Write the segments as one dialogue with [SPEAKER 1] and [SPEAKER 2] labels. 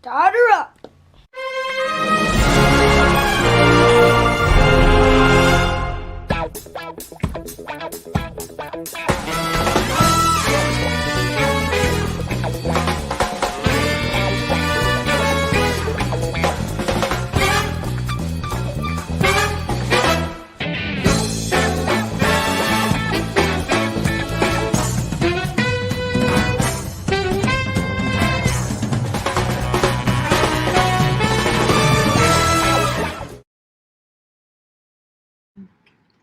[SPEAKER 1] Start her up.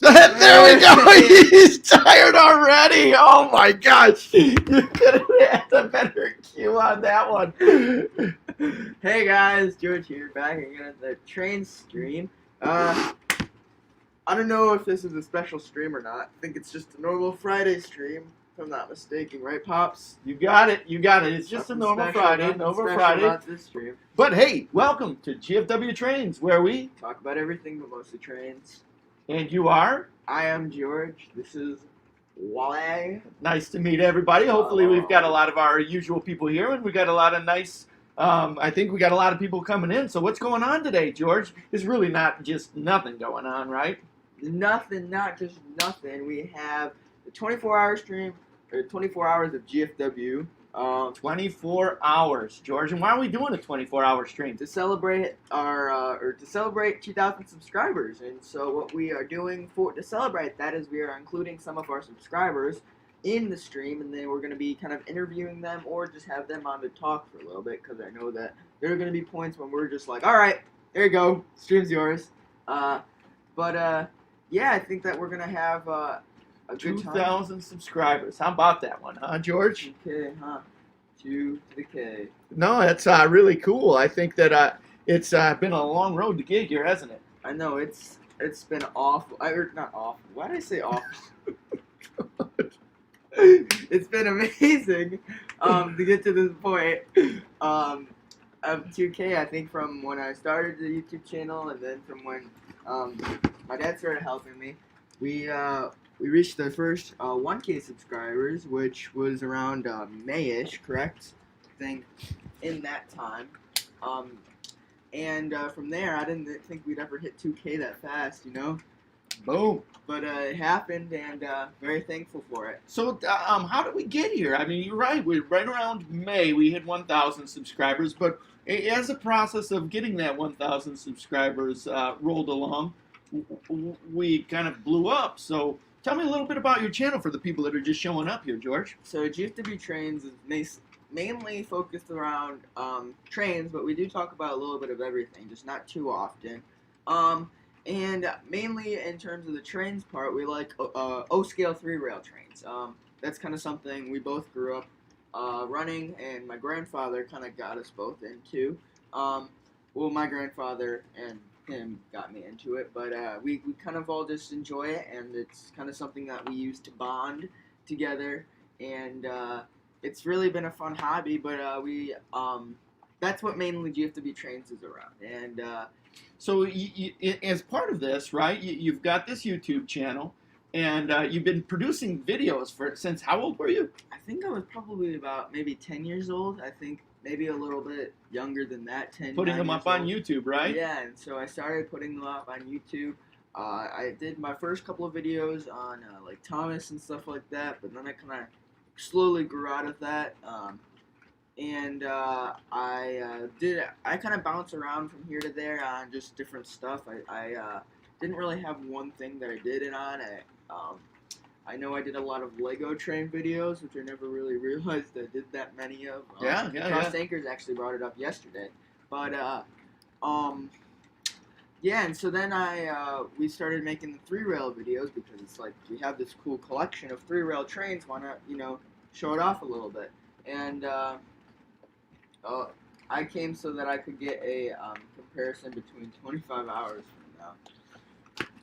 [SPEAKER 2] There we go. He's tired already. Oh my gosh. You could have had a better cue on that one.
[SPEAKER 3] Hey guys, George here, back again at the train stream. I don't know if this is a special stream or not. I think it's just a normal Friday stream, if I'm not mistaken, right, Pops?
[SPEAKER 2] You got it. You got it. It's just a normal Friday. Normal Friday.
[SPEAKER 3] About this stream.
[SPEAKER 2] But hey, welcome to GFW Trains, where we
[SPEAKER 3] Talk about everything, but mostly trains.
[SPEAKER 2] and you are.
[SPEAKER 3] I am George. This is Wale.
[SPEAKER 2] Nice to meet everybody. Hopefully, we've got a lot of our usual people here, and we got a lot of nice. I think we got a lot of people coming in. So what's going on today, George? There's really not just nothing going on, right?
[SPEAKER 3] Nothing, not just nothing. We have the 24-hour stream, or 24 hours of GFW.
[SPEAKER 2] 24 hours, George. And why are we doing a 24-hour stream?
[SPEAKER 3] To celebrate our 2,000 subscribers. And so what we are doing to celebrate that is we are including some of our subscribers in the stream, and then we're going to be kind of interviewing them or just have them on to talk for a little bit, because I know that there are going to be points when we're just like, all right, there you go, stream's yours. Yeah, I think that we're going to have a good time.
[SPEAKER 2] 2,000 subscribers. How about that one, huh, George?
[SPEAKER 3] Okay, huh? 2 to the K.
[SPEAKER 2] No, that's really cool. I think that it's been a long road to get here, hasn't it?
[SPEAKER 3] I know, it's been awful. Not awful. Why did I say awful? It's been amazing to get to this point of 2K. I think from when I started the YouTube channel, and then from when my dad started helping me, we reached the first 1K subscribers, which was around May-ish, correct? I think in that time. From there, I didn't think we'd ever hit 2K that fast, you know?
[SPEAKER 2] Boom.
[SPEAKER 3] But it happened, and very thankful for it.
[SPEAKER 2] So, how did we get here? I mean, you're right. We're right around May. We hit 1,000 subscribers, but as the process of getting that 1,000 subscribers rolled along, we kind of blew up. So, tell me a little bit about your channel for the people that are just showing up here, George.
[SPEAKER 3] So, GFW Trains is mainly focused around trains, but we do talk about a little bit of everything, just not too often. And mainly in terms of the trains part, we like O-scale 3-rail trains. That's kind of something we both grew up running, and my grandfather kind of got us both into. Well, my grandfather and him got me into it, but we kind of all just enjoy it, and it's kind of something that we use to bond together, and it's really been a fun hobby, but that's what mainly GFW Trains is around. And
[SPEAKER 2] so as part of this, right, you've got this YouTube channel, and you've been producing videos since how old were you?
[SPEAKER 3] I think I was probably about maybe 10 years old. I think maybe a little bit younger than that, 10
[SPEAKER 2] Putting them up on YouTube, right?
[SPEAKER 3] Yeah, and so I started putting them up on YouTube. I did my first couple of videos on like Thomas and stuff like that, but then I kind of slowly grew out of that. I kind of bounce around from here to there on just different stuff. I didn't really have one thing that I did it on. I know I did a lot of Lego train videos, which I never really realized I did that many of. Cross Anchors actually brought it up yesterday. But, yeah, and so then we started making the 3-rail videos, because it's like we have this cool collection of 3-rail trains, why not, show it off a little bit. And I came so that I could get a comparison between 25 hours from now.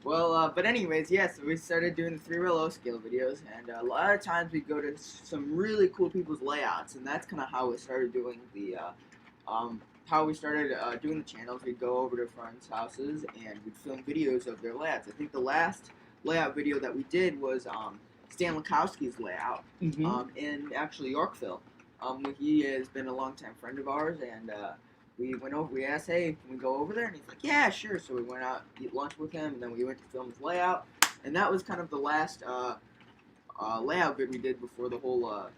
[SPEAKER 3] Well, but anyways, yeah, so we started doing the 3-rail O-scale videos, and a lot of times we go to some really cool people's layouts, and that's kind of how we started doing the doing the channels. We'd go over to friends' houses, and we'd film videos of their layouts. I think the last layout video that we did was Stan Lukowski's layout in actually Yorkville. He has been a longtime friend of ours, and we went over. We asked, hey, can we go over there? And he's like, yeah, sure. So we went out, eat lunch with him, and then we went to film his layout. And that was kind of the last layout vid we did before the whole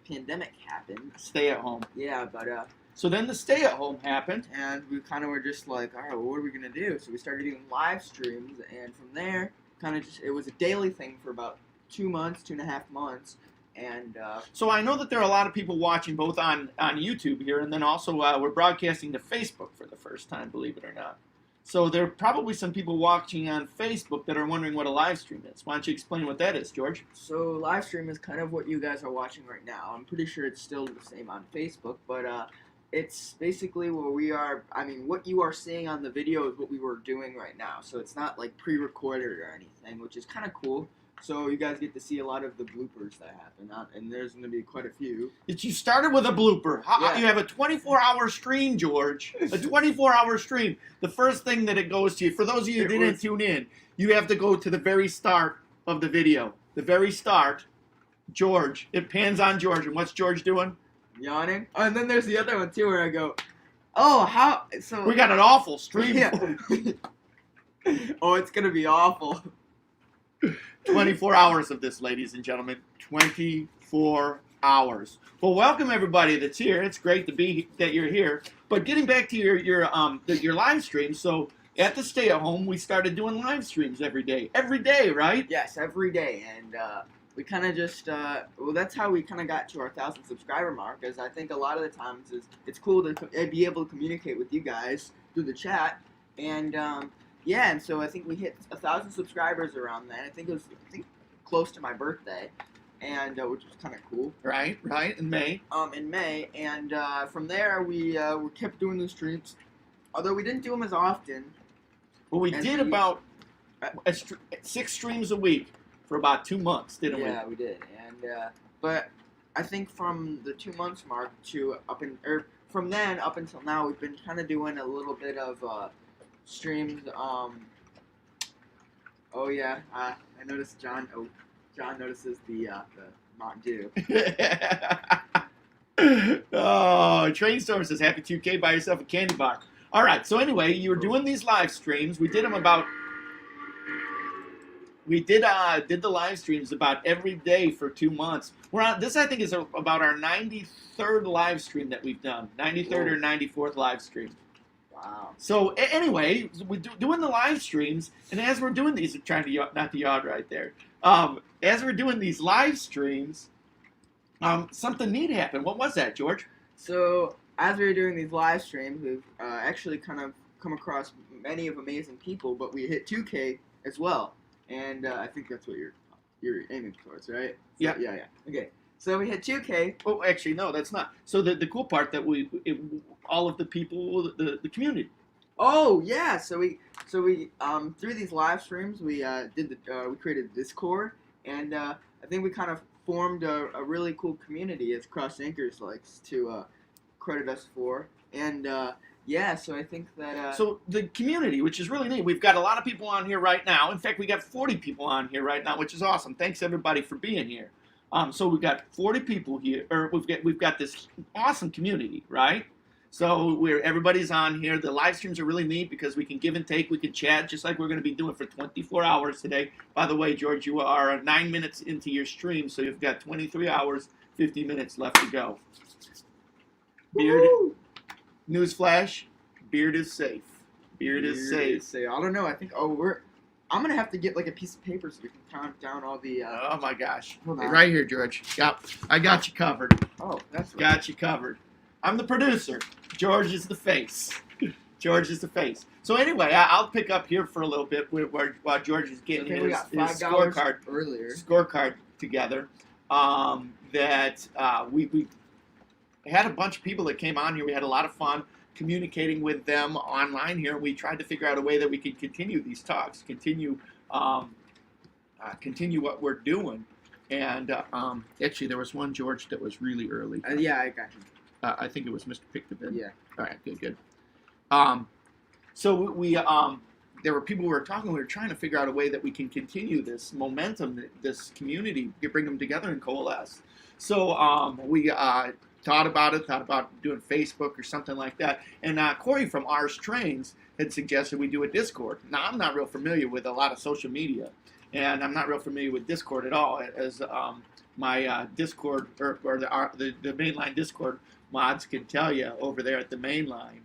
[SPEAKER 3] pandemic happened.
[SPEAKER 2] Stay at home.
[SPEAKER 3] Yeah, but
[SPEAKER 2] So then the stay at home happened.
[SPEAKER 3] and we kind of were just like, all right, well, what are we gonna do? So we started doing live streams, and from there, kind of just it was a daily thing for about 2 months, 2.5 months, and
[SPEAKER 2] So I know that there are a lot of people watching both on YouTube here, and then also we're broadcasting to Facebook for the first time, believe it or not. So there are probably some people watching on Facebook that are wondering what a live stream is. Why don't you explain what that is, George?
[SPEAKER 3] so live stream is kind of what you guys are watching right now. I'm pretty sure it's still the same on Facebook, but it's basically where we are. I mean, what you are seeing on the video is what we were doing right now. So it's not like pre-recorded or anything, which is kind of cool. So you guys get to see a lot of the bloopers that happen, and there's going to be quite a few.
[SPEAKER 2] You started with a blooper.
[SPEAKER 3] Yeah.
[SPEAKER 2] You have a 24-hour stream, George. A 24-hour stream. The first thing that it goes to, for those of you who didn't tune in, you have to go to the very start of the video. The very start, George. It pans on George, and what's George doing?
[SPEAKER 3] Yawning. Oh, and then there's the other one too, where I go, oh, how? So
[SPEAKER 2] We got an awful stream.
[SPEAKER 3] yeah. Oh, it's gonna be awful.
[SPEAKER 2] 24 hours of this, ladies and gentlemen. 24 hours. Well, welcome everybody that's here. It's great to be that you're here. But getting back to your live stream, so at the stay at home, we started doing live streams every day. Every day, right?
[SPEAKER 3] Yes, every day, and we kind of just well, that's how we kind of got to our 1,000 subscriber mark. As I think a lot of the times it's cool to be able to communicate with you guys through the chat, and yeah, and so I think we hit 1,000 subscribers around then. I think it was close to my birthday, and which was kind of cool.
[SPEAKER 2] Right, in May.
[SPEAKER 3] In May, and from there we kept doing the streams, although we didn't do them as often.
[SPEAKER 2] Well, we
[SPEAKER 3] And
[SPEAKER 2] did about 6 streams a week for about 2 months, didn't we?
[SPEAKER 3] Yeah, we did, and but I think from the 2 months mark to from then up until now, we've been kind of doing a little bit of streams. Oh yeah, I noticed John. Oh, John notices the Mountain Dew.
[SPEAKER 2] Oh, Train Storm says, happy 2K, buy yourself a candy bar. All right, so anyway, you were doing these live streams. We did them about... We did the live streams about every day for 2 months. We're on this. I think is about our 93rd live stream that we've done. 93rd or 94th live stream.
[SPEAKER 3] Wow.
[SPEAKER 2] So anyway, we're doing the live streams, and as we're doing these, I'm trying to not to yawn right there. As we're doing these live streams, something neat happened. What was that, George?
[SPEAKER 3] So as we were doing these live streams, we've actually kind of come across many of amazing people, but we hit 2K as well. And I think that's what you're aiming towards, right?
[SPEAKER 2] Yeah.
[SPEAKER 3] Yeah. Okay. So we hit 2K.
[SPEAKER 2] Oh, actually, no, that's not. So the cool part that all of the people, the community.
[SPEAKER 3] Oh yeah. So we through these live streams we we created Discord, and I think we kind of formed a really cool community, as Cross Anchors likes to credit us for, and. Yeah, so I think that...
[SPEAKER 2] So the community, which is really neat. We've got a lot of people on here right now. In fact, we got 40 people on here right now, which is awesome. Thanks, everybody, for being here. So we've got 40 people here, or we've got this awesome community, right? So everybody's on here. The live streams are really neat because we can give and take. We can chat just like we're going to be doing for 24 hours today. By the way, George, you are 9 minutes into your stream, so you've got 23 hours, 50 minutes left to go. Beard.
[SPEAKER 3] Woo!
[SPEAKER 2] Newsflash, beard is safe. Beard is safe.
[SPEAKER 3] I don't know. I think. I'm gonna have to get like a piece of paper so we can count down all the.
[SPEAKER 2] Oh my gosh!
[SPEAKER 3] Hold on.
[SPEAKER 2] Right here, George. Yep, I got you covered.
[SPEAKER 3] Oh, that's right.
[SPEAKER 2] Got you covered. I'm the producer. George is the face. George is the face. So anyway, I'll pick up here for a little bit while George is getting
[SPEAKER 3] we
[SPEAKER 2] his
[SPEAKER 3] got $5 earlier.
[SPEAKER 2] Scorecard together. We had a bunch of people that came on here. We had a lot of fun communicating with them online here. We tried to figure out a way that we could continue these talks, continue what we're doing. And actually, there was one, George, that was really early.
[SPEAKER 3] Yeah, I got you.
[SPEAKER 2] I think it was Mr. Pictavin.
[SPEAKER 3] Yeah.
[SPEAKER 2] All right, good. So we there were people we were talking. We were trying to figure out a way that we can continue this momentum, this community, bring them together and coalesce. So we thought about doing Facebook or something like that. And Corey from Ours Trains had suggested we do a Discord. Now, I'm not real familiar with a lot of social media, and I'm not real familiar with Discord at all, as my Discord or the mainline Discord mods can tell you over there at the mainline.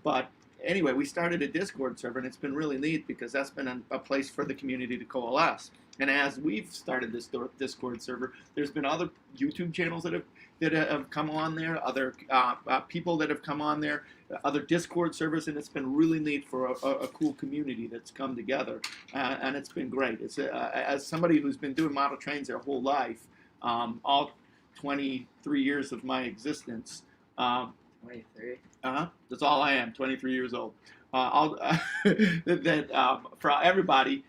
[SPEAKER 2] But anyway, we started a Discord server, and it's been really neat because that's been a place for the community to coalesce. And as we've started this Discord server, there's been other YouTube channels that have come on there, other people that have come on there, other Discord servers, and it's been really neat for a cool community that's come together, and it's been great. It's as somebody who's been doing model trains their whole life, all 23 years of my existence.
[SPEAKER 3] 23.
[SPEAKER 2] That's all I am. 23 years old. For everybody.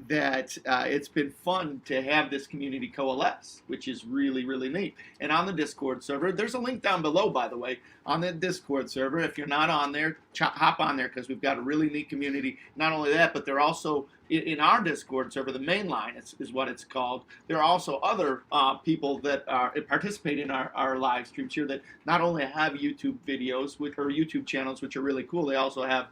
[SPEAKER 2] That it's been fun to have this community coalesce, which is really, really neat. And on the Discord server, there's a link down below, by the way, on the Discord server. If you're not on there, hop on there because we've got a really neat community. Not only that, but they're also, in our Discord server, the main line is what it's called. There are also other people that participate in our live streams here that not only have YouTube videos or YouTube channels, which are really cool, they also have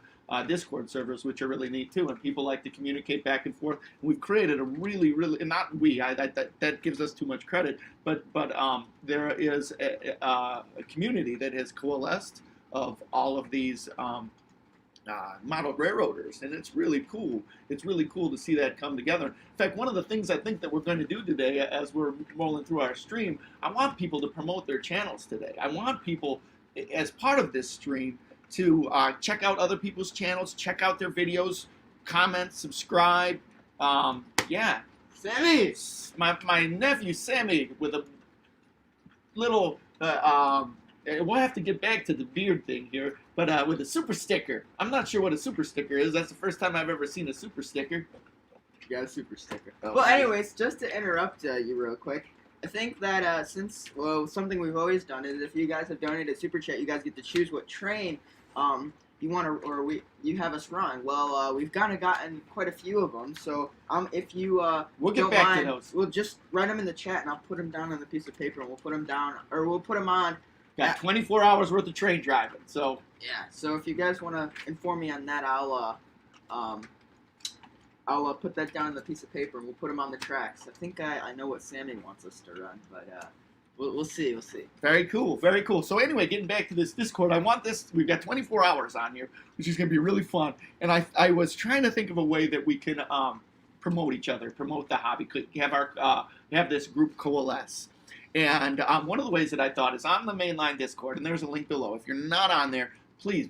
[SPEAKER 2] Discord servers, which are really neat too, and people like to communicate back and forth. We've created a really, really, and not we, that gives us too much credit, but there is a community that has coalesced of all of these model railroaders, and it's really cool. It's really cool to see that come together. In fact, one of the things I think that we're going to do today, as we're rolling through our stream, I want people to promote their channels today. I want people, as part of this stream, to check out other people's channels, check out their videos, comment, subscribe. Yeah.
[SPEAKER 3] Sammy!
[SPEAKER 2] My nephew Sammy with a little, we'll have to get back to the beard thing here, but with a super sticker. I'm not sure what a super sticker is. That's the first time I've ever seen a super sticker.
[SPEAKER 3] You got a super sticker.
[SPEAKER 2] Oh,
[SPEAKER 3] well, anyways, just to interrupt you real quick, I think that something we've always done is if you guys have donated a super chat, you guys get to choose what train you want to, or you have us run. Well, we've kind of gotten quite a few of them, so if you
[SPEAKER 2] we'll get
[SPEAKER 3] don't
[SPEAKER 2] back
[SPEAKER 3] mind,
[SPEAKER 2] to those.
[SPEAKER 3] we'll just write them in the chat, and I'll put them down on the piece of paper, and we'll put them down, or we'll put them on.
[SPEAKER 2] Got 24 hours worth of train driving, so
[SPEAKER 3] yeah. So if you guys want to inform me on that, I'll put that down on the piece of paper, and we'll put them on the tracks. I think I know what Sammy wants us to run, but we'll see. We'll see.
[SPEAKER 2] Very cool. Very cool. So anyway, getting back to this Discord, I want this. We've got 24 hours on here, which is going to be really fun. And I was trying to think of a way that we can promote each other, promote the hobby, could have this group coalesce. And one of the ways that I thought is on the mainline Discord, and there's a link below. If you're not on there, please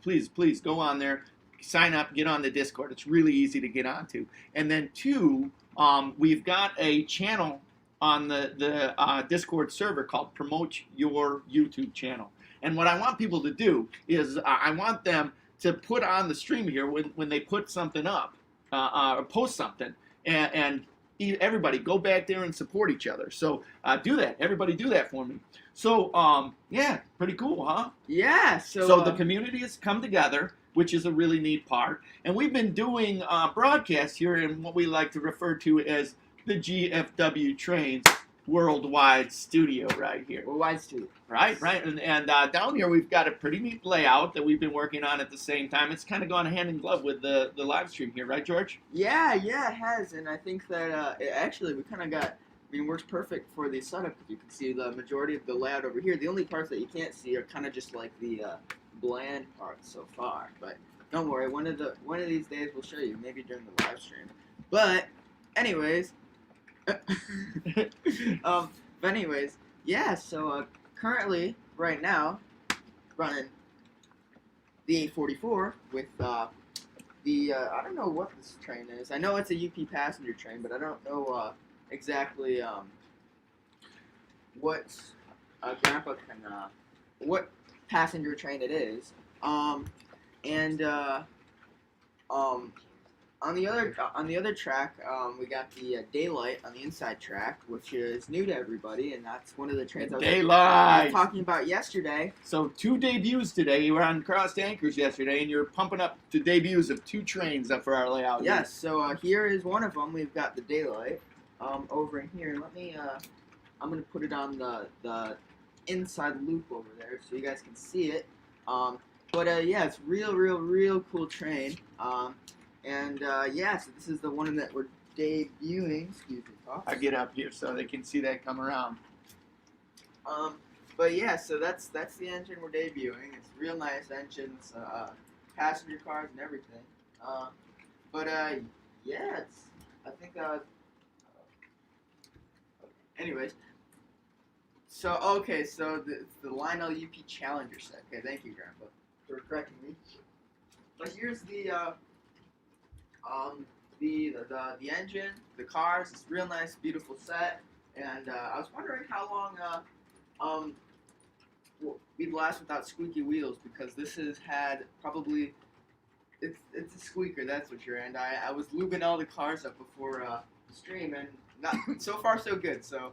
[SPEAKER 2] go on there, sign up, get on the Discord. It's really easy to get onto. And then two, we've got a channel on the Discord server called Promote Your YouTube Channel. And what I want people to do is I want them to put on the stream here when they put something up or post something, and everybody go back there and support each other. So do that. Everybody do that for me. So yeah, pretty cool, huh?
[SPEAKER 3] Yeah.
[SPEAKER 2] So the community has come together, which is a really neat part. And we've been doing broadcasts here in what we like to refer to as the GFW Trains Worldwide Studio right here.
[SPEAKER 3] Worldwide Studio.
[SPEAKER 2] Right. And down here we've got a pretty neat layout that we've been working on at the same time. It's kind of gone hand in glove with the live stream here, right, George?
[SPEAKER 3] Yeah, it has. And I think that we kind of got, works perfect for the setup. You can see the majority of the layout over here. The only parts that you can't see are kind of just like the bland parts so far. But don't worry, one of these days we'll show you, maybe during the live stream. But anyways, yeah, so currently, right now, running the 844 with I don't know what this train is. I know it's a UP passenger train, but I don't know exactly what Grandpa can what passenger train it is. On the other track, we got the Daylight on the inside track, which is new to everybody, and that's one of the trains I was talking about yesterday.
[SPEAKER 2] So 2 debuts today. You were on Crossed Anchors yesterday, and you're pumping up the debuts of 2 trains up for our layout.
[SPEAKER 3] Yes. So here is one of them. We've got the Daylight over in here. Let me. I'm gonna put it on the inside loop over there so you guys can see it. But yeah, it's real cool train. Yeah, so this is the one that we're debuting. Excuse me, Toss.
[SPEAKER 2] I get up here so they can see that come around.
[SPEAKER 3] But yeah, so that's the engine we're debuting. It's a real nice engine. It's passenger cars and everything. Yeah, it's I think anyways. So okay, so it's the Lionel UP Challenger set. Okay, thank you, Grandpa, for correcting me. But here's the engine, the cars. It's a real nice, beautiful set. And I was wondering how long we'd last without squeaky wheels, because this has had probably it's a squeaker, that's for sure. And I was lubing all the cars up before the stream, and not so far so good. So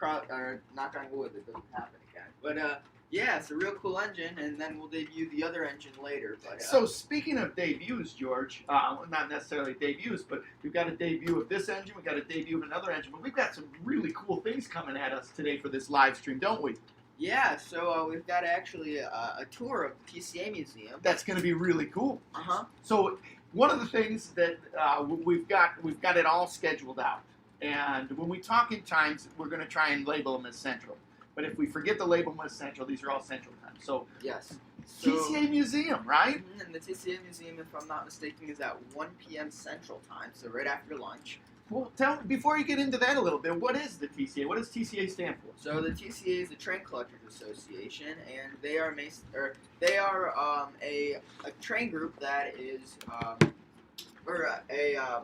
[SPEAKER 3] knock on wood, it doesn't happen again. But yeah, it's a real cool engine, and then we'll debut the other engine later. But
[SPEAKER 2] so speaking of debuts, George, not necessarily debuts, but we've got a debut of this engine, we've got a debut of another engine, but we've got some really cool things coming at us today for this live stream, don't we?
[SPEAKER 3] yeah, so we've got actually a tour of the TCA Museum.
[SPEAKER 2] That's going to be really cool.
[SPEAKER 3] Uh-huh.
[SPEAKER 2] So one of the things that we've got it all scheduled out, and when we talk in times, we're going to try and label them as central. But if we forget to label them as central, these are all central times. So
[SPEAKER 3] yes, so,
[SPEAKER 2] TCA Museum, right?
[SPEAKER 3] And the TCA Museum, if I'm not mistaken, is at 1 p.m. Central Time, so right after lunch.
[SPEAKER 2] Well, before you get into that a little bit, what is the TCA? What does TCA stand for?
[SPEAKER 3] So the TCA is the Train Collectors Association, and they are a train group that is a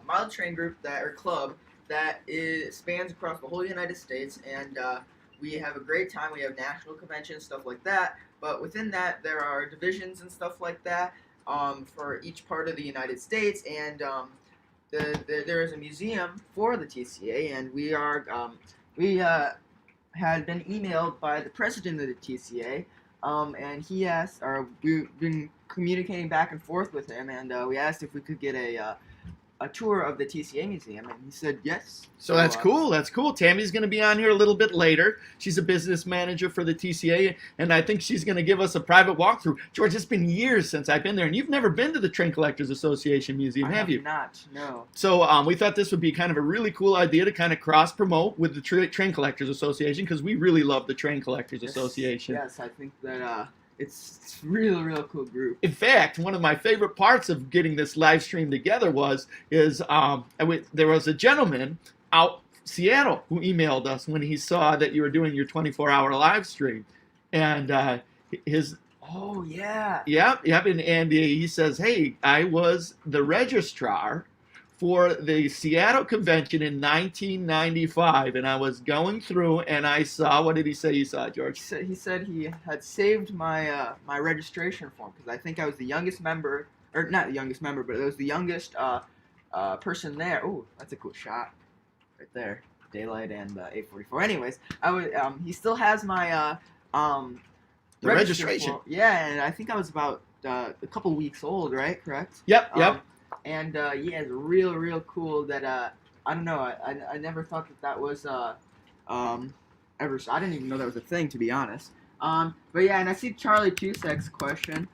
[SPEAKER 3] mild train group or club that spans across the whole United States, and we have a great time. We have national conventions, stuff like that. But within that, there are divisions and stuff like that for each part of the United States, and there is a museum for the TCA, and we had been emailed by the president of the TCA, and he asked, or we've been communicating back and forth with him, and we asked if we could get a tour of the TCA Museum, and he said yes.
[SPEAKER 2] So that's cool. That's cool. Tammy's going to be on here a little bit later. She's a business manager for the TCA, and I think she's going to give us a private walkthrough. George, it's been years since I've been there, and you've never been to the Train Collectors Association Museum, have you?
[SPEAKER 3] Not, no.
[SPEAKER 2] So we thought this would be kind of a really cool idea to kind of cross-promote with the Train Collectors Association, because we really love the Train Collectors Association.
[SPEAKER 3] Yes, I think that it's real cool group.
[SPEAKER 2] In fact, one of my favorite parts of getting this live stream together is there was a gentleman out Seattle who emailed us when he saw that you were doing your 24-hour live stream, and his
[SPEAKER 3] oh yeah
[SPEAKER 2] yep and he says, hey, I was the registrar for the Seattle convention in 1995, and I was going through, and I saw, what did he say you saw, George?
[SPEAKER 3] He said he had saved my my registration form, because I think I was the youngest member, or not the youngest member, but it was the youngest person there. Oh, that's a cool shot right there, daylight and 844. Anyways, he still has my
[SPEAKER 2] the registration
[SPEAKER 3] form. Yeah, and I think I was about a couple weeks old, right? Correct?
[SPEAKER 2] Yep.
[SPEAKER 3] And yeah, it's real cool that I don't know, I never thought that was I didn't even know that was a thing, to be honest. But yeah, and I see Charlie Cusack's question.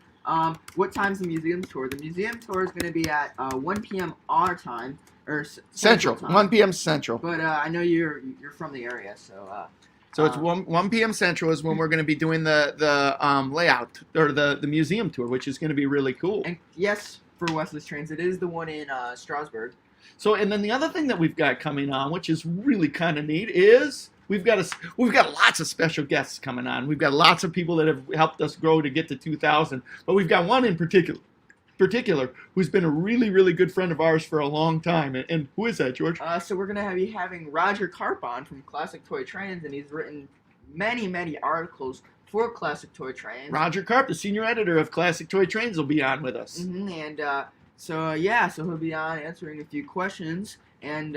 [SPEAKER 3] What time's the museum tour? The museum tour is going to be at 1 p.m. our time, or Central time.
[SPEAKER 2] 1 p.m. Central.
[SPEAKER 3] But I know you're from the area, so.
[SPEAKER 2] So it's 1 p.m. Central is when we're going to be doing the layout, or the museum tour, which is going to be really cool.
[SPEAKER 3] And yes, for Wesley's Trains, it is the one in Strasbourg.
[SPEAKER 2] So, and then the other thing that we've got coming on, which is really kind of neat, is we've got lots of special guests coming on. We've got lots of people that have helped us grow to get to 2,000. But we've got one in particular who's been a really good friend of ours for a long time. And who is that, George?
[SPEAKER 3] So we're going to be having Roger Karp on from Classic Toy Trains, and he's written many articles for Classic Toy Trains.
[SPEAKER 2] Roger Karp, the senior editor of Classic Toy Trains, will be on with us.
[SPEAKER 3] Mm-hmm, and so he'll be on answering a few questions, and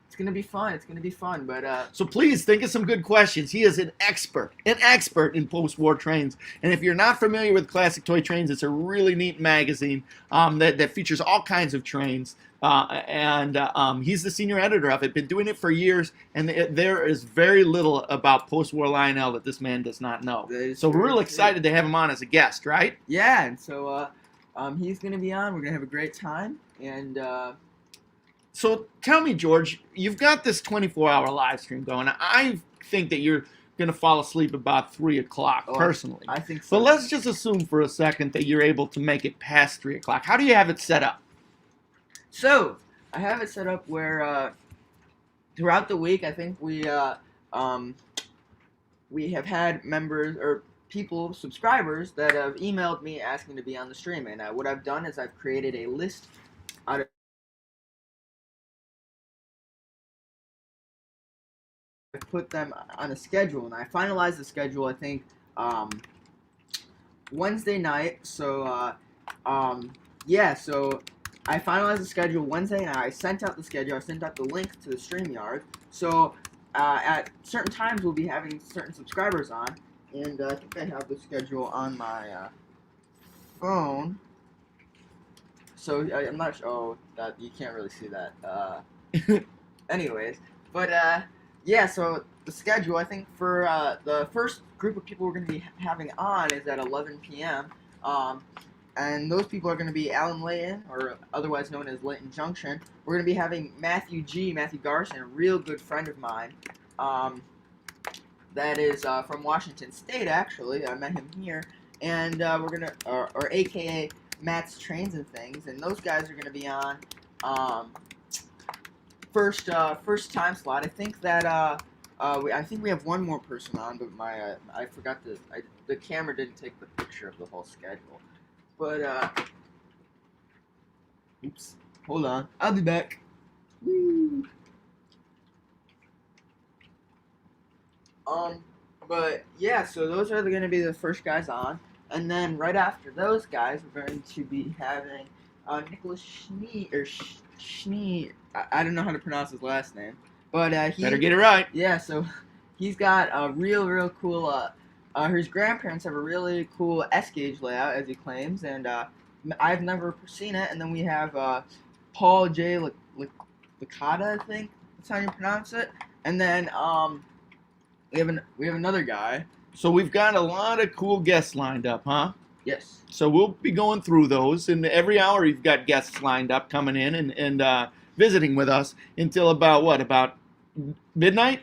[SPEAKER 3] it's gonna be fun. It's gonna be fun. But
[SPEAKER 2] So please think of some good questions. He is an expert in post-war trains. And if you're not familiar with Classic Toy Trains, it's a really neat magazine that features all kinds of trains. He's the senior editor of it. Been doing it for years, and there is very little about post-war Lionel that this man does not know. So we're real excited to have him on as a guest, right?
[SPEAKER 3] yeah, and so he's gonna be on. We're gonna have a great time, and
[SPEAKER 2] So tell me, George, you've got this 24-hour live stream going. I think that you're going to fall asleep about 3 o'clock, personally.
[SPEAKER 3] I think so.
[SPEAKER 2] But let's just assume for a second that you're able to make it past 3 o'clock. How do you have it set up?
[SPEAKER 3] So I have it set up where throughout the week, I think we have had members or people, subscribers, that have emailed me asking to be on the stream. And what I've done is I've created a list out of put them on a schedule, and I finalized the schedule, I think, Wednesday night. So, yeah, so I finalized the schedule Wednesday night. I sent out the schedule. I sent out the link to the StreamYard. So, at certain times, we'll be having certain subscribers on, and I think I have the schedule on my phone. So, I'm not sure. Oh, that you can't really see that. Anyways, but, yeah, so the schedule, I think, for the first group of people we're going to be having on is at 11 p.m. And those people are going to be Alan Layton, or otherwise known as Layton Junction. We're going to be having Matthew Garson, a real good friend of mine. That is from Washington State, actually. I met him here. And we're going to, or AKA Matt's Trains and Things. And those guys are going to be on first time slot. I think that I think we have one more person on, but I forgot the camera didn't take the picture of the whole schedule. But oops, hold on, I'll be back. Woo. But yeah, so those are going to be the first guys on, and then right after those guys, we're going to be having Nicholas Schnee. I don't know how to pronounce his last name, but he
[SPEAKER 2] better get it right.
[SPEAKER 3] Yeah, so he's got a real cool. His grandparents have a really cool S-gauge layout, as he claims, and I've never seen it. And then we have Paul J. Licata, I think that's how you pronounce it. And then we have another guy.
[SPEAKER 2] So we've got a lot of cool guests lined up, huh?
[SPEAKER 3] Yes.
[SPEAKER 2] So we'll be going through those, and every hour you've got guests lined up coming in and visiting with us until about midnight?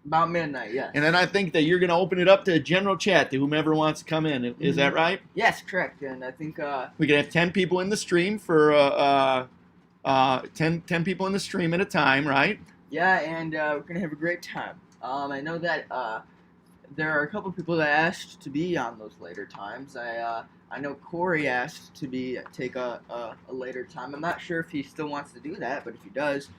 [SPEAKER 3] About midnight, yes.
[SPEAKER 2] And then I think that you're going to open it up to general chat to whomever wants to come in. Is that right?
[SPEAKER 3] Yes, correct. And I think
[SPEAKER 2] we can have 10 people in the stream for 10 people in the stream at a time, right?
[SPEAKER 3] Yeah, and we're going to have a great time. I know that there are a couple people that asked to be on those later times. I know Corey asked to take a later time. I'm not sure if he still wants to do that, but if he does,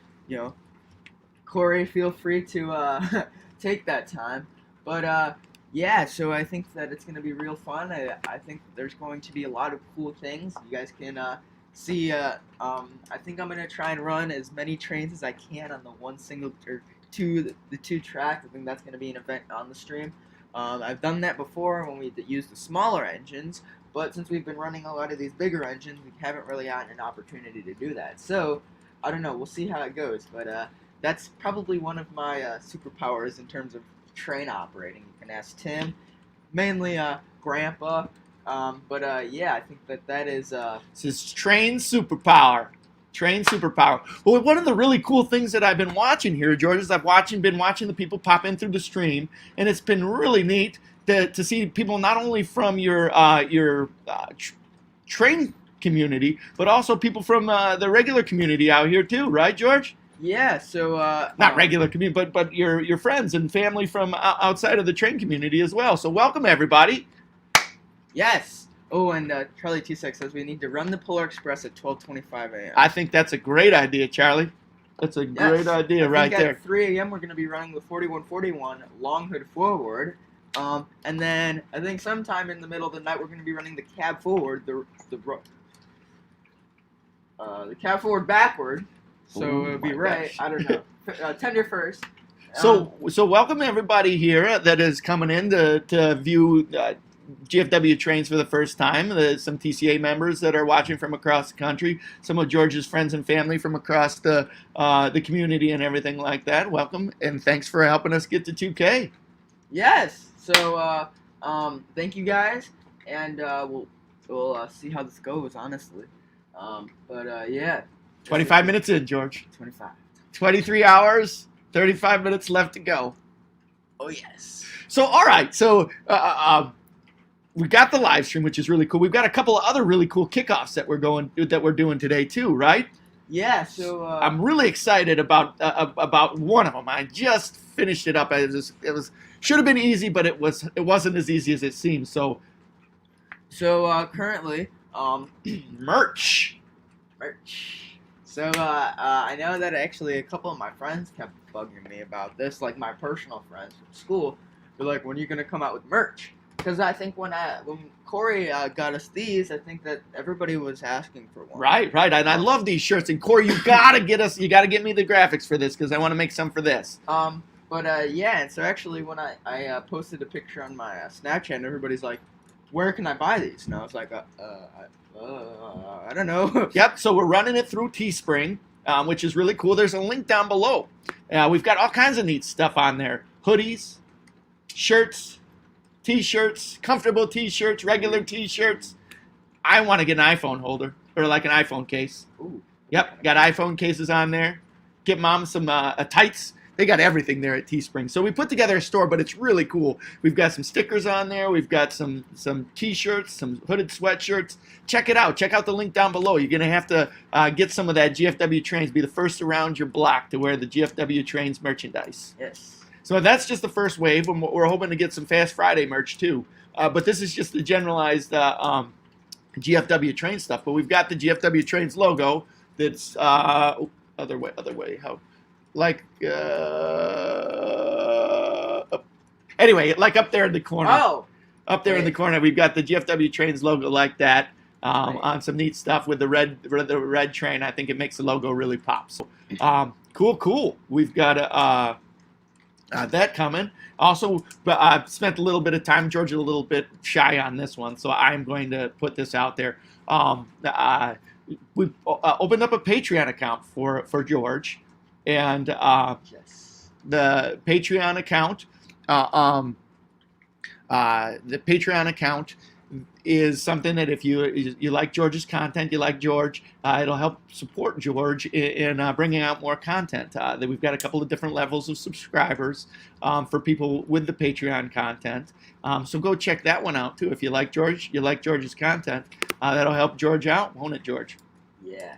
[SPEAKER 3] Corey, feel free to take that time. But yeah, so I think that it's going to be real fun. I think there's going to be a lot of cool things. You guys can see. I think I'm going to try and run as many trains as I can on the two tracks. I think that's going to be an event on the stream. I've done that before when we used the smaller engines, but since we've been running a lot of these bigger engines, we haven't really gotten an opportunity to do that. So, I don't know. We'll see how it goes, but that's probably one of my superpowers in terms of train operating. You can ask Tim, mainly Grandpa, but yeah, I think that is...
[SPEAKER 2] This is train superpower. Train superpower. Well, one of the really cool things that I've been watching here, George, is I've been watching the people pop in through the stream, and it's been really neat to see people not only from your train community, but also people from the regular community out here too, right, George?
[SPEAKER 3] Yeah. So
[SPEAKER 2] not regular community, but your friends and family from outside of the train community as well. So welcome everybody.
[SPEAKER 3] Yes. Oh, and Charlie T6 says we need to run the Polar Express at 12:25 a.m.
[SPEAKER 2] I think that's a great idea, Charlie. That's a great idea right there.
[SPEAKER 3] At 3 a.m. we're going to be running the 4141 long hood forward. And then I think sometime in the middle of the night we're going to be running the cab forward, the cab forward backward. So
[SPEAKER 2] Ooh,
[SPEAKER 3] it would be
[SPEAKER 2] my
[SPEAKER 3] right.
[SPEAKER 2] gosh.
[SPEAKER 3] I don't know. Tender first.
[SPEAKER 2] So welcome everybody here that is coming in to view GFW trains for the first time. There's some TCA members that are watching from across the country. Some of George's friends and family from across the community and everything like that. Welcome and thanks for helping us get to 2K.
[SPEAKER 3] Yes. So thank you guys, and we'll see how this goes. Honestly. Yeah.
[SPEAKER 2] 25 minutes in, George.
[SPEAKER 3] 25.
[SPEAKER 2] 23 hours. 35 minutes left to go.
[SPEAKER 3] Oh yes.
[SPEAKER 2] So all right. So we got the live stream, which is really cool. We've got a couple of other really cool kickoffs that we're doing today too, right?
[SPEAKER 3] Yeah. So
[SPEAKER 2] I'm really excited about one of them. I just finished it up. It was should have been easy, but it wasn't as easy as it seemed. So
[SPEAKER 3] currently
[SPEAKER 2] merch.
[SPEAKER 3] So I know that actually a couple of my friends kept bugging me about this, like my personal friends from school. They're like, "When are you gonna come out with merch?" Because I think when Corey got us these, I think that everybody was asking for one.
[SPEAKER 2] Right. And I love these shirts. And Corey, you gotta get me the graphics for this because I want to make some for this.
[SPEAKER 3] Yeah. And so actually, when I posted a picture on my Snapchat, and everybody's like, "Where can I buy these?" And I was like, I don't know.
[SPEAKER 2] Yep. So we're running it through Teespring, which is really cool. There's a link down below. We've got all kinds of neat stuff on there: hoodies, shirts, T-shirts, comfortable T-shirts, regular T-shirts. I want to get an iPhone holder or like an iPhone case.
[SPEAKER 3] Ooh.
[SPEAKER 2] Yep. Got iPhone cases on there. Get mom some tights. They got everything there at Teespring. So we put together a store, but it's really cool. We've got some stickers on there. We've got some T-shirts, some hooded sweatshirts. Check it out. Check out the link down below. You're going to have to get some of that GFW Trains. Be the first around your block to wear the GFW Trains merchandise.
[SPEAKER 3] Yes.
[SPEAKER 2] So that's just the first wave. And we're hoping to get some Fast Friday merch too. But this is just the generalized GFW Train stuff. But we've got the GFW Trains logo that's other way. How? Like, anyway, like up there in the corner.
[SPEAKER 3] Oh.
[SPEAKER 2] Up there in the corner, we've got the GFW Trains logo like that on some neat stuff with the red train. I think it makes the logo really pop. So, cool. We've got that coming. Also, I've spent a little bit of time. George is a little bit shy on this one, so I'm going to put this out there. We've opened up a Patreon account for George. And
[SPEAKER 3] Yes.
[SPEAKER 2] the Patreon account, is something that if you like George's content, you like George, it'll help support George in bringing out more content. That we've got a couple of different levels of subscribers for people with the Patreon content. So go check that one out too. If you like George, you like George's content, that'll help George out, won't it, George?
[SPEAKER 3] Yeah.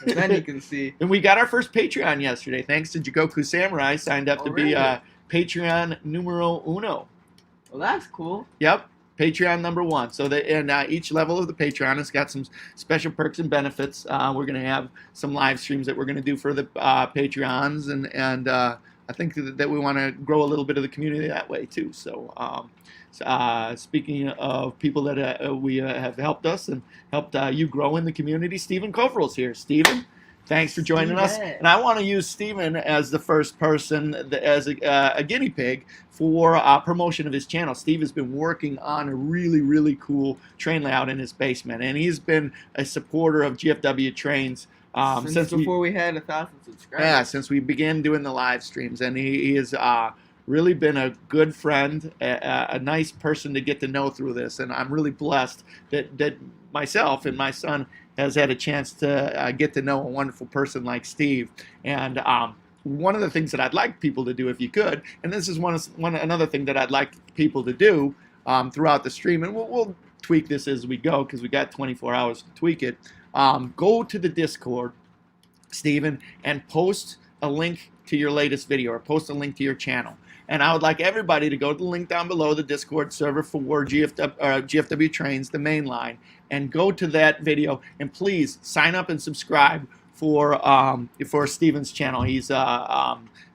[SPEAKER 3] And then you can see.
[SPEAKER 2] And we got our first Patreon yesterday. Thanks to Jigoku Samurai, signed up to be Patreon numero uno.
[SPEAKER 3] Well, that's cool.
[SPEAKER 2] Yep, Patreon number one. So each level of the Patreon has got some special perks and benefits. We're going to have some live streams that we're going to do for the Patreons, and I think that we want to grow a little bit of the community that way too. So. Speaking of people that we have helped us and helped you grow in the community, Stephen Coverall's here. Stephen, thanks for joining us. And I want to use Stephen as the first person, as a guinea pig for promotion of his channel. Steve has been working on a really cool train layout in his basement, and he's been a supporter of GFW Trains
[SPEAKER 3] since before we had 1,000 subscribers.
[SPEAKER 2] Yeah, since we began doing the live streams, and he is really been a good friend, a nice person to get to know through this, and I'm really blessed that myself and my son has had a chance to get to know a wonderful person like Steve. And one of the things that I'd like people to do, if you could, and this is another thing that I'd like people to do throughout the stream, and we'll tweak this as we go because we got 24 hours to tweak it. Go to the Discord, Stephen, and post a link to your latest video or post a link to your channel. And I would like everybody to go to the link down below, the Discord server for GFW Trains, the main line, and go to that video. And please sign up and subscribe for Steven's channel. He's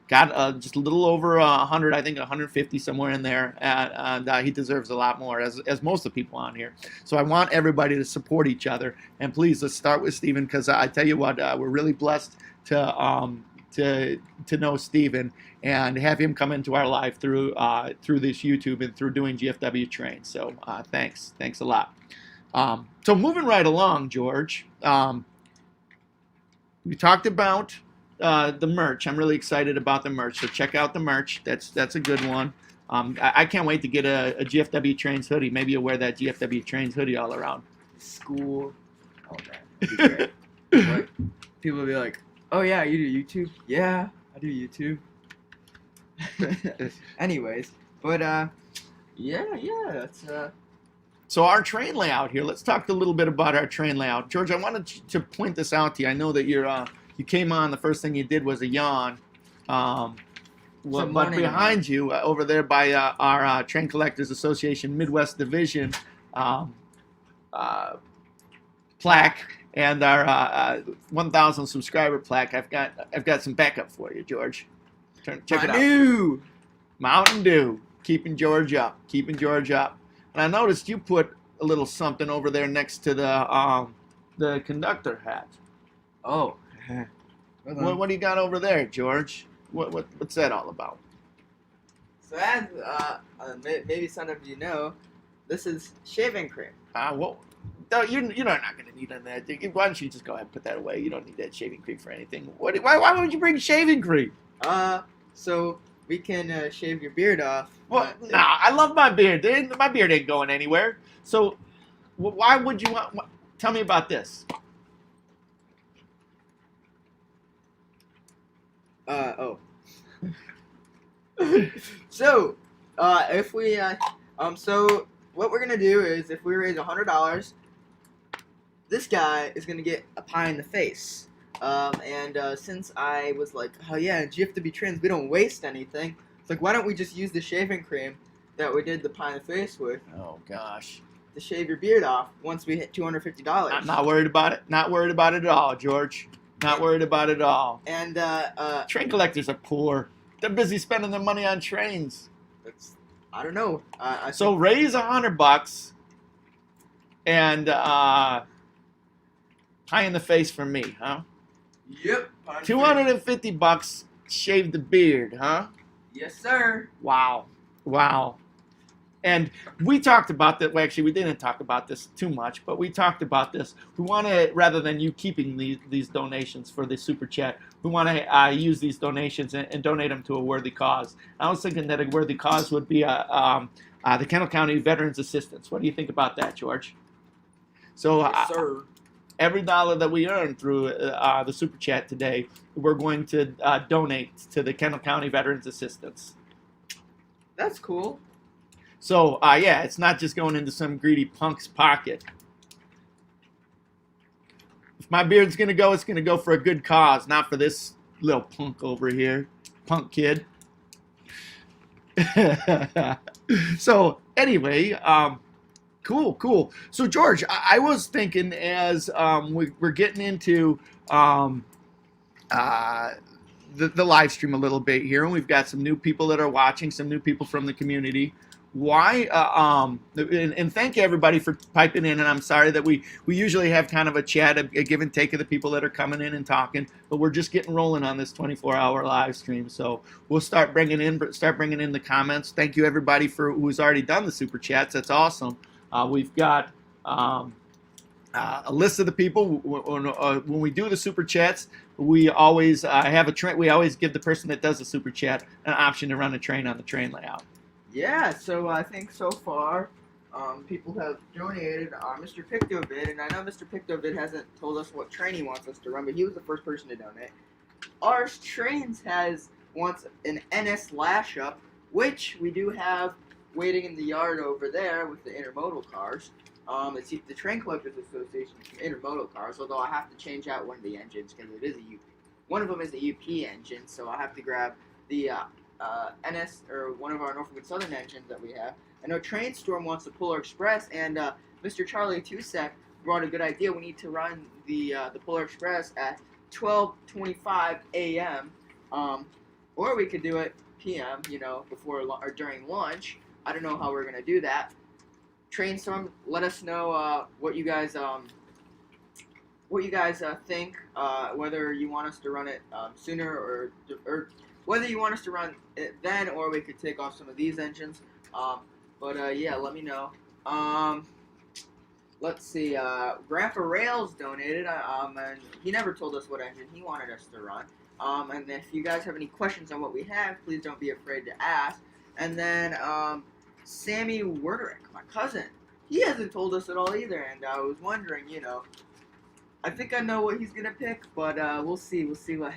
[SPEAKER 2] got just a little over 100, I think 150 somewhere in there, and he deserves a lot more, as most of the people on here. So I want everybody to support each other, and please let's start with Steven, because I tell you what, we're really blessed to know Steven and have him come into our life through this YouTube and through doing GFW trains. So thanks a lot. So moving right along, George. We talked about the merch. I'm really excited about the merch. So check out the merch. That's a good one. I can't wait to get a GFW Trains hoodie. Maybe you'll wear that GFW Trains hoodie all around.
[SPEAKER 3] School. Oh, man. That'd be great. But people will be like, oh, yeah, you do YouTube? Yeah, I do YouTube. Anyways, but, yeah, that's,
[SPEAKER 2] So our train layout here. Let's talk a little bit about our train layout. George, I wanted to point this out to you. I know that you came on. The first thing you did was a yawn. But behind you, over there by our Train Collectors Association Midwest Division plaque and our 1,000 subscriber plaque, I've got some backup for you, George. Check it out. Mountain Dew, keeping George up. And I noticed you put a little something over there next to the conductor hat.
[SPEAKER 3] Oh.
[SPEAKER 2] What do you got over there, George? What's that all about?
[SPEAKER 3] So as maybe some of you know, this is shaving cream.
[SPEAKER 2] Well, no, you're not going to need that. Why don't you just go ahead and put that away? You don't need that shaving cream for anything. Why would you bring shaving cream?
[SPEAKER 3] So we can shave your beard off.
[SPEAKER 2] Well, nah, I love my beard. My beard ain't going anywhere. So why would you want? Tell me about this.
[SPEAKER 3] Oh. So, if we, so what we're gonna do is, if we raise $100, this guy is gonna get a pie in the face. Since I was like, oh yeah, GFW Trends, we don't waste anything. It's like, why don't we just use the shaving cream that we did the pie in the face with?
[SPEAKER 2] Oh gosh.
[SPEAKER 3] To shave your beard off once we hit $250.
[SPEAKER 2] I'm not worried about it. Not worried about it at all, George. Not worried about it at all.
[SPEAKER 3] And
[SPEAKER 2] train collectors are poor. They're busy spending their money on trains.
[SPEAKER 3] I don't know.
[SPEAKER 2] So raise $100 and pie in the face for me, huh?
[SPEAKER 3] Yep.
[SPEAKER 2] $250. Shave the beard, huh?
[SPEAKER 3] Yes, sir.
[SPEAKER 2] Wow. And we talked about that. Well, actually, we didn't talk about this too much, but we talked about this. We want to, rather than you keeping these donations for the super chat, we want to use these donations and donate them to a worthy cause. I was thinking that a worthy cause would be the Kendall County Veterans Assistance. What do you think about that, George? So,
[SPEAKER 3] yes, sir.
[SPEAKER 2] Every dollar that we earn through the super chat today, we're going to donate to the Kendall County Veterans Assistance.
[SPEAKER 3] That's cool.
[SPEAKER 2] So, yeah, it's not just going into some greedy punk's pocket. If my beard's going to go, it's going to go for a good cause, not for this little punk over here. Punk kid. So, anyway, cool. So, George, I was thinking as we're getting into the live stream a little bit here, and we've got some new people that are watching, some new people from the community. Why and thank you everybody for piping in, and I'm sorry that we usually have kind of a chat, a give and take of the people that are coming in and talking, but we're just getting rolling on this 24-hour live stream, so we'll start bringing in the comments. Thank you everybody for who's already done the super chats. That's awesome. We've got a list of the people. When we do the super chats, we always have we always give the person that does the super chat an option to run a train on the train layout.
[SPEAKER 3] Yeah, so I think so far, people have donated. Mr. Pictovid, and I know Mr. Pictovid hasn't told us what train he wants us to run, but he was the first person to donate. Our Trains wants an NS Lash Up, which we do have waiting in the yard over there with the intermodal cars. It's the Train Collectors Association intermodal cars, although I have to change out one of the engines because it is a UP. One of them is a UP engine, so I have to grab the NS, or one of our Norfolk and Southern engines that we have. I know Trainstorm wants the Polar Express, and Mr. Charlie Tusek brought a good idea. We need to run the Polar Express at 12:25 a.m. or we could do it PM, before or during lunch. I don't know how we're gonna do that. Trainstorm, let us know what you guys think, whether you want us to run it sooner or whether you want us to run it then, or we could take off some of these engines. But yeah, let me know. Let's see. Grandpa Rails donated, and he never told us what engine he wanted us to run. And if you guys have any questions on what we have, please don't be afraid to ask. And then Sammy Werderick, my cousin, he hasn't told us at all either, and I was wondering, I think I know what he's gonna pick, but we'll see. We'll see we'll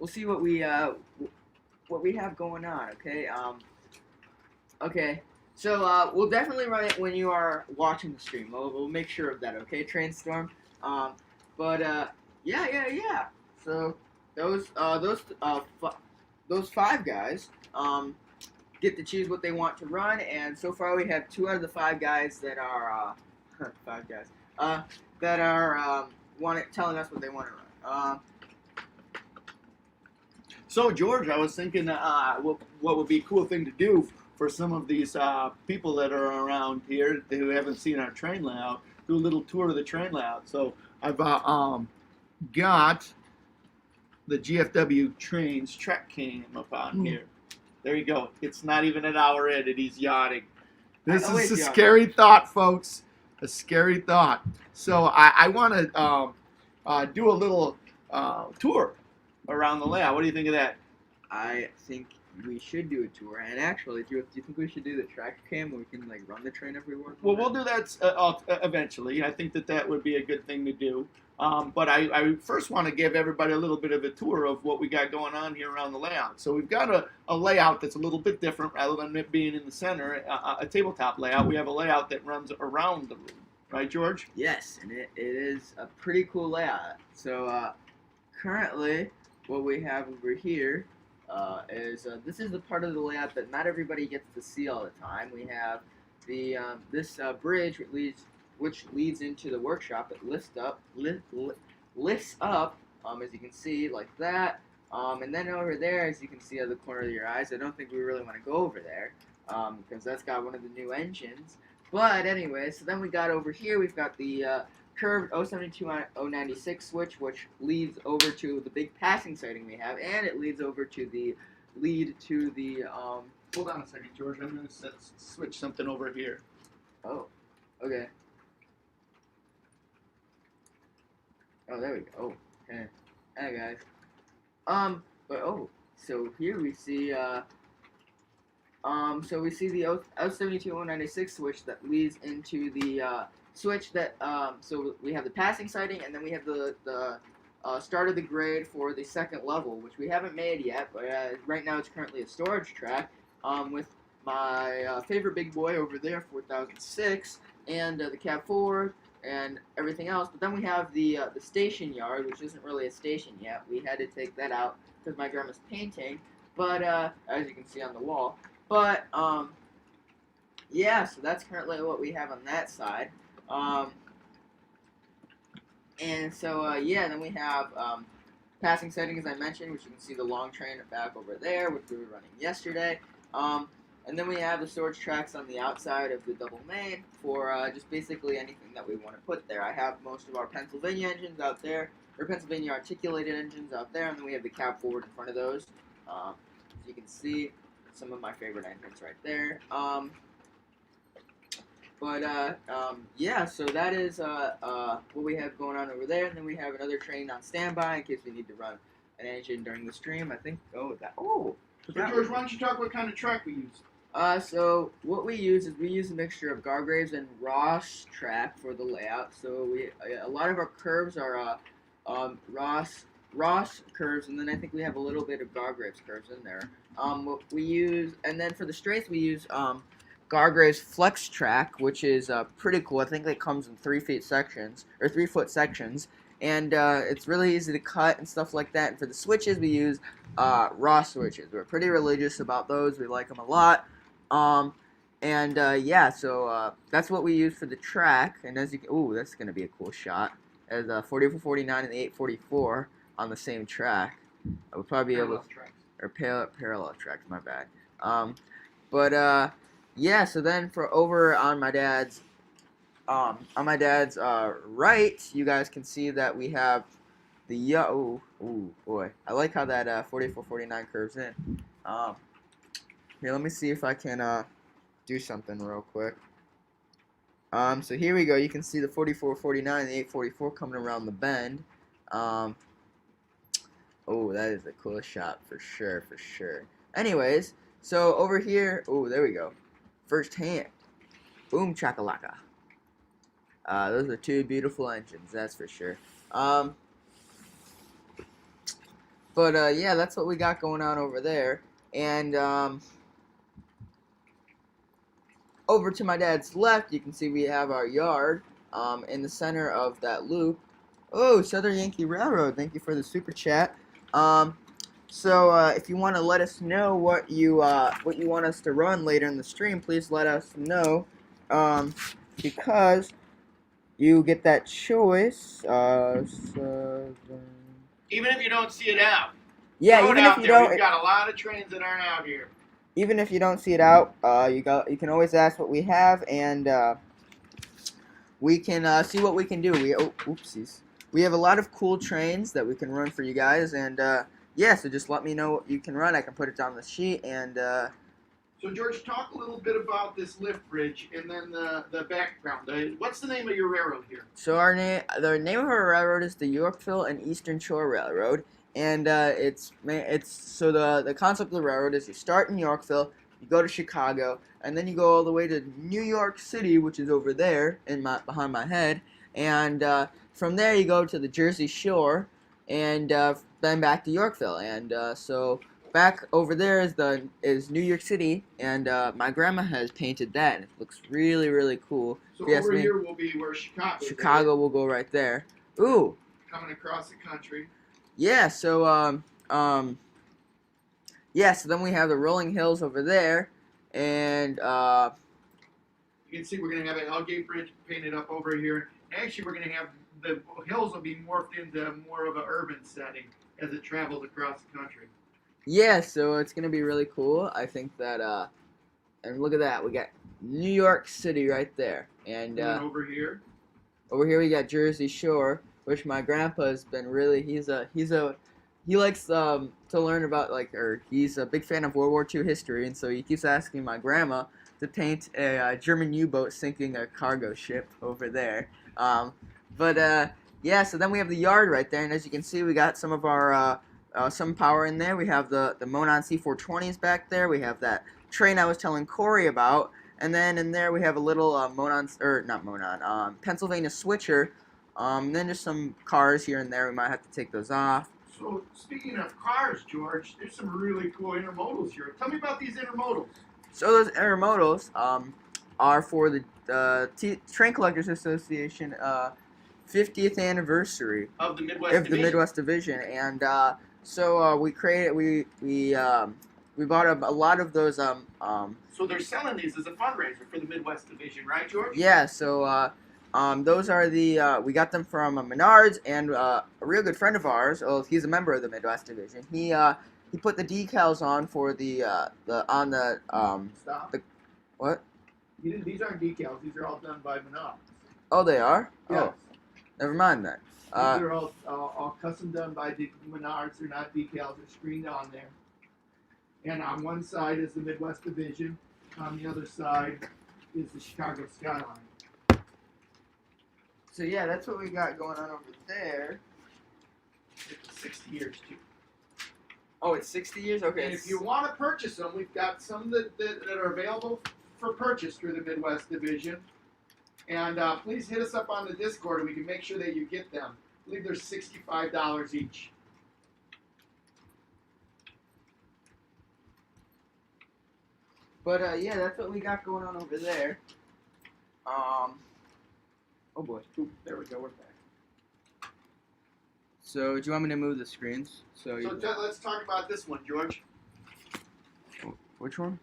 [SPEAKER 3] see what we have going on. Okay. Okay. So we'll definitely run it when you are watching the stream. We'll make sure of that. Okay, Trainstorm. But yeah. So those five guys get to choose what they want to run, and so far we have 2 out of the 5 guys that are 5 guys. That are telling us what they want to run.
[SPEAKER 2] So George, I was thinking, what would be a cool thing to do for some of these people that are around here who haven't seen our train layout, do a little tour of the train layout. So I've got the GFW trains track cam up on here. There you go. It's not even an hour in, and he's yachting. This is a scary thought, folks. A scary thought. So I want to do a little tour around the layout. What do you think of that?
[SPEAKER 3] I think we should do a tour. And actually, do you think we should do the track cam where we can run the train everywhere?
[SPEAKER 2] Well, we'll do that eventually. I think that would be a good thing to do. But I first want to give everybody a little bit of a tour of what we got going on here around the layout. So we've got a layout that's a little bit different rather than it being in the center, a tabletop layout. We have a layout that runs around the room. Right, George?
[SPEAKER 3] Yes, and it is a pretty cool layout. So currently, what we have over here is this is the part of the layout that not everybody gets to see all the time. We have the this bridge which leads into the workshop. It lifts up, as you can see, like that. And then over there, as you can see out of the corner of your eyes, I don't think we really want to go over there because that's got one of the new engines. But anyway, so then we got over here, we've got the curved 072-096 switch, which leads over to the big passing sighting we have, and it leads over to the
[SPEAKER 2] Hold on a second, George. I'm going to switch something over here.
[SPEAKER 3] Oh, okay. Oh, there we go. Oh, okay. Hey, guys. So here we see, so we see the 072-096 switch that leads into the switch that so we have the passing sighting, and then we have the start of the grade for the second level, which we haven't made yet, but right now it's currently a storage track with my favorite big boy over there, 4006, and the cab forward and everything else. But then we have the station yard, which isn't really a station yet. We had to take that out because my grandma's painting, but as you can see on the wall. But yeah, so that's currently what we have on that side. And so yeah, then we have passing setting, as I mentioned, which you can see the long train back over there, which we were running yesterday. And then we have the storage tracks on the outside of the double main for just basically anything that we want to put there. I have most of our Pennsylvania engines out there, or Pennsylvania articulated engines out there, and then we have the cab forward in front of those. As you can see, some of my favorite engines right there. Yeah, so that is what we have going on over there, and then we have another train on standby in case we need to run an engine during the stream. I think. So
[SPEAKER 2] George, why don't you talk what kind of track we use?
[SPEAKER 3] So what we use is we use a mixture of Gargraves and Ross track for the layout. So a lot of our curves are Ross curves, and then I think we have a little bit of Gargraves curves in there. What we use, and then for the straights we use Gargraves Flex Track, which is pretty cool. I think it comes in 3-foot sections, and it's really easy to cut and stuff like that. And for the switches, we use raw switches. We're pretty religious about those. We like them a lot. Yeah, so that's what we use for the track. And as you can, that's gonna be a cool shot. As 4449 and the 844 on the same track. I would probably be able
[SPEAKER 2] Parallel
[SPEAKER 3] to,
[SPEAKER 2] tracks.
[SPEAKER 3] or parallel tracks. My bad. But yeah. So then for over on my dad's right, you guys can see that we have the ooh boy, I like how that 4449 curves in. Here, let me see if I can do something real quick. So here we go. You can see the 4449 and the 844 coming around the bend. Oh, that is the coolest shot for sure, for sure. Anyways, so over here, oh, there we go. First hand, boom chakalaka. Those are two beautiful engines, that's for sure. But yeah, that's what we got going on over there. And over to my dad's left, you can see we have our yard in the center of that loop. Oh, Southern Yankee Railroad, thank you for the super chat. So if you want to let us know what you want us to run later in the stream, please let us know, because you get that choice.
[SPEAKER 2] Even if you don't see it out.
[SPEAKER 3] Yeah,
[SPEAKER 2] throw
[SPEAKER 3] even
[SPEAKER 2] it
[SPEAKER 3] if
[SPEAKER 2] out
[SPEAKER 3] you
[SPEAKER 2] there.
[SPEAKER 3] don't.
[SPEAKER 2] We've got a lot of trains that aren't out here.
[SPEAKER 3] Even if you don't see it out, you can always ask what we have, and we can see what we can do. Oopsies. We have a lot of cool trains that we can run for you guys, and yeah, so just let me know what you can run. I can put it down the sheet, and
[SPEAKER 2] So George, talk a little bit about this lift bridge, and then the background. What's the name of your railroad here?
[SPEAKER 3] So the name of our railroad is the Yorkville and Eastern Shore Railroad, and so the concept of the railroad is you start in Yorkville, you go to Chicago, and then you go all the way to New York City, which is over there behind my head, and from there you go to the Jersey Shore, and then back to Yorkville, and so back over there is New York City, and my grandma has painted that, and it looks really, really cool.
[SPEAKER 2] So
[SPEAKER 3] If you ask
[SPEAKER 2] over
[SPEAKER 3] me,
[SPEAKER 2] here will be where Chicago.
[SPEAKER 3] Chicago will go right there. Ooh,
[SPEAKER 2] Coming across the country.
[SPEAKER 3] yeah. So yeah. So then we have the rolling hills over there, and
[SPEAKER 2] You can see we're going to have an Hellgate Bridge painted up over here. Actually, we're going to have the hills will be morphed into more of an urban setting as it travels across the country.
[SPEAKER 3] yeah. So it's gonna be really cool. I think that and look at that, we got New York City right there, and
[SPEAKER 2] then over here.
[SPEAKER 3] over here we got Jersey Shore, which my grandpa's been really he likes to learn about or he's a big fan of World War II history, and so he keeps asking my grandma to paint a German U-boat sinking a cargo ship over there. But yeah, so then we have the yard right there, and as you can see, we got some of our some power in there. We have the Monon C420s back there. We have that train I was telling Corey about. And then in there we have a little Pennsylvania switcher. Then just some cars here and there. We might have to take those off.
[SPEAKER 2] So speaking of cars, George, there's some really cool intermodals here. Tell me about these intermodals.
[SPEAKER 3] So those intermodals are for the Train Collectors Association 50th anniversary
[SPEAKER 2] Of the Midwest Division.
[SPEAKER 3] And so we bought a lot of those
[SPEAKER 2] So they're selling these as a fundraiser for the Midwest Division, right, George?
[SPEAKER 3] Yeah, so those are we got them from Menards, and a real good friend of ours. Oh, he's a member of the Midwest Division. He put the decals on for
[SPEAKER 2] Stop.
[SPEAKER 3] What?
[SPEAKER 2] These aren't decals. These are all done by Menard.
[SPEAKER 3] Oh, they are.
[SPEAKER 2] Yes.
[SPEAKER 3] Oh, never mind then.
[SPEAKER 2] These are all custom done by the Menards. They're not decals. They're screened on there. And on one side is the Midwest Division. On the other side is the Chicago skyline.
[SPEAKER 3] So yeah, that's what we got going on over there.
[SPEAKER 2] It's 60 years too.
[SPEAKER 3] Oh, it's 60 years. Okay.
[SPEAKER 2] And if you want to purchase them, we've got some that are available for purchase through the Midwest Division. And please hit us up on the Discord, and we can make sure that you get them. I believe they're $65 each.
[SPEAKER 3] But yeah, that's what we got going on over there. Oh boy.
[SPEAKER 2] Ooh, there we go. We're back.
[SPEAKER 3] So do you want me to move the screens? So
[SPEAKER 2] let's talk about this one, George.
[SPEAKER 3] Which one?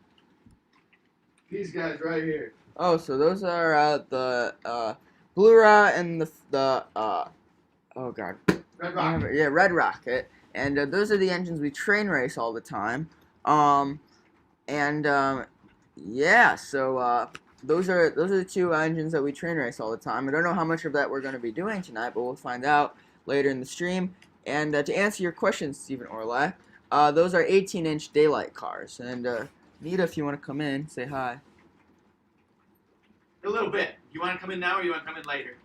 [SPEAKER 2] These guys right here.
[SPEAKER 3] Oh, so those are the Blue Ra and the oh god.
[SPEAKER 2] Red Rocket.
[SPEAKER 3] Yeah, Red Rocket. And those are the engines we train race all the time. Yeah, so those are the two engines that we train race all the time. I don't know how much of that we're going to be doing tonight, but we'll find out later in the stream. And to answer your question, Stephen Orlak, those are 18-inch daylight cars. And Nita, if you want to come in, say hi.
[SPEAKER 2] A little bit. You want to come in now or you want to come in later?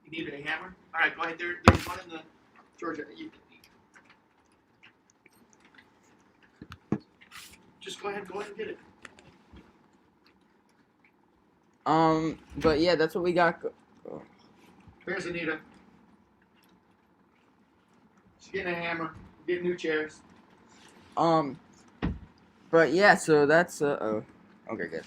[SPEAKER 2] You need a hammer? All right, go ahead. There's one in the Georgia. Just go ahead and get it.
[SPEAKER 3] But yeah, that's what we got.
[SPEAKER 2] There's Anita. She's getting a hammer. Getting new chairs.
[SPEAKER 3] But yeah, so that's oh, okay, good.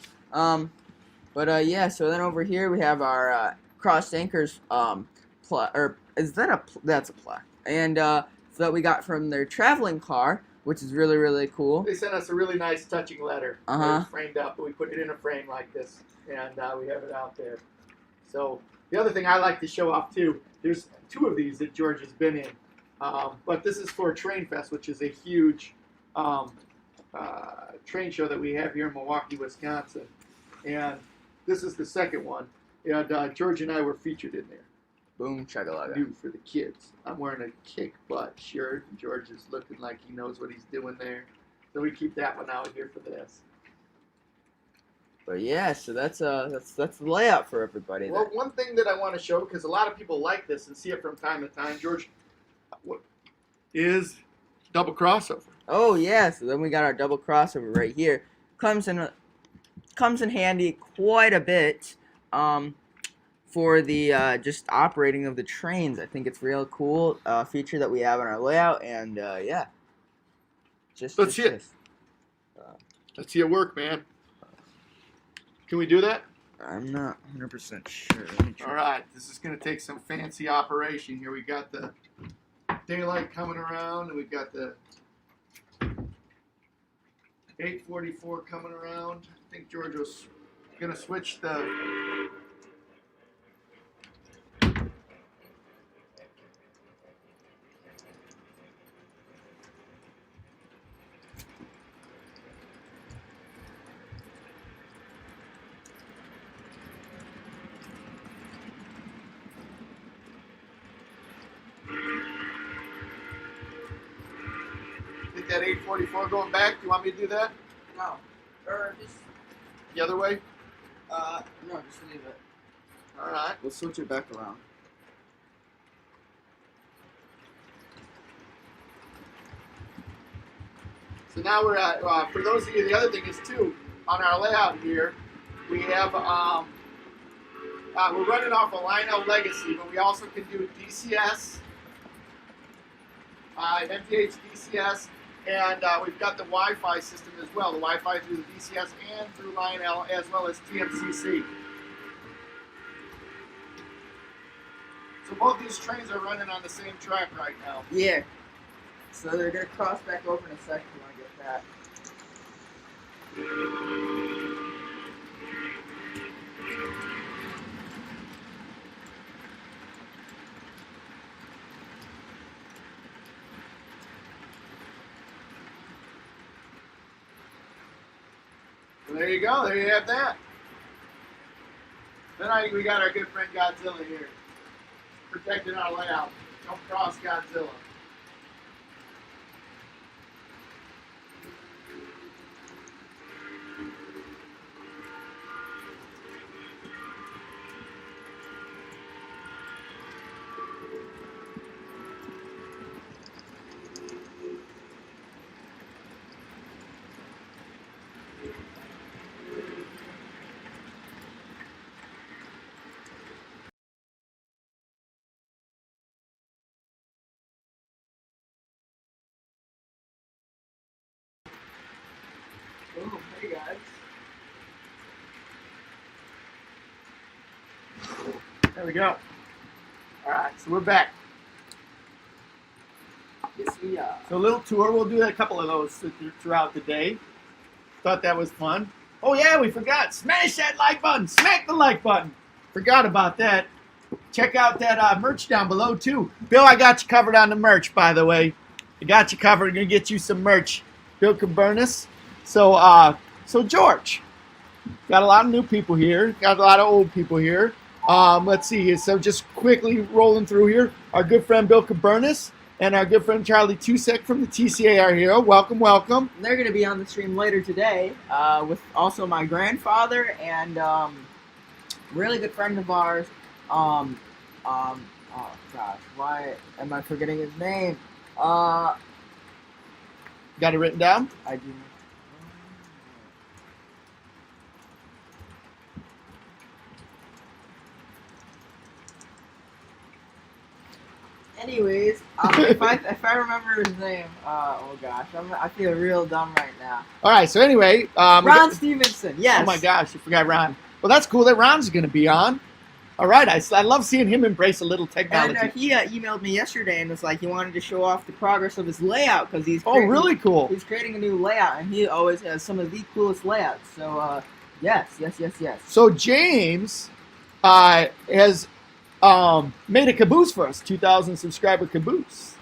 [SPEAKER 3] Yeah, so then over here we have our crossed anchors or is that that's a plaque, and so that we got from their traveling car, which is really, really cool.
[SPEAKER 2] They sent us a really nice touching letter. It's framed up, but we put it in a frame like this, and we have it out there. So the other thing I like to show off too, there's 2 of these that George has been in, but this is for Train Fest, which is a huge train show that we have here in Milwaukee, Wisconsin, and this is the second one. And George and I were featured in there.
[SPEAKER 3] Boom chugalaga.
[SPEAKER 2] New for the kids. I'm wearing a kick butt shirt. George is looking like he knows what he's doing there. So we keep that one out here for this.
[SPEAKER 3] But yeah, so that's the layout for everybody.
[SPEAKER 2] Well, one thing that I want to show, because a lot of people like this and see it from time to time, George, what is double crossover?
[SPEAKER 3] Oh yeah, so then we got our double crossover right here. Comes in handy quite a bit. For the just operating of the trains. I think it's real cool feature that we have in our layout, and yeah.
[SPEAKER 2] Let's see it. Let's see it work, man. Can we do that?
[SPEAKER 3] I'm not 100% sure.
[SPEAKER 2] All right, this is going to take some fancy operation here. We got the daylight coming around, and we've got the 844 coming around. I think George was going to switch the... That 844 going back? Do you want me to do that?
[SPEAKER 3] No. Or just...
[SPEAKER 2] The other way?
[SPEAKER 3] No, just leave it.
[SPEAKER 2] Alright.
[SPEAKER 3] We'll switch it back around.
[SPEAKER 2] So now we're at, for those of you, the other thing is too, on our layout here, we have, we're running off a Lionel Legacy, but we also can do DCS, MTH DCS, and we've got the Wi-Fi system as well. The Wi-Fi through the DCS and through Lionel, as well as TMCC. So both these trains are running on the same track right now.
[SPEAKER 3] Yeah. So they're going to cross back over in a second. You want to get that.
[SPEAKER 2] Well, there you go. There you have that. Then we got our good friend Godzilla here, protecting our layout. Don't cross Godzilla.
[SPEAKER 3] Oh, hey guys.
[SPEAKER 2] There we go. All right, so we're back.
[SPEAKER 3] Yes, we are.
[SPEAKER 2] So a little tour. We'll do a couple of those throughout the day. Thought that was fun. Oh yeah, we forgot. Smash that like button. Smack the like button. Forgot about that. check out that merch down below too. Bill, I got you covered on the merch, by the way. I got you covered. I'm gonna get you some merch, Bill Cabernis. So George, got a lot of new people here. Got a lot of old people here. Let's see here. So just quickly rolling through here. Our good friend Bill Cabernis and our good friend Charlie Tusek from the TCA are here. Welcome, welcome.
[SPEAKER 3] They're going to be on the stream later today with also my grandfather and really good friend of ours. Oh gosh, why am I forgetting his name?
[SPEAKER 2] Got it written down?
[SPEAKER 3] I do. Anyways, if I remember his name, oh gosh, I feel real dumb right now.
[SPEAKER 2] All right, so anyway.
[SPEAKER 3] Ron Stevenson, yes.
[SPEAKER 2] Oh my gosh, I forgot Ron. Well, that's cool that Ron's going to be on. All right, I love seeing him embrace a little technology.
[SPEAKER 3] And he emailed me yesterday and was like he wanted to show off the progress of his layout because he's
[SPEAKER 2] really cool.
[SPEAKER 3] He's creating a new layout and he always has some of the coolest layouts. So yes.
[SPEAKER 2] So James has made a caboose for us, 2,000 subscriber caboose.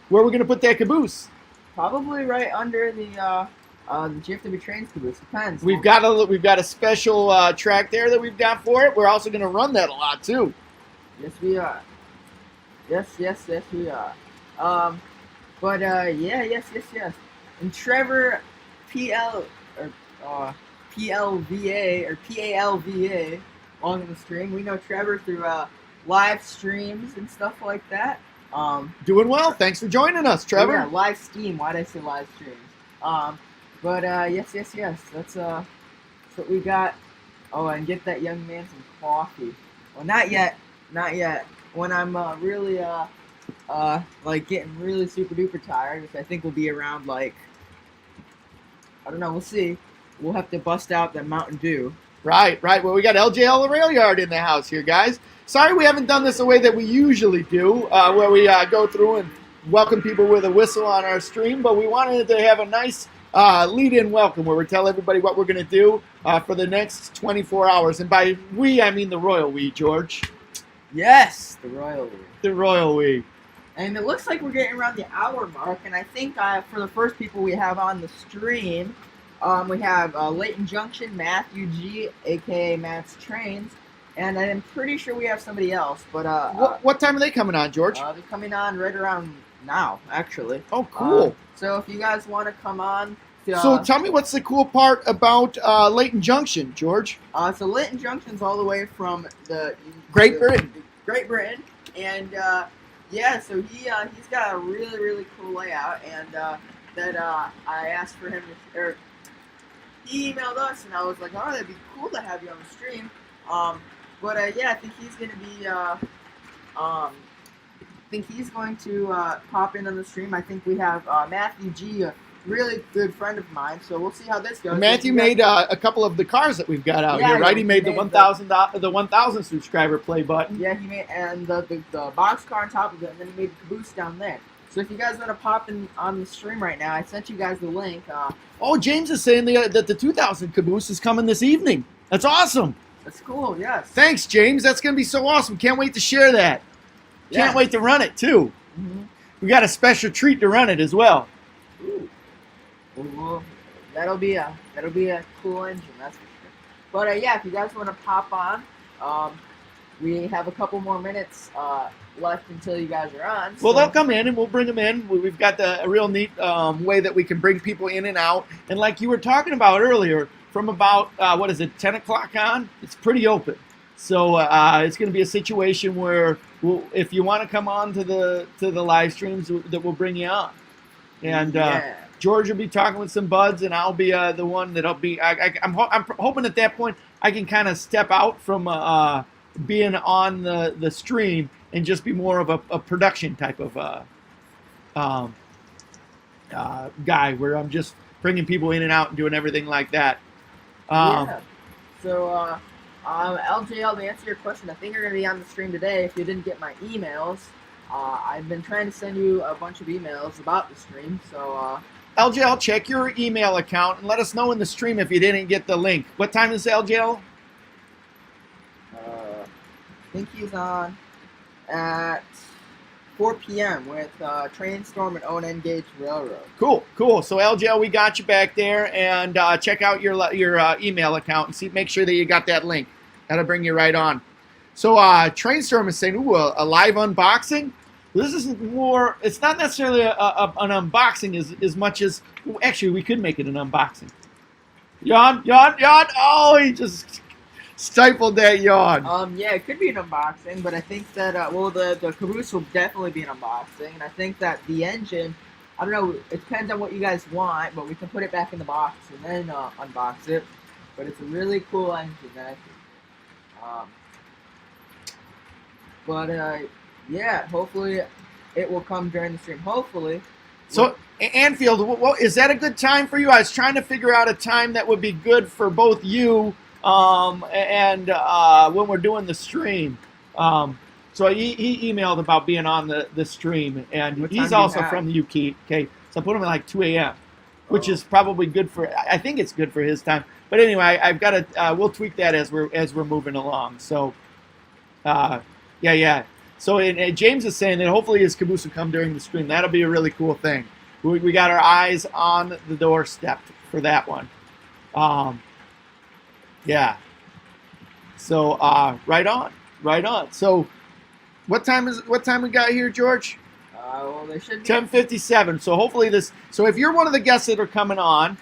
[SPEAKER 2] Where are we going to put that caboose?
[SPEAKER 3] Probably right under the GFW trains caboose. Depends.
[SPEAKER 2] We've got a special track there that we've got for it. We're also going to run that a lot too.
[SPEAKER 3] Yes, we are. Yes, we are. Yes. And Trevor PLVA along the stream. We know Trevor through live streams and stuff like that.
[SPEAKER 2] Doing well. Thanks for joining us, Trevor.
[SPEAKER 3] Yeah, live steam. Why'd I say live streams? Yes. That's what we got. Oh, and get that young man some coffee. Well, not yet. When I'm really like getting really super duper tired, which I think will be around like I don't know. We'll see. We'll have to bust out that Mountain Dew.
[SPEAKER 2] Right. Well, we got LJL the Rail Yard in the house here, guys. Sorry we haven't done this the way that we usually do, where we go through and welcome people with a whistle on our stream, but we wanted to have a nice lead-in welcome where we tell everybody what we're going to do for the next 24 hours. And by we, I mean the royal we, George.
[SPEAKER 3] Yes, the royal we.
[SPEAKER 2] The royal we.
[SPEAKER 3] And it looks like we're getting around the hour mark, and I think for the first people we have on the stream, we have Leighton Junction, Matthew G, a.k.a. Matt's Trains, and I'm pretty sure we have somebody else. But
[SPEAKER 2] what time are they coming on, George?
[SPEAKER 3] They're coming on right around now, actually.
[SPEAKER 2] Oh, cool.
[SPEAKER 3] So if you guys want to come on.
[SPEAKER 2] So tell me what's the cool part about Leighton Junction, George?
[SPEAKER 3] So Leighton Junction's all the way from the
[SPEAKER 2] Great Britain.
[SPEAKER 3] Great Britain, and so he's got a really cool layout, and that I asked for him to, or he emailed us, and I was like, oh, that'd be cool to have you on the stream. I think he's gonna be going to pop in on the stream. I think we have Matthew G, a really good friend of mine, so we'll see how this goes.
[SPEAKER 2] Matthew made a couple of the cars that we've got out here, right? He made the 1,000 subscriber play button.
[SPEAKER 3] Yeah, he made, and the box car on top of it, and then he made the caboose down there. So if you guys want to pop in on the stream right now, I sent you guys the link.
[SPEAKER 2] James is saying that the 2,000 caboose is coming this evening. That's awesome.
[SPEAKER 3] That's cool, yes.
[SPEAKER 2] Thanks, James. That's going to be so awesome. Can't wait to share that. Can't wait to run it, too.
[SPEAKER 3] Mm-hmm.
[SPEAKER 2] We got a special treat to run it as well.
[SPEAKER 3] Ooh. Well, that'll be a cool engine, that's for sure. But if you guys want to pop on, we have a couple more minutes left until you guys are on.
[SPEAKER 2] Well, they'll come in and we'll bring them in. We've got a real neat way that we can bring people in and out. And like you were talking about earlier, from about 10 o'clock on, it's pretty open. So it's going to be a situation where if you want to come on to the live streams, that we'll bring you on. And George will be talking with some buds, and I'll be the one that'll be. I'm hoping at that point I can kind of step out from being on the stream and just be more of a production type of guy, where I'm just bringing people in and out and doing everything like that.
[SPEAKER 3] So LJL, to answer your question, I think you're going to be on the stream today. If you didn't get my emails, I've been trying to send you a bunch of emails about the stream. So
[SPEAKER 2] LJL, check your email account and let us know in the stream if you didn't get the link. What time is LJL?
[SPEAKER 3] I think he's on. at 4 p.m. with Train Storm and O&N Gauge Railroad.
[SPEAKER 2] Cool, cool. So LJL, we got you back there, and check out your email account and make sure that you got that link. That'll bring you right on. So Trainstorm is saying, ooh, a live unboxing. This is more. It's not necessarily an unboxing as much as actually we could make it an unboxing. Yawn. Oh, he just stifled that yawn.
[SPEAKER 3] Yeah, it could be an unboxing, but I think that the caboose will definitely be an unboxing, and I think that the engine, I don't know, it depends on what you guys want, but we can put it back in the box and then unbox it. But it's a really cool engine, yeah, hopefully it will come during the stream. Hopefully.
[SPEAKER 2] So Anfield, is that a good time for you? I was trying to figure out a time that would be good for both you. And when we're doing the stream, so he emailed about being on the stream, and he's also from the UK. Okay, so I put him at like 2 a.m., which is probably good for. I think it's good for his time. But anyway, I've got to. We'll tweak that as we're moving along. So, yeah. So James is saying that hopefully his caboose will come during the stream. That'll be a really cool thing. We got our eyes on the doorstep for that one. Yeah. So right on. So what time we got here, George?
[SPEAKER 3] Well, they should be
[SPEAKER 2] 10:57. So hopefully this. So if you're one of the guests that are coming on,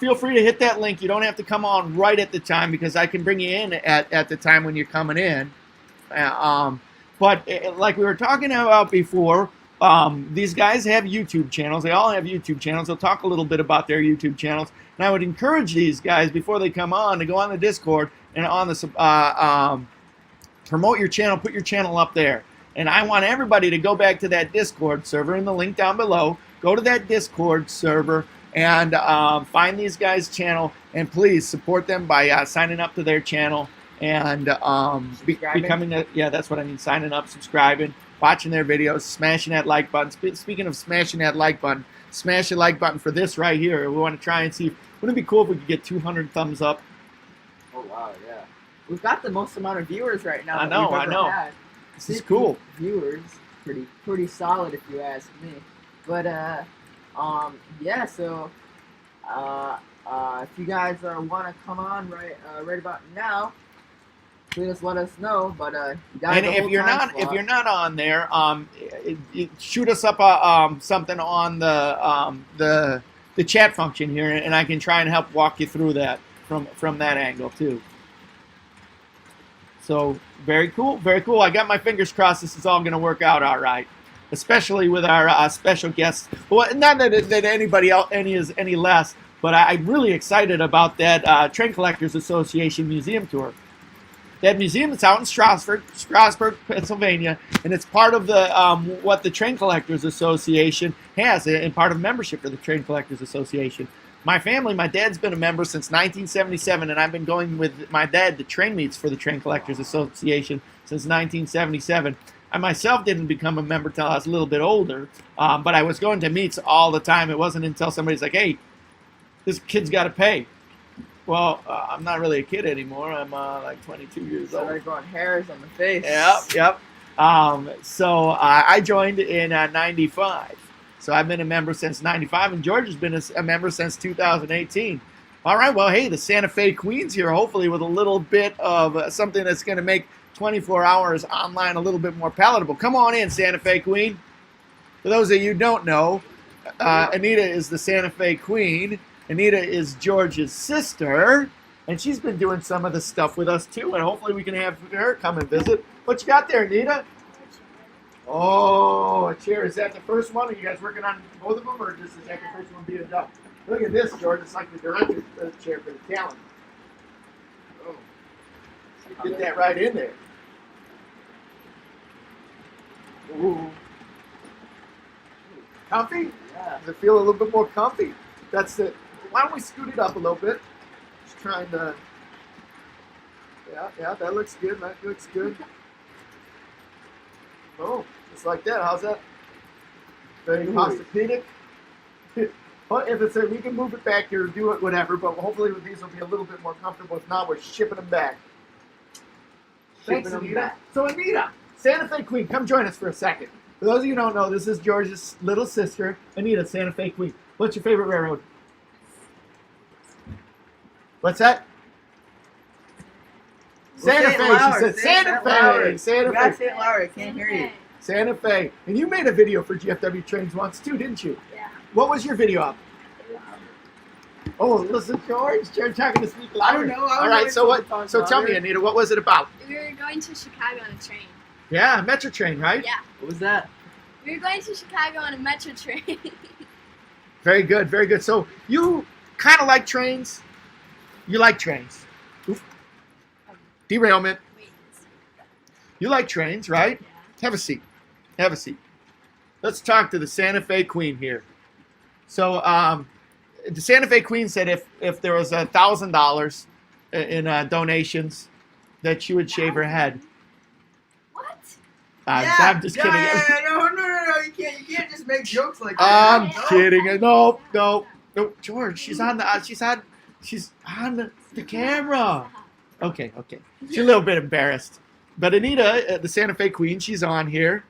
[SPEAKER 2] feel free to hit that link. You don't have to come on right at the time because I can bring you in at the time when you're coming in. But like we were talking about before, these guys have YouTube channels. They all have YouTube channels. They'll talk a little bit about their YouTube channels. And I would encourage these guys before they come on to go on the Discord and on the promote your channel, put your channel up there. And I want everybody to go back to that Discord server in the link down below. Go to that Discord server and find these guys' channel, and please support them by signing up to their channel and becoming that's what I mean. Signing up, subscribing, watching their videos, smashing that like button. Speaking of smashing that like button, smash the like button for this right here. We want to try and see. Wouldn't it be cool if we could get 200 thumbs up?
[SPEAKER 3] Oh wow, yeah. We've got the most amount of viewers right now.
[SPEAKER 2] I know.
[SPEAKER 3] Had.
[SPEAKER 2] This is cool.
[SPEAKER 3] Viewers, pretty solid if you ask me. But yeah. So if you guys want to come on right about now, please let us know. But
[SPEAKER 2] and if you're not on there, shoot us up something on the chat function here, and I can try and help walk you through that from that angle too. So very cool. I got my fingers crossed. This is all going to work out all right, especially with our special guests. Well, not that anybody else is any less, but I'm really excited about that Train Collectors Association museum tour. That museum is out in Strasburg, Pennsylvania, and it's part of the what the Train Collectors Association has, and part of membership for the Train Collectors Association. My family, my dad's been a member since 1977, and I've been going with my dad to train meets for the Train Collectors Association since 1977. I myself didn't become a member until I was a little bit older, but I was going to meets all the time. It wasn't until somebody's like, hey, this kid's got to pay. Well, I'm not really a kid anymore. I'm like 22 years old.
[SPEAKER 3] They're growing hairs on the face.
[SPEAKER 2] Yep. So I joined in 95. So I've been a member since 95, and George has been a member since 2018. All right, well, hey, the Santa Fe Queen's here, hopefully with a little bit of something that's going to make 24 hours online a little bit more palatable. Come on in, Santa Fe Queen. For those of you who don't know, Anita is the Santa Fe Queen. Anita is George's sister, and she's been doing some of the stuff with us too, and hopefully we can have her come and visit. What you got there, Anita? Oh, a chair. Is that the first one? Are you guys working on both of them, or just is that the first one being done? Look at this, George. It's like the director's chair for the talent. Oh, get that right in there. Ooh. Comfy?
[SPEAKER 3] Yeah.
[SPEAKER 2] Does it feel a little bit more comfy? That's it. Why don't we scoot it up a little bit? Just trying to. Yeah, that looks good. That looks good. Oh, just like that. How's that? Very posturepedic. Well, if it's we can move it back here, do it, whatever. But hopefully these will be a little bit more comfortable. If not, we're shipping them back. Thanks, Anita. So Anita, Santa Fe Queen, come join us for a second. For those of you who don't know, this is George's little sister, Anita, Santa Fe Queen. What's your favorite railroad? What's that?
[SPEAKER 3] Well,
[SPEAKER 2] Santa
[SPEAKER 3] say it
[SPEAKER 2] Fe.
[SPEAKER 3] louder.
[SPEAKER 2] She said
[SPEAKER 3] Say
[SPEAKER 2] Santa
[SPEAKER 3] it
[SPEAKER 2] Fe.
[SPEAKER 3] louder.
[SPEAKER 2] Santa
[SPEAKER 3] You gotta
[SPEAKER 2] Fe.
[SPEAKER 3] say it louder. I can't hear you.
[SPEAKER 2] Santa Fe. And you made a video for GFW Trains once too, didn't you?
[SPEAKER 1] Yeah.
[SPEAKER 2] What was your video of? Oh, listen, George. George, talking to speak louder.
[SPEAKER 3] I don't know.
[SPEAKER 2] All right. So what? So tell me, Anita, what was it about?
[SPEAKER 1] We were going to Chicago on a train.
[SPEAKER 2] Yeah, Metro Train, right?
[SPEAKER 1] Yeah.
[SPEAKER 3] What was that?
[SPEAKER 1] We were going to Chicago on a metro train.
[SPEAKER 2] Very good. Very good. So you kind of like trains. You like trains. Oof. Derailment.
[SPEAKER 1] Wait.
[SPEAKER 2] You like trains, right?
[SPEAKER 1] Yeah.
[SPEAKER 2] Have a seat. Have a seat. Let's talk to the Santa Fe Queen here. So, the Santa Fe Queen said if there was $1,000 in donations, that she would shave her head.
[SPEAKER 1] What?
[SPEAKER 2] I'm just kidding.
[SPEAKER 3] Yeah, no, you can't just make jokes like that.
[SPEAKER 2] I'm
[SPEAKER 1] No.
[SPEAKER 2] kidding. No, George. She's on the camera. Okay. She's a little bit embarrassed. But Anita, the Santa Fe Queen, she's on here,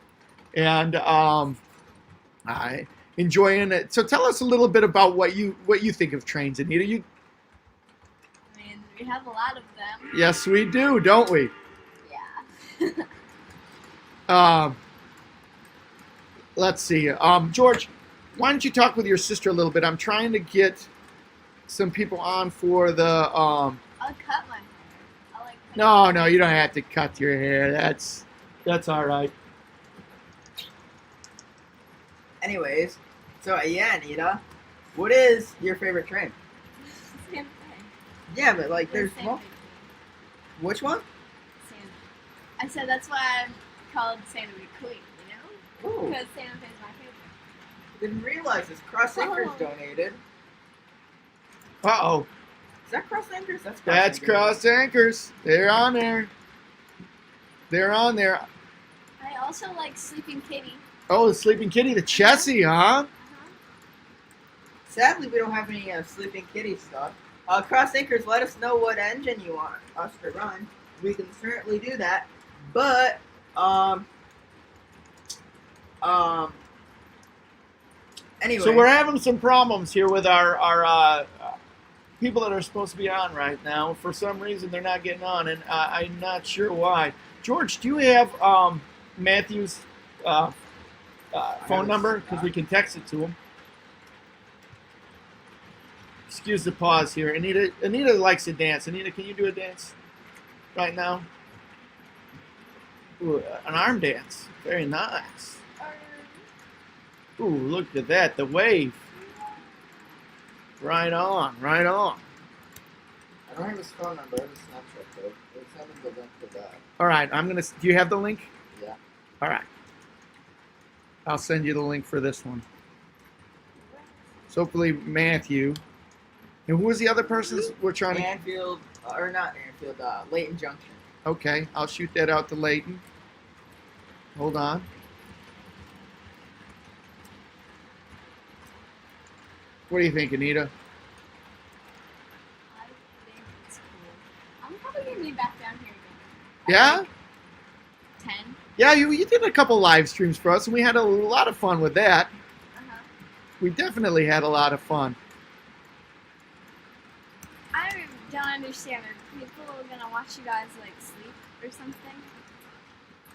[SPEAKER 2] and I enjoying it. So tell us a little bit about what you think of trains, Anita.
[SPEAKER 1] I mean, we have a lot of them.
[SPEAKER 2] Yes, we do, don't we?
[SPEAKER 1] Yeah.
[SPEAKER 2] Let's see. George, why don't you talk with your sister a little bit? I'm trying to get some people on for the.
[SPEAKER 1] I'll cut my hair. I like cutting
[SPEAKER 2] No, you don't have to cut your hair. That's all right.
[SPEAKER 3] Anyways, so yeah, Anita, what is your favorite train?
[SPEAKER 1] Same thing.
[SPEAKER 3] Yeah, but like there's
[SPEAKER 1] Same
[SPEAKER 3] more.
[SPEAKER 1] thing.
[SPEAKER 3] Which one?
[SPEAKER 1] Same. I said that's why I'm called Santa Fe Queen, you know?
[SPEAKER 3] Ooh,
[SPEAKER 1] Because Santa Fe is my favorite.
[SPEAKER 3] didn't realize this. Cross Anchors
[SPEAKER 1] Oh.
[SPEAKER 3] donated.
[SPEAKER 2] Uh-oh.
[SPEAKER 3] Is that Cross Anchors? That's
[SPEAKER 2] That's
[SPEAKER 3] Anchors.
[SPEAKER 2] Cross Anchors. They're on there. They're on there.
[SPEAKER 1] I also like Sleeping Kitty.
[SPEAKER 2] Oh, the Sleeping Kitty, the Chessie, huh?
[SPEAKER 1] Uh-huh.
[SPEAKER 3] Sadly, we don't have any Sleeping Kitty stuff. Cross Anchors, let us know what engine you want us to run. We can certainly do that. But, anyway.
[SPEAKER 2] So we're having some problems here with our people that are supposed to be on right now. For some reason, they're not getting on, and I'm not sure why. George, do you have Matthew's phone number? Because we can text it to him. Excuse the pause here. Anita likes to dance. Anita, can you do a dance right now? Ooh, an arm dance. Very nice. Ooh, look at that. The wave. Right on.
[SPEAKER 3] I don't have his phone number. I have his Snapchat code. Let's send him the link to that.
[SPEAKER 2] All right. Do you have the link?
[SPEAKER 3] Yeah.
[SPEAKER 2] All right. I'll send you the link for this one. So hopefully Matthew. And who was the other person we're trying to...
[SPEAKER 3] Anfield, or not Anfield, Layton Junction.
[SPEAKER 2] Okay, I'll shoot that out to Layton. Hold on. What do you think, Anita?
[SPEAKER 1] I think it's cool. I'm probably going to be back down here again.
[SPEAKER 2] Yeah?
[SPEAKER 1] 10.
[SPEAKER 2] Yeah, you did a couple live streams for us, and we had a lot of fun with that.
[SPEAKER 1] Uh-huh.
[SPEAKER 2] We definitely had a lot of fun.
[SPEAKER 1] I don't understand. Are people going to watch you guys, like, sleep or something?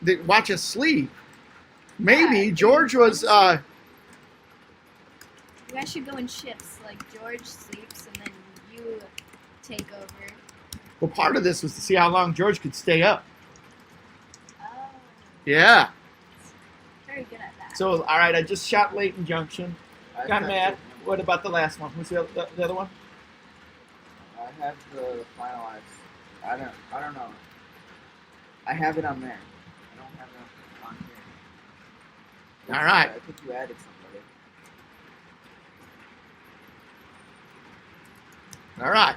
[SPEAKER 2] They watch us sleep. Maybe.
[SPEAKER 1] Yeah,
[SPEAKER 2] George was...
[SPEAKER 1] You guys should go in shifts. Like, George sleeps, and then you take over.
[SPEAKER 2] Well, part of this was to see how long George could stay up.
[SPEAKER 1] Oh,
[SPEAKER 2] Yeah.
[SPEAKER 1] very good at that.
[SPEAKER 2] So, all right, I just shot Layton Junction.
[SPEAKER 3] I
[SPEAKER 2] Got
[SPEAKER 3] have
[SPEAKER 2] Matt.
[SPEAKER 3] the-
[SPEAKER 2] What about the last one? Who's the other one?
[SPEAKER 3] I have the finalized. I don't know. I have it on there. I don't have it on here.
[SPEAKER 2] All right.
[SPEAKER 3] I think you added somebody.
[SPEAKER 2] All right.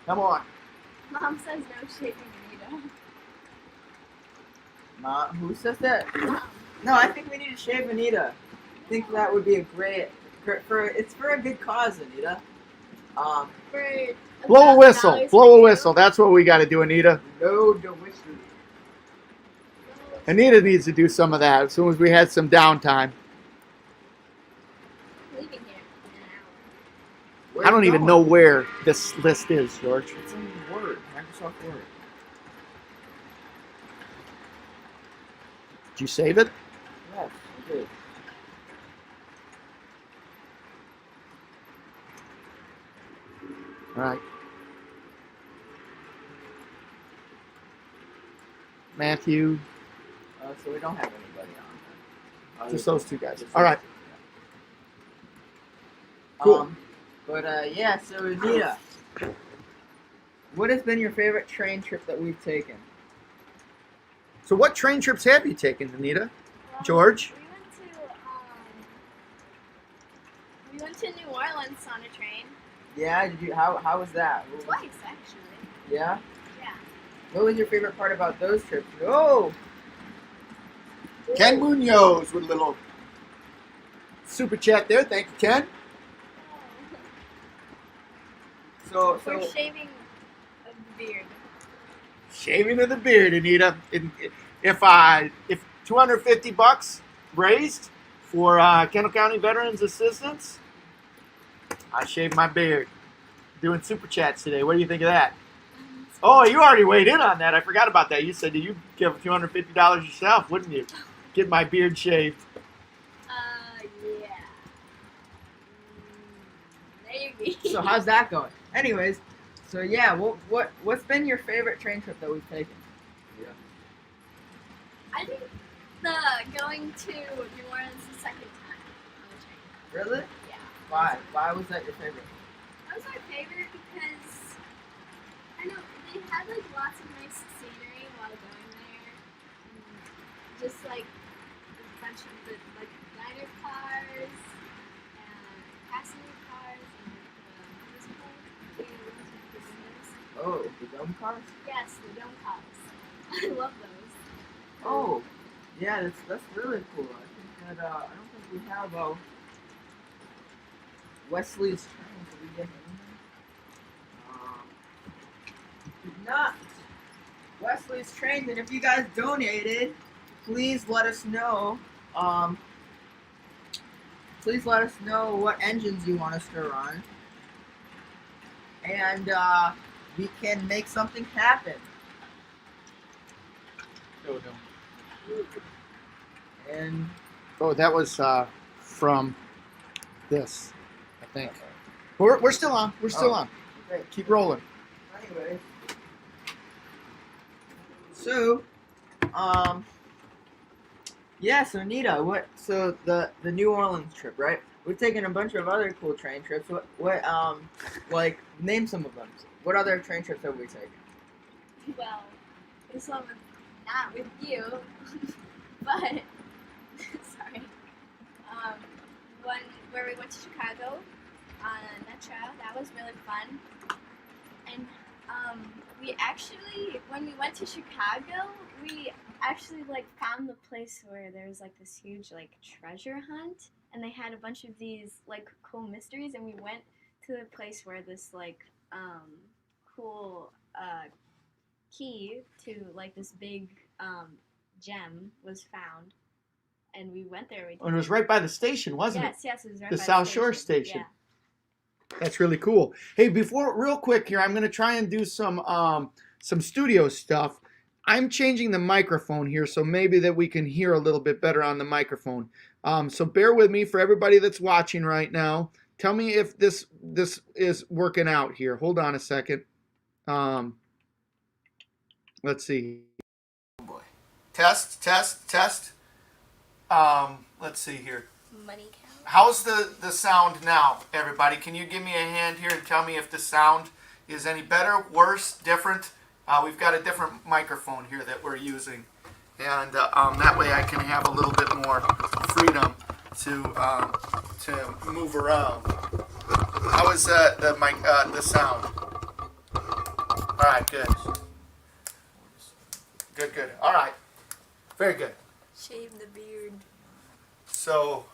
[SPEAKER 2] Come on.
[SPEAKER 1] Mom says no shaving Anita.
[SPEAKER 3] Who says that?
[SPEAKER 1] Mom.
[SPEAKER 3] No, I think we need to shave Anita. I think that would be a it's for a good cause, Anita.
[SPEAKER 1] For
[SPEAKER 2] Blow a whistle.
[SPEAKER 1] $1,000
[SPEAKER 2] Blow a
[SPEAKER 1] for
[SPEAKER 2] whistle. That's what we got to do, Anita.
[SPEAKER 3] No, the whistle.
[SPEAKER 2] Anita needs to do some of that as soon as we had some downtime.
[SPEAKER 1] Leaving here in an hour.
[SPEAKER 3] Where
[SPEAKER 2] I
[SPEAKER 3] you
[SPEAKER 2] don't even
[SPEAKER 3] going?
[SPEAKER 2] know where this list is, George.
[SPEAKER 3] It's in Word, Microsoft Word.
[SPEAKER 2] Did you save it?
[SPEAKER 3] Yes, I did.
[SPEAKER 2] All right. Matthew,
[SPEAKER 3] So we don't have anybody on.
[SPEAKER 2] just those two guys.
[SPEAKER 3] Just
[SPEAKER 2] All
[SPEAKER 3] those
[SPEAKER 2] right.
[SPEAKER 3] two,
[SPEAKER 2] Cool.
[SPEAKER 3] Yeah, so Anita, what has been your favorite train trip that we've taken?
[SPEAKER 2] So what train trips have you taken, Anita?
[SPEAKER 1] Well,
[SPEAKER 2] George?
[SPEAKER 1] We went to New Orleans on a train.
[SPEAKER 3] Yeah, did you? How was that?
[SPEAKER 1] Twice, actually.
[SPEAKER 3] Yeah.
[SPEAKER 1] Yeah.
[SPEAKER 3] What was your favorite part about those trips? Oh,
[SPEAKER 2] Ken Munoz with a little super chat there. Thank you, Ken.
[SPEAKER 1] For
[SPEAKER 3] so
[SPEAKER 1] shaving of the beard.
[SPEAKER 2] Shaving of the beard, Anita. If 250 bucks raised for Kendall County Veterans Assistance, I shaved my beard. Doing super chats today. What do you think of that? Oh, you already weighed in on that. I forgot about that. You said you give $250 yourself, wouldn't you? Get my beard shaved.
[SPEAKER 1] Yeah. Maybe.
[SPEAKER 3] so how's that going? Anyways, so yeah, what's been your favorite train trip that we've taken?
[SPEAKER 1] I think going to New Orleans the second time on the train.
[SPEAKER 3] Really?
[SPEAKER 1] Yeah.
[SPEAKER 3] Why? Why was that your favorite?
[SPEAKER 1] That was my favorite because I know they had like lots of nice scenery while going there. And just like a bunch of the like diner cars and passenger cars and what is it called? The ones with the windows.
[SPEAKER 3] Oh, the dome cars?
[SPEAKER 1] Yes, the dome cars. I love those.
[SPEAKER 3] Oh, yeah, that's really cool. I think that I don't think we have Wesley's train. Did we get him? Did not. Wesley's train. And if you guys donated, please let us know. Please let us know what engines you want us to run, and we can make something happen. And
[SPEAKER 2] Oh, that was from this, I think. We're still on. We're still on.
[SPEAKER 3] okay.
[SPEAKER 2] Keep rolling.
[SPEAKER 3] Anyway, so yeah, so Nita, so the New Orleans trip, right? We've taken a bunch of other cool train trips. What like name some of them. What other train trips have we taken?
[SPEAKER 1] Well, this one was not with you, but sorry. One where we went to Chicago on a metro, that was really fun. And we actually, when we went to Chicago, we actually like found the place where there was like this huge like treasure hunt, and they had a bunch of these like cool mysteries, and we went to the place where this like cool key to like this big gem was found, and we went there.
[SPEAKER 2] And it was right by the station, wasn't it?
[SPEAKER 1] Yes, it was right
[SPEAKER 2] The
[SPEAKER 1] by
[SPEAKER 2] South Shore Station.
[SPEAKER 1] Yeah.
[SPEAKER 2] That's really cool. Hey, real quick here, I'm going to try and do some studio stuff. I'm changing the microphone here, so maybe that we can hear a little bit better on the microphone. So bear with me for everybody that's watching right now. Tell me if this is working out here. Hold on a second. Let's see. Oh boy. Test. Let's see here.
[SPEAKER 1] Money count.
[SPEAKER 2] How's the sound now, everybody? Can you give me a hand here and tell me if the sound is any better, worse, different? We've got a different microphone here that we're using, and that way I can have a little bit more freedom to move around. How is the sound? All right, good. Good. All right, very good.
[SPEAKER 1] Shave the beard.
[SPEAKER 2] So,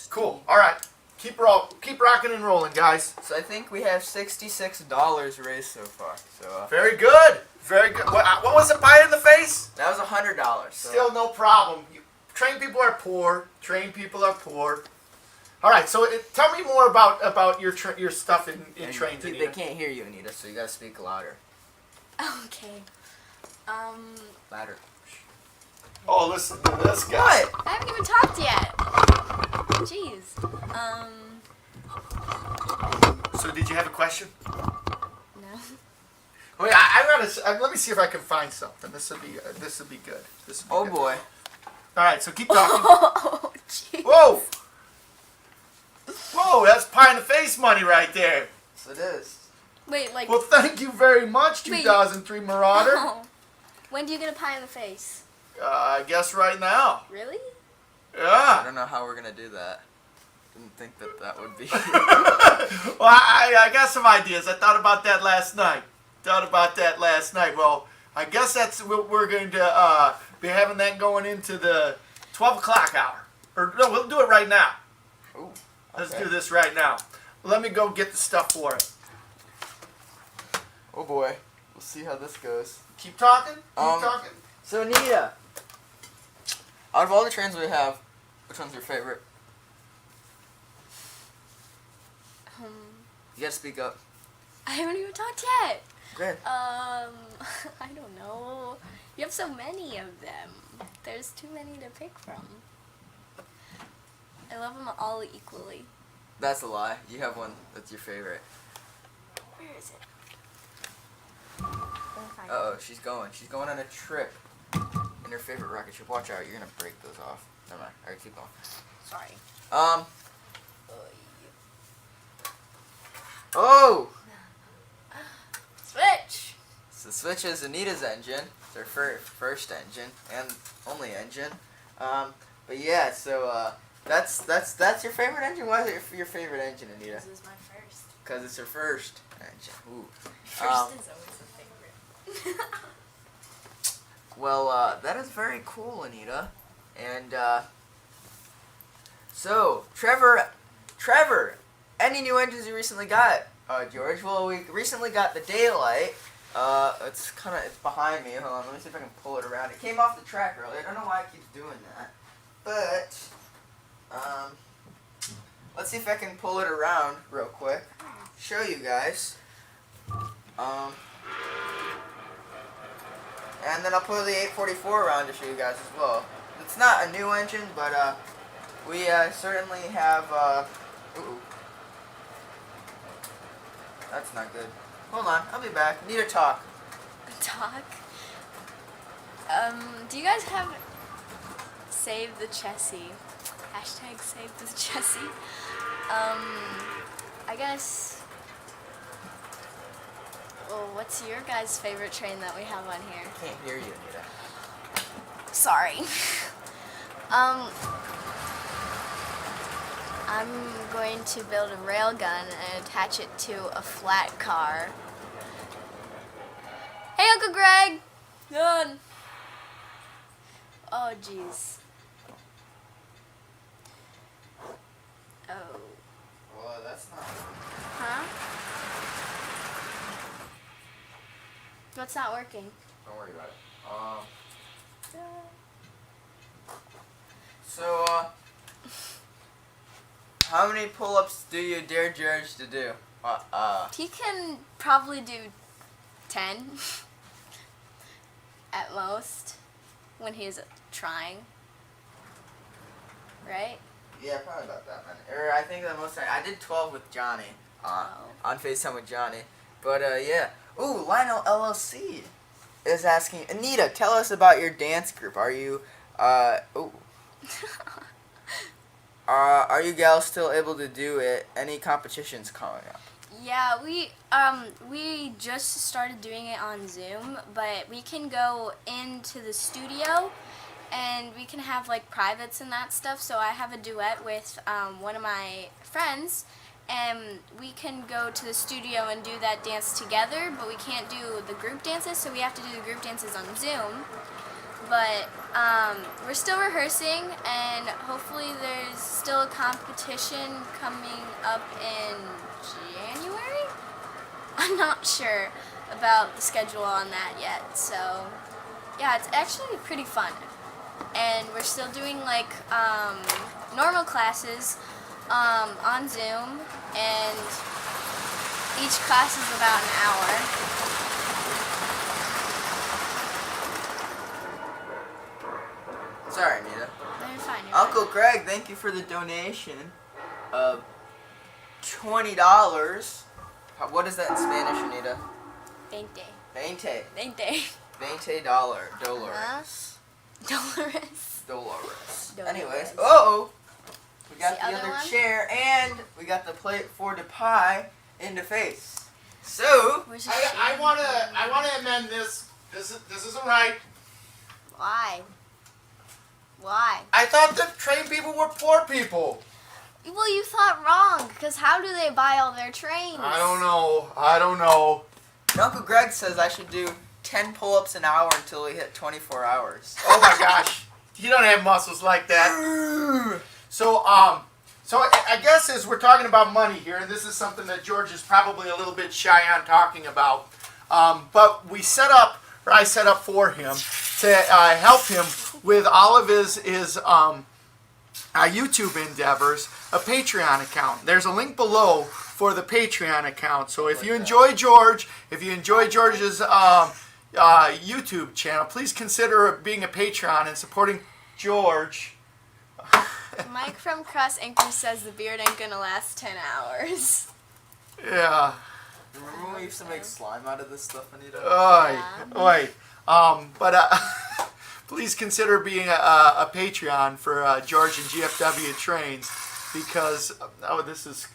[SPEAKER 2] cool. All right, keep rocking and rolling, guys.
[SPEAKER 3] So I think we have $66 raised so far. So
[SPEAKER 2] Very good. Very good. What was it? Pie in the face?
[SPEAKER 3] That was $100. So.
[SPEAKER 2] Still no problem. Trained people are poor. Trained people are poor. All right. So tell me more about your stuff in trains,
[SPEAKER 3] They
[SPEAKER 2] Anita.
[SPEAKER 3] can't hear you, Anita, so you gotta speak louder.
[SPEAKER 1] Okay.
[SPEAKER 3] Louder.
[SPEAKER 2] Oh, listen to this guy.
[SPEAKER 3] What?
[SPEAKER 1] I haven't even talked yet. Jeez.
[SPEAKER 2] So did you have a question?
[SPEAKER 1] No.
[SPEAKER 2] Oh yeah, I gotta. Let me see if I can find something. This would be good. This would be
[SPEAKER 3] Oh
[SPEAKER 2] good.
[SPEAKER 3] boy.
[SPEAKER 2] All right. So keep talking.
[SPEAKER 1] Oh, jeez.
[SPEAKER 2] Whoa. Whoa, that's pie in the face money right there.
[SPEAKER 3] Yes, it is.
[SPEAKER 1] Wait, like.
[SPEAKER 2] Well, thank you very much,
[SPEAKER 1] Wait.
[SPEAKER 2] 2003 Marauder.
[SPEAKER 1] Oh. When do you get a pie in the face?
[SPEAKER 2] I guess right now.
[SPEAKER 1] Really?
[SPEAKER 3] I
[SPEAKER 2] Yeah.
[SPEAKER 3] don't know how we're gonna do that. Didn't think that would be.
[SPEAKER 2] Well, I got some ideas. I thought about that last night. Well, I guess that's what we're going to be having that going into the 12 o'clock hour. Or no, we'll do it right now.
[SPEAKER 3] Ooh,
[SPEAKER 2] Let's
[SPEAKER 3] okay.
[SPEAKER 2] do this right now. Let me go get the stuff for it.
[SPEAKER 3] Oh boy. We'll see how this goes.
[SPEAKER 2] Keep talking. Keep
[SPEAKER 3] Um,
[SPEAKER 2] talking.
[SPEAKER 3] So Anita, out of all the trains we have, which one's your favorite? You gotta speak up.
[SPEAKER 1] I haven't even talked yet.
[SPEAKER 3] Good.
[SPEAKER 1] I don't know. You have so many of them. There's too many to pick from. I love them all equally.
[SPEAKER 3] That's a lie. You have one that's your favorite.
[SPEAKER 1] Where is it?
[SPEAKER 3] Uh oh, she's going. She's going on a trip in her favorite rocket ship. Watch out, you're gonna break those off. Never mind. Alright, keep going.
[SPEAKER 1] Sorry.
[SPEAKER 3] Oh!
[SPEAKER 1] Switch!
[SPEAKER 3] So Switch is Anita's engine. It's her first engine and only engine. But yeah, so that's your favorite engine. Why is it your favorite engine, Anita?
[SPEAKER 1] This is my first.
[SPEAKER 3] Because it's her first engine. Ooh.
[SPEAKER 1] First is always a favorite.
[SPEAKER 3] Well, that is very cool, Anita. And so Trevor, any new engines you recently got, George? Well, we recently got the Daylight. It's behind me. Hold on, let me see if I can pull it around. It came off the track earlier. I don't know why it keeps doing that, but let's see if I can pull it around real quick. Show you guys. And then I'll pull the 844 around to show you guys as well. It's not a new engine, but we certainly have. Ooh. That's not good. Hold on, I'll be back. Need to talk.
[SPEAKER 1] Talk? Do you guys have Save the Chessie? Hashtag Save the Chessie. I guess. Well, what's your guys' favorite train that we have on here?
[SPEAKER 3] I can't hear you, Anita.
[SPEAKER 1] Sorry. I'm going to build a railgun and attach it to a flat car. Hey, Uncle Greg! Done. Oh, jeez. Oh.
[SPEAKER 3] Well, that's not.
[SPEAKER 1] Huh? What's not working?
[SPEAKER 3] Don't worry about it. So, how many pull-ups do you dare George to do?
[SPEAKER 1] He can probably do 10 at most when he's trying. Right?
[SPEAKER 3] Yeah, probably about that many. Or I think the most I did 12 with Johnny. On FaceTime with Johnny. But yeah. Ooh, Lionel LLC is asking, Anita, tell us about your dance group. Are you are you gals still able to do it? Any competitions coming up?
[SPEAKER 1] Yeah, we just started doing it on Zoom, but we can go into the studio and we can have like privates and that stuff. So I have a duet with one of my friends, and we can go to the studio and do that dance together, but we can't do the group dances, so we have to do the group dances on Zoom. But we're still rehearsing, and hopefully there's still a competition coming up in January? I'm not sure. about the schedule on that yet. So yeah, it's actually pretty fun. And we're still doing like normal classes on Zoom, and each class is about an hour.
[SPEAKER 3] Sorry, Anita.
[SPEAKER 1] No, you're fine. You're
[SPEAKER 3] Uncle
[SPEAKER 1] fine.
[SPEAKER 3] Greg, thank you for the donation of $20. What is that in Spanish, Anita?
[SPEAKER 1] 20.
[SPEAKER 3] 20.
[SPEAKER 1] 20.
[SPEAKER 3] $20. Dolores.
[SPEAKER 1] Dolores.
[SPEAKER 3] Dolores.
[SPEAKER 1] Dolores.
[SPEAKER 3] Anyways, oh, we got
[SPEAKER 1] The
[SPEAKER 3] the
[SPEAKER 1] other
[SPEAKER 3] other
[SPEAKER 1] one?
[SPEAKER 3] chair, and we got the plate for the pie in the face. So,
[SPEAKER 1] Where's your
[SPEAKER 2] I
[SPEAKER 1] shade?
[SPEAKER 2] want to amend this. This isn't right.
[SPEAKER 1] Why? Why?
[SPEAKER 2] I thought that train people were poor people.
[SPEAKER 1] Well, you thought wrong, because how do they buy all their trains?
[SPEAKER 2] I don't know.
[SPEAKER 3] Uncle Greg says I should do 10 pull-ups an hour until we hit 24 hours.
[SPEAKER 2] Oh my gosh, you don't have muscles like that. So I guess as we're talking about money here, and this is something that George is probably a little bit shy on talking about, but I set up for him to help him with all of his YouTube endeavors, a Patreon account. There's a link below for the Patreon account. So if you enjoy George's YouTube channel, please consider being a Patreon and supporting George.
[SPEAKER 1] Mike from Cross Anchor says the beard ain't gonna last 10 hours.
[SPEAKER 2] Yeah.
[SPEAKER 3] Remember when we used to make slime out of this stuff, Anita?
[SPEAKER 2] But please consider being a Patreon for George and GFW Trains, because this is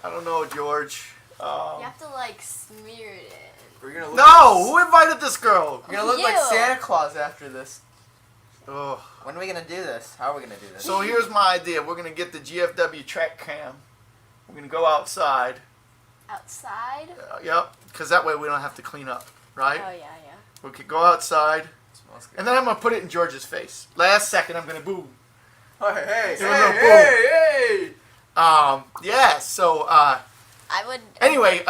[SPEAKER 2] I don't know, George.
[SPEAKER 1] You have to like smear it in.
[SPEAKER 3] We're gonna look
[SPEAKER 2] No, who invited this girl?
[SPEAKER 3] We're gonna look like
[SPEAKER 1] You.
[SPEAKER 3] Santa Claus after this.
[SPEAKER 2] Ugh.
[SPEAKER 3] When are we gonna do this? How are we gonna do this?
[SPEAKER 2] So here's my idea. We're gonna get the GFW track cam. We're gonna go outside.
[SPEAKER 1] Outside?
[SPEAKER 2] Yep, because that way we don't have to clean up, right?
[SPEAKER 1] Oh, yeah.
[SPEAKER 2] We could go outside,
[SPEAKER 3] Smells good.
[SPEAKER 2] and then I'm gonna put it in George's face. Last second, I'm gonna boo.
[SPEAKER 3] Hey,
[SPEAKER 2] Give it a little
[SPEAKER 3] hey!
[SPEAKER 2] Yeah. So
[SPEAKER 1] I would.
[SPEAKER 2] anyway,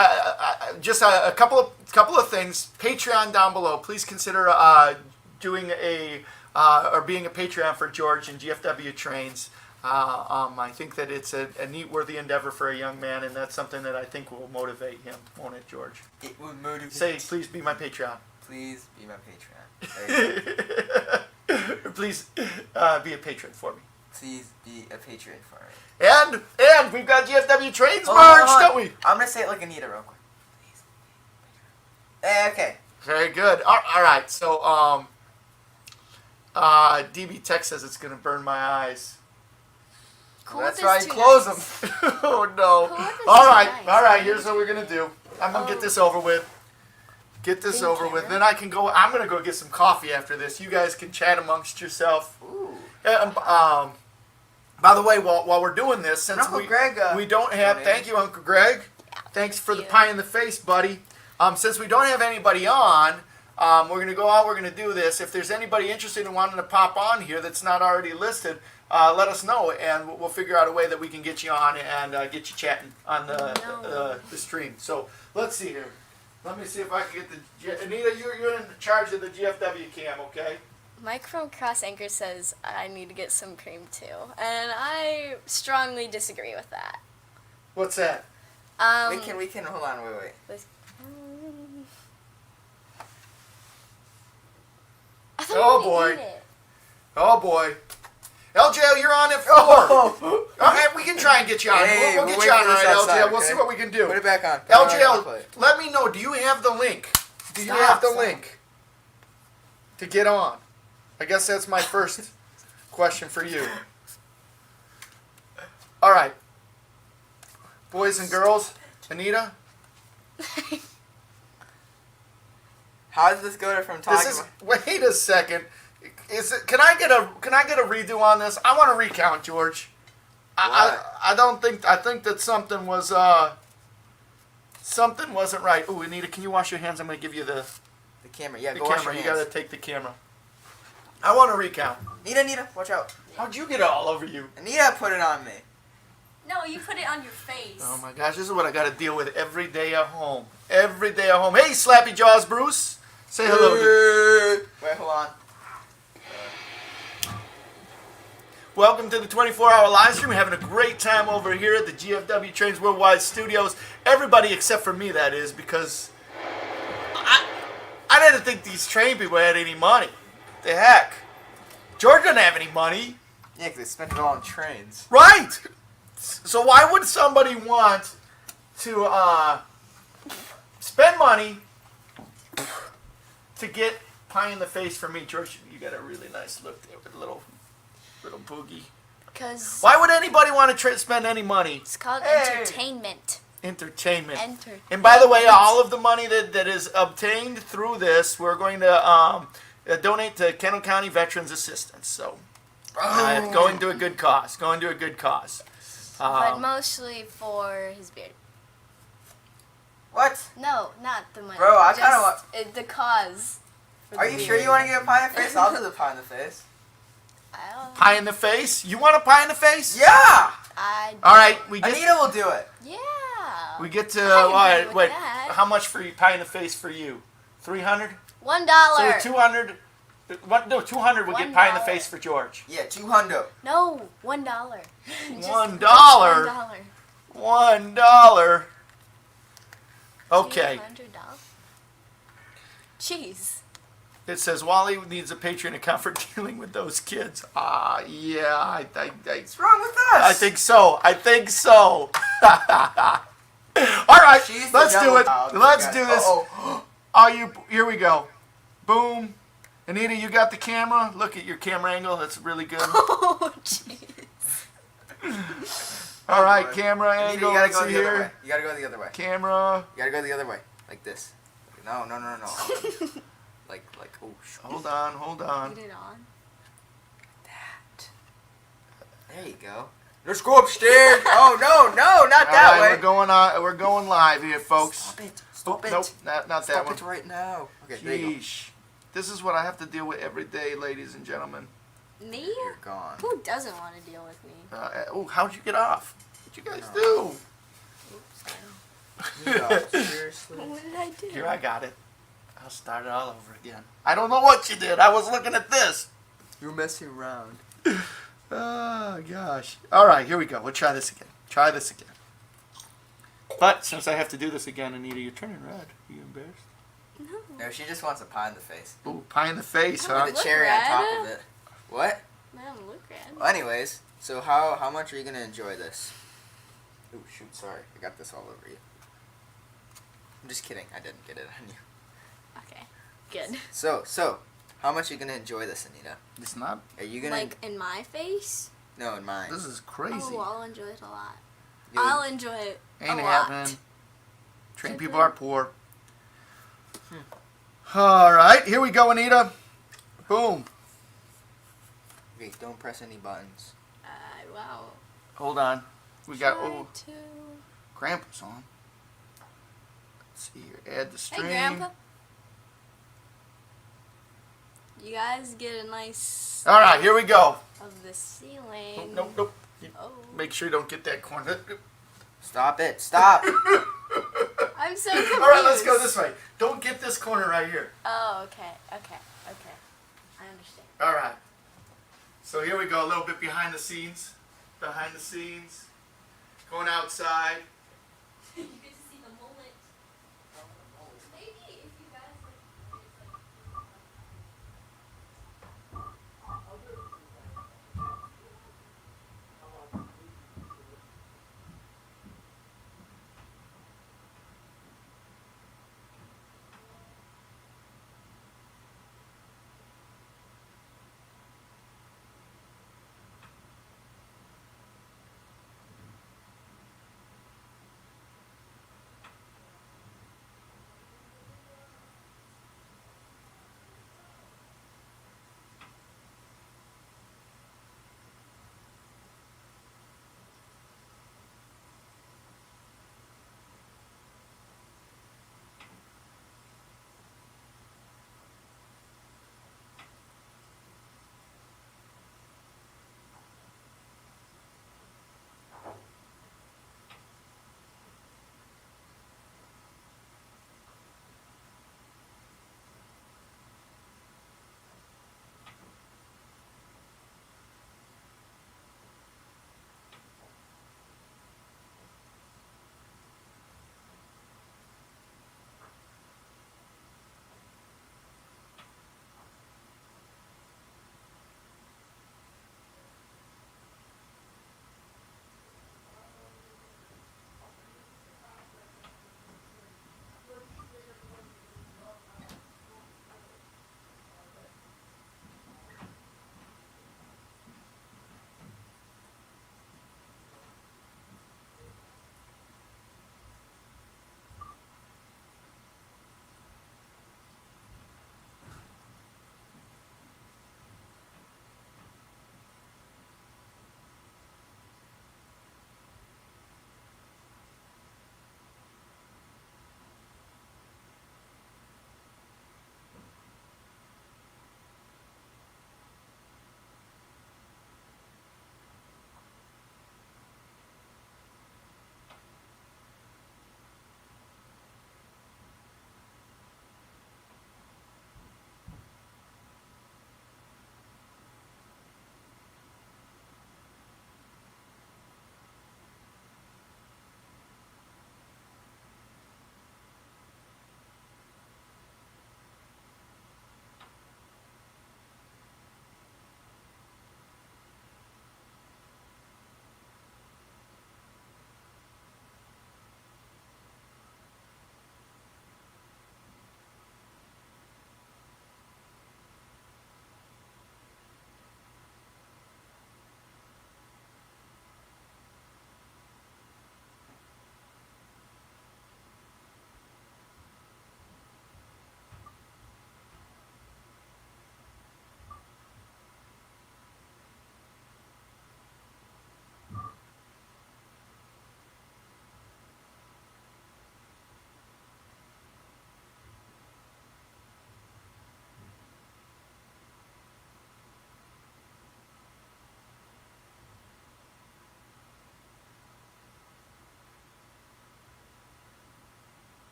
[SPEAKER 2] just a couple of things. Patreon down below. Please consider doing or being a Patreon for George and GFW Trains. I think that it's a neat, worthy endeavor for a young man, and that's something that I think will motivate him, won't it, George?
[SPEAKER 3] It will motivate.
[SPEAKER 2] Say, please be my Patreon.
[SPEAKER 3] Please be my Patreon. There you go.
[SPEAKER 2] Please be a patron for me.
[SPEAKER 3] Please be a patron for me.
[SPEAKER 2] And we've got GFW Trains
[SPEAKER 3] Hold on,
[SPEAKER 2] merch,
[SPEAKER 3] hold on.
[SPEAKER 2] don't we?
[SPEAKER 3] I'm gonna say it like Anita real quick. Please be a patron. Okay.
[SPEAKER 2] Very good. All right. So DB Tech says it's gonna burn my eyes.
[SPEAKER 1] Cool
[SPEAKER 3] That's
[SPEAKER 1] is
[SPEAKER 3] right.
[SPEAKER 1] too
[SPEAKER 3] Close
[SPEAKER 1] nice.
[SPEAKER 3] them.
[SPEAKER 2] Oh no!
[SPEAKER 1] Cool is
[SPEAKER 2] All
[SPEAKER 1] too
[SPEAKER 2] right,
[SPEAKER 1] nice.
[SPEAKER 2] all right. Here's what we're gonna do. I'm gonna get
[SPEAKER 1] Oh.
[SPEAKER 2] this over with. Get this
[SPEAKER 1] Thank
[SPEAKER 2] over
[SPEAKER 1] you.
[SPEAKER 2] with. Then I can go. I'm gonna go get some coffee after this. You guys can chat amongst yourself.
[SPEAKER 3] Ooh.
[SPEAKER 2] And, by the way, while we're doing this, since
[SPEAKER 3] Uncle Greg,
[SPEAKER 2] we don't have.
[SPEAKER 3] donated.
[SPEAKER 2] Thank you, Uncle Greg. Thanks for the
[SPEAKER 1] you.
[SPEAKER 2] pie in the face, buddy. Since we don't have anybody on, we're gonna go out. We're gonna do this. If there's anybody interested in wanting to pop on here that's not already listed, let us know, and we'll figure out a way that we can get you on and get you chatting on the stream. So let's see here. Let me see if I can get the Anita. You're in charge of the GFW cam, okay?
[SPEAKER 1] Mike from Cross Anchor says I need to get some cream too, and I strongly disagree with that.
[SPEAKER 2] What's that?
[SPEAKER 3] We can hold on, wait.
[SPEAKER 1] I thought
[SPEAKER 2] Oh,
[SPEAKER 1] we
[SPEAKER 2] boy.
[SPEAKER 1] ate it.
[SPEAKER 2] Oh boy. LJ, you're on at 4.
[SPEAKER 3] Oh.
[SPEAKER 2] All right, we can try and get you on.
[SPEAKER 3] Hey,
[SPEAKER 2] we'll
[SPEAKER 3] we'll
[SPEAKER 2] get
[SPEAKER 3] wait
[SPEAKER 2] you on,
[SPEAKER 3] for
[SPEAKER 2] all
[SPEAKER 3] this
[SPEAKER 2] right,
[SPEAKER 3] outside,
[SPEAKER 2] LJ. We'll
[SPEAKER 3] okay?
[SPEAKER 2] see what we can do.
[SPEAKER 3] Put it back on. Put it on the
[SPEAKER 2] LJ,
[SPEAKER 3] plate.
[SPEAKER 2] let me know. Do you have the link? Do you
[SPEAKER 3] Stop,
[SPEAKER 2] have the
[SPEAKER 3] stop.
[SPEAKER 2] link to get on? I guess that's my first question for you. All right, boys and girls, Anita.
[SPEAKER 3] How does this go from talking?
[SPEAKER 2] This is. Wait a second. Is it? Can I get a redo on this? I want to recount, George. I don't think. I think that something was. Something wasn't right. Ooh, Anita, can you wash your hands? I'm gonna give you the
[SPEAKER 3] camera. Yeah,
[SPEAKER 2] the
[SPEAKER 3] go wash
[SPEAKER 2] camera.
[SPEAKER 3] your
[SPEAKER 2] You
[SPEAKER 3] hands.
[SPEAKER 2] gotta take the camera. I want to recount.
[SPEAKER 3] Anita, watch out.
[SPEAKER 2] How'd you get it all over you?
[SPEAKER 3] Anita put it on me.
[SPEAKER 1] No, you put it on your face.
[SPEAKER 2] Oh my gosh, this is what I got to deal with every day at home. Every day at home. Hey, Slappy Jaws Bruce. Say hello to...
[SPEAKER 3] Wait, hold on.
[SPEAKER 2] Welcome to the 24-hour live stream. We're having a great time over here at the GFW Trains Worldwide Studios. Everybody except for me, that is, because I didn't think these train people had any money. The heck? George doesn't have any money.
[SPEAKER 3] Yeah, because they spent it all on trains.
[SPEAKER 2] Right. So why would somebody want to spend money to get pie in the face for me? George, you got a really nice look there with a little boogie.
[SPEAKER 1] Because
[SPEAKER 2] Why would anybody want to spend any money?
[SPEAKER 1] it's called
[SPEAKER 2] Hey.
[SPEAKER 1] entertainment.
[SPEAKER 2] Entertainment.
[SPEAKER 1] Enter.
[SPEAKER 2] And by the way, all of the money that is obtained through this, we're going to donate to Kendall County Veterans Assistance. So it's going to a good cause. Going to a good cause.
[SPEAKER 1] But mostly for his beard.
[SPEAKER 3] What?
[SPEAKER 1] No, not the money.
[SPEAKER 3] Bro, I kinda
[SPEAKER 1] want the cause. for
[SPEAKER 3] Are
[SPEAKER 1] the
[SPEAKER 3] you
[SPEAKER 1] beard.
[SPEAKER 3] sure you want to get a pie in the face? I'll do the pie in the face.
[SPEAKER 1] I don't.
[SPEAKER 2] Pie in the face? You want a pie in the face?
[SPEAKER 3] Yeah!
[SPEAKER 2] All right, we get
[SPEAKER 3] Anita will do it.
[SPEAKER 1] Yeah.
[SPEAKER 2] we get to
[SPEAKER 1] I agree with
[SPEAKER 2] wait.
[SPEAKER 1] that.
[SPEAKER 2] How much for you, pie in the face for you? $300.
[SPEAKER 1] $1.
[SPEAKER 2] So 200. No, 200 would get pie in the
[SPEAKER 1] $1.
[SPEAKER 2] face for George.
[SPEAKER 3] Yeah, 200.
[SPEAKER 1] No, $1. Just
[SPEAKER 2] $1.
[SPEAKER 1] $1.
[SPEAKER 2] $1. Okay.
[SPEAKER 1] $200. Jeez.
[SPEAKER 2] It says Wally needs a Patreon account for dealing with those kids. Yeah,
[SPEAKER 3] What's wrong with us?
[SPEAKER 2] I think so. I think so. All right,
[SPEAKER 3] She's the
[SPEAKER 2] let's do
[SPEAKER 3] devil.
[SPEAKER 2] it.
[SPEAKER 3] Oh,
[SPEAKER 2] Let's
[SPEAKER 3] God.
[SPEAKER 2] do this.
[SPEAKER 3] Uh-oh.
[SPEAKER 2] Here we go. Boom. Anita, you got the camera. Look at your camera angle. That's really good.
[SPEAKER 1] Oh, jeez.
[SPEAKER 2] All right,
[SPEAKER 3] boy.
[SPEAKER 2] camera
[SPEAKER 3] Anita,
[SPEAKER 2] angle.
[SPEAKER 3] you gotta
[SPEAKER 2] Let's
[SPEAKER 3] go
[SPEAKER 2] see
[SPEAKER 3] the other way.
[SPEAKER 2] here.
[SPEAKER 3] You gotta go the other way.
[SPEAKER 2] Camera.
[SPEAKER 3] You gotta go the other way. Like this. No. like, oh, shoot.
[SPEAKER 2] Hold on.
[SPEAKER 1] Get it on.
[SPEAKER 3] That. There you go. Let's go upstairs. Oh, no, not
[SPEAKER 2] All
[SPEAKER 3] that
[SPEAKER 2] right,
[SPEAKER 3] way.
[SPEAKER 2] we're going live here, folks.
[SPEAKER 3] Stop it. Stop
[SPEAKER 2] Oh,
[SPEAKER 3] it.
[SPEAKER 2] nope, not that
[SPEAKER 3] Stop
[SPEAKER 2] one.
[SPEAKER 3] it right now. Okay, there you go.
[SPEAKER 2] Sheesh. This is what I have to deal with every day, ladies and gentlemen.
[SPEAKER 1] Me?
[SPEAKER 3] You're gone.
[SPEAKER 1] Who doesn't want to deal with me?
[SPEAKER 2] How'd you get off? What'd you guys do?
[SPEAKER 1] Oops.
[SPEAKER 3] No, seriously.
[SPEAKER 1] What did I do?
[SPEAKER 2] Here, I got it. I'll start it all over again. I don't know what you did. I was looking at this.
[SPEAKER 3] You're messing around.
[SPEAKER 2] Oh, gosh. All right, here we go. We'll try this again. But since I have to do this again, Anita, you're turning red. Are you embarrassed?
[SPEAKER 3] No, she just wants a pie in the face.
[SPEAKER 2] Ooh, pie in the face,
[SPEAKER 1] Oh,
[SPEAKER 2] huh?
[SPEAKER 3] With a
[SPEAKER 1] look
[SPEAKER 3] cherry on top
[SPEAKER 1] red.
[SPEAKER 3] of it. What?
[SPEAKER 1] I don't look red.
[SPEAKER 3] Well, anyways, so how much are you gonna enjoy this? Oh shoot, sorry, I got this all over you. I'm just kidding, I didn't get it on you.
[SPEAKER 1] Okay. Good.
[SPEAKER 3] So, how much are you gonna enjoy this, Anita?
[SPEAKER 2] It's not.
[SPEAKER 3] Are you gonna?
[SPEAKER 1] Like in my face?
[SPEAKER 3] No, in mine.
[SPEAKER 2] This is crazy.
[SPEAKER 1] Oh, I'll enjoy it a lot.
[SPEAKER 3] You-
[SPEAKER 1] I'll enjoy it
[SPEAKER 2] Ain't
[SPEAKER 1] a lot.
[SPEAKER 2] happening. Train people are poor. All right, here we go, Anita. Boom.
[SPEAKER 3] Okay, don't press any buttons.
[SPEAKER 1] Wow.
[SPEAKER 2] Hold on. We got
[SPEAKER 1] Try
[SPEAKER 2] oh,
[SPEAKER 1] to...
[SPEAKER 2] Grandpa's on. Let's see here. Add the stream.
[SPEAKER 1] Hey, Grandpa. You guys get a nice
[SPEAKER 2] All right, here we go.
[SPEAKER 1] of the ceiling.
[SPEAKER 2] Nope.
[SPEAKER 1] Oh.
[SPEAKER 2] Make sure you don't get that corner.
[SPEAKER 3] Stop it! Stop!
[SPEAKER 1] I'm so confused.
[SPEAKER 2] All right, let's go this way. Don't get this corner right here.
[SPEAKER 1] Oh, okay. I understand.
[SPEAKER 2] All right. So here we go, a little bit behind the scenes. Going outside.
[SPEAKER 1] You get to see the mullet. Maybe if you guys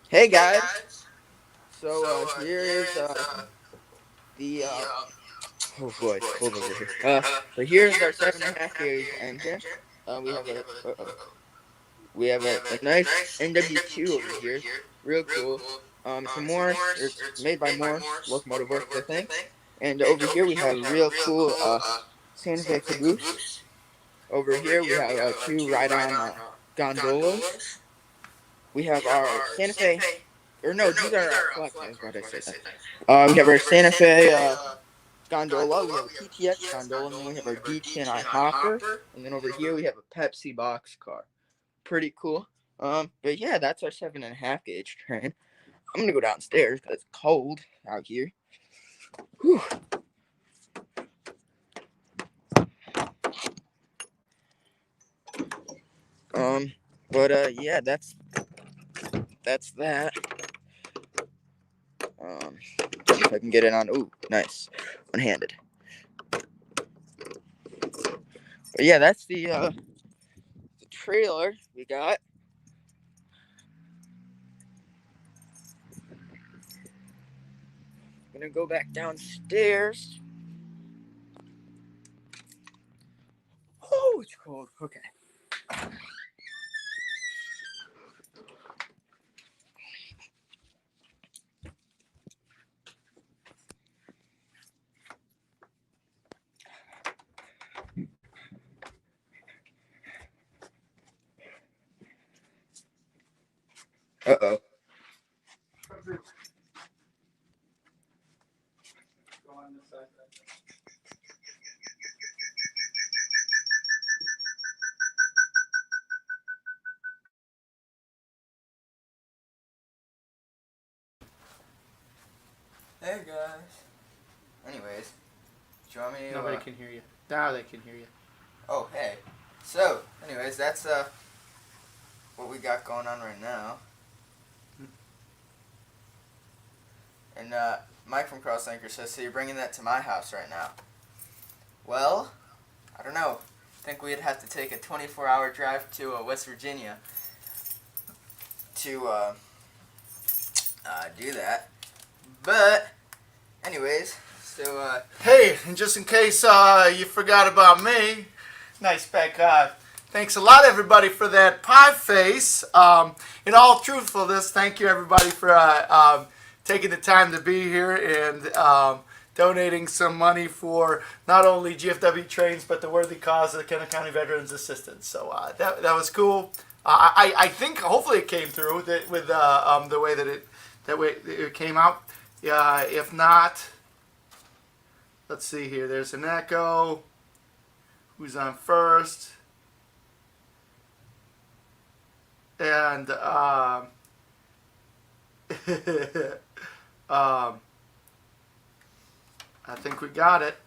[SPEAKER 3] Hey guys. So here is the oh boy, hold over here. So here's our 7.5 gauge engine. We have a a nice NW2 over here, real cool. It's a Morse. It's made by Morse Locomotive Works, I think. And over here we have a real cool Santa Fe caboose. Over here we have two ride-on gondolas. We have our Santa Fe, or no, these are collections. Why did I say that? We have our Santa Fe gondola. We have a PTX gondola, and then we have our DT&I hopper. And then over here we have a Pepsi box car. Pretty cool. But yeah, that's our 7.5 gauge train. I'm gonna go downstairs because it's cold out here. Whew. Yeah, that's that. See if I can get it on. Ooh, nice, one-handed. But yeah, that's the trailer we got. I'm gonna go back downstairs. Oh, it's cold. Okay. Uh-oh. Hey guys. Anyways, do you want me to?
[SPEAKER 2] Nobody can hear you. Now they can hear you.
[SPEAKER 3] Oh, hey. So, anyways, that's what we got going on right now. And Mike from Cross Anchor says, so you're bringing that to my house right now. Well, I don't know. I think we'd have to take a 24-hour drive to West Virginia to do that. But, anyways, so
[SPEAKER 2] Hey, and just in case you forgot about me, nice back. Thanks a lot, everybody, for that pie face. In all truthfulness, thank you, everybody, for taking the time to be here and donating some money for not only GFW trains, but the worthy cause of the Kennesaw County Veterans Assistance. So that was cool. I think hopefully it came through with the way that it came out. If not, let's see here. There's an echo. Who's on first? And I think we got it.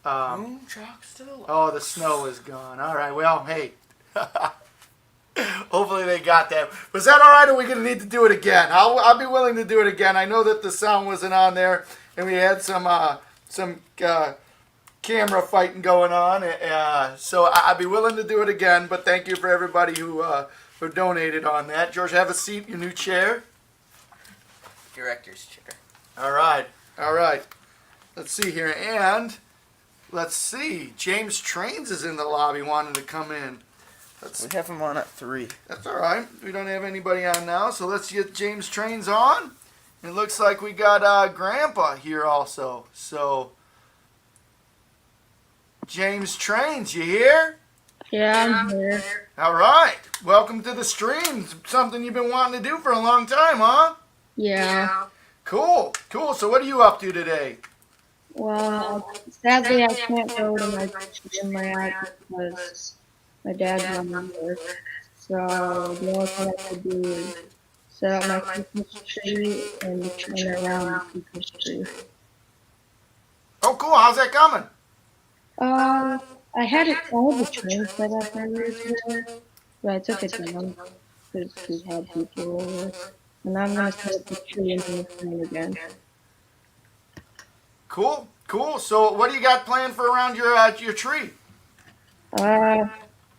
[SPEAKER 2] Oh, the snow is gone. All right. Well, hey. Hopefully they got that. Was that all right, or are we going to need to do it again? I'll be willing to do it again. I know that the sound wasn't on there, and we had some camera fighting going on. So I'd be willing to do it again, but thank you for everybody who donated on that. George, have a seat, your new chair.
[SPEAKER 3] director's chair.
[SPEAKER 2] All right. Let's see here. And let's see. James Trains is in the lobby wanting to come in.
[SPEAKER 3] We have him on at 3.
[SPEAKER 2] That's all right. We don't have anybody on now, so let's get James Trains on. It looks like we got Grandpa here also. So, James Trains, you here?
[SPEAKER 4] Yeah, I'm here.
[SPEAKER 2] All right. Welcome to the stream. Something you've been wanting to do for a long time, huh?
[SPEAKER 4] Yeah.
[SPEAKER 2] Cool. So what are you up to today?
[SPEAKER 4] Well, sadly I can't go to my gym rat because my dad's on work. So the only thing I could do is set up my Christmas tree and turn around the Christmas tree.
[SPEAKER 2] Oh, cool. How's that coming?
[SPEAKER 4] I had the train set up earlier today, but I took it down because we had people over. And now I'm gonna set up the tree and then the train again.
[SPEAKER 2] Cool. So what do you got planned for around your tree?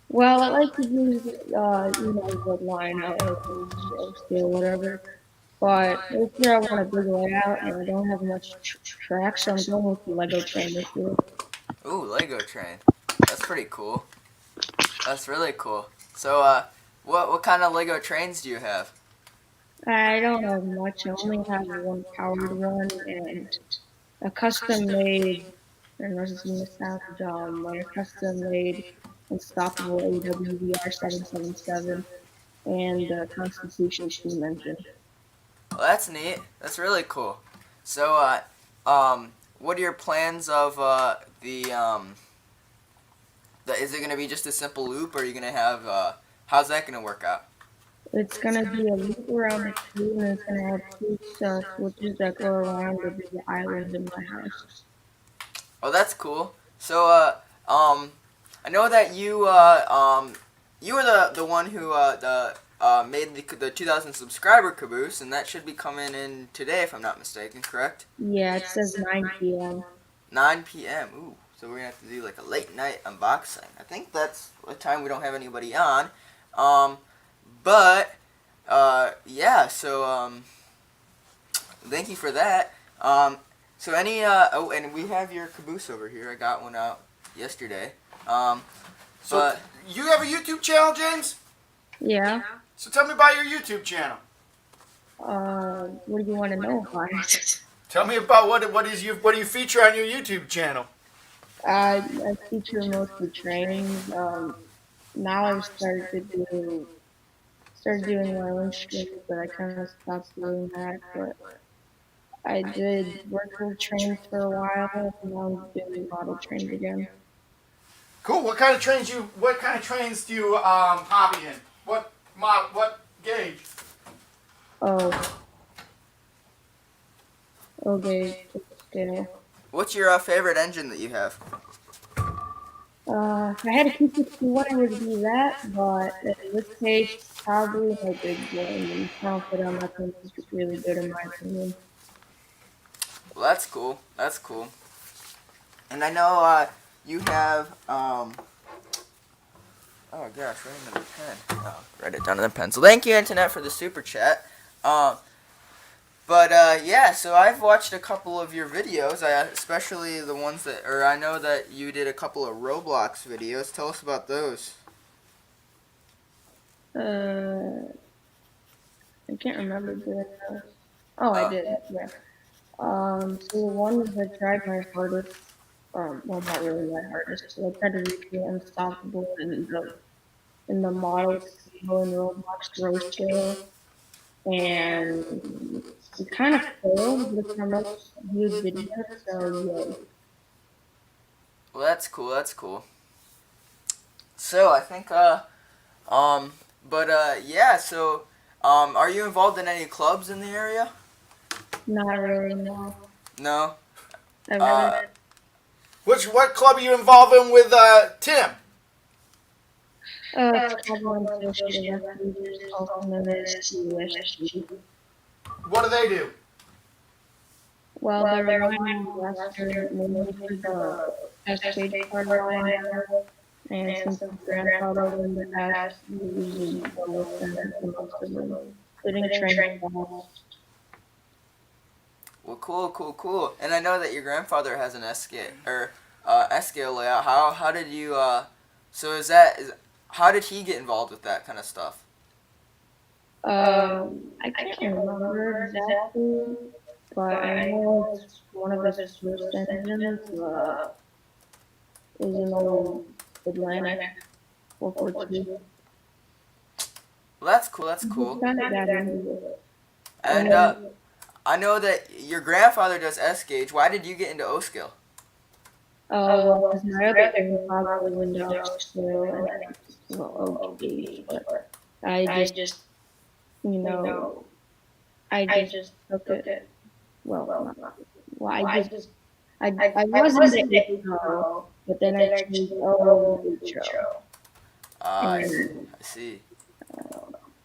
[SPEAKER 4] Well, I like to use, the line out, like steel, whatever. But this year I want a big layout and I don't have much track, so I'm going with the Lego train this year.
[SPEAKER 5] Ooh, Lego train. That's pretty cool. That's really cool. So, what kind of Lego trains do you have?
[SPEAKER 4] I don't have much. I only have one powered one and a custom made, and this is gonna sound dumb, like a custom made unstoppable AWVR 777 and the Constitution steam engine.
[SPEAKER 5] Well, that's neat. That's really cool. So, what are your plans of is it gonna be just a simple loop, or are you gonna have how's that gonna work out?
[SPEAKER 4] It's gonna be a loop around the tree and it's gonna have two switches that go around the big island in my house.
[SPEAKER 5] Oh, that's cool. So, I know that you were the one who made the 2,000 subscriber caboose, and that should be coming in today, if I'm not mistaken. Correct?
[SPEAKER 4] Yeah, it says 9 p.m.
[SPEAKER 5] 9 p.m. Ooh, so we're gonna have to do like a late night unboxing. I think that's a time we don't have anybody on. But yeah. So thank you for that. So oh, and we have your caboose over here. I got one out yesterday.
[SPEAKER 2] So
[SPEAKER 5] But
[SPEAKER 2] you have a YouTube channel, James?
[SPEAKER 4] Yeah.
[SPEAKER 2] So tell me about your YouTube channel.
[SPEAKER 4] What do you want to know about it?
[SPEAKER 2] Tell me about what do you feature on your YouTube channel?
[SPEAKER 4] I feature mostly trains. Now I've started doing my own streams, but I kind of stopped doing that. But I did virtual trains for a while, and now I'm doing model trains again.
[SPEAKER 2] Cool. What kind of trains do you hobby in? What gauge?
[SPEAKER 4] Oh, okay, scale.
[SPEAKER 5] what's your favorite engine that you have?
[SPEAKER 4] If I had a Q61, I would do that, but in this case, probably my big one. The sound fit on that thing is really good in my opinion.
[SPEAKER 5] Well, that's cool. That's cool. And I know you have oh gosh, write it in the pen. Oh, write it down in the pencil. Thank you, Internet, for the super chat. But yeah, so I've watched a couple of your videos, especially the ones that, or I know that you did a couple of Roblox videos. Tell us about those.
[SPEAKER 4] I can't remember doing those. Oh, I did, yeah. So the one was I tried my hardest, well, not really my hardest, so I tried to recreate Unstoppable in the model scale in Roblox row scale, and it kind of failed, but it's my most viewed video, so yay.
[SPEAKER 5] Well, that's cool. That's cool. So I think but yeah. So are you involved in any clubs in the area?
[SPEAKER 4] Not really, no.
[SPEAKER 5] No.
[SPEAKER 4] I've never,
[SPEAKER 2] What club are you involved in with Tim?
[SPEAKER 4] it's called Associated Refugees, also known as USG.
[SPEAKER 2] What do they do?
[SPEAKER 4] Well, they're running Western mainly for the SK part of the line, and since my grandfather was in the past, we usually go with them for most of them, including training balls.
[SPEAKER 5] Well, cool. And I know that your grandfather has an S scale or S scale layout. How did you so how did he get involved with that kind of stuff?
[SPEAKER 4] I can't remember exactly, but I know it's one of his first engines is an old Atlantic 442.
[SPEAKER 5] Well, that's cool. That's
[SPEAKER 4] He
[SPEAKER 5] cool.
[SPEAKER 4] kind of got into it.
[SPEAKER 5] And I know that your grandfather does S gauge. Why did you get into O scale?
[SPEAKER 4] Well, because my other grandfather was in Dodge still, and I just, well, okay, but I just, you know, I just took it. Well, I wasn't the intro, but then I chose intro.
[SPEAKER 5] I see.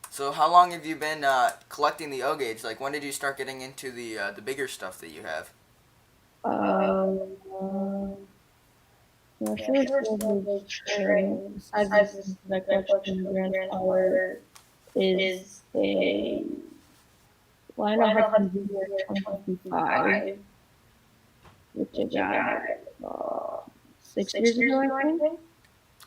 [SPEAKER 5] So how long have you been collecting the O gauge? Like when did you start getting into the bigger stuff that you have?
[SPEAKER 4] Yeah, sure, it's still big train. Besides this, my collection grandfather is a, well, I know Hudson Junior 2055, which I got 6 years ago, I think.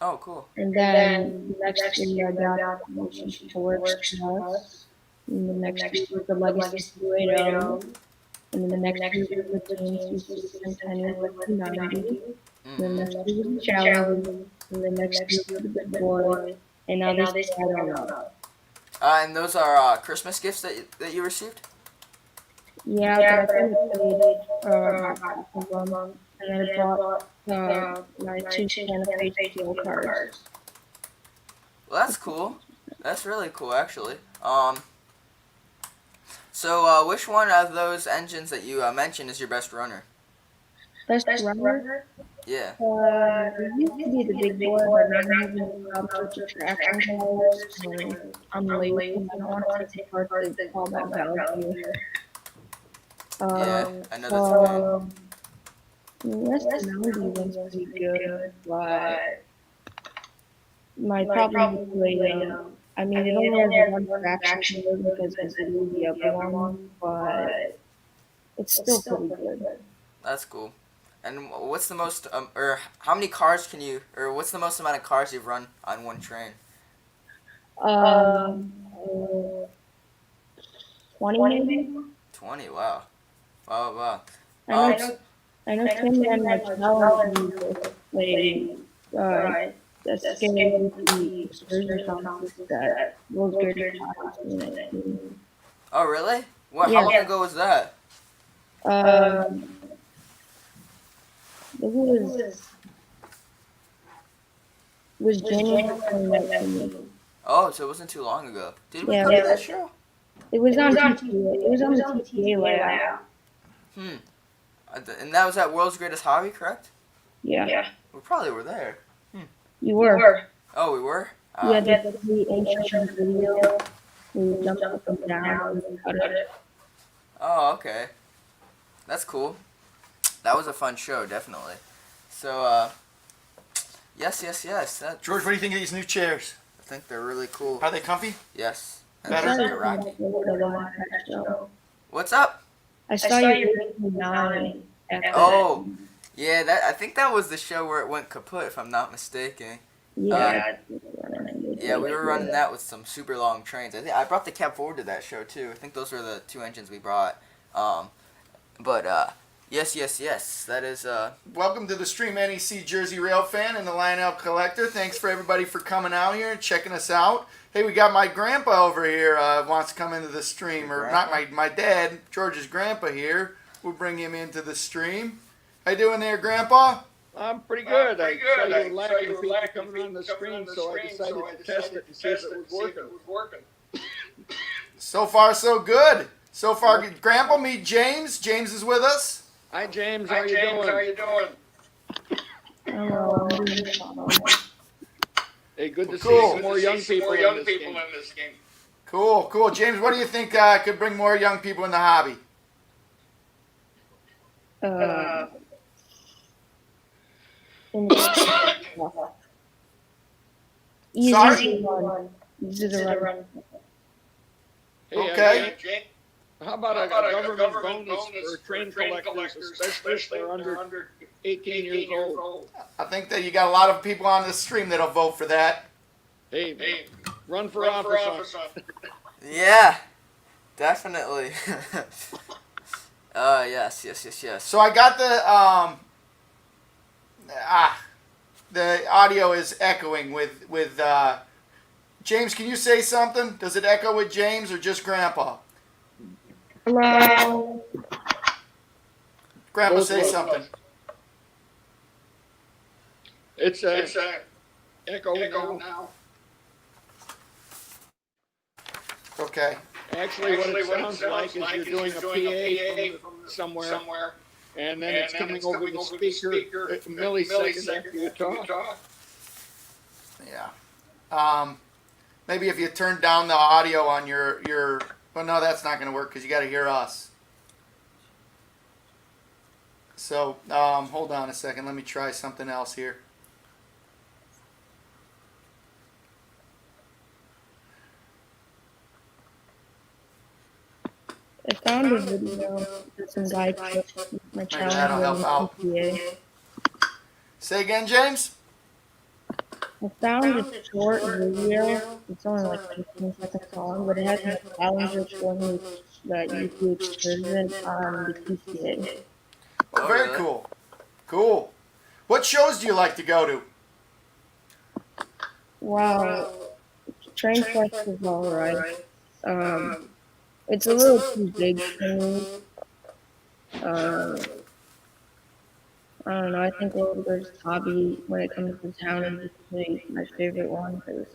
[SPEAKER 5] Oh, cool.
[SPEAKER 4] And then the next year I got the promotion to Works Plus. And the next year was the Legacy 280. And then the next year was the TNC Centennial with 290. And the next year was the Challenge. And the next year was the Big Boy. And now this year, I don't know.
[SPEAKER 5] And those are Christmas gifts that you received?
[SPEAKER 4] Yeah, but I think I played about half of them. And then I bought my 2 Santa Fe steel cards.
[SPEAKER 5] Well, that's cool. That's really cool, actually. So which one of those engines that you mentioned is your best runner?
[SPEAKER 4] Best runner?
[SPEAKER 5] Yeah.
[SPEAKER 4] It used to be the Big Boy, but now I'm having problems with the traction tires. And I'm lazy. I don't want to take apart the callback valve here.
[SPEAKER 5] Yeah, I know that's fine.
[SPEAKER 4] The rest of the 90 one's pretty good, but my problem is really, I mean, it only has one traction mode because it's the other one, but it's still pretty good.
[SPEAKER 5] That's cool. And what's the most, or how many cars can you, or what's the most amount of cars you've run on one train?
[SPEAKER 4] 20 maybe?
[SPEAKER 5] 20, wow. Wow.
[SPEAKER 4] I know Tim and my challenge played the scale with the excursion conference that was good in it.
[SPEAKER 5] Oh, really? What?
[SPEAKER 4] Yeah.
[SPEAKER 5] How long ago was that?
[SPEAKER 4] It was January 2019.
[SPEAKER 5] Oh, so it wasn't too long ago. Did we
[SPEAKER 4] Yeah.
[SPEAKER 5] cover that show?
[SPEAKER 4] It was on TTA. It was on the TTA layout.
[SPEAKER 5] And that was at World's Greatest Hobby, correct?
[SPEAKER 4] Yeah.
[SPEAKER 5] We probably were there.
[SPEAKER 4] You were.
[SPEAKER 5] Oh, we were?
[SPEAKER 4] You had the ancient video. We jumped up and down and cut it.
[SPEAKER 5] Oh, okay. That's cool. That was a fun show, definitely. So, yes.
[SPEAKER 2] George, what do you think of these new chairs?
[SPEAKER 5] I think they're really cool.
[SPEAKER 2] Are they comfy?
[SPEAKER 5] Yes. And
[SPEAKER 2] Better?
[SPEAKER 5] they're rocky. What's up?
[SPEAKER 4] I saw you rating 9 after
[SPEAKER 5] Oh, yeah. I think that was the show where it went kaput, if I'm not mistaken.
[SPEAKER 4] that.
[SPEAKER 5] Yeah, we were running that with some super long trains. I brought the cab forward to that show too. I think those were the 2 engines we brought. Yes. That is.
[SPEAKER 2] Welcome to the stream, NEC Jersey Rail fan and the Lionel Collector. Thanks for everybody for coming out here and checking us out. Hey, we got my grandpa over here wants to come into the stream, or not my dad, George's grandpa here. We'll bring him into the stream. How you doing there, Grandpa?
[SPEAKER 6] I'm pretty good. I saw you were lacking coming on the screen, so I decided to test it and see if it was working.
[SPEAKER 2] So far, so good. So far, good. Grandpa, meet James. James is with us.
[SPEAKER 6] Hi, James. How you doing?
[SPEAKER 4] Hello.
[SPEAKER 6] Hey, good to
[SPEAKER 2] Cool.
[SPEAKER 6] see some more young people in this game.
[SPEAKER 2] Cool. James, what do you think could bring more young people in the hobby?
[SPEAKER 4] Easy one. Easy to run.
[SPEAKER 6] Hey,
[SPEAKER 2] Okay.
[SPEAKER 6] how about a government bonus for train collectors, especially if they're under 18 years old?
[SPEAKER 2] I think that you got a lot of people on this stream that'll vote for that.
[SPEAKER 6] Hey, run for office.
[SPEAKER 5] Yeah, definitely. Yes.
[SPEAKER 2] So I got the audio is echoing with James. Can you say something? Does it echo with James or just Grandpa?
[SPEAKER 4] Hello.
[SPEAKER 2] Grandpa, say something.
[SPEAKER 6] It's echo now.
[SPEAKER 2] Okay.
[SPEAKER 6] Actually, what it sounds like is you're doing a PA from somewhere, and then it's coming over the speaker a millisecond after you talk.
[SPEAKER 2] Yeah. Maybe if you turn down the audio on your well, no, that's not going to work because you got to hear us. So hold on a second. Let me try something else here.
[SPEAKER 4] found a video that some guy took my
[SPEAKER 5] Maybe
[SPEAKER 4] challenge
[SPEAKER 5] that'll help
[SPEAKER 4] in
[SPEAKER 5] out.
[SPEAKER 4] PTA.
[SPEAKER 5] Say again, James?
[SPEAKER 4] I found a short video. It's only like 15 seconds long, but it has my challenger showing me the UP excursion on the PTA.
[SPEAKER 5] Oh, very cool. Cool. What shows do you like to go to?
[SPEAKER 4] Wow, Train Fest is alright. It's a little too big for me. I don't know. I think Roller Hobby, when it comes to town, is usually my favorite one. Cause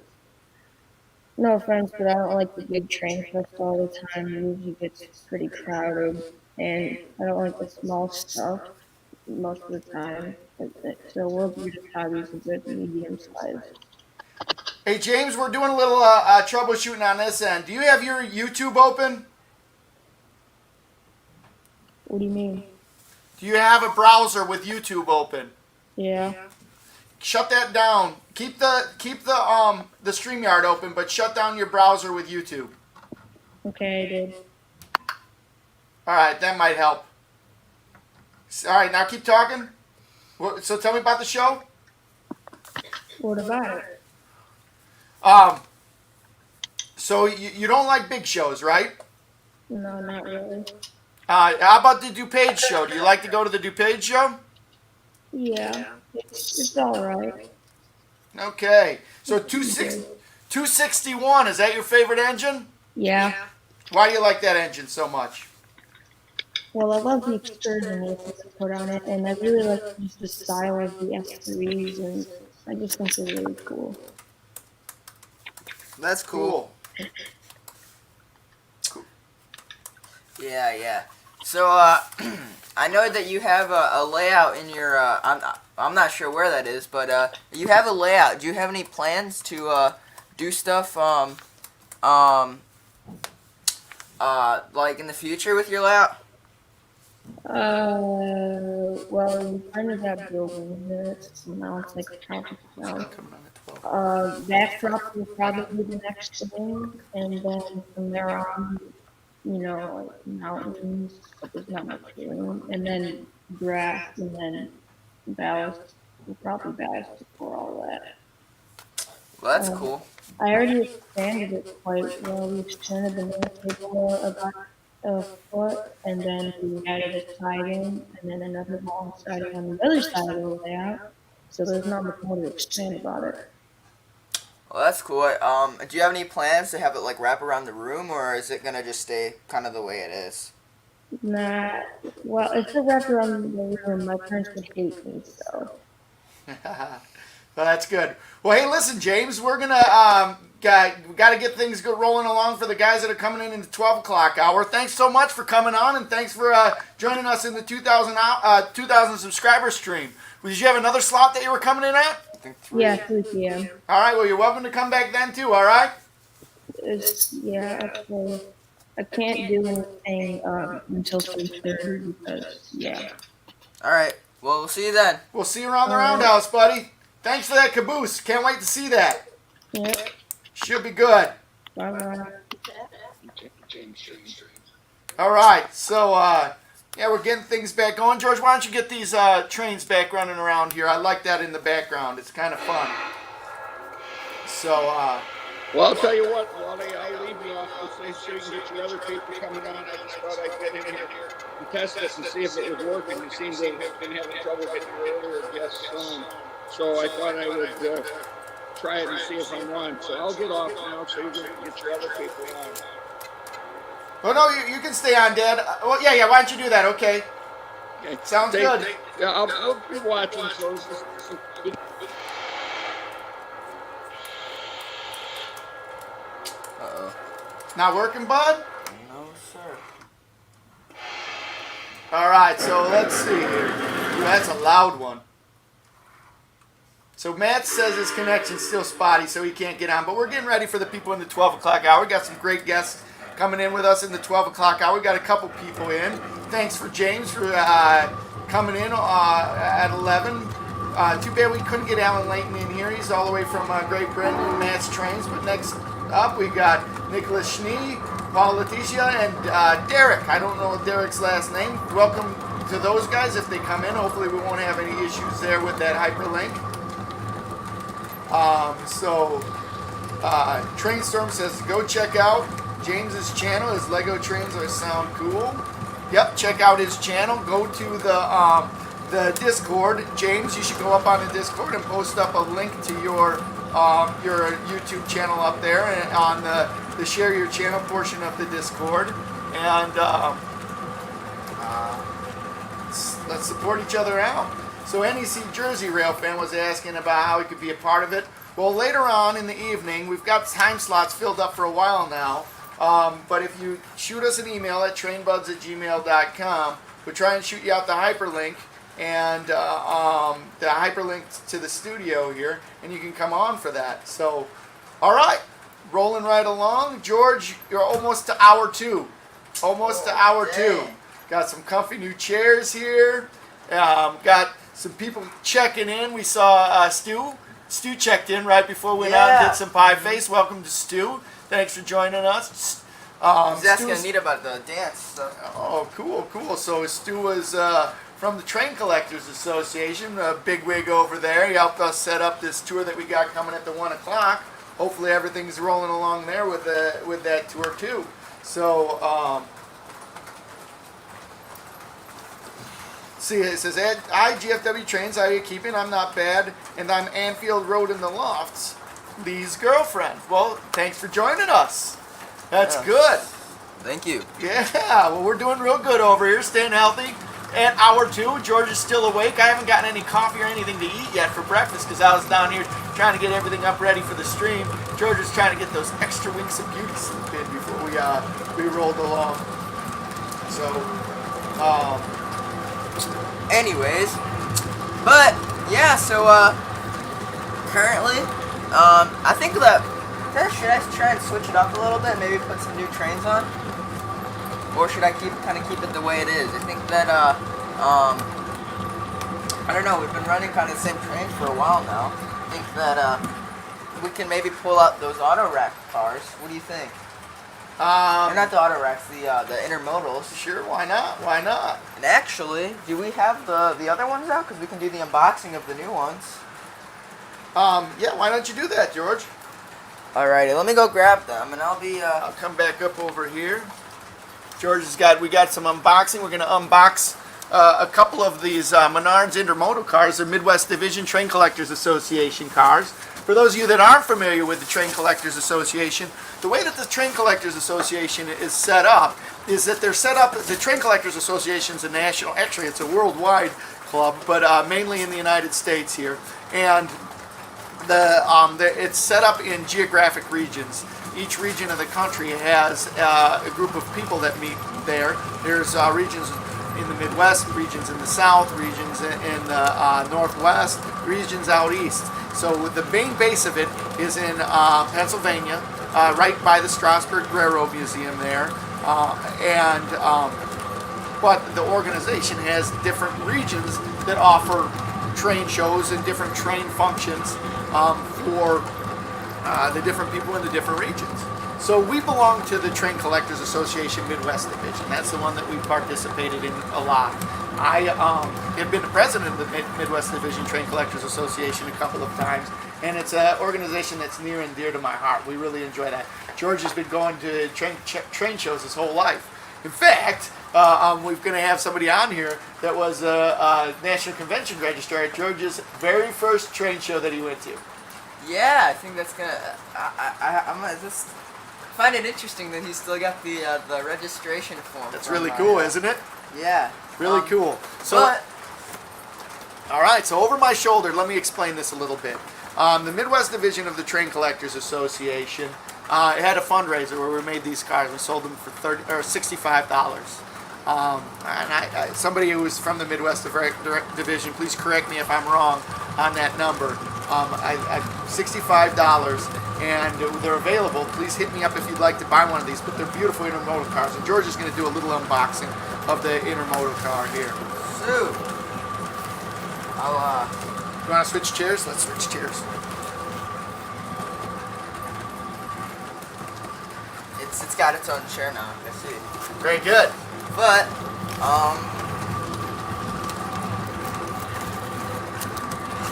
[SPEAKER 4] no offense, but I don't like the big train fest all the time. It usually gets pretty crowded, and I don't like the small stuff most of the time. So World Beauty Hobby is a good medium size.
[SPEAKER 5] Hey, James, we're doing a little troubleshooting on this end. Do you have your YouTube open?
[SPEAKER 4] What do you mean?
[SPEAKER 5] Do you have a browser with YouTube open?
[SPEAKER 4] Yeah.
[SPEAKER 5] Shut that down. Keep the StreamYard open, but shut down your browser with YouTube.
[SPEAKER 4] Okay, I did.
[SPEAKER 5] All right, that might help. All right, now keep talking. So tell me about the show.
[SPEAKER 4] What about it?
[SPEAKER 5] So you don't like big shows, right?
[SPEAKER 4] No, not really.
[SPEAKER 5] How about the DuPage show? Do you like to go to the DuPage show?
[SPEAKER 4] Yeah, it's alright.
[SPEAKER 5] Okay. So 261, is that your favorite engine?
[SPEAKER 4] Yeah.
[SPEAKER 5] Why do you like that engine so much?
[SPEAKER 4] Well, I love the excursion they put on it, and I really like just the style of the S3s, and I just think they're really cool.
[SPEAKER 5] That's cool. Yeah. So, I know that you have a layout in your, I'm not sure where that is, but, you have a layout. Do you have any plans to, do stuff, like in the future with your layout?
[SPEAKER 4] Well, we kind of got buildings there, so now it's like a traffic jam. Backdrop will probably be the next thing, and then from there on, like mountains, but there's not much room, and then grass, and then ballast. We'll probably ballast before all that.
[SPEAKER 5] Well, that's cool.
[SPEAKER 4] I already expanded it quite well. We expanded the main table about a foot, and then we added a siding, and then another long siding on the other side of the layout. So there's not much more to expand about it.
[SPEAKER 5] Well, that's cool. Do you have any plans to have it like wrap around the room, or is it gonna just stay kind of the way it is?
[SPEAKER 4] Nah, well, if it wrapped around the room, my parents would hate me, so.
[SPEAKER 5] Well, that's good. Well, hey, listen, James, we're gonna we got to get things rolling along for the guys that are coming in the 12 o'clock hour. Thanks so much for coming on, and thanks for joining us in the 2,000 subscriber stream. Did you have another slot that you were coming in at?
[SPEAKER 3] I think 3.
[SPEAKER 4] Yeah, 3 p.m.
[SPEAKER 5] All right. Well, you're welcome to come back then too. All right.
[SPEAKER 4] Actually, I can't do anything until 3:30 because, yeah.
[SPEAKER 5] All right. Well, we'll see you then. We'll see you around the roundhouse, buddy. Thanks for that caboose. Can't wait to see that.
[SPEAKER 4] Yep.
[SPEAKER 5] Should be good.
[SPEAKER 4] Bye-bye.
[SPEAKER 5] All right. So, yeah, we're getting things back going. George, why don't you get these trains back running around here? I like that in the background. It's kind of fun. So,
[SPEAKER 6] Well, I'll tell you what, Wally, I'll leave you off to say so you can get your other people coming on. I just thought I'd get in here and test this and see if it was working. You seem to have been having trouble getting your earlier guests on. So I thought I would try it and see if I'm on. So I'll get off now so you can get your other people on.
[SPEAKER 5] well, no, you can stay on, Dad. Well, yeah. Why don't you do that? Okay.
[SPEAKER 6] Okay.
[SPEAKER 5] Sounds good.
[SPEAKER 6] Yeah, I'll be watching. So
[SPEAKER 5] Uh-oh. Not working, bud?
[SPEAKER 3] No, sir.
[SPEAKER 5] All right, so let's see here. Ooh, that's a loud one. So Matt says his connection's still spotty, so he can't get on. But we're getting ready for the people in the 12 o'clock hour. We got some great guests coming in with us in the 12 o'clock hour. We got a couple people in. Thanks for James for coming in at 11. Too bad we couldn't get Alan Layton in here. He's all the way from Great Britain in Matt's trains. But next
[SPEAKER 2] up, we got Nicholas Schnee, Paul Letitia, and Derek. I don't know Derek's last name. Welcome to those guys if they come in. Hopefully we won't have any issues there with that hyperlink. Trainstorm says go check out James's channel. His Lego trains are sound cool. Yep, check out his channel. Go to the Discord. James, you should go up on the Discord and post up a link to your YouTube channel up there and on the share your channel portion of the Discord. And let's support each other out. So NEC Jersey Rail fan was asking about how he could be a part of it. Well, later on in the evening, we've got time slots filled up for a while now. But if you shoot us an email at trainbuds@gmail.com, we'll try and shoot you out the hyperlink and the hyperlink to the studio here, and you can come on for that. So, all right, rolling right along. George, you're almost to hour 2. Almost to hour 2. Got some comfy new chairs here. Got some people checking in. We saw Stu. Stu checked in right before we went out and did some pie face. Welcome to Stu. Thanks for joining us.
[SPEAKER 5] He's asking Anita about the dance stuff.
[SPEAKER 2] Oh, cool. So Stu was from the Train Collectors Association, a big wig over there. He helped us set up this tour that we got coming at the 1 o'clock. Hopefully everything's rolling along there with that tour too. So, see, it says, I GFW trains, how are you keeping? I'm not bad, and I'm Anfield Road in the Lofts. Lee's girlfriend. Well, thanks for joining us. That's good.
[SPEAKER 5] Thank you.
[SPEAKER 2] Yeah, well, we're doing real good over here, staying healthy. At hour 2, George is still awake. I haven't gotten any coffee or anything to eat yet for breakfast because I was down here trying to get everything up ready for the stream. George is trying to get those extra winks of beauty sleep in before we rolled along. So,
[SPEAKER 5] anyways, but yeah, so currently, I think that should I try and switch it up a little bit, maybe put some new trains on, or should I keep it the way it is? I think that I don't know. We've been running kind of the same trains for a while now. I think that we can maybe pull out those auto rack cars. What do you think? Or not the auto racks, the intermodals.
[SPEAKER 2] Sure, why not? Why not?
[SPEAKER 5] And actually, do we have the other ones out? Because we can do the unboxing of the new ones.
[SPEAKER 2] Yeah, why don't you do that, George?
[SPEAKER 5] Alrighty, let me go grab them, and I'll be.
[SPEAKER 2] I'll come back up over here. George we got some unboxing. We're going to unbox a couple of these Menards Intermodal cars. They're Midwest Division Train Collectors Association cars. For those of you that aren't familiar with the Train Collectors Association, the way that the Train Collectors Association is set up is that they're set up, the Train Collectors Association is a national, actually it's a worldwide club, but mainly in the United States here. And it's set up in geographic regions. Each region of the country has a group of people that meet there. There's regions in the Midwest, regions in the South, regions in the Northwest, regions out East. So the main base of it is in Pennsylvania, right by the Strasburg Railroad Museum there. But the organization has different regions that offer train shows and different train functions for the different people in the different regions. So we belong to the Train Collectors Association Midwest Division. That's the one that we participated in a lot. I have been the president of the Midwest Division Train Collectors Association a couple of times, and it's an organization that's near and dear to my heart. We really enjoy that. George has been going to train shows his whole life. In fact, we're going to have somebody on here that was a National Convention registrar at George's very first train show that he went to.
[SPEAKER 5] Yeah, I think that's gonna. I'm gonna just find it interesting that he's still got the registration form.
[SPEAKER 2] That's really cool, isn't it?
[SPEAKER 5] Yeah.
[SPEAKER 2] Really cool. So, all right. So over my shoulder, let me explain this a little bit. The Midwest Division of the Train Collectors Association had a fundraiser where we made these cars. We sold them for $65. And somebody who was from the Midwest Division, please correct me if I'm wrong on that number. $65, and they're available. Please hit me up if you'd like to buy one of these. But they're beautiful intermodal cars, and George is going to do a little unboxing of the intermodal car here.
[SPEAKER 5] So,
[SPEAKER 2] You want to switch chairs? Let's switch chairs.
[SPEAKER 5] it's got its own chair now. I see.
[SPEAKER 2] Very good.
[SPEAKER 5] But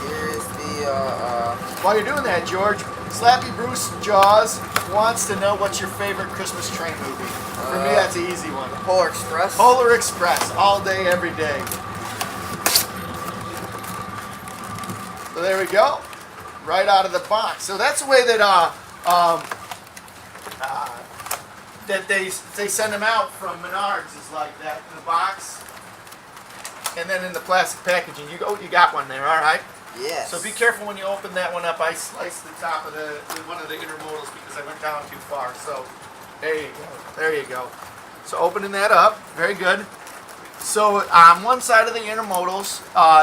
[SPEAKER 5] here's the
[SPEAKER 2] While you're doing that, George, Slappy Bruce Jaws wants to know what's your favorite Christmas train movie. For me, that's an easy one.
[SPEAKER 5] Polar Express.
[SPEAKER 2] Polar Express, all day, every day. So there we go, right out of the box. So that's the way that that they send them out from Menards is like that in the box, and then in the plastic packaging. You got one there, all right.
[SPEAKER 5] Yes.
[SPEAKER 2] So be careful when you open that one up. I sliced the top of one of the intermodals because I went down too far. So there you go. There you go. So opening that up, very good. So on one side of the intermodals,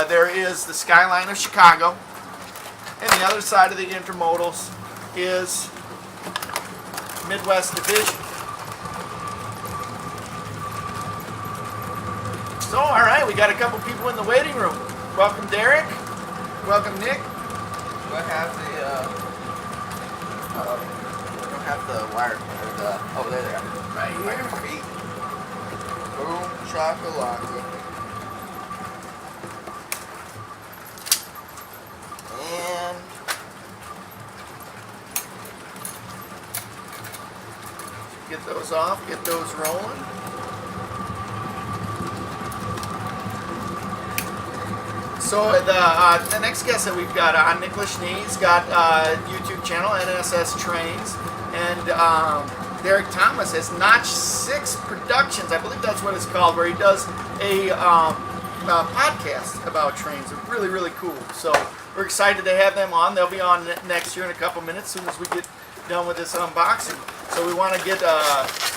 [SPEAKER 2] there is the skyline of Chicago, and the other side of the intermodals is Midwest Division. So all right, we got a couple people in the waiting room. Welcome, Derek. Welcome, Nick.
[SPEAKER 5] Do I have the we don't have the wire or the oh there they are.
[SPEAKER 2] Right here.
[SPEAKER 5] Feet. Boom chocolate. And
[SPEAKER 2] Get those off, get those rolling. So the next guest that we've got on, Nicholas Schnee's got a YouTube channel, NSS Trains, and Derek Thomas has Notch 6 Productions, I believe that's what it's called, where he does a podcast about trains. It's really, really cool. So we're excited to have them on. They'll be on next year in a couple minutes, as soon as we get done with this unboxing. So we want to get,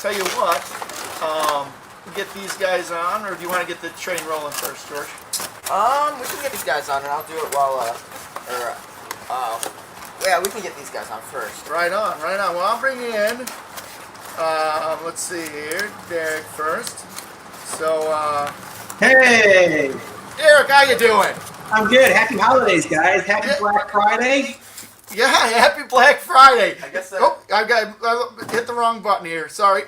[SPEAKER 2] tell you what, get these guys on, or do you want to get the train rolling first, George?
[SPEAKER 5] we can get these guys on, and I'll do it while yeah, we can get these guys on first.
[SPEAKER 2] Right on, right on. Well, I'll bring you in. Let's see here, Derek first. So,
[SPEAKER 7] Hey,
[SPEAKER 2] Derek, how you doing?
[SPEAKER 7] I'm good. Happy holidays, guys. Happy Black Friday.
[SPEAKER 2] Yeah, happy Black Friday.
[SPEAKER 5] I guess that-
[SPEAKER 2] Oh, I hit the wrong button here. Sorry.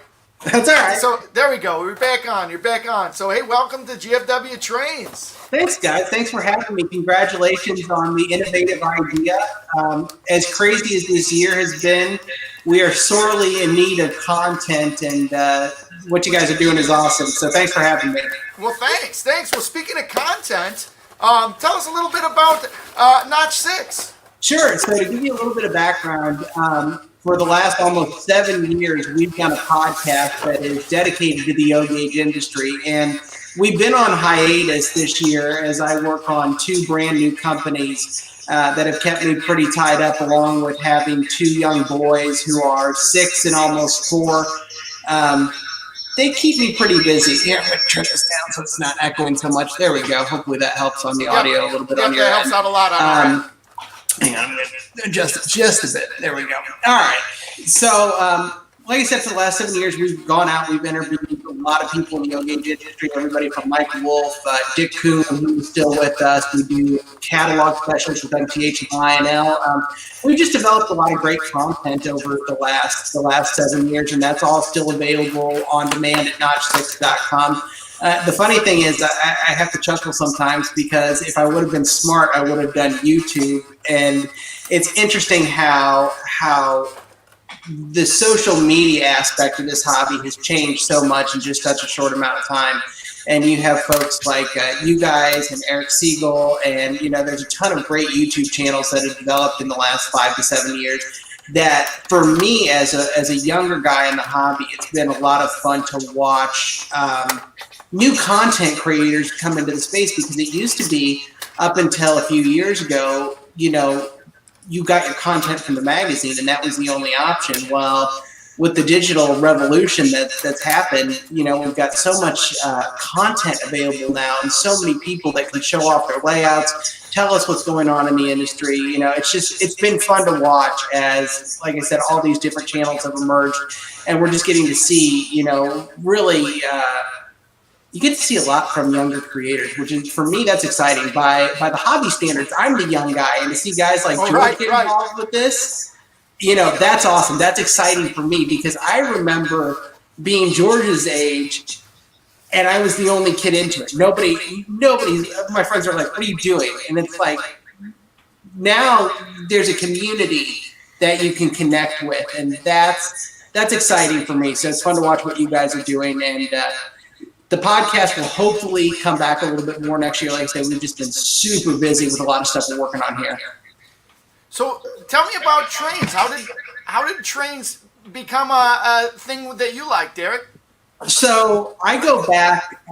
[SPEAKER 7] That's all right.
[SPEAKER 2] So there we go. We're back on. You're back on. So hey, welcome to GFW Trains.
[SPEAKER 7] Thanks, guys. Thanks for having me. Congratulations on the innovative idea. As crazy as this year has been, we are sorely in need of content, and what you guys are doing is awesome. So thanks for having me.
[SPEAKER 2] Well, thanks. Well, speaking of content, tell us a little bit about Notch 6.
[SPEAKER 7] Sure. So to give you a little bit of background, for the last almost 7 years, we've done a podcast that is dedicated to the O-Gauge industry. And we've been on hiatus this year as I work on 2 brand new companies that have kept me pretty tied up, along with having 2 young boys who are 6 and almost 4. They keep me pretty busy. Here, I'm going to turn this down so it's not echoing so much. There we go. Hopefully that helps on the audio a little bit on your
[SPEAKER 2] that
[SPEAKER 7] end.
[SPEAKER 2] helps out a lot on our end.
[SPEAKER 7] Hang on, I'm going to adjust it just a bit. There we go. All right. So, like I said, for the last 7 years, we've gone out, we've interviewed a lot of people in the O-Gauge industry, everybody from Mike Wolf, Dick Kuhn, who's still with us. We do catalog specials with MTH and INL. We've just developed a lot of great content over the last 7 years, and that's all still available on demand at notch6.com. The funny thing is, I have to chuckle sometimes because if I would have been smart, I would have done YouTube. And it's interesting how the social media aspect of this hobby has changed so much in just such a short amount of time. And you have folks like you guys and Eric Siegel, and there's a ton of great YouTube channels that have developed in the last 5 to 7 years. That for me, as a younger guy in the hobby, it's been a lot of fun to watch new content creators come into the space, because it used to be, up until a few years ago, you got your content from the magazine and that was the only option. Well, with the digital revolution that's happened, we've got so much content available now, and so many people that can show off their layouts, tell us what's going on in the industry. It's been fun to watch as, like I said, all these different channels have emerged, and we're just getting to see, really, you get to see a lot from younger creators, which is, for me, that's exciting. By the hobby standards, I'm the young guy, and to see guys like George get involved with this, that's awesome. That's exciting for me because I remember being George's age, and I was the only kid into it. Nobody, my friends are like, what are you doing? And it's like, now there's a community that you can connect with, and that's exciting for me. So it's fun to watch what you guys are doing, and the podcast will hopefully come back a little bit more next year. Like I said, we've just been super busy with a lot of stuff we're working on here.
[SPEAKER 8] So tell me about trains. How did trains become a thing that you like, Derek?
[SPEAKER 7] So I go back.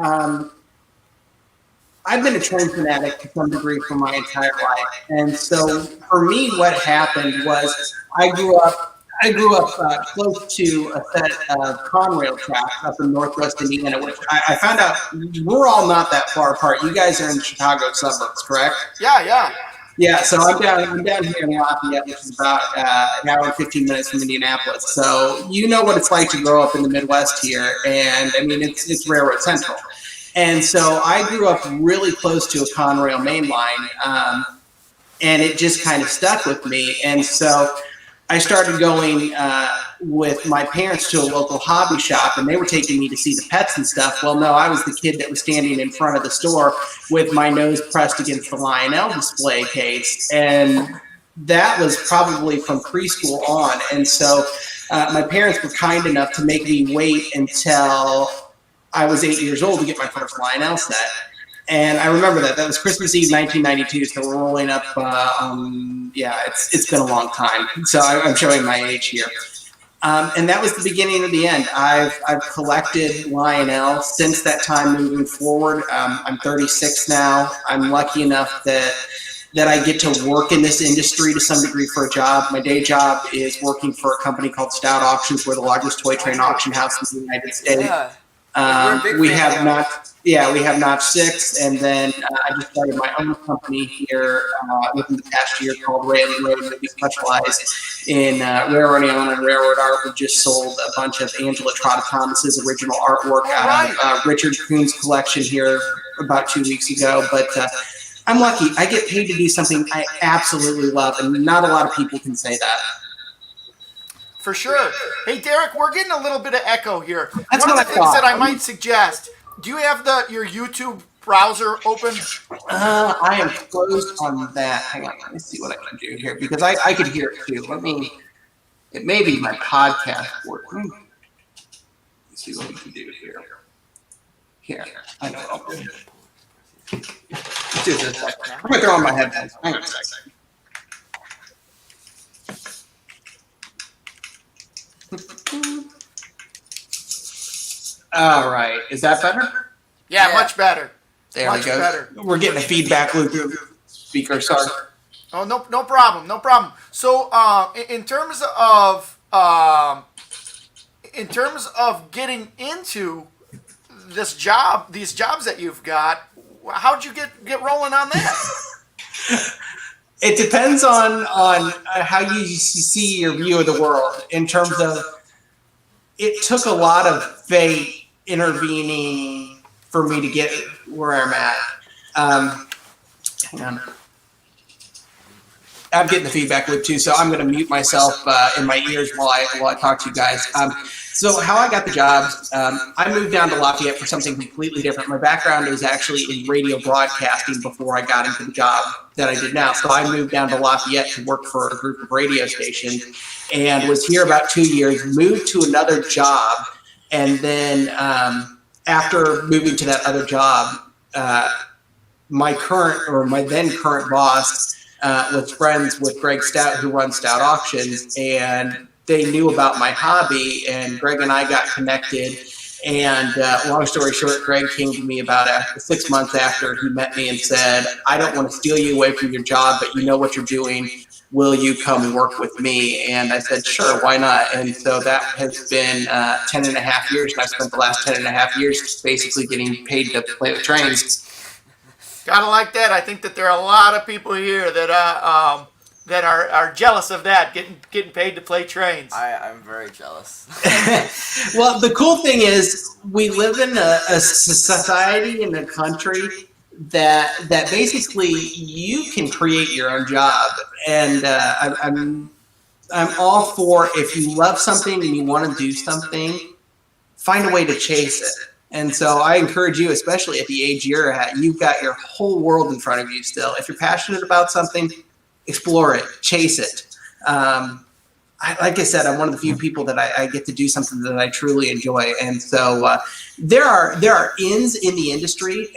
[SPEAKER 7] I've been a train fanatic to some degree for my entire life, and so for me, what happened was I grew up close to a set of Conrail tracks up in Northwest Indiana, which I found out we're all not that far apart. You guys are in the Chicago suburbs, correct?
[SPEAKER 8] Yeah.
[SPEAKER 7] Yeah, so I'm down here in Lafayette, which is about an hour and 15 minutes from Indianapolis. So you know what it's like to grow up in the Midwest here, and I mean it's railroad central. And so I grew up really close to a Conrail main line, and it just kind of stuck with me. And so I started going with my parents to a local hobby shop, and they were taking me to see the pets and stuff. Well, no, I was the kid that was standing in front of the store with my nose pressed against the Lionel display case. And that was probably from preschool on. And so my parents were kind enough to make me wait until I was 8 years old to get my first Lionel set. And I remember that was Christmas Eve, 1992. So we're rolling up. It's been a long time. So I'm showing my age here. And that was the beginning of the end. I've collected Lionel since that time moving forward. I'm 36 now. I'm lucky enough that I get to work in this industry to some degree for a job. My day job is working for a company called Stout Auctions. We're the largest toy train auction house in the United States.
[SPEAKER 5] Yeah.
[SPEAKER 7] We have Notch 6, and then I just started my own company here within the past year called Rail Road, where we specialize in railroading and railroad art. We just sold a bunch of Angela Trotta Thomas's original artwork out of Richard Kuhn's collection here about 2 weeks ago. But I'm lucky. I get paid to do something I absolutely love, and not a lot of people can say that.
[SPEAKER 8] For sure. Hey, Derek, we're getting a little bit of echo here.
[SPEAKER 7] That's
[SPEAKER 8] One
[SPEAKER 7] what
[SPEAKER 8] of the
[SPEAKER 7] I
[SPEAKER 8] things
[SPEAKER 7] thought.
[SPEAKER 8] that I might suggest, do you have your YouTube browser open?
[SPEAKER 7] I am closed on that. Hang on, let me see what I can do here, because I could hear it too. It may be my podcast working. Let's see what we can do here. Here, I know what I'll do. Let's do this. I'm going to throw on my headphones. Hang on a second. All right, is that better?
[SPEAKER 8] Yeah, much better.
[SPEAKER 7] There
[SPEAKER 8] Much
[SPEAKER 7] we go.
[SPEAKER 8] better.
[SPEAKER 7] We're getting a feedback loop through the speaker. Sorry.
[SPEAKER 8] Oh, no problem. So, in terms of getting into these jobs that you've got, how'd you get rolling on that?
[SPEAKER 7] It depends on how you see your view of the world. In terms of, it took a lot of fate intervening for me to get where I'm at. Hang on. I'm getting the feedback loop too, so I'm going to mute myself in my ears while I talk to you guys. So how I got the job, I moved down to Lafayette for something completely different. My background is actually in radio broadcasting before I got into the job that I did now. So I moved down to Lafayette to work for a group of radio stations and was here about 2 years, moved to another job, and then after moving to that other job, my then current boss was friends with Greg Stout, who runs Stout Auctions, and they knew about my hobby, and Greg and I got connected. And long story short, Greg came to me about 6 months after he met me and said, I don't want to steal you away from your job, but you know what you're doing. Will you come work with me? And I said, sure, why not? And so that has been 10 and a half years, and I've spent the last 10 and a half years basically getting paid to play with trains.
[SPEAKER 8] Gotta like that. I think that there are a lot of people here that are jealous of that, getting paid to play trains.
[SPEAKER 5] I'm very jealous.
[SPEAKER 7] Well, the cool thing is we live in a society in a country that basically you can create your own job. And I'm all for, if you love something and you want to do something, find a way to chase it. And so I encourage you, especially at the age you're at, you've got your whole world in front of you still. If you're passionate about something, explore it, chase it. Like I said, I'm one of the few people that I get to do something that I truly enjoy. And so there are ins in the industry,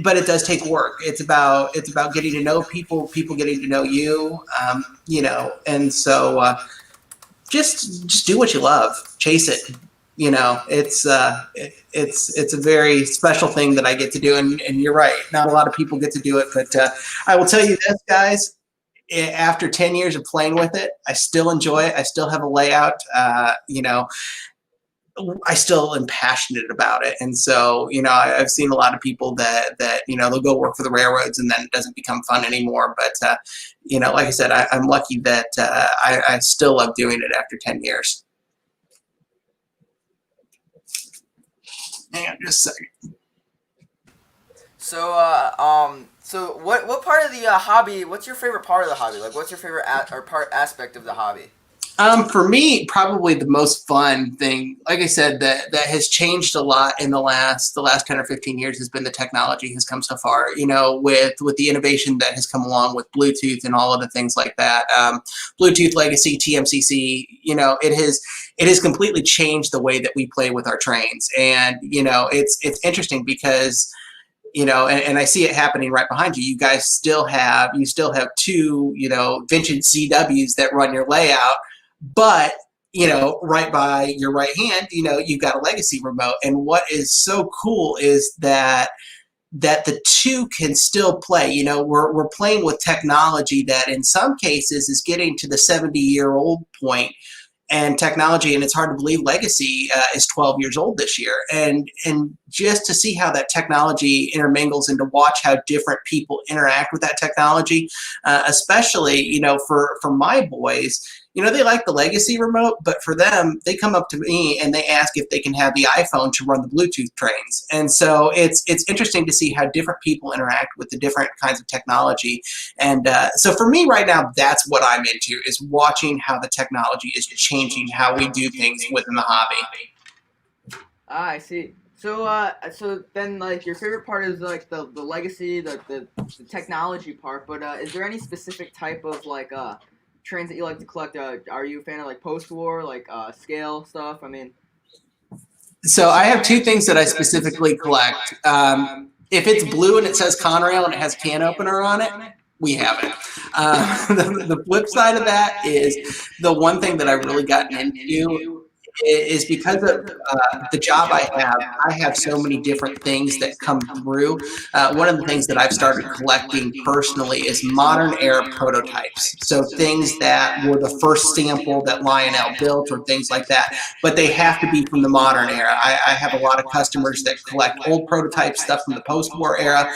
[SPEAKER 7] but it does take work. It's about getting to know people getting to know you, you know. And so just do what you love, chase it. You know, it's a very special thing that I get to do, and you're right, not a lot of people get to do it. But I will tell you this, guys. After 10 years of playing with it, I still enjoy it. I still have a layout. You know, I still am passionate about it. And so, you know, I've seen a lot of people that, you know, they'll go work for the railroads and then it doesn't become fun anymore. But, you know, like I said, I'm lucky that I still love doing it after 10 years. Hang on just a second.
[SPEAKER 5] So what part of the hobby? What's your favorite part of the hobby? Like, what's your favorite aspect of the hobby?
[SPEAKER 7] For me, probably the most fun thing, like I said, that has changed a lot in the last 10 or 15 years has been the technology has come so far, you know, with the innovation that has come along with Bluetooth and all of the things like that. Bluetooth Legacy, TMCC, you know, it has completely changed the way that we play with our trains. And, you know, it's interesting because, you know, and I see it happening right behind you. You guys still have two, you know, vintage CWs that run your layout, but, you know, right by your right hand, you know, you've got a legacy remote. And what is so cool is that the two can still play. You know, we're playing with technology that in some cases is getting to the 70-year-old point. And technology, and it's hard to believe Legacy is 12 years old this year. And just to see how that technology intermingles and to watch how different people interact with that technology, especially, you know, for my boys, you know, they like the Legacy remote, but for them, they come up to me and they ask if they can have the iPhone to run the Bluetooth trains. And so it's interesting to see how different people interact with the different kinds of technology. And so for me right now, that's what I'm into, is watching how the technology is changing how we do things within the hobby.
[SPEAKER 3] I see. So so then, like, your favorite part is like the legacy, the technology part. But is there any specific type of like trains that you like to collect? Are you a fan of like post-war, like scale stuff? I mean,
[SPEAKER 7] so I have two things that I specifically collect. If it's blue and it says Conrail and it has a can opener on it, we have it. The flip side of that is the one thing that I've really gotten into is because of the job I have so many different things that come through. One of the things that I've started collecting personally is modern era prototypes. So things that were the first sample that Lionel built or things like that, but they have to be from the modern era. I have a lot of customers that collect old prototype stuff from the post-war era.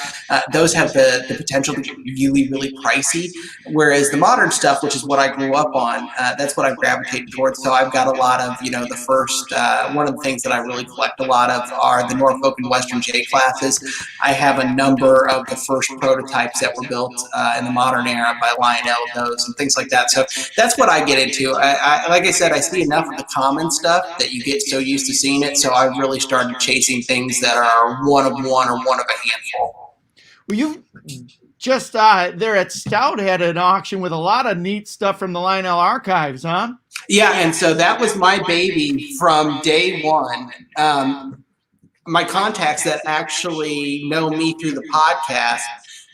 [SPEAKER 7] Those have the potential to get really, really pricey, whereas the modern stuff, which is what I grew up on, that's what I've gravitated towards. So I've got a lot of, you know, the first, one of the things that I really collect a lot of are the Norfolk and Western J classes. I have a number of the first prototypes that were built in the modern era by Lionel, those and things like that. So that's what I get into. Like I said, I see enough of the common stuff that you get so used to seeing it. So I've really started chasing things that are one of one or one of a handful.
[SPEAKER 8] Well, you just there at Stout had an auction with a lot of neat stuff from the Lionel archives, huh?
[SPEAKER 7] Yeah, and so that was my baby from day one. My contacts that actually know me through the podcast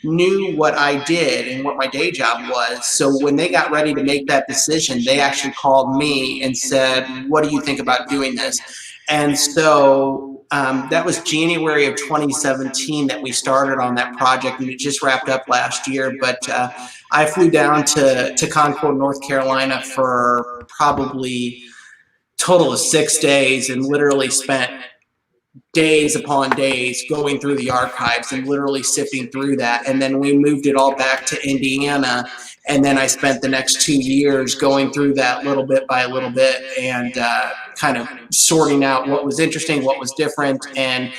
[SPEAKER 7] knew what I did and what my day job was. So when they got ready to make that decision, they actually called me and said, "What do you think about doing this?" And so that was January of 2017 that we started on that project, and it just wrapped up last year. But I flew down to Concord, North Carolina for probably total of 6 days and literally spent days upon days going through the archives and literally sifting through that. And then we moved it all back to Indiana. And then I spent the next 2 years going through that little bit by little bit and kind of sorting out what was interesting, what was different. And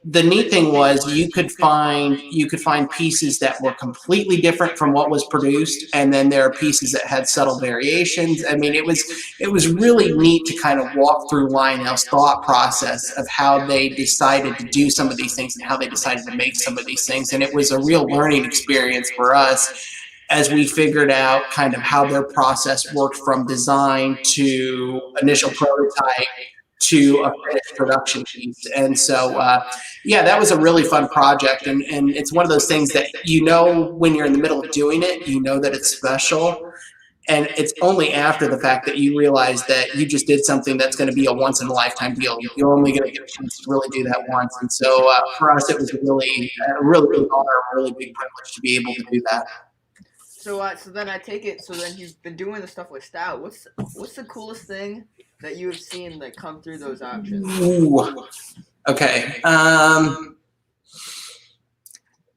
[SPEAKER 7] the neat thing was you could find pieces that were completely different from what was produced, and then there are pieces that had subtle variations. I mean, it was really neat to kind of walk through Lionel's thought process of how they decided to do some of these things and how they decided to make some of these things. And it was a real learning experience for us as we figured out kind of how their process worked from design to initial prototype to a finished production piece. And so, yeah, that was a really fun project. And it's one of those things that, when you're in the middle of doing it, that it's special. And it's only after the fact that you realize that you just did something that's going to be a once in a lifetime deal. You're only going to get a chance to really do that once. And so for us, it was a really big honor, a really big privilege to be able to do that.
[SPEAKER 3] So then I take it. So then you've been doing the stuff with Stout. What's the coolest thing that you have seen that come through those options?
[SPEAKER 7] Ooh. Okay.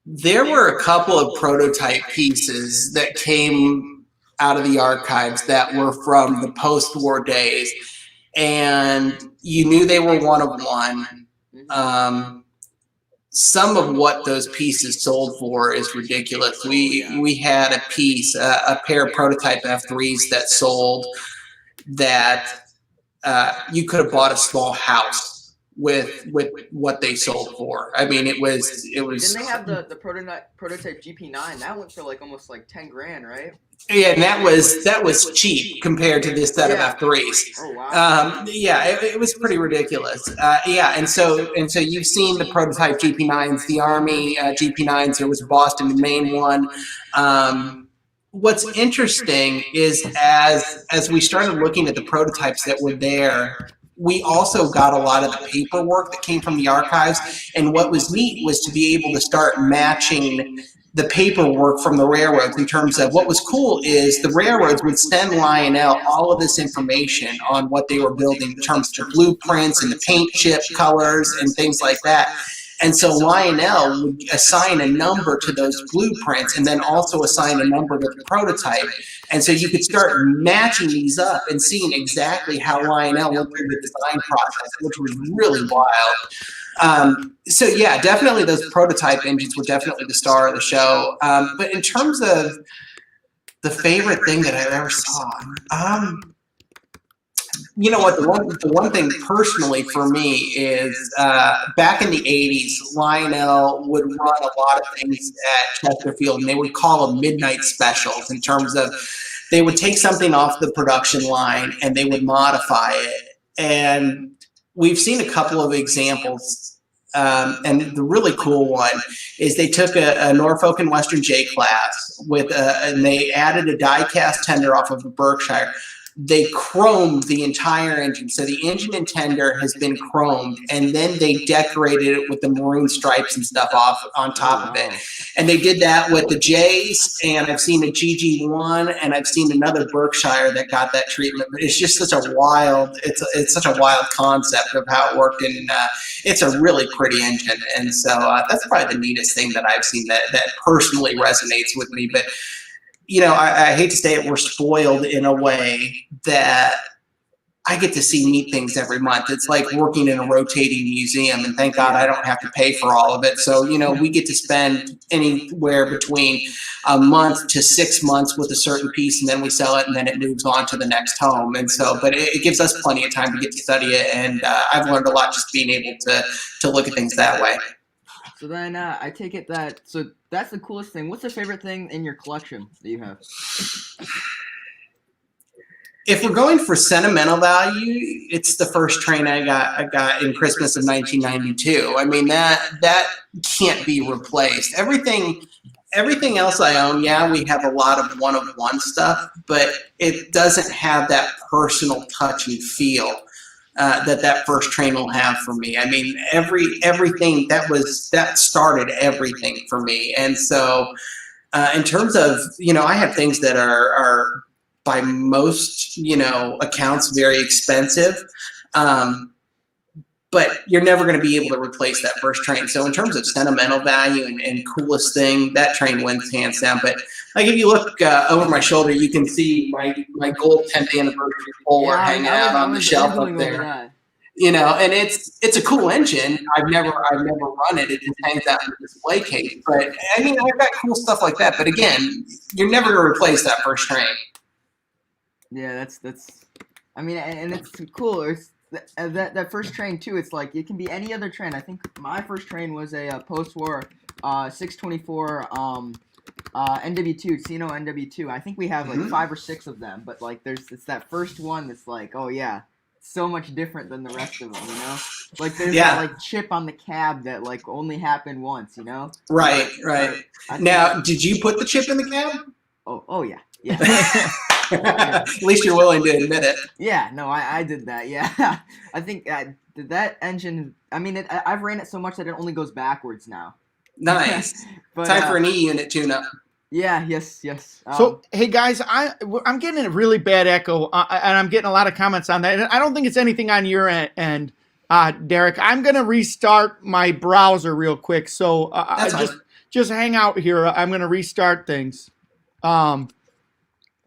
[SPEAKER 7] There were a couple of prototype pieces that came out of the archives that were from the post-war days, and you knew they were one of one. Some of what those pieces sold for is ridiculous. We had a piece, a pair of prototype F3s that sold that you could have bought a small house with what they sold for. I mean, it was.
[SPEAKER 3] Didn't they have the prototype GP9? That went for like almost like 10 grand, right?
[SPEAKER 7] Yeah, and that was cheap compared to this set of F3s.
[SPEAKER 3] Oh wow.
[SPEAKER 7] Yeah, it was pretty ridiculous. Yeah, and so you've seen the prototype GP9s, the Army GP9s. There was a Boston and Maine one. What's interesting is as we started looking at the prototypes that were there, we also got a lot of the paperwork that came from the archives. And what was neat was to be able to start matching the paperwork from the railroads in terms of what was cool is the railroads would send Lionel all of this information on what they were building in terms of blueprints and the paint chip colors and things like that. And so Lionel would assign a number to those blueprints and then also assign a number to the prototype. And so you could start matching these up and seeing exactly how Lionel went through the design process, which was really wild. So yeah, definitely those prototype engines were definitely the star of the show. But in terms of the favorite thing that I ever saw, you know what, the one thing personally for me is back in the 80s, Lionel would run a lot of things at Chesterfield, and they would call them midnight specials in terms of they would take something off the production line and they would modify it. And we've seen a couple of examples. And the really cool one is they took a Norfolk and Western J class and they added a die cast tender off of a Berkshire. They chromed the entire engine. So the engine and tender has been chromed, and then they decorated it with the maroon stripes and stuff off on top of it. And they did that with the J's, and I've seen a GG1, and I've seen another Berkshire that got that treatment. But it's just such a wild, it's such a wild concept of how it worked, and it's a really pretty engine. And so that's probably the neatest thing that I've seen that personally resonates with me. But you know, I hate to say it, we're spoiled in a way that I get to see neat things every month. It's like working in a rotating museum, and thank God I don't have to pay for all of it. So, you know, we get to spend anywhere between a month to 6 months with a certain piece, and then we sell it, and then it moves on to the next home. And so, but it gives us plenty of time to get to study it, and I've learned a lot just being able to look at things that way.
[SPEAKER 3] So then I take it so that's the coolest thing. What's the favorite thing in your collection that you have?
[SPEAKER 7] If we're going for sentimental value, it's the first train I got in Christmas of 1992. I mean, that can't be replaced. Everything else I own, yeah, we have a lot of one-of-one stuff, but it doesn't have that personal touch and feel that first train will have for me. I mean, everything that started everything for me. And so in terms of, you know, I have things that are by most, you know, accounts very expensive. But you're never going to be able to replace that first train. So in terms of sentimental value and coolest thing, that train wins hands down. But like if you look over my shoulder, you can see my gold 10th anniversary Polar hanging out on the shelf up there. And it's a cool engine. I've never run it. It just hangs out in the display case. But I mean, I've got cool stuff like that. But again, you're never going to replace that first train.
[SPEAKER 3] Yeah, that's. I mean, and it's cool. It's that first train too. It's like it can be any other train. I think my first train was a post-war 624 NW2, Sino NW2. I think we have like 5 or 6 of them. But like, it's that first one that's like, oh yeah. So much different than the rest of them, Like there's that like chip on the cab that like only happened once,
[SPEAKER 7] Right. Now, did you put the chip in the cab?
[SPEAKER 3] Oh yeah.
[SPEAKER 7] At least you're willing to admit it.
[SPEAKER 3] Yeah, no, I did that. Yeah, I think that engine. I mean, I've ran it so much that it only goes backwards now.
[SPEAKER 7] Nice.
[SPEAKER 3] But,
[SPEAKER 7] time for an E-unit tune-up.
[SPEAKER 3] Yeah. Yes.
[SPEAKER 8] So, hey guys, I'm getting a really bad echo, and I'm getting a lot of comments on that. And I don't think it's anything on your end, Derek. I'm gonna restart my browser real quick. So just hang out here. I'm gonna restart things.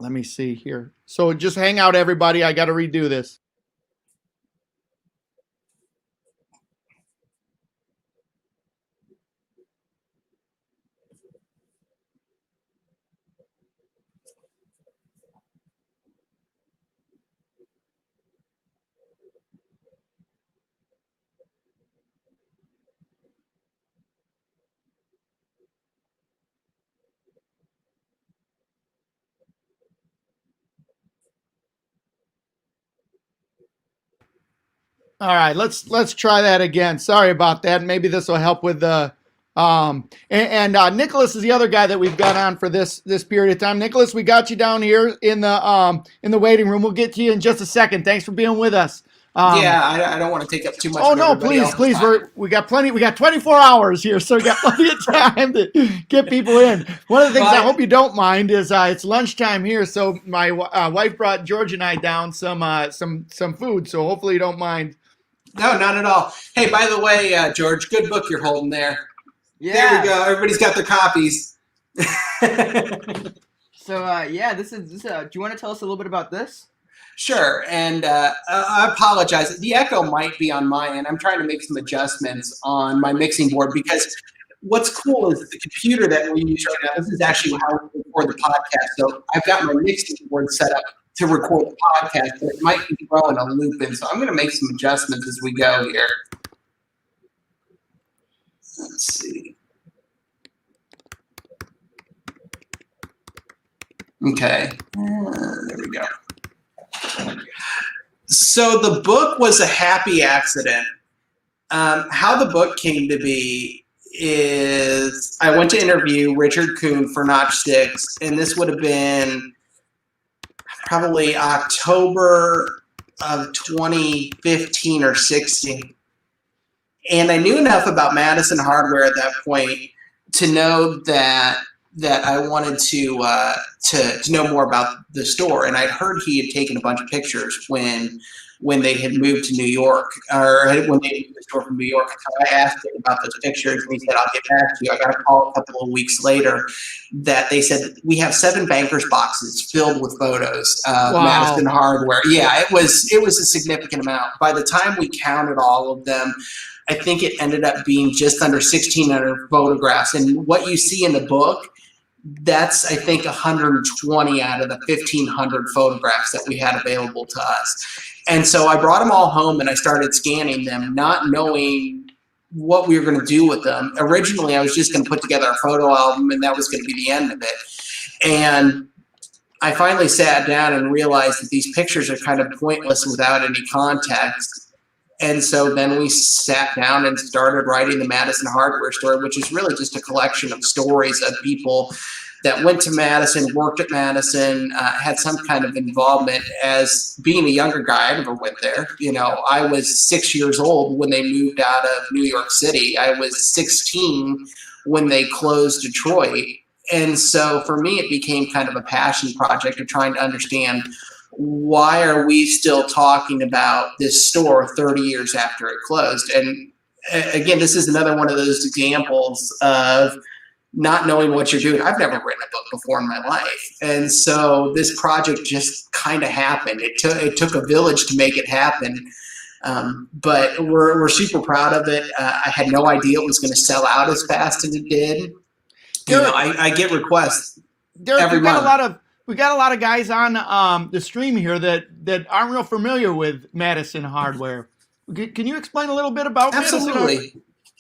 [SPEAKER 8] Let me see here. So just hang out, everybody. I got to redo this. All right, let's try that again. Sorry about that. Maybe this will help with the Nicholas is the other guy that we've got on for this period of time. Nicholas, we got you down here in the waiting room. We'll get to you in just a second. Thanks for being with us.
[SPEAKER 7] I don't want to take up too much.
[SPEAKER 8] Oh no, please. We got plenty. We got 24 hours here, so we got plenty of time to get people in. One of the things I hope you don't mind is it's lunchtime here, so my wife brought George and I down some food. So hopefully you don't mind.
[SPEAKER 7] No, not at all. Hey, by the way, George, good book you're holding there.
[SPEAKER 3] Yeah.
[SPEAKER 7] There we go. Everybody's got their copies.
[SPEAKER 3] So this is. Do you want to tell us a little bit about this?
[SPEAKER 7] Sure, and I apologize. The echo might be on my end. I'm trying to make some adjustments on my mixing board because what's cool is the computer that we use right now, this is actually how we record the podcast. So I've got my mixing board set up to record the podcast, but it might be throwing a loop in. So I'm going to make some adjustments as we go here. Let's see. Okay, there we go. So the book was a happy accident. How the book came to be is I went to interview Richard Kuhn for Notch 6, and this would have been probably October of 2015 or 16. And I knew enough about Madison hardware at that point to know that I wanted to know more about the store. And I'd heard he had taken a bunch of pictures when they had moved to New York, or when they moved the store from New York. So I asked him about those pictures, and he said, "I'll get back to you." I got a call a couple of weeks later that they said, "We have 7 bankers boxes filled with photos of Madison hardware." Yeah, it was a significant amount. By the time we counted all of them, I think it ended up being just under 1,600 photographs. And what you see in the book, that's, I think, 120 out of the 1,500 photographs that we had available to us. And so I brought them all home and I started scanning them, not knowing what we were going to do with them. Originally, I was just going to put together a photo album and that was going to be the end of it. And I finally sat down and realized that these pictures are kind of pointless without any context. And so then we sat down and started writing the Madison hardware story, which is really just a collection of stories of people that went to Madison, worked at Madison, had some kind of involvement. As being a younger guy, I never went there. You know, I was 6 years old when they moved out of New York City. I was 16 when they closed Detroit. And so for me, it became kind of a passion project of trying to understand, why are we still talking about this store 30 years after it closed? And again, this is another one of those examples of not knowing what you're doing. I've never written a book before in my life. And so this project just kind of happened. It took a village to make it happen. But we're super proud of it. I had no idea it was going to sell out as fast as it did. I get requests
[SPEAKER 8] Derek,
[SPEAKER 7] every
[SPEAKER 8] we got
[SPEAKER 7] month.
[SPEAKER 8] we got a lot of guys on the stream here that aren't real familiar with Madison Hardware. Can you explain a little bit about Madison Hardware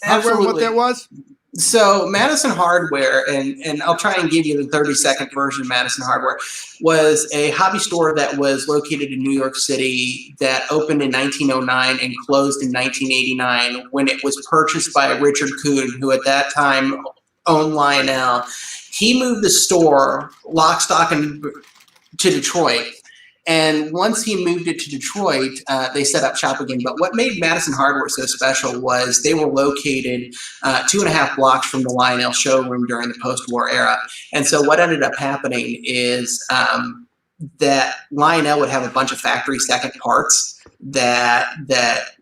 [SPEAKER 8] and what that was?
[SPEAKER 7] So Madison Hardware, and I'll try and give you the 30-second version of Madison Hardware, was a hobby store that was located in New York City that opened in 1909 and closed in 1989 when it was purchased by Richard Kuhn, who at that time owned Lionel. He moved the store lock, stock, and to Detroit. And once he moved it to Detroit, they set up shop again. But what made Madison Hardware so special was they were located 2.5 blocks from the Lionel showroom during the post-war era. And so what ended up happening is that Lionel would have a bunch of factory second parts that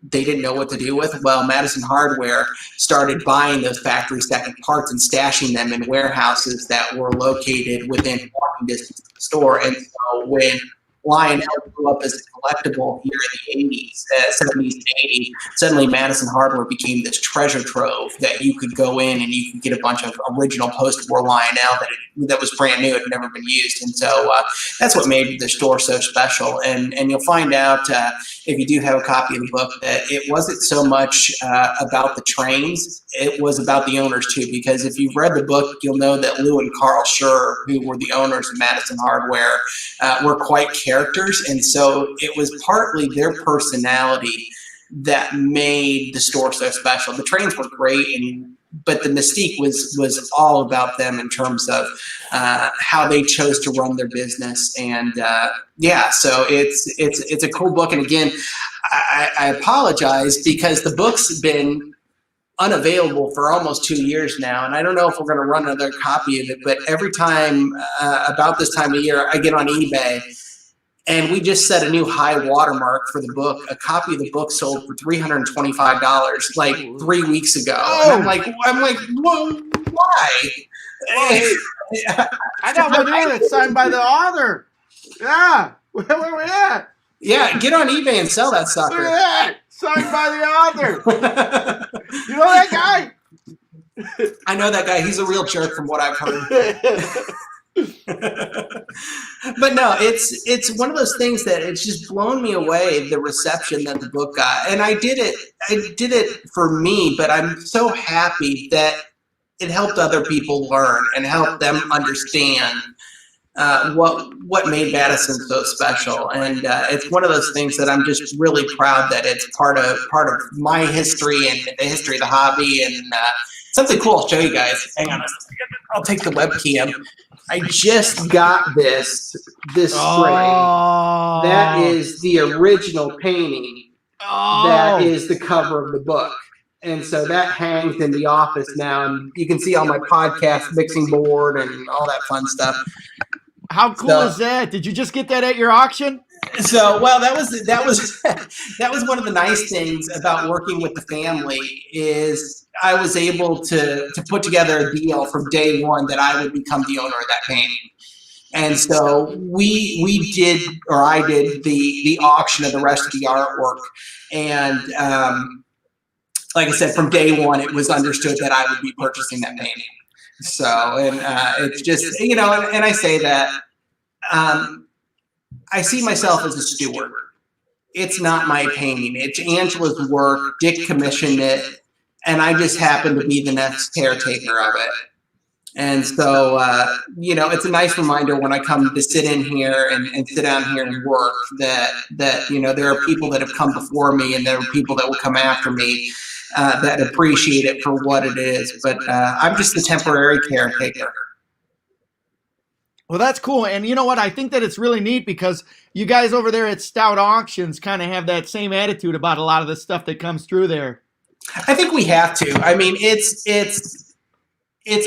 [SPEAKER 7] they didn't know what to do with. Well, Madison Hardware started buying those factory second parts and stashing them in warehouses that were located within walking distance of the store. And so when Lionel grew up as a collectible here in the 80s, 70s and 80s, suddenly Madison Hardware became this treasure trove that you could go in and you could get a bunch of original post-war Lionel that was brand new, had never been used. And so that's what made the store so special. And you'll find out if you do have a copy of the book that it wasn't so much about the trains, it was about the owners too, because if you've read the book, you'll know that Lou and Carl Schur, who were the owners of Madison Hardware, were quite characters, and so it was partly their personality that made the store so special. The trains were great, but the mystique was all about them in terms of how they chose to run their business. And so it's a cool book. And again, I apologize because the book's been unavailable for almost 2 years now, and I don't know if we're going to run another copy of it, but every time about this time of year I get on eBay and we just set a new high watermark for the book. A copy of the book sold for $325 like 3 weeks ago.
[SPEAKER 8] Oh.
[SPEAKER 7] And I'm like, whoa, why?
[SPEAKER 8] I got one here that's signed by the author. Yeah, where we at?
[SPEAKER 7] Yeah, get on eBay and sell that
[SPEAKER 8] Look
[SPEAKER 7] sucker.
[SPEAKER 8] at that, signed by the author. You know that guy?
[SPEAKER 7] I know that guy. He's a real jerk from what I've heard. But no, it's one of those things that it's just blown me away, the reception that the book got. And I did it for me, but I'm so happy that it helped other people learn and help them understand what made Madison so special. And it's one of those things that I'm just really proud that it's part of my history and the history of the hobby. And something cool I'll show you guys. Hang on a second. I'll take the webcam. I just got this spray.
[SPEAKER 8] Oh.
[SPEAKER 7] That is the original painting. That is the cover of the book. And so that hangs in the office now. And you can see all my podcast mixing board and all that fun stuff.
[SPEAKER 8] How cool is that? Did you just get that at your auction?
[SPEAKER 7] So, well, that was that was one of the nice things about working with the family is I was able to put together a deal from day one that I would become the owner of that painting. And so we did, or I did the auction of the rest of the artwork. And like I said, from day one, it was understood that I would be purchasing that painting. So, and it's just, you know, and I say that, I see myself as a steward. It's not my painting. It's Angela's work. Dick commissioned it, and I just happen to be the next caretaker of it. And so, you know, it's a nice reminder when I come to sit in here and sit down here and work that, you know, there are people that have come before me and there are people that will come after me that appreciate it for what it is. But I'm just the temporary caretaker.
[SPEAKER 8] Well, that's cool. And you know what? I think that it's really neat because you guys over there at Stout Auctions kind of have that same attitude about a lot of the stuff that comes through there.
[SPEAKER 7] I think we have to. I mean, it's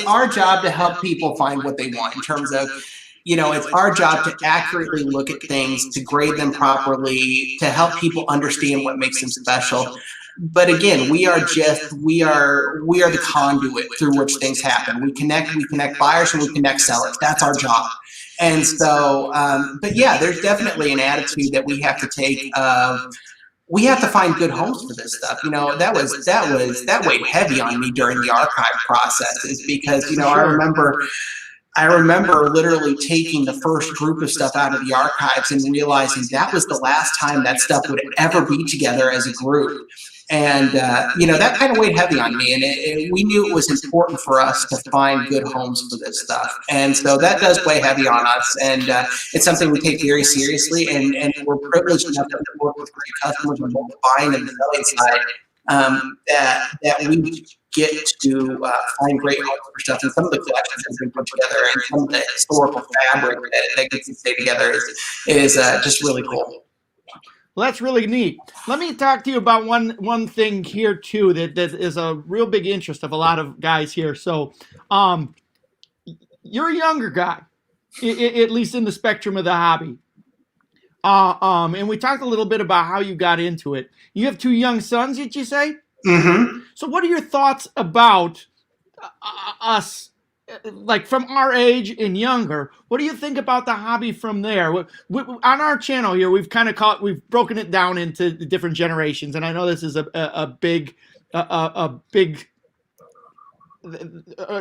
[SPEAKER 7] our job to help people find what they want in terms of, you know, it's our job to accurately look at things, to grade them properly, to help people understand what makes them special. But again, we are the conduit through which things happen. We connect buyers and we connect sellers. That's our job. And so, but yeah, there's definitely an attitude that we have to take of we have to find good homes for this stuff. You know, that weighed heavy on me during the archive process, is because, you know, I remember literally taking the first group of stuff out of the archives and realizing that was the last time that stuff would ever be together as a group. And, you know, that kind of weighed heavy on me. And we knew it was important for us to find good homes for this stuff. And so that does weigh heavy on us. And it's something we take very seriously. And we're privileged enough to work with great customers on both the buying and the selling side, that we get to find great homes for stuff. And some of the collections that have been put together and some of the historical fabric that gets to stay together is just really cool.
[SPEAKER 8] Well, that's really neat. Let me talk to you about one thing here too that is a real big interest of a lot of guys here. So, you're a younger guy, at least in the spectrum of the hobby. And we talked a little bit about how you got into it. You have 2 young sons, did you say?
[SPEAKER 7] Mm-hmm.
[SPEAKER 8] So, what are your thoughts about us? Like from our age and younger, what do you think about the hobby from there? On our channel here, we've broken it down into different generations, and I know this is a big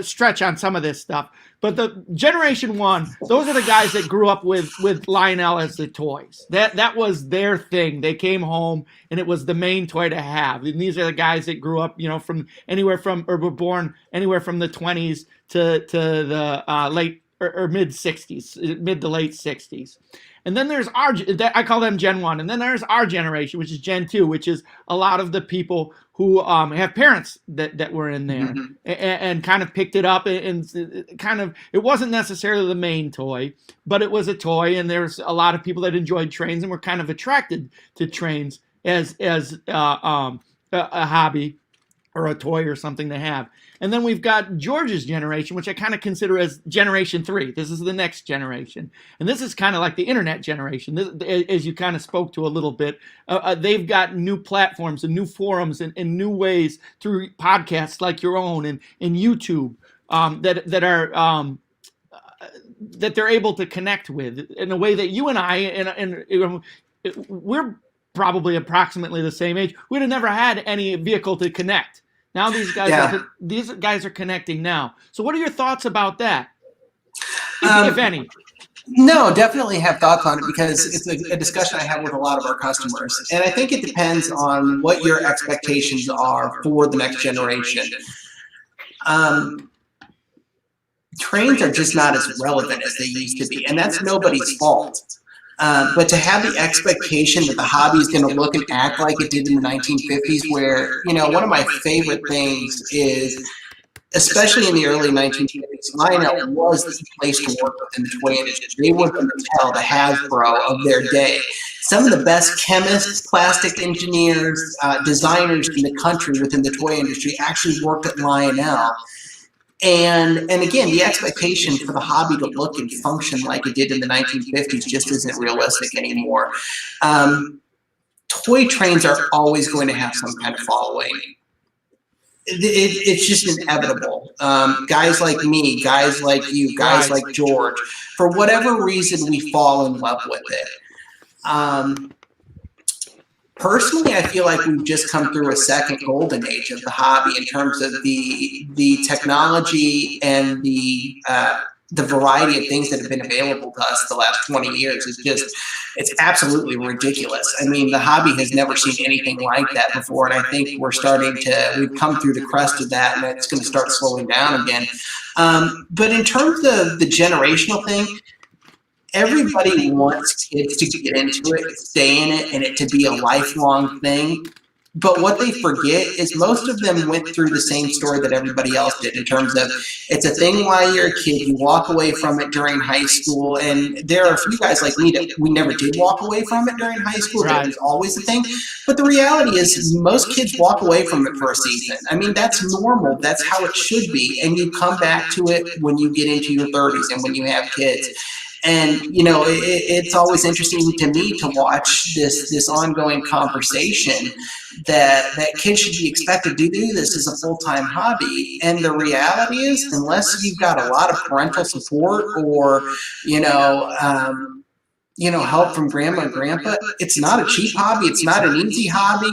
[SPEAKER 8] stretch on some of this stuff. But the generation 1, those are the guys that grew up with Lionel as the toys. That was their thing. They came home and it was the main toy to have. And these are the guys that grew up, you know, were born anywhere from the 20s to the late or mid 60s, mid to late 60s. And then there's I call them Gen 1. And then there's our generation, which is Gen 2, which is a lot of the people who have parents that were in there, mm-hmm. and kind of picked it up and kind of, it wasn't necessarily the main toy, but it was a toy. And there's a lot of people that enjoyed trains and were kind of attracted to trains as a hobby or a toy or something to have. And then we've got George's generation, which I kind of consider as generation 3. This is the next generation. And this is kind of like the internet generation, as you kind of spoke to a little bit. They've got new platforms and new forums and new ways through podcasts like your own and YouTube that they're able to connect with in a way that you and I, and we're probably approximately the same age. We'd have never had any vehicle to connect. Now these guys are connecting now. So what are your thoughts about that, if any?
[SPEAKER 7] No, definitely have thoughts on it because it's a discussion I have with a lot of our customers. And I think it depends on what your expectations are for the next generation. Trains are just not as relevant as they used to be, and that's nobody's fault. But to have the expectation that the hobby is going to look and act like it did in the 1950s, where, you know, one of my favorite things is, especially in the early 1950s, Lionel was the place to work within the toy industry. They were the Mattel, the Hasbro of their day. Some of the best chemists, plastic engineers, designers in the country within the toy industry actually worked at Lionel. And again, the expectation for the hobby to look and function like it did in the 1950s just isn't realistic anymore. Toy trains are always going to have some kind of following. It's just inevitable. Guys like me, guys like you, guys like George, for whatever reason, we fall in love with it. Personally, I feel like we've just come through a second golden age of the hobby in terms of the technology and the variety of things that have been available to us the last 20 years. It's absolutely ridiculous. I mean, the hobby has never seen anything like that before, and I think we've come through the crest of that, and it's going to start slowing down again. But in terms of the generational thing, everybody wants kids to get into it, stay in it, and it to be a lifelong thing. But what they forget is most of them went through the same story that everybody else did in terms of it's a thing while you're a kid, you walk away from it during high school, and there are a few guys like me that we never did walk away from it during high school. That was always the thing. But the reality is most kids walk away from it for a season. I mean, that's normal. That's how it should be. And you come back to it when you get into your 30s and when you have kids. And, you know, it's always interesting to me to watch this ongoing conversation that kids should be expected to do this as a full-time hobby. And the reality is, unless you've got a lot of parental support or, help from grandma and grandpa. It's not a cheap hobby. It's not an easy hobby.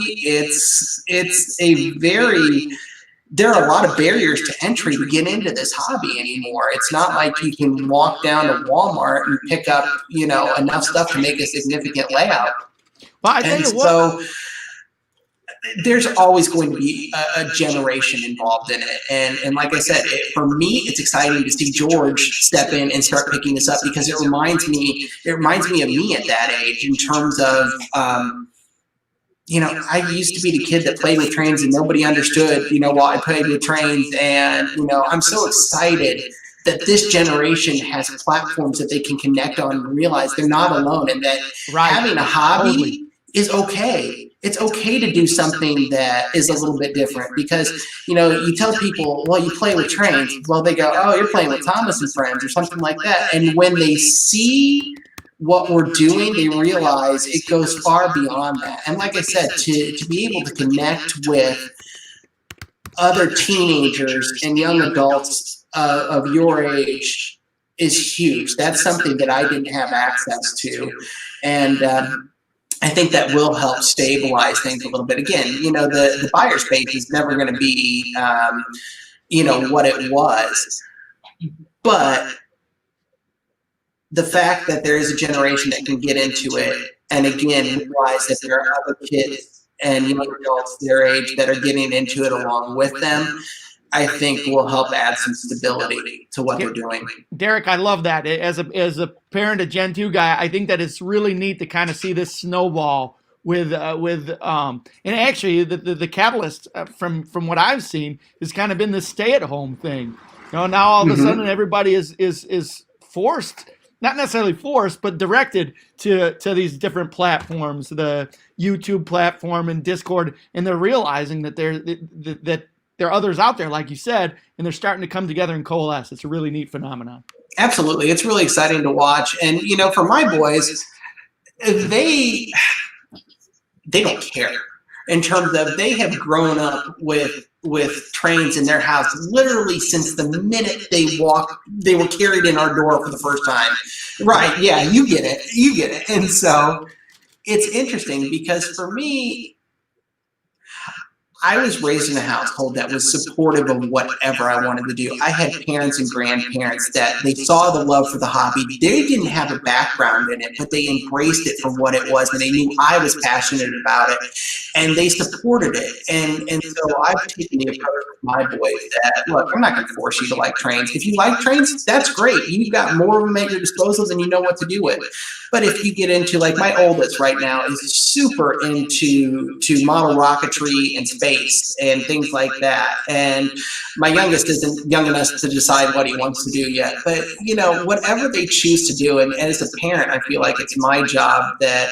[SPEAKER 7] There are a lot of barriers to entry to get into this hobby anymore. It's not like you can walk down to Walmart and pick up, enough stuff to make a significant layout.
[SPEAKER 8] Well, I tell you what.
[SPEAKER 7] So there's always going to be a generation involved in it. And like I said, for me, it's exciting to see George step in and start picking this up, because it reminds me of me at that age in terms of, I used to be the kid that played with trains and nobody understood, while I played with trains. And, I'm so excited that this generation has platforms that they can connect on and realize they're not alone, and that having a hobby is okay. It's okay to do something that is a little bit different, because, you tell people, well, you play with trains. Well, they go, oh, you're playing with Thomas and Friends or something like that. And when they see what we're doing, they realize it goes far beyond that. And like I said, to be able to connect with other teenagers and young adults of your age is huge. That's something that I didn't have access to. And I think that will help stabilize things a little bit. Again, the buyer space is never going to be, what it was. But the fact that there is a generation that can get into it, and again, realize that there are other kids and young adults their age that are getting into it along with them, I think will help add some stability to what they're doing.
[SPEAKER 8] Derek, I love that. As a parent, a Gen 2 guy, I think that it's really neat to kind of see this snowball with and actually the catalyst from what I've seen has kind of been the stay-at-home thing. Now all of a sudden everybody is forced, not necessarily forced, but directed to these different platforms, the YouTube platform and Discord, and they're realizing that there are others out there, like you said, and they're starting to come together and coalesce. It's a really neat phenomenon.
[SPEAKER 7] Absolutely. It's really exciting to watch. And, for my boys, they don't care in terms of they have grown up with trains in their house literally since the minute they were carried in our door for the first time. Right. Yeah, you get it. And so it's interesting because for me, I was raised in a household that was supportive of whatever I wanted to do. I had parents and grandparents that they saw the love for the hobby. They didn't have a background in it, but they embraced it for what it was, and they knew I was passionate about it, and they supported it. And so I've taken the approach with my boys that, look, I'm not going to force you to like trains. If you like trains, that's great. You've got more of them at your disposal than you know what to do with. But if you get into, like my oldest right now is super into model rocketry and space and things like that. And my youngest isn't young enough to decide what he wants to do yet. But, whatever they choose to do, and as a parent, I feel like it's my job that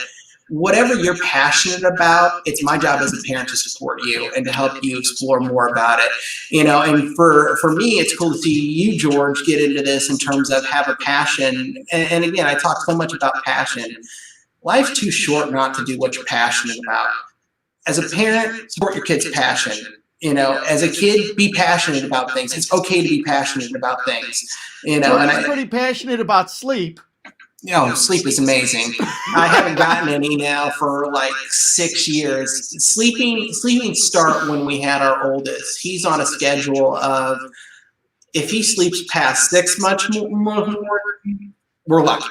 [SPEAKER 7] whatever you're passionate about, it's my job as a parent to support you and to help you explore more about it. And for me, it's cool to see you, George, get into this in terms of have a passion. And again, I talk so much about passion. Life's too short not to do what you're passionate about. As a parent, support your kid's passion. As a kid, be passionate about things. It's okay to be passionate about things. And
[SPEAKER 8] I'm pretty passionate about sleep.
[SPEAKER 7] Sleep is amazing. I haven't gotten any now for like 6 years. Sleeping start when we had our oldest. He's on a schedule of, if he sleeps past 6 much more, we're lucky.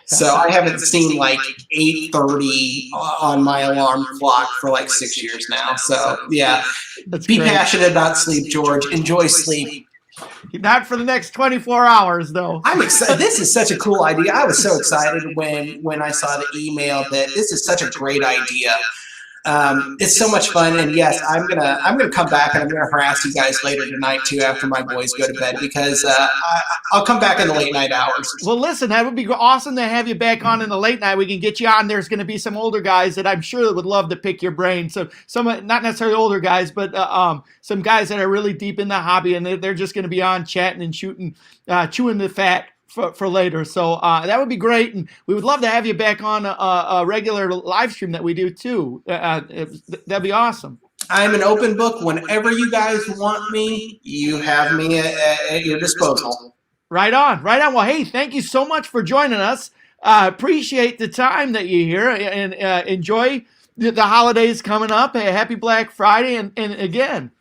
[SPEAKER 7] So I haven't seen like 8:30 on my alarm clock for like 6 years now. So yeah, be passionate about sleep, George. Enjoy sleep.
[SPEAKER 8] Not for the next 24 hours, though.
[SPEAKER 7] I'm excited. This is such a cool idea. I was so excited when I saw the email that this is such a great idea. It's so much fun, and yes, I'm gonna come back and I'm gonna harass you guys later tonight too after my boys go to bed, because I'll come back in the late night hours.
[SPEAKER 8] Well, listen, that would be awesome to have you back on in the late night. We can get you on. There's going to be some older guys that I'm sure would love to pick your brain. So some, not necessarily older guys, but some guys that are really deep in the hobby, and they're just going to be on chatting and chewing the fat for later. So that would be great, and we would love to have you back on a regular live stream that we do too. That'd be awesome.
[SPEAKER 7] I'm an open book. Whenever you guys want me, you have me at your disposal.
[SPEAKER 8] Right on. Well, hey, thank you so much for joining us. appreciate the time that you're here and enjoy the holidays coming up. Happy Black Friday. And again,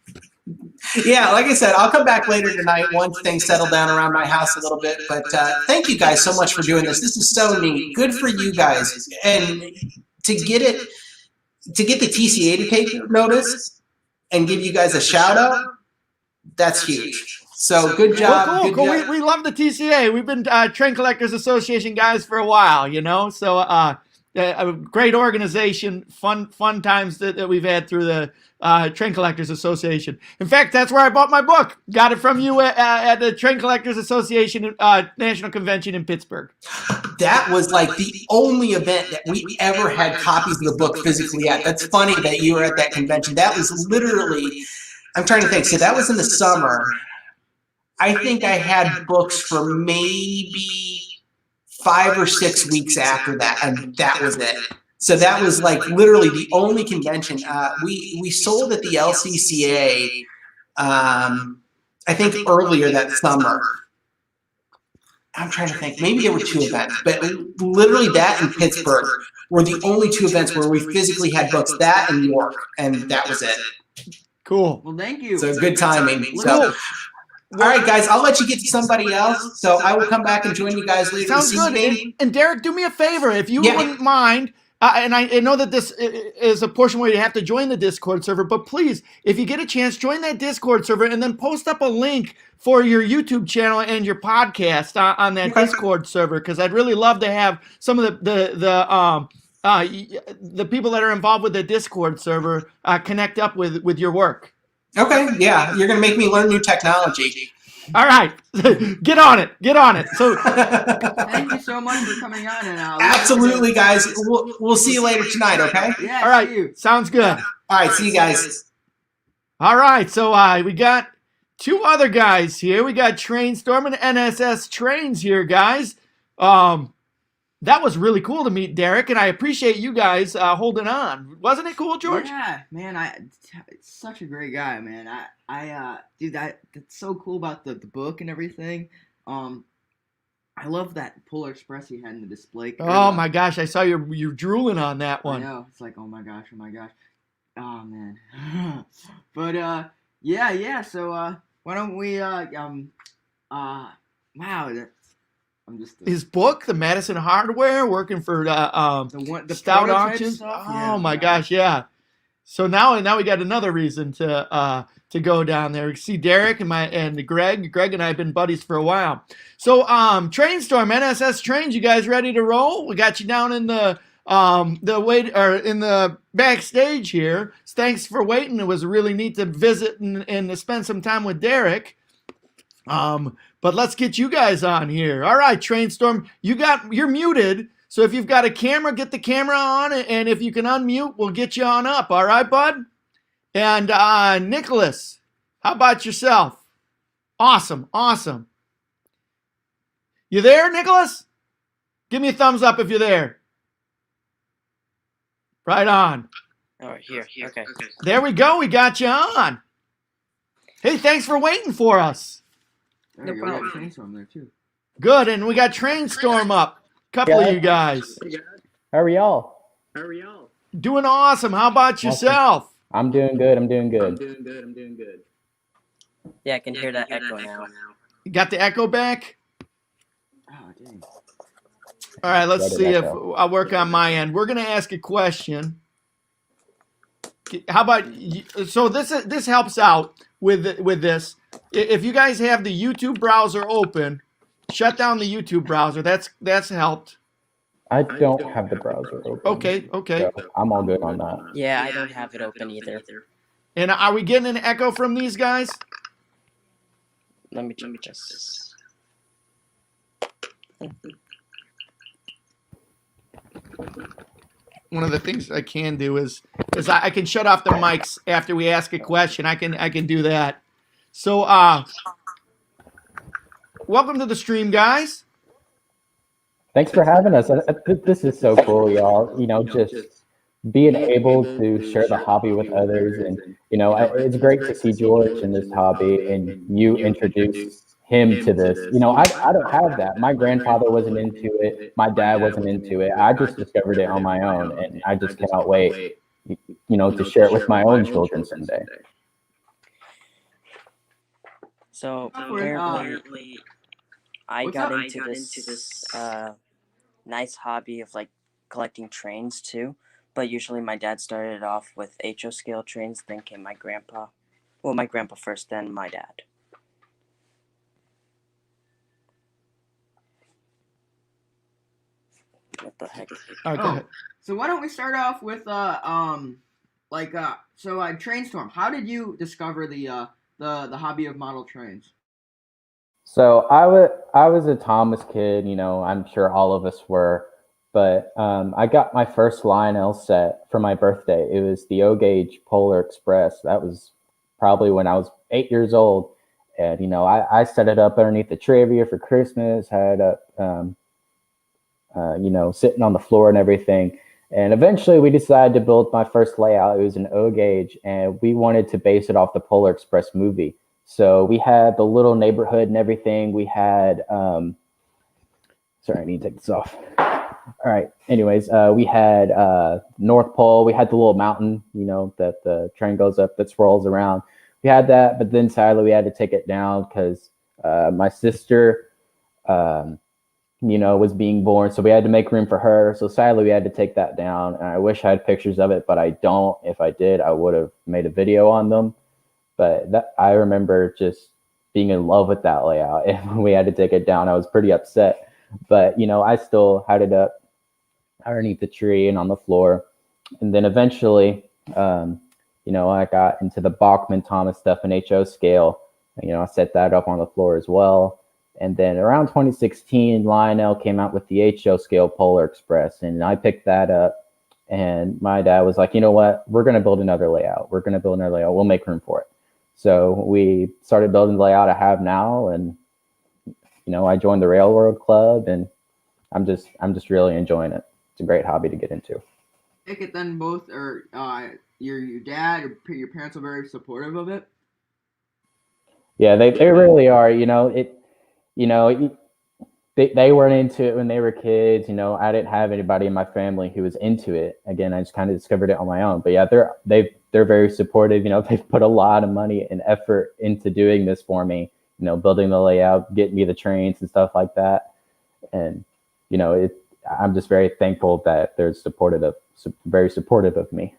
[SPEAKER 7] Yeah, like I said, I'll come back later tonight once things settle down around my house a little bit. But thank you guys so much for doing this. This is so neat. Good for you guys. And to get the TCA to take notice and give you guys a shout out, that's huge. So good job.
[SPEAKER 8] Well, cool.
[SPEAKER 7] Good job.
[SPEAKER 8] We love the TCA. We've been Train Collectors Association guys for a while, you know. So a great organization, fun times that we've had through the Train Collectors Association. In fact, that's where I bought my book. Got it from you at the Train Collectors Association National Convention in Pittsburgh.
[SPEAKER 7] That was like the only event that we ever had copies of the book physically at. That's funny that you were at that convention. That was literally, I'm trying to think. So that was in the summer. I think I had books for maybe 5 or 6 weeks after that, and that was it. So that was like literally the only convention. We sold at the LCCA, I think earlier that summer. I'm trying to think. Maybe there were 2 events, but literally that and Pittsburgh were the only 2 events where we physically had books. That and York, and that was it.
[SPEAKER 8] Cool.
[SPEAKER 3] Well, thank you.
[SPEAKER 7] So good timing.
[SPEAKER 8] Cool.
[SPEAKER 7] So, all right, guys, I'll let you get to somebody else. So I will come back and join you guys later
[SPEAKER 8] Sounds
[SPEAKER 7] this
[SPEAKER 8] good.
[SPEAKER 7] evening.
[SPEAKER 8] And Derek, do me a favor, if you
[SPEAKER 7] Yeah.
[SPEAKER 8] wouldn't mind. And I know that this is a portion where you have to join the Discord server, but please, if you get a chance, join that Discord server and then post up a link for your YouTube channel and your podcast on that Discord server, because I'd really love to have some of the people that are involved with the Discord server connect up with your work.
[SPEAKER 7] Okay, yeah, you're going to make me learn new technology.
[SPEAKER 8] All right, get on it. So
[SPEAKER 3] Thank you so much for coming on. And
[SPEAKER 7] Absolutely, guys. We'll see you later tonight, okay?
[SPEAKER 3] Yeah,
[SPEAKER 8] all right,
[SPEAKER 3] see you.
[SPEAKER 8] sounds good.
[SPEAKER 7] All right, see you guys.
[SPEAKER 8] All right, so we got 2 other guys here. We got Trainstorm and NSS Trains here, guys. That was really cool to meet Derek, and I appreciate you guys holding on. Wasn't it cool, George?
[SPEAKER 3] Yeah, man, such a great guy, man. Dude, that's so cool about the book and everything. I love that Polar Express he had in the display.
[SPEAKER 8] Oh my gosh, I saw you drooling on that
[SPEAKER 3] I
[SPEAKER 8] one.
[SPEAKER 3] know, it's like, oh my gosh. Oh man. But yeah. So why don't we wow, I'm just
[SPEAKER 8] His book, The Madison Hardware, working for
[SPEAKER 3] the
[SPEAKER 8] Stout
[SPEAKER 3] prototype
[SPEAKER 8] Auctions.
[SPEAKER 3] stuff?
[SPEAKER 8] Oh
[SPEAKER 3] Yeah,
[SPEAKER 8] my
[SPEAKER 3] yeah.
[SPEAKER 8] gosh, yeah. So now we got another reason to go down there. We see Derek and Greg. Greg and I have been buddies for a while. So Trainstorm, NSS Trains, you guys ready to roll? We got you down in the in the backstage here. Thanks for waiting. It was really neat to visit and to spend some time with Derek. But let's get you guys on here. All right, Trainstorm, you're muted. So if you've got a camera, get the camera on, and if you can unmute, we'll get you on up. All right, bud? And Nicholas, how about yourself? Awesome. You there, Nicholas? Give me a thumbs up if you're there. Right on.
[SPEAKER 9] Oh, here. Okay.
[SPEAKER 8] There we go. We got you on. Hey, thanks for waiting for us.
[SPEAKER 3] There you go. We got a Trainstorm there too.
[SPEAKER 8] Good, and we got Trainstorm up. Couple of you guys.
[SPEAKER 10] How are y'all?
[SPEAKER 8] Doing awesome. How about yourself?
[SPEAKER 10] I'm doing good.
[SPEAKER 9] Yeah, I can hear that echo now.
[SPEAKER 8] You got the echo back?
[SPEAKER 3] Oh dang.
[SPEAKER 8] All right, let's
[SPEAKER 10] Got it
[SPEAKER 8] see if
[SPEAKER 10] echo.
[SPEAKER 8] I'll work on my end. We're going to ask a question. How about so this helps out with this. If you guys have the YouTube browser open, shut down the YouTube browser. That's helped.
[SPEAKER 10] I don't have the browser open.
[SPEAKER 8] Okay.
[SPEAKER 10] So I'm all good on that.
[SPEAKER 9] Yeah, I don't have it open either.
[SPEAKER 8] And are we getting an echo from these guys?
[SPEAKER 9] Let me check this.
[SPEAKER 8] One of the things I can do is I can shut off the mics after we ask a question. I can do that. So welcome to the stream, guys.
[SPEAKER 10] Thanks for having us. This is so cool, y'all. You know, just being able to share the hobby with others, and you know, it's great to see George in this hobby, and you introduce him to this. I don't have that. My grandfather wasn't into it. My dad wasn't into it. I just discovered it on my own, and I just cannot wait, to share it with my own children someday.
[SPEAKER 9] So
[SPEAKER 3] Awkward,
[SPEAKER 9] apparently, I
[SPEAKER 3] what's
[SPEAKER 9] got
[SPEAKER 3] up?
[SPEAKER 9] into this nice hobby of like collecting trains too. But usually my dad started off with HO scale trains, then came my grandpa. Well, my grandpa first, then my dad. What the heck?
[SPEAKER 8] Oh, go
[SPEAKER 3] Oh,
[SPEAKER 8] ahead.
[SPEAKER 3] so why don't we start off with train storm. How did you discover the hobby of model trains?
[SPEAKER 10] So I was a Thomas kid, I'm sure all of us were, but I got my first Lionel set for my birthday. It was the O gauge Polar Express. That was probably when I was 8 years old, and I set it up underneath the tree every year for Christmas. Had it up, sitting on the floor and everything. And eventually, we decided to build my first layout. It was an O gauge, and we wanted to base it off the Polar Express movie. So we had the little neighborhood and everything. We had, sorry, I need to take this off. All right. Anyways, we had North Pole. We had the little mountain, that the train goes up that swirls around. We had that, but then sadly we had to take it down because my sister, was being born, so we had to make room for her. So sadly we had to take that down. And I wish I had pictures of it, but I don't. If I did, I would have made a video on them. But I remember just being in love with that layout. And when we had to take it down, I was pretty upset. But, I still had it up underneath the tree and on the floor. And then eventually, I got into the Bachman Thomas stuff in HO scale. I set that up on the floor as well. And then around 2016, Lionel came out with the HO scale Polar Express. And I picked that up. And my dad was like, you know what? We're going to build another layout. We'll make room for it. So we started building the layout I have now. And, I joined the Railroad Club, and I'm just really enjoying it. It's a great hobby to get into.
[SPEAKER 3] Take it then both, or your dad, your parents are very supportive of it.
[SPEAKER 10] Yeah, they really are. They weren't into it when they were kids. I didn't have anybody in my family who was into it. Again, I just kind of discovered it on my own. But yeah, they're very supportive. They've put a lot of money and effort into doing this for me. Building the layout, getting me the trains and stuff like that. And I'm just very thankful that they're very supportive of me.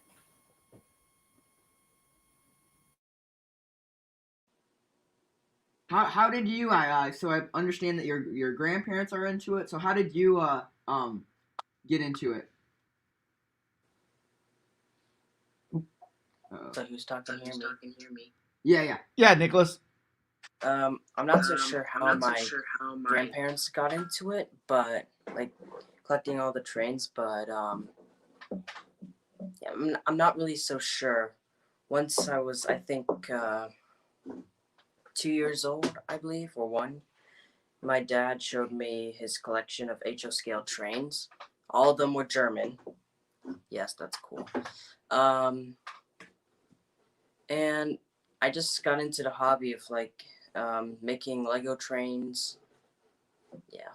[SPEAKER 3] How did you? So I understand that your grandparents are into it. So how did you get into it?
[SPEAKER 9] So who's talking here? Me?
[SPEAKER 3] Yeah.
[SPEAKER 8] Yeah, Nicholas.
[SPEAKER 9] I'm not so sure how my grandparents got into it, but like collecting all the trains. But yeah, I'm not really so sure. Once I was, I think, 2 years old, I believe, or one. My dad showed me his collection of HO scale trains. All of them were German. Yes, that's cool. And I just got into the hobby of making Lego trains. Yeah.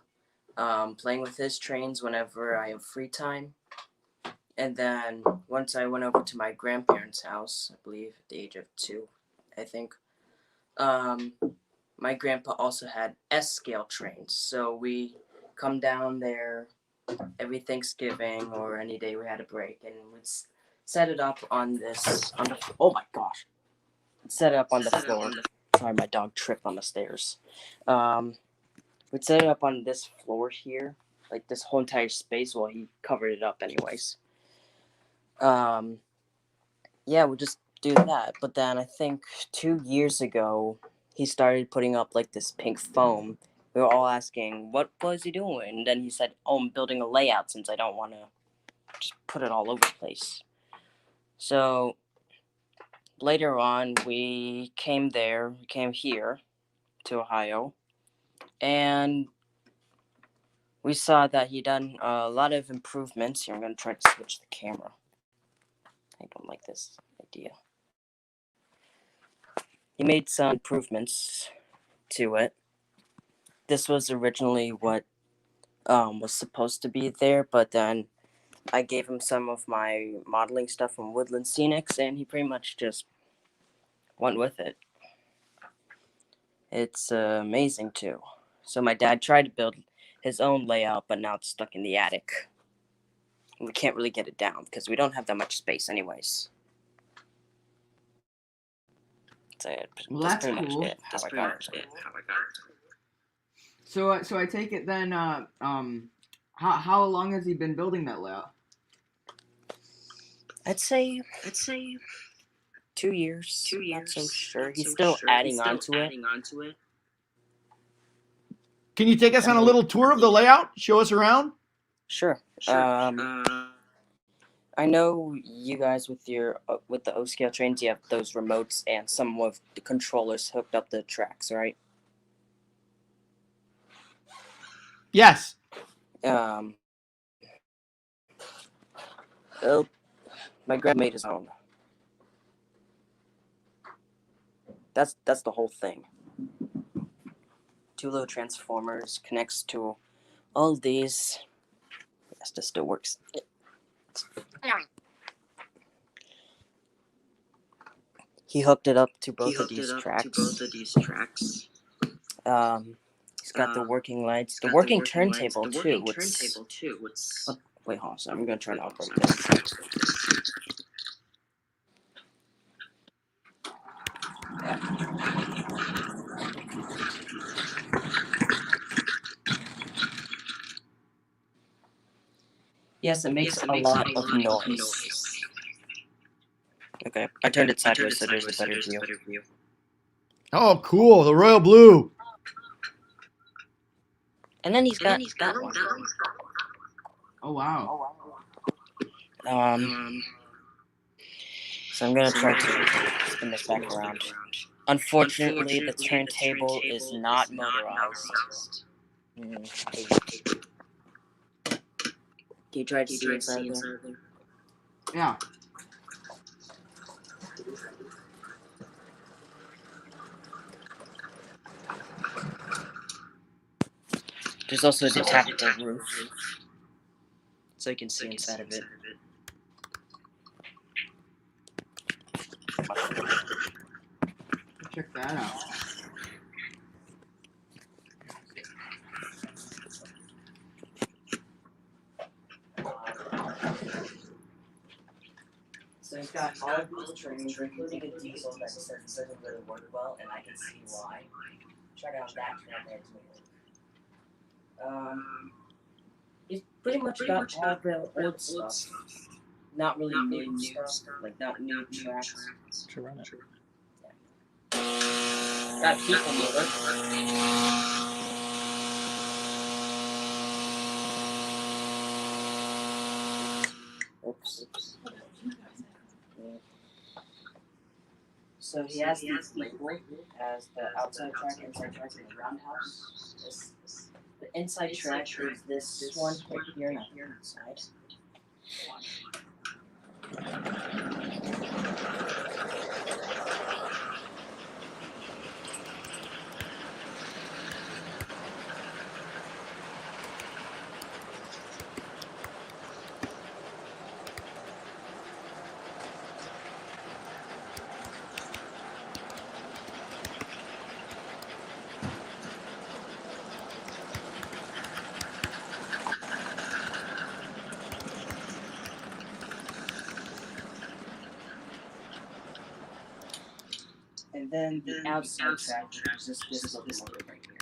[SPEAKER 9] Playing with his trains whenever I have free time. And then once I went over to my grandparents' house, I believe at the age of 2, I think, my grandpa also had S-scale trains. So we come down there every Thanksgiving or any day we had a break, and we'd set it up on oh my gosh. Set it up on the floor. Sorry, my dog tripped on the stairs. We'd set it up on this floor here, like this whole entire space. Well, he covered it up anyways. Yeah, we'll just do that. But then I think 2 years ago, he started putting up like this pink foam. We were all asking, what was he doing? And then he said, oh, I'm building a layout since I don't want to just put it all over the place. So later on, we came here to Ohio, and we saw that he done a lot of improvements. Here, I'm going to try to switch the camera. I don't like this idea. He made some improvements to it, this was originally what was supposed to be there, but then I gave him some of my modeling stuff from Woodland Scenics, and he pretty much just went with it. It's amazing too. So my dad tried to build his own layout, but now it's stuck in the attic. We can't really get it down because we don't have that much space anyways.
[SPEAKER 3] Well,
[SPEAKER 9] That's
[SPEAKER 3] that's
[SPEAKER 9] pretty
[SPEAKER 3] cool.
[SPEAKER 9] much it. How I got it.
[SPEAKER 3] So I take it then. How long has he been building that layout?
[SPEAKER 9] I'd say 2 years. Not so sure. He's still adding on to it.
[SPEAKER 8] Can you take us on a little tour of the layout? Show us around?
[SPEAKER 9] Sure. I know you guys with the O scale trains, you have those remotes and some of the controllers hooked up the tracks, right?
[SPEAKER 8] Yes.
[SPEAKER 9] Well, my grandma made his own. That's the whole thing. 2 little transformers connects to all these. Yes, this still works. He hooked it up to both of these tracks. He's got the working lights, the working turntable too. Wait, hold on. I'm gonna try to operate this. Yes, it makes a lot of noise. Okay, I turned it sideways so there's a better view.
[SPEAKER 8] Oh, cool. The royal blue.
[SPEAKER 9] And then he's got that one.
[SPEAKER 3] Oh wow.
[SPEAKER 9] So I'm gonna try to spin this back around. Unfortunately, the turntable is not motorized. Can you try to see inside there?
[SPEAKER 3] Yeah.
[SPEAKER 9] There's also a detachable roof, so you can see inside of it.
[SPEAKER 3] Check that out.
[SPEAKER 9] So he's got all of these trains, including a diesel that says it doesn't really work well, and I can see why. Check out that train there too. He's pretty much got all the old stuff. Not really new stuff, like not new tracks.
[SPEAKER 11] To run it.
[SPEAKER 9] Got people mover. Oops. So he has these labeled as the outside track, inside track, and the roundhouse. The inside track is this one right here, not here inside. And then the outside track is just this locomotive right here.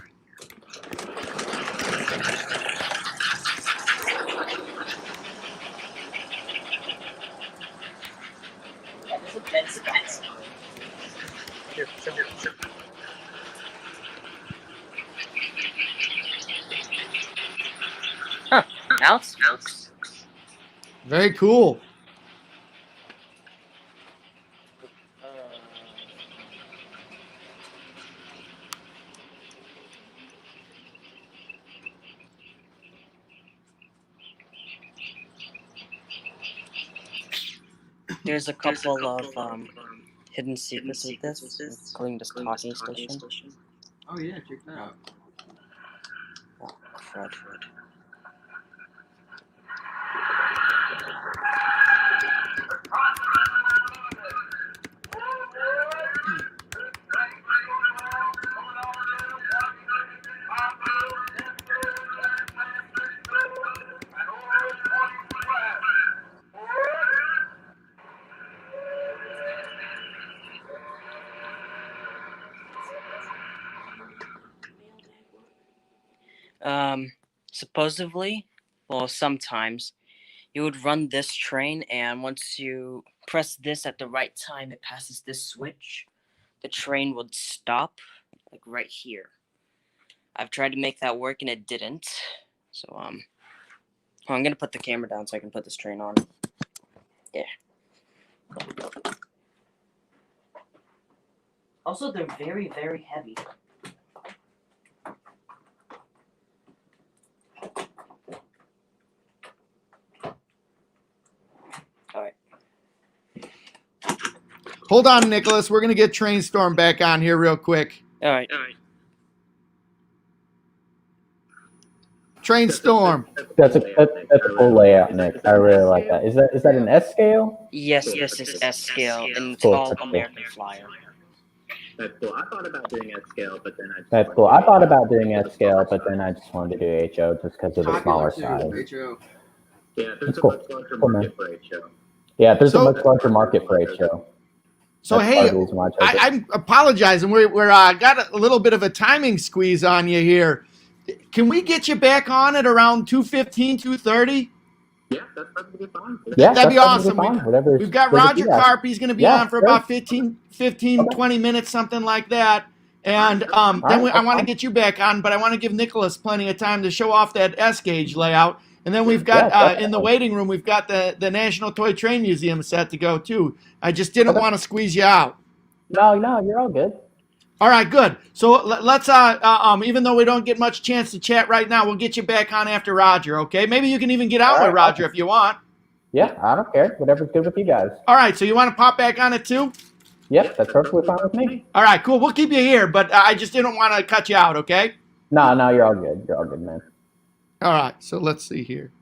[SPEAKER 9] Yeah, there's a dead spot.
[SPEAKER 11] Here, show me.
[SPEAKER 9] Huh, now it works.
[SPEAKER 8] Very cool.
[SPEAKER 9] There's a couple of hidden secrets with this, including this talking station.
[SPEAKER 3] Oh yeah, check that out.
[SPEAKER 9] Oh, crud. Supposedly, well, sometimes, you would run this train, and once you press this at the right time, it passes this switch, the train would stop, like right here. I've tried to make that work, and it didn't. So, I'm gonna put the camera down so I can put this train on. Yeah. Also, they're very, very heavy. Alright.
[SPEAKER 8] Hold on, Nicholas. We're gonna get Train Storm back on here real quick.
[SPEAKER 9] Alright.
[SPEAKER 8] Train Storm.
[SPEAKER 10] That's a cool layout, Nick. I really like that. Is that an S scale?
[SPEAKER 9] Yes, this is S scale, and it's
[SPEAKER 10] Cool,
[SPEAKER 9] all
[SPEAKER 10] that's cool.
[SPEAKER 9] American Flyer.
[SPEAKER 12] That's cool. I thought about doing S scale, but then
[SPEAKER 10] That's cool. I thought about doing S scale, but then I just wanted to do HO just because of the smaller size.
[SPEAKER 3] HO.
[SPEAKER 12] Yeah, there's
[SPEAKER 10] That's
[SPEAKER 12] a
[SPEAKER 10] cool.
[SPEAKER 12] much larger
[SPEAKER 10] Cool, man.
[SPEAKER 12] market for HO.
[SPEAKER 10] Yeah, there's
[SPEAKER 8] So-
[SPEAKER 10] a much larger market for HO.
[SPEAKER 8] So
[SPEAKER 10] That's
[SPEAKER 8] hey,
[SPEAKER 10] part of the reason why I chose it.
[SPEAKER 8] I'm apologizing. We're got a little bit of a timing squeeze on you here. Can we get you back on at around 2:15, 2:30?
[SPEAKER 12] Yeah, that's perfectly fine.
[SPEAKER 10] Yeah,
[SPEAKER 8] That'd be
[SPEAKER 10] that's
[SPEAKER 8] awesome.
[SPEAKER 10] perfectly fine. Whatever.
[SPEAKER 8] We've got
[SPEAKER 10] whatever you
[SPEAKER 8] Roger
[SPEAKER 10] guys.
[SPEAKER 8] Karp. He's going to be
[SPEAKER 10] Yeah,
[SPEAKER 8] on for
[SPEAKER 10] sure.
[SPEAKER 8] about 15,
[SPEAKER 10] Okay.
[SPEAKER 8] 20 minutes, something like that. And then
[SPEAKER 10] right,
[SPEAKER 8] I
[SPEAKER 10] that's
[SPEAKER 8] want to
[SPEAKER 10] fine.
[SPEAKER 8] get you back on, but I want to give Nicholas plenty of time to show off that S gauge layout. And then we've got
[SPEAKER 10] Yeah,
[SPEAKER 8] in the
[SPEAKER 10] definitely.
[SPEAKER 8] waiting room, we've got the National Toy Train Museum set to go too. I just didn't
[SPEAKER 10] Okay.
[SPEAKER 8] want to squeeze you out.
[SPEAKER 10] No, you're all good.
[SPEAKER 8] All right, good. So let's even though we don't get much chance to chat right now, we'll get you back on after Roger. Okay? Maybe you can even get on
[SPEAKER 10] All
[SPEAKER 8] with
[SPEAKER 10] right,
[SPEAKER 8] Roger
[SPEAKER 10] awesome.
[SPEAKER 8] if you want.
[SPEAKER 10] Yeah, I don't care. Whatever's good with you guys.
[SPEAKER 8] All right. So you want to pop back on it too?
[SPEAKER 10] Yep, that's perfectly fine with me.
[SPEAKER 8] All right, cool. We'll keep you here, but I just didn't want to cut you out. Okay?
[SPEAKER 10] No, you're all good. You're all good, man.
[SPEAKER 8] All right. So let's see here.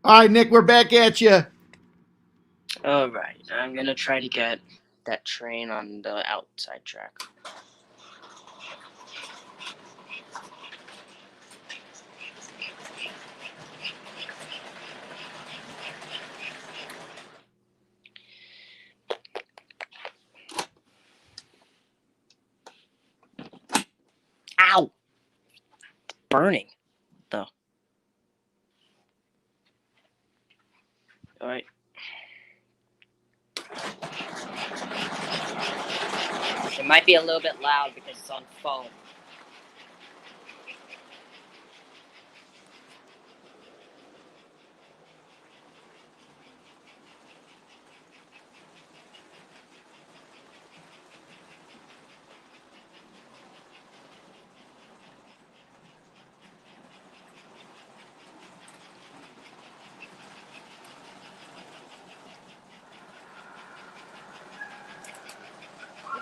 [SPEAKER 8] All right, Nick, we're back at you.
[SPEAKER 9] Alright, I'm gonna try to get that train on the outside track. Ow! Burning, though. Alright. It might be a little bit loud because it's on phone.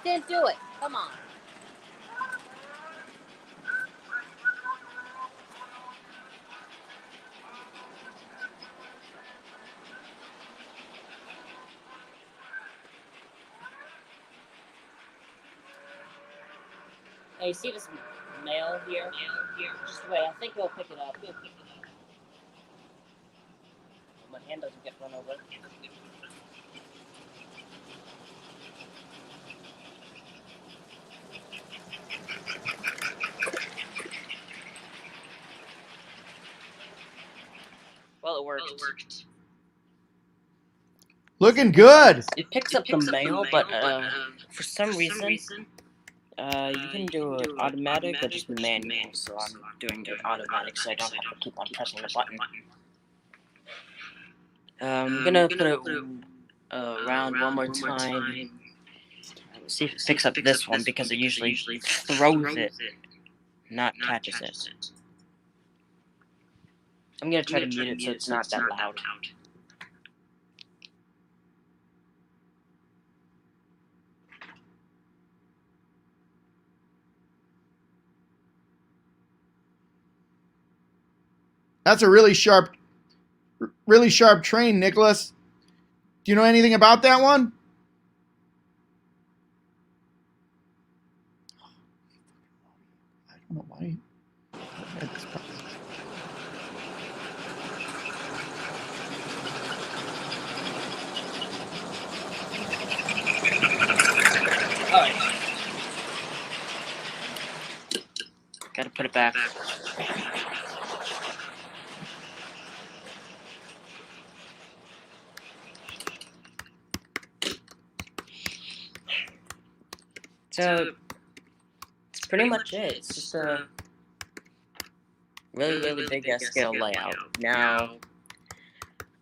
[SPEAKER 9] You didn't do it. Come on. Hey, you see this mail here? Just wait. I think he'll pick it up. My hand doesn't get run over. Well, it worked.
[SPEAKER 8] Looking good.
[SPEAKER 9] It picks up the mail, but for some reason, you can do it automatic or just manual. So I'm doing it automatic, so I don't have to keep on pressing the button. I'm gonna put it around one more time. See if it picks up this one because it usually throws it, not catches it. I'm gonna try to mute it so it's not that loud.
[SPEAKER 8] That's a really sharp train, Nicholas. Do you know anything about that one? I don't know why.
[SPEAKER 9] Alright. Gotta put it back. So, it's pretty much it. It's just a really big S-scale layout. Now,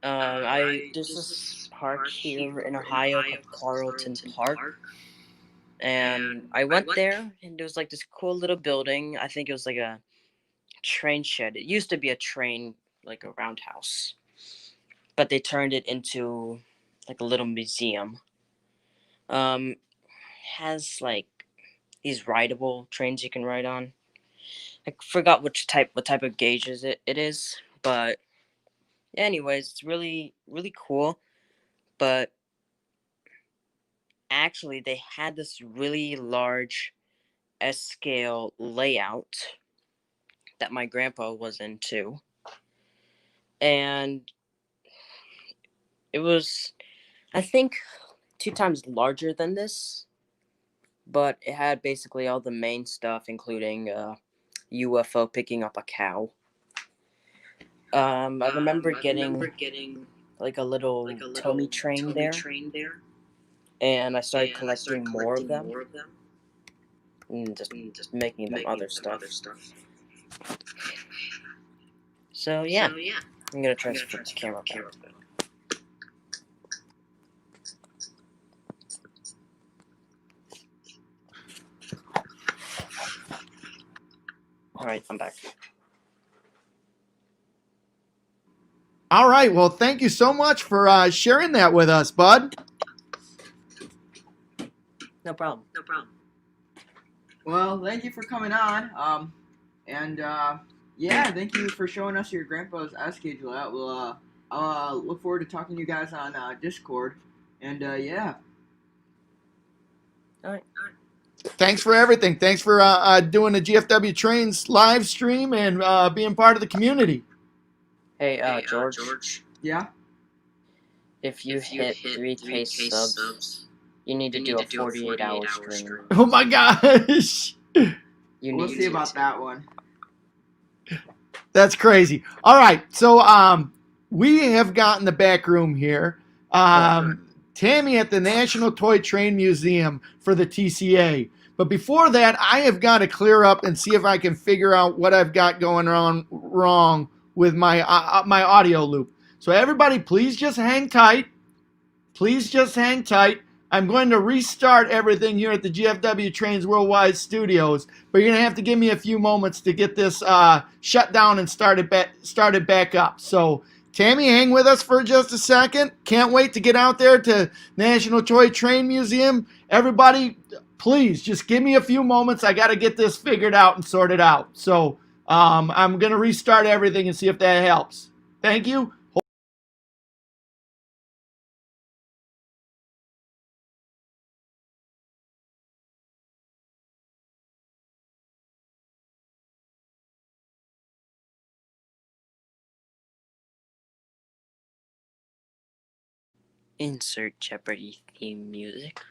[SPEAKER 9] there's this park here in Ohio called Carlton Park, and I went there, and there was like this cool little building. I think it was like a train shed. It used to be a train, like a roundhouse, but they turned it into like a little museum. Has like these rideable trains you can ride on. I forgot what type of gauges it is, but anyways, it's really cool. But actually, they had this really large S-scale layout that my grandpa was into, and it was, I think, 2 times larger than this, but it had basically all the main stuff, including UFO picking up a cow. I remember getting like a little Tommy train there, and I started collecting more of them and just making them other stuff. So yeah, I'm gonna transfer the camera back. All right, I'm back.
[SPEAKER 8] All right. Well, thank you so much for sharing that with us, bud.
[SPEAKER 9] No problem.
[SPEAKER 3] Well, thank you for coming on. Yeah, thank you for showing us your grandpa's S-Cage layout. We'll look forward to talking to you guys on Discord. And yeah.
[SPEAKER 9] All right.
[SPEAKER 8] Thanks for everything. Thanks for doing the GFW Trains live stream and being part of the community.
[SPEAKER 9] Hey, George.
[SPEAKER 3] Yeah.
[SPEAKER 9] If you hit 3K subs, you need to do a 48-hour stream.
[SPEAKER 8] Oh my gosh.
[SPEAKER 3] We'll see about that one.
[SPEAKER 8] That's crazy. All right. So we have gotten the back room here. Tammy at the National Toy Train Museum for the TCA. But before that, I have got to clear up and see if I can figure out what I've got going on wrong with my my audio loop. So everybody, please just hang tight. Please just hang tight. I'm going to restart everything here at the GFW Trains Worldwide Studios, but you're going to have to give me a few moments to get this shut down and started back up. So, Tammy, hang with us for just a second. Can't wait to get out there to National Toy Train Museum. Everybody, please, just give me a few moments. I got to get this figured out and sorted out. So, I'm going to restart everything and see if that helps. Thank you.
[SPEAKER 9] Insert Jeopardy theme music.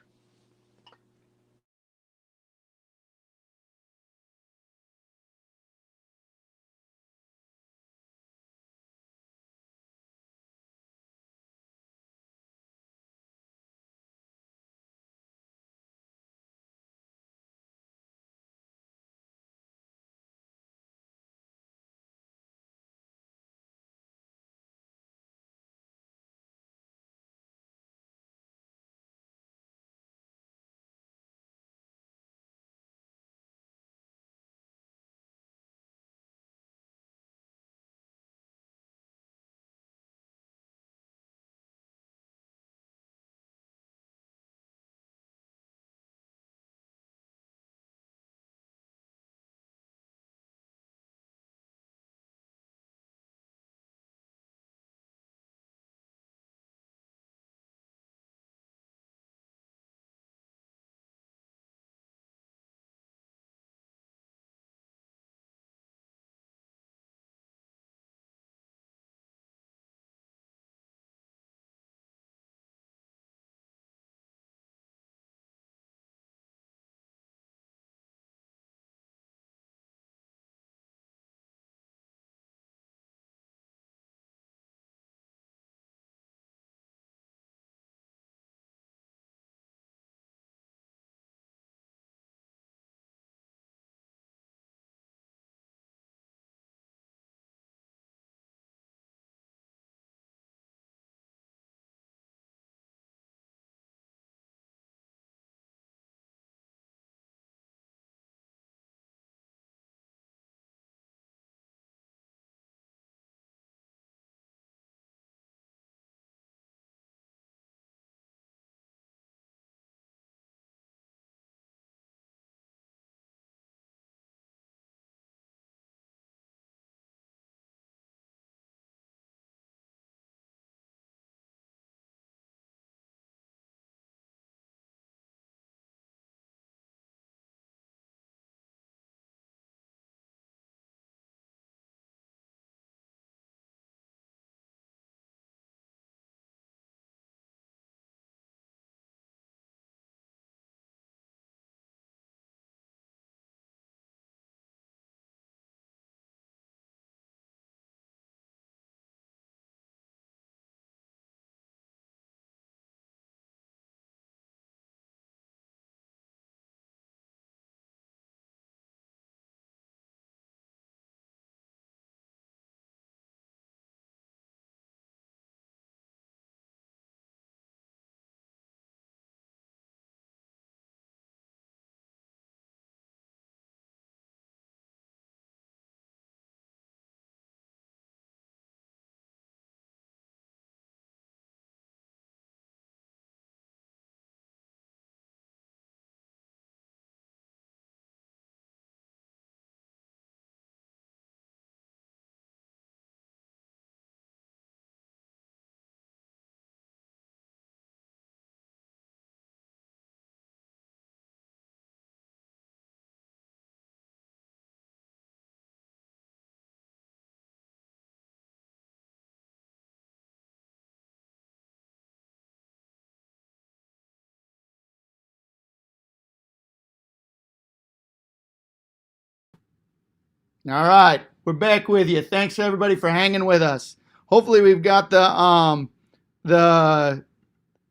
[SPEAKER 8] All right, we're back with you. Thanks everybody for hanging with us. Hopefully we've got the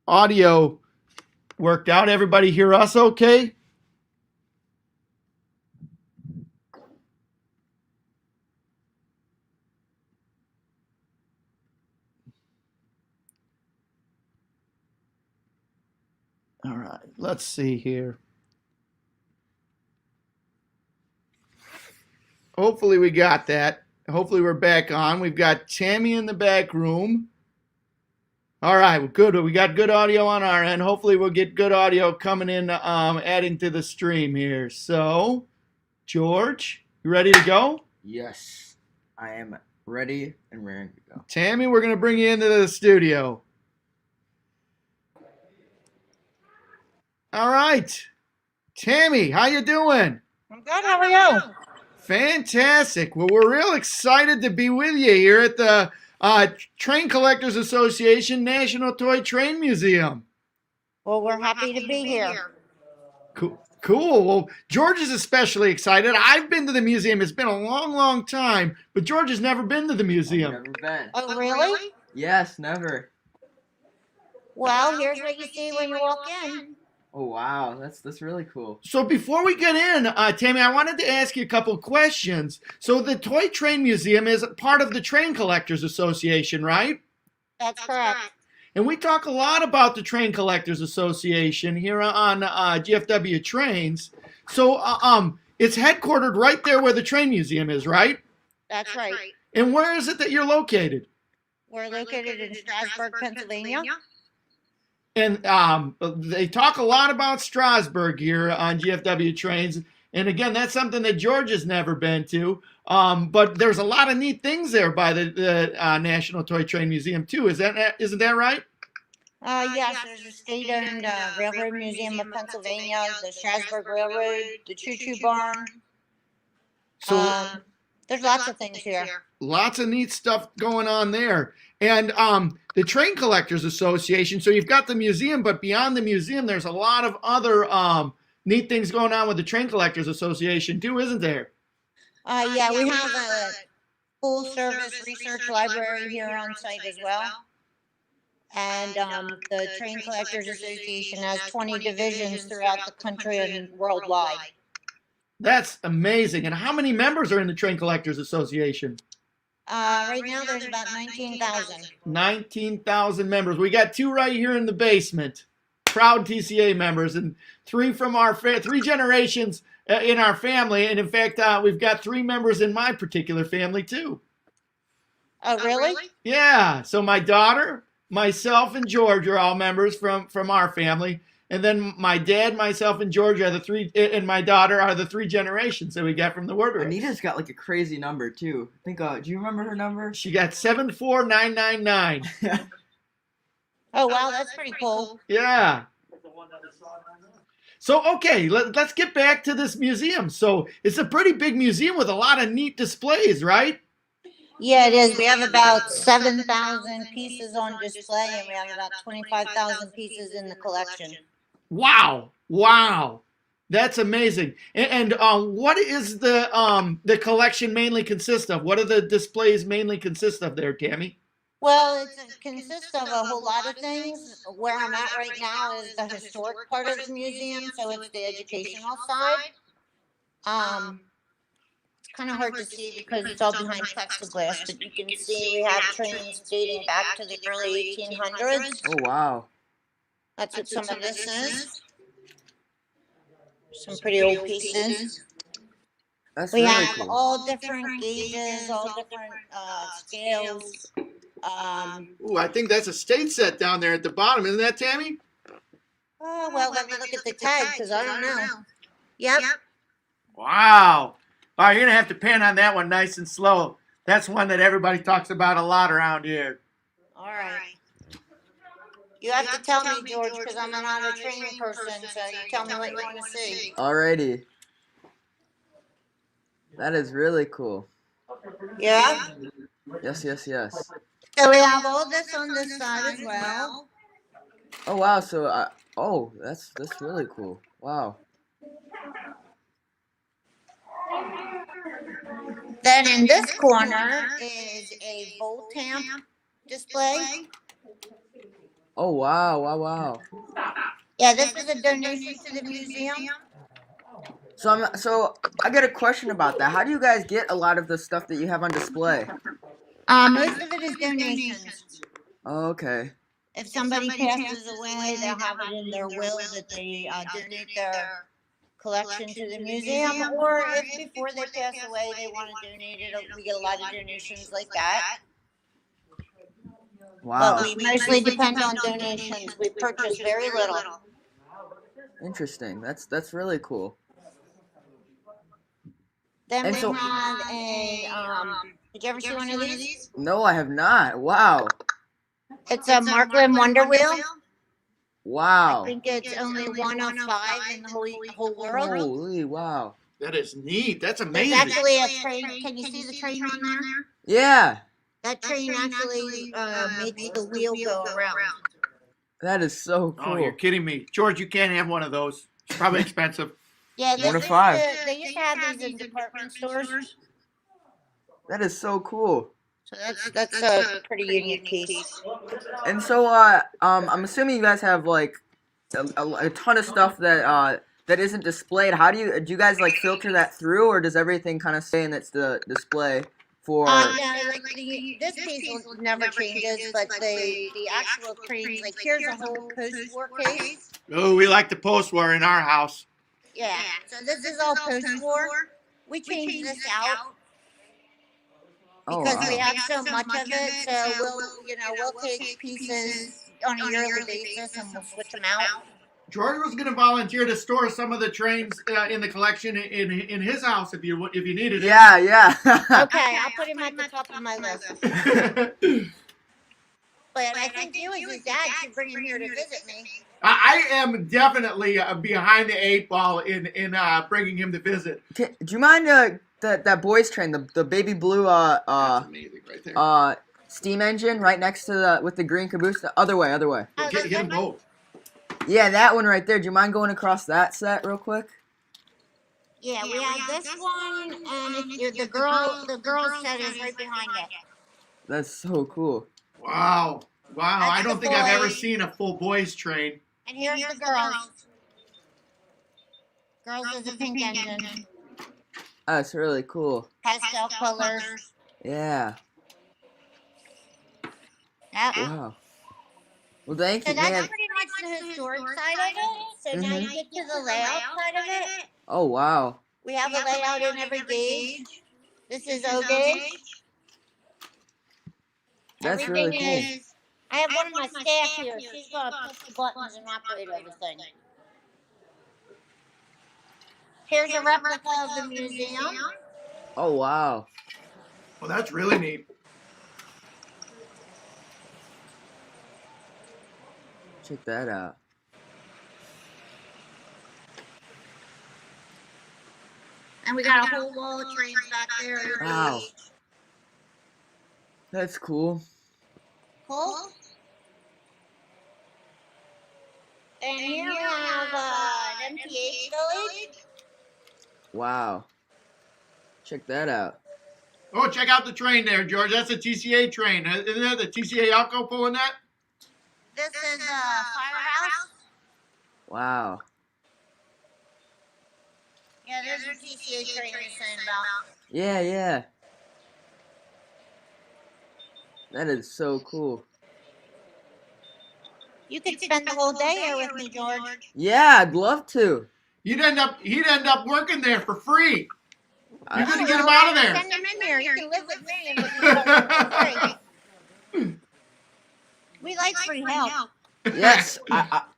[SPEAKER 8] audio worked out. Everybody hear us okay? All right, let's see here. Hopefully we got that. Hopefully we're back on. We've got Tammy in the back room. All right, well, good. We got good audio on our end. Hopefully we'll get good audio coming in, adding to the stream here. So, George, you ready to go?
[SPEAKER 3] Yes, I am ready and raring to go.
[SPEAKER 8] Tammy, we're going to bring you into the studio. All right. Tammy, how you doing?
[SPEAKER 13] I'm good. How are you?
[SPEAKER 8] Fantastic. Well, we're real excited to be with you here at the Train Collectors Association National Toy Train Museum.
[SPEAKER 13] Well, we're happy to be here.
[SPEAKER 8] Cool. Well, George is especially excited. I've been to the museum. It's been a long, long time, but George has never been to the museum.
[SPEAKER 3] I've never been.
[SPEAKER 13] Oh, really?
[SPEAKER 3] Yes, never.
[SPEAKER 13] Well, here's what you see when you walk in.
[SPEAKER 3] Oh wow, that's really cool.
[SPEAKER 8] So before we get in, Tammy, I wanted to ask you a couple of questions. So the Toy Train Museum is part of the Train Collectors Association, right?
[SPEAKER 13] That's correct.
[SPEAKER 8] And we talk a lot about the Train Collectors Association here on GFW Trains. So it's headquartered right there where the Train Museum is, right?
[SPEAKER 13] That's right.
[SPEAKER 8] And where is it that you're located?
[SPEAKER 13] We're located in Strasburg, Pennsylvania.
[SPEAKER 8] And they talk a lot about Strasburg here on GFW Trains. And again, that's something that George has never been to. But there's a lot of neat things there by the National Toy Train Museum too. Isn't that right?
[SPEAKER 13] Yes, there's the State-owned Railroad Museum of Pennsylvania, the Strasburg Railroad, the Choo Choo Barn.
[SPEAKER 8] So
[SPEAKER 13] there's lots of things here.
[SPEAKER 8] Lots of neat stuff going on there. And the Train Collectors Association, so you've got the museum, but beyond the museum, there's a lot of other neat things going on with the Train Collectors Association too, isn't there?
[SPEAKER 13] Yeah, we have a full-service research library here on site as well. And the Train Collectors Association has 20 divisions throughout the country and worldwide.
[SPEAKER 8] That's amazing. And how many members are in the Train Collectors Association?
[SPEAKER 13] Right now there's about 19,000.
[SPEAKER 8] 19,000 members. We got 2 right here in the basement. Proud TCA members, and 3 from our 3 generations in our family. And in fact, we've got 3 members in my particular family too.
[SPEAKER 13] Oh, really?
[SPEAKER 8] Yeah. So my daughter, myself, and George are all members from our family. And then my dad, myself, and George are the 3, and my daughter are the 3 generations that we got from the Woodruff.
[SPEAKER 3] Anita's got like a crazy number too. I think. Do you remember her number?
[SPEAKER 8] She got 74999.
[SPEAKER 13] Oh wow, that's pretty cool.
[SPEAKER 8] Yeah. So okay, let's get back to this museum. So it's a pretty big museum with a lot of neat displays, right?
[SPEAKER 13] Yeah, it is. We have about 7,000 pieces on display, and we have about 25,000 pieces in the collection.
[SPEAKER 8] Wow. That's amazing. And what is the collection mainly consist of? What do the displays mainly consist of there, Tammy?
[SPEAKER 13] Well, it consists of a whole lot of things. Where I'm at right now is the historic part of the museum, so it's the educational side. It's kind of hard to see because it's all behind plexiglass, but you can see we have trains dating back to the early 1800s.
[SPEAKER 3] Oh wow.
[SPEAKER 13] That's what some of this is. Some pretty old pieces.
[SPEAKER 3] That's
[SPEAKER 13] We
[SPEAKER 3] really
[SPEAKER 13] have
[SPEAKER 3] cool.
[SPEAKER 13] all different gauges, all different scales.
[SPEAKER 8] Ooh, I think that's a state set down there at the bottom. Isn't that, Tammy?
[SPEAKER 13] Oh, well, let me look at the tag because I don't know. Yep.
[SPEAKER 8] Wow. All right, you're going to have to pan on that one nice and slow. That's one that everybody talks about a lot around here.
[SPEAKER 13] All right. You have to tell me, George, because I'm not a training person, so you tell me what you want to see.
[SPEAKER 3] Alrighty. That is really cool.
[SPEAKER 13] Yeah?
[SPEAKER 3] Yes.
[SPEAKER 13] So we have all this on this side as well.
[SPEAKER 3] Oh wow. So that's really cool. Wow.
[SPEAKER 13] Then in this corner is a Voltamp display.
[SPEAKER 5] Oh wow, wow, wow.
[SPEAKER 13] Yeah, this was a donation to the museum.
[SPEAKER 5] So I got a question about that. How do you guys get a lot of the stuff that you have on display?
[SPEAKER 13] Most of it is donations.
[SPEAKER 5] Oh, okay.
[SPEAKER 13] If somebody passes away, they'll have it in their will that they donate their collection to the museum, or if before they pass away they want to donate it, we get a lot of donations like that.
[SPEAKER 5] Wow.
[SPEAKER 13] But we mostly depend on donations. We purchase very little.
[SPEAKER 5] Interesting. That's really cool.
[SPEAKER 13] Then
[SPEAKER 5] And
[SPEAKER 13] we
[SPEAKER 5] so-
[SPEAKER 13] have a did you ever see one of these?
[SPEAKER 5] No, I have not. Wow.
[SPEAKER 13] It's a Markland Wonder Wheel.
[SPEAKER 5] Wow.
[SPEAKER 13] I think it's only one of 5 in the whole world.
[SPEAKER 5] Holy wow.
[SPEAKER 8] That is neat. That's
[SPEAKER 13] There's
[SPEAKER 8] amazing.
[SPEAKER 13] actually a train. Can you see the train on there?
[SPEAKER 5] Yeah.
[SPEAKER 13] That train actually makes the wheel go around.
[SPEAKER 5] That is so cool.
[SPEAKER 8] Oh, you're kidding me. George, you can't have one of those. It's probably expensive.
[SPEAKER 13] Yeah,
[SPEAKER 5] One of 5.
[SPEAKER 13] They used to have these in department stores.
[SPEAKER 5] That is so cool.
[SPEAKER 13] So that's a pretty unique piece.
[SPEAKER 5] And so I'm assuming you guys have like a ton of stuff that that isn't displayed. How do you guys like filter that through, or does everything kind of stay in its the display for?
[SPEAKER 13] Yeah, like this piece will never changes, but the actual trains, like here's a whole post-war case.
[SPEAKER 8] Oh, we like the post-war in our house.
[SPEAKER 13] Yeah, so this is all post-war. We changed this out because we have so much of it. So we'll take pieces on a yearly basis and we'll switch them out.
[SPEAKER 8] George was going to volunteer to store some of the trains in the collection in his house if you needed it.
[SPEAKER 5] Yeah, yeah.
[SPEAKER 13] Okay, I'll put him at the top of my list. But I think you as his dad should bring him here to visit me.
[SPEAKER 8] I am definitely behind the 8 ball in bringing him to visit.
[SPEAKER 5] Do you mind that boys train, the baby blue
[SPEAKER 8] That's amazing right there.
[SPEAKER 5] steam engine right next to with the green caboose? The other way.
[SPEAKER 13] Oh,
[SPEAKER 8] Get him both.
[SPEAKER 5] Yeah, that one right there. Do you mind going across that set real quick?
[SPEAKER 13] Yeah, we have this one, and the girl set is right behind it.
[SPEAKER 5] That's so cool.
[SPEAKER 8] Wow. I
[SPEAKER 13] That's
[SPEAKER 8] don't
[SPEAKER 13] the
[SPEAKER 8] think I've ever
[SPEAKER 13] boys.
[SPEAKER 8] seen a full boys train.
[SPEAKER 13] And here's the girls. Girls is a pink engine.
[SPEAKER 5] That's really cool.
[SPEAKER 13] Pastel colors.
[SPEAKER 5] Yeah.
[SPEAKER 13] Yep.
[SPEAKER 5] Wow. Well, thank
[SPEAKER 13] So
[SPEAKER 5] you.
[SPEAKER 13] that's
[SPEAKER 5] Man.
[SPEAKER 13] pretty much the historic side of it. So now you get to the layout side of it.
[SPEAKER 5] Oh, wow.
[SPEAKER 13] We have a layout in every gauge. This is O gauge.
[SPEAKER 5] That's
[SPEAKER 13] Everything
[SPEAKER 5] really cool.
[SPEAKER 13] is. I have one of my staff here. She's gonna push the buttons and operate everything. Here's a replica of the museum.
[SPEAKER 5] Oh, wow.
[SPEAKER 8] Well, that's really neat.
[SPEAKER 5] Check that out.
[SPEAKER 13] And we got a whole wall of trains back there.
[SPEAKER 5] Wow. That's cool.
[SPEAKER 13] Cool. And here we have an MPH village.
[SPEAKER 5] Wow. Check that out.
[SPEAKER 8] Oh, check out the train there, George. That's a TCA train. Isn't that the TCA Alco pulling that?
[SPEAKER 13] This is a firehouse.
[SPEAKER 5] Wow.
[SPEAKER 13] Yeah, there's a TCA train you're saying about.
[SPEAKER 5] Yeah. That is so cool.
[SPEAKER 13] You could spend the whole day here with me, George.
[SPEAKER 5] Yeah, I'd love to.
[SPEAKER 8] He'd end up working there for free.
[SPEAKER 5] I-
[SPEAKER 8] You're gonna get him out of there.
[SPEAKER 13] Send him in here. You can live with me and with me for free. We like free help.
[SPEAKER 5] Yes,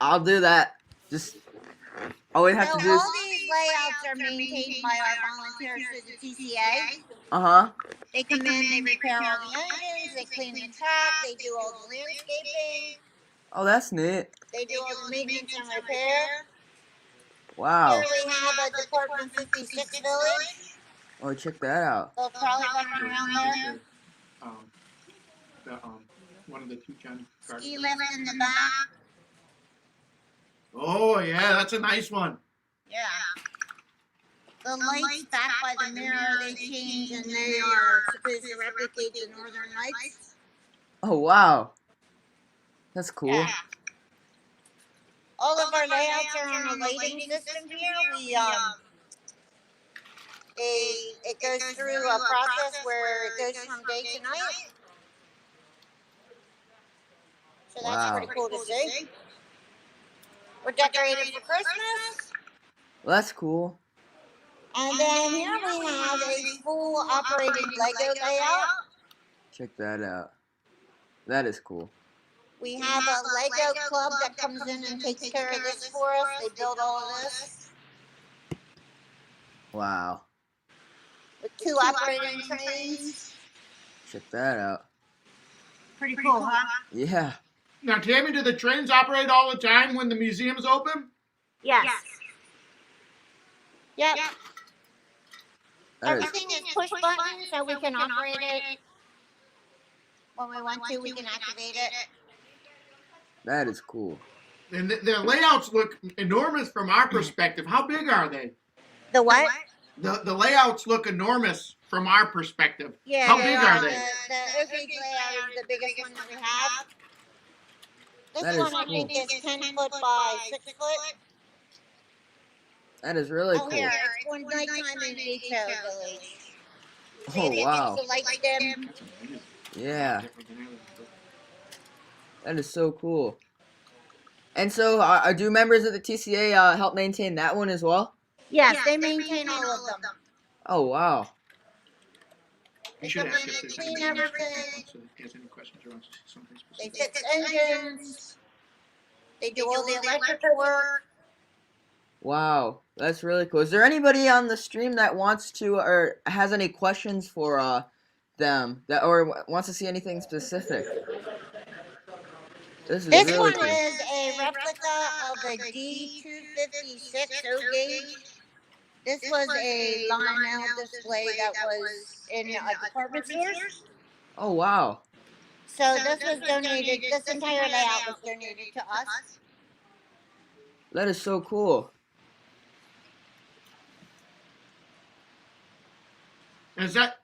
[SPEAKER 5] I'll do that. Just all we have
[SPEAKER 13] So
[SPEAKER 5] to do is
[SPEAKER 13] all these layouts are maintained by our volunteers through the TCA.
[SPEAKER 5] uh-huh.
[SPEAKER 13] They come in, they repair all the engines, they clean the track, they do all the landscaping,
[SPEAKER 5] Oh, that's neat.
[SPEAKER 13] they do all the maintenance and repair.
[SPEAKER 5] Wow.
[SPEAKER 13] Here we have a Department 56 village.
[SPEAKER 5] Oh, check that out.
[SPEAKER 13] They'll probably run around there.
[SPEAKER 8] One of the two Johnny cars.
[SPEAKER 13] Ski lift in the back.
[SPEAKER 8] Oh yeah, that's a nice one.
[SPEAKER 13] Yeah. the lights back by the mirror, they change and they are supposed to replicate the northern lights.
[SPEAKER 5] Oh wow, that's cool.
[SPEAKER 13] Yeah. All of our layouts are on a lighting system here. It goes through a process where it goes from day to night. So that's
[SPEAKER 5] Wow.
[SPEAKER 13] pretty cool to see. We're decorated for Christmas.
[SPEAKER 5] Well, that's cool.
[SPEAKER 13] And then here we have a full operating Lego layout.
[SPEAKER 5] Check that out. That is cool.
[SPEAKER 13] We have a Lego club that comes in and takes care of this for us. They build all of this
[SPEAKER 5] Wow.
[SPEAKER 13] with 2 operating trains.
[SPEAKER 5] Check that out.
[SPEAKER 13] Pretty cool, huh?
[SPEAKER 5] Yeah.
[SPEAKER 8] Now, Tammy, do the trains operate all the time when the museum's open?
[SPEAKER 13] Yes. Yep.
[SPEAKER 5] That is,
[SPEAKER 13] Everything is push button, so we can operate it when we want to. We can activate it.
[SPEAKER 5] that is cool.
[SPEAKER 8] And the layouts look enormous from our perspective. How big are they?
[SPEAKER 13] The what?
[SPEAKER 8] The layouts look enormous from our perspective.
[SPEAKER 13] Yeah.
[SPEAKER 8] How big are they?
[SPEAKER 13] The Oak Ridge layout is the biggest one that we have. This
[SPEAKER 5] That is
[SPEAKER 13] one I think
[SPEAKER 5] cool.
[SPEAKER 13] is 10 foot by 6 foot.
[SPEAKER 5] That is really
[SPEAKER 13] Oh,
[SPEAKER 5] cool.
[SPEAKER 13] here, it's for nighttime in HO Village. See,
[SPEAKER 5] Oh
[SPEAKER 13] it
[SPEAKER 5] wow.
[SPEAKER 13] makes the lights dim.
[SPEAKER 5] Yeah. That is so cool. And so, do members of the TCA help maintain that one as well?
[SPEAKER 13] Yes, they maintain all of them.
[SPEAKER 5] Oh wow.
[SPEAKER 8] You
[SPEAKER 13] They
[SPEAKER 8] should
[SPEAKER 13] come
[SPEAKER 8] ask
[SPEAKER 13] in
[SPEAKER 8] if
[SPEAKER 13] and
[SPEAKER 8] there's
[SPEAKER 13] clean
[SPEAKER 8] any
[SPEAKER 13] everything.
[SPEAKER 8] so if he has any questions or wants to see something
[SPEAKER 13] They
[SPEAKER 8] specific.
[SPEAKER 13] fix engines. They do all the electrical work.
[SPEAKER 5] Wow. That's really cool. Is there anybody on the stream that wants to or has any questions for them that or wants to see anything specific? This is
[SPEAKER 13] This
[SPEAKER 5] really
[SPEAKER 13] one
[SPEAKER 5] cool.
[SPEAKER 13] is a replica of a D256 O-gauge. This was a Lionel display that was in department stores.
[SPEAKER 5] Oh wow.
[SPEAKER 13] So this was donated, this entire layout was donated to us.
[SPEAKER 5] That is so cool.
[SPEAKER 8] Is that?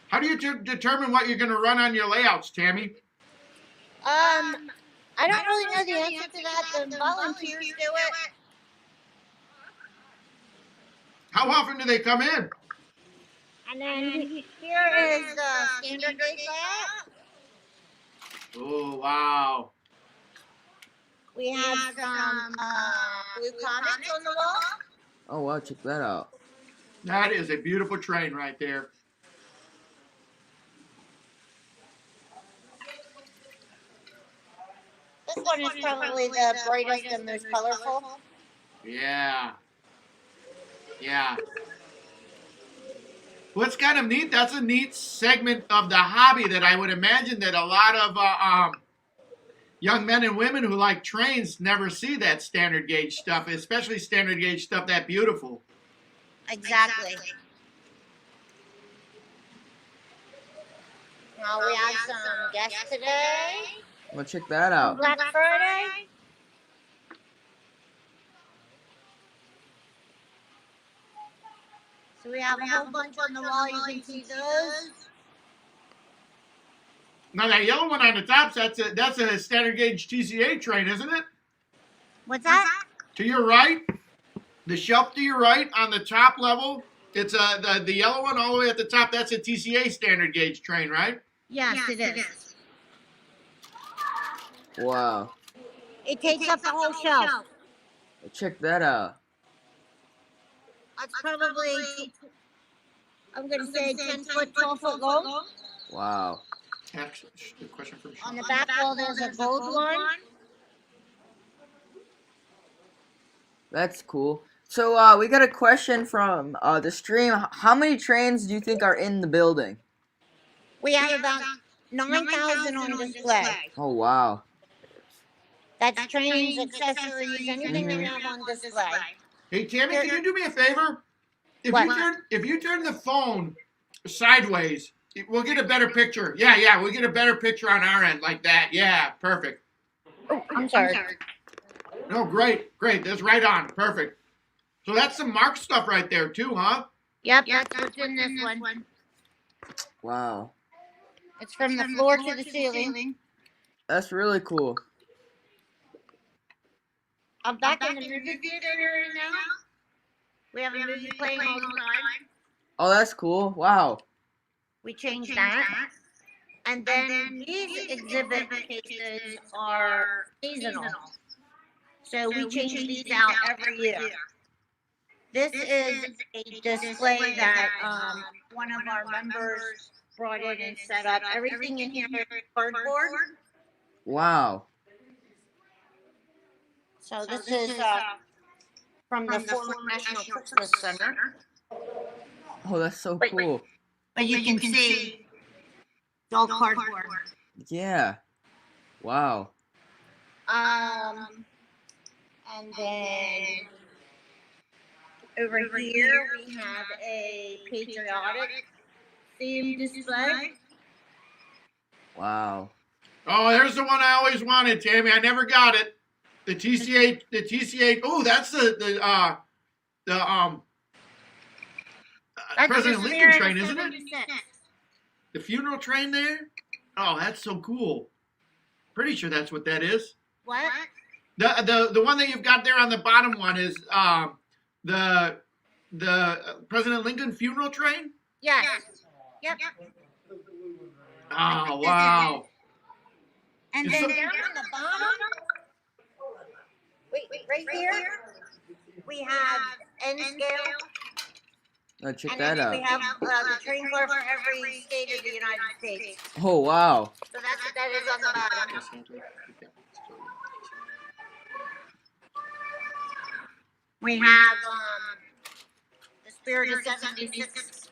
[SPEAKER 8] How do you determine what you're going to run on your layouts, Tammy?
[SPEAKER 13] I don't really know the answer to that. The volunteers do it.
[SPEAKER 8] How often do they come in?
[SPEAKER 13] And then here is the standard gauge layout.
[SPEAKER 8] Oh, wow.
[SPEAKER 13] We have some blue comics on the wall.
[SPEAKER 5] Oh wow, check that out.
[SPEAKER 8] That is a beautiful train right there.
[SPEAKER 13] This one is probably the brightest and most colorful.
[SPEAKER 8] Yeah. Yeah. Well, it's kind of neat. That's a neat segment of the hobby that I would imagine that a lot of young men and women who like trains never see that standard gauge stuff, especially standard gauge stuff that beautiful.
[SPEAKER 13] Exactly. Well, we have some guests today.
[SPEAKER 5] Well, check that out.
[SPEAKER 13] Black Friday. So we have a whole bunch on the wall. You can see those.
[SPEAKER 8] Now that yellow one on the top, that's a standard gauge TCA train, isn't it?
[SPEAKER 13] What's that?
[SPEAKER 8] To your right, the shelf to your right on the top level, it's the yellow one all the way at the top. That's a TCA standard gauge train, right?
[SPEAKER 13] Yes, it is.
[SPEAKER 5] Wow.
[SPEAKER 13] It takes up the whole shelf.
[SPEAKER 5] Check that out.
[SPEAKER 13] That's probably, I'm going to say 10 foot, 12 foot long.
[SPEAKER 5] Wow.
[SPEAKER 8] Actually, the question from
[SPEAKER 13] On the back wall, there's a gold one.
[SPEAKER 5] That's cool. So we got a question from the stream. How many trains do you think are in the building?
[SPEAKER 13] We have about 9,000 on display.
[SPEAKER 5] Oh wow.
[SPEAKER 13] That's trains, accessories, anything that we have on display.
[SPEAKER 8] Hey Tammy, can you do me a favor?
[SPEAKER 13] What?
[SPEAKER 8] If you turn the phone sideways, we'll get a better picture. Yeah, we'll get a better picture on our end like that. Yeah, perfect.
[SPEAKER 13] Oh, I'm sorry.
[SPEAKER 8] No, great. That's right on. Perfect. So that's some Mark stuff right there too, huh?
[SPEAKER 13] Yep, that's what's in this one.
[SPEAKER 5] Wow.
[SPEAKER 13] It's from the floor to the ceiling.
[SPEAKER 5] That's really cool.
[SPEAKER 13] I'm back in the movie theater area now. We have a movie playing all the time.
[SPEAKER 5] Oh, that's cool. Wow.
[SPEAKER 13] We changed that. And then these exhibit cases are seasonal. So we change these out every year. This is a display that one of our members brought in and set up. Everything in here is cardboard.
[SPEAKER 5] Wow.
[SPEAKER 13] So this is from the former National Christmas Center.
[SPEAKER 5] Oh, that's so cool.
[SPEAKER 13] But you can see it's all cardboard.
[SPEAKER 5] Yeah. Wow.
[SPEAKER 13] And then over here we have a patriotic theme display.
[SPEAKER 5] Wow.
[SPEAKER 8] Oh, there's the one I always wanted, Tammy. I never got it. The TCA, the TCA. Oh, that's the President Lincoln train, isn't it? The funeral train there. Oh, that's so cool. Pretty sure that's what that is.
[SPEAKER 13] What?
[SPEAKER 8] The one that you've got there on the bottom one is the President Lincoln funeral train.
[SPEAKER 13] Yes. Yep.
[SPEAKER 8] Oh wow.
[SPEAKER 13] And then down on the bottom, wait, right here, we have N scale.
[SPEAKER 5] Oh, check
[SPEAKER 13] And
[SPEAKER 5] that
[SPEAKER 13] then
[SPEAKER 5] out.
[SPEAKER 13] we have the train car for every state of the United States.
[SPEAKER 5] Oh, wow.
[SPEAKER 13] So that's what that is on the bottom. We have the Spirit of 76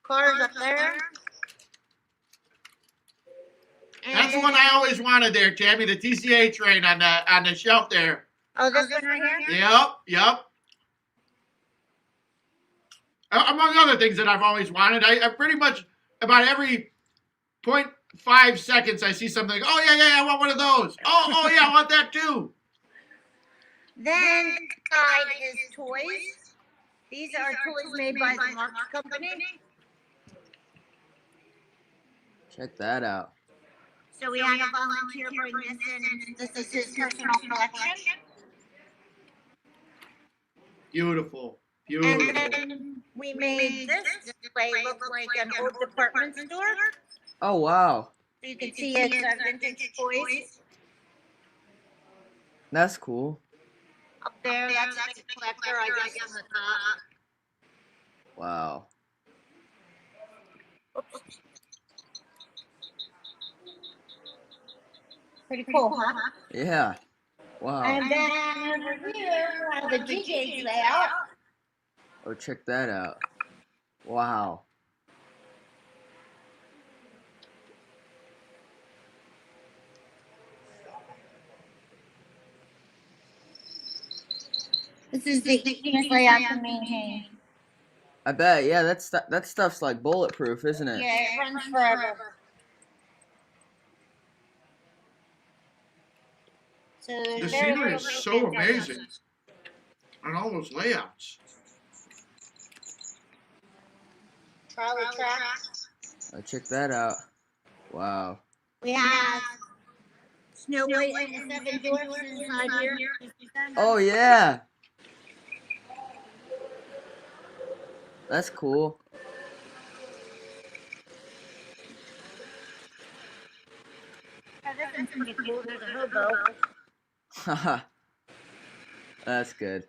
[SPEAKER 13] cars up there.
[SPEAKER 8] That's the one I always wanted there, Tammy. The TCA train on the shelf there.
[SPEAKER 13] Oh, this one right here?
[SPEAKER 8] Yep. Among other things that I've always wanted, I pretty much about every 0.5 seconds I see something like, oh yeah, I want one of those. Oh yeah, I want that too.
[SPEAKER 13] Then inside is toys. These are toys made by the March Company.
[SPEAKER 5] Check that out.
[SPEAKER 13] So we had a volunteer bring this in, and this is his personal collection.
[SPEAKER 8] Beautiful.
[SPEAKER 13] And then we made this display look like an old department store.
[SPEAKER 5] Oh, wow.
[SPEAKER 13] So you can see it's vintage toys.
[SPEAKER 5] That's cool.
[SPEAKER 13] Up there, that's a big collector, I guess, on the top.
[SPEAKER 5] Wow.
[SPEAKER 13] Oops. Pretty cool, huh?
[SPEAKER 5] Yeah. Wow.
[SPEAKER 13] And then over here, we have the G-Gauge layout.
[SPEAKER 5] Oh, check that out. Wow.
[SPEAKER 13] This is the easiest layout to maintain.
[SPEAKER 5] I bet. Yeah, that stuff's like bulletproof, isn't it?
[SPEAKER 13] Yeah, it runs forever. So
[SPEAKER 8] The scenery is so amazing on all those layouts.
[SPEAKER 13] Trolley tracks.
[SPEAKER 5] Oh, check that out. Wow.
[SPEAKER 13] We have Snow White and the Seven Dwarfs inside here.
[SPEAKER 5] Oh, yeah. That's cool.
[SPEAKER 13] Yeah, this one's pretty cool. There's a hobo.
[SPEAKER 5] Haha. That's good.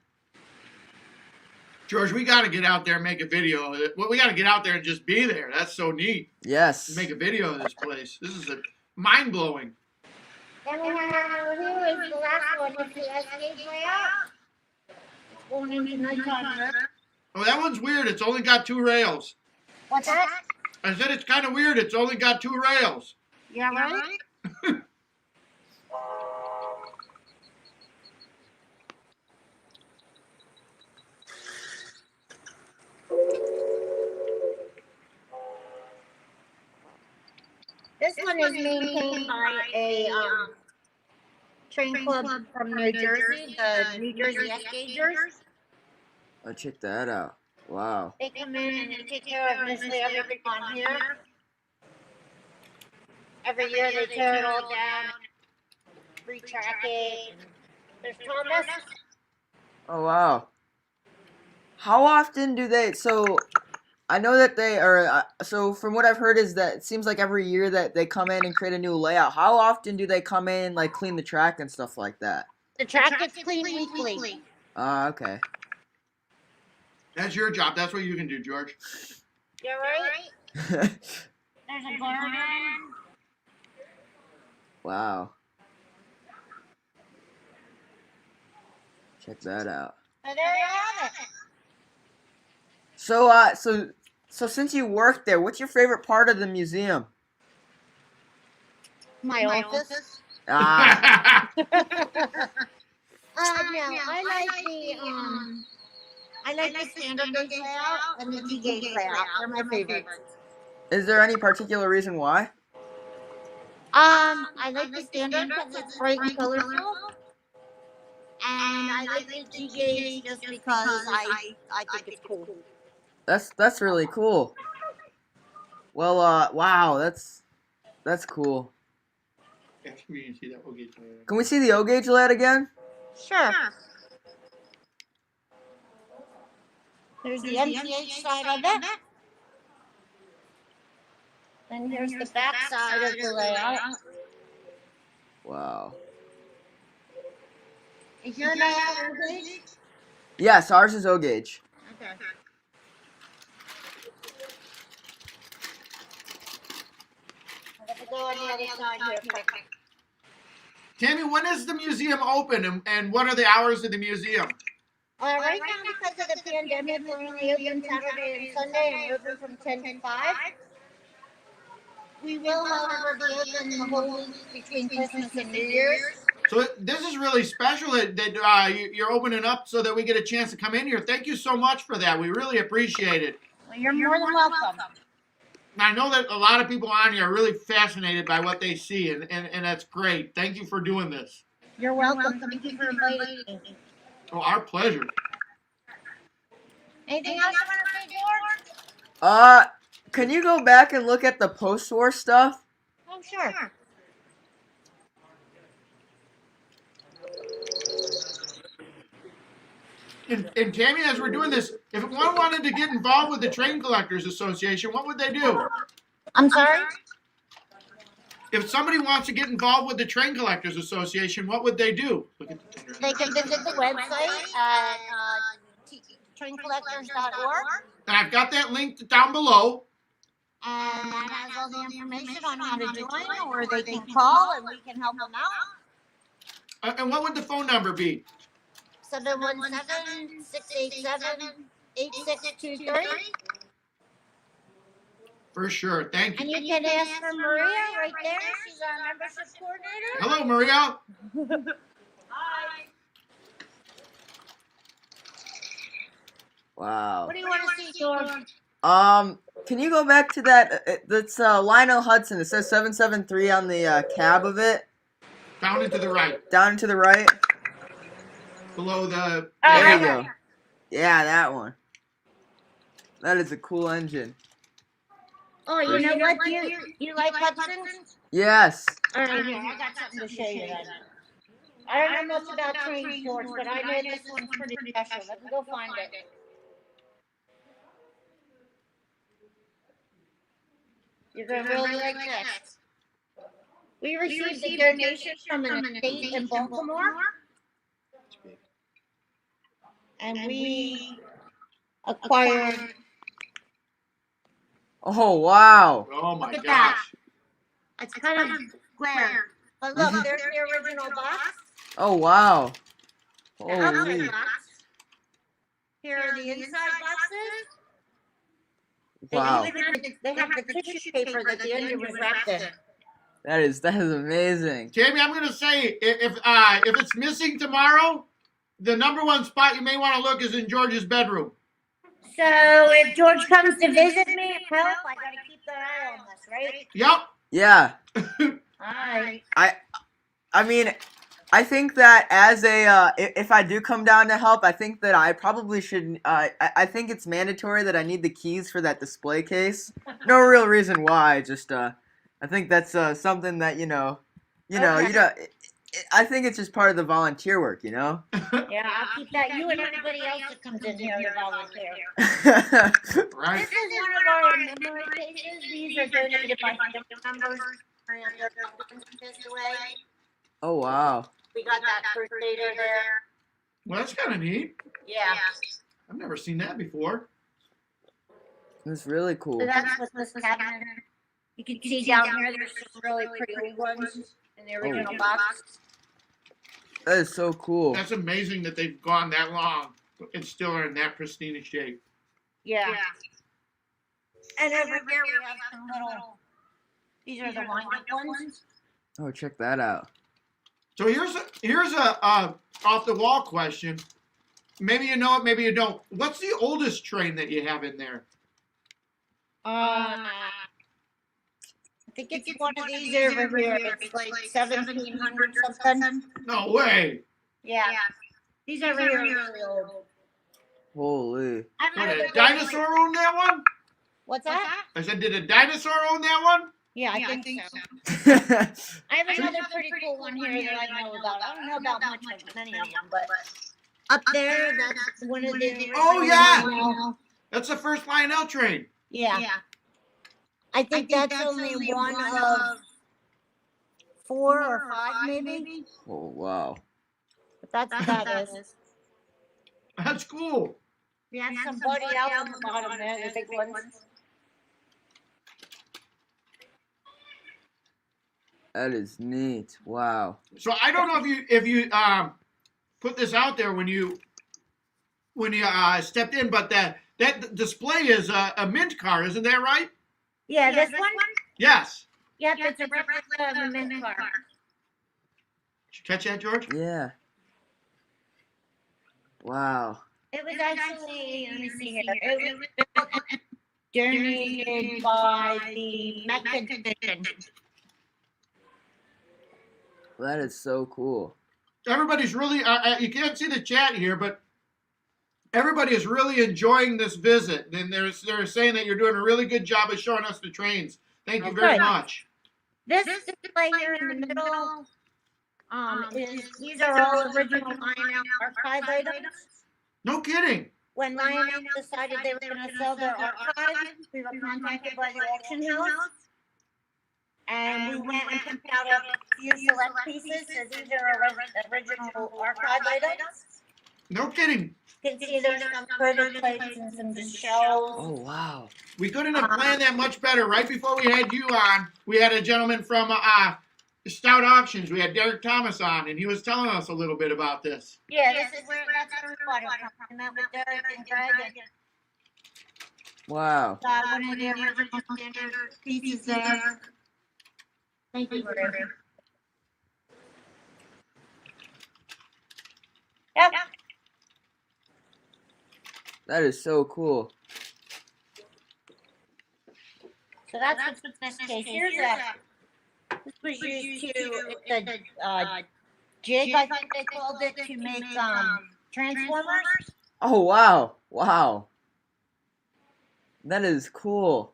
[SPEAKER 8] George, we got to get out there and make a video of it. Well, we got to get out there and just be there. That's so neat.
[SPEAKER 5] Yes.
[SPEAKER 8] Make a video of this place. This is mind blowing.
[SPEAKER 13] Then we have over here is the last one with the S-gauge layout. It's going into nighttime here.
[SPEAKER 8] Oh, that one's weird. It's only got 2 rails.
[SPEAKER 13] What's that?
[SPEAKER 8] I said it's kind of weird. It's only got 2 rails.
[SPEAKER 13] Yeah, right? This one is maintained by a train club from New Jersey, the New Jersey S-Gaugers.
[SPEAKER 5] Oh, check that out. Wow.
[SPEAKER 13] They come in and they take care of mostly everything on here. Every year they tear it all down, retrack it. There's Thomas.
[SPEAKER 5] Oh, wow. How often do they? So I know that they are. So from what I've heard is that it seems like every year that they come in and create a new layout. How often do they come in, like clean the track and stuff like that?
[SPEAKER 13] The track gets cleaned weekly.
[SPEAKER 5] Ah, okay.
[SPEAKER 8] That's your job. That's what you can do, George.
[SPEAKER 13] You're right. There's a garden.
[SPEAKER 5] Wow. Check that out.
[SPEAKER 13] So there you have it.
[SPEAKER 5] So since you work there, what's your favorite part of the museum?
[SPEAKER 13] My office.
[SPEAKER 5] Ah,
[SPEAKER 13] No, I like the standard gauge layout and the T gauge layout. They're my favorites.
[SPEAKER 5] is there any particular reason why?
[SPEAKER 13] I like the standard because it's bright and colorful. And I like the T gauge just because I think it's cool.
[SPEAKER 5] That's really cool. Well, wow, that's cool. Can we see the O gauge layout again?
[SPEAKER 13] Sure. There's the MTH side of it. Then here's the back side of the layout.
[SPEAKER 5] Wow.
[SPEAKER 13] Is your layout O gauge?
[SPEAKER 5] Yes, ours is O gauge.
[SPEAKER 13] Okay. I'm gonna go on the other side here quick.
[SPEAKER 8] Tammy, when is the museum open and what are the hours of the museum?
[SPEAKER 13] Right now, because of the pandemic, we're only open Saturday and Sunday, and we're open from 10 to 5. We will, however, be open the whole week between Christmas and New Year's.
[SPEAKER 8] So this is really special that you're opening up so that we get a chance to come in here. Thank you so much for that. We really appreciate it.
[SPEAKER 13] Well, you're more than welcome.
[SPEAKER 8] I know that a lot of people on here are really fascinated by what they see, and that's great. Thank you for doing this.
[SPEAKER 13] You're welcome. Thank you for inviting me.
[SPEAKER 8] Oh, our pleasure.
[SPEAKER 13] Anything else you want to say, George?
[SPEAKER 5] Can you go back and look at the post-war stuff?
[SPEAKER 13] Oh, sure.
[SPEAKER 8] And Tammy, as we're doing this, if one wanted to get involved with the Train Collectors Association, what would they do?
[SPEAKER 13] I'm sorry?
[SPEAKER 8] If somebody wants to get involved with the Train Collectors Association, what would they do?
[SPEAKER 13] They can visit the website at traincollectors.org.
[SPEAKER 8] And I've got that link down below.
[SPEAKER 13] And that has all the information on how to join, or they can call and we can help them out.
[SPEAKER 8] And what would the phone number be?
[SPEAKER 13] 717-687-8623.
[SPEAKER 8] For sure. Thank
[SPEAKER 13] And
[SPEAKER 8] you.
[SPEAKER 13] you can ask for Maria right there. She's our membership coordinator.
[SPEAKER 8] Hello, Maria.
[SPEAKER 13] Hi.
[SPEAKER 5] Wow.
[SPEAKER 13] What do you want to see, George?
[SPEAKER 5] Can you go back to that? That's Lionel Hudson. It says 773 on the cab of it.
[SPEAKER 8] Down and to the right.
[SPEAKER 5] Down and to the right.
[SPEAKER 8] Below the...
[SPEAKER 5] There you go. Yeah, that one. That is a cool engine.
[SPEAKER 13] Oh, you know what? You like Hudson's?
[SPEAKER 5] Yes.
[SPEAKER 13] All right, here, I got something to show you then. I don't know much about train sports, but I know this one's pretty special. Let me go find it. You're going to really like this. We received a donation from an estate in Baltimore. And we acquired...
[SPEAKER 5] Oh, wow.
[SPEAKER 8] Oh, my
[SPEAKER 13] Look at
[SPEAKER 8] gosh.
[SPEAKER 13] that. It's kind of glare. But look, there's the original box.
[SPEAKER 5] Oh, wow.
[SPEAKER 13] The outside
[SPEAKER 5] Holy.
[SPEAKER 13] box. Here are the inside boxes.
[SPEAKER 5] Wow.
[SPEAKER 13] They have the tissue paper that the engine was wrapped in.
[SPEAKER 5] That is amazing.
[SPEAKER 8] Tammy, I'm going to say, if it's missing tomorrow, the number one spot you may want to look is in George's bedroom.
[SPEAKER 13] So if George comes to visit me and help, I gotta keep an eye on this, right?
[SPEAKER 8] Yep.
[SPEAKER 5] Yeah.
[SPEAKER 13] Alright.
[SPEAKER 5] I mean,
[SPEAKER 3] I think that as if I do come down to help, I think that I probably should. I think it's mandatory that I need the keys for that display case. No real reason why. Just I think that's something that you know,
[SPEAKER 13] Okay.
[SPEAKER 3] you know. I think it's just part of the volunteer work, you know.
[SPEAKER 13] Yeah, I'll keep that. You and everybody else that comes in here to volunteer.
[SPEAKER 2] Right.
[SPEAKER 13] This is one of our memory cases. These are donated by family members. And their husbands passed away.
[SPEAKER 3] Oh wow.
[SPEAKER 13] We got that first aider there.
[SPEAKER 2] Well, that's kind of neat.
[SPEAKER 13] Yeah.
[SPEAKER 2] I've never seen that before.
[SPEAKER 3] That's really cool.
[SPEAKER 13] So that's what this cabinet. You can see down here. There's some really pretty old ones in the original box.
[SPEAKER 3] That is so cool.
[SPEAKER 2] That's amazing that they've gone that long and still are in that pristine shape.
[SPEAKER 13] Yeah. And over here we have some little. These are the wind-up ones.
[SPEAKER 3] Oh, check that out.
[SPEAKER 2] So here's a off the wall question. Maybe you know it, maybe you don't. What's the oldest train that you have in there?
[SPEAKER 13] I think it's one of these over here. It's like 1700 something.
[SPEAKER 2] No way.
[SPEAKER 13] Yeah. These over here are really old.
[SPEAKER 3] Holy.
[SPEAKER 2] Did a dinosaur own that one?
[SPEAKER 13] What's that?
[SPEAKER 2] I said, did a dinosaur own that one?
[SPEAKER 13] Yeah, I think so. I have another pretty cool one here that I know about. I don't know about many of them, but up there, that's one of the.
[SPEAKER 2] Oh yeah, that's the first Lionel train.
[SPEAKER 13] Yeah. I think that's only one of 4 or 5, maybe.
[SPEAKER 3] Oh wow.
[SPEAKER 13] But that's what that is.
[SPEAKER 2] That's cool.
[SPEAKER 13] We have some buddy out on the bottom there, the big ones.
[SPEAKER 3] That is neat. Wow.
[SPEAKER 2] So I don't know if you put this out there when you stepped in, but that display is a mint car, isn't that right?
[SPEAKER 13] Yeah, this one?
[SPEAKER 2] Yes.
[SPEAKER 13] Yep, it's a replica of a mint car.
[SPEAKER 2] Did you catch that, George?
[SPEAKER 3] Yeah. Wow.
[SPEAKER 13] It was actually, let me see here, it was donated by the Methodist.
[SPEAKER 3] That is so cool.
[SPEAKER 2] Everybody's really, you can't see the chat here, but everybody is really enjoying this visit. And they're saying that you're doing a really good job of showing us the trains. Thank you very much.
[SPEAKER 13] This display here in the middle, these are all original Lionel archive items.
[SPEAKER 2] No kidding.
[SPEAKER 13] When Lionel decided they were going to sell their archives, we were contacted by the auction house. And we went and picked out a few select pieces, so these are original archive items.
[SPEAKER 2] No kidding.
[SPEAKER 13] You can see there's some further plates and some just shells.
[SPEAKER 3] Oh wow.
[SPEAKER 2] We couldn't have planned that much better. Right before we had you on, we had a gentleman from Stout Auctions. We had Derek Thomas on, and he was telling us a little bit about this.
[SPEAKER 13] Yeah, that's where we bought it from. I met with Derek and Greg and
[SPEAKER 3] Wow.
[SPEAKER 13] got one of the original standard pieces there. Thank you, Greg. Yep.
[SPEAKER 3] That is so cool.
[SPEAKER 13] So that's what's in this case. Here's this was used to, it's a jig, I think they called it, to make transformers.
[SPEAKER 3] Oh wow. Wow. That is cool.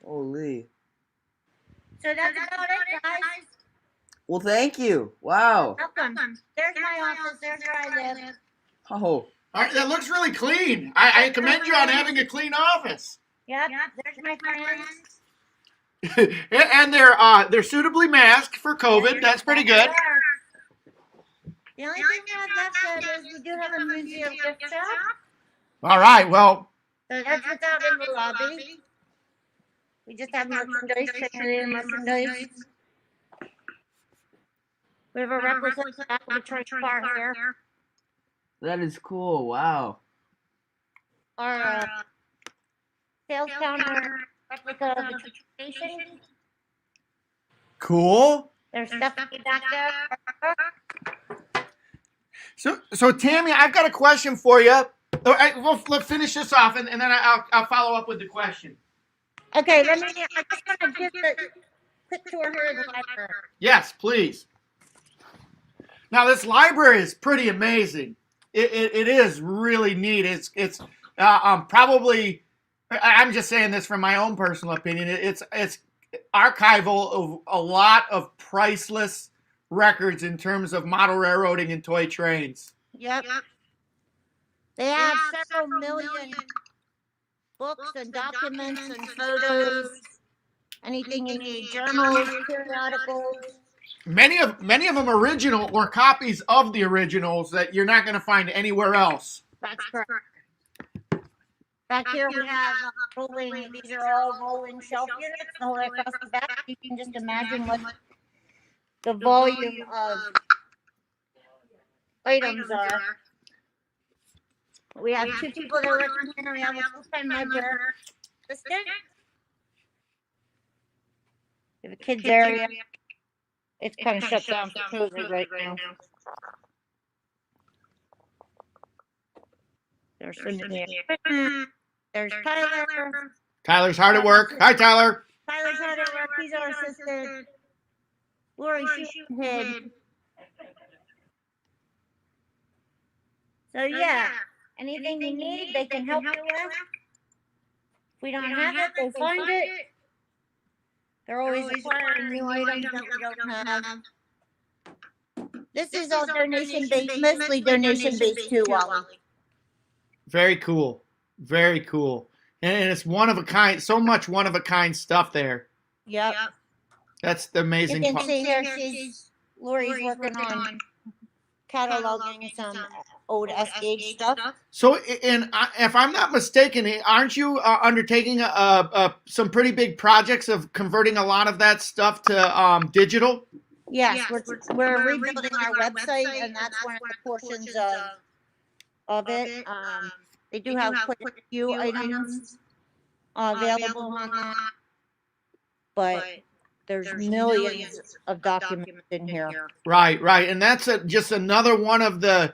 [SPEAKER 3] Holy.
[SPEAKER 13] So that's about it, guys.
[SPEAKER 3] Well, thank you. Wow.
[SPEAKER 13] Welcome. There's my office. There's where I live.
[SPEAKER 3] Oh.
[SPEAKER 2] All right, that looks really clean. I commend you on having a clean office.
[SPEAKER 13] Yep. There's my friends.
[SPEAKER 2] And they're suitably masked for COVID. That's pretty good.
[SPEAKER 13] The only thing we have left is we do have a museum gift shop.
[SPEAKER 2] All right, well.
[SPEAKER 13] So that's what's out in the lobby. We just have merchandise, check-in merchandise. We have a replica of the church bar here.
[SPEAKER 3] That is cool. Wow.
[SPEAKER 13] Our sales counter replica of the church station.
[SPEAKER 8] Cool.
[SPEAKER 13] There's stuff back there.
[SPEAKER 8] So Tammy, I've got a question for you. All right, let's finish this off, and then I'll follow up with the question.
[SPEAKER 13] Okay, I just want to give a quick tour here of the library.
[SPEAKER 8] Yes, please. Now this library is pretty amazing. It is really neat. It's probably, I'm just saying this from my own personal opinion. It's archival of a lot of priceless records in terms of model railroading and toy trains.
[SPEAKER 13] Yep. They have several million books and documents and photos, anything you need, journals, periodicals.
[SPEAKER 8] Many of them original or copies of the originals that you're not going to find anywhere else.
[SPEAKER 13] That's correct. Back here we have rolling, these are all rolling shelf units the whole way across the back. You can just imagine what the volume of items are. We have two people that work in here. We have a full-time librarian assistant. We have a kids area. It's kind of shut down for COVID right now. There's Cindy. There's Tyler.
[SPEAKER 8] Tyler's hard at work. Hi, Tyler.
[SPEAKER 13] Tyler's hard at work. He's our assistant. Lori Shoehead. So yeah, anything you need, they can help you with. If we don't have it, they find it. They're always acquiring new items that we don't have. This is all donation based, mostly donation based too, Wally.
[SPEAKER 8] Very cool. Very cool. And it's one of a kind, so much one of a kind stuff there.
[SPEAKER 13] Yep.
[SPEAKER 8] That's the amazing
[SPEAKER 13] You can
[SPEAKER 8] part.
[SPEAKER 13] see here Lori's working on cataloging some old SH stuff.
[SPEAKER 8] So, and if I'm not mistaken, aren't you undertaking some pretty big projects of converting a lot of that stuff to digital?
[SPEAKER 13] Yes, we're rebuilding our website, and that's one of the portions of it. They do have quite a few items available on that, but there's millions of documents in here.
[SPEAKER 8] Right, and that's just another one of the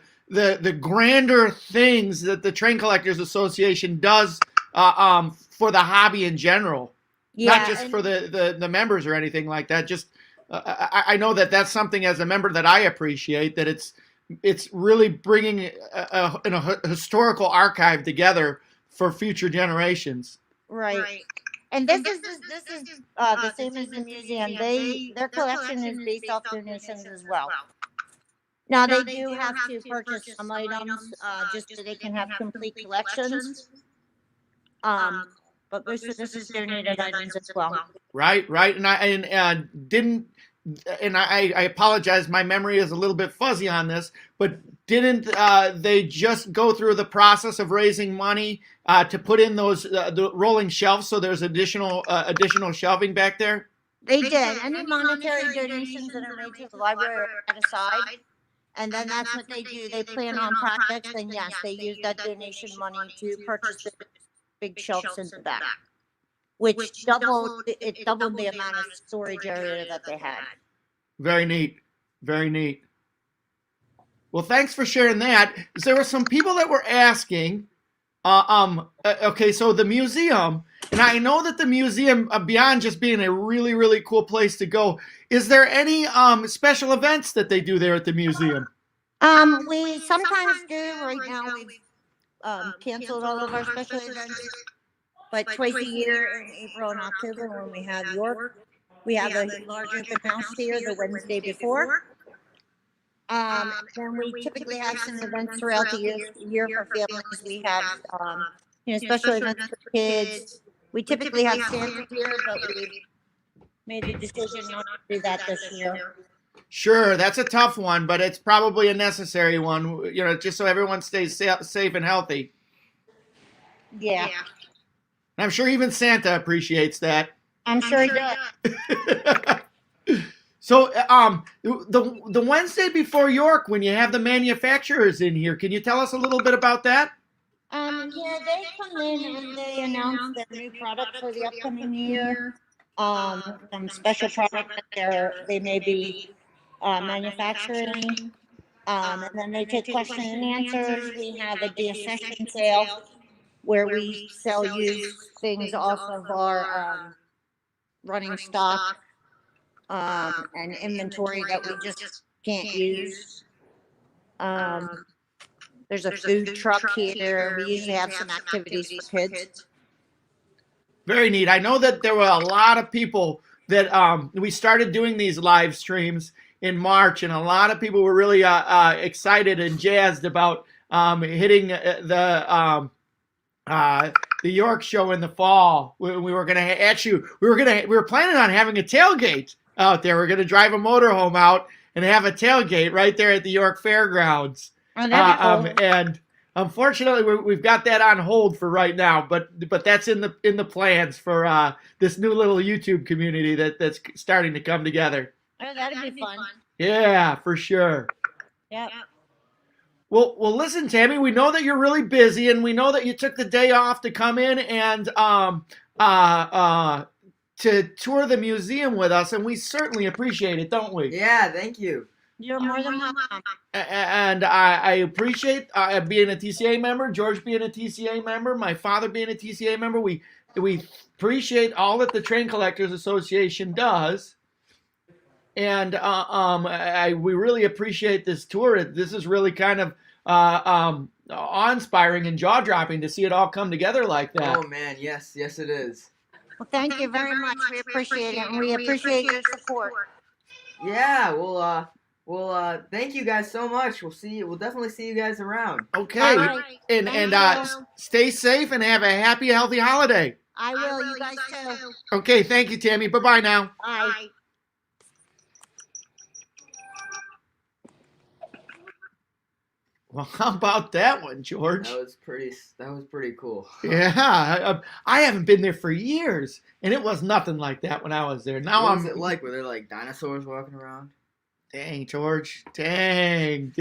[SPEAKER 8] grander things that the Train Collectors Association does for the hobby in general, not just for the members or anything like that. Just I know that that's something as a member that I appreciate, that it's really bringing a historical archive together for future generations.
[SPEAKER 13] Right. And this is the same as the museum. Their collection is based off donations as well. Now they do have to purchase some items just so they can have complete collections. But most of this is donated items as well.
[SPEAKER 8] Right. And I apologize, my memory is a little bit fuzzy on this, but didn't they just go through the process of raising money to put in those the rolling shelves, so there's additional shelving back there?
[SPEAKER 13] They did. Any monetary donations that are made to the library are set aside, and then that's what they do. They plan on projects, and yes, they use that donation money to purchase the big shelves in the back, which doubled the amount of storage area that they had.
[SPEAKER 8] Very neat. Well, thanks for sharing that. There were some people that were asking, okay, so the museum, and I know that the museum, beyond just being a really, really cool place to go, is there any special events that they do there at the museum?
[SPEAKER 13] We sometimes do. Right now, we've canceled all of our special events, but twice a year in April and October when we have York, we have a large open house here the Wednesday before. Then we typically have some events throughout the year for families. We have, special events for kids. We typically have Santa here, but we made the decision not to do that this year.
[SPEAKER 8] Sure, that's a tough one, but it's probably a necessary one, just so everyone stays safe and healthy.
[SPEAKER 13] Yeah.
[SPEAKER 8] And I'm sure even Santa appreciates that.
[SPEAKER 13] I'm sure he does.
[SPEAKER 8] So, the Wednesday before York, when you have the manufacturers in here, can you tell us a little bit about that?
[SPEAKER 13] Yeah, they come in and they announce their new product for the upcoming year. Some special product that they may be manufacturing. And then they take question and answers. We have a de-accession sale where we sell used things off of our running stock and inventory that we just can't use. There's a food truck here. We usually have some activities for kids.
[SPEAKER 8] Very neat. I know that there were a lot of people that we started doing these live streams in March, and a lot of people were really excited and jazzed about hitting the York show in the fall. We were gonna we were planning on having a tailgate out there. We're gonna drive a motorhome out and have a tailgate right there at the York Fairgrounds.
[SPEAKER 13] Oh, that'd be cool.
[SPEAKER 8] And unfortunately, we've got that on hold for right now. But that's in the plans for this new little YouTube community that's starting to come together.
[SPEAKER 13] Oh, that'd be fun.
[SPEAKER 8] Yeah, for sure.
[SPEAKER 13] Yep.
[SPEAKER 8] Well, listen, Tammy. We know that you're really busy, and we know that you took the day off to come in and to tour the museum with us, and we certainly appreciate it, don't we?
[SPEAKER 3] Yeah, thank you.
[SPEAKER 13] You're more than welcome.
[SPEAKER 8] And I appreciate being a TCA member, George being a TCA member, my father being a TCA member. We appreciate all that the Train Collectors Association does. And we really appreciate this tour. This is really kind of awe-inspiring and jaw-dropping to see it all come together like that.
[SPEAKER 3] Oh man, yes it is.
[SPEAKER 13] Well, thank you very much. We appreciate it, and we appreciate your support.
[SPEAKER 3] Yeah, well, thank you guys so much. We'll definitely see you guys around.
[SPEAKER 8] Okay,
[SPEAKER 13] All right.
[SPEAKER 8] and stay safe and have a happy, healthy holiday.
[SPEAKER 13] I will. You guys too.
[SPEAKER 8] Okay, thank you, Tammy. Bye-bye now.
[SPEAKER 13] Bye.
[SPEAKER 8] Well, how about that one, George?
[SPEAKER 3] That was pretty cool.
[SPEAKER 8] Yeah, I haven't been there for years, and it was nothing like that when I was there. Now
[SPEAKER 3] What was it like? Were there like dinosaurs walking around?
[SPEAKER 8] Dang, George. Dang.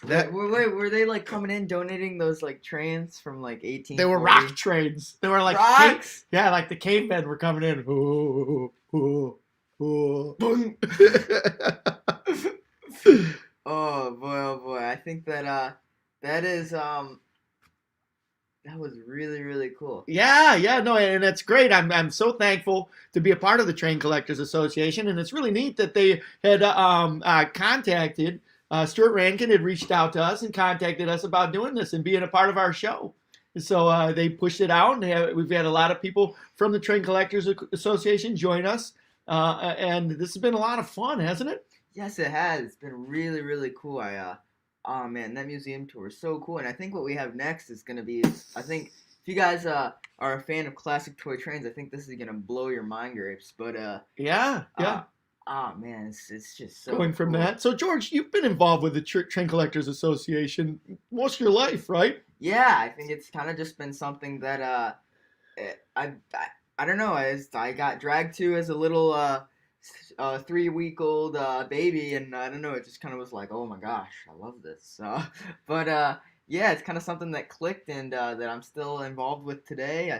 [SPEAKER 3] Were they like coming in donating those like trains from like 18?
[SPEAKER 8] They were rock trains. They were like
[SPEAKER 3] rocks.
[SPEAKER 8] Yeah, like the cavemen were coming in. Ooh, ooh, ooh. Boom.
[SPEAKER 3] Oh boy! I think that was really, really cool.
[SPEAKER 8] Yeah, no, and that's great. I'm so thankful to be a part of the Train Collectors Association, and it's really neat that they had contacted Stuart Rankin had reached out to us and contacted us about doing this and being a part of our show. So they pushed it out, and we've had a lot of people from the Train Collectors Association join us, and this has been a lot of fun, hasn't it?
[SPEAKER 3] Yes, it has. It's been really, really cool. Oh man, that museum tour is so cool. And I think what we have next is gonna be, I think if you guys are a fan of classic toy trains, I think this is gonna blow your mind grapes. But
[SPEAKER 8] yeah.
[SPEAKER 3] Oh man, it's just so
[SPEAKER 8] Going from
[SPEAKER 3] cool.
[SPEAKER 8] that. So George, you've been involved with the Train Collectors Association most of your life, right?
[SPEAKER 3] Yeah, I think it's kind of just been something that I don't know. I got dragged to as a little 3-week-old baby, and I don't know, it just kind of was like, oh my gosh, I love this. But yeah, it's kind of something that clicked, and that I'm still involved with today. I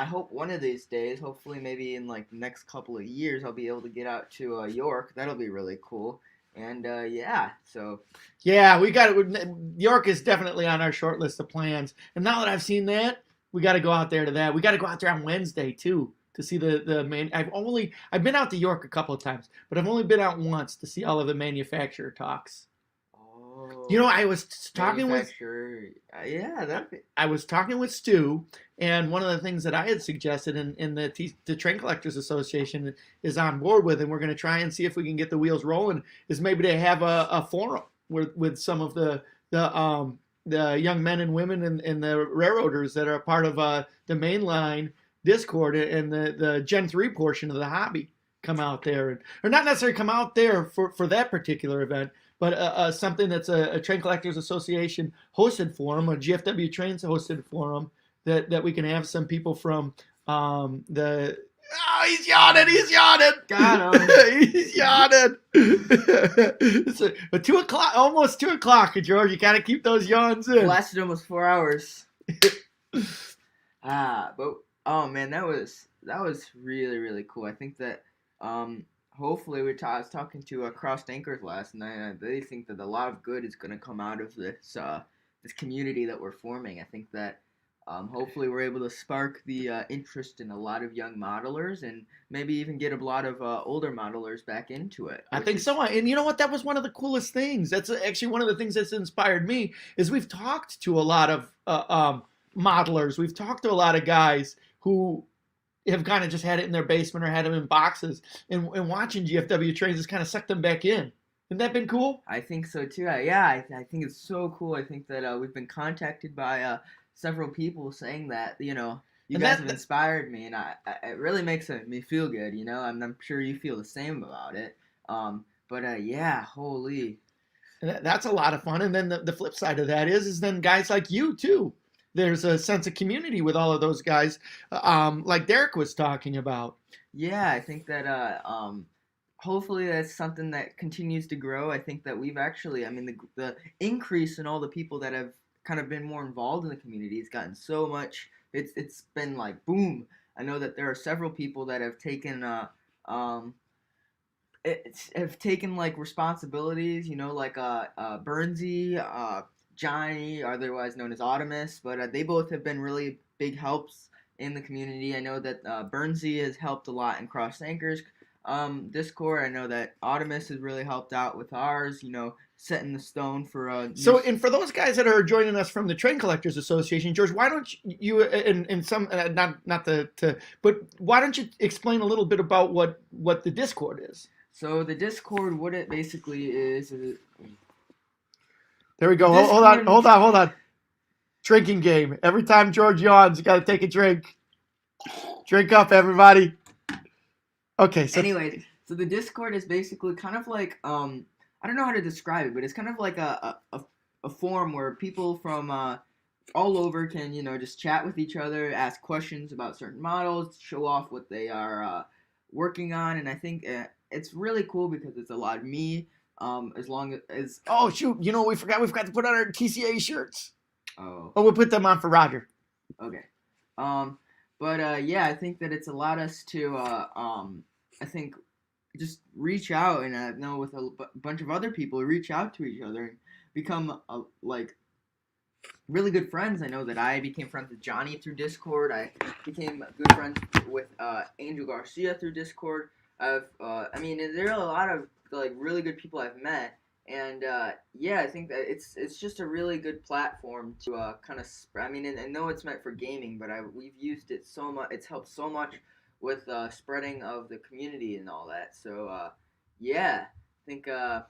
[SPEAKER 3] hope one of these days, hopefully maybe in like the next couple of years, I'll be able to get out to York. That'll be really cool. And yeah, so
[SPEAKER 8] yeah, we got it. York is definitely on our short list of plans. And now that I've seen that, we got to go out there to that. We got to go out there on Wednesday too to see the main. I've been out to York a couple of times, but I've only been out once to see all of the manufacturer talks.
[SPEAKER 3] Oh,
[SPEAKER 8] You know, I was talking with I was talking with Stu, and one of the things that I had suggested in the Train Collectors Association is on board with, and we're going to try and see if we can get the wheels rolling, is maybe to have a forum with some of the young men and women and the railroaders that are part of the mainline Discord and the Gen 3 portion of the hobby come out there, or not necessarily come out there for that particular event, but something that's a Train Collectors Association hosted forum, a GFW Trains hosted forum, that we can have some people from the... Oh, he's yawning!
[SPEAKER 3] Got him.
[SPEAKER 8] He's yawning! It's a 2 o'clock, almost 2 o'clock, George. You gotta keep those yawns in.
[SPEAKER 3] Lasted almost 4 hours. But oh man, that was really, really cool. I think that hopefully I was talking to Crossed Anchors last night. They think that a lot of good is going to come out of this this community that we're forming. I think that hopefully we're able to spark the interest in a lot of young modelers and maybe even get a lot of older modelers back into it.
[SPEAKER 8] I think so. And you know what? That was one of the coolest things. That's actually one of the things that's inspired me is we've talked to a lot of modelers. We've talked to a lot of guys who have kind of just had it in their basement or had them in boxes. And watching GFW trains has kind of sucked them back in. Hasn't that been cool?
[SPEAKER 3] I think so too. I think it's so cool. I think that we've been contacted by several people saying that, you
[SPEAKER 8] And
[SPEAKER 3] guys
[SPEAKER 8] that-
[SPEAKER 3] have inspired me, and it really makes me feel good, and I'm sure you feel the same about it. But yeah, holy.
[SPEAKER 8] And that's a lot of fun. And then the flip side of that is then guys like you too. There's a sense of community with all of those guys, like Derek was talking about.
[SPEAKER 3] Yeah, I think that hopefully that's something that continues to grow. I think that we've actually, I mean, the increase in all the people that have kind of been more involved in the community has gotten so much. It's been like boom. I know that there are several people that have taken have taken like responsibilities, like Bernsey, Johnny, otherwise known as Optimus, but they both have been really big helps in the community. I know that Bernsey has helped a lot in Cross Anchors Discord. I know that Optimus has really helped out with ours, setting the stone for
[SPEAKER 8] So, and for those guys that are joining us from the Train Collectors Association, George, why don't you and some but why don't you explain a little bit about what the Discord is?
[SPEAKER 3] So the Discord, what it basically is
[SPEAKER 8] There we go. Hold on. Drinking game. Every time George yawns, you got to take a drink. Drink up, everybody. Okay. So
[SPEAKER 3] anyways, so the Discord is basically kind of like I don't know how to describe it, but it's kind of like a forum where people from all over can just chat with each other, ask questions about certain models, show off what they are working on, and I think it's really cool because it's allowed me. As long as
[SPEAKER 8] oh shoot, we forgot to put on our TCA shirts.
[SPEAKER 3] Oh,
[SPEAKER 8] we'll put them on for Roger.
[SPEAKER 3] Okay. But yeah, I think that it's allowed us to I think just reach out, and I know with a bunch of other people reach out to each other and become like really good friends. I know that I became friends with Johnny through Discord. I became good friends with Angel Garcia through Discord. I mean, there are a lot of like really good people I've met, and yeah, I think that it's just a really good platform to kind of. I mean, and I know it's meant for gaming, but we've used it so much. It's helped so much with spreading of the community and all that. So yeah, I think that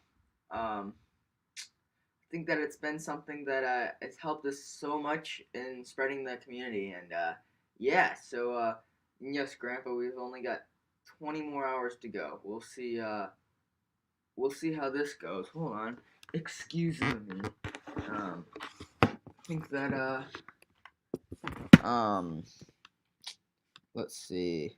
[SPEAKER 3] it's been something that it's helped us so much in spreading the community, and yeah. So yes, Grandpa, we've only got 20 more hours to go. We'll see how this goes. Hold on. Excuse me. I think that let's see.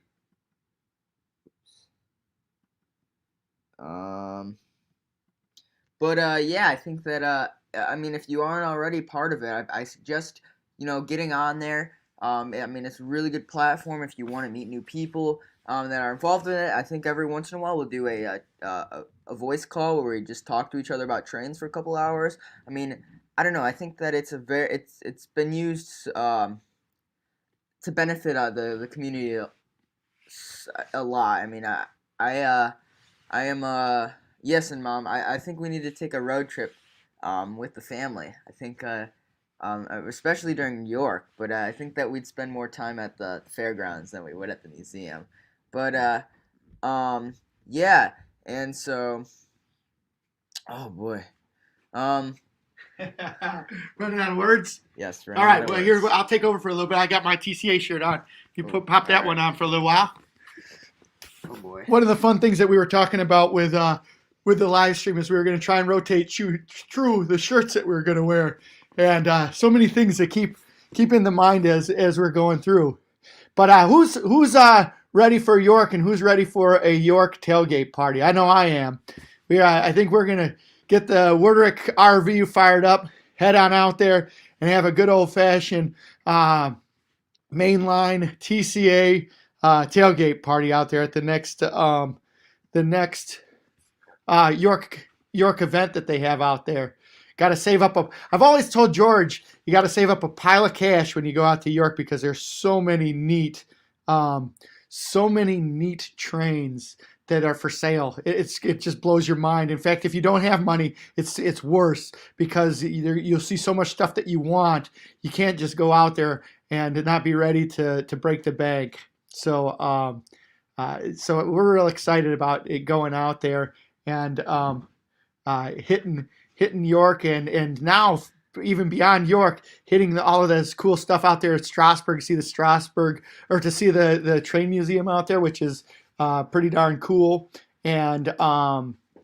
[SPEAKER 3] But yeah, I think that I mean, if you aren't already part of it, I suggest getting on there. I mean, it's a really good platform if you want to meet new people that are involved in it. I think every once in a while we'll do a voice call where we just talk to each other about trains for a couple hours. I mean, I don't know. I think that it's been used to benefit the community a lot. I mean, I am yes, and Mom, I think we need to take a road trip with the family. I think especially during New York, but I think that we'd spend more time at the fairgrounds than we would at the museum. But yeah, and so oh boy.
[SPEAKER 8] Running out of words?
[SPEAKER 3] Yes,
[SPEAKER 8] all right, well, here, I'll take over for a little bit. I got my TCA shirt on. You pop that one on for a little while.
[SPEAKER 3] Oh boy.
[SPEAKER 8] One of the fun things that we were talking about with the live stream is we were going to try and rotate through the shirts that we were going to wear, and so many things to keep in the mind as we're going through. But who's ready for York, and who's ready for a York tailgate party? I know I am. I think we're going to get the Worderick RV fired up, head on out there, and have a good old-fashioned mainline TCA tailgate party out there at the next York event that they have out there. got to save up I've always told George you got to save up a pile of cash when you go out to York because there's so many neat trains that are for sale. It just blows your mind. In fact, if you don't have money, it's worse because you'll see so much stuff that you want. You can't just go out there and not be ready to break the bank. So so we're real excited about it going out there and hitting York and now even beyond York, hitting all of this cool stuff out there at Strasbourg. See the Strasbourg or to see the train museum out there, which is pretty darn cool. And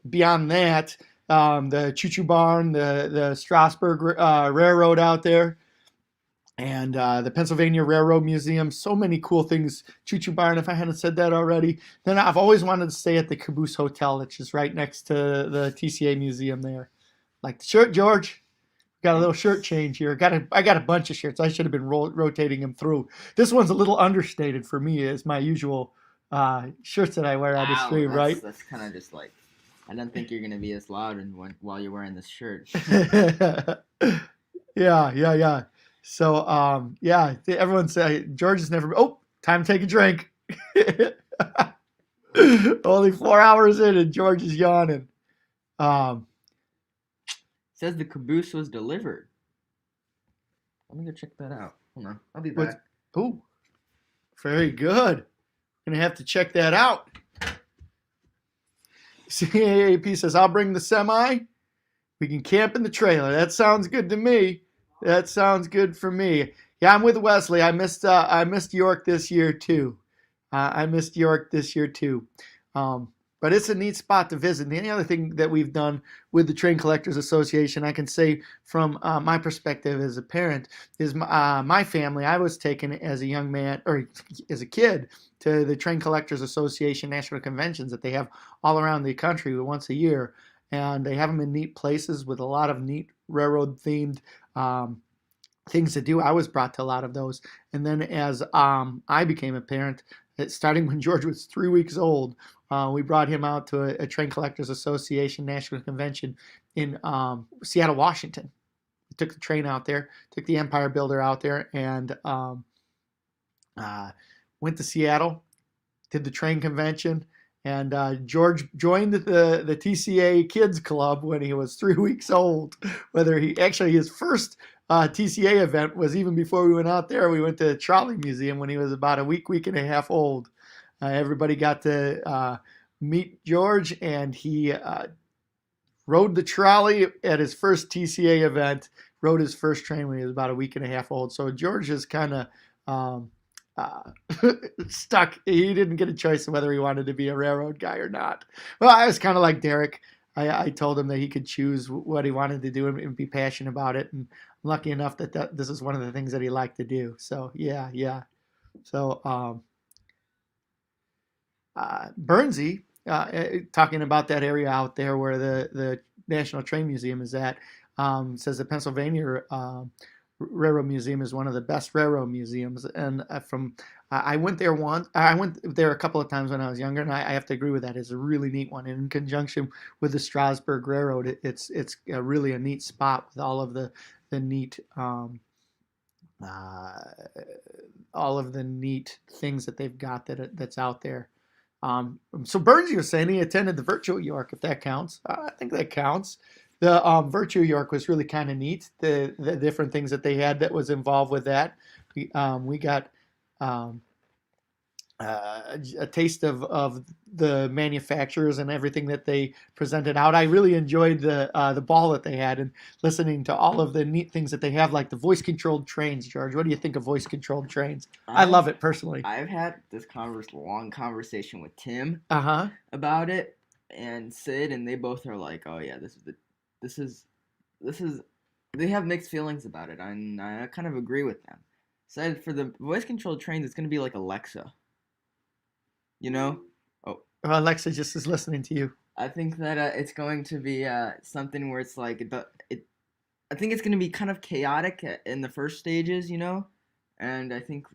[SPEAKER 8] beyond that, the Choo Choo Barn, the Strasbourg Railroad out there, and the Pennsylvania Railroad Museum. So many cool things. Choo Choo Barn, if I hadn't said that already. Then I've always wanted to stay at the Caboose Hotel, which is right next to the TCA Museum there. Like the shirt, George? Got a little shirt change here. I got a bunch of shirts. I should have been rotating them through. This one's a little understated for me as my usual shirts that I wear on the stream, right?
[SPEAKER 3] That's kind of just like, I don't think you're going to be as loud while you're wearing this shirt.
[SPEAKER 8] Yeah. So, yeah, everyone say George has never. Oh, time to take a drink. Only 4 hours in, and George is yawning.
[SPEAKER 3] Says the caboose was delivered. Let me go check that out. Hold on, I'll be back.
[SPEAKER 8] Oh, very good. Gonna have to check that out. CAAP says, I'll bring the semi. We can camp in the trailer. That sounds good to me. That sounds good for me. Yeah, I'm with Wesley. I missed York this year too. But it's a neat spot to visit. And the other thing that we've done with the Train Collectors Association, I can say from my perspective as a parent, is my family. I was taken as a young man or as a kid to the Train Collectors Association national conventions that they have all around the country once a year. And they have them in neat places with a lot of neat railroad-themed things to do. I was brought to a lot of those. And then as I became a parent, starting when George was 3 weeks old, we brought him out to a Train Collectors Association National Convention in Seattle, Washington. We took the train out there, took the Empire Builder out there, and went to Seattle, did the train convention, and George joined the TCA Kids Club when he was 3 weeks old. His first TCA event was even before we went out there. We went to the Trolley Museum when he was about a week and a half old. Everybody got to meet George, and he rode the trolley at his first TCA event, rode his first train when he was about a week and a half old. So George is kind of stuck. He didn't get a choice of whether he wanted to be a railroad guy or not. Well, I was kind of like Derek. I told him that he could choose what he wanted to do and be passionate about it. And I'm lucky enough that this is one of the things that he liked to do. So, yeah. So, Bernsey, talking about that area out there where the National Train Museum is at, says the Pennsylvania Railroad Museum is one of the best railroad museums. And I went there once. I went there a couple of times when I was younger, and I have to agree with that. It's a really neat one. And in conjunction with the Strasbourg Railroad, it's really a neat spot with all of the neat things that they've got that's out there. So Bernsey was saying he attended the Virtual York, if that counts. I think that counts. The Virtual York was really kind of neat. The different things that they had that was involved with that. We got a taste of the manufacturers and everything that they presented out. I really enjoyed the ball that they had and listening to all of the neat things that they have, like the voice-controlled trains. George, what do you think of voice-controlled trains? I love it personally.
[SPEAKER 3] I've had this long conversation with Tim
[SPEAKER 8] Uh-huh.
[SPEAKER 3] about it and Sid, and they both are like, "Oh yeah, this is." They have mixed feelings about it, and I kind of agree with them. Said for the voice-controlled trains, it's going to be like Alexa. You know? Oh.
[SPEAKER 8] Well, Alexa just is listening to you.
[SPEAKER 3] I think that it's going to be something where it's like I think it's going to be kind of chaotic in the first stages, and I think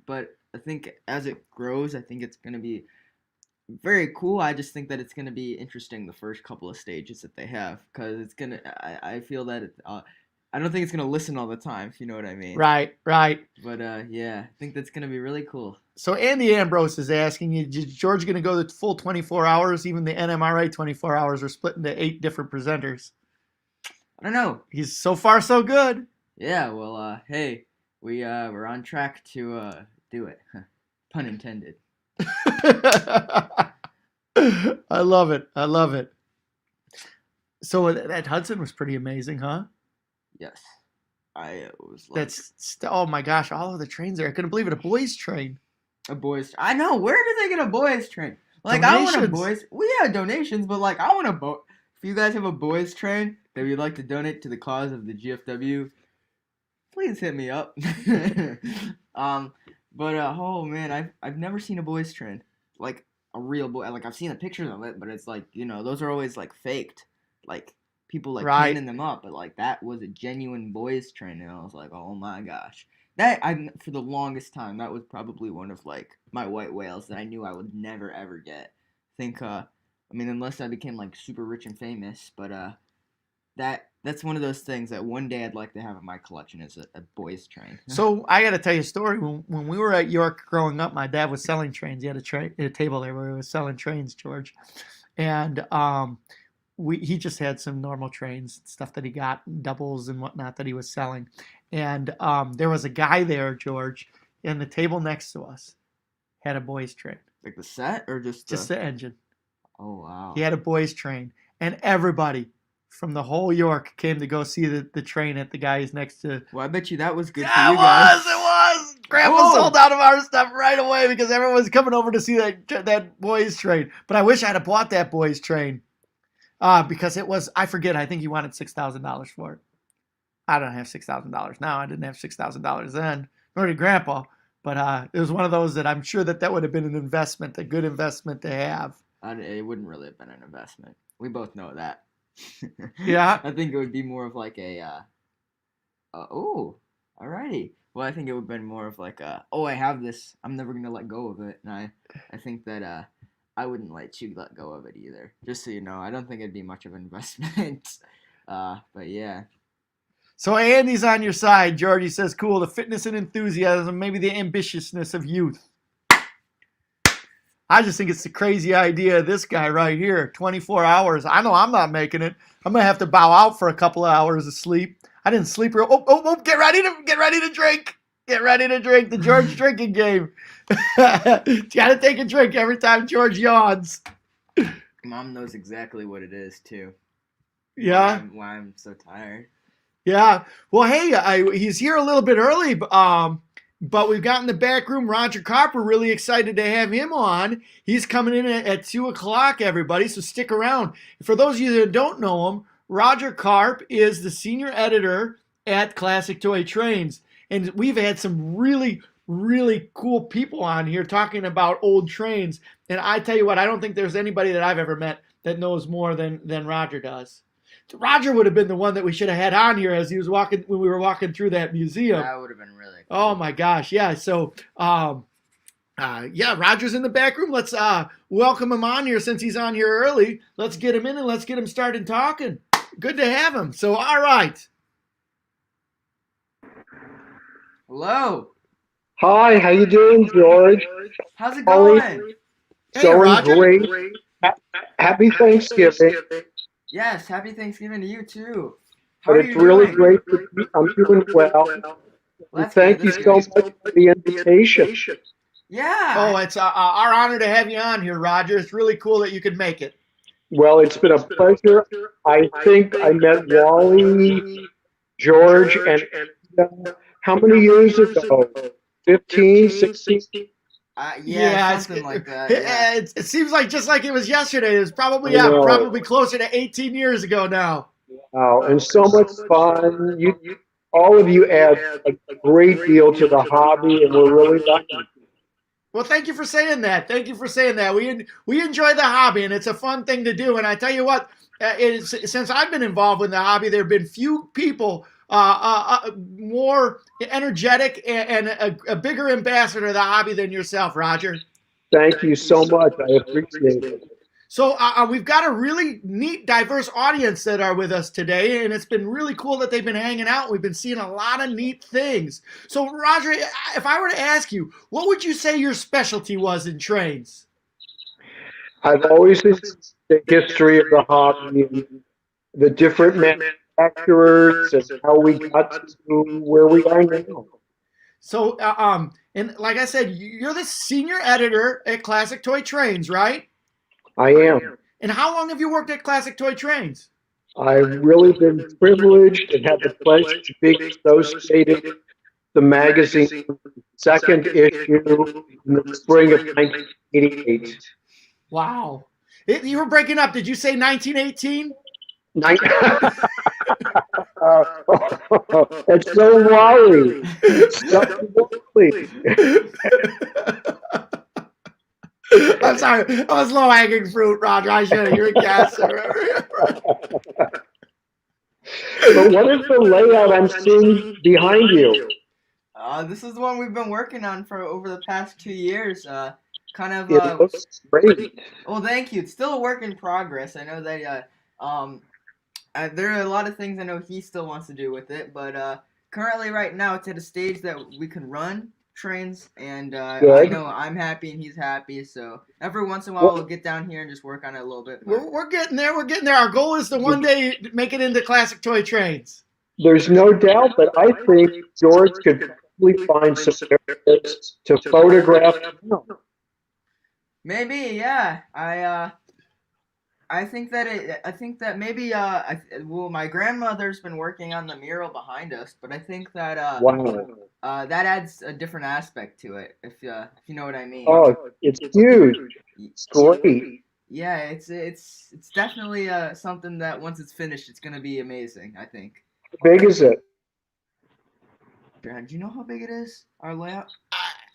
[SPEAKER 3] as it grows, I think it's going to be very cool. I just think that it's gonna be interesting the first couple of stages that they have, because it's gonna. I feel that I don't think it's gonna listen all the time, if you know what I mean.
[SPEAKER 8] Right, right.
[SPEAKER 3] But yeah, I think that's gonna be really cool.
[SPEAKER 8] So Andy Ambrose is asking you, is George going to go the full 24 hours? Even the NMRA 24 hours are split into 8 different presenters.
[SPEAKER 3] I don't know.
[SPEAKER 8] He's so far so good.
[SPEAKER 3] Yeah. Well, hey, we're on track to do it. Pun intended.
[SPEAKER 8] I love it. I love it. So that Hudson was pretty amazing, huh?
[SPEAKER 3] Yes. I was like,
[SPEAKER 8] That's oh my gosh, all of the trains there. I couldn't believe it. A boys train.
[SPEAKER 3] a boys. I know. Where did they get a boys train? Like, I want a
[SPEAKER 8] Donations.
[SPEAKER 3] boys. We have donations, but like, I want a boat. If you guys have a boys train that you'd like to donate to the cause of the GFW, please hit me up. But oh man, I've never seen a boys train, like a real boy. Like, I've seen the pictures of it, but it's like, those are always like faked, like people like
[SPEAKER 8] Right.
[SPEAKER 3] painting them up. But like, that was a genuine boys train, and I was like, oh my gosh. That for the longest time, that was probably one of like my white whales that I knew I would never ever get. I think I mean, unless I became like super rich and famous, but that's one of those things that one day I'd like to have in my collection, is a boys train.
[SPEAKER 8] So I got to tell you a story. When we were at York growing up, my dad was selling trains. He had a table there where he was selling trains, George, and he just had some normal trains, stuff that he got, doubles and whatnot that he was selling. And there was a guy there, George, and the table next to us had a boys train.
[SPEAKER 3] Like the set or just
[SPEAKER 8] the engine.
[SPEAKER 3] Oh wow.
[SPEAKER 8] He had a boys train, and everybody from the whole York came to go see the train at the guy's next to.
[SPEAKER 3] Well, I bet you that was good for
[SPEAKER 8] Yeah,
[SPEAKER 3] you guys.
[SPEAKER 8] it was. Grandpa
[SPEAKER 3] Whoa.
[SPEAKER 8] sold out of our stuff right away because everyone was coming over to see that boys train. But I wish I'd have bought that boys train, because it was, I forget, I think he wanted $6,000 for it. I don't have $6,000 now. I didn't have $6,000 then, nor did Grandpa. But it was one of those that I'm sure that would have been an investment, a good investment to have.
[SPEAKER 3] It wouldn't really have been an investment. We both know that.
[SPEAKER 8] Yeah.
[SPEAKER 3] I think it would be more of like a. Oh, alrighty. Well, I think it would have been more of like I have this. I'm never gonna let go of it, and I think that I wouldn't let you let go of it either. Just so you know, I don't think it'd be much of an investment. But yeah.
[SPEAKER 8] So Andy's on your side, George. He says, cool, the fitness and enthusiasm, maybe the ambitiousness of youth. I just think it's the crazy idea of this guy right here, 24 hours. I know I'm not making it. I'm going to have to bow out for a couple of hours of sleep. I didn't sleep real. Get ready to drink. Get ready to drink the George drinking game. Got to take a drink every time George yawns.
[SPEAKER 3] Mom knows exactly what it is too.
[SPEAKER 8] Yeah.
[SPEAKER 3] Why I'm so tired.
[SPEAKER 8] Yeah. Well, hey, he's here a little bit early, but we've got in the back room Roger Karp. We're really excited to have him on. He's coming in at 2 o'clock, everybody, so stick around. For those of you that don't know him, Roger Karp is the senior editor at Classic Toy Trains. And we've had some really, really cool people on here talking about old trains. And I tell you what, I don't think there's anybody that I've ever met that knows more than Roger does. Roger would have been the one that we should have had on here as he was walking when we were walking through that museum.
[SPEAKER 3] That would have been really cool.
[SPEAKER 8] Oh my gosh, yeah. So, yeah, Roger's in the back room. Let's welcome him on here since he's on here early. Let's get him in and let's get him started talking. Good to have him. So, all right.
[SPEAKER 3] Hello.
[SPEAKER 14] Hi, how you doing, George?
[SPEAKER 3] How's it
[SPEAKER 14] Holly?
[SPEAKER 3] going?
[SPEAKER 8] Hey,
[SPEAKER 14] Going
[SPEAKER 8] Roger.
[SPEAKER 14] great. Happy Thanksgiving.
[SPEAKER 3] Yes, happy Thanksgiving to you too. How
[SPEAKER 14] But
[SPEAKER 3] are
[SPEAKER 14] it's
[SPEAKER 3] you
[SPEAKER 14] really
[SPEAKER 3] doing?
[SPEAKER 14] great to be. I'm doing well. And
[SPEAKER 3] That's
[SPEAKER 14] thank
[SPEAKER 3] good,
[SPEAKER 14] you
[SPEAKER 3] that's
[SPEAKER 14] so
[SPEAKER 3] good.
[SPEAKER 14] much for the invitation.
[SPEAKER 3] Yeah.
[SPEAKER 8] Oh, it's our honor to have you on here, Roger. It's really cool that you could make it.
[SPEAKER 14] Well, it's been a pleasure. I think I met Wally, George, and how many years ago? 15, 16?
[SPEAKER 3] Yeah, something like that. Yeah.
[SPEAKER 8] It seems like just like it was yesterday. It was probably
[SPEAKER 14] I know.
[SPEAKER 8] probably closer to 18 years ago now.
[SPEAKER 14] Wow, and so much fun. All of you add a great deal to the hobby, and we're really lucky.
[SPEAKER 8] Well, thank you for saying that. Thank you for saying that. We enjoy the hobby, and it's a fun thing to do. And I tell you what, since I've been involved with the hobby, there have been few people more energetic and a bigger ambassador of the hobby than yourself, Roger.
[SPEAKER 14] Thank you so much. I appreciate it.
[SPEAKER 8] So we've got a really neat, diverse audience that are with us today, and it's been really cool that they've been hanging out. We've been seeing a lot of neat things. So, Roger, if I were to ask you, what would you say your specialty was in trains?
[SPEAKER 14] I've always enjoyed the history of the hobby and the different manufacturers and how we got to where we are now.
[SPEAKER 8] So, and like I said, you're the senior editor at Classic Toy Trains, right?
[SPEAKER 14] I am.
[SPEAKER 8] And how long have you worked at Classic Toy Trains?
[SPEAKER 14] I've really been privileged and had the pleasure of being associated with the magazine second issue in the spring of 1988.
[SPEAKER 8] Wow. You were breaking up. Did you say 1918?
[SPEAKER 14] It's so Wally. So Wally.
[SPEAKER 8] I'm sorry. I was low hanging fruit, Roger. I should have. You're a guest.
[SPEAKER 14] But what is the layout I'm seeing behind you?
[SPEAKER 5] This is the one we've been working on for over the past 2 years.
[SPEAKER 14] It looks great.
[SPEAKER 5] Well, thank you. It's still a work in progress. I know that there are a lot of things I know he still wants to do with it, but currently right now it's at a stage that we can run trains, and I know I'm happy and he's happy, so every once in a while we'll get down here and just work on it a little bit.
[SPEAKER 8] We're getting there. We're getting there. Our goal is to one day make it into Classic Toy Trains.
[SPEAKER 14] There's no doubt, but I think George could probably find some areas to photograph.
[SPEAKER 5] Maybe, yeah. I think that maybe my grandmother's been working on the mural behind us, but I think that that adds a different aspect to it, if you know what I mean.
[SPEAKER 14] Oh, it's huge. It's great.
[SPEAKER 5] Yeah, it's definitely something that once it's finished, it's gonna be amazing, I think.
[SPEAKER 14] How big is it?
[SPEAKER 5] Do you know how big it is? Our layout?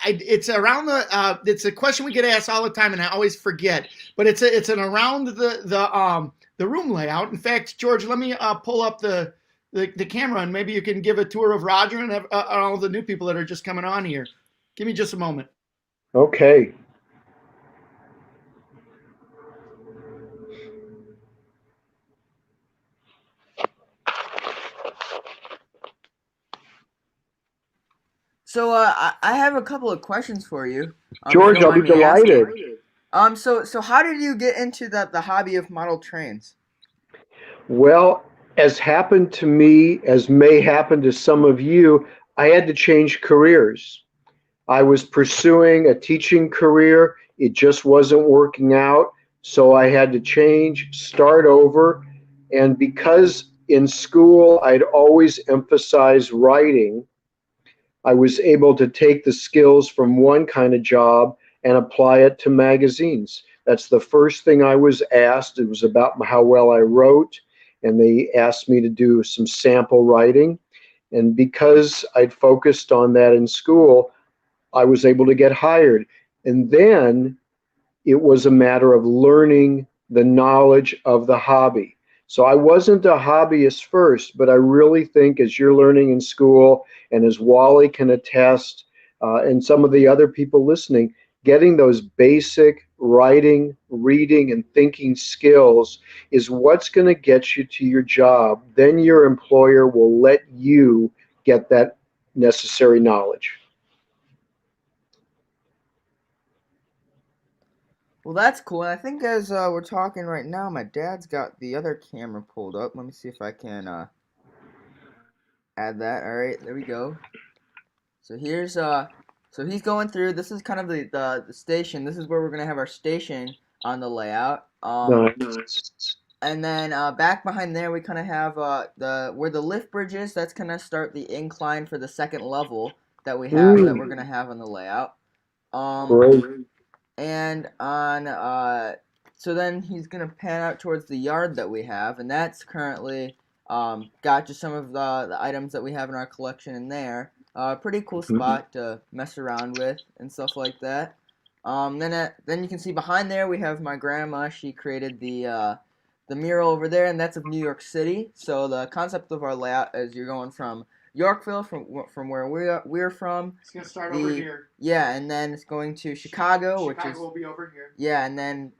[SPEAKER 8] It's around the. It's a question we get asked all the time, and I always forget. But it's an around the room layout. In fact, George, let me pull up the camera, and maybe you can give a tour of Roger and all the new people that are just coming on here. Give me just a moment.
[SPEAKER 14] Okay.
[SPEAKER 5] So I have a couple of questions for you.
[SPEAKER 14] George, I'll be delighted.
[SPEAKER 5] So how did you get into the hobby of model trains?
[SPEAKER 14] Well, as happened to me, as may happen to some of you, I had to change careers. I was pursuing a teaching career. It just wasn't working out. So I had to change, start over. And because in school I'd always emphasized writing, I was able to take the skills from one kind of job and apply it to magazines. That's the first thing I was asked. It was about how well I wrote, and they asked me to do some sample writing. And because I'd focused on that in school, I was able to get hired. And then it was a matter of learning the knowledge of the hobby. So I wasn't a hobbyist first, but I really think as you're learning in school, and as Wally can attest, and some of the other people listening, getting those basic writing, reading, and thinking skills is what's going to get you to your job. Then your employer will let you get that necessary knowledge.
[SPEAKER 5] Well, that's cool. And I think as we're talking right now, my dad's got the other camera pulled up. Let me see if I can add that. All right, there we go. So here's so he's going through. This is kind of the station. This is where we're gonna have our station on the layout.
[SPEAKER 14] Nice.
[SPEAKER 5] And then back behind there, we kind of have where the lift bridge is. That's gonna start the incline for the second level that we have that we're gonna have on the layout.
[SPEAKER 14] Great.
[SPEAKER 5] And on so then he's gonna pan out towards the yard that we have, and that's currently got just some of the items that we have in our collection in there. Pretty cool spot to mess around with and stuff like that. Then you can see behind there we have my grandma. She created the mural over there, and that's of New York City. So the concept of our layout is you're going from Yorkville from where we're from.
[SPEAKER 8] It's gonna start over here.
[SPEAKER 5] Yeah, and then it's going to Chicago, which
[SPEAKER 8] Chicago
[SPEAKER 5] is
[SPEAKER 8] will be over here.
[SPEAKER 5] yeah, and then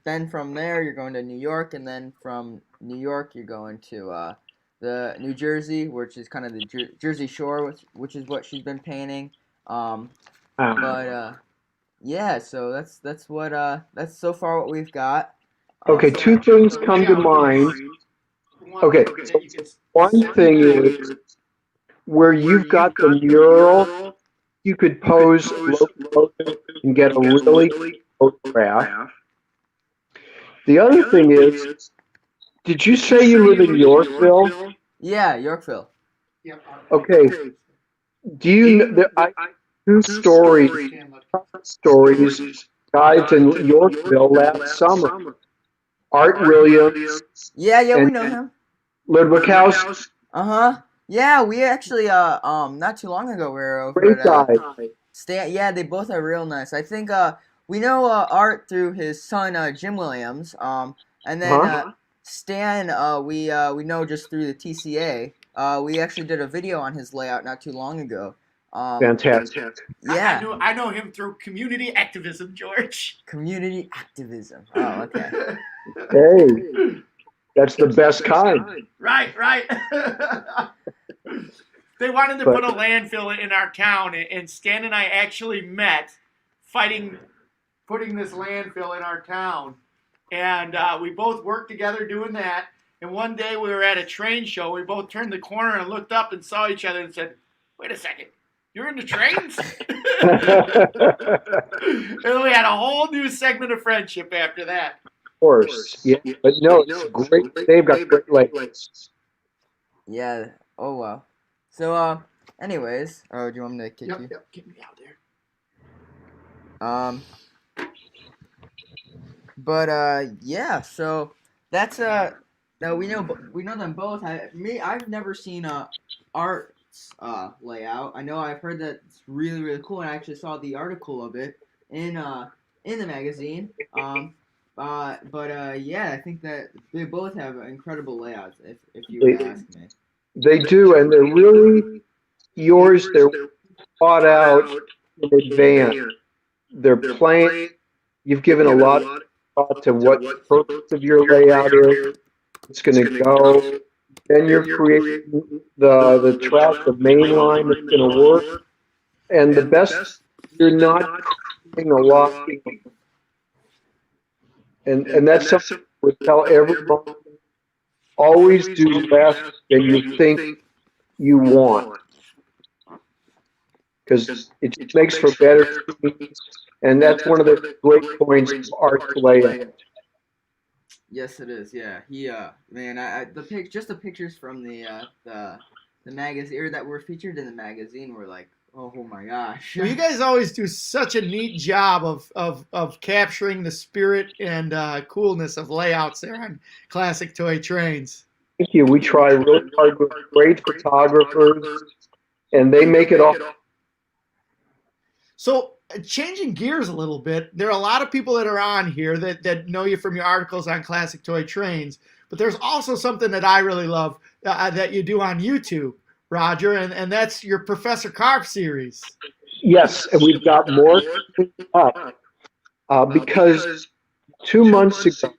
[SPEAKER 5] then from there you're going to New York, and then from New York you're going to the New Jersey, which is kind of the Jersey Shore, which is what she's been painting. But yeah, so that's what that's so far what we've got.
[SPEAKER 14] Okay, two things come to mind. Okay, so one thing is where you've got the mural, you could pose locomotive and get a really good photograph. The other thing is, did you say you live in Yorkville?
[SPEAKER 5] Yeah, Yorkville.
[SPEAKER 14] Okay. Do you? There, I two stories, guys in Yorkville last summer. Art Williams.
[SPEAKER 5] Yeah, we know him.
[SPEAKER 14] Ludwig House.
[SPEAKER 5] Yeah, we actually not too long ago we were over
[SPEAKER 14] Great
[SPEAKER 5] at
[SPEAKER 14] guy.
[SPEAKER 5] Stan. Yeah, they both are real nice. I think we know Art through his son Jim Williams. And then Stan we know just through the TCA. We actually did a video on his layout not too long ago.
[SPEAKER 14] Fantastic.
[SPEAKER 5] Yeah.
[SPEAKER 8] I know him through community activism, George.
[SPEAKER 5] Community activism. Oh, okay.
[SPEAKER 14] Hey, that's the best kind.
[SPEAKER 8] Right. They wanted to put a landfill in our town, and Stan and I actually met putting this landfill in our town. And we both worked together doing that. And one day we were at a train show. We both turned the corner and looked up and saw each other and said, "Wait a second. You're into trains?" And we had a whole new segment of friendship after that.
[SPEAKER 14] Of course, yeah, but no, it's great. They've got great legs.
[SPEAKER 5] Yeah. Oh wow. So anyways, do you want me to kick you?
[SPEAKER 8] Yep. Get me out there.
[SPEAKER 5] But yeah. So that's no, we know them both. I've never seen Art's layout. I know I've heard that it's really really cool, and I actually saw the article of it in the magazine. But yeah, I think that they both have incredible layouts. If you would ask me,
[SPEAKER 14] they do, and they're really yours. They're thought out in advance. They're plain. You've given a lot of thought to what the purpose of your layout is. It's going to go. Then you're creating the track, the main line that's going to work. And the best, you're not creating a lot. And that's something we tell everyone. Always do less than you think you want. Because it just makes for better scenes. And that's one of the great points of Art's layout.
[SPEAKER 5] Yes, it is. Yeah, man, the pictures from the magazine or that were featured in the magazine were like, oh my gosh.
[SPEAKER 8] Well, you guys always do such a neat job of capturing the spirit and coolness of layouts there on Classic Toy Trains.
[SPEAKER 14] Thank you. We try really hard with great photographers, and they make it all.
[SPEAKER 8] So, changing gears a little bit, there are a lot of people that are on here that know you from your articles on Classic Toy Trains, but there's also something that I really love that you do on YouTube, Roger, and that's your Professor Carp series.
[SPEAKER 14] Yes, and we've got more up because 2 months ago,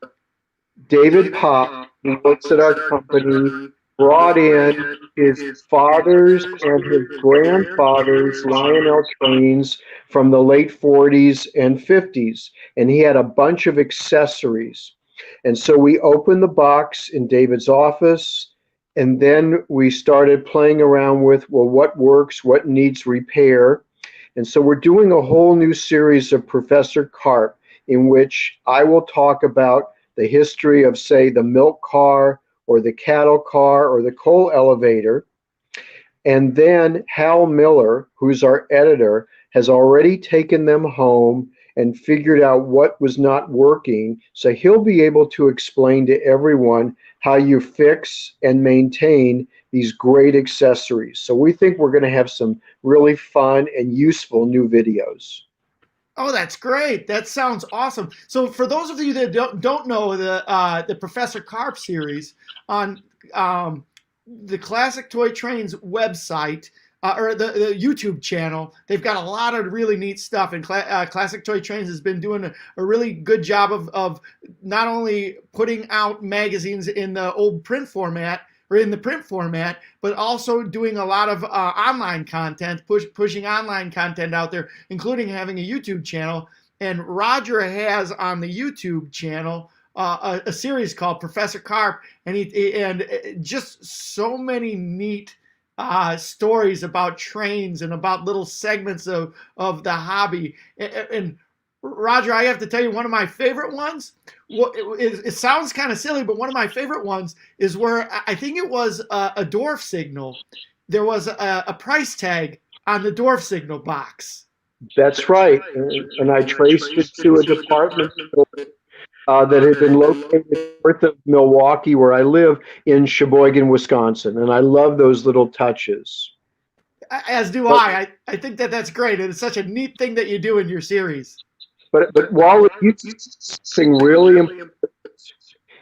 [SPEAKER 14] David Pop, who works at our company, brought in his father's and his grandfather's Lionel trains from the late 40s and 50s, and he had a bunch of accessories. And so we opened the box in David's office, and then we started playing around with, well, what works, what needs repair. And so we're doing a whole new series of Professor Carp, in which I will talk about the history of, say, the milk car, or the cattle car, or the coal elevator. And then Hal Miller, who's our editor, has already taken them home and figured out what was not working. So he'll be able to explain to everyone how you fix and maintain these great accessories. So we think we're going to have some really fun and useful new videos.
[SPEAKER 8] Oh, that's great. That sounds awesome. So for those of you that don't know the Professor Carp series, on the Classic Toy Trains website, or the YouTube channel. They've got a lot of really neat stuff, and Classic Toy Trains has been doing a really good job of not only putting out magazines in the old print format, or in the print format, but also doing a lot of online content, pushing online content out there, including having a YouTube channel. And Roger has on the YouTube channel a series called Professor Carp, and just so many neat stories about trains and about little segments of the hobby. And Roger, I have to tell you, one of my favorite ones, it sounds kind of silly, but one of my favorite ones is where I think it was a dwarf signal. There was a price tag on the dwarf signal box.
[SPEAKER 14] That's right. And I traced it to a department store that had been located north of Milwaukee, where I live, in Sheboygan, Wisconsin. And I love those little touches.
[SPEAKER 8] As do I. I think that's great. And it's such a neat thing that you do in your series.
[SPEAKER 14] But Wally, you said something really important.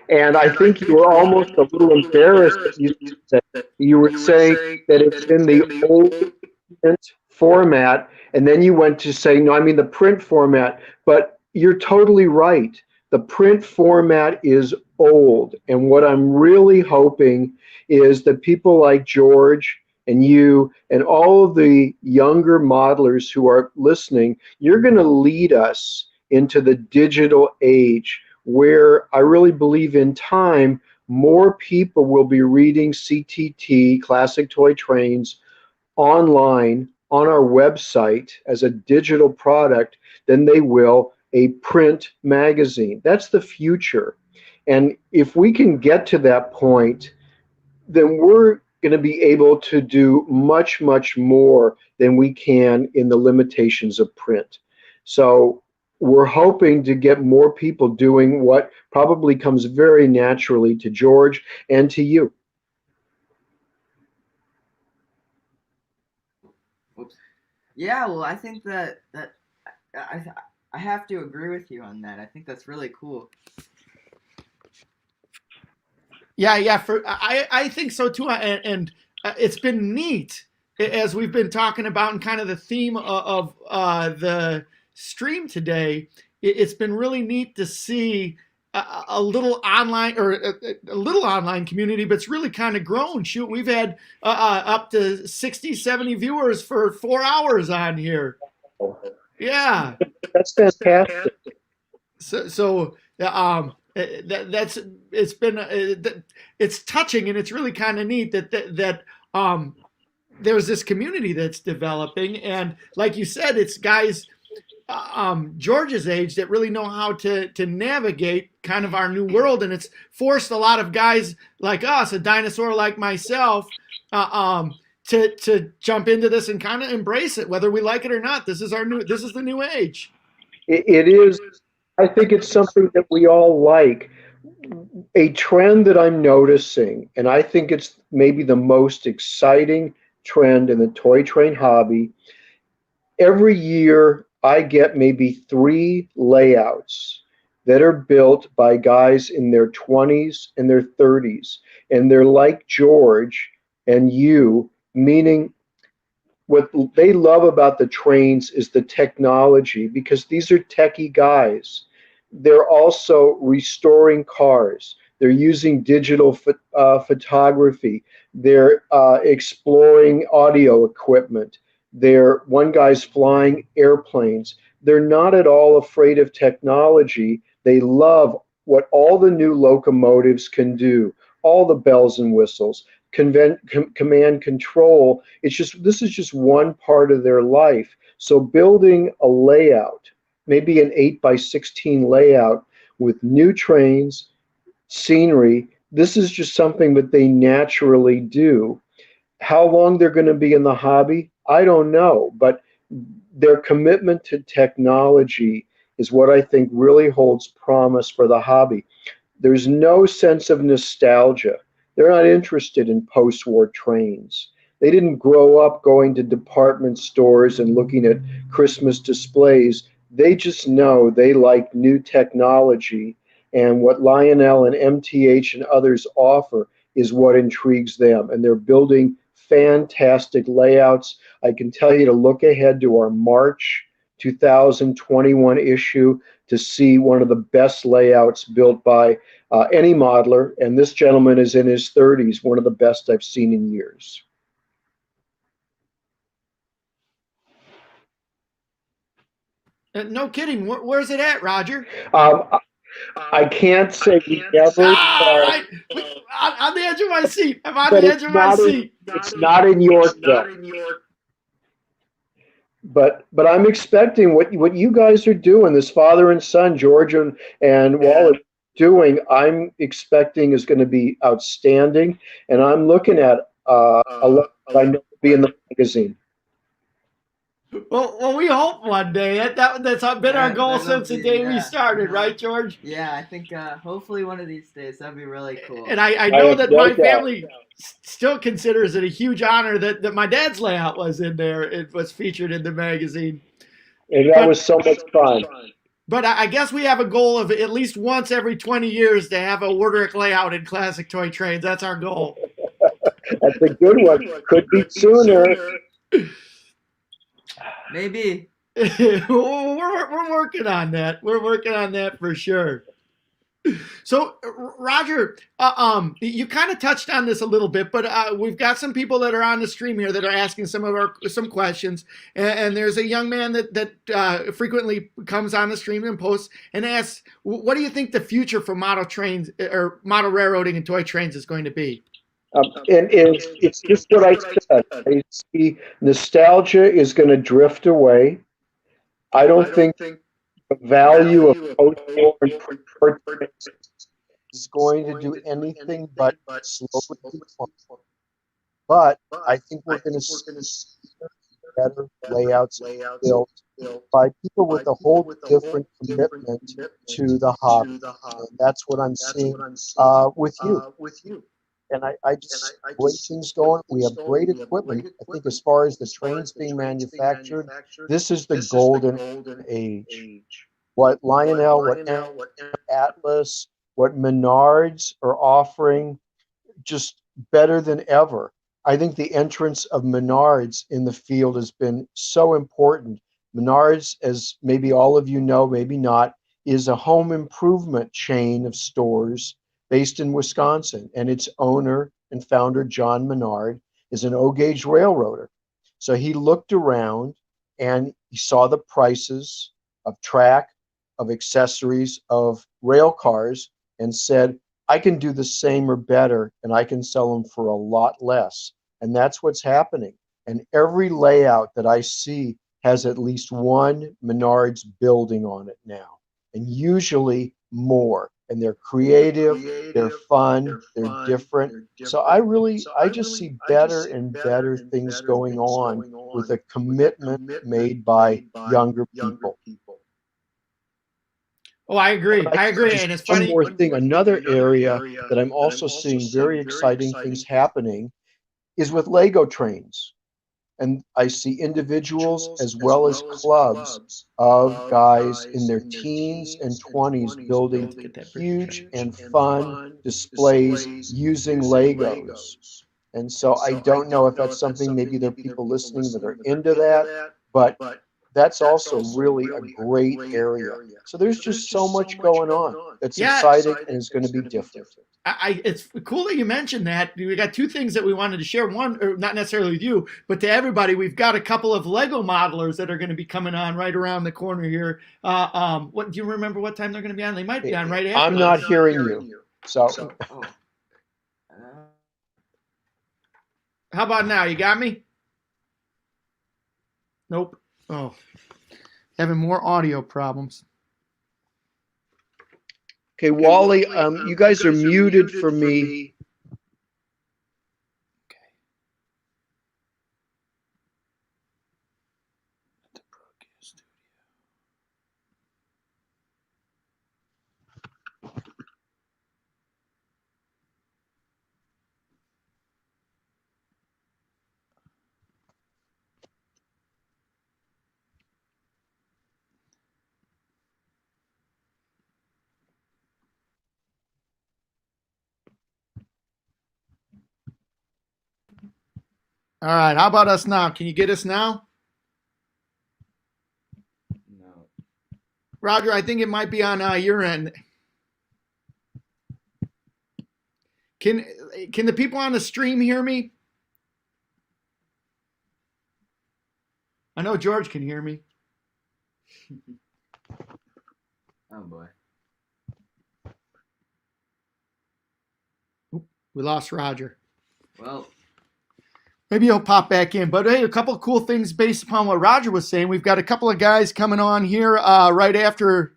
[SPEAKER 14] And I think you were almost a little embarrassed that you were saying that it's in the old print format, and then you went to say, no, I mean the print format. But you're totally right. The print format is old. And what I'm really hoping is that people like George and you and all of the younger modelers who are listening, you're going to lead us into the digital age, where I really believe in time, more people will be reading CTT, Classic Toy Trains, online on our website as a digital product than they will a print magazine. That's the future. And if we can get to that point, then we're going to be able to do much, much more than we can in the limitations of print. So we're hoping to get more people doing what probably comes very naturally to George and to you.
[SPEAKER 3] Oops. Yeah, well, I think that I have to agree with you on that. I think that's really cool.
[SPEAKER 8] Yeah. I think so too. And it's been neat, as we've been talking about, and kind of the theme of the stream today. It's been really neat to see a little online, or a little online community, but it's really kind of grown. Shoot, we've had up to 60, 70 viewers for 4 hours on here. Yeah.
[SPEAKER 14] That's fantastic.
[SPEAKER 8] So that's it's been it's touching, and it's really kind of neat that there's this community that's developing, and like you said, it's guys George's age that really know how to navigate kind of our new world, and it's forced a lot of guys like us, a dinosaur like myself, to jump into this and kind of embrace it, whether we like it or not. This is the new age.
[SPEAKER 14] It is. I think it's something that we all like. A trend that I'm noticing, and I think it's maybe the most exciting trend in the toy train hobby. Every year, I get maybe 3 layouts that are built by guys in their 20s and their 30s. And they're like George and you, meaning what they love about the trains is the technology, because these are techie guys. They're also restoring cars. They're using digital photography. They're exploring audio equipment. One guy's flying airplanes. They're not at all afraid of technology. They love what all the new locomotives can do, all the bells and whistles, command control. This is just one part of their life. So building a layout, maybe an 8x16 layout with new trains, scenery, this is just something that they naturally do. How long they're going to be in the hobby, I don't know, but their commitment to technology is what I think really holds promise for the hobby. There's no sense of nostalgia. They're not interested in post-war trains. They didn't grow up going to department stores and looking at Christmas displays. They just know they like new technology, and what Lionel and MTH and others offer is what intrigues them. And they're building fantastic layouts. I can tell you to look ahead to our March 2021 issue to see one of the best layouts built by any modeler. And this gentleman is in his 30s, one of the best I've seen in years.
[SPEAKER 8] No kidding. Where's it at, Roger?
[SPEAKER 14] I can't say we never.
[SPEAKER 8] All right. On the edge of my seat. I'm on
[SPEAKER 14] But
[SPEAKER 8] the edge of my seat.
[SPEAKER 14] it's not in Yorkville. But I'm expecting what you guys are doing, this father and son, George and Wally doing. I'm expecting is going to be outstanding, and I'm looking at a lot I know will be in the magazine.
[SPEAKER 8] Well, we hope one day. That's been our goal since the day we started, right, George?
[SPEAKER 3] Yeah, I think hopefully one of these days that'd be really cool.
[SPEAKER 8] And I know that my family still considers it a huge honor that my dad's layout was in there. It was featured in the magazine.
[SPEAKER 14] And that was so much fun.
[SPEAKER 8] But I guess we have a goal of at least once every 20 years to have a Worderick layout in classic toy trains. That's our goal.
[SPEAKER 14] That's a good one. Could be sooner.
[SPEAKER 3] Maybe.
[SPEAKER 8] We're working on that. We're working on that for sure. So, Roger, you kind of touched on this a little bit, but we've got some people that are on the stream here that are asking some questions, and there's a young man that frequently comes on the stream and posts and asks, "What do you think the future for model trains or model railroading and toy trains is going to be?"
[SPEAKER 14] And it's just what I said. I see nostalgia is going to drift away. I don't think the value of post-war and portraits is going to do anything but slowly decline. But I think we're going to see better layouts built by people with a whole different commitment to the hobby. And that's what I'm seeing with you. And I just great things going. We have great equipment. I think as far as the trains being manufactured, this is the golden age. What Lionel, what Atlas, what Menards are offering, just better than ever. I think the entrance of Menards in the field has been so important. Menards, as maybe all of you know, maybe not, is a home improvement chain of stores based in Wisconsin, and its owner and founder, John Menard, is an O-gauge railroader. So he looked around and he saw the prices of track, of accessories, of rail cars, and said, I can do the same or better, and I can sell them for a lot less. And that's what's happening. And every layout that I see has at least one Menards building on it now, and usually more. And they're creative, they're fun, they're different. So I just see better and better things going on with a commitment made by younger people.
[SPEAKER 8] Oh, I agree. I agree. And it's funny.
[SPEAKER 14] One more thing, another area that I'm also seeing very exciting things happening is with Lego trains. And I see individuals as well as clubs of guys in their teens and 20s building huge and fun displays using Legos. And so I don't know if that's something, maybe there are people listening that are into that, but that's also really a great area. So there's just so much going on that's exciting and is going to be different.
[SPEAKER 8] It's cool that you mentioned that. We got two things that we wanted to share. One, or not necessarily with you, but to everybody, we've got a couple of Lego modelers that are going to be coming on right around the corner here. What do you remember? What time they're going to be on? They might be on right after.
[SPEAKER 14] I'm not hearing you. So.
[SPEAKER 8] How about now? You got me? Nope. Oh, having more audio problems.
[SPEAKER 14] Okay, Wally, you guys are muted for me.
[SPEAKER 8] All right. How about us now? Can you get us now?
[SPEAKER 5] No.
[SPEAKER 8] Roger, I think it might be on your end. Can the people on the stream hear me? I know George can hear me.
[SPEAKER 5] Oh boy.
[SPEAKER 8] We lost Roger.
[SPEAKER 5] Well,
[SPEAKER 8] maybe he'll pop back in. But hey, a couple of cool things based upon what Roger was saying. We've got a couple of guys coming on here right after.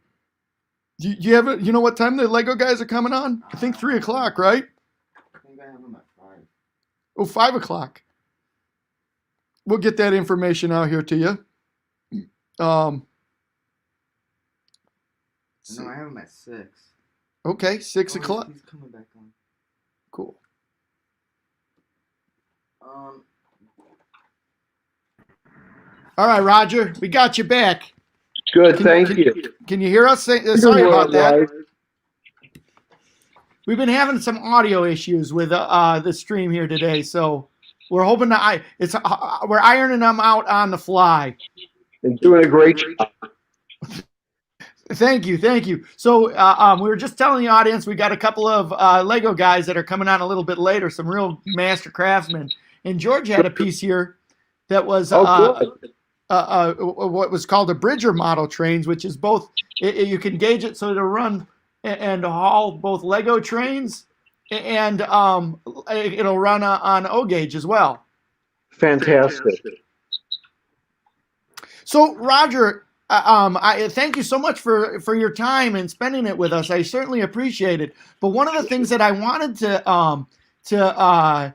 [SPEAKER 8] Do you have you know what time the Lego guys are coming on? I think 3 o'clock, right?
[SPEAKER 5] I think I have them at 5.
[SPEAKER 8] Oh, 5 o'clock. We'll get that information out here to you.
[SPEAKER 5] No, I have them at 6.
[SPEAKER 8] Okay, 6
[SPEAKER 5] Oh,
[SPEAKER 8] o'clock.
[SPEAKER 5] He's coming back on.
[SPEAKER 8] Cool. All right, Roger, we got you back.
[SPEAKER 14] Good, thank you.
[SPEAKER 8] Can you hear us? Sorry about that. We've been having some audio issues with the stream here today, so we're hoping to. We're ironing them out on the fly.
[SPEAKER 14] And doing a great job.
[SPEAKER 8] Thank you. So we were just telling the audience we got a couple of Lego guys that are coming on a little bit later, some real master craftsmen. And George had a piece here that was what was called a Bridger model trains, which is both, you can gauge it so it'll run and haul both Lego trains and it'll run on O gauge as well.
[SPEAKER 14] Fantastic.
[SPEAKER 8] So Roger, I thank you so much for your time and spending it with us. I certainly appreciate it. But one of the things that I wanted to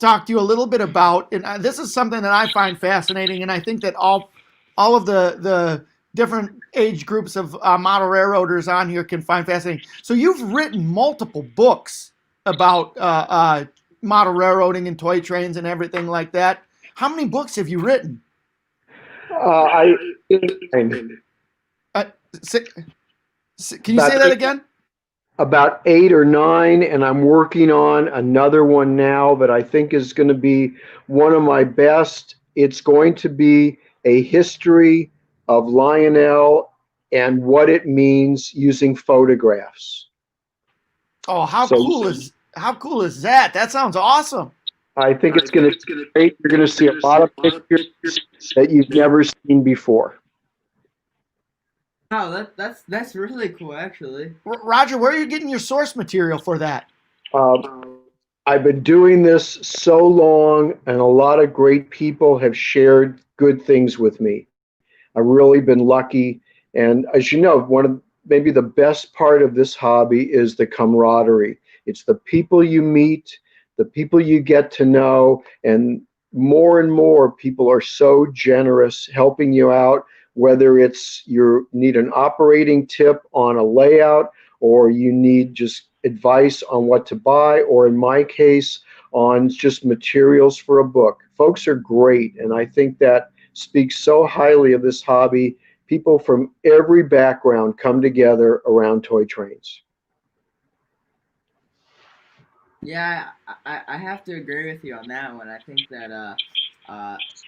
[SPEAKER 8] talk to you a little bit about, and this is something that I find fascinating, and I think that all of the different age groups of model railroaders on here can find fascinating. So you've written multiple books about model railroading and toy trains and everything like that. How many books have you written?
[SPEAKER 14] Can
[SPEAKER 8] you say that again?
[SPEAKER 14] About 8 or 9, and I'm working on another one now that I think is going to be one of my best. It's going to be a history of Lionel and what it means using photographs.
[SPEAKER 8] Oh, how cool is that? That sounds awesome.
[SPEAKER 14] I think it's going to be great. You're going to see a lot of pictures that you've never seen before.
[SPEAKER 5] Wow, that's really cool, actually.
[SPEAKER 8] Roger, where are you getting your source material for that?
[SPEAKER 14] I've been doing this so long, and a lot of great people have shared good things with me. I've really been lucky, and as you know, one of maybe the best part of this hobby is the camaraderie. It's the people you meet, the people you get to know, and more people are so generous helping you out, whether it's you need an operating tip on a layout, or you need just advice on what to buy, or in my case, on just materials for a book. Folks are great, and I think that speaks so highly of this hobby. People from every background come together around toy trains.
[SPEAKER 5] Yeah, I have to agree with you on that one. I think that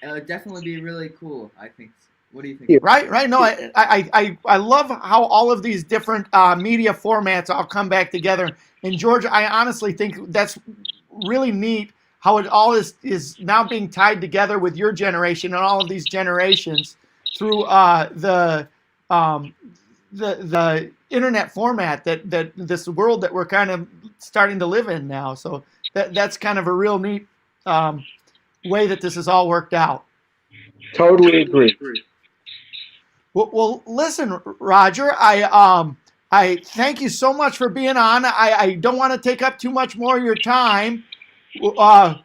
[SPEAKER 5] it would definitely be really cool. I think. What do you think?
[SPEAKER 8] Right. No, I love how all of these different media formats all come back together. And George, I honestly think that's really neat how it all is now being tied together with your generation and all of these generations through the internet format that this world that we're kind of starting to live in now. So that's kind of a real neat way that this has all worked out.
[SPEAKER 14] Totally agree.
[SPEAKER 8] Well, listen, Roger, I thank you so much for being on. I don't want to take up too much more of your time. I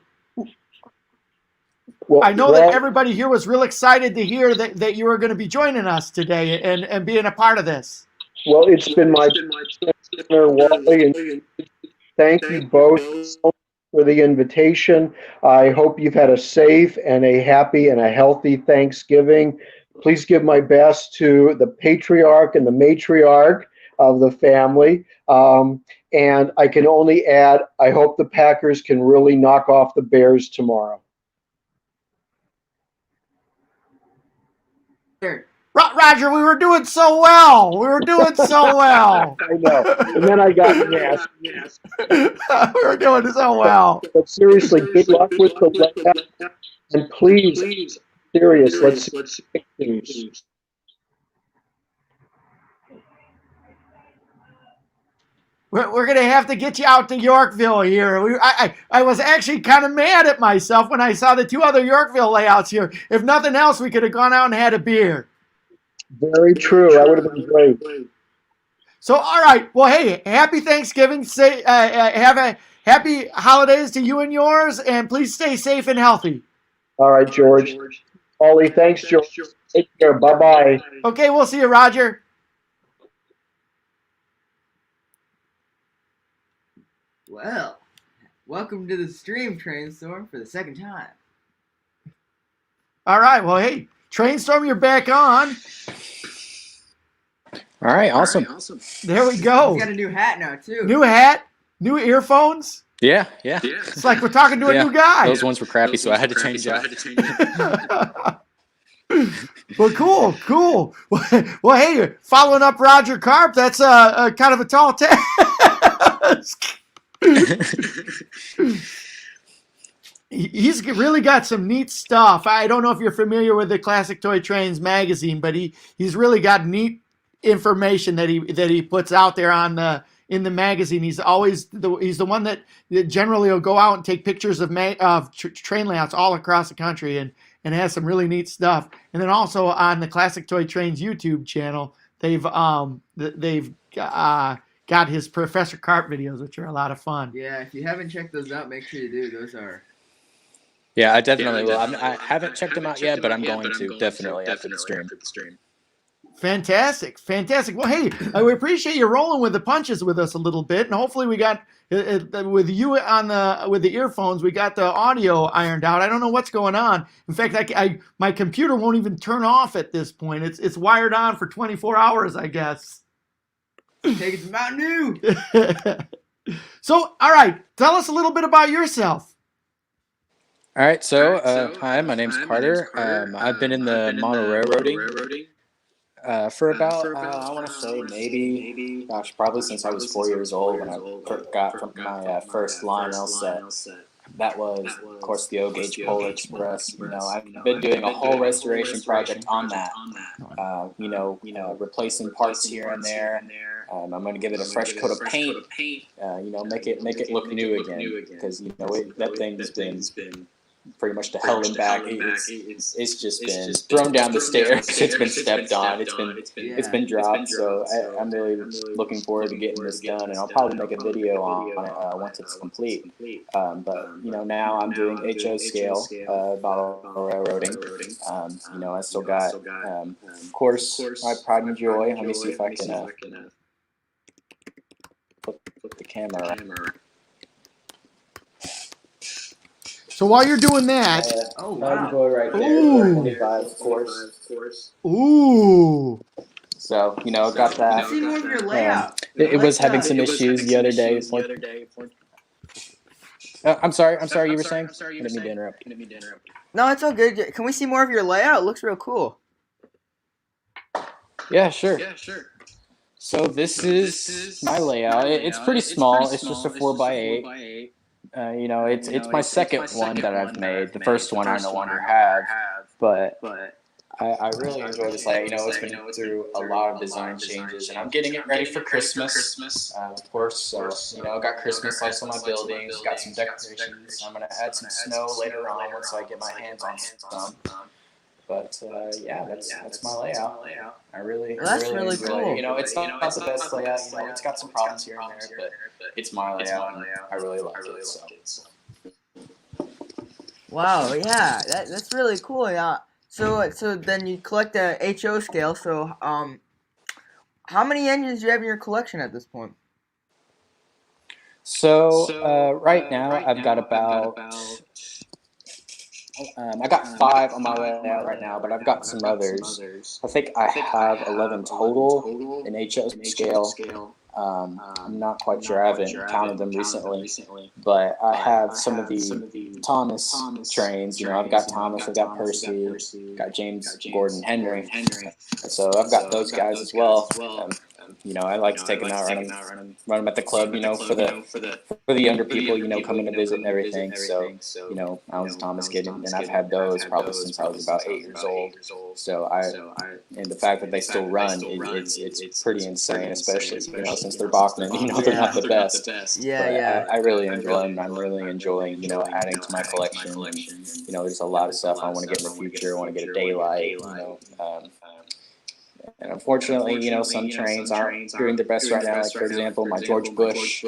[SPEAKER 8] know that everybody here was real excited to hear that you were going to be joining us today and being a part of this.
[SPEAKER 14] Well, it's been my pleasure, Wally, and thank you both for the invitation. I hope you've had a safe and a happy and a healthy Thanksgiving. Please give my best to the patriarch and the matriarch of the family. And I can only add, I hope the Packers can really knock off the Bears tomorrow.
[SPEAKER 8] Roger, we were doing so well. We were doing so well.
[SPEAKER 14] I know. And then I got nasty.
[SPEAKER 8] We were doing so well.
[SPEAKER 14] But seriously, good luck with the layout. And please, serious, let's see pictures.
[SPEAKER 8] We're going to have to get you out to Yorkville here. I was actually kind of mad at myself when I saw the 2 other Yorkville layouts here. If nothing else, we could have gone out and had a beer.
[SPEAKER 14] Very true. That would have been great.
[SPEAKER 8] So, all right. Well, hey, happy Thanksgiving. Have a happy holidays to you and yours, and please stay safe and healthy.
[SPEAKER 14] All right, George. Ollie, thanks, George. Take care. Bye-bye.
[SPEAKER 8] Okay, we'll see you, Roger.
[SPEAKER 3] Well, welcome to the stream, Trainstorm, for the second time.
[SPEAKER 8] All right. Well, hey, Trainstorm, you're back on.
[SPEAKER 11] All right, awesome.
[SPEAKER 8] There we go.
[SPEAKER 3] He's got a new hat now, too.
[SPEAKER 8] New hat, new earphones.
[SPEAKER 11] Yeah.
[SPEAKER 8] It's like we're talking to a new guy.
[SPEAKER 11] Those ones were crappy, so I had to change out.
[SPEAKER 8] Well, cool. Well, hey, following up Roger Karp, that's a kind of a tall task. He's really got some neat stuff. I don't know if you're familiar with the Classic Toy Trains magazine, but he's really got neat information that he puts out there in the magazine. He's always he's the one that generally will go out and take pictures of train layouts all across the country and has some really neat stuff. And then also on the Classic Toy Trains YouTube channel, they've got his Professor Karp videos, which are a lot of fun.
[SPEAKER 3] Yeah, if you haven't checked those out, make sure you do. Those are...
[SPEAKER 11] Yeah, I definitely will. I haven't checked them out yet, but I'm going to definitely after the stream.
[SPEAKER 8] Fantastic. Well, hey, we appreciate you rolling with the punches with us a little bit, and hopefully we got with you with the earphones, we got the audio ironed out. I don't know what's going on. In fact, my computer won't even turn off at this point. It's wired on for 24 hours, I guess.
[SPEAKER 3] Take it to Mountain Dew.
[SPEAKER 8] So, all right, tell us a little bit about yourself.
[SPEAKER 11] All right, so hi, my name's Carter. I've been in the model railroading for about, I want to say maybe, probably since I was 4 years old when I got from my first Lionel set. That was, of course, the O-Gauge Polar Express. I've been doing a whole restoration project on that. Replacing parts here and there. I'm going to give it a fresh coat of paint. Make it look new again, because that thing's been pretty much to hell and back. It's just been thrown down the stairs. It's been stepped on. It's been dropped. So I'm really looking forward to getting this done, and I'll probably make a video on it once it's complete. But now I'm doing HO scale model railroading. I still got, of course, my pride and joy. Let me see if I can put the camera on.
[SPEAKER 8] So while you're doing that,
[SPEAKER 11] right there, 25, of course.
[SPEAKER 8] Ooh.
[SPEAKER 11] So got that.
[SPEAKER 3] See more of your layout.
[SPEAKER 11] It was having some issues the other day. I'm sorry. You were saying? I didn't mean to interrupt.
[SPEAKER 3] No, it's all good. Can we see more of your layout? It looks real cool.
[SPEAKER 11] Yeah, sure. So this is my layout. It's pretty small. It's just a 4x8. It's my second one that I've made. The first one I no longer have, but I really enjoy this layout. It's been through a lot of design changes, and I'm getting it ready for Christmas, of course. So, I got Christmas lights on my buildings, got some decorations. I'm going to add some snow later on once I get my hands on some. But that's my layout. I really
[SPEAKER 3] really
[SPEAKER 11] enjoy
[SPEAKER 3] cool.
[SPEAKER 11] it. It's not the best layout. It's got some problems here and there, but it's my layout, and I really like it. So.
[SPEAKER 3] Wow, yeah, that's really cool. Yeah. So then you collect the HO scale. So how many engines do you have in your collection at this point?
[SPEAKER 11] So right now I've got about. I got 5 on my layout right now, but I've got some others. I think I have 11 total in HO scale. I'm not quite sure. I haven't counted them recently, but I have some of the Thomas trains. You know, I've got Thomas, I've got Percy, got James Gordon Henry. So I've got those guys as well. You know, I like to take them out, run them at the club. You know, for the younger people, you know, coming to visit and everything. So, you know, I was Thomas kid, and I've had those probably since I was about 8 years old. So and the fact that they still run, it's pretty insane, especially, you know, since they're Bachman. You know, they're not the best.
[SPEAKER 3] Yeah,
[SPEAKER 11] I really enjoy them. I'm really enjoying, you know, adding to my collection. And, you know, there's a lot of stuff I want to get in the future. I want to get a daylight, you know. And unfortunately, you know, some trains aren't doing their best right now. Like, for example, my George Bush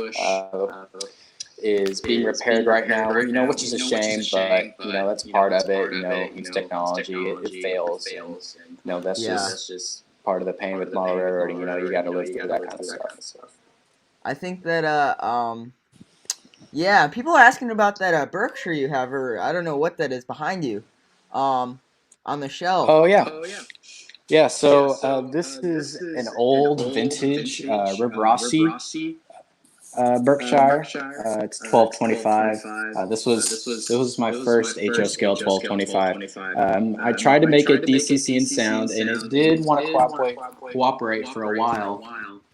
[SPEAKER 11] is being repaired right now, you know, which is a shame, but, you know, that's part of it. You know, with technology, it fails. And, you know, that's just part of the pain with model railroading. You know, you got to live through that kind of stuff.
[SPEAKER 3] I think that yeah, people are asking about that Berkshire you have, or I don't know what that is behind you, on the shelf.
[SPEAKER 11] Oh yeah. Yeah, so this is an old vintage River Rossi Berkshire. It's 1225. This was my first HO scale 1225. I tried to make it DCC in sound, and it did want to cooperate for a while,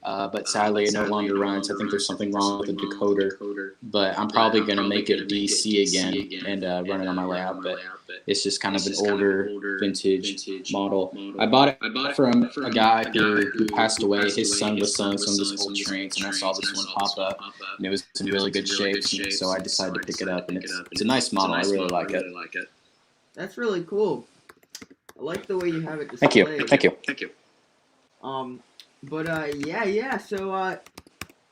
[SPEAKER 11] but sadly it no longer runs. I think there's something wrong with the decoder, but I'm probably going to make it DC again and run it on my lab. But it's just kind of an older vintage model. I bought it from a guy who passed away. His son was selling some of these old trains, and I saw this one pop up, and it was in really good shape. So I decided to pick it up, and it's a nice model. I really like it.
[SPEAKER 3] That's really cool. I like the way you have it displayed.
[SPEAKER 11] Thank you.
[SPEAKER 3] But yeah. So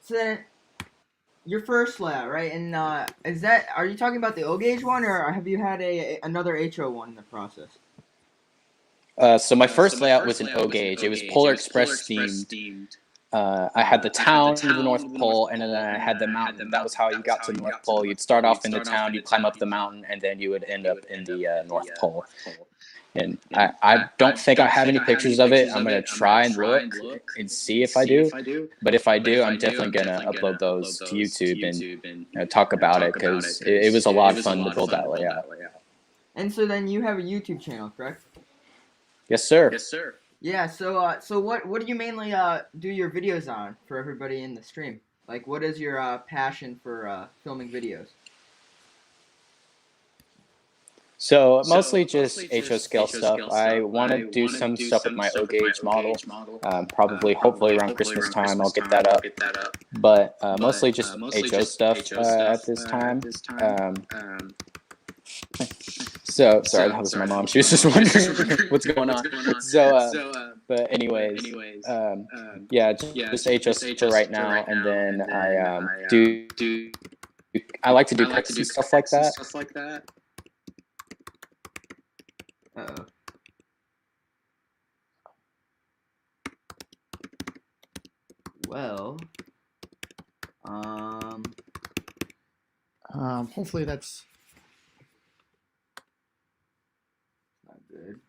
[SPEAKER 3] then your first lab, right? And are you talking about the O gauge one, or have you had another HO one in the process?
[SPEAKER 11] So my first layout was an O gauge. It was Polar Express themed. I had the town to the North Pole, and then I had the mountain. That was how you got to the North Pole. You'd start off in the town, you'd climb up the mountain, and then you would end up in the North Pole. And I don't think I have any pictures of it. I'm going to try and look and see if I do. But if I do, I'm definitely going to upload those to YouTube and talk about it, because it was a lot of fun to build that layout.
[SPEAKER 3] And so then you have a YouTube channel, correct?
[SPEAKER 11] Yes, sir.
[SPEAKER 3] Yeah, so what do you mainly do your videos on for everybody in the stream? Like, what is your passion for filming videos?
[SPEAKER 11] So mostly just HO scale stuff. I want to do some stuff with my O gauge model. Hopefully around Christmas time I'll get that up. But mostly just HO stuff at this time. So sorry, that was my mom. She was just wondering what's going on. But anyways, yeah, just HO for right now, and then I like to do cuts and stuff like that.
[SPEAKER 3] Uh-oh. Well,
[SPEAKER 8] hopefully that's
[SPEAKER 3] not good.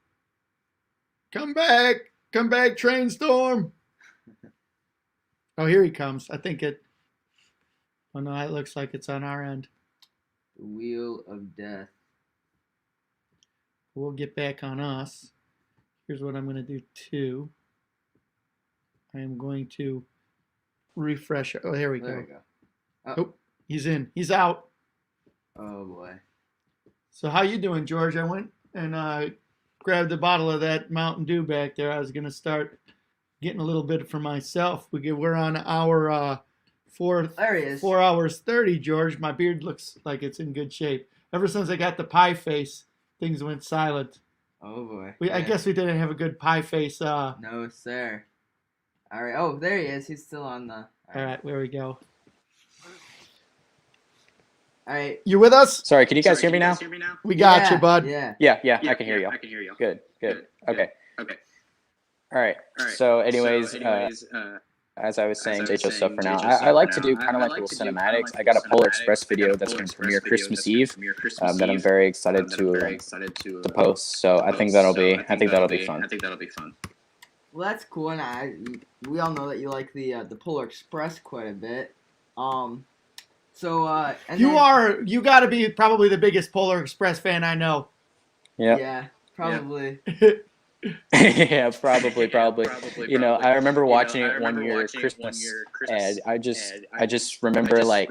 [SPEAKER 8] Come back, train storm. Oh, here he comes. I think it. Oh no, it looks like it's on our end.
[SPEAKER 3] The wheel of death.
[SPEAKER 8] We'll get back on us. Here's what I'm going to do too. I am going to refresh. Oh, here we go.
[SPEAKER 3] There we go.
[SPEAKER 8] Oh, he's in. He's out.
[SPEAKER 3] Oh boy. So
[SPEAKER 8] how you doing, George? I went and grabbed a bottle of that Mountain Dew back there. I was going to start getting a little bit for myself. We're on our 4 hours 30, George. My beard looks like it's in good shape. Ever since I got the pie face, things went silent.
[SPEAKER 3] Oh boy.
[SPEAKER 8] I guess we didn't have a good pie face.
[SPEAKER 3] No, sir. All right. Oh, there he is. He's still on the.
[SPEAKER 8] All right, there we go.
[SPEAKER 3] All right.
[SPEAKER 8] You with us?
[SPEAKER 11] Sorry, can you guys hear me now?
[SPEAKER 8] We got you, bud.
[SPEAKER 3] Yeah,
[SPEAKER 11] I can hear you. Good. Okay. All right. So anyways, as I was saying, HO stuff for now. I like to do kind of like little cinematics. I got a Polar Express video that's going to premiere Christmas Eve that I'm very excited to post. So I think that'll be fun.
[SPEAKER 3] Well, that's cool, and we all know that you like the Polar Express quite a bit. So and
[SPEAKER 8] You got to be probably the biggest Polar Express fan I know.
[SPEAKER 3] Yeah, probably.
[SPEAKER 11] Yeah, probably. You know, I remember watching it one year Christmas, and I just remember like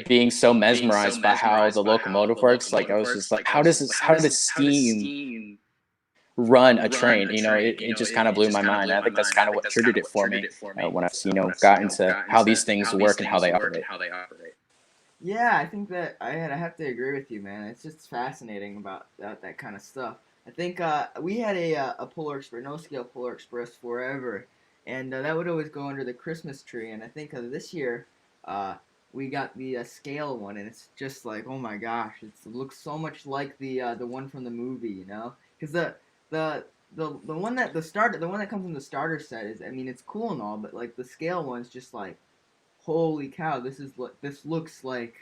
[SPEAKER 11] being so mesmerized by how the locomotive works. Like I was just like, how does steam run a train? You know, it just kind of blew my mind. I think that's kind of what triggered it for me when I got into how these things work and how they operate.
[SPEAKER 3] Yeah, I think that I have to agree with you, man. It's just fascinating about that kind of stuff. I think we had a Polar Express, no scale Polar Express forever, and that would always go under the Christmas tree. And I think this year we got the scale one, and it's just like, oh my gosh, it looks so much like the one from the movie, you know? Because the one that the one that comes in the starter set is, I mean, it's cool and all, but like the scale one's just like, holy cow, this looks like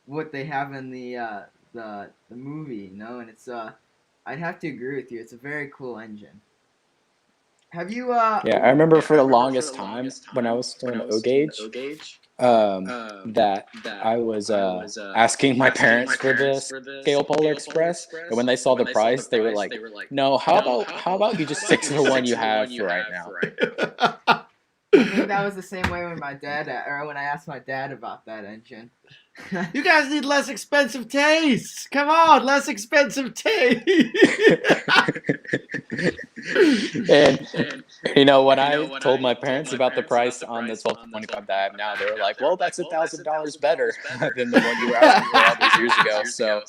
[SPEAKER 3] what they have in the movie, you know, and it's I'd have to agree with you. It's a very cool engine. Have you
[SPEAKER 11] Yeah, I remember for the longest time when I was still in O gauge, that I was asking my parents for this scale Polar Express, and when they saw the price, they were like, "No, how about you just stick to the one you have for right now?"
[SPEAKER 3] I think that was the same way when when I asked my dad about that engine.
[SPEAKER 8] You guys need less expensive tastes. Come on, less expensive taste.
[SPEAKER 11] And you know, when I told my parents about the price on the 1225 that I have now, they were like, "Well, that's $1,000 better than the one you were asking for all these years ago." So,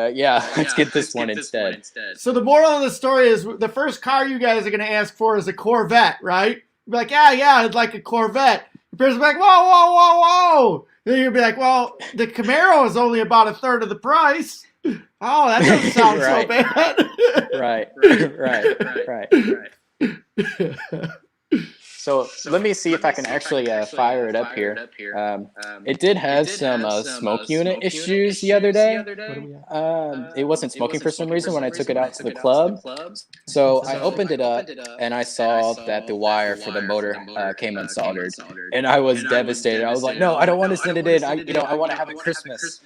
[SPEAKER 11] yeah, let's get this one instead.
[SPEAKER 8] So the moral of the story is the first car you guys are going to ask for is a Corvette, right? You'll be like, yeah, I'd like a Corvette. Your parents will be like, whoa. Then you'll be like, well, the Camaro is only about a third of the price. Oh, that doesn't sound so bad.
[SPEAKER 11] Right. So let me see if I can actually fire it up here. It did have some smoke unit issues the other day. It wasn't smoking for some reason when I took it out to the club. So I opened it up and I saw that the wire for the motor came unsoldered, and I was devastated. I was like, "No, I don't want to send it in. I want to have it Christmas."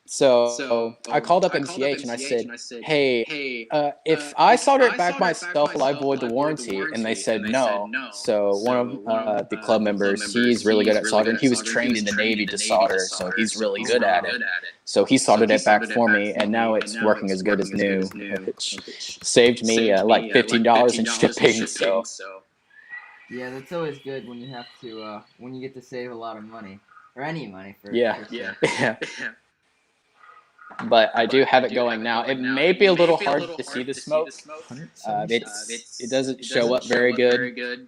[SPEAKER 11] So I called up MCH and I said, "Hey, if I solder it back myself, will I void the warranty?" And they said no. So one of the club members, he's really good at soldering. He was trained in the Navy to solder, so he's really good at it. So he soldered it back for me, and now it's working as good as new, which saved me like $15 in shipping. So
[SPEAKER 3] yeah, that's always good when you have to when you get to save a lot of money or any money for
[SPEAKER 11] yeah. But I do have it going now. It may be a little hard to see the smoke. It doesn't show up very good.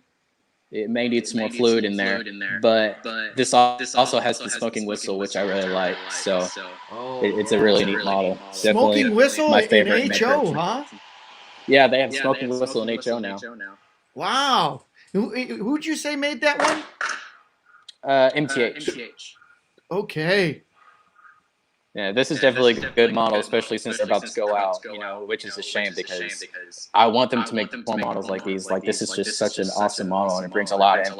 [SPEAKER 11] It may need some more fluid in there. But this also has the smoking whistle, which I really like. So it's a really neat model.
[SPEAKER 8] Smoking whistle
[SPEAKER 11] my favorite
[SPEAKER 8] in HO, huh?
[SPEAKER 11] Yeah, they have smoking whistle in HO now.
[SPEAKER 8] Wow. Who'd you say made that one?
[SPEAKER 11] MTH.
[SPEAKER 8] Okay.
[SPEAKER 11] Yeah, this is definitely a good model, especially since they're about to go out, which is a shame because I want them to make more models like these. Like, this is just such an awesome model, and it brings a lot of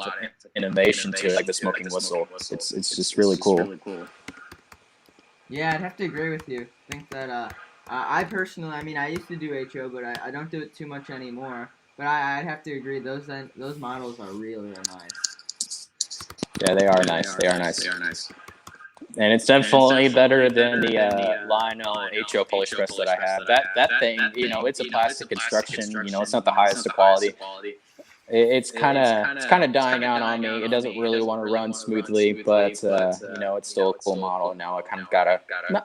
[SPEAKER 11] innovation to it, like the smoking whistle. It's just really cool.
[SPEAKER 3] Yeah, I'd have to agree with you. I think that I personally, I mean, I used to do HO, but I don't do it too much anymore. But I'd have to agree, those models are really nice.
[SPEAKER 11] Yeah, they are nice. They are nice. And it's definitely better than the Lionel HO Polar Express that I have. That thing, it's a plastic construction. It's not the highest of quality. It's kind of dying out on me. It doesn't really want to run smoothly, but it's still a cool model. Now I kind of got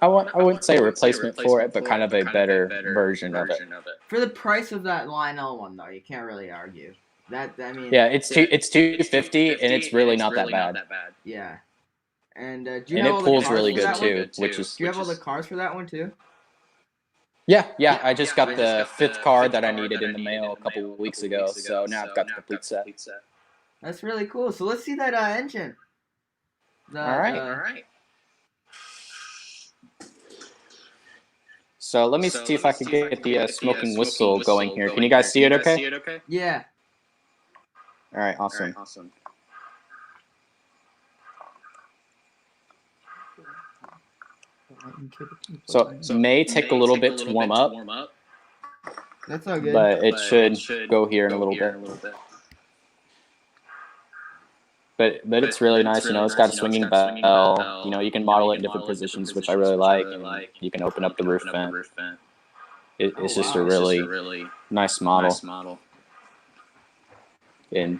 [SPEAKER 11] I wouldn't say a replacement for it, but kind of a better version of it.
[SPEAKER 3] For the price of that Lionel one, though, you can't really argue. Yeah,
[SPEAKER 11] it's $250, and it's really not that bad.
[SPEAKER 3] Yeah. And do
[SPEAKER 11] you have all the pulls really good too, which is.
[SPEAKER 3] Do you have all the cars for that one too?
[SPEAKER 11] Yeah. I just got the 5th car that I needed in the mail a couple of weeks ago, so now I've got the complete set.
[SPEAKER 3] That's really cool. So let's see that engine.
[SPEAKER 11] All right. So let me see if I can get the smoking whistle going here. Can you guys see it okay?
[SPEAKER 3] Yeah.
[SPEAKER 11] All right, awesome. So it may take a little bit to warm up,
[SPEAKER 3] That's all good.
[SPEAKER 11] but it should go here in a little bit. But it's really nice, you know, it's got a swinging bell. You know, you can model it in different positions, which I really like. And you can open up the roof vent. It's just a really nice model. And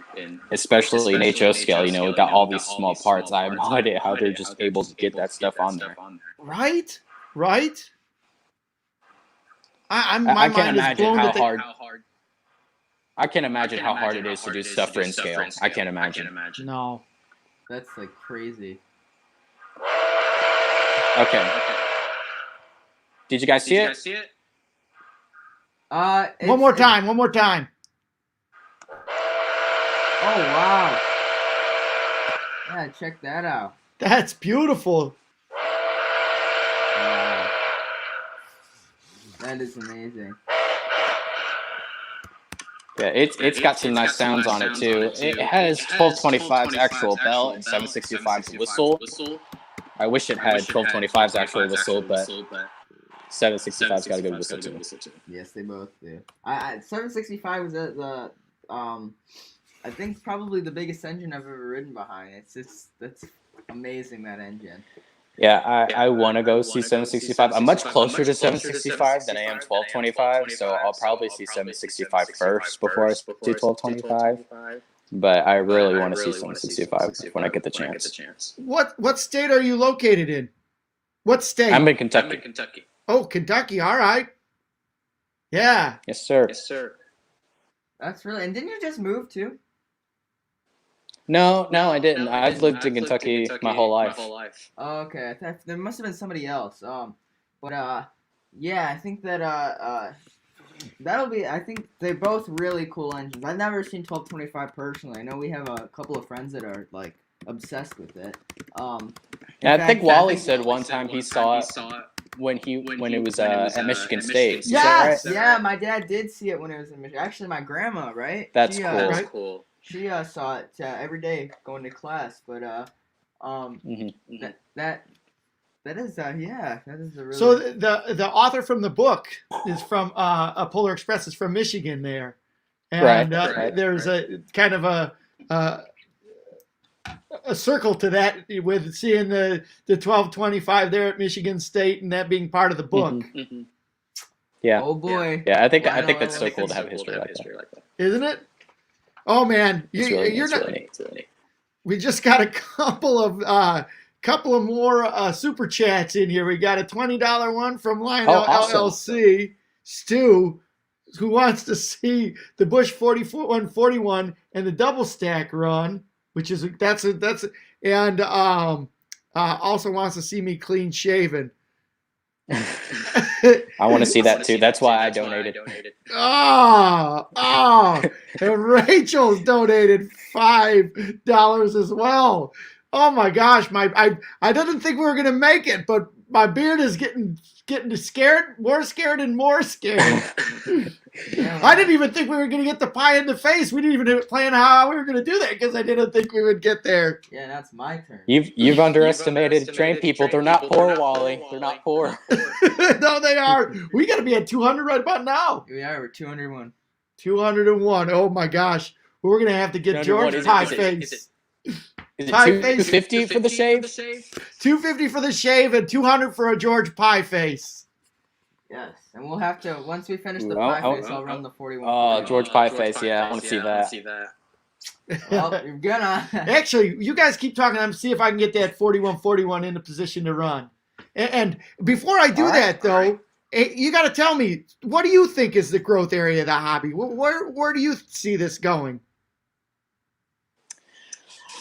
[SPEAKER 11] especially in HO scale, you know, we've got all these small parts. I have no idea how they're just able to get that stuff on there.
[SPEAKER 8] Right? Right? My
[SPEAKER 11] I can't
[SPEAKER 8] mind is
[SPEAKER 11] imagine
[SPEAKER 8] blown
[SPEAKER 11] how
[SPEAKER 8] that
[SPEAKER 11] hard. I can't imagine how hard it is to do stuff for in scale. I can't imagine.
[SPEAKER 8] No.
[SPEAKER 3] That's like crazy.
[SPEAKER 11] Okay. Did you guys see it?
[SPEAKER 8] One more time.
[SPEAKER 3] Oh wow. Yeah, check that out.
[SPEAKER 8] That's beautiful.
[SPEAKER 3] Wow. That is amazing.
[SPEAKER 11] Yeah, it's got some nice sounds on it too. It has 1225's actual bell and 765's whistle. I wish it had 1225's actual whistle, but 765's got a good whistle too.
[SPEAKER 3] Yes, they both do. 765 was the I think probably the biggest engine I've ever ridden behind. That's amazing, that engine.
[SPEAKER 11] Yeah, I want to go see 765. I'm much closer to 765 than I am 1225, so I'll probably see 765 first before I do 1225. But I really want to see 765 when I get the chance.
[SPEAKER 8] What state are you located in? What state?
[SPEAKER 11] I'm in Kentucky.
[SPEAKER 8] Oh, Kentucky. All right. Yeah.
[SPEAKER 11] Yes, sir.
[SPEAKER 3] That's really. And didn't you just move too?
[SPEAKER 11] No, I didn't. I've lived in Kentucky my whole life.
[SPEAKER 3] Oh, okay. There must have been somebody else. Yeah, I think that that'll be. I think they're both really cool engines. I've never seen 1225 personally. I know we have a couple of friends that are like obsessed with it.
[SPEAKER 11] Yeah, I think Wally said one time he saw it when it was at Michigan State.
[SPEAKER 3] Yes,
[SPEAKER 11] Right?
[SPEAKER 3] yeah, my dad did see it when it was in Michigan. Actually, my grandma, right?
[SPEAKER 11] That's
[SPEAKER 3] she,
[SPEAKER 11] cool.
[SPEAKER 3] Cool. She saw it every day going to class, but that is yeah, that is a really.
[SPEAKER 8] So the author from the book is from Polar Express is from Michigan there, and there's a kind of a circle to that with seeing the 1225 there at Michigan State and that being part of the book.
[SPEAKER 11] Mm-hmm. Yeah.
[SPEAKER 3] Oh boy.
[SPEAKER 11] Yeah, I think that's so cool to have history like that.
[SPEAKER 8] Isn't it? Oh man, you're not.
[SPEAKER 11] Really neat.
[SPEAKER 8] We just got a couple of more super chats in here. We got a $20 one from Lionel LLC, Stu, who wants to see the Bush 4141 and the double stack run, which is and also wants to see me clean shaven.
[SPEAKER 11] I want to see that too. That's why I donated.
[SPEAKER 8] Oh, and Rachel's donated $5 as well. Oh my gosh, I didn't think we were gonna make it, but my beard is getting scared, more scared and more scared. I didn't even think we were gonna get the pie in the face. We didn't even plan how we were gonna do that because I didn't think we would get there.
[SPEAKER 3] Yeah, that's my turn.
[SPEAKER 11] You've underestimated train people. They're not poor, Wally. They're not poor.
[SPEAKER 8] No, they are. We got to be at 200 right about now.
[SPEAKER 3] We are. We're 201.
[SPEAKER 8] 201. Oh my gosh, we're gonna have to get George Pie Face.
[SPEAKER 11] Is it 250 for the shave?
[SPEAKER 8] 250 for the shave and 200 for a George Pie Face.
[SPEAKER 3] Yes, and we'll have to once we finish the pie face, I'll run the 41.
[SPEAKER 11] Oh, George Pie Face. Yeah, I want to see that.
[SPEAKER 3] Well, you're gonna.
[SPEAKER 8] Actually, you guys keep talking. I'm see if I can get that 4141 in a position to run. And before I do though, you got to tell me, what do you think is the growth area of the hobby? Where do you see this going?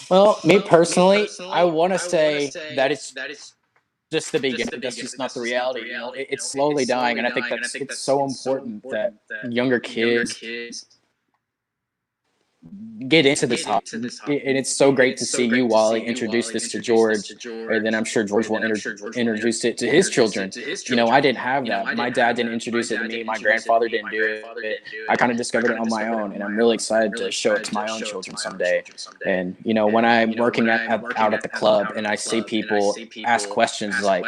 [SPEAKER 11] Well, me personally, I want to say that it's just the beginning. That's just not the reality. You know, it's slowly dying, and I think it's so important that younger kids get into this hobby. And it's so great to see you, Wally, introduce this to George, and then I'm sure George will introduce it to his children. You know, I didn't have that. My dad didn't introduce it to me. My grandfather didn't do it. I kind of discovered it on my own, and I'm really excited to show it to my own children someday. And, you know, when I'm working out at the club and I see people ask questions like,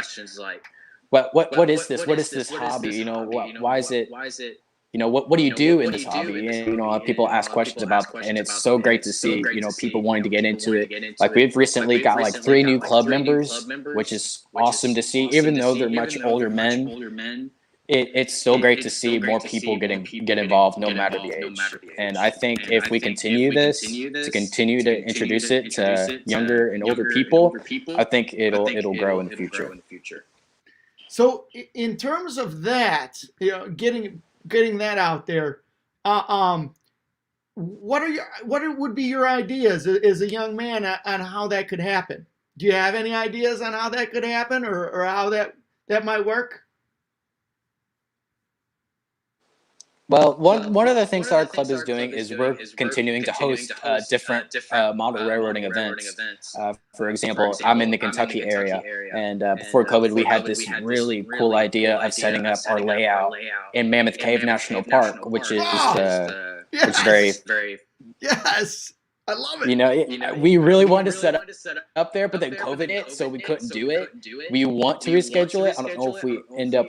[SPEAKER 11] what is this? What is this hobby? You know, why is it? You know, what do you do in this hobby? And, you know, people ask questions about, and it's so great to see, you know, people wanting to get into it. Like we've recently got like 3 new club members, which is awesome to see, even though they're much older men. It's still great to see more people get involved no matter the age. And I think if we continue this, to continue to introduce it to younger and older people, I think it'll grow in the future.
[SPEAKER 8] So in terms of that, you know, getting that out there, what would be your ideas as a young man on how that could happen? Do you have any ideas on how that could happen, or how that might work?
[SPEAKER 11] Well, one of the things our club is doing is we're continuing to host different model railroading events. For example, I'm in the Kentucky area, and before COVID, we had this really cool idea of setting up our layout in Mammoth Cave National Park, which is very.
[SPEAKER 8] Yes, I love it.
[SPEAKER 11] You know, we really wanted to set up there, but then COVID hit, so we couldn't do it. We want to reschedule it. I don't know if we end up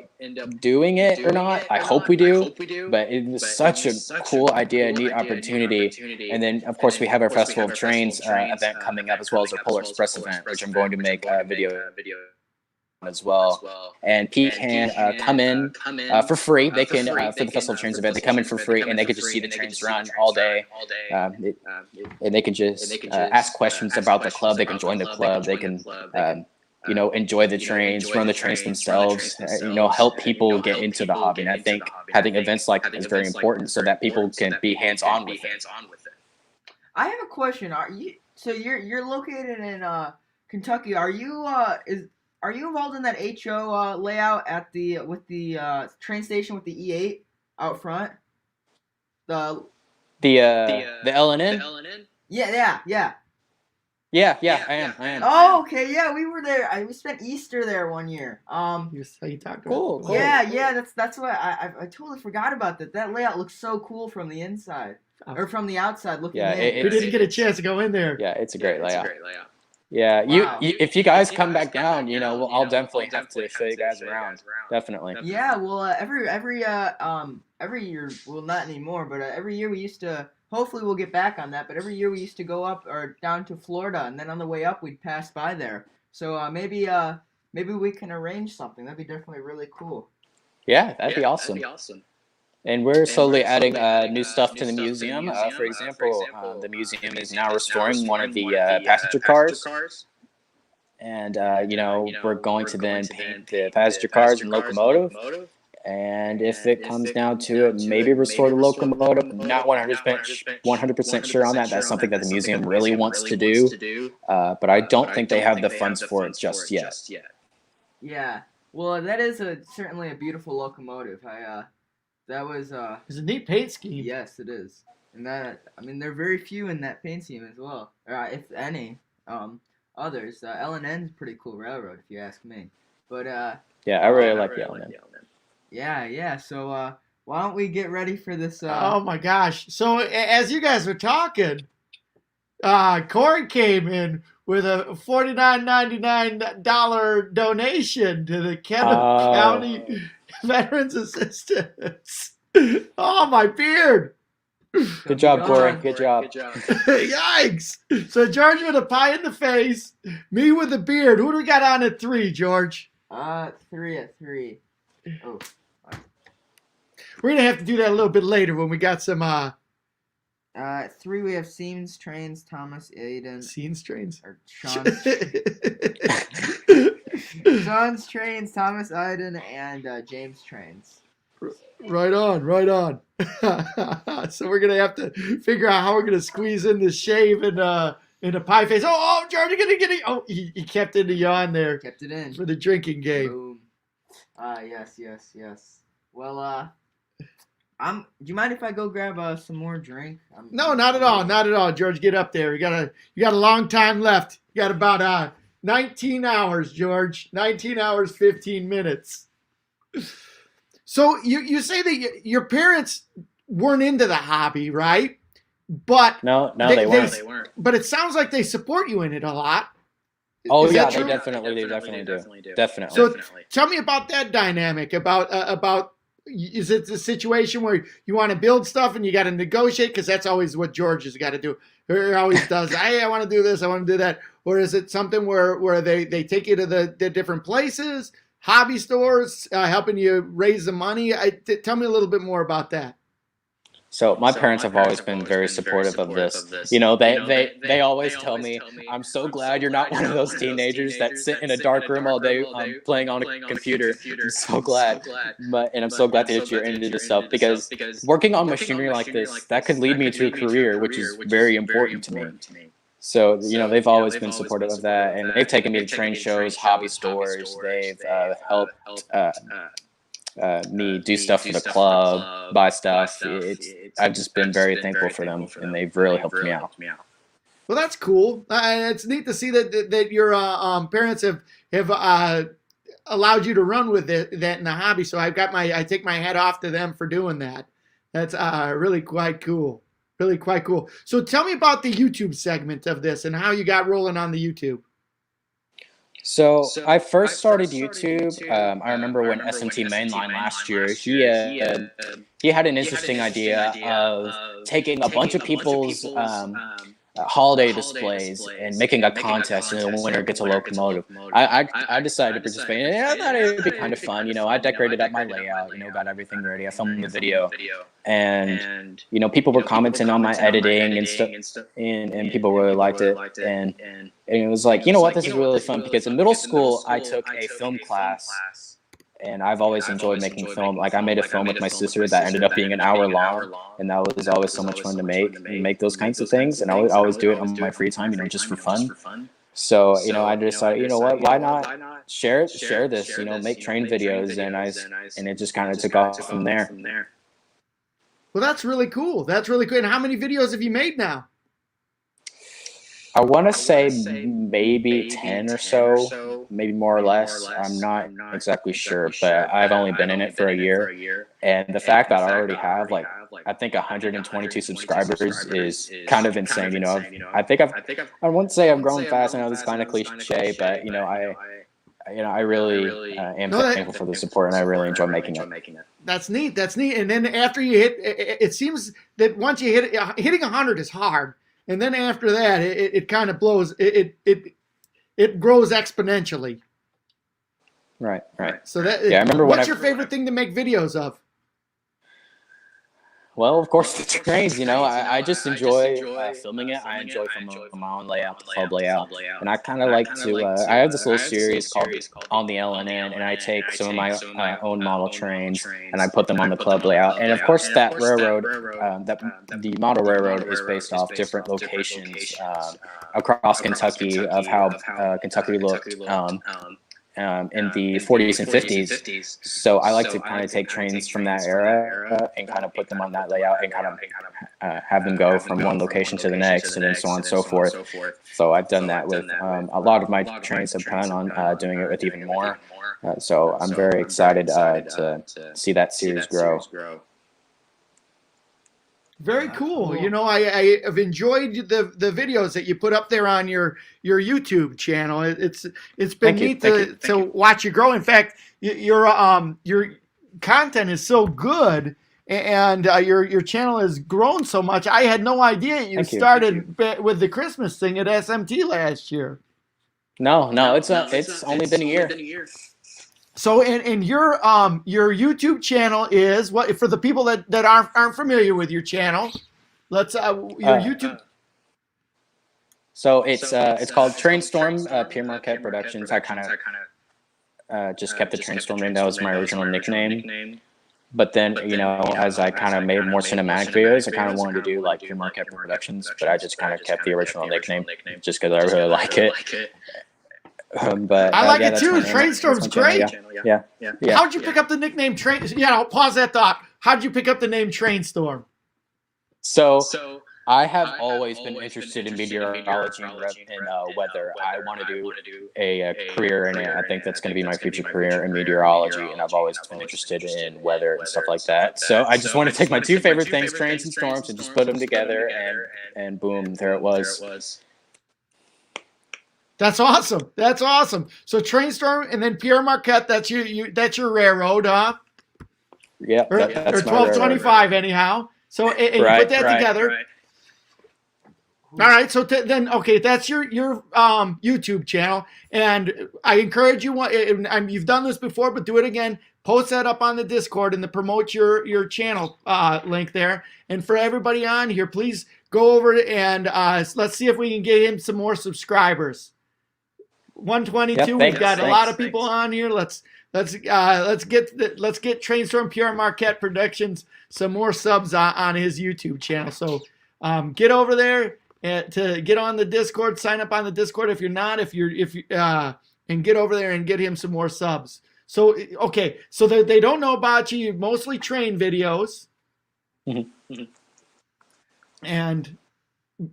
[SPEAKER 11] doing it or not. I hope we do, but it was such a cool idea, neat opportunity. And then, of course, we have our Festival of Trains event coming up, as well as our Polar Express event, which I'm going to make a video as well. And Pete can come in for free. They can for the Festival of Trains event. They come in for free, and they can just see the trains run all day. And they can just ask questions about the club. They can join the club. They can you know, enjoy the trains, run the trains themselves. You know, help people get into the hobby. And I think having events like that is very important, so that people can be hands-on with it.
[SPEAKER 3] I have a question. You're located in Kentucky? Are you involved in that HO layout at with the train station with the E8 out front? The
[SPEAKER 11] LNN?
[SPEAKER 3] Yeah.
[SPEAKER 11] Yeah, I am.
[SPEAKER 3] Oh, okay. Yeah, we were there. We spent Easter there one year.
[SPEAKER 11] Cool.
[SPEAKER 3] Yeah. That's what I totally forgot about that. That layout looks so cool from the inside or from the outside looking in.
[SPEAKER 8] We didn't get a chance to go in there.
[SPEAKER 11] Yeah, it's a great layout. Yeah, wow. If you guys come back down, you know, I'll definitely have to show you guys around. Definitely.
[SPEAKER 3] Yeah, well, every year, well, not anymore, but every year we used to. Hopefully, we'll get back on that. But every year we used to go up or down to Florida, and then on the way up, we'd pass by there. So maybe we can arrange something. That'd be definitely really cool.
[SPEAKER 11] Yeah, that'd be awesome. And we're slowly adding new stuff to the museum. For example, the museum is now restoring one of the passenger cars. And, you know, we're going to then paint the passenger cars and locomotive. And if it comes down to it, maybe restore the locomotive. I'm not 100% sure on that. That's something that the museum really wants to do. But I don't think they have the funds for it just yet.
[SPEAKER 3] Yeah. Well, that is certainly a beautiful locomotive. That was
[SPEAKER 8] it's a neat paint scheme.
[SPEAKER 3] Yes, it is. And that, I mean, there are very few in that paint scheme as well, or if any. Others, L&N's pretty cool railroad, if you ask me. But
[SPEAKER 11] yeah, I really like the L&N.
[SPEAKER 3] Yeah. So why don't we get ready for this?
[SPEAKER 8] Oh my gosh! So as you guys were talking, Corey came in with a $49.99 donation to the Kendall County Veterans Assistance. Oh, my beard.
[SPEAKER 11] Good job, Corey. Good job.
[SPEAKER 8] Yikes. So George with a pie in the face, me with a beard. Who do we got on at 3, George?
[SPEAKER 3] 3 at 3. Oh.
[SPEAKER 8] We're going to have to do that a little bit later when we got some...
[SPEAKER 3] At 3 we have Seams, Trains, Thomas, Aiden.
[SPEAKER 8] Seams, Trains?
[SPEAKER 3] Or Sean's. Sean's Trains, Thomas, Aiden, and James Trains.
[SPEAKER 8] Right on. So we're gonna have to figure out how we're gonna squeeze in the shave and a pie face. Oh, George, you're gonna get it. Oh, he kept in the yawn there.
[SPEAKER 3] Kept it in
[SPEAKER 8] for the drinking game.
[SPEAKER 3] Boom. Yes. Well, Do you mind if I go grab some more drink?
[SPEAKER 8] No, not at all. Not at all. George, get up there. You got a long time left. You got about 19 hours, George. 19 hours, 15 minutes. So you say that your parents weren't into the hobby, right? But
[SPEAKER 11] No, they weren't.
[SPEAKER 8] But it sounds like they support you in it a lot.
[SPEAKER 11] Oh
[SPEAKER 8] Is
[SPEAKER 11] yeah,
[SPEAKER 8] that true?
[SPEAKER 11] they definitely do. Definitely.
[SPEAKER 8] So tell me about that dynamic. About is it the situation where you want to build stuff and you got to negotiate, because that's always what George has got to do. He always does. Hey, I want to do this. I want to do that. Or is it something where they take you to the different places, hobby stores, helping you raise the money? Tell me a little bit more about that.
[SPEAKER 11] So my parents have always been very supportive of this. You know, they always tell me, "I'm so glad you're not one of those teenagers that sit in a dark room all day playing on a computer." I'm so glad, and I'm so glad that you're into this stuff, because working on machinery like this, that could lead me to a career, which is very important to me. So, you know, they've always been supportive of that, and they've taken me to train shows, hobby stores. They've helped me do stuff for the club, buy stuff. I've just been very thankful for them, and they've really helped me out.
[SPEAKER 8] Well, that's cool. It's neat to see that your parents have allowed you to run with that in the hobby. So I take my hat off to them for doing that. That's really quite cool. Really quite cool. So tell me about the YouTube segment of this and how you got rolling on the YouTube.
[SPEAKER 11] So I first started YouTube. I remember when SMT Mainline last year, he had an interesting idea of taking a bunch of people's holiday displays and making a contest, and the winner gets a locomotive. I decided to participate, and I thought it would be kind of fun. You know, I decorated up my layout, you know, got everything ready. I filmed the video, and you know, people were commenting on my editing and stuff, and people really liked it. And it was like, you know what, this is really fun, because in middle school I took a film class. And I've always enjoyed making film. Like, I made a film with my sister that ended up being an hour long, and that was always so much fun to make those kinds of things. And I would always do it on my free time, you know, just for fun. So, you know, I decided, you know what, why not share this, you know, make train videos, and it just kind of took off from there.
[SPEAKER 8] Well, that's really cool. That's really cool. And how many videos have you made now?
[SPEAKER 11] I want to say maybe 10 or so, maybe more or less. I'm not exactly sure, but I've only been in it for a year. And the fact that I already have, like, I think 122 subscribers is kind of insane. You know, I wouldn't say I've grown fast. I know this is kind of cliche, but, you know, I really am thankful for the support, and I really enjoy making it.
[SPEAKER 8] That's neat. That's neat. And then after you hit, it seems that once you hitting 100 is hard. And then after that, it kind of blows. It grows exponentially.
[SPEAKER 11] Right.
[SPEAKER 8] So that
[SPEAKER 11] I remember
[SPEAKER 8] what's your favorite thing to make videos of?
[SPEAKER 11] Well, of course, the trains. You know, I just enjoy filming it. I enjoy filming my own layout, the club layout, and I kind of like to. I have this little series called On the LNN, and I take some of my own model trains and I put them on the club layout. And of course, that railroad, the model railroad, is based off different locations across Kentucky of how Kentucky looked. In the 40s and 50s. So I like to kind of take trains from that era and kind of put them on that layout and kind of have them go from one location to the next, and then so on and so forth. So I've done that with a lot of my trains. I plan on doing it with even more. So I'm very excited to see that series grow.
[SPEAKER 8] Very cool. You know, I have enjoyed the videos that you put up there on your YouTube channel. It's been neat to watch you grow. In fact, your content is so good, and your channel has grown so much. I had no idea you started with the Christmas thing at SMT last year.
[SPEAKER 11] No, it's only been a year.
[SPEAKER 8] So, and your YouTube channel is what, for the people that aren't familiar with your channel? Let's your YouTube.
[SPEAKER 11] So it's called Trainstorm Pierre Marquette Productions. I kind of just kept the Trainstorm name. That was my original nickname. But then, you know, as I kind of made more cinematic videos, I kind of wanted to do like Pierre Marquette Productions, but I just kind of kept the original nickname just because I really like it. But
[SPEAKER 8] I like it too. Trainstorm's great.
[SPEAKER 11] Yeah.
[SPEAKER 8] How'd you pick up the nickname Train? Yeah, I'll pause that thought. how'd you pick up the name Trainstorm?
[SPEAKER 11] So I have always been interested in meteorology and weather. I want to do a career in it. I think that's going to be my future career in meteorology, and I've always been interested in weather and stuff like that. So I just want to take my two favorite things, trains and storms, and just put them together, and boom, there it was.
[SPEAKER 8] That's awesome. That's awesome. So Trainstorm and then Pierre Marquette, that's your railroad, huh?
[SPEAKER 11] Yep,
[SPEAKER 8] Or
[SPEAKER 11] that's my
[SPEAKER 8] 1225 anyhow. So and you put that together. Right. All right, so then okay, that's your YouTube channel, and I encourage you. You've done this before, but do it again. Post that up on the Discord and promote your channel link there. And for everybody on here, please go over and let's see if we can get him some more subscribers. 122. We've got a lot of people on here. Let's get Trainstorm Pierre Marquette Productions some more subs on his YouTube channel. So get over there. To get on the Discord, sign up on the Discord if you're not, and get over there and get him some more subs. So okay, so they don't know about you. You mostly train videos, and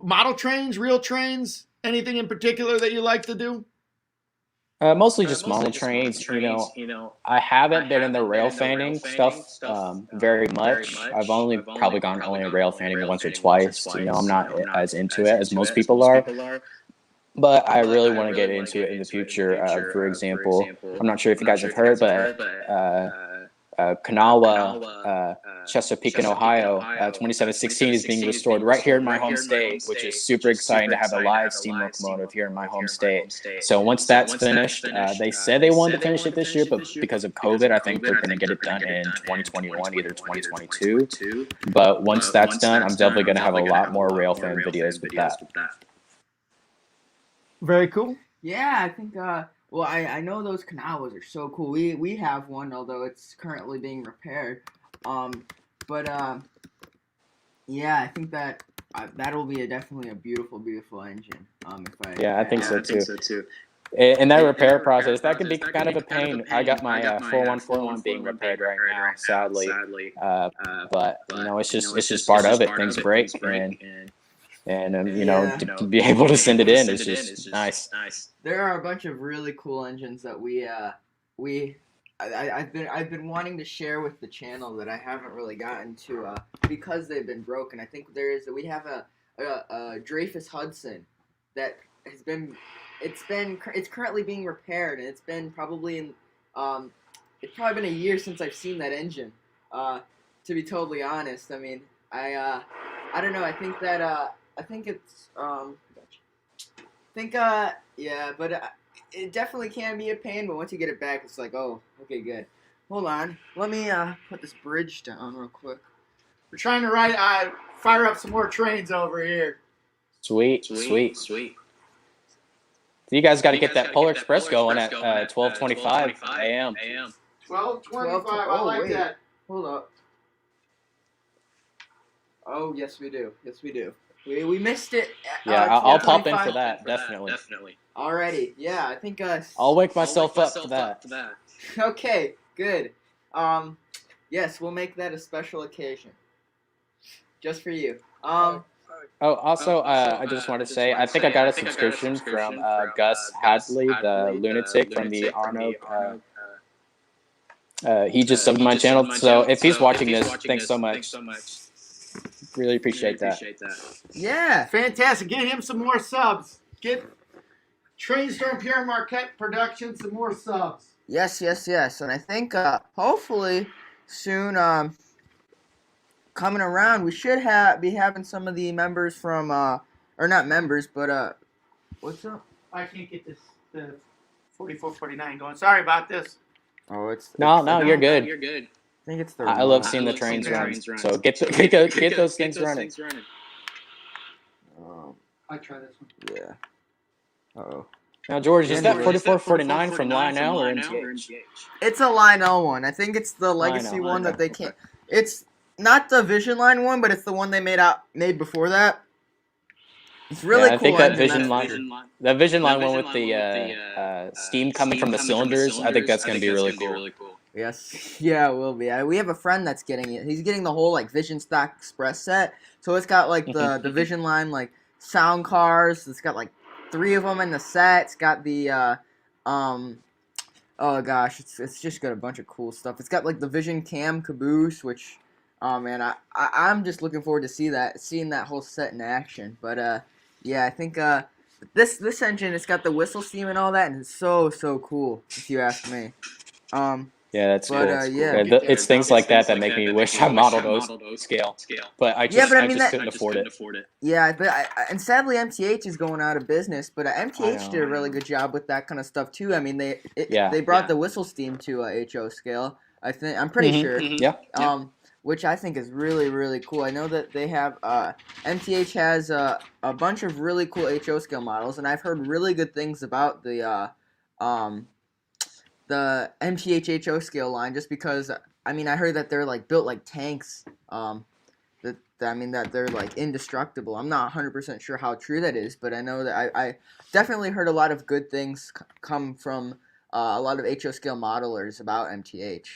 [SPEAKER 8] model trains, real trains. Anything in particular that you like to do?
[SPEAKER 11] Mostly just model trains. You know, I haven't been in the rail fanning stuff very much. I've only probably gone only rail fanning once or twice. You know, I'm not as into it as most people are. But I really want to get into it in the future. For example, I'm not sure if you guys have heard, but Kanawha, Chesapeake, in Ohio, 2716 is being restored right here in my home state, which is super exciting to have a live steam locomotive here in my home state. So once that's finished, they said they wanted to finish it this year, but because of COVID, I think they're going to get it done in 2021, either 2022. But once that's done, I'm definitely going to have a lot more rail fan videos with that.
[SPEAKER 8] Very cool.
[SPEAKER 3] Yeah, I think. Well, I know those Kanawhas are so cool. We have one, although it's currently being repaired. Yeah, I think that'll be definitely a beautiful engine.
[SPEAKER 11] I think so too. In that repair process, that can be kind of a pain. I got my 4141 being repaired right now, sadly. But you know, it's just part of it. Things break, and you know, to be able to send it in is just nice.
[SPEAKER 3] There are a bunch of really cool engines that I've been wanting to share with the channel that I haven't really gotten to because they've been broken. I think we have a Dreyfus Hudson that has been it's currently being repaired, and it's probably been a year since I've seen that engine. To be totally honest, I mean, I don't know. I think that it definitely can be a pain, but once you get it back, it's like, oh, okay, good. Hold on, let me put this bridge down real quick.
[SPEAKER 8] We're trying to fire up some more trains over here.
[SPEAKER 11] Sweet. So you guys got to get that Polar Express going at 12:25 a.m.
[SPEAKER 8] 12:25. I like that.
[SPEAKER 3] Hold up. Oh, yes, we do. We missed it.
[SPEAKER 11] Yeah, I'll pop in for that, definitely.
[SPEAKER 3] Alrighty, yeah, I think
[SPEAKER 11] I'll wake myself up for that.
[SPEAKER 3] Okay, good. Yes, we'll make that a special occasion, just for you.
[SPEAKER 11] Also, I just want to say, I think I got a subscription from Gus Hadley, the lunatic from the Arno. He just subbed my channel, so if he's watching this, thanks so much. Really appreciate that.
[SPEAKER 3] Yeah,
[SPEAKER 8] fantastic. Get him some more subs. Get Trainstorm Pierre Marquette Productions some more subs.
[SPEAKER 3] Yes. And I think hopefully soon, coming around, we should be having some of the members from or not members, but what's up?
[SPEAKER 8] I can't get the 4449 going. Sorry about this.
[SPEAKER 3] Oh,
[SPEAKER 11] no, you're good.
[SPEAKER 3] I think it's
[SPEAKER 11] I love seeing the trains run. So get those things running.
[SPEAKER 8] I try this one.
[SPEAKER 3] Yeah. Uh-oh.
[SPEAKER 11] Now, George, is that 4449 from Lionel or MTH?
[SPEAKER 3] It's a Lionel one. I think it's the legacy one that they can't. It's not the Vision Line one, but it's the one they made before that. It's really cool.
[SPEAKER 11] I think that Vision Line one with the steam coming from the cylinders, I think that's going to be really cool.
[SPEAKER 5] Yes, yeah, it will be. We have a friend that's getting it. He's getting the whole like Vision Stock Express set. So it's got like the Vision line like sound cars. It's got like 3 of them in the set. It's got the oh gosh, it's just got a bunch of cool stuff. It's got like the Vision Cam caboose, which oh man, I'm just looking forward to seeing that whole set in action. But yeah, I think this engine, it's got the whistle steam and all that, and it's so cool if you ask me.
[SPEAKER 11] Yeah, that's
[SPEAKER 5] But
[SPEAKER 11] cool.
[SPEAKER 5] yeah.
[SPEAKER 11] It's things like that that make me wish I modeled O scale, but I
[SPEAKER 5] Yeah,
[SPEAKER 11] just
[SPEAKER 5] but I
[SPEAKER 11] I
[SPEAKER 5] mean
[SPEAKER 11] just
[SPEAKER 5] that.
[SPEAKER 11] couldn't afford it.
[SPEAKER 5] Yeah, but and sadly MTH is going out of business. But
[SPEAKER 11] I
[SPEAKER 5] MTH did a
[SPEAKER 11] know.
[SPEAKER 5] really good job with that kind of stuff too. I mean
[SPEAKER 11] Yeah.
[SPEAKER 5] they brought the whistle steam to HO scale. I'm pretty
[SPEAKER 11] Mhm.
[SPEAKER 5] sure.
[SPEAKER 11] Yeah.
[SPEAKER 5] Which I think is really cool. I know that they have MTH has a bunch of really cool HO scale models, and I've heard really good things about the MTH HO scale line, just because I mean I heard that they're like built like tanks. That they're like indestructible. I'm not 100% sure how true that is, but I know that I definitely heard a lot of good things come from a lot of HO scale modelers about MTH.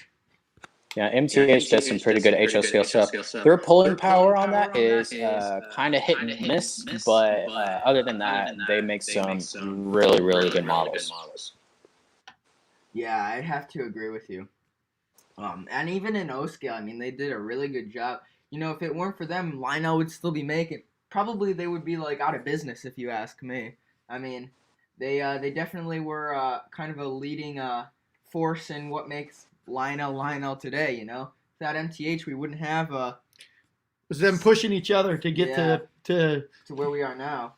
[SPEAKER 11] Yeah, MTH does some pretty good HO scale stuff. Their pulling power on that is kind of hit and miss, but other than that, they make some really good models.
[SPEAKER 5] Yeah, I'd have to agree with you. And even in O scale, I mean, they did a really good job. You know, if it weren't for them, Lionel would still be making. Probably they would be like out of business, if you ask me. I mean, they definitely were kind of a leading force in what makes Lionel today. You know, without MTH, we wouldn't have
[SPEAKER 8] It was them pushing each other to get
[SPEAKER 5] to where we are now.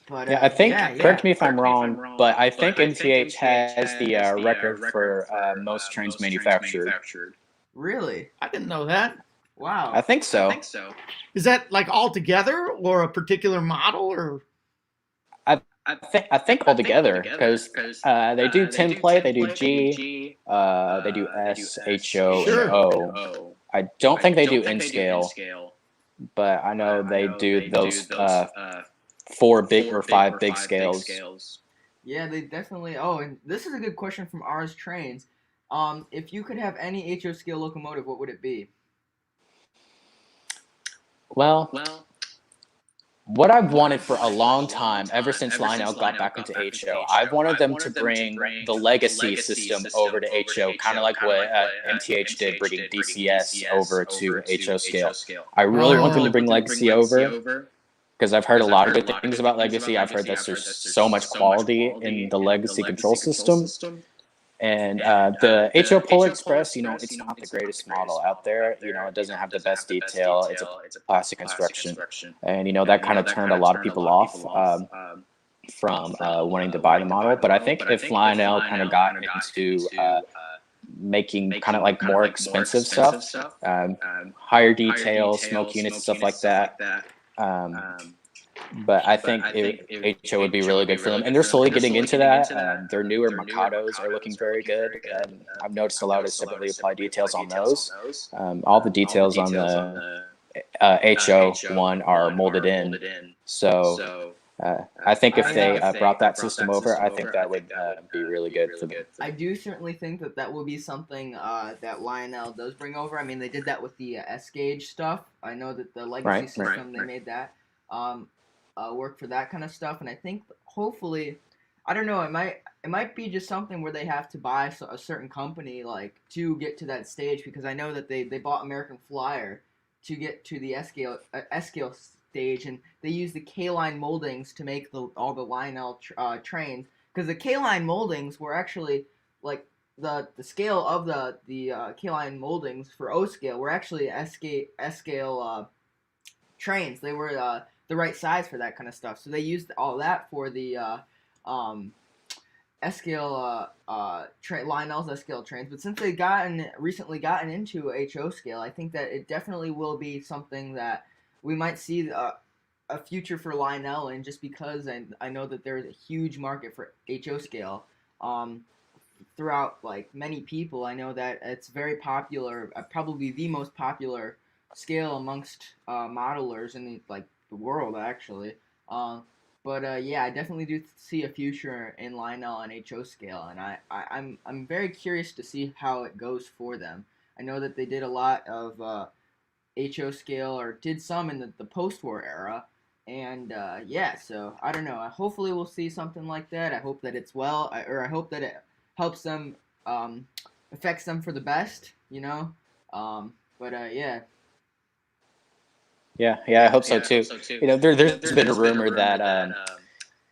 [SPEAKER 5] But
[SPEAKER 11] Yeah, I think, correct me if I'm wrong, but I think MTH has the record for most trains manufactured.
[SPEAKER 5] Really?
[SPEAKER 8] I didn't know that.
[SPEAKER 5] Wow.
[SPEAKER 11] I think so.
[SPEAKER 8] Is that like all together or a particular model or?
[SPEAKER 11] I think altogether, because they do template, they do G, they do S, HO, and O. I don't think they do N scale, but I know they do those 4 big or 5 big scales.
[SPEAKER 5] Yeah, they definitely. Oh, and this is a good question from Ours Trains. If you could have any HO scale locomotive, what would it be?
[SPEAKER 11] Well, what I've wanted for a long time, ever since Lionel got back into HO, I've wanted them to bring the legacy system over to HO, kind of like what MTH did, bringing DCS over to HO scale. I really want them to bring legacy over, because I've heard a lot of good things about legacy. I've heard that there's so much quality in the legacy control system. And the HO Polar Express, you know, it's not the greatest model out there. You know, it doesn't have the best detail. It's a plastic construction. And, you know, that kind of turned a lot of people off from wanting to buy the model. But I think if Lionel kind of got into making kind of like more expensive stuff, higher detail, smoke units, stuff like that, but I think HO would be really good for them. And they're slowly getting into that. Their newer Mikados are looking very good. I've noticed a lot of separately applied details on those. All the details on the HO one are molded in. So I think if they brought that system over, I think that would be really good for them.
[SPEAKER 5] I do certainly think that will be something that Lionel does bring over. I mean, they did that with the S-Gauge stuff. I know that the legacy system, they made that. Work for that kind of stuff, and I think hopefully, I don't know, it might be just something where they have to buy a certain company like to get to that stage, because I know that they bought American Flyer to get to the S scale stage, and they use the K-line moldings to make all the Lionel trains, because the K-line moldings were actually like the scale of the K-line moldings for O scale were actually S scale trains. They were the right size for that kind of stuff. So they used all that for the S-scale Lionel's S-scale trains. But since they recently gotten into HO scale, I think that it definitely will be something that we might see a future for Lionel in, just because I know that there is a huge market for HO scale. Throughout like many people, I know that it's very popular, probably the most popular scale amongst modelers in the world, actually.
[SPEAKER 3] But yeah, I definitely do see a future in Lionel and HO scale, and I'm very curious to see how it goes for them. I know that they did a lot of HO scale, or did some in the post-war era, and yeah, so I don't know. Hopefully we'll see something like that. I hope that it's or I hope that it helps them, um, affects them for the best, you know. But yeah.
[SPEAKER 11] Yeah, I hope so too. There's been a rumor that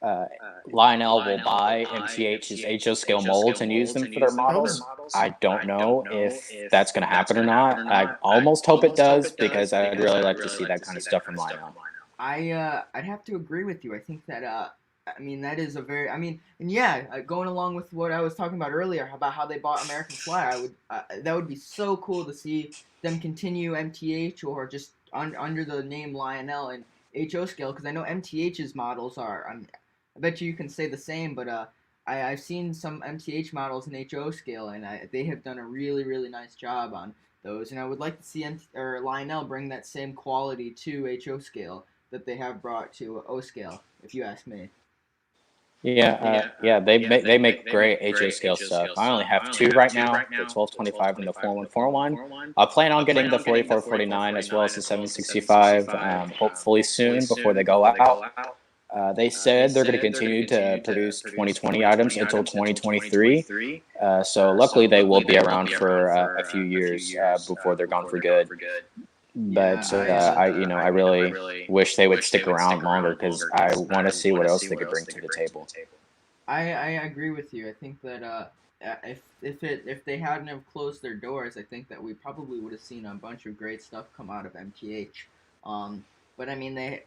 [SPEAKER 11] uh, Lionel will buy MTH's HO scale molds and use them for their models. I don't know if that's going to happen or not. I almost hope it does because I'd really like to see that kind of stuff from Lionel.
[SPEAKER 3] I'd have to agree with you. I think that I mean that is a very and yeah, going along with what I was talking about earlier about how they bought American Flyer, that would be so cool to see them continue MTH or just under the name Lionel and HO scale, because I know MTH's models are. I bet you can say the same, but I've seen some MTH models in HO scale, and they have done a really nice job on those, and I would like to see Lionel bring that same quality to HO scale that they have brought to O scale, if you ask me.
[SPEAKER 11] Yeah, they make great HO scale stuff. I only have two right now, the 1225 and the 4141. I plan on getting the 4449 as well as the 765, hopefully soon before they go out. They said they're going to continue to produce 2020 items until 2023. So luckily they will be around for a few years before they're gone for good. But I really wish they would stick around longer because I want to see what else they could bring to the table.
[SPEAKER 3] I agree with you. I think that if they hadn't have closed their doors, I think that we probably would have seen a bunch of great stuff come out of MTH. But I mean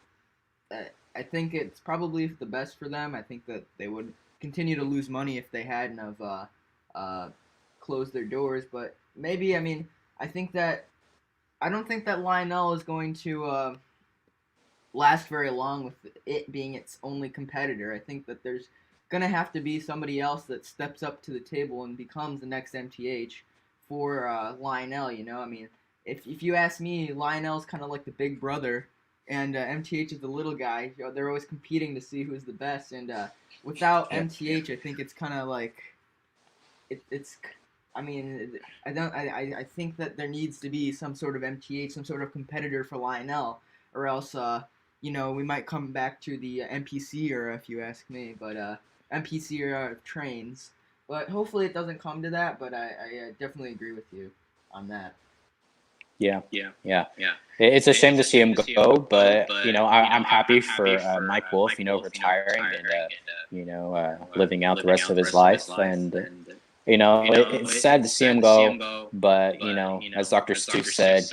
[SPEAKER 3] I think it's probably the best for them. I think that they would continue to lose money if they hadn't have closed their doors. But maybe I don't think that Lionel is going to last very long with it being its only competitor. I think that there's going to have to be somebody else that steps up to the table and becomes the next MTH for Lionel, you know? I mean, if you ask me, Lionel's kind of like the big brother, and MTH is the little guy. You know, they're always competing to see who's the best, and without MTH, I think it's kind of like it's. I mean, I think that there needs to be some sort of MTH, some sort of competitor for Lionel, or else, we might come back to the MPC era, if you ask me. But MPC era of trains. But hopefully it doesn't come to that. But I definitely agree with you on that.
[SPEAKER 11] Yeah. It's a shame to see him go, but I'm happy for Mike Wolf, retiring and living out the rest of his life, and it's sad to see him go, but as Dr. Stu said,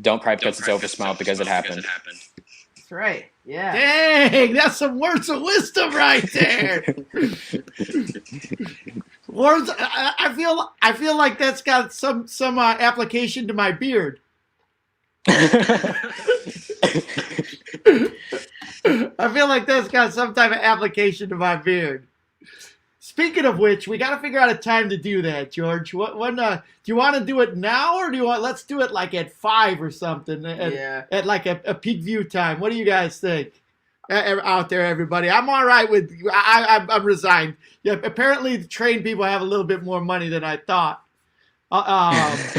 [SPEAKER 11] don't cry because it's over, smile because it happened.
[SPEAKER 3] That's right. Yeah.
[SPEAKER 8] Dang, that's some words of wisdom right there. Words. I feel like that's got some application to my beard. I feel like that's got some type of application to my beard. Speaking of which, we got to figure out a time to do that, George. When do you want to do it now, or let's do it like at 5 or something? At like a peak view time. What do you guys think? Out there, everybody. I'm all right with. I'm resigned. Yeah, apparently the train people have a little bit more money than I thought.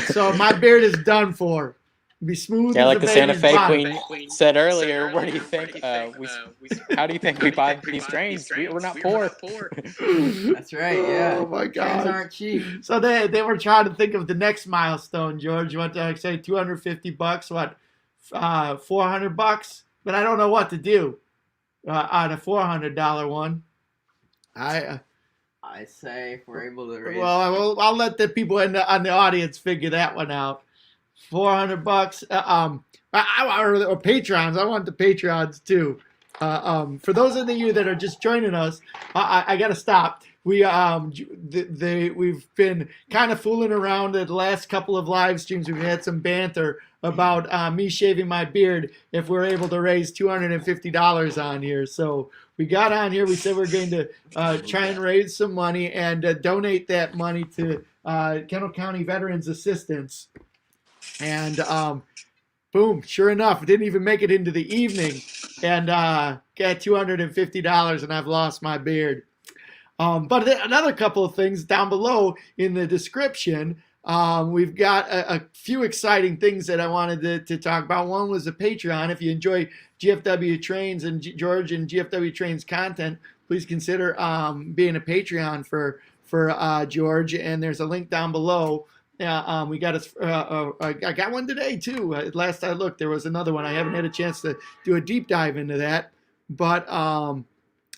[SPEAKER 8] So my beard is done for. Be smooth.
[SPEAKER 11] Yeah, like the Santa Fe Queen said earlier. Where do you think? How do you think we buy these trains? We're not poor.
[SPEAKER 3] That's right. Yeah.
[SPEAKER 8] Oh my God.
[SPEAKER 3] Trains aren't cheap.
[SPEAKER 8] So they were trying to think of the next milestone, George. You want to say $250? What? $400? But I don't know what to do on a $400 one. I
[SPEAKER 3] say if we're able to raise.
[SPEAKER 8] Well, I'll let the people on the audience figure that one out. $400, or Patrons. I want the Patrons too. For those of you that are just joining us, I gotta stop. We've been kind of fooling around at the last couple of live streams. We've had some banter about me shaving my beard if we're able to raise $250 on here. So we got on here. We said we're going to try and raise some money and donate that money to Kendall County Veterans Assistance. And boom, sure enough, it didn't even make it into the evening. and got $250, and I've lost my beard. But another couple of things down below in the description. We've got a few exciting things that I wanted to talk about. One was the Patreon. If you enjoy GFW Trains and George and GFW Trains content, please consider being a Patreon for George. And there's a link down below. We got I got one today too. Last I looked, there was another one. I haven't had a chance to do a deep dive into that, but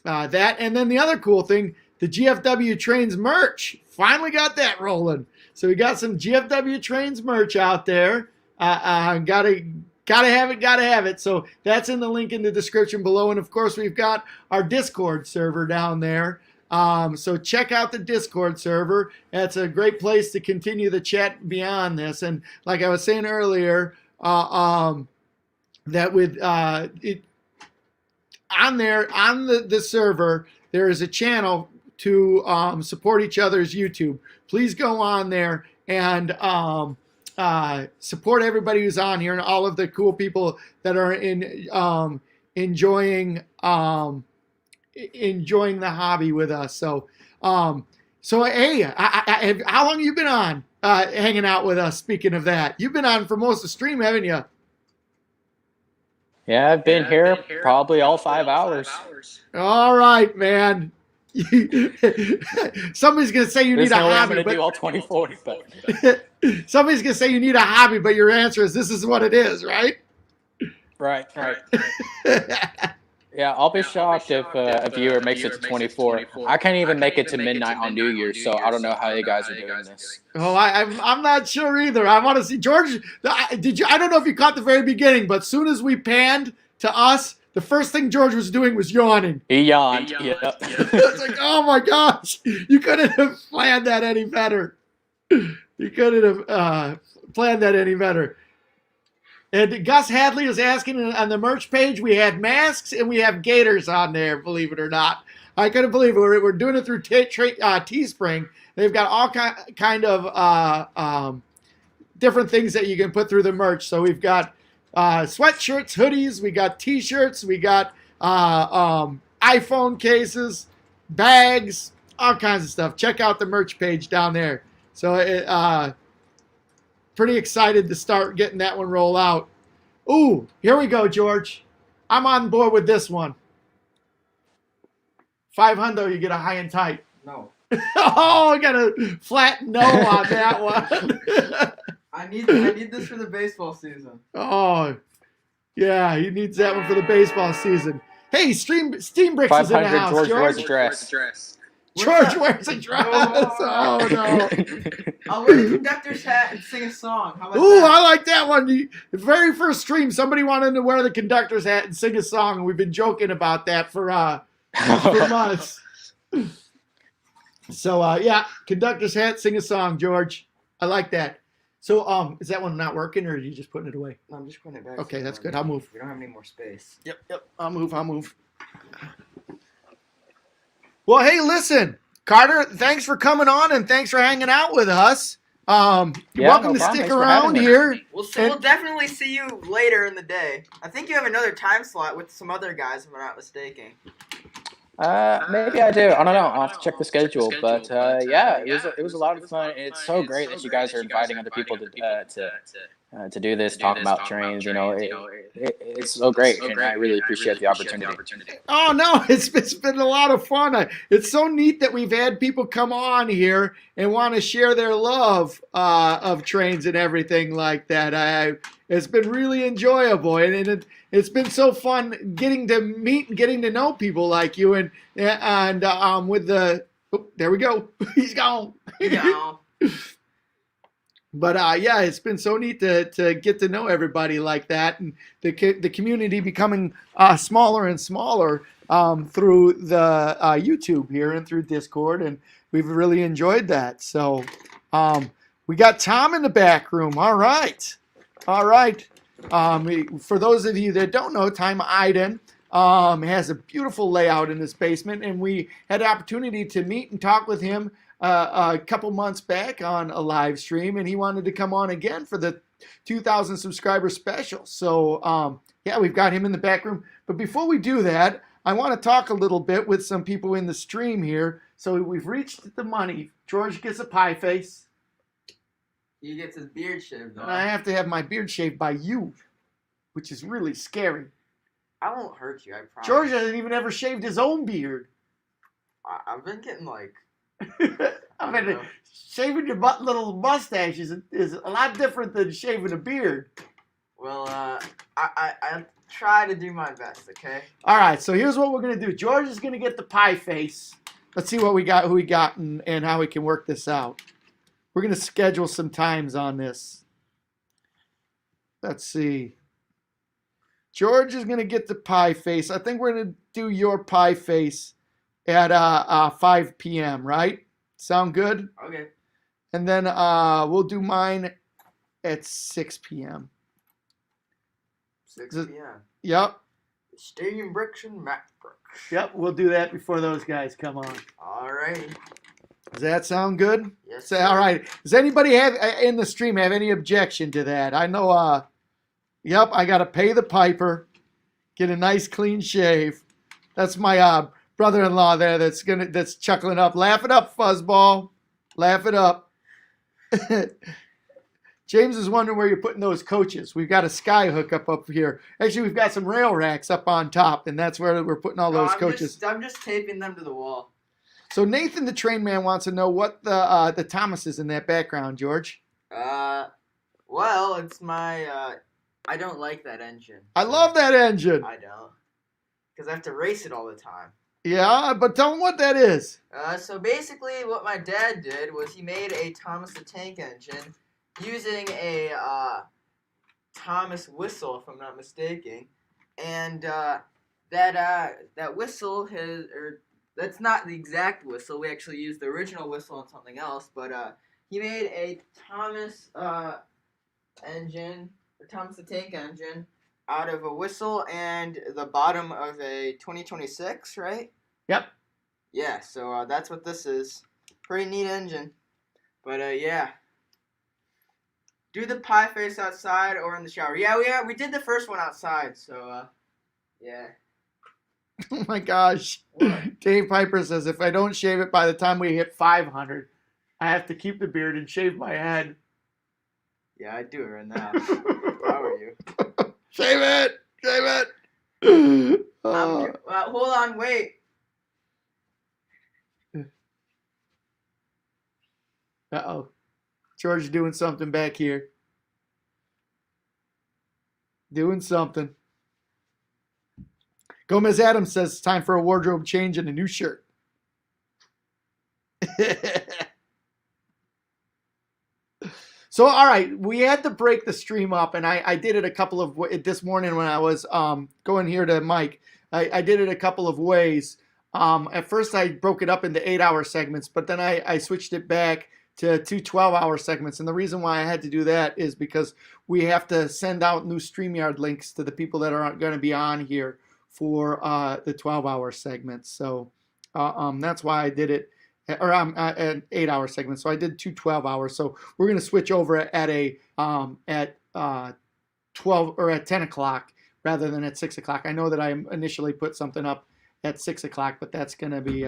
[SPEAKER 8] that, and then the other cool thing, the GFW Trains merch. Finally got that rolling. So we got some GFW Trains merch out there. Gotta have it. So that's in the link in the description below. And of course, we've got our Discord server down there. So check out the Discord server. That's a great place to continue the chat beyond this. And like I was saying earlier, that with it on there on the server, there is a channel to support each other's YouTube. Please go on there and support everybody who's on here and all of the cool people that are enjoying the hobby with us. So hey, how long have you been on hanging out with us? Speaking of that, you've been on for most of the stream, haven't you?
[SPEAKER 11] Yeah, I've been here probably all 5 hours.
[SPEAKER 8] All right, man. Somebody's gonna say you need a hobby.
[SPEAKER 11] I'm gonna do all 24, but
[SPEAKER 8] somebody's gonna say you need a hobby, but your answer is this is what it is, right?
[SPEAKER 11] Right. Yeah, I'll be shocked if a viewer makes it to 24. I can't even make it to midnight on New Year's, so I don't know how you guys are doing this.
[SPEAKER 8] Oh, I'm not sure either. I want to see George. Did you? I don't know if you caught the very beginning, but soon as we panned to us, the first thing George was doing was yawning.
[SPEAKER 11] He yawned. Yep.
[SPEAKER 8] It's like, oh my gosh, you couldn't have planned that any better. You couldn't have planned that any better. And Gus Hadley was asking on the merch page, we had masks and we have gators on there, believe it or not. I couldn't believe it. We're doing it through Teespring. They've got all kind of different things that you can put through the merch. So we've got sweatshirts, hoodies, we got t-shirts, we got iPhone cases, bags, all kinds of stuff. Check out the merch page down there. So pretty excited to start getting that one roll out. Ooh, here we go, George. I'm on board with this one. 500, you get a high and tight.
[SPEAKER 3] No.
[SPEAKER 8] Oh, I got a flat no on that one.
[SPEAKER 3] I need this for the baseball season.
[SPEAKER 8] Oh, yeah, he needs that one for the baseball season. Hey, Steam Bricks is in the house,
[SPEAKER 11] George
[SPEAKER 8] George.
[SPEAKER 11] wears a dress.
[SPEAKER 8] George wears a dress. Oh, no.
[SPEAKER 3] I'll wear the conductor's hat and sing a song. How about
[SPEAKER 8] Ooh,
[SPEAKER 3] that?
[SPEAKER 8] I like that one. The very first stream, somebody wanted to wear the conductor's hat and sing a song, and we've been joking about that for months. So, yeah, conductor's hat, sing a song, George. I like that. So, is that one not working, or are you just putting it away?
[SPEAKER 3] No, I'm just putting it back.
[SPEAKER 8] Okay, that's good. I'll move.
[SPEAKER 3] We don't have any more space.
[SPEAKER 8] Yep. I'll move. Well, hey, listen, Carter, thanks for coming on and thanks for hanging out with us. You're welcome to stick around here.
[SPEAKER 3] We'll definitely see you later in the day. I think you have another time slot with some other guys, if I'm not mistaken.
[SPEAKER 11] Maybe I do. I don't know. I'll have to check the schedule. But yeah, it was a lot of fun. It's so great that you guys are inviting other people to do this, talk about trains. You know, it's so great, and I really appreciate the opportunity.
[SPEAKER 8] Oh no, it's been a lot of fun. It's so neat that we've had people come on here and want to share their love of trains and everything like that. It's been really enjoyable, and it's been so fun getting to meet and getting to know people like you. And with the there we go, he's gone.
[SPEAKER 3] Yeah.
[SPEAKER 8] But yeah, it's been so neat to get to know everybody like that, and the community becoming smaller and smaller through the YouTube here and through Discord, and we've really enjoyed that. So we got Tom in the back room. All right. For those of you that don't know, Tom Iden has a beautiful layout in his basement, and we had the opportunity to meet and talk with him a couple months back on a live stream, and he wanted to come on again for the 2,000 subscriber special. So yeah, we've got him in the back room. But before we do that, I want to talk a little bit with some people in the stream here. So we've reached the money. George gets a pie face.
[SPEAKER 3] He gets his beard shaved off.
[SPEAKER 8] And I have to have my beard shaved by you, which is really scary.
[SPEAKER 3] I won't hurt you, I promise.
[SPEAKER 8] George hasn't even ever shaved his own beard.
[SPEAKER 3] I've been getting like...
[SPEAKER 8] I mean, shaving your little mustache is a lot different than shaving a beard.
[SPEAKER 3] Well, I try to do my best, okay?
[SPEAKER 8] All right, so here's what we're going to do. George is going to get the pie face. Let's see what we got, who we got, and how we can work this out. We're going to schedule some times on this. Let's see. George is going to get the pie face. I think we're going to do your pie face at 5 p.m., right? Sound good?
[SPEAKER 3] Okay.
[SPEAKER 8] And then we'll do mine at 6 p.m.
[SPEAKER 3] 6 p.m.
[SPEAKER 8] Yep.
[SPEAKER 3] Stadium bricks and Mac bricks.
[SPEAKER 8] Yep, we'll do that before those guys come on.
[SPEAKER 3] All right.
[SPEAKER 8] Does that sound good?
[SPEAKER 3] Yes.
[SPEAKER 8] So, all right. Does anybody have in the stream have any objection to that? I know. Yep, I got to pay the piper, get a nice clean shave. That's my brother-in-law there. That's chuckling up. Laugh it up, fuzzball. Laugh it up. James is wondering where you're putting those coaches. We've got a sky hook up here. Actually, we've got some rail racks up on top, and that's where we're putting all those coaches.
[SPEAKER 3] I'm just taping them to the wall.
[SPEAKER 8] So Nathan, the train man, wants to know what the Thomas is in that background, George.
[SPEAKER 3] Well, it's my. I don't like that engine.
[SPEAKER 8] I love that engine.
[SPEAKER 3] I don't, because I have to race it all the time.
[SPEAKER 8] Yeah, but tell them what that is.
[SPEAKER 3] So basically, what my dad did was he made a Thomas the Tank Engine using a Thomas whistle, if I'm not mistaken, and that whistle that's not the exact whistle. We actually used the original whistle on something else, but he made a Thomas engine, or Thomas the Tank Engine, out of a whistle and the bottom of a 2026, right?
[SPEAKER 8] Yep.
[SPEAKER 3] Yeah, so that's what this is. Pretty neat engine. But yeah. Do the pie face outside or in the shower. Yeah, we did the first one outside, so yeah.
[SPEAKER 8] Oh my gosh. Dave Piper says if I don't shave it by the time we hit 500, I have to keep the beard and shave my head.
[SPEAKER 3] Yeah, I'd do it right now. If I were you.
[SPEAKER 8] Shave it! Shave it!
[SPEAKER 3] Hold on, wait.
[SPEAKER 8] Uh-oh. George doing something back here. Doing something. Gomez Adams says it's time for a wardrobe change and a new shirt. So, all right, we had to break the stream up, and I did it a couple of this morning when I was going here to Mike. I did it a couple of ways. At first, I broke it up into 8-hour segments, but then I switched it back to 2 12-hour segments. And the reason why I had to do that is because we have to send out new StreamYard links to the people that are going to be on here for the 12-hour segments. So that's why I did it. Or an 8-hour segment, so I did 2 12-hours. So we're going to switch over at 12 or at 10 o'clock rather than at 6 o'clock. I know that I initially put something up at 6 o'clock, but that's going to be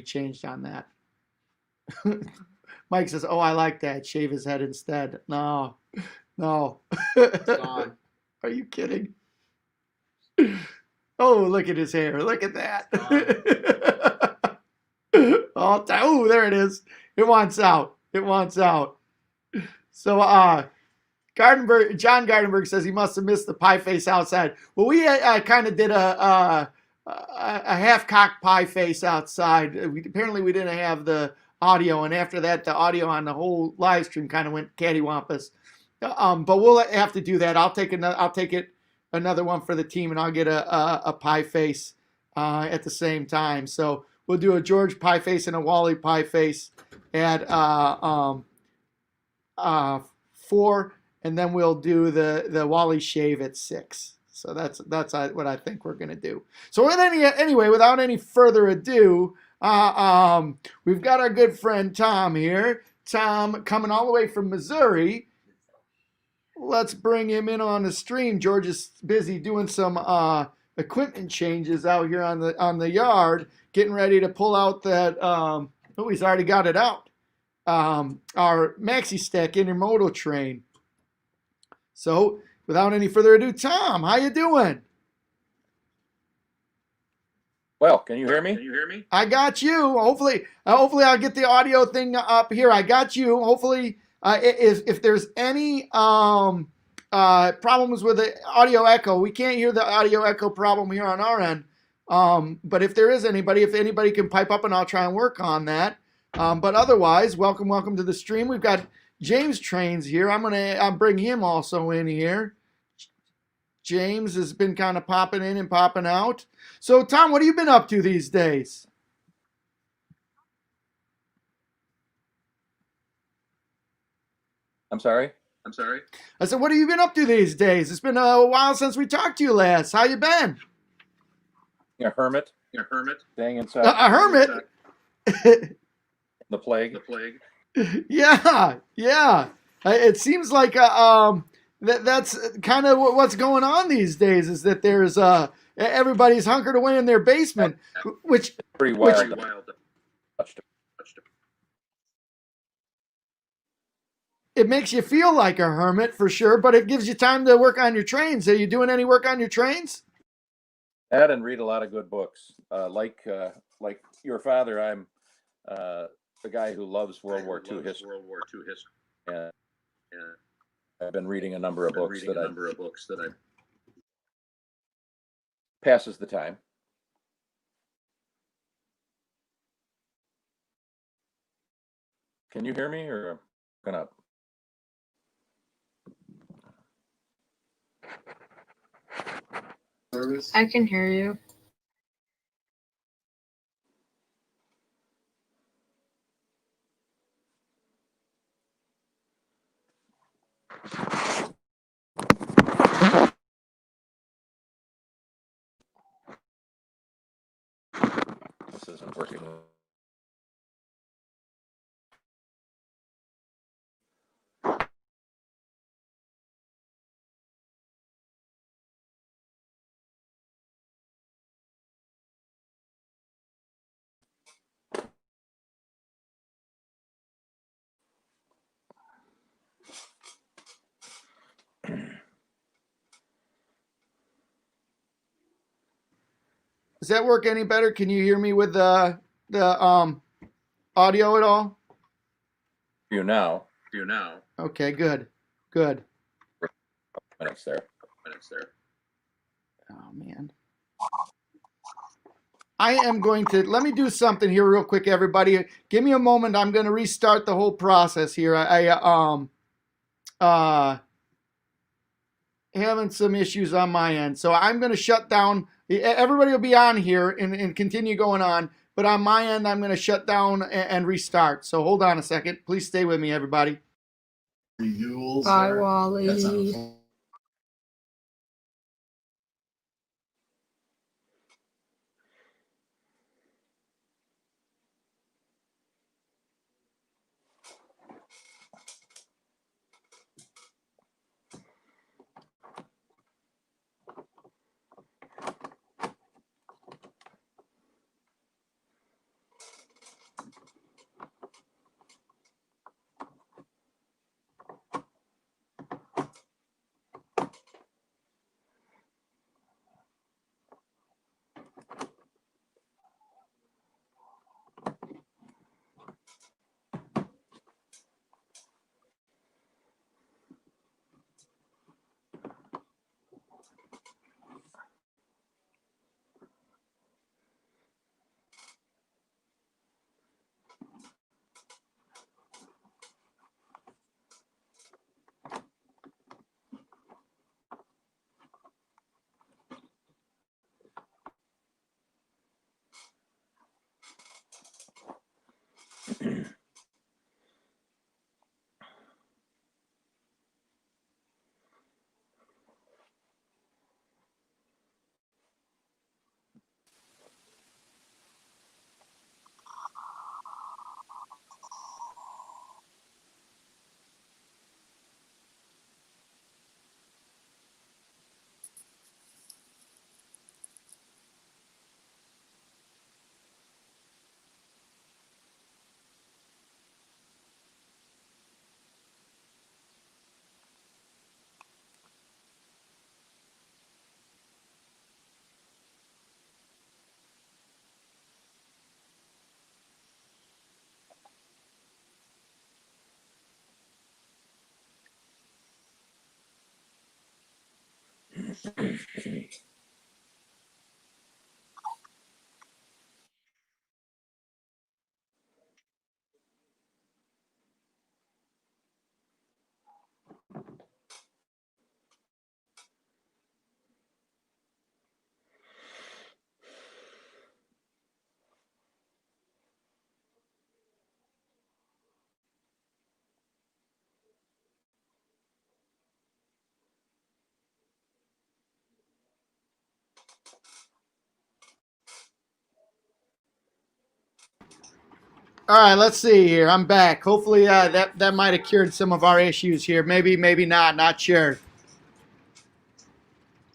[SPEAKER 8] changed on that. Mike says, "Oh, I like that. Shave his head instead." No.
[SPEAKER 3] Gone.
[SPEAKER 8] Are you kidding? Oh, look at his hair. Look at that. Oh, there it is. It wants out. So, John Gardenberg says he must have missed the pie face outside. Well, we kind of did a half-cocked pie face outside. Apparently, we didn't have the audio, and after that, the audio on the whole live stream kind of went cattywampus. But we'll have to do that. I'll take another one for the team, and I'll get a pie face at the same time. So we'll do a George pie face and a Wally pie face at 4, and then we'll do the Wally shave at 6. So that's what I think we're gonna do. So anyway, without any further ado, We've got our good friend Tom here. Tom coming all the way from Missouri. Let's bring him in on the stream. George is busy doing some equipment changes out here on the yard, getting ready to pull out that. He's already got it out. Our Maxi Stack intermodal train. So, without any further ado, Tom, how you doing?
[SPEAKER 15] Well, can you hear me?
[SPEAKER 8] I got you. Hopefully I'll get the audio thing up here. I got you. Hopefully, if there's any problems with the audio echo, we can't hear the audio echo problem here on our end. But if there is if anybody can pipe up, and I'll try and work on that. But otherwise, welcome to the stream. We've got James Trains here. I'm bring him also in here. James has been kind of popping in and popping out. So, Tom, what have you been up to these days?
[SPEAKER 15] I'm sorry?
[SPEAKER 8] I said, what have you been up to these days? It's been a while since we talked to you last. How you been?
[SPEAKER 15] A hermit. Staying inside.
[SPEAKER 8] A hermit?
[SPEAKER 15] The plague.
[SPEAKER 8] Yeah. It seems like that's kind of what's going on these days, is that there's everybody's hunkered away in their basement, which
[SPEAKER 15] Pretty wild.
[SPEAKER 8] It makes you feel like a hermit for sure, but it gives you time to work on your trains. Are you doing any work on your trains?
[SPEAKER 15] That and read a lot of good books. Like your father, I'm the guy who loves World War II history. And I've been reading a number of books that I passes the time. Can you hear me, or broken up?
[SPEAKER 4] I can hear you.
[SPEAKER 15] This isn't working.
[SPEAKER 8] Does that work any better? Can you hear me with the audio at all?
[SPEAKER 15] You now.
[SPEAKER 8] Okay, good.
[SPEAKER 15] Minutes there.
[SPEAKER 8] Oh man. I am going to, let me do something here real quick, everybody. Give me a moment. I'm going to restart the whole process here. Having some issues on my end. So I'm going to shut down. Everybody will be on here and continue going on. But on my end, I'm going to shut down and restart. So hold on a second. Please stay with me, everybody.
[SPEAKER 4] Bye, Wally.
[SPEAKER 8] All right, let's see here. I'm back. Hopefully, that might have cured some of our issues here. Maybe, maybe not. Not sure.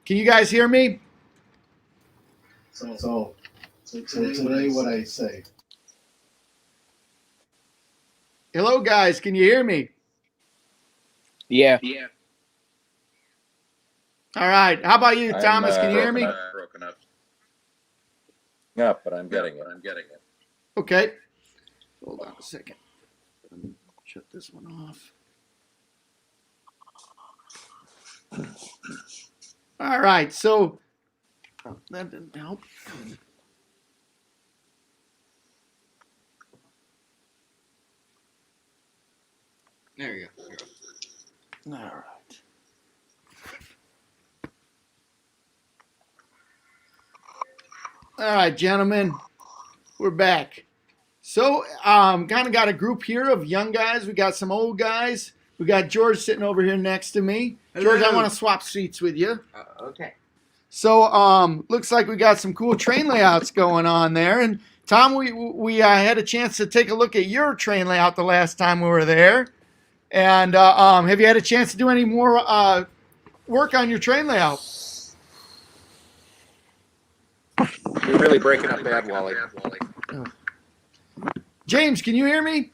[SPEAKER 8] Can you guys hear me?
[SPEAKER 16] So today, what I say?
[SPEAKER 8] Hello, guys. Can you hear me?
[SPEAKER 11] Yeah.
[SPEAKER 8] All right. How about you,
[SPEAKER 15] I'm
[SPEAKER 8] Thomas? Can you hear me?
[SPEAKER 15] broken up. Yeah, but I'm getting it.
[SPEAKER 8] Okay. Hold on a second. Let me shut this one off. All right. So that didn't help.
[SPEAKER 3] There you go.
[SPEAKER 8] All right. All right, gentlemen. We're back. So, kind of got a group here of young guys. We got some old guys. We got George sitting over here next to me. George, I want to swap seats with you.
[SPEAKER 3] Okay.
[SPEAKER 8] So, looks like we got some cool train layouts going on there. And Tom, we had a chance to take a look at your train layout the last time we were there. And have you had a chance to do any more work on your train layout?
[SPEAKER 15] You're really breaking up bad, Wally.
[SPEAKER 8] James, can you hear me?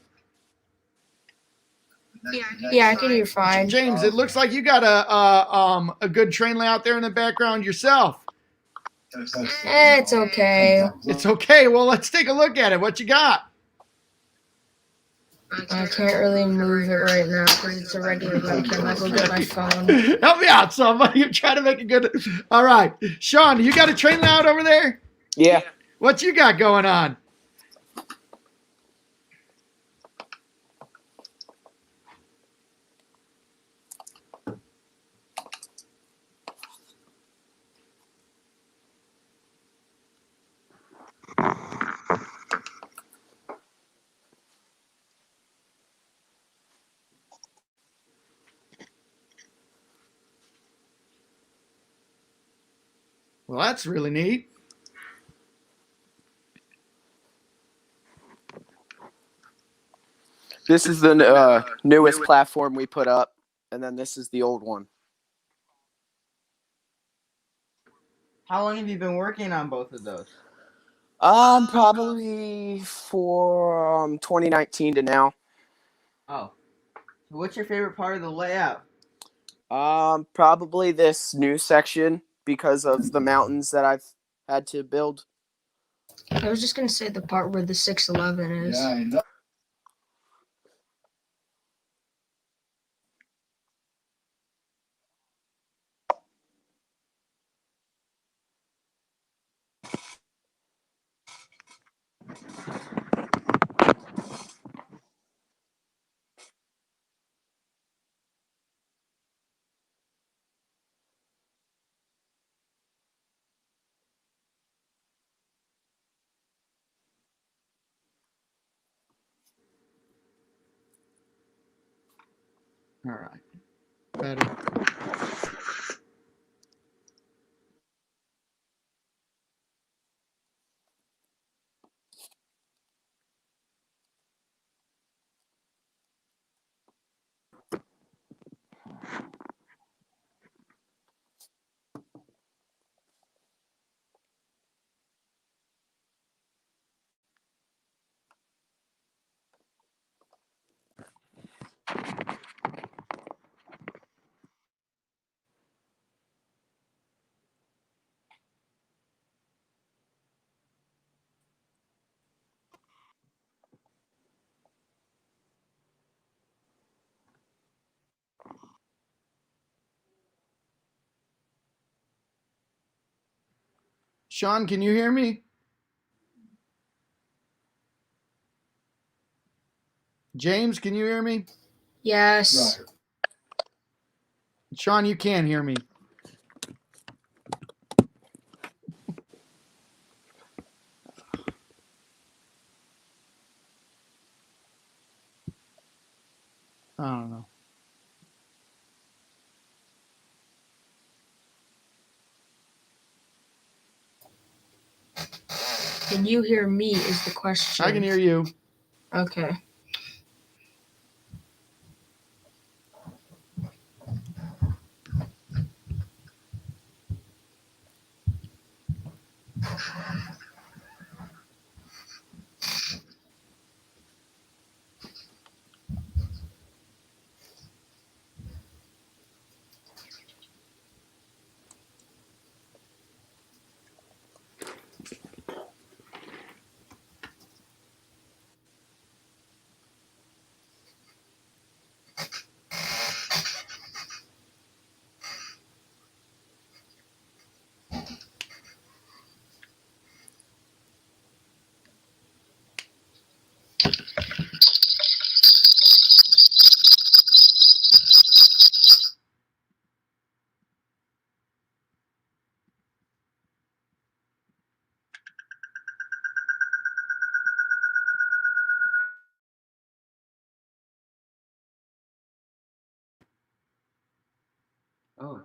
[SPEAKER 4] Yeah, I can hear fine.
[SPEAKER 8] James, it looks like you got a good train layout there in the background yourself.
[SPEAKER 4] It's okay.
[SPEAKER 8] It's okay. Well, let's take a look at it. What you got?
[SPEAKER 4] I can't really move it right now because it's a regular webcam. I'll go get my phone.
[SPEAKER 8] Help me out, somebody. You're trying to make a good. All right, Sean, you got a train layout over there?
[SPEAKER 11] Yeah.
[SPEAKER 8] What you got going on? Well, that's really neat.
[SPEAKER 11] This is the newest platform we put up, and then this is the old one.
[SPEAKER 3] How long have you been working on both of those?
[SPEAKER 11] Probably for 2019 to now.
[SPEAKER 3] Oh. So what's your favorite part of the layout?
[SPEAKER 11] Probably this new section because of the mountains that I've had to build.
[SPEAKER 4] I was just gonna say the part where the 611 is.
[SPEAKER 16] Yeah, I know.
[SPEAKER 8] All right. Better. Sean, can you hear me? James, can you hear me?
[SPEAKER 4] Yes.
[SPEAKER 16] Right.
[SPEAKER 8] Sean, you can't hear me. I don't know.
[SPEAKER 4] Can you hear me is the question.
[SPEAKER 8] I can hear you.
[SPEAKER 4] Okay.
[SPEAKER 3] Oh.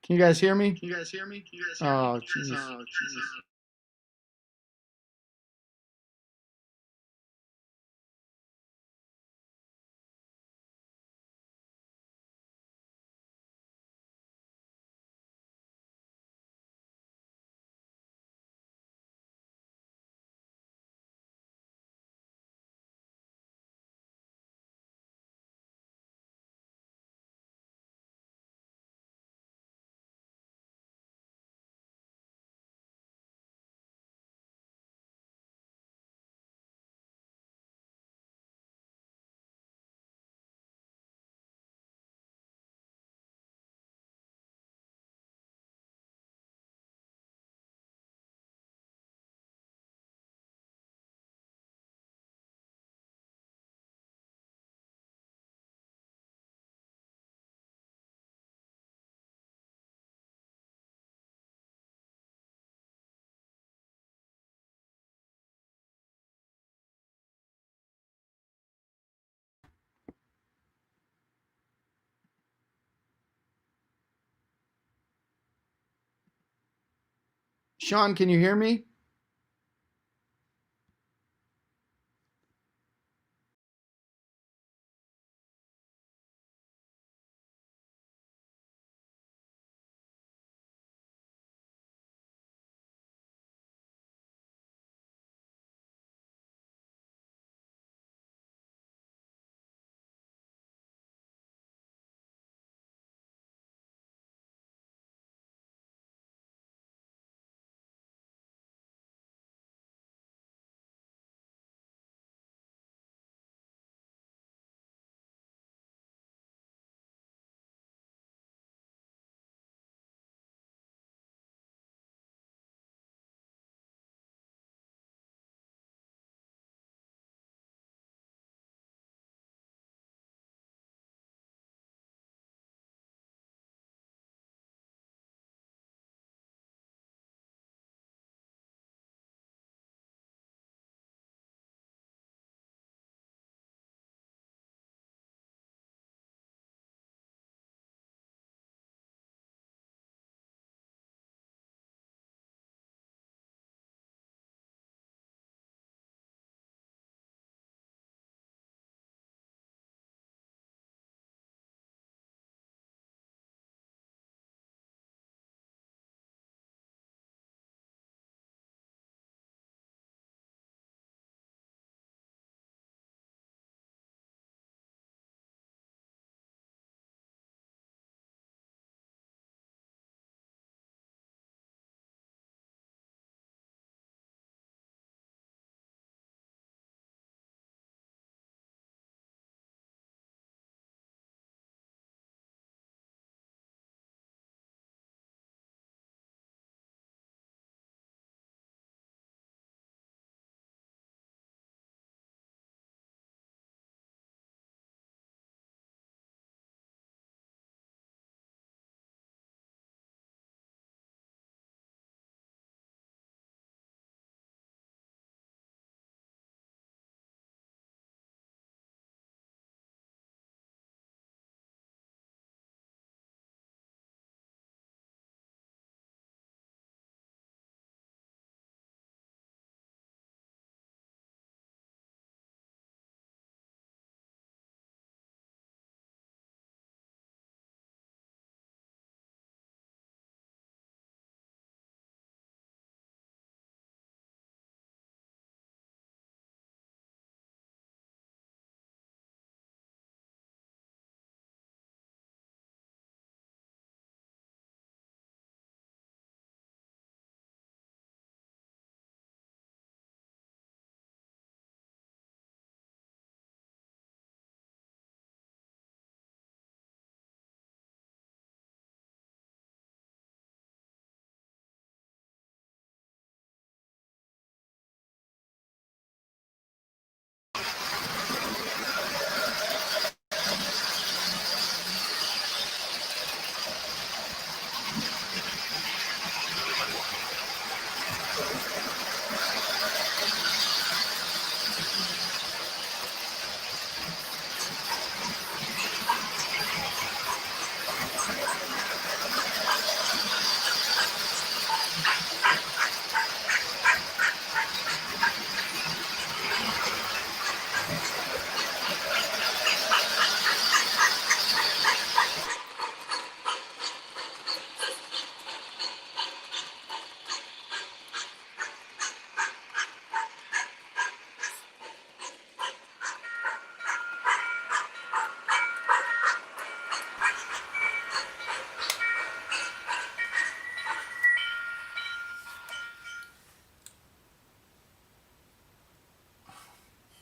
[SPEAKER 8] Can you guys hear me? Oh,
[SPEAKER 3] Oh,
[SPEAKER 8] jeez. Sean, can you hear me?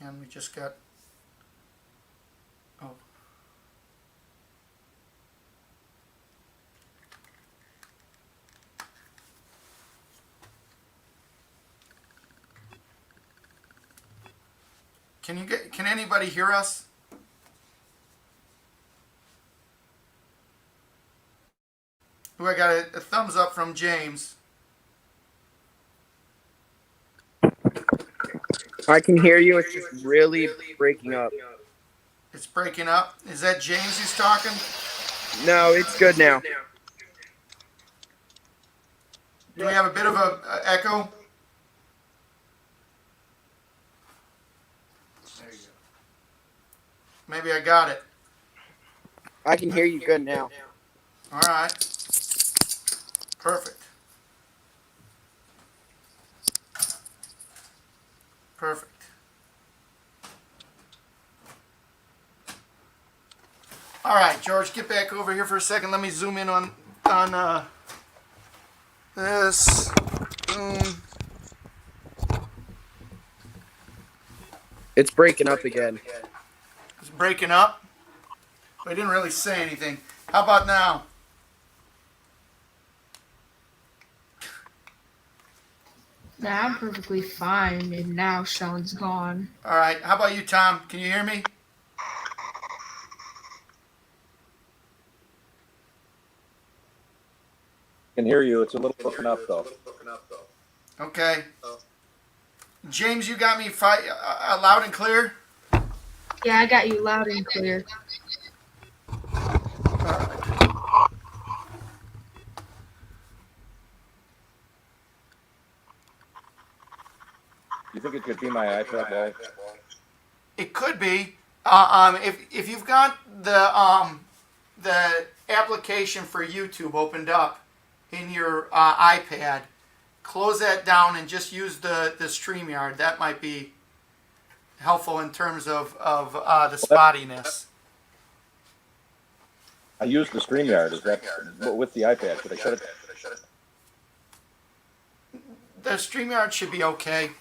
[SPEAKER 8] And we just got, oh. Can anybody hear us? Ooh, I got a thumbs up from James.
[SPEAKER 17] I can hear you. It's just really breaking up.
[SPEAKER 8] It's breaking up. Is that James who's talking?
[SPEAKER 17] No, it's good now.
[SPEAKER 8] Do we have a bit of a echo? There you go. Maybe I got it.
[SPEAKER 17] I can hear you good now.
[SPEAKER 8] All right. Perfect. Perfect. All right, George, get back over here for a second. Let me zoom in on this. Boom.
[SPEAKER 17] It's breaking up again.
[SPEAKER 8] It's breaking up. I didn't really say anything. How about now?
[SPEAKER 4] Nah, I'm perfectly fine, and now Sean's gone.
[SPEAKER 8] All right. How about you, Tom? Can you hear me?
[SPEAKER 15] Can hear you. It's a little broken up though.
[SPEAKER 8] Okay. James, you got me loud and clear?
[SPEAKER 4] Yeah, I got you loud and clear.
[SPEAKER 15] You think it could be my iPad wall?
[SPEAKER 8] It could be. If you've got the application for YouTube opened up in your iPad, close that down and just use the StreamYard. That might be helpful in terms of the spottiness.
[SPEAKER 15] I used the StreamYard. Is that with the iPad? Should I shut it?
[SPEAKER 8] The StreamYard should be okay.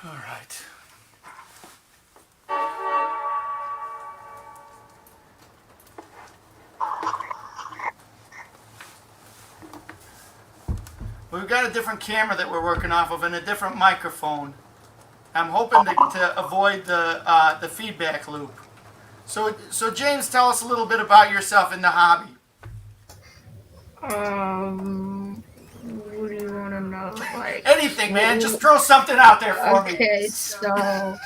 [SPEAKER 8] All right. We've got a different camera that we're working off of and a different microphone. I'm hoping to avoid the feedback loop. So James, tell us a little bit about yourself and the hobby.
[SPEAKER 4] What do you want to know? Like
[SPEAKER 8] Anything, man. Just throw something out there for me.
[SPEAKER 4] Okay, so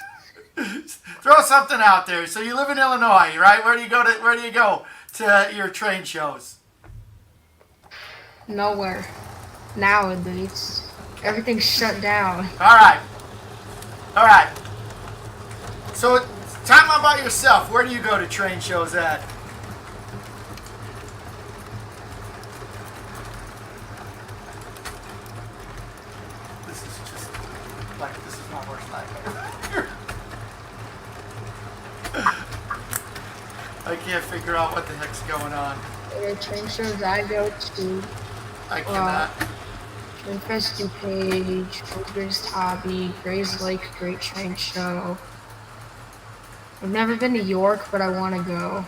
[SPEAKER 8] Throw something out there. So you live in Illinois, right? Where do you go to your train shows?
[SPEAKER 4] nowhere nowadays. Everything's shut down.
[SPEAKER 8] All right. So tell me about yourself. Where do you go to train shows at? This is my worst nightmare. I can't figure out what the heck's going on.
[SPEAKER 4] The train shows I go to,
[SPEAKER 8] I cannot.
[SPEAKER 4] Train Fest DuPage, World's Greatest Hobby, Gray's Lake Great Train Show. I've never been to York, but I want to go.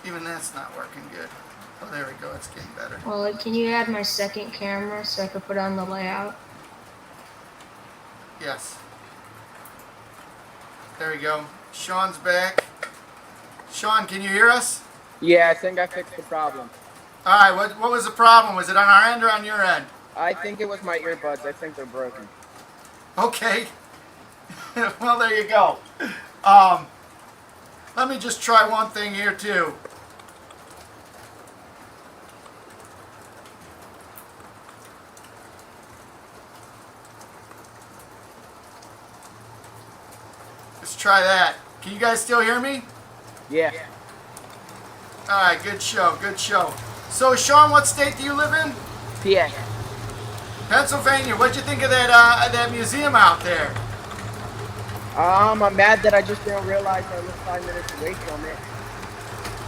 [SPEAKER 8] Even that's not working good. Oh, there we go. It's getting better.
[SPEAKER 4] Well, can you add my second camera so I can put on the layout?
[SPEAKER 8] Yes. There we go. Sean's back. Sean, can you hear us?
[SPEAKER 17] Yeah, I think I fixed the problem.
[SPEAKER 8] All right. What was the problem? Was it on our end or on your end?
[SPEAKER 17] I think it was my earbuds. I think they're broken.
[SPEAKER 8] Okay. Well, there you go. Let me just try one thing here too. Let's try that. Can you guys still hear me?
[SPEAKER 17] Yeah.
[SPEAKER 8] All right, good show, good show. So, Sean, what state do you live in?
[SPEAKER 17] PA.
[SPEAKER 8] Pennsylvania. What'd you think of that museum out there?
[SPEAKER 17] I'm mad that I just didn't realize I was 5 minutes away from it.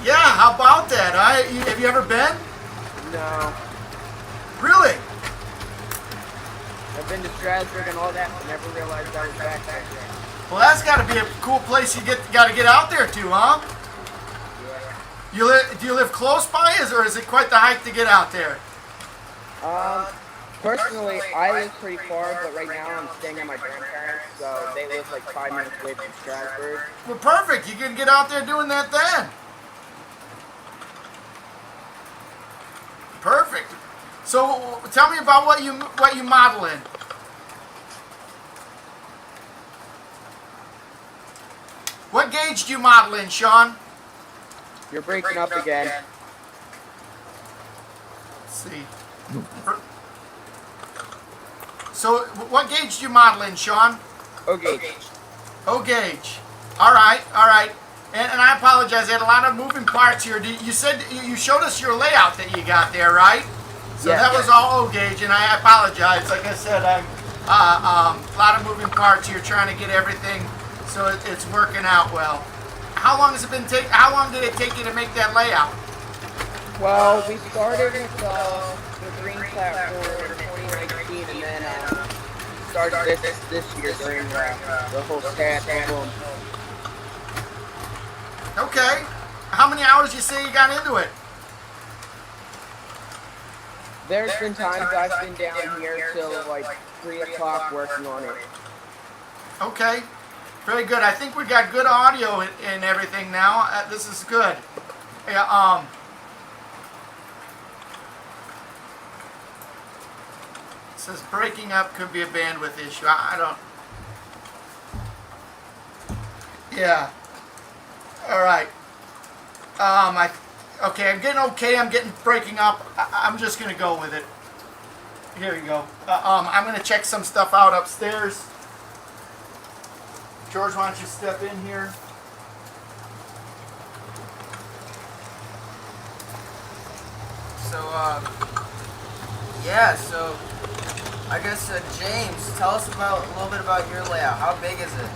[SPEAKER 8] Yeah, how about that? Have you ever been?
[SPEAKER 17] No.
[SPEAKER 8] Really?
[SPEAKER 17] I've been to Strasbourg and all that, but never realized I was back there.
[SPEAKER 8] Well, that's got to be a cool place you got to get out there to, huh?
[SPEAKER 17] Yeah.
[SPEAKER 8] Do you live close by, or is it quite the hike to get out there?
[SPEAKER 17] Personally, I live pretty far, but right now I'm staying at my grandparents, so they live like 5 minutes away from Strasbourg.
[SPEAKER 8] Well, perfect. You can get out there doing that then. Perfect. So, tell me about what you model in. What gauge do you model in, Sean?
[SPEAKER 17] You're breaking up again.
[SPEAKER 8] Let's see. So, what gauge do you model in, Sean?
[SPEAKER 17] O gauge.
[SPEAKER 8] O gauge. All right, all right. And I apologize. I had a lot of moving parts here. You said you showed us your layout that you got there, right? So
[SPEAKER 17] Yeah.
[SPEAKER 8] that was all O gauge, and I apologize. Like I said, I'm a lot of moving parts here, trying to get everything so it's working out well. How long has it been How long did it take you to make that layout?
[SPEAKER 17] Well, we started with the green platform in 2019, and then started this year during the whole stat album.
[SPEAKER 8] Okay. How many hours you say you got into it?
[SPEAKER 17] There's been times I've been down here till like 3 o'clock working on it.
[SPEAKER 8] Okay. Very good. I think we got good audio and everything now. This is good. Yeah, it says breaking up could be a bandwidth issue. I don't. Yeah. All right. Okay, I'm getting breaking up. I'm just gonna go with it. Here we go. I'm gonna check some stuff out upstairs. George, why don't you step in here?
[SPEAKER 5] So, yeah, so I guess James, tell us a little bit about your layout. How big is it?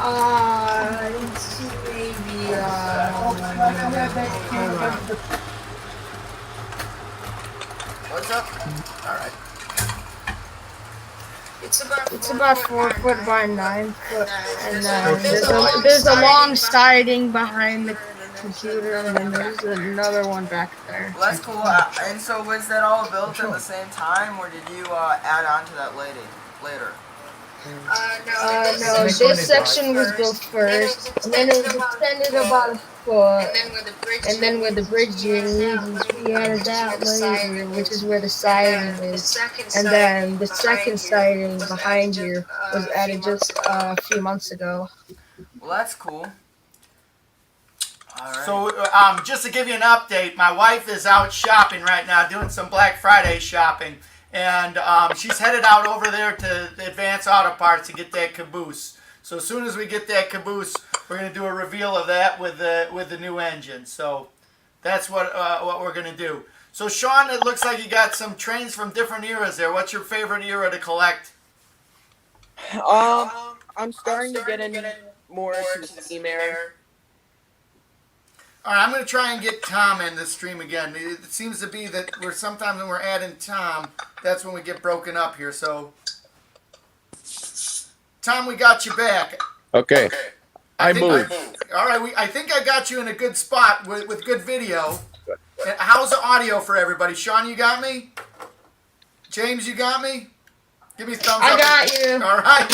[SPEAKER 4] Let's see, maybe, hold on.
[SPEAKER 5] What's up? All right.
[SPEAKER 4] It's about 4 foot by 9 foot, and there's a long siding behind the computer, and then there's another one back there.
[SPEAKER 5] Well, that's cool. And so was that all built at the same time, or did you add on to that later?
[SPEAKER 4] No, this section was built first, and then it was extended about a foot, and then where the bridging we added that later, which is where the siding is, and then the second siding behind here was added just a few months ago.
[SPEAKER 5] Well, that's cool. All right.
[SPEAKER 8] So, just to give you an update, my wife is out shopping right now, doing some Black Friday shopping. And she's headed out over there to Advance Auto Parts to get that caboose. So as soon as we get that caboose, we're going to do a reveal of that with the new engine. So that's what we're going to do. So Sean, it looks like you got some trains from different eras there. What's your favorite era to collect?
[SPEAKER 17] I'm starting to get in more into the steam era.
[SPEAKER 8] All right, I'm going to try and get Tom in the stream again. It seems to be that sometimes when we're adding Tom, that's when we get broken up here. So, Tom, we got you back.
[SPEAKER 15] Okay. I moved.
[SPEAKER 8] All right, I think I got you in a good spot with good video. How's the audio for everybody? Sean, you got me? James, you got me? Give me a thumbs up.
[SPEAKER 17] I got you.
[SPEAKER 8] All right.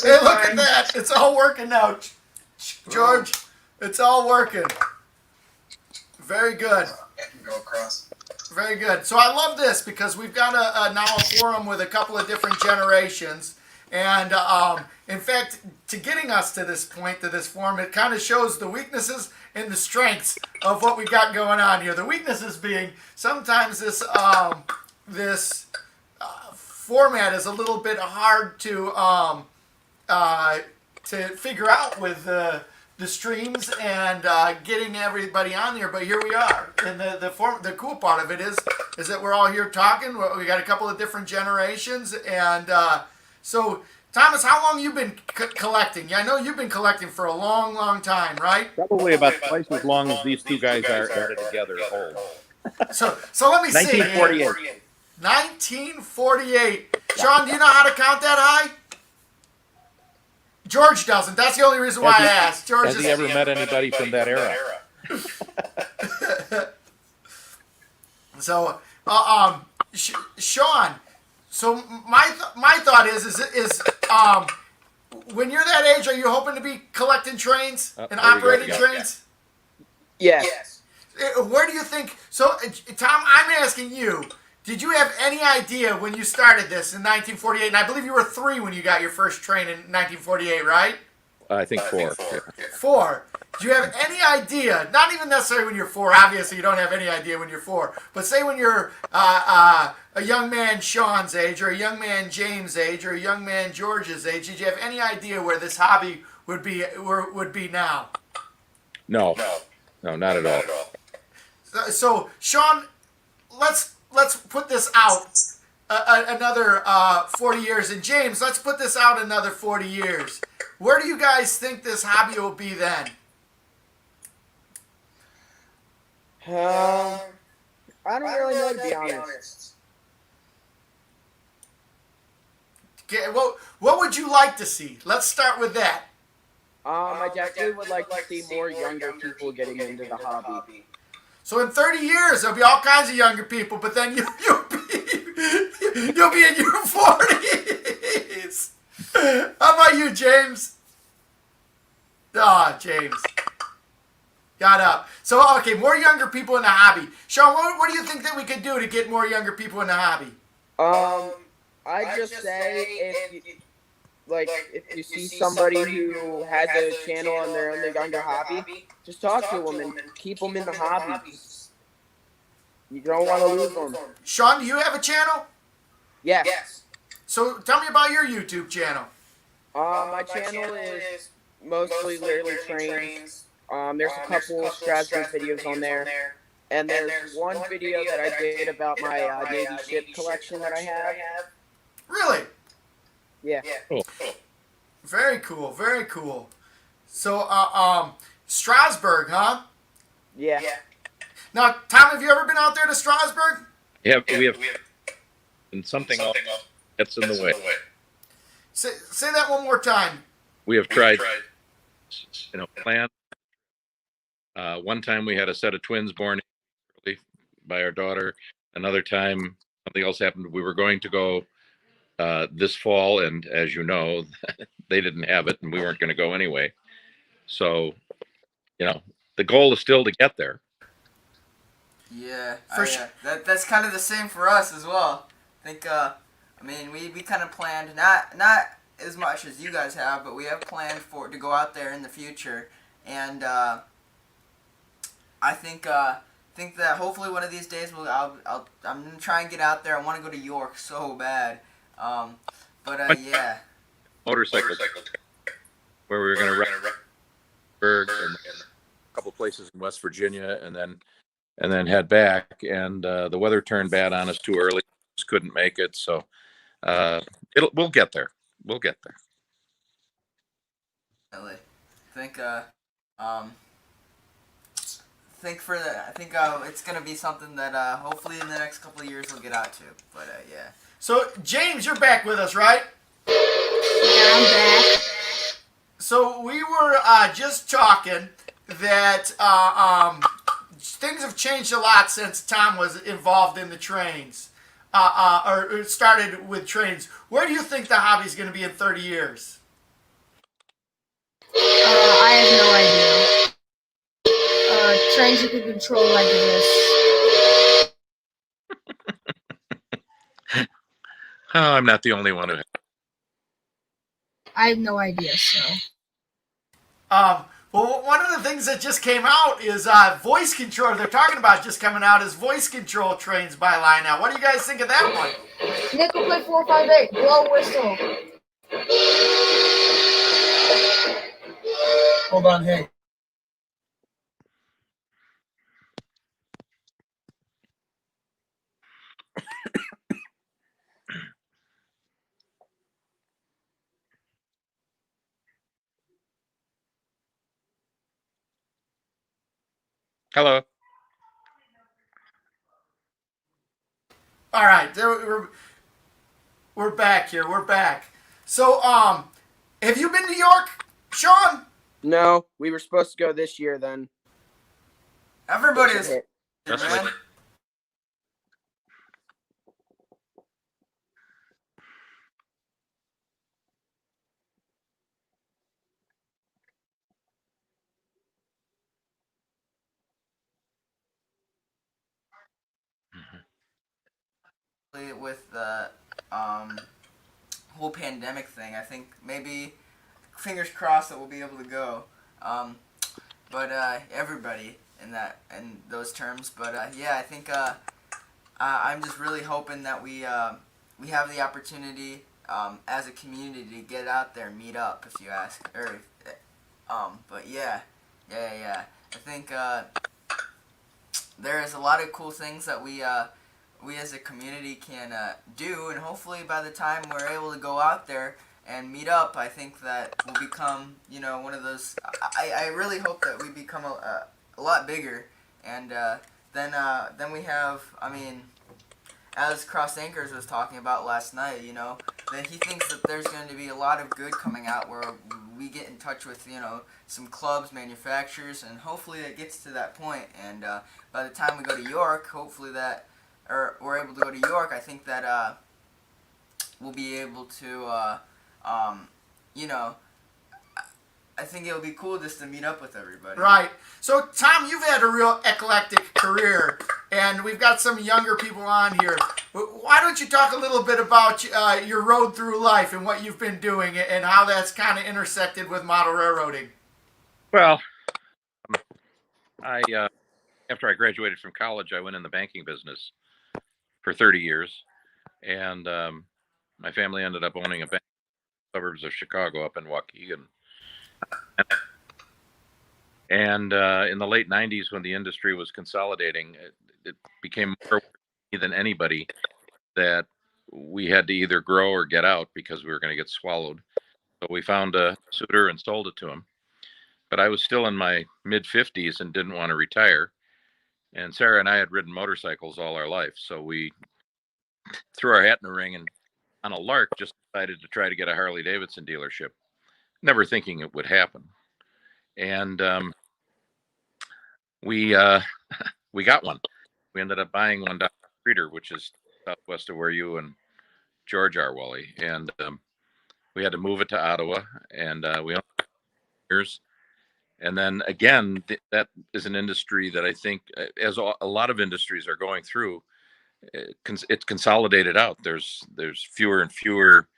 [SPEAKER 8] Hey, look at that. It's all working now. George, it's all working. Very good.
[SPEAKER 18] Go across.
[SPEAKER 8] Very good. So I love this because we've got now a forum with a couple of different generations. And in fact, to getting us to this point, to this forum, it kind of shows the weaknesses and the strengths of what we got going on here. The weaknesses being sometimes this format is a little bit hard to figure out with the streams and getting everybody on here, but here we are. And the cool part of it is that we're all here talking. We got a couple of different generations, and so Thomas, how long you been collecting? I know you've been collecting for a long, long time, right?
[SPEAKER 15] Probably about twice as long as these two guys are added together.
[SPEAKER 8] So let me see.
[SPEAKER 15] 1948.
[SPEAKER 8] 1948. Sean, do you know how to count that high? George doesn't. That's the only reason why I asked. George
[SPEAKER 15] has he ever met anybody from that era?
[SPEAKER 8] So, Sean. So my thought is when you're that age, are you hoping to be collecting trains and operating trains?
[SPEAKER 17] Yes.
[SPEAKER 8] Where do you think? So, Tom, I'm asking you. Did you have any idea when you started this in 1948? And I believe you were 3 when you got your first train in 1948, right?
[SPEAKER 15] I think 4.
[SPEAKER 8] 4. Do you have any idea? Not even necessarily when you're 4. Obviously, you don't have any idea when you're 4. But say when you're a young man Sean's age, or a young man James' age, or a young man George's age. Did you have any idea where this hobby would be now?
[SPEAKER 15] No, not at all.
[SPEAKER 8] So Sean, let's put this out another 40 years, and James, let's put this out another 40 years. Where do you guys think this hobby will be then?
[SPEAKER 17] I don't really know, to be honest.
[SPEAKER 8] Okay, what would you like to see? Let's start with that.
[SPEAKER 17] I definitely would like to see more younger people getting into the hobby.
[SPEAKER 8] So in 30 years, there'll be all kinds of younger people, but then you'll be in your 40s. How about you, James? James. Got up. So, okay, more younger people in the hobby. Sean, what do you think that we could do to get more younger people in the hobby?
[SPEAKER 17] I'd just say if you see somebody who has a channel on their own, the younger hobby, just talk to them and keep them in the hobby. You don't want to lose them.
[SPEAKER 8] Sean, do you have a channel?
[SPEAKER 17] Yes.
[SPEAKER 8] So tell me about your YouTube channel.
[SPEAKER 17] My channel is mostly literally trains. There's a couple of Strasbourg videos on there. And there's one video that I did about my Navy ship collection that I have.
[SPEAKER 8] Really?
[SPEAKER 17] Yeah.
[SPEAKER 15] Cool.
[SPEAKER 8] Very cool. Very cool. So, Strasbourg, huh?
[SPEAKER 17] Yeah.
[SPEAKER 8] Now, Tom, have you ever been out there to Strasbourg?
[SPEAKER 15] Yeah, we have. And something else gets in the way.
[SPEAKER 8] Say that one more time.
[SPEAKER 15] We have tried, plan. One time we had a set of twins born early by our daughter. Another time something else happened. We were going to go this fall, and as you know, they didn't have it, and we weren't going to go anyway. So, the goal is still to get there.
[SPEAKER 5] Yeah, that's kind of the same for us as well. I think, we kind of planned, not as much as you guys have, but we have planned to go out there in the future, and I think that hopefully one of these days I'm gonna try and get out there. I want to go to York so bad, yeah.
[SPEAKER 15] Motorcycle where we were going to run and a couple places in West Virginia, and then head back. And the weather turned bad on us too early. Just couldn't make it. So we'll get there. We'll get there.
[SPEAKER 5] I think it's gonna be something that hopefully in the next couple of years we'll get out to. But yeah.
[SPEAKER 8] So James, you're back with us, right?
[SPEAKER 1] Yeah, I'm back.
[SPEAKER 8] So we were just talking that things have changed a lot since Tom was involved in the trains, or started with trains. Where do you think the hobby's going to be in 30 years?
[SPEAKER 4] I have no idea. Trains you can control like this.
[SPEAKER 15] Oh, I'm not the only one who.
[SPEAKER 4] I have no idea, so.
[SPEAKER 8] Well, one of the things that just came out is voice control. They're talking about just coming out as voice control trains by line now. What do you guys think of that one?
[SPEAKER 4] Nick will play 458. Blow whistle.
[SPEAKER 7] Hold on, hey.
[SPEAKER 15] Hello.
[SPEAKER 8] All right, we're back here. We're back. So, have you been to York, Sean?
[SPEAKER 17] No, we were supposed to go this year then.
[SPEAKER 5] Everybody's
[SPEAKER 17] hit.
[SPEAKER 5] man. With the whole pandemic thing, I think maybe fingers crossed that we'll be able to go. But everybody in those terms. But yeah, I think I'm just really hoping that we have the opportunity as a community to get out there, meet up, if you ask. But yeah. I think there is a lot of cool things that we as a community can do, and hopefully by the time we're able to go out there and meet up, I think that we'll become, one of those. I really hope that we become a lot bigger, and then we have. I mean, as Cross Anchors was talking about last night, that he thinks that there's going to be a lot of good coming out where we get in touch with, some clubs, manufacturers, and hopefully it gets to that point. And by the time we go to York, hopefully we're able to go to York, I think that we'll be able to, I think it'll be cool just to meet up with everybody.
[SPEAKER 8] Right. So, Tom, you've had a real eclectic career, and we've got some younger people on here. Why don't you talk a little bit about your road through life and what you've been doing and how that's kind of intersected with model railroading?
[SPEAKER 15] Well, I after I graduated from college, I went in the banking business for 30 years, and my family ended up owning a bank in the suburbs of Chicago up in Waukegan. And in the late 90s, when the industry was consolidating, it became more than anybody that we had to either grow or get out because we were going to get swallowed. So we found a suitor and sold it to him. But I was still in my mid 50s and didn't want to retire. And Sarah and I had ridden motorcycles all our life. So we threw our hat in the ring and on a lark just decided to try to get a Harley Davidson dealership, never thinking it would happen. And we got one. We ended up buying one down Streeter, which is southwest of where you and George are, Wally. And we had to move it to Ottawa, and we owned it for years. And then again, that is an industry that I think, as a lot of industries are going through, it's consolidated out. There's fewer and fewer,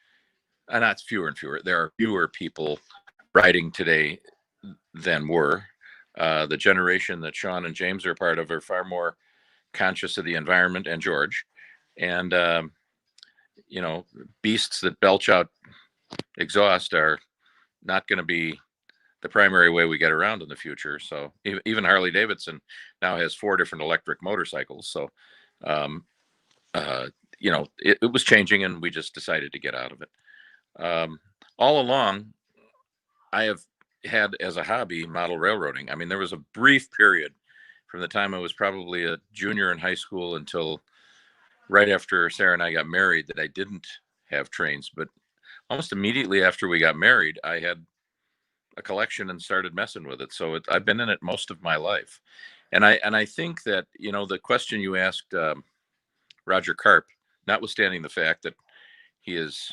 [SPEAKER 15] not fewer and fewer. There are fewer people riding today than were. The generation that Sean and James are part of are far more conscious of the environment, and George, and beasts that belch out exhaust are not going to be the primary way we get around in the future. So even Harley Davidson now has 4 different electric motorcycles. So it was changing, and we just decided to get out of it. All along, I have had as a hobby model railroading. I mean, there was a brief period from the time I was probably a junior in high school until right after Sarah and I got married that I didn't have trains. But almost immediately after we got married, I had a collection and started messing with it. So I've been in it most of my life. And I think that, you know, the question you asked Roger Karp, notwithstanding the fact that he is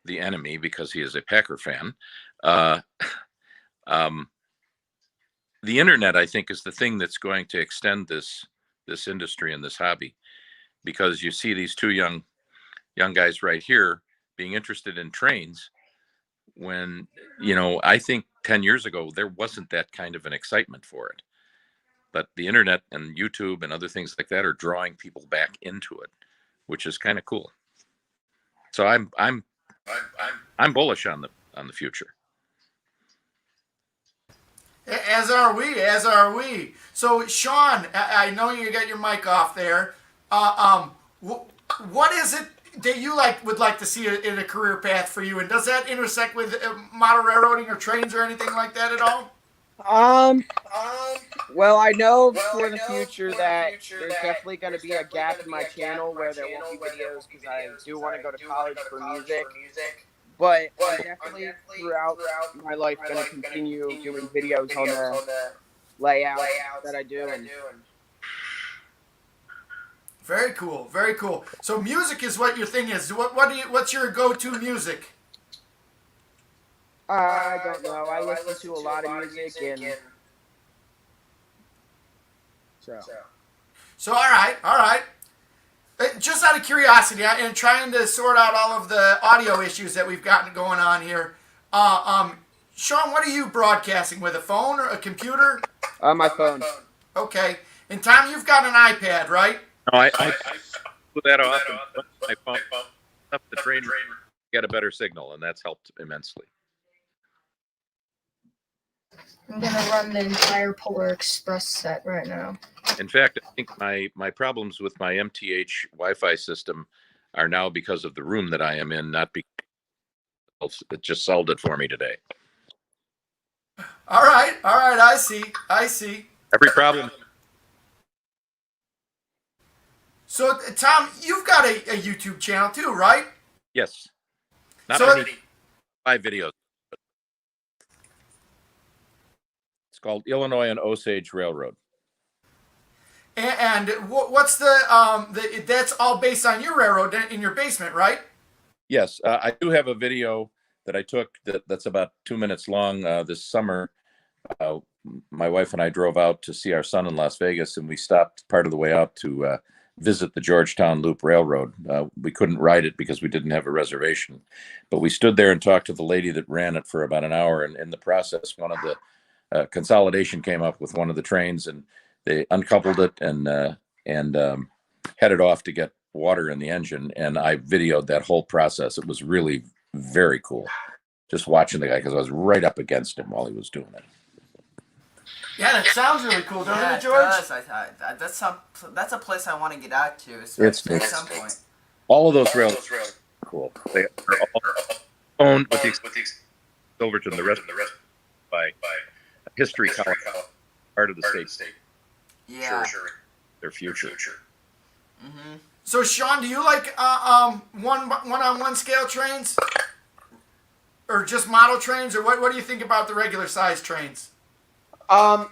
[SPEAKER 15] the enemy because he is a Packer fan, uh, the internet, I think, is the thing that's going to extend this industry and this hobby, because you see these two young guys right here being interested in trains when, you know, I think 10 years ago there wasn't that kind of an excitement for it. But the internet and YouTube and other things like that are drawing people back into it, which is kind of cool. So I'm bullish on the future.
[SPEAKER 8] As are we. As are we. So, Sean, I know you got your mic off there. What is it that you would like to see in a career path for you, and does that intersect with model railroading or trains or anything like that at all?
[SPEAKER 17] Well, I know for the future that there's definitely going to be a gap in my channel where there won't be videos because I do want to go to college for music. But I'm definitely throughout my life going to continue doing videos on the layout that I do. And
[SPEAKER 8] Very cool. Very cool. So music is what your thing is. What's your go-to music?
[SPEAKER 17] I don't know. I listen to a lot of music and
[SPEAKER 8] So all right. Just out of curiosity, and trying to sort out all of the audio issues that we've gotten going on here, Sean, what are you broadcasting with? A phone or a computer?
[SPEAKER 17] My phone.
[SPEAKER 8] Okay. And Tom, you've got an iPad, right?
[SPEAKER 15] No, I put that off and put my phone up the train, get a better signal, and that's helped immensely.
[SPEAKER 4] I'm gonna run the entire Polar Express set right now.
[SPEAKER 15] In fact, I think my problems with my MTH Wi-Fi system are now because of the room that I am in, not because it just solved it for me today.
[SPEAKER 8] All right. I see.
[SPEAKER 15] Every problem.
[SPEAKER 8] So, Tom, you've got a YouTube channel too, right?
[SPEAKER 15] Yes. Not
[SPEAKER 8] So-
[SPEAKER 15] many 5 videos. It's called Illinois and Osage Railroad.
[SPEAKER 8] And what's the that's all based on your railroad in your basement, right?
[SPEAKER 15] Yes, I do have a video that I took that's about 2 minutes long this summer. My wife and I drove out to see our son in Las Vegas, and we stopped part of the way out to visit the Georgetown Loop Railroad. We couldn't ride it because we didn't have a reservation, but we stood there and talked to the lady that ran it for about an hour, and in the process, one of the consolidation came up with one of the trains, and they uncoupled it and headed off to get water in the engine, and I videoed that whole process. It was really very cool just watching the guy, because I was right up against him while he was doing it.
[SPEAKER 8] Yeah, that sounds really cool, doesn't
[SPEAKER 5] Yeah,
[SPEAKER 8] it, George?
[SPEAKER 5] does. That's a place I want to get out to,
[SPEAKER 15] It's
[SPEAKER 5] at some point.
[SPEAKER 15] all of those railroads are cool. They are all owned with the Silverton, the rest by a history college, part of the state.
[SPEAKER 5] Yeah.
[SPEAKER 15] Their future.
[SPEAKER 5] Mm-hmm.
[SPEAKER 8] So, Sean, do you like one-on-one scale trains, or just model trains, or what do you think about the regular size trains?
[SPEAKER 17] I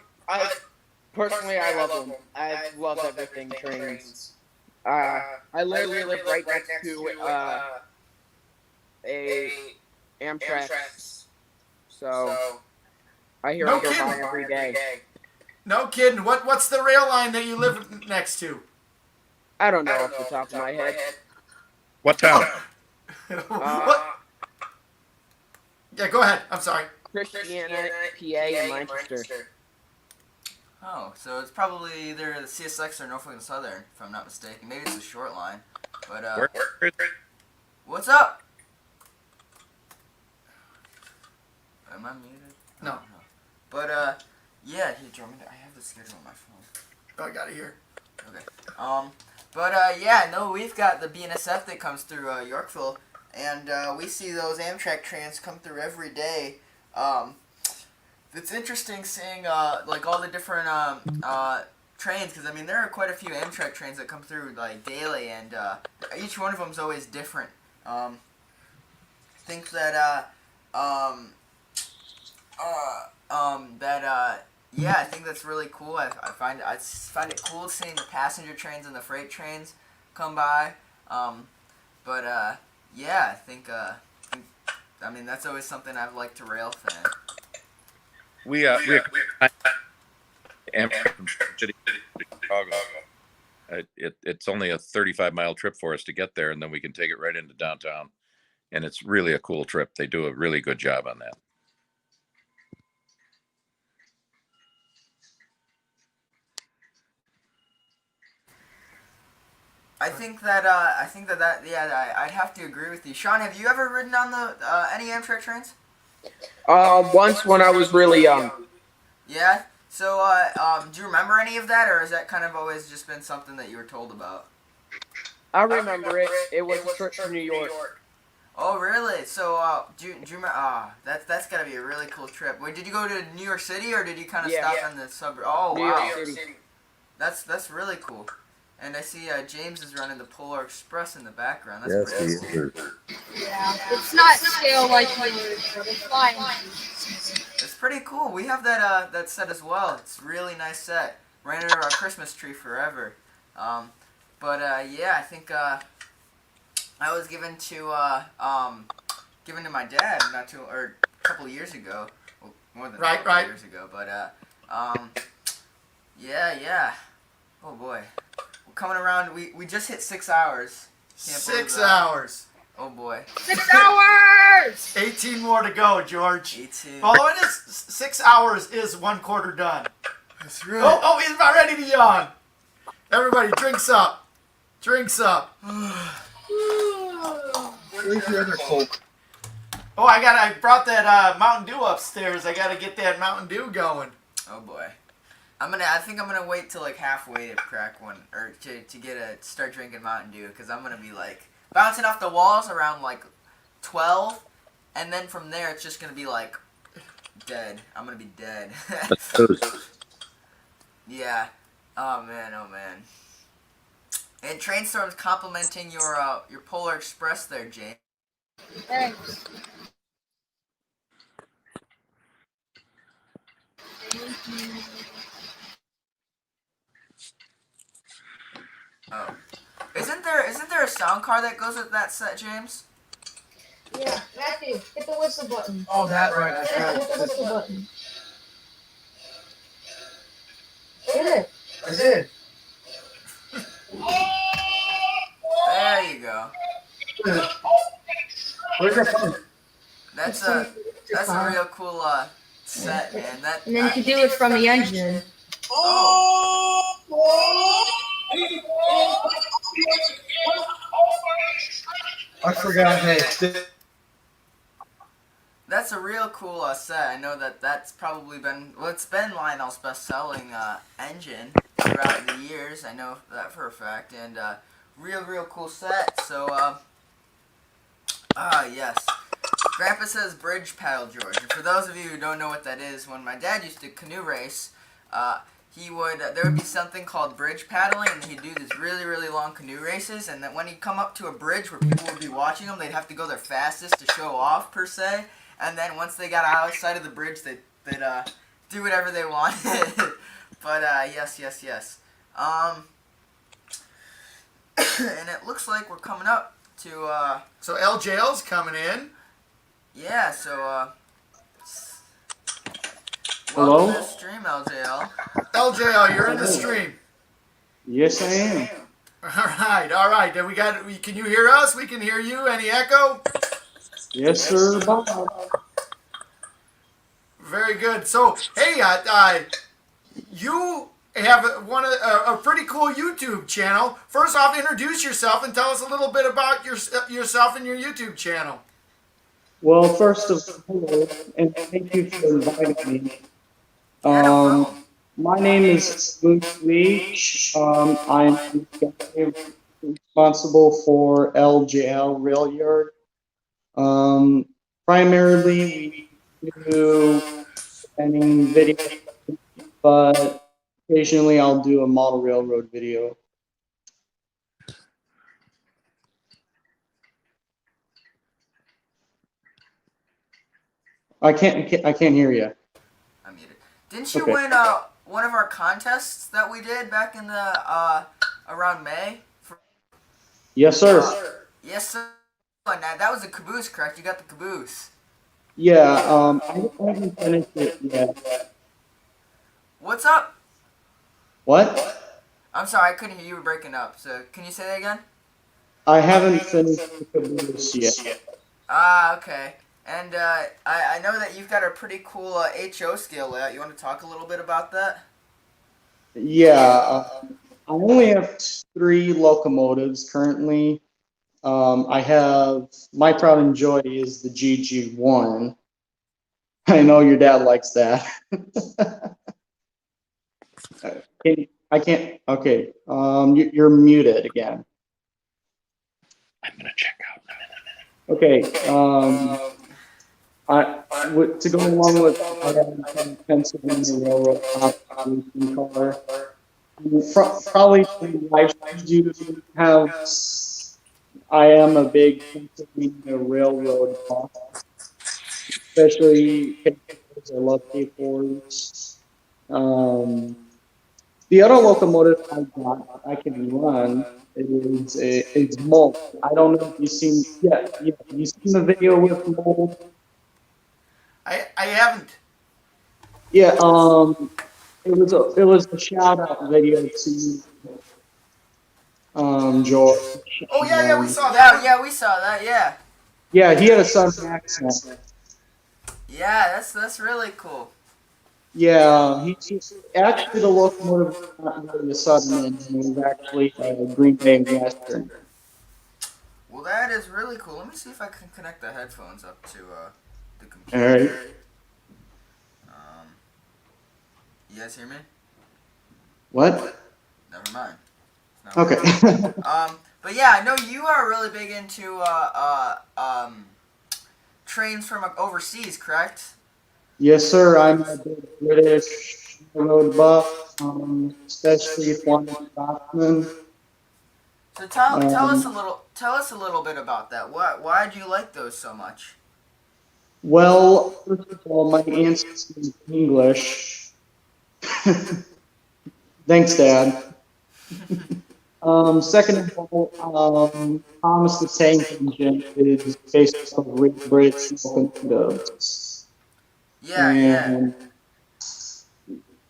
[SPEAKER 17] love them. I love everything trains. I literally live right next to a Amtrak, so I hear them go by every day.
[SPEAKER 8] No kidding. What's the rail line that you live next to?
[SPEAKER 17] I don't know off the top of my head.
[SPEAKER 15] What town?
[SPEAKER 8] What? Yeah, go ahead. I'm sorry.
[SPEAKER 17] Christiana, PA, and Manchester.
[SPEAKER 5] Oh, so it's probably either the CSX or Norfolk and Southern, if I'm not mistaken. Maybe it's a short line. But what's up? Am I muted?
[SPEAKER 8] No.
[SPEAKER 5] But yeah, here, Jeremy, I have the schedule on my phone.
[SPEAKER 8] Oh, I got it here.
[SPEAKER 5] Okay. But yeah, no, we've got the BNSF that comes through Yorkville, and we see those Amtrak trains come through every day. It's interesting seeing like all the different trains, because I mean there are quite a few Amtrak trains that come through like daily, and each one of them is always different. Think that yeah, I think that's really cool. I find it cool seeing the passenger trains and the freight trains come by. But yeah, I mean that's always something I've liked to rail fan.
[SPEAKER 15] We Amtrak from City to Chicago. It's only a 35-mile trip for us to get there, and then we can take it right into downtown. And it's really a cool trip. They do a really good job on that.
[SPEAKER 5] I think that yeah, I'd have to agree with you. Sean, have you ever ridden on the any Amtrak trains?
[SPEAKER 17] Once when I was really young.
[SPEAKER 5] Yeah. So do you remember any of that, or has that kind of always just been something that you were told about?
[SPEAKER 17] I remember it. It was a trip to New York.
[SPEAKER 5] Oh, really? So do you remember? That's gotta be a really cool trip. Wait, did you go to New York City, or did you kind of stop on the suburb? Oh,
[SPEAKER 17] New
[SPEAKER 5] wow.
[SPEAKER 17] York City.
[SPEAKER 5] That's really cool. And I see James is running the Polar Express in the background. That's pretty cool.
[SPEAKER 4] Yeah, it's not scale like yours, but it's fine.
[SPEAKER 5] It's pretty cool. We have that set as well. It's a really nice set. Ran under our Christmas tree forever. But yeah, I think I was given to my dad a couple years ago. Well, more than a couple years ago. But yeah. Oh boy. We're coming around. We just hit 6 hours. Can't believe
[SPEAKER 8] 6
[SPEAKER 5] that.
[SPEAKER 8] hours.
[SPEAKER 5] Oh boy.
[SPEAKER 8] 6 hours! 18 more to go, George.
[SPEAKER 5] 18.
[SPEAKER 8] Although it is 6 hours is 1/4 done.
[SPEAKER 5] That's right.
[SPEAKER 8] Oh, he's about ready to yawn. Everybody, drinks up. Drinks up.
[SPEAKER 14] Where's the other Coke?
[SPEAKER 8] Oh, I brought that Mountain Dew upstairs. I gotta get that Mountain Dew going.
[SPEAKER 5] Oh boy. I think I'm gonna wait till like halfway to crack one, or to start drinking Mountain Dew, because I'm gonna be like bouncing off the walls around like 12, and then from there it's just gonna be like dead. I'm gonna be dead. Yeah. Oh man. And Trainstorm's complimenting your Polar Express there, James.
[SPEAKER 4] Thanks.
[SPEAKER 5] Oh. Isn't there a sound card that goes with that set, James?
[SPEAKER 4] Yeah, Matthew, hit the whistle button.
[SPEAKER 14] Oh, that right.
[SPEAKER 4] Hit the whistle button. Hit it.
[SPEAKER 14] I did.
[SPEAKER 5] There you go.
[SPEAKER 14] Where's your phone?
[SPEAKER 5] That's a real cool set, man.
[SPEAKER 4] And then you can do it from the engine.
[SPEAKER 14] I forgot. Hey,
[SPEAKER 5] That's a real cool set. I know that's probably it's been Lionel's best-selling engine throughout the years. I know that for a fact, and real cool set. So yes. Grandpa says bridge paddle, George. And for those of you who don't know what that is, when my dad used to canoe race, there would be something called bridge paddling, and he'd do these really long canoe races, and then when he'd come up to a bridge where people would be watching him, they'd have to go their fastest to show off, per se, and then once they got outside of the bridge, they'd do whatever they wanted. But yes. And it looks like we're coming up to
[SPEAKER 8] So LJL's coming in.
[SPEAKER 5] yeah, so
[SPEAKER 18] Hello?
[SPEAKER 5] welcome to the stream, LJL.
[SPEAKER 8] LJL, you're in the stream.
[SPEAKER 18] Yes, I am.
[SPEAKER 8] All right. Then can you hear us? We can hear you. Any echo?
[SPEAKER 18] Yes, sir, Bob.
[SPEAKER 8] Very good. So, hey, you have a pretty cool YouTube channel. First off, introduce yourself and tell us a little bit about yourself and your YouTube channel.
[SPEAKER 18] Well, first of all, hello, and thank you for inviting me. My name is Luke Leach. I'm responsible for LJL Rail Yard. Primarily, we do sending videos, but occasionally I'll do a model railroad video. I can't hear you.
[SPEAKER 5] I'm muted. Didn't you
[SPEAKER 18] Okay.
[SPEAKER 5] win one of our contests that we did back in the around May?
[SPEAKER 18] Yes, sir.
[SPEAKER 5] Yes, sir. And that was the caboose, correct? You got the caboose.
[SPEAKER 18] Yeah, I haven't finished it yet.
[SPEAKER 5] What's up?
[SPEAKER 18] What?
[SPEAKER 5] I'm sorry, I couldn't hear you. You were breaking up. So can you say that again?
[SPEAKER 18] I haven't finished the caboose yet.
[SPEAKER 5] Ah, okay. And I know that you've got a pretty cool HO scale layout. You want to talk a little bit about that?
[SPEAKER 18] Yeah, I only have 3 locomotives currently. I have My Proud and Joy is the GG1. I know your dad likes that. I can't. Okay. You're muted again.
[SPEAKER 2] I'm gonna check out.
[SPEAKER 18] Okay. To go along with Pennsylvania Railroad racing car, probably the lifestyle you have. I am a big Pennsylvania Railroad buff, especially K4s. I love K4s. The other locomotive I can run is Mold. I don't know if you've seen you seen the video with Mold.
[SPEAKER 5] I haven't.
[SPEAKER 18] Yeah, it was a shout out video to George.
[SPEAKER 5] Oh yeah, we saw that. Yeah, we saw that. Yeah.
[SPEAKER 18] Yeah, he had a southern accent.
[SPEAKER 5] Yeah, that's really cool.
[SPEAKER 18] Yeah, he's actually the locomotive was not really a southern engine. It was actually a Green Bay Western.
[SPEAKER 5] Well, that is really cool. Let me see if I can connect the headphones up to the
[SPEAKER 18] All
[SPEAKER 5] computer.
[SPEAKER 18] right.
[SPEAKER 5] You guys hear me?
[SPEAKER 18] What?
[SPEAKER 5] Never mind.
[SPEAKER 18] Okay.
[SPEAKER 5] But yeah, I know you are really big into trains from overseas, correct?
[SPEAKER 18] Yes, sir. I'm a big British road buff, especially Flying Scotsman.
[SPEAKER 5] So tell us a little bit about that. Why do you like those so much?
[SPEAKER 18] Well, first of all, my ancestry is English. Thanks, Dad. Second of all, Thomas the Tank Engine is based off of British locomotives.
[SPEAKER 5] Yeah,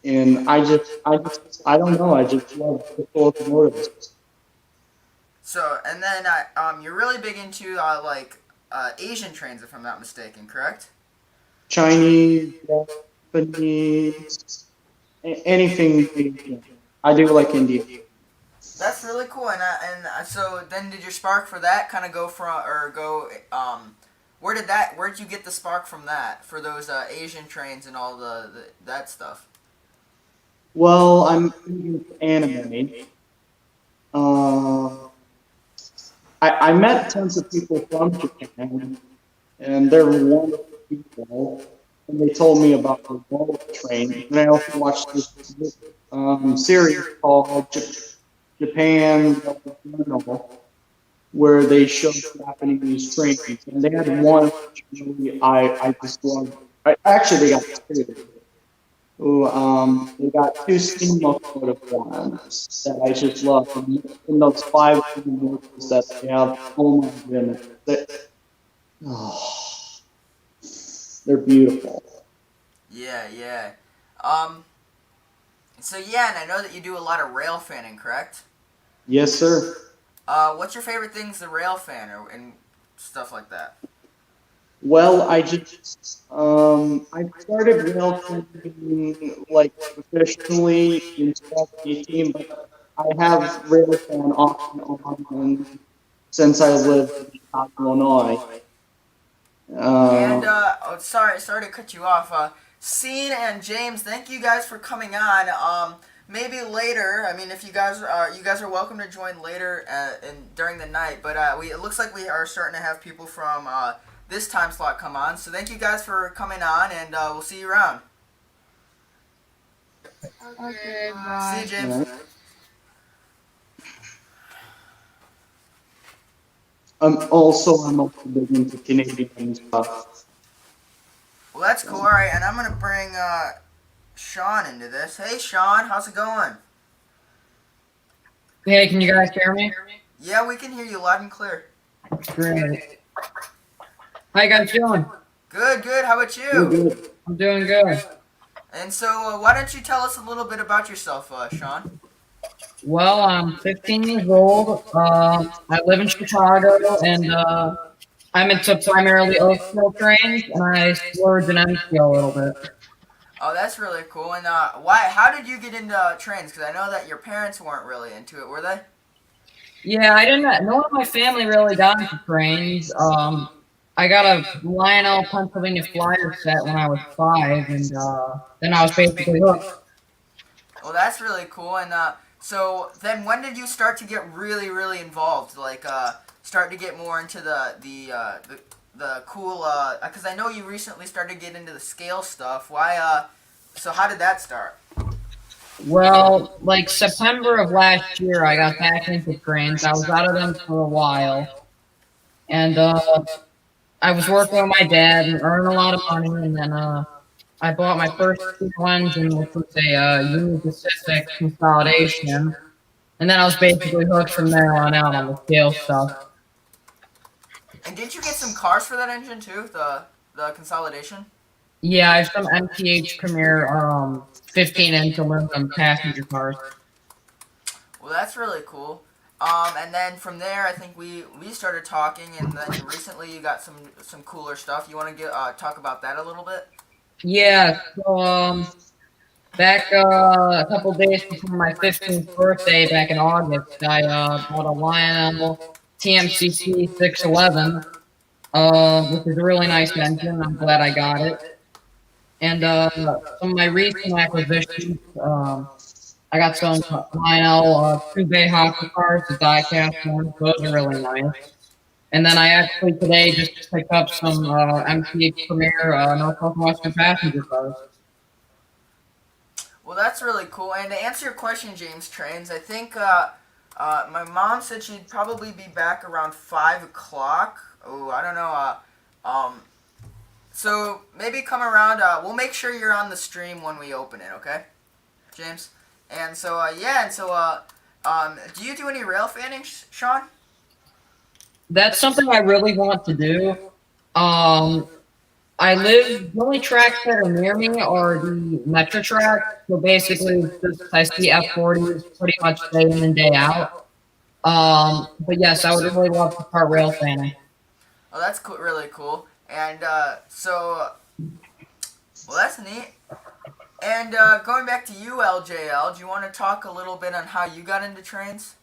[SPEAKER 18] And I don't know. I just love the locomotives.
[SPEAKER 5] So and then you're really big into Asian trains, if I'm not mistaken, correct?
[SPEAKER 18] Chinese, Japanese, anything Asian. I do like Indian.
[SPEAKER 5] That's really cool. And so then did your spark for that kind of go from where'd you get the spark from that for those Asian trains and all that stuff?
[SPEAKER 18] Well, I'm into anime. I met tons of people from Japan, and they're wonderful people. And they told me about the bullet train. And I also watched this series called Japan Journal, where they showed Japanese trains. And they had one which really I just loved. Actually, they got 2. They got 2 steam locomotive ones that I just love. And in those 5 locomotives that they have, oh my goodness, they're beautiful.
[SPEAKER 5] Yeah. So yeah, and I know that you do a lot of rail fanning, correct?
[SPEAKER 18] Yes, sir.
[SPEAKER 5] What's your favorite things to rail fan and stuff like that?
[SPEAKER 18] Well, I started rail fanning like professionally in 2018, but I have rail fan off and on since I lived in Chicago, Illinois.
[SPEAKER 5] Sorry to cut you off. Scene and James, thank you guys for coming on. Maybe later. I mean, if you guys are welcome to join later during the night. But it looks like we are starting to have people from this time slot come on. So thank you guys for coming on, and we'll see you around.
[SPEAKER 4] Okay,
[SPEAKER 5] See
[SPEAKER 4] bye.
[SPEAKER 5] you, James.
[SPEAKER 18] Alright. I'm also big into Canadian stuff.
[SPEAKER 5] Well, that's cool. All right, and I'm gonna bring Sean into this. Hey, Sean, how's it going?
[SPEAKER 19] Hey, can you guys hear me?
[SPEAKER 5] Yeah, we can hear you loud and clear.
[SPEAKER 19] Great. How you guys doing?
[SPEAKER 5] Good, good. How about
[SPEAKER 18] We're
[SPEAKER 5] you?
[SPEAKER 18] good.
[SPEAKER 19] I'm doing good.
[SPEAKER 5] And so, why don't you tell us a little bit about yourself, Sean?
[SPEAKER 19] Well, I'm 15 years old. I live in Chicago, and I'm into primarily off-scale trains, and I splurge in M-scale a little bit.
[SPEAKER 5] Oh, that's really cool. And why? How did you get into trains? Because I know that your parents weren't really into it, were they?
[SPEAKER 19] Yeah, I didn't. No one in my family really got into trains. I got a Lionel Pennsylvania Flyer set when I was 5, and then I was basically hooked.
[SPEAKER 5] Well, that's really cool. And so then, when did you start to get really, really involved? Like, start to get more into the cool? Because I know you recently started to get into the scale stuff. Why? So how did that start?
[SPEAKER 19] Well, like September of last year, I got back into trains. I was out of them for a while, and I was working with my dad and earning a lot of money, and then I bought my first steel engine, which was a Union Pacific consolidation, and then I was basically hooked from there on out on the scale stuff.
[SPEAKER 5] And didn't you get some cars for that engine too? The consolidation.
[SPEAKER 19] Yeah, I have some MTH Premier 15-inch aluminum passenger cars.
[SPEAKER 5] Well, that's really cool. And then from there, I think we started talking, and then recently you got some cooler stuff. You want to get talk about that a little bit?
[SPEAKER 19] Yeah, so back a couple days before my 15th birthday, back in August, I bought a Lionel TMCC 611, which is a really nice engine. I'm glad I got it. And some of my recent acquisitions, I got some Lionel 2-bay hockey cars, the die-cast ones. Those are really nice. And then I actually today just picked up some MTH Premier Norfolk Western passenger cars.
[SPEAKER 5] Well, that's really cool. And to answer your question, James Trains, I think my mom said she'd probably be back around 5 o'clock. Oh, I don't know. So maybe come around. We'll make sure you're on the stream when we open it, okay, James? And so yeah, and so do you do any rail fanning, Sean?
[SPEAKER 19] That's something I really want to do. The only tracks that are near me are the metro tracks. So basically, I see F40s pretty much day in and day out. But yes, I would really love to start rail fanning.
[SPEAKER 5] Oh, that's cool, really cool. And so, well, that's neat. And going back to you, LJL, do you want to talk a little bit on how you got into trains?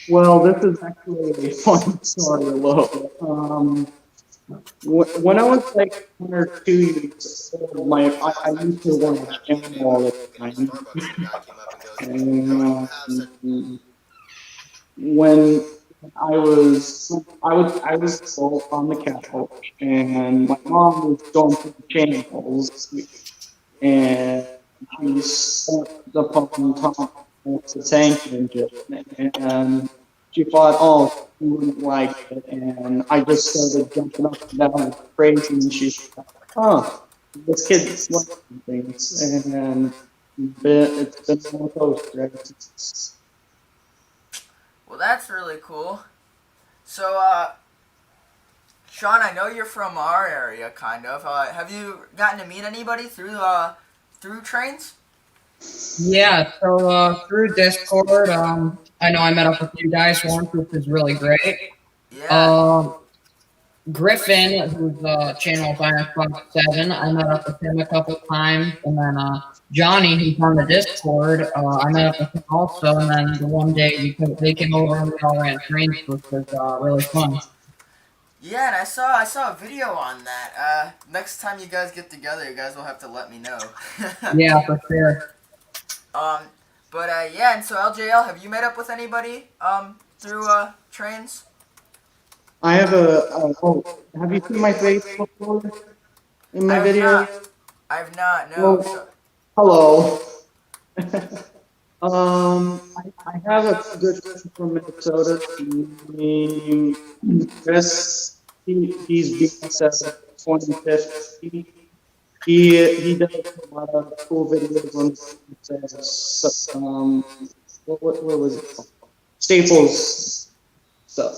[SPEAKER 18] Well, this is actually a fun story a little bit. When I was like 1 or 2 years old, I used to watch animal all the time. And when I was 12 on the couch, and my mom was going through the channels, and she set the phone top of the tank engine, and she thought, oh, she wouldn't like it, and I just started jumping up and down like crazy, and she's like, oh, this kid's liking things, and it's been one of those things.
[SPEAKER 5] Well, that's really cool. So, Sean, I know you're from our area, kind of. Have you gotten to meet anybody through trains?
[SPEAKER 19] Yeah, so through Discord, I know I met up with you guys once, which is really great.
[SPEAKER 5] Yeah.
[SPEAKER 19] Griffin, who's channel Fire Fox 7, I met up with him a couple times, and then Johnny, who's on the Discord, I met up with him also, and then the one day they came over and we all ran trains, which was really fun.
[SPEAKER 5] Yeah, and I saw a video on that. Next time you guys get together, you guys will have to let me know.
[SPEAKER 19] Yeah, for sure.
[SPEAKER 5] But yeah, and so LJL, have you met up with anybody through trains?
[SPEAKER 18] I have have you seen my face before in my video?
[SPEAKER 5] I have not, no.
[SPEAKER 18] Hello. I have a good friend from Minnesota named Chris. He's BSF 2050. He does a lot of cool videos on what was it called? Staples sub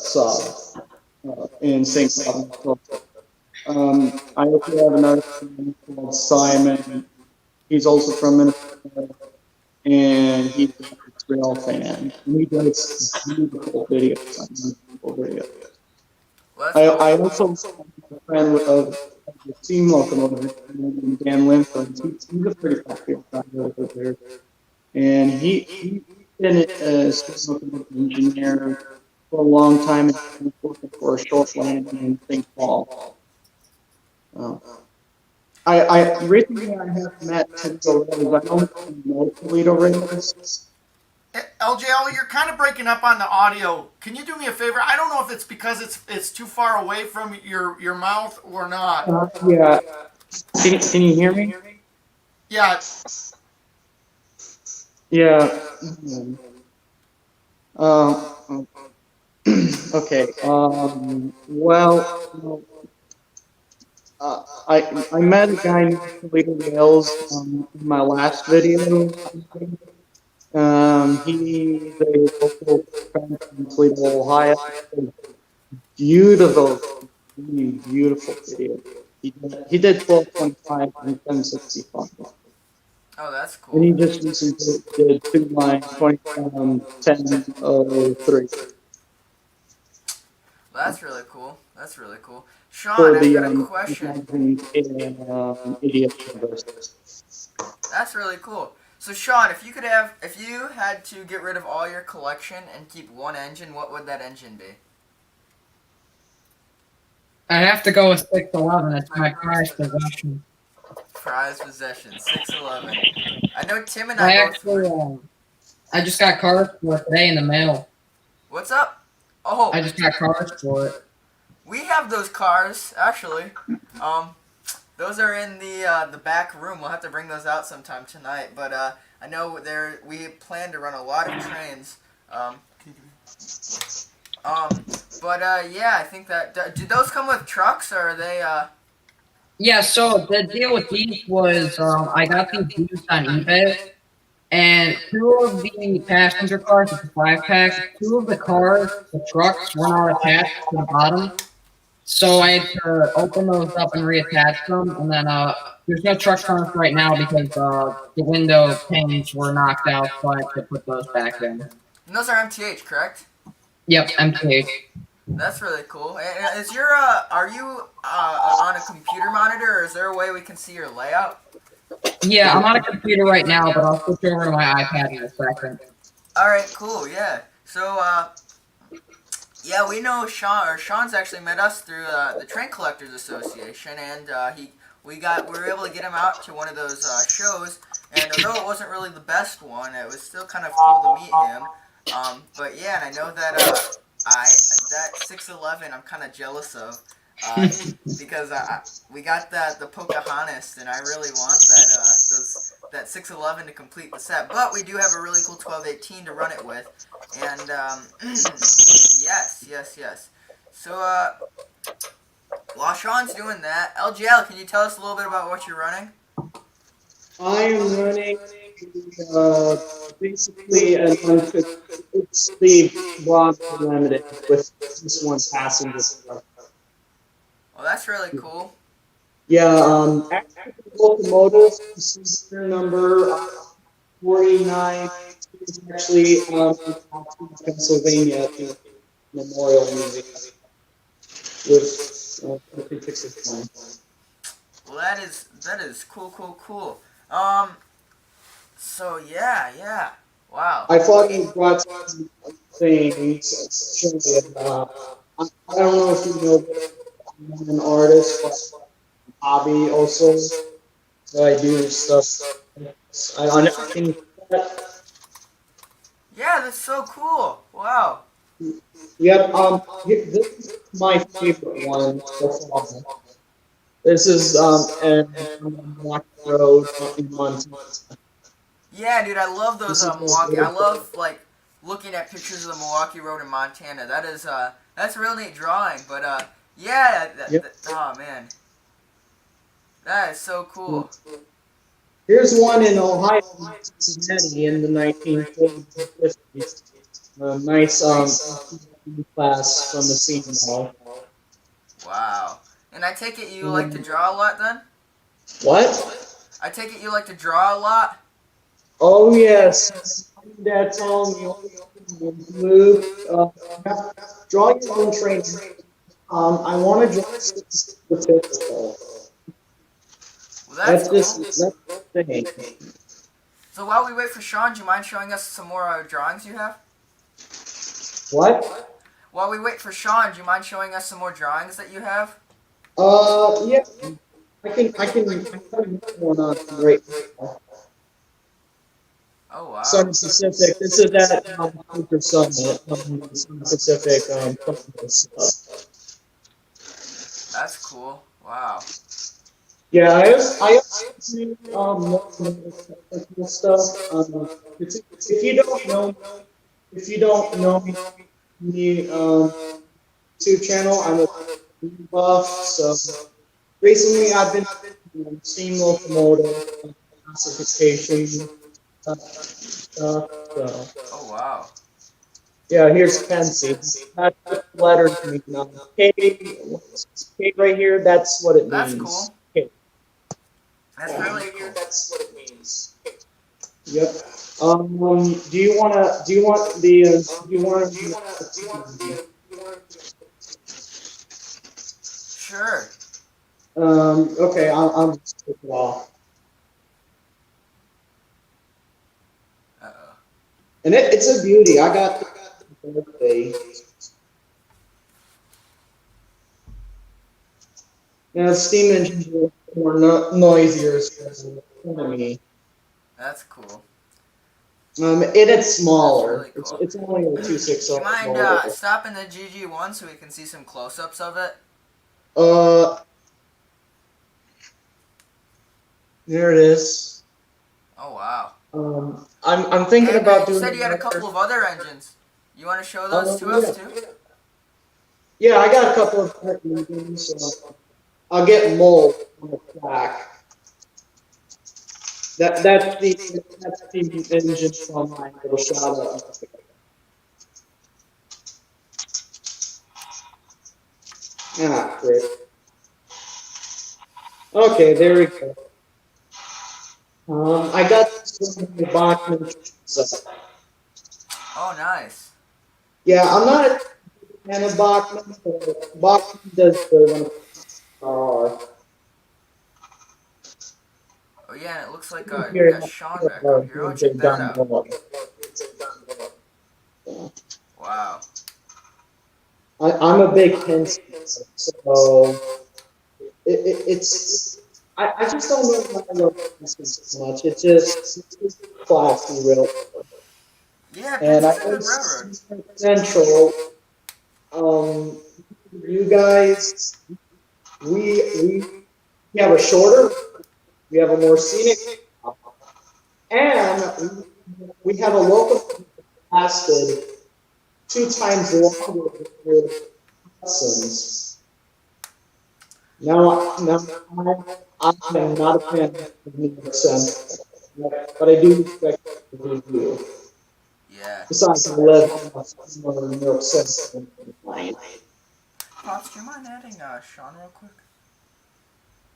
[SPEAKER 18] in St. Cloud, Minnesota. I also have another friend called Simon. He's also from Minnesota, and he's a Israel fan. And he does beautiful videos. Beautiful videos. I also have a friend of the steam locomotive named Dan Linford. He's a pretty popular guy over there, and he's been a steam locomotive engineer for a long time and working for a short landing in St. Paul. I recently I have met Toledo Rails. I don't know Toledo Rails.
[SPEAKER 8] LJL, you're kind of breaking up on the audio. Can you do me a favor? I don't know if it's because it's too far away from your mouth or not.
[SPEAKER 18] Yeah. Can you hear me?
[SPEAKER 8] Yeah.
[SPEAKER 18] Yeah. Okay. Well, I met a guy named Toledo Rails in my last video. He's a local friend from Toledo, Ohio. Beautiful, really beautiful video. He did 12.5 and 1065.
[SPEAKER 5] Oh, that's cool.
[SPEAKER 18] And he just recently did 2 line 1003.
[SPEAKER 5] Well, that's really cool. That's really cool. Sean,
[SPEAKER 18] For
[SPEAKER 5] I've
[SPEAKER 18] the
[SPEAKER 5] got a question.
[SPEAKER 18] 88 universe.
[SPEAKER 5] That's really cool. So Sean, if you had to get rid of all your collection and keep one engine, what would that engine be?
[SPEAKER 19] I'd have to go with 611. It's my prized possession.
[SPEAKER 5] Prized possession, 611. I know Tim and
[SPEAKER 19] I
[SPEAKER 5] I both.
[SPEAKER 19] actually, I just got cards for it today in the mail.
[SPEAKER 5] What's up? Oh,
[SPEAKER 19] I just got cards for it.
[SPEAKER 5] We have those cars actually. Those are in the back room. We'll have to bring those out sometime tonight. But I know we plan to run a lot of trains. Yeah, I think that do those come with trucks or are they?
[SPEAKER 19] Yeah, so the deal with these was I got these used on eBay, and 2 of the passenger cars, it's a 5-pack, 2 of the cars, the trucks, were not attached to the bottom. So I had to open those up and reattach them, and then there's no trucks on us right now because the window panes were knocked out, so I had to put those back in.
[SPEAKER 5] And those are MTH, correct?
[SPEAKER 19] Yep, MTH.
[SPEAKER 5] That's really cool. And is your are you on a computer monitor, or is there a way we can see your layout?
[SPEAKER 19] Yeah, I'm on a computer right now, but I'll switch over to my iPad in a second.
[SPEAKER 5] All right, cool. Yeah. So yeah, we know Sean's actually met us through the Train Collectors Association, and we were able to get him out to one of those shows. And although it wasn't really the best one, it was still kind of cool to meet him. But yeah, and I know that that 611 I'm kind of jealous of because we got the Pocahontas, and I really want that 611 to complete the set. But we do have a really cool 1218 to run it with, and yes. So while Sean's doing that, LGL, can you tell us a little bit about what you're running?
[SPEAKER 18] I am running basically it's the Bronze Limited with this one passenger car.
[SPEAKER 5] Well, that's really cool.
[SPEAKER 18] Yeah, actually, locomotive, passenger number 49 is actually Pennsylvania at the Memorial Museum with 56
[SPEAKER 5] Well, that is cool. So yeah. Wow.
[SPEAKER 18] I thought you brought some things. I don't know if you know, I'm an artist, but hobby also. So I do stuff. On everything.
[SPEAKER 5] Yeah, that's so cool. Wow.
[SPEAKER 18] Yep. This is my favorite one so far. This is in Milwaukee Road in Montana.
[SPEAKER 5] Yeah, dude, I love those
[SPEAKER 18] This is
[SPEAKER 5] Milwaukee. I love like looking at pictures of the Milwaukee Road in Montana. That is that's a real neat drawing. But yeah,
[SPEAKER 18] Yep.
[SPEAKER 5] oh man, that is so cool.
[SPEAKER 18] Here's one in Ohio, Cincinnati, in the 1940s and 50s. A nice class from the scene wall.
[SPEAKER 5] Wow. And I take it you like to
[SPEAKER 18] Um,
[SPEAKER 5] draw a lot then?
[SPEAKER 18] what?
[SPEAKER 5] I take it you like to draw a lot?
[SPEAKER 18] Oh yes, Dad told me Luke, draw your own training. I want to draw the pistol.
[SPEAKER 5] Well, that's
[SPEAKER 18] That's
[SPEAKER 5] cool.
[SPEAKER 18] the thing.
[SPEAKER 5] So while we wait for Sean, do you mind showing us some more drawings you have?
[SPEAKER 18] What?
[SPEAKER 5] While we wait for Sean, do you mind showing us some more drawings that you have?
[SPEAKER 18] Yeah, I can one on right now.
[SPEAKER 5] Oh wow.
[SPEAKER 18] Sun Pacific. This is at Super Summit, Sun Pacific
[SPEAKER 5] That's cool. Wow.
[SPEAKER 18] Yeah, I also do more technical stuff. If you don't know, if you don't know me, YouTube channel, I'm a buff. So recently, I've been steam locomotive classification stuff. So.
[SPEAKER 5] Oh wow.
[SPEAKER 18] Yeah, here's Fancy. That's what the letters mean. K, K right here, that's what it
[SPEAKER 5] That's
[SPEAKER 18] means.
[SPEAKER 5] cool.
[SPEAKER 18] K.
[SPEAKER 5] That's really cool.
[SPEAKER 18] That's what it means. Yep. Do you wanna? Do you want the? Do you want?
[SPEAKER 5] Sure.
[SPEAKER 18] Okay. I'll just take it off.
[SPEAKER 5] Uh-oh.
[SPEAKER 18] And it's a beauty. I got the birthday. Now steam engines are more noisier for me.
[SPEAKER 5] That's cool.
[SPEAKER 18] It's smaller.
[SPEAKER 5] That's really cool.
[SPEAKER 18] It's only a 260
[SPEAKER 5] Do you mind
[SPEAKER 18] motor.
[SPEAKER 5] stopping the GG1 so we can see some close-ups of it?
[SPEAKER 18] There it is.
[SPEAKER 5] Oh wow.
[SPEAKER 18] I'm thinking
[SPEAKER 5] And
[SPEAKER 18] about
[SPEAKER 5] you
[SPEAKER 18] doing.
[SPEAKER 5] said you had a couple of other engines. You want to show those to us too?
[SPEAKER 18] Yeah, I got a couple of different engines. I'll get mold on the track. That's the engine from my little shot at. Ah, great. Okay, there we go. I got the Bachmann set.
[SPEAKER 5] Oh, nice.
[SPEAKER 18] Yeah, I'm not a fan of Bachmann, but Bachmann does the one.
[SPEAKER 5] Oh yeah, and it looks like we got Sean back up here. Oh, check that out. Wow.
[SPEAKER 18] I'm a big Henson, so it's I just don't know why I love Henson so much. It's just classy, real.
[SPEAKER 5] Yeah,
[SPEAKER 18] And I
[SPEAKER 5] Pence's a good railroad.
[SPEAKER 18] Central. You guys, we have a shorter, we have a more scenic, and we have a local lasted 2 times longer than lessons. Now, I'm not a fan of New York Central, but I do respect the review.
[SPEAKER 5] Yeah.
[SPEAKER 18] Besides, I live in New York Central.
[SPEAKER 5] Pops, do you mind adding Sean real quick?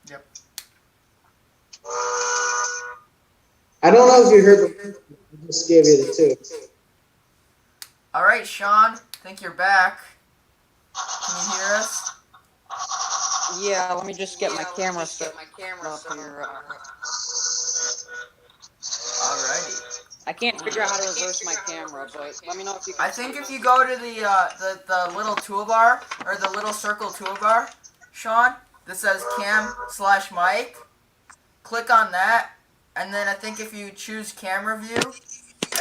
[SPEAKER 5] Yep.
[SPEAKER 18] I don't know if you heard the I just gave you the 2.
[SPEAKER 5] All right, Sean. Think you're back. Can you hear us?
[SPEAKER 20] Yeah, let me just get my camera set up here.
[SPEAKER 5] Alrighty.
[SPEAKER 20] I can't figure out how to reverse my camera, but let me know if you can.
[SPEAKER 5] I think if you go to the little toolbar or the little circle toolbar, Sean, that says cam/mic, click on that, and then I think if you choose camera view,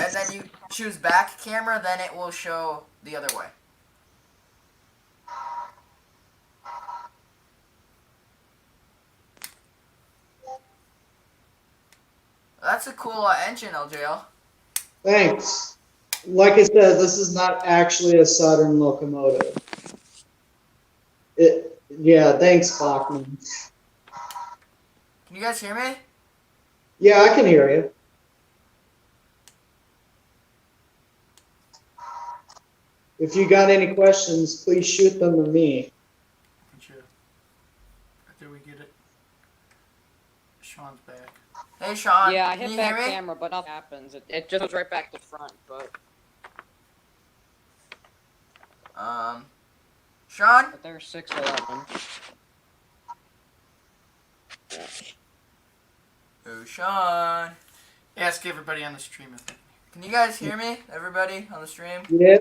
[SPEAKER 5] and then you choose back camera, then it will show the other way. That's a cool engine, LJL.
[SPEAKER 7] Thanks. Like I said, this is not actually a Saturn locomotive. Yeah, thanks, Bachman.
[SPEAKER 5] Can you guys hear me?
[SPEAKER 7] Yeah, I can hear you. If you got any questions, please shoot them to me.
[SPEAKER 8] Did we get it? Sean's back.
[SPEAKER 5] Hey, Sean.
[SPEAKER 20] Yeah, I
[SPEAKER 5] can
[SPEAKER 20] hit
[SPEAKER 5] you hear
[SPEAKER 20] back
[SPEAKER 5] me?
[SPEAKER 20] camera, but nothing happens. It just goes right back to front, but.
[SPEAKER 5] Sean?
[SPEAKER 20] But there's 611.
[SPEAKER 5] Oh, Sean.
[SPEAKER 8] Ask everybody on the stream if they
[SPEAKER 5] Can you guys hear me? Everybody on the stream?
[SPEAKER 7] Yeah.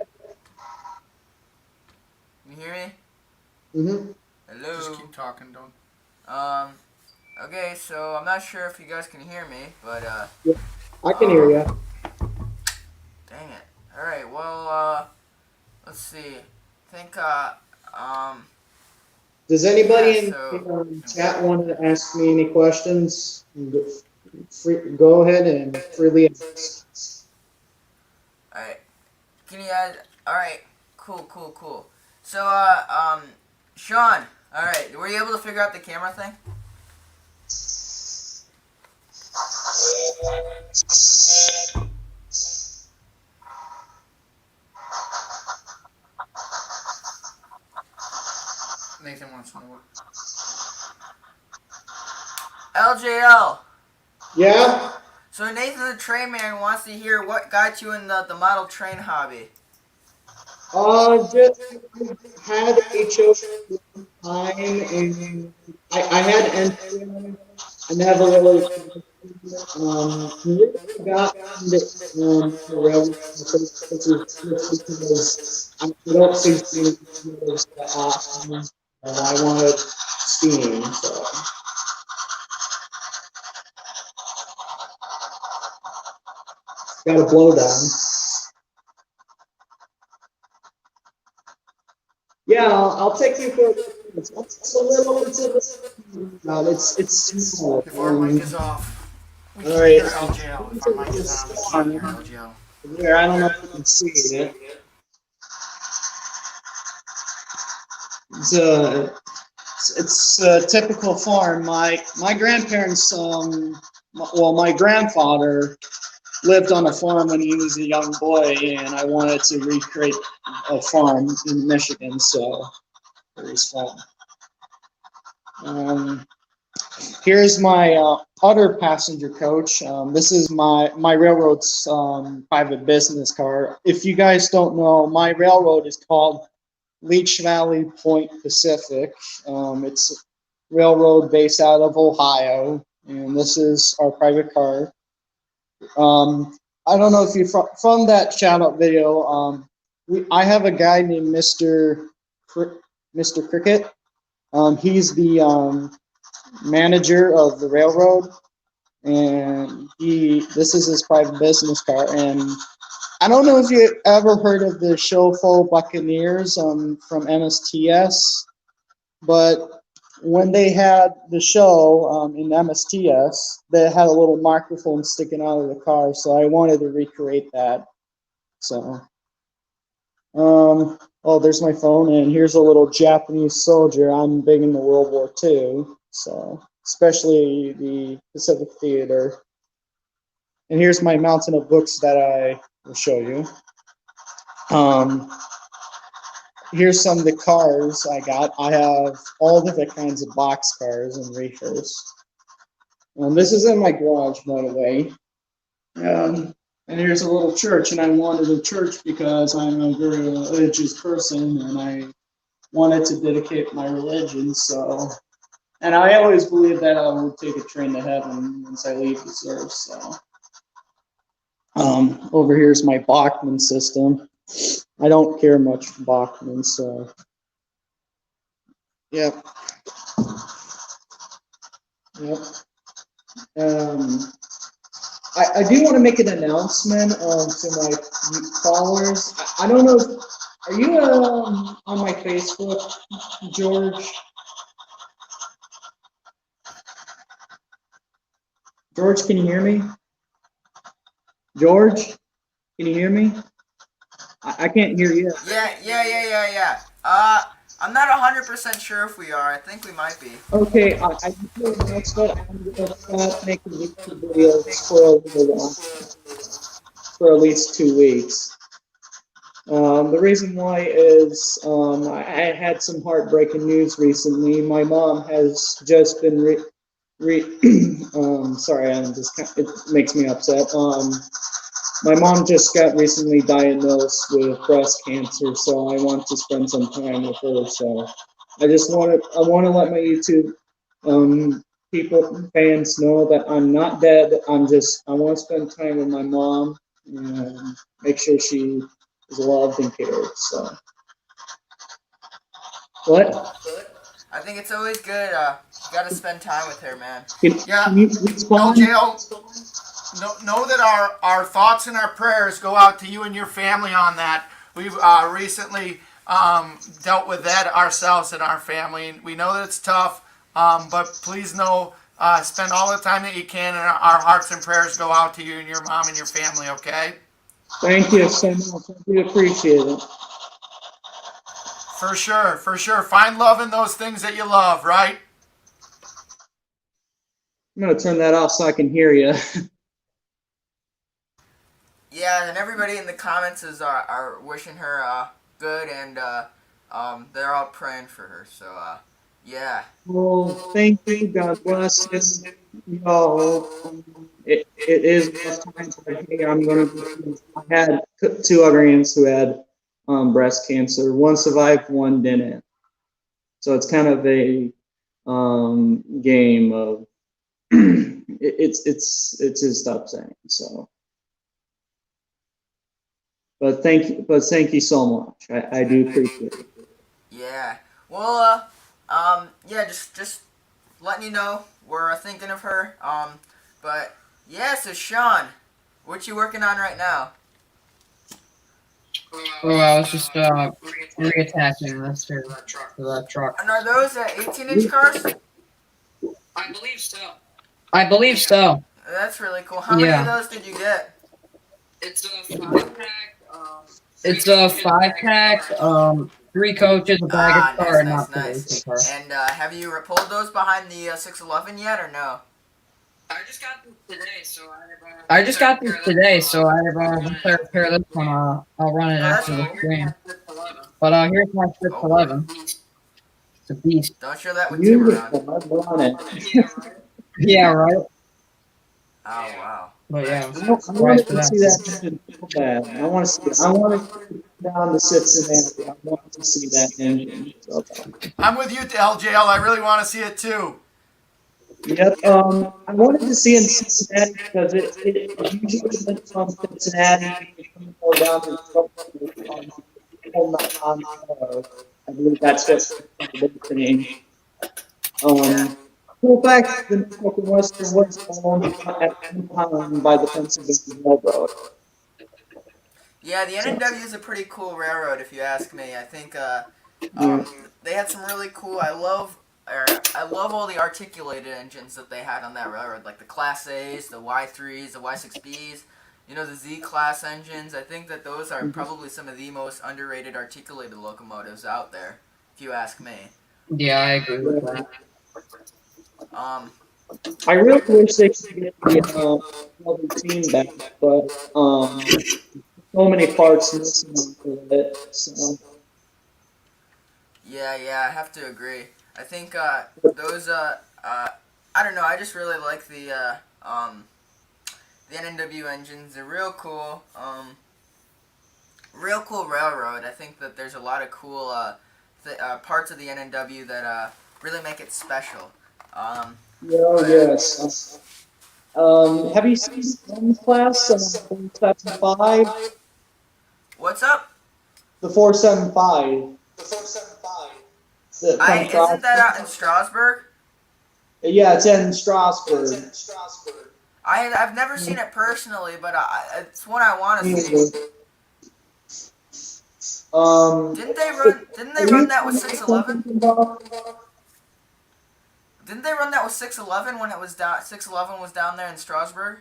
[SPEAKER 5] Can you hear me?
[SPEAKER 7] Mm-hmm.
[SPEAKER 5] Hello?
[SPEAKER 8] Just keep talking, don't.
[SPEAKER 5] Okay, so I'm not sure if you guys can hear me, but,
[SPEAKER 7] Yeah, I can hear you.
[SPEAKER 5] Dang it. Alright, well, let's see. I think,
[SPEAKER 7] Does anybody
[SPEAKER 5] yeah,
[SPEAKER 7] in
[SPEAKER 5] so-
[SPEAKER 7] chat want to ask me any questions? Go ahead and freely ask.
[SPEAKER 5] Alright. Can you guys, alright. Cool. So, Sean, alright, were you able to figure out the camera thing?
[SPEAKER 8] Nathan wants to know what.
[SPEAKER 5] LJL.
[SPEAKER 7] Yeah?
[SPEAKER 5] So Nathan the Train Man wants to hear what got you in the model train hobby.
[SPEAKER 7] Just had HO time, and I had entry. I never really really got into the railroad because I don't see steam as that often, and I wanted steam, so. Got a blow down. Yeah, I'll take you for it's a little it's small.
[SPEAKER 8] If our mic is off, we
[SPEAKER 7] All
[SPEAKER 8] can
[SPEAKER 7] right.
[SPEAKER 8] hear LJL. If our mic is on, we can't hear LJL.
[SPEAKER 7] Here, I don't know if you can see it. It's a typical farm. My grandparents, my grandfather lived on a farm when he was a young boy, and I wanted to recreate a farm in Michigan, so there's fun. Here's my other passenger coach. This is my railroad's private business car. If you guys don't know, my railroad is called Leech Valley Point Pacific. It's a railroad based out of Ohio, and this is our private car. I don't know if you from that shout out video. I have a guy named Mr. Cricket. He's the manager of the railroad, and this is his private business car. And I don't know if you ever heard of the Shofo Buccaneers from MSTS, but when they had the show in MSTS, they had a little microphone sticking out of the car, so I wanted to recreate that. So, oh, there's my phone, and here's a little Japanese soldier. I'm big into World War II, so especially the Pacific Theater. And here's my mountain of books that I will show you. Here's some of the cars I got. I have all different kinds of box cars and reefers. This is in my garage, by the way. And here's a little church, and I wanted a church because I'm a very religious person, and I wanted to dedicate my religion. So, and I always believed that I would take a train to heaven once I leave this earth. So, over here's my Bachman system. I don't care much for Bachman, so yep. I do want to make an announcement to my followers. I don't know. Are you on my Facebook, George? George, can you hear me?
[SPEAKER 18] George, can you hear me? I can't hear you.
[SPEAKER 5] Yeah. I'm not 100% sure if we are. I think we might be.
[SPEAKER 18] Okay, I just want to announce that I'm going to stop making YouTube videos for a little while, for at least 2 weeks. The reason why is I had some heartbreaking news recently. My mom has just been sorry, it makes me upset. My mom just got recently diagnosed with breast cancer, so I want to spend some time with her. So I want to let my YouTube fans know that I'm not dead. I want to spend time with my mom and make sure she is loved and cared. So what?
[SPEAKER 5] I think it's always good. You gotta spend time with her, man.
[SPEAKER 8] Yeah,
[SPEAKER 18] Can you respond?
[SPEAKER 8] LJL, know that our thoughts and our prayers go out to you and your family on that. We've recently dealt with that ourselves and our family. And we know that it's tough, but please know, spend all the time that you can, and our hearts and prayers go out to you and your mom and your family, okay?
[SPEAKER 18] Thank you so much. I do appreciate it.
[SPEAKER 8] For sure, for sure. Find love in those things that you love, right?
[SPEAKER 18] I'm going to turn that off so I can hear you.
[SPEAKER 5] Yeah, and everybody in the comments are wishing her good, and they're all praying for her. So yeah.
[SPEAKER 18] Well, thank you. God bless you. Y'all, it is rough times, but hey, I'm going to. I had 2 other aunts who had breast cancer. One survived, one didn't. So it's kind of a game of it's just upsetting. So, but thank you so much. I do appreciate it.
[SPEAKER 5] Yeah. Well, yeah, just letting you know we're thinking of her. But yeah. So Sean, what you working on right now?
[SPEAKER 19] Oh, I was just reattaching this to that truck.
[SPEAKER 5] And are those 18-inch cars?
[SPEAKER 19] I believe so.
[SPEAKER 5] That's really cool. How many of those did you get?
[SPEAKER 19] It's a 5-pack. 3 coaches, a bag of car, and not the racing car.
[SPEAKER 5] And have you pulled those behind the 611 yet, or no?
[SPEAKER 19] I just got these today, so I have to repair this one. I'll run it after the stream. But here's my 611. It's a beast.
[SPEAKER 5] Don't show that with Tim around.
[SPEAKER 18] Beautiful. I want it.
[SPEAKER 19] Yeah, right.
[SPEAKER 5] Oh wow.
[SPEAKER 19] But yeah,
[SPEAKER 18] I want to see that engine so bad. I want to see it. I want to get down to Cincinnati. I want to see that engine so bad.
[SPEAKER 8] I'm with you, LJL. I really want to see it too.
[SPEAKER 18] Yep. I wanted to see in Cincinnati because it usually went from Cincinnati to go down to I believe that's what the name. Cool fact, the Norfolk Western was owned at one time by the Pennsylvania Railroad.
[SPEAKER 5] Yeah, the NNW is a pretty cool railroad, if you ask me. I think they had some really cool. I love all the articulated engines that they had on that railroad, like the Class A's, the Y3s, the Y6Bs. You know, the Z-Class engines. I think that those are probably some of the most underrated articulated locomotives out there, if you ask me.
[SPEAKER 19] Yeah, I agree with that.
[SPEAKER 18] I really wish they could get the other team back, but so many parts missing of it. So.
[SPEAKER 5] Yeah, I have to agree. I think those I don't know. I just really like the NNW engines. They're real cool. Real cool railroad. I think that there's a lot of cool parts of the NNW that really make it special.
[SPEAKER 18] Yes. Have you seen one class 475?
[SPEAKER 5] What's up?
[SPEAKER 18] The 475.
[SPEAKER 5] Isn't that out in Strasbourg?
[SPEAKER 18] Yeah, it's in Strasbourg.
[SPEAKER 5] I've never seen it personally, but it's one I want to see. Didn't they run that with 611? Didn't they run that with 611 when it was down? 611 was down there in Strasbourg.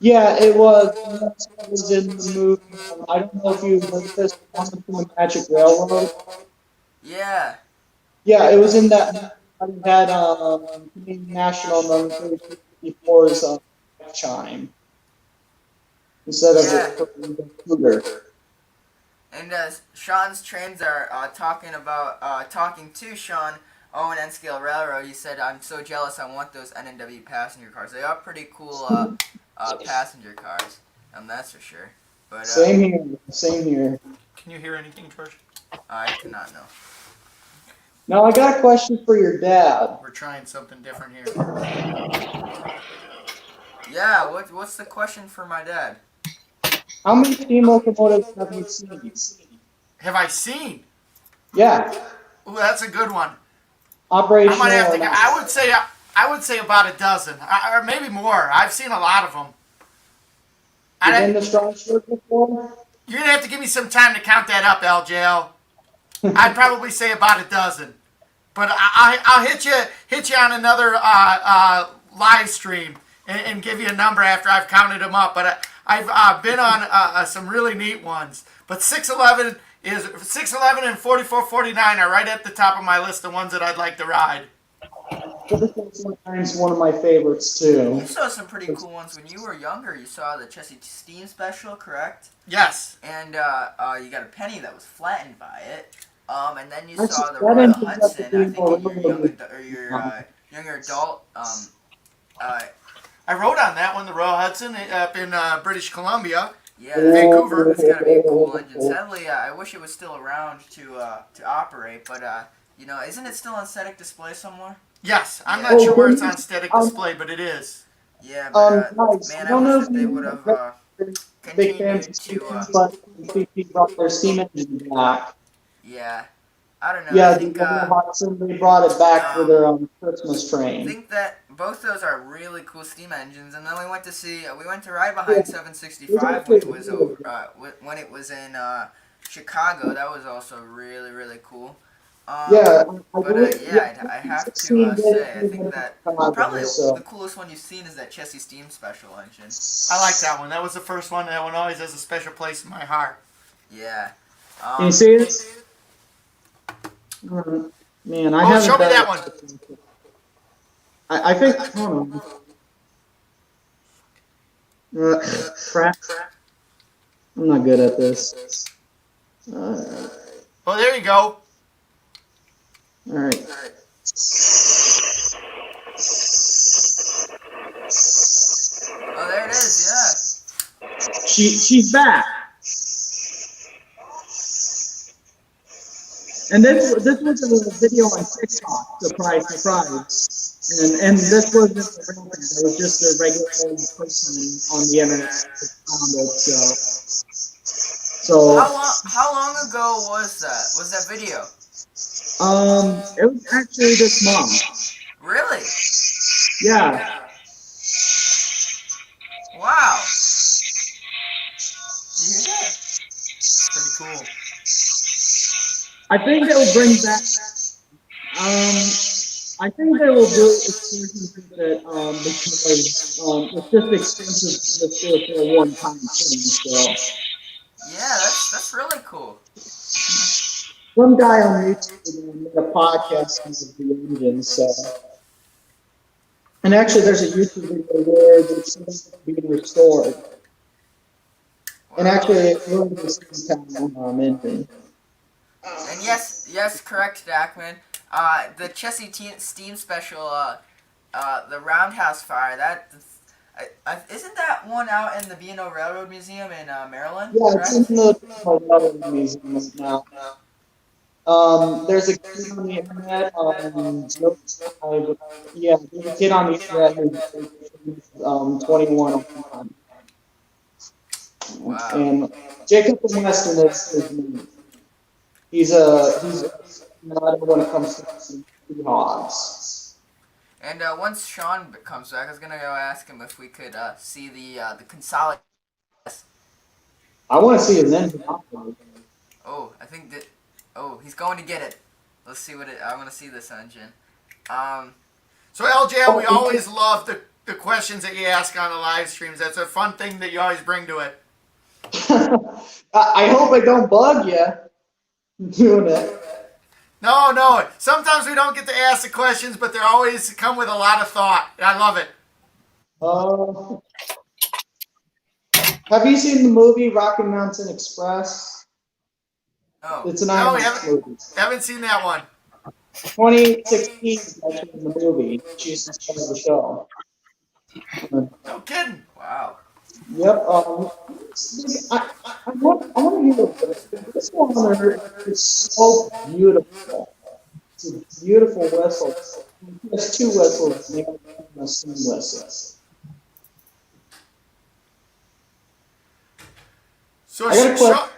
[SPEAKER 18] Yeah, it was. It was in the movie. I don't know if you heard this. Once Upon a Magic Railroad.
[SPEAKER 5] Yeah.
[SPEAKER 18] Yeah, it was in that movie. It had Canadian national nomenclature before his chime instead of
[SPEAKER 5] Yeah.
[SPEAKER 18] the cougar.
[SPEAKER 5] And Sean's trains are talking to Sean Owen N Scale Railroad. He said, "I'm so jealous. I want those NNW passenger cars. They are pretty cool passenger cars, that's for sure." But
[SPEAKER 18] Same here. Same here.
[SPEAKER 8] Can you hear anything, George?
[SPEAKER 5] I cannot know.
[SPEAKER 18] Now I got a question for your dad.
[SPEAKER 8] We're trying something different here.
[SPEAKER 5] Yeah. What's the question for my dad?
[SPEAKER 18] How many steam locomotives have you seen?
[SPEAKER 8] Have I seen?
[SPEAKER 18] Yeah.
[SPEAKER 8] Ooh, that's a good one. I might
[SPEAKER 18] Operational
[SPEAKER 8] have
[SPEAKER 18] or
[SPEAKER 8] to.
[SPEAKER 18] not?
[SPEAKER 8] I would say about a dozen, or maybe more. I've seen a lot of them.
[SPEAKER 18] You been to Strasbourg before?
[SPEAKER 8] You're gonna have to give me some time to count that up, LJL. I'd probably say about a dozen, but I'll hit you on another live stream and give you a number after I've counted them up. But I've been on some really neat ones. But 611 and 4449 are right at the top of my list of ones that I'd like to ride.
[SPEAKER 18] Sometimes one of my favorites too.
[SPEAKER 5] You saw some pretty cool ones when you were younger. You saw the Chessie Steam special, correct?
[SPEAKER 8] Yes.
[SPEAKER 5] And you got a penny that was flattened by it. And then you saw the
[SPEAKER 18] That
[SPEAKER 5] Royal
[SPEAKER 18] ended up
[SPEAKER 5] Hudson. I
[SPEAKER 18] being
[SPEAKER 5] think in your
[SPEAKER 18] more
[SPEAKER 5] younger adult.
[SPEAKER 8] I rode on that one, the Royal Hudson, up in British Columbia.
[SPEAKER 5] Yeah, Vancouver. It's gotta be a cool engine. Sadly, I wish it was still around to operate, but isn't it still on static display somewhere?
[SPEAKER 8] Yes, I'm not sure where it's on static display, but it is.
[SPEAKER 5] Yeah, but
[SPEAKER 18] guys,
[SPEAKER 5] man,
[SPEAKER 18] I don't
[SPEAKER 5] I
[SPEAKER 18] know
[SPEAKER 5] wish
[SPEAKER 18] if
[SPEAKER 5] that they
[SPEAKER 18] you
[SPEAKER 5] would have
[SPEAKER 18] big
[SPEAKER 5] continued
[SPEAKER 18] fans of
[SPEAKER 5] to.
[SPEAKER 18] steam, but they brought their steam engine back.
[SPEAKER 5] Yeah, I don't know.
[SPEAKER 18] Yeah,
[SPEAKER 5] I
[SPEAKER 18] the
[SPEAKER 5] think
[SPEAKER 18] Royal Hudson, they brought it back for their Christmas train.
[SPEAKER 5] think that both those are really cool steam engines. And then we went to ride behind 765 when it was over, when it was in Chicago. That was also really really cool.
[SPEAKER 18] Yeah,
[SPEAKER 5] I have to say, I think that probably the coolest one you've seen is that Chessie Steam special engine.
[SPEAKER 8] I like that one. That was the first one. That one always has a special place in my heart.
[SPEAKER 5] Yeah.
[SPEAKER 18] Can you see it? Man, I haven't
[SPEAKER 8] show me
[SPEAKER 18] done
[SPEAKER 8] that
[SPEAKER 18] it.
[SPEAKER 8] one.
[SPEAKER 18] I think. Hold on. Crap. I'm not good at this.
[SPEAKER 8] Oh, there you go.
[SPEAKER 18] All right.
[SPEAKER 5] Oh, there it is. Yeah.
[SPEAKER 18] She's back. And this was a video on TikTok. Surprise, surprise. And this wasn't a real thing. It was just a regular old person on the internet that found it. So
[SPEAKER 5] How long ago was that? Was that video?
[SPEAKER 18] it was actually this month.
[SPEAKER 5] Really?
[SPEAKER 18] Yeah.
[SPEAKER 5] Wow. Did you hear that?
[SPEAKER 8] Pretty cool.
[SPEAKER 18] I think they will bring back. I think they will do exclusions with it because it's just expensive just for a one-time thing. So
[SPEAKER 5] Yeah, that's really cool.
[SPEAKER 18] some guy on YouTube made a podcast of the engine. So, and actually, there's a YouTube video where it's being restored. And actually, it runs the same time engine.
[SPEAKER 5] And yes, correct, Dackman. The Chessie Steam special, the Roundhouse Fire. Isn't that one out in the B&O Railroad Museum in Maryland?
[SPEAKER 18] Yeah,
[SPEAKER 5] correct?
[SPEAKER 18] it's in the Railroad Museum right now. There's a kid on the internet. Yeah, there's a kid on the internet who's 21 online.
[SPEAKER 5] Wow.
[SPEAKER 18] And Jacob from Weston is his name. He's not when it comes to hogs.
[SPEAKER 5] And once Sean comes back, I was gonna go ask him if we could see the consolidated.
[SPEAKER 18] I want to see his engine.
[SPEAKER 5] Oh, I think that. Oh, he's going to get it. Let's see what it. I want to see this engine.
[SPEAKER 8] So LJ, we always love the questions that you ask on the live streams. That's a fun thing that you always bring to it.
[SPEAKER 18] I hope I don't bug you doing it.
[SPEAKER 8] No. Sometimes we don't get to ask the questions, but they always come with a lot of thought. I love it.
[SPEAKER 18] Have you seen the movie Rocky Mountain Express?
[SPEAKER 5] Oh.
[SPEAKER 18] It's an
[SPEAKER 8] No,
[SPEAKER 18] IMAX movie.
[SPEAKER 8] haven't seen that one.
[SPEAKER 18] 2016 is actually the movie. She's the star of the show.
[SPEAKER 8] No kidding.
[SPEAKER 5] Wow.
[SPEAKER 18] Yep. I want to hear about it. This one is so beautiful. It's a beautiful whistle. There's two whistles, and they have the same whistle.
[SPEAKER 8] So
[SPEAKER 18] I got a question.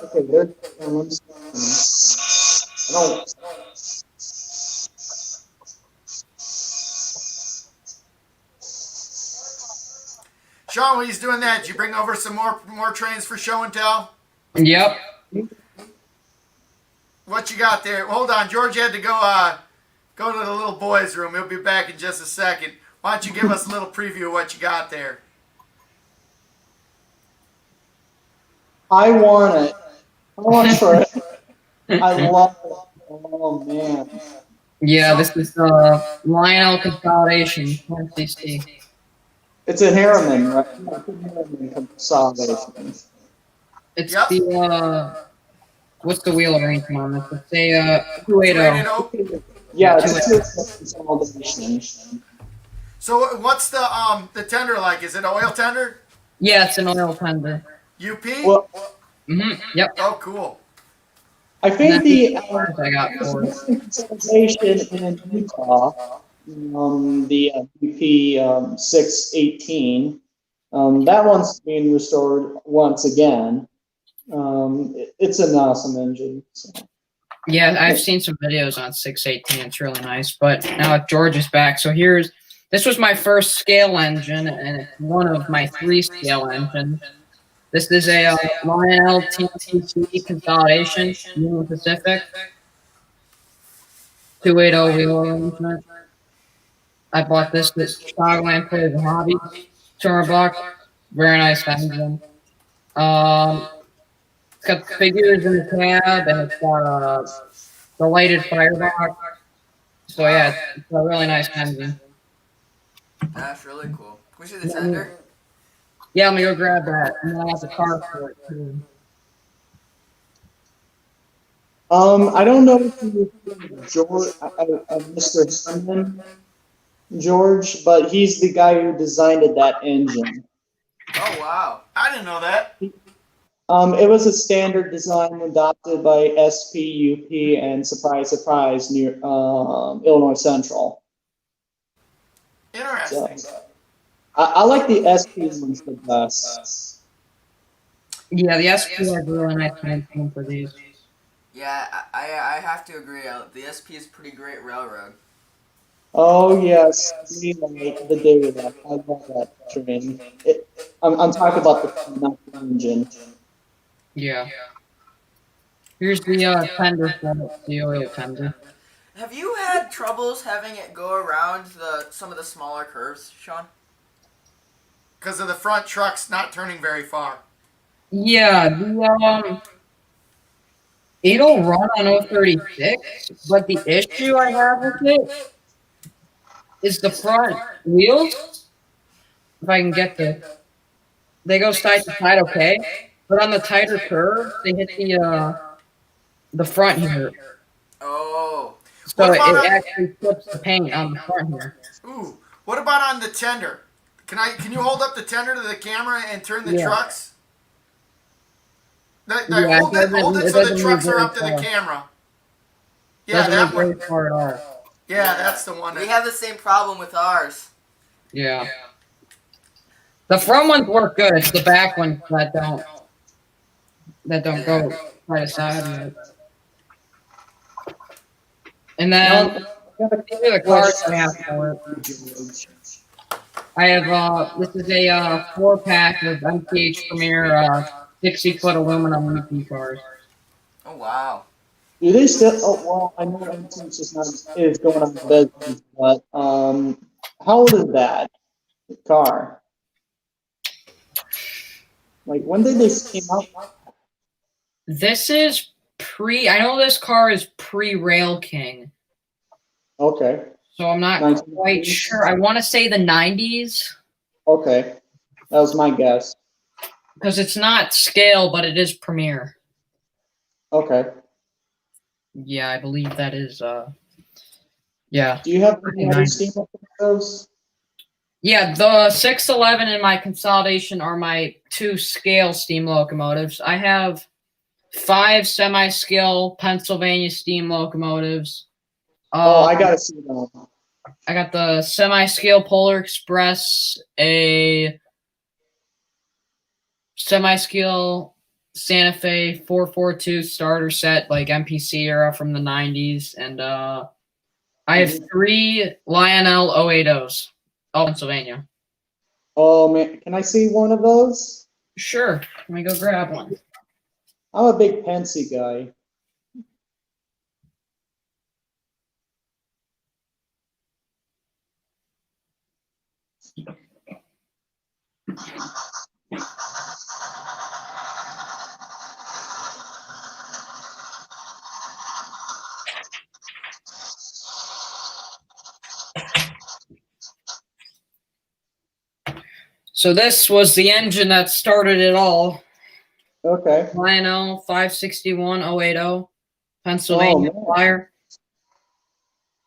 [SPEAKER 18] Okay, there's one. I don't.
[SPEAKER 8] Sean, when he's doing that, did you bring over some more trains for show and tell?
[SPEAKER 19] Yep.
[SPEAKER 8] What you got there? Hold on, George had to go to the little boys' room. He'll be back in just a second. Why don't you give us a little preview of what you got there?
[SPEAKER 18] I want it. I want to try it. I love it. Oh man.
[SPEAKER 19] Yeah, this is Lionel Consolidation, MCC.
[SPEAKER 18] It's a Harriman, right? It's a Harriman consolidation.
[SPEAKER 19] It's the what's the wheel arrangement on this? It's a 280.
[SPEAKER 18] Yeah, it's a consolidation.
[SPEAKER 8] So what's the tender like? Is it an oil tender?
[SPEAKER 19] Yeah, it's an oil tender.
[SPEAKER 8] UP?
[SPEAKER 18] Well,
[SPEAKER 19] Yep.
[SPEAKER 8] Oh, cool.
[SPEAKER 18] I think the
[SPEAKER 19] I got for it.
[SPEAKER 18] consolidation in Utah, the UP 618, that one's being restored once again. It's an awesome engine. So.
[SPEAKER 19] Yeah, I've seen some videos on 618. It's really nice. But now George is back. So this was my first scale engine, and it's one of my 3 scale engines. This is a Lionel TTC consolidation, Union Pacific, 280 wheel arrangement. I bought this at Chicagoland Players and Hobbies, $200. Very nice engine. It's got figures in the cab, and it's got the lighted firebox. So yeah, it's a really nice engine.
[SPEAKER 5] That's really cool. Can we see the tender?
[SPEAKER 19] Yeah, let me go grab that. And then I have the car for it too.
[SPEAKER 18] I don't know if you George, Mr. Herman, George, but he's the guy who designed that engine.
[SPEAKER 5] Oh wow!
[SPEAKER 8] I didn't know that.
[SPEAKER 18] It was a standard design adopted by SPUP and surprise, near Illinois Central.
[SPEAKER 8] Interesting.
[SPEAKER 18] So, I like the SP ones the best.
[SPEAKER 19] Yeah, the SP are really nice engine for these.
[SPEAKER 5] Yeah, I have to agree. The SP is pretty great railroad.
[SPEAKER 18] Oh yes, we like the data. I love that train. I'm talking about the not the engine.
[SPEAKER 19] Yeah. Here's the tender for it, the oil tender.
[SPEAKER 5] Have you had troubles having it go around some of the smaller curves, Sean?
[SPEAKER 8] Because of the front trucks not turning very far.
[SPEAKER 19] Yeah, it'll run on 036, but the issue I have with it is the front wheels. If I can get they go side to side okay, but on the tighter curve, they hit the front here.
[SPEAKER 5] Oh.
[SPEAKER 19] So it actually flips the paint on the front here.
[SPEAKER 8] Ooh. What about on the tender? Can you hold up the tender to the camera and turn the trucks? Hold it so the trucks are up to the camera. Yeah, that one. Yeah, that's the one.
[SPEAKER 5] We have the same problem with ours.
[SPEAKER 19] Yeah. The front ones work good. It's the back ones that don't go side to side. And then these are the cars I have for it. I have this is a 4-pack of MTH Premier 60-foot aluminum UP cars.
[SPEAKER 5] Oh wow.
[SPEAKER 18] Do they still? Oh well, I know it's just not is going on business, but how old is that car? Like when did this came out?
[SPEAKER 19] This is pre. I know this car is pre Rail King,
[SPEAKER 18] Okay,
[SPEAKER 19] so I'm not quite
[SPEAKER 18] 1980s.
[SPEAKER 19] sure. I want to say the 90s
[SPEAKER 18] Okay, that was my guess.
[SPEAKER 19] because it's not scale, but it is Premier.
[SPEAKER 18] Okay.
[SPEAKER 19] Yeah, I believe that is. Yeah.
[SPEAKER 18] Do you have any other
[SPEAKER 19] 90s.
[SPEAKER 18] steam locomotives?
[SPEAKER 19] Yeah, the 611 in my consolidation are my 2 scale steam locomotives. I have 5 semi-scale Pennsylvania steam locomotives.
[SPEAKER 18] Oh, I gotta see them.
[SPEAKER 19] I got the semi-scale Polar Express, a semi-scale Santa Fe 442 starter set, like MPC era from the 90s, and I have 3 Lionel 080s, all Pennsylvania.
[SPEAKER 18] Oh man, can I see one of those?
[SPEAKER 19] Sure, let me go grab one.
[SPEAKER 18] I'm a big Pensy guy.
[SPEAKER 19] So this was the engine that started it all.
[SPEAKER 18] Okay.
[SPEAKER 19] Lionel 561 080, Pennsylvania
[SPEAKER 18] Oh,
[SPEAKER 19] Flyer.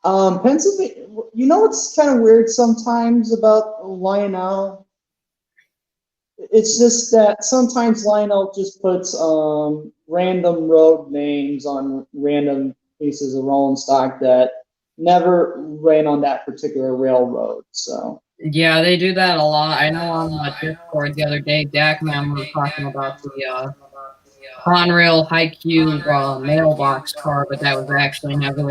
[SPEAKER 18] Pennsylvania. You know what's kind of weird sometimes about Lionel? It's just that sometimes Lionel just puts random road names on random pieces of rolling stock that never ran on that particular railroad. So.
[SPEAKER 19] Yeah, they do that a lot. I know on Discord the other day, Dak and I were talking about the Conrail Haiku mailbox car, but that was actually never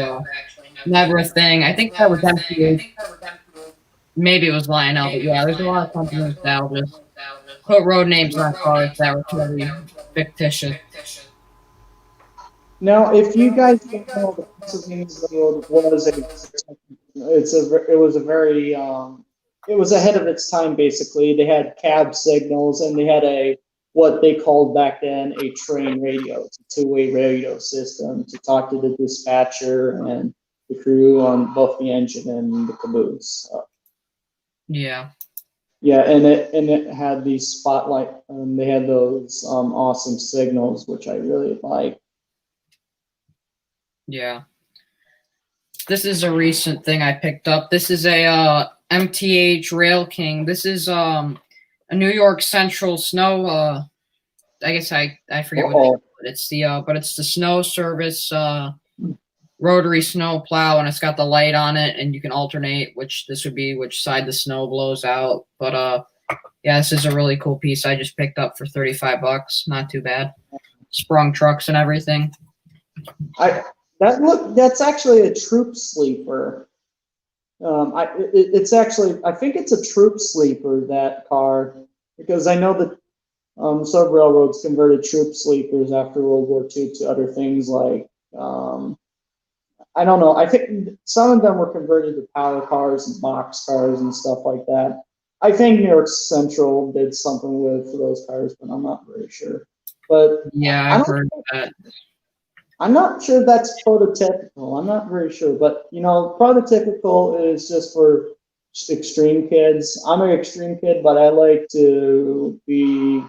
[SPEAKER 19] a thing. I think that was MPH. Maybe it was Lionel, but yeah, there's a lot of companies that'll just put road names on cars that were totally fictitious.
[SPEAKER 18] Now, if you guys don't know, the Pennsylvania Railroad was it was a very it was ahead of its time. Basically, they had cab signals and they had a what they called back then a train radio. It's a two-way radio system to talk to the dispatcher and the crew on both the engine and the caboose.
[SPEAKER 19] Yeah.
[SPEAKER 18] Yeah, and it had these spotlight. They had those awesome signals, which I really like.
[SPEAKER 19] Yeah. This is a recent thing I picked up. This is a MTH Rail King. This is a New York Central snow I guess I forget what they call it. It's the but it's the snow service rotary snow plow, and it's got the light on it, and you can alternate which side the snow blows out. But yeah, this is a really cool piece I just picked up for $35. Not too bad. Sprung trucks and everything.
[SPEAKER 18] That's actually a troop sleeper. It's actually I think it's a troop sleeper, that car, because I know that some railroads converted troop sleepers after World War II to other things like I don't know. I think some of them were converted to power cars and box cars and stuff like that. I think New York Central did something with those cars, but I'm not very sure. But
[SPEAKER 19] yeah, I've heard that.
[SPEAKER 18] I'm not sure that's prototypical. I'm not very sure, but prototypical is just for extreme kids. I'm an extreme kid, but I like to be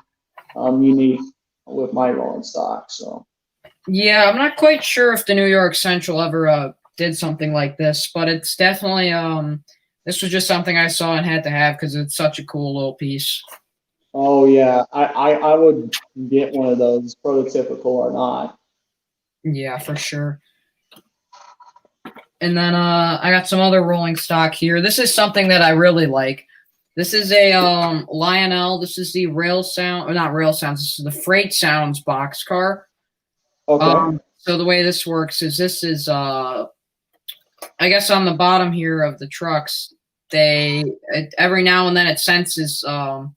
[SPEAKER 18] unique with my rolling stock. So.
[SPEAKER 19] Yeah, I'm not quite sure if the New York Central ever did something like this, but it's definitely this was just something I saw and had to have because it's such a cool little piece.
[SPEAKER 18] Oh yeah, I would get one of those, prototypical or not.
[SPEAKER 19] Yeah, for sure. And then I got some other rolling stock here. This is something that I really like. This is a Lionel. This is the Rail Sound, or not Rail Sounds. This is the Freight Sounds boxcar.
[SPEAKER 18] Okay.
[SPEAKER 19] So the way this works is this is I guess on the bottom here of the trucks, every now and then it senses when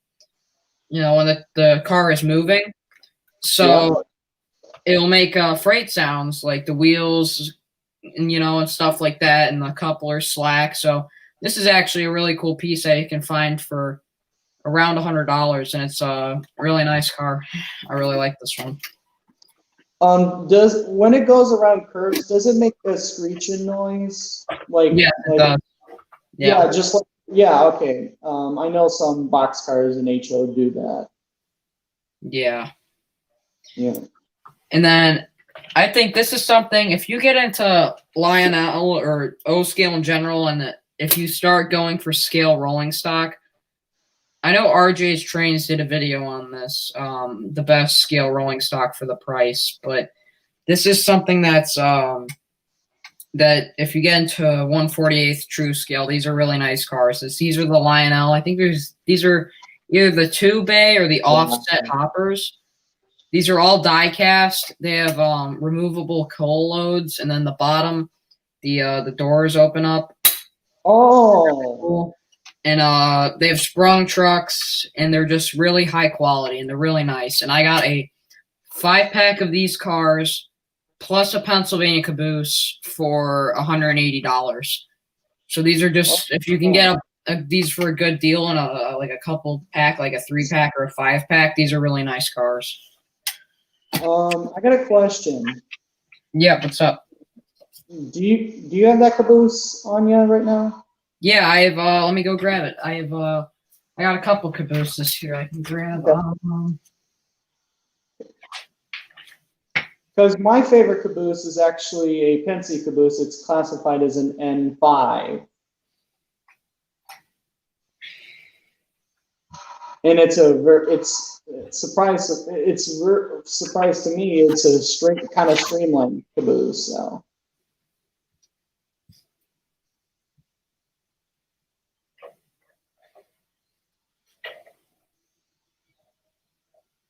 [SPEAKER 19] the car is moving. So it'll make freight sounds like the wheels and and stuff like that, and the coupler slack. So this is actually a really cool piece that you can find for around $100, and it's a really nice car. I really like this one.
[SPEAKER 18] Does when it goes around curves, does it make a screeching noise? Like
[SPEAKER 19] Yeah, it does.
[SPEAKER 18] Yeah, just like okay. I know some box cars and HO do that.
[SPEAKER 19] Yeah.
[SPEAKER 18] Yeah.
[SPEAKER 19] And then I think this is something, if you get into Lionel or O scale in general, and if you start going for scale rolling stock, I know RJ's Trains did a video on this, the best scale rolling stock for the price, but this is something that's that if you get into 1/48th true scale, these are really nice cars. These are the Lionel. I think these are either the 2-bay or the offset hoppers. These are all die cast. They have removable coal loads, and then the bottom, the doors open up.
[SPEAKER 18] Oh.
[SPEAKER 19] And they have sprung trucks, and they're just really high quality, and they're really nice. And I got a 5-pack of these cars plus a Pennsylvania caboose for $180. So these are just, if you can get these for a good deal and like a couple pack, like a 3-pack or a 5-pack, these are really nice cars.
[SPEAKER 18] I got a question.
[SPEAKER 19] Yeah, what's up?
[SPEAKER 18] Do you have that caboose on you right now?
[SPEAKER 19] Yeah, I have. Let me go grab it. I got a couple cabooses here. I can grab.
[SPEAKER 18] Because my favorite caboose is actually a Pennsy caboose. It's classified as an N5. And it's surprise to me. It's a kind of streamlined caboose. So.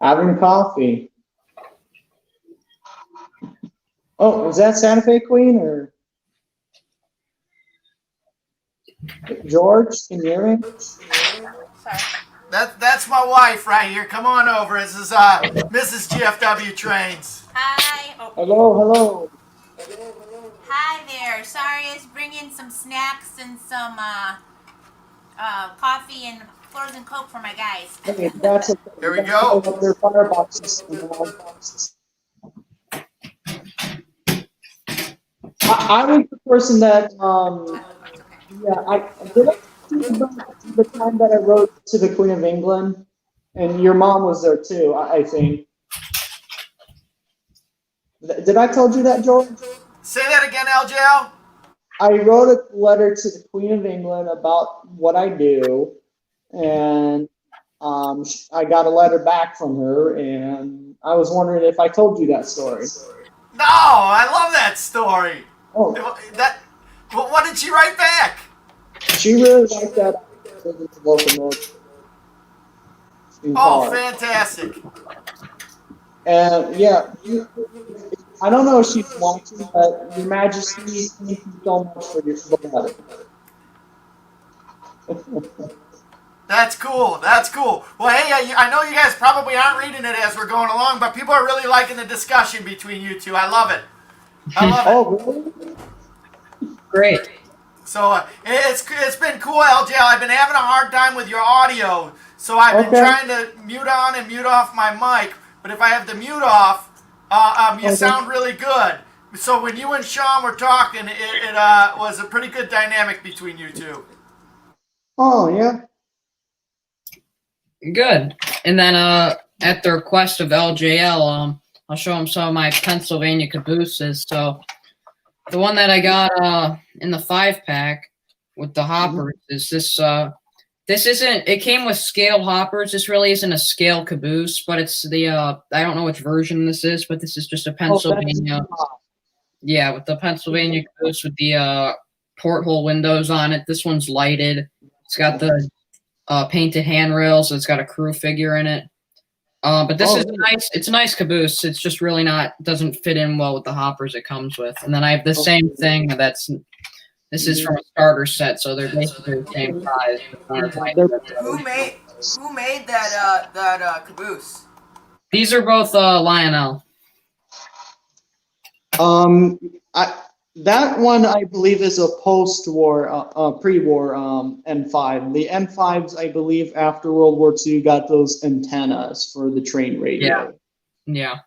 [SPEAKER 18] Having coffee. Oh, is that Santa Fe Queen or George? Can you hear me?
[SPEAKER 1] Sorry.
[SPEAKER 8] That's my wife right here. Come on over. This is Mrs. GFW Trains.
[SPEAKER 21] Hi. Oh.
[SPEAKER 18] Hello.
[SPEAKER 21] Hi there. Sorry, I was bringing some snacks and some coffee and frozen Coke for my guys.
[SPEAKER 18] Okay, that's okay.
[SPEAKER 8] Here we go.
[SPEAKER 18] Their fireboxes. I was the person that I the time that I wrote to the Queen of England, and your mom was there too, I think. Did I told you that, George?
[SPEAKER 8] Say that again, LJL.
[SPEAKER 18] I wrote a letter to the Queen of England about what I do, and I got a letter back from her, and I was wondering if I told you that story.
[SPEAKER 8] No, I love that story.
[SPEAKER 18] Oh.
[SPEAKER 8] What did she write back?
[SPEAKER 18] She really liked that.
[SPEAKER 8] Oh, fantastic.
[SPEAKER 18] And yeah, I don't know if she's watching, but Your Majesty, thank you so much for your letter.
[SPEAKER 8] That's cool. Well, hey, I know you guys probably aren't reading it as we're going along, but people are really liking the discussion between you two. I love it.
[SPEAKER 18] Oh, really?
[SPEAKER 19] Great.
[SPEAKER 8] So it's been cool, LJL. I've been having a hard time with your audio, so I've been trying to mute on and mute off my mic. But if I have the mute off, you sound really good. So when you and Sean were talking, it was a pretty good dynamic between you two.
[SPEAKER 18] Oh, yeah.
[SPEAKER 19] Good. And then at the request of LJL, I'll show him some of my Pennsylvania cabooses. So the one that I got in the 5-pack with the hoppers is this. This isn't. It came with scale hoppers. This really isn't a scale caboose, but it's the. I don't know which version this is, but this is just a Pennsylvania. Yeah, with the Pennsylvania caboose with the porthole windows on it. This one's lighted. It's got the painted handrails. It's got a crew figure in it. But this is nice. It's a nice caboose. It's just really doesn't fit in well with the hoppers it comes with. And then I have the same thing. This is from a starter set, so they're basically the same size.
[SPEAKER 5] Who made that caboose?
[SPEAKER 19] These are both Lionel.
[SPEAKER 18] That one I believe is a post-war, pre-war M5. The M5s, I believe, after World War II, got those antennas for the train radio.
[SPEAKER 19] Yeah.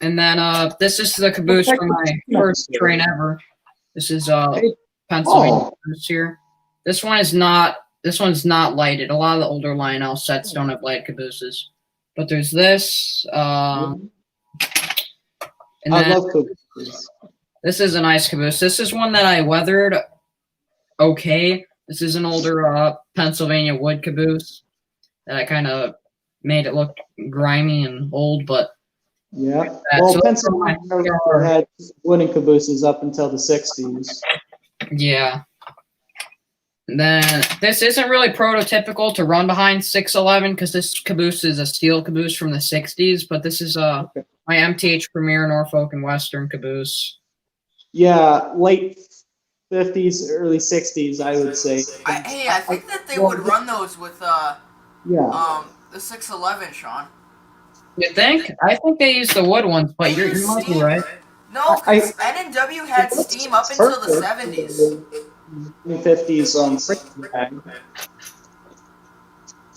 [SPEAKER 19] And then this is the caboose for my first train ever. This is Pennsylvania caboose here. This one's not lighted. A lot of the older Lionel sets don't have light cabooses. But there's this. And
[SPEAKER 18] I love cabooses.
[SPEAKER 19] This is a nice caboose. This is one that I weathered okay. This is an older Pennsylvania wood caboose that I kind of made it look grimy and old, but
[SPEAKER 18] yeah. Well,
[SPEAKER 19] so
[SPEAKER 18] Pennsylvania had wooden cabooses up until the 60s.
[SPEAKER 19] Yeah. And then this isn't really prototypical to run behind 611 because this caboose is a steel caboose from the 60s, but this is my MTH Premier Norfolk and Western caboose.
[SPEAKER 18] Yeah, late 50s, early 60s, I would say.
[SPEAKER 5] I think that they would run those with the 611, Sean.
[SPEAKER 19] You think? I think they use the wood ones, but you're lucky, right?
[SPEAKER 5] No, because NNW had steam up until the 70s.
[SPEAKER 18] 50s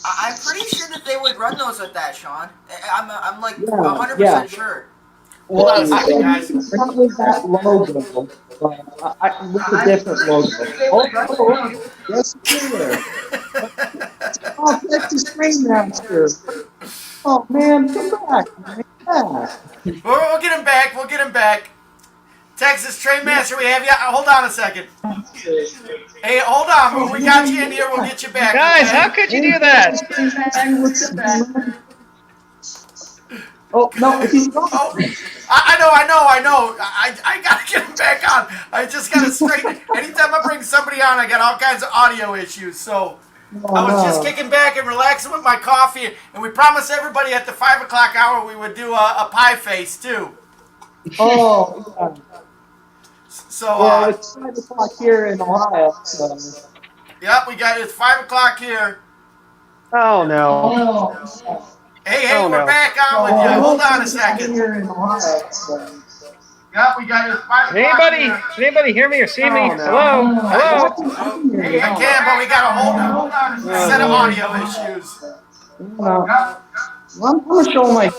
[SPEAKER 5] I'm pretty sure that they would run those with that, Sean. I'm like 100% sure.
[SPEAKER 18] Well, not with that logo, but with a different logo. Oh, yes, here. Oh, Texas Train Master. Oh, man, come back, man. Yeah.
[SPEAKER 8] We'll get him back. We'll get him back. Texas Train Master, we have you. Hold on a second. Hey, hold on. We got you in here. We'll get you back.
[SPEAKER 6] Guys,
[SPEAKER 8] okay?
[SPEAKER 6] how could you do that?
[SPEAKER 18] Oh, no, he's gone.
[SPEAKER 8] Oh, I know. I gotta get him back on. I just gotta straighten. Anytime I bring somebody on, I got all kinds of audio issues. So I was just kicking back and relaxing with my coffee, and we promised everybody at the 5 o'clock hour we would do a pie face too.
[SPEAKER 18] Oh, yeah.
[SPEAKER 8] So
[SPEAKER 18] well, it's 5 o'clock here in Ohio. So.
[SPEAKER 8] Yep, we got it's 5 o'clock here.
[SPEAKER 6] Oh no.
[SPEAKER 8] Hey, we're back on with you. Hold on a second.
[SPEAKER 18] Here in Ohio. So.
[SPEAKER 8] Yep, we got it. 5
[SPEAKER 6] Can anybody hear me or see me? Hello?
[SPEAKER 8] I can, but we got a whole set of audio issues.
[SPEAKER 18] I'm going to show my.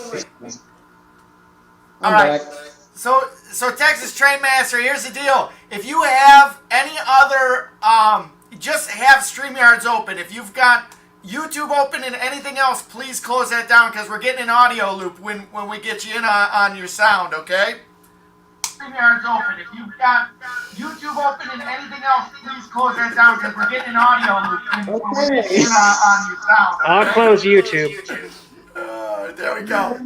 [SPEAKER 8] All right. So Texas Train Master, here's the deal. If you have any other, just have StreamYards open. If you've got YouTube open and anything else, please close that down because we're getting an audio loop when we get you in on your sound, okay? StreamYards open. If you've got YouTube open and anything else, please close that down because we're getting an audio loop when we get you in on your sound. Okay?
[SPEAKER 6] I'll close YouTube.
[SPEAKER 8] There we go.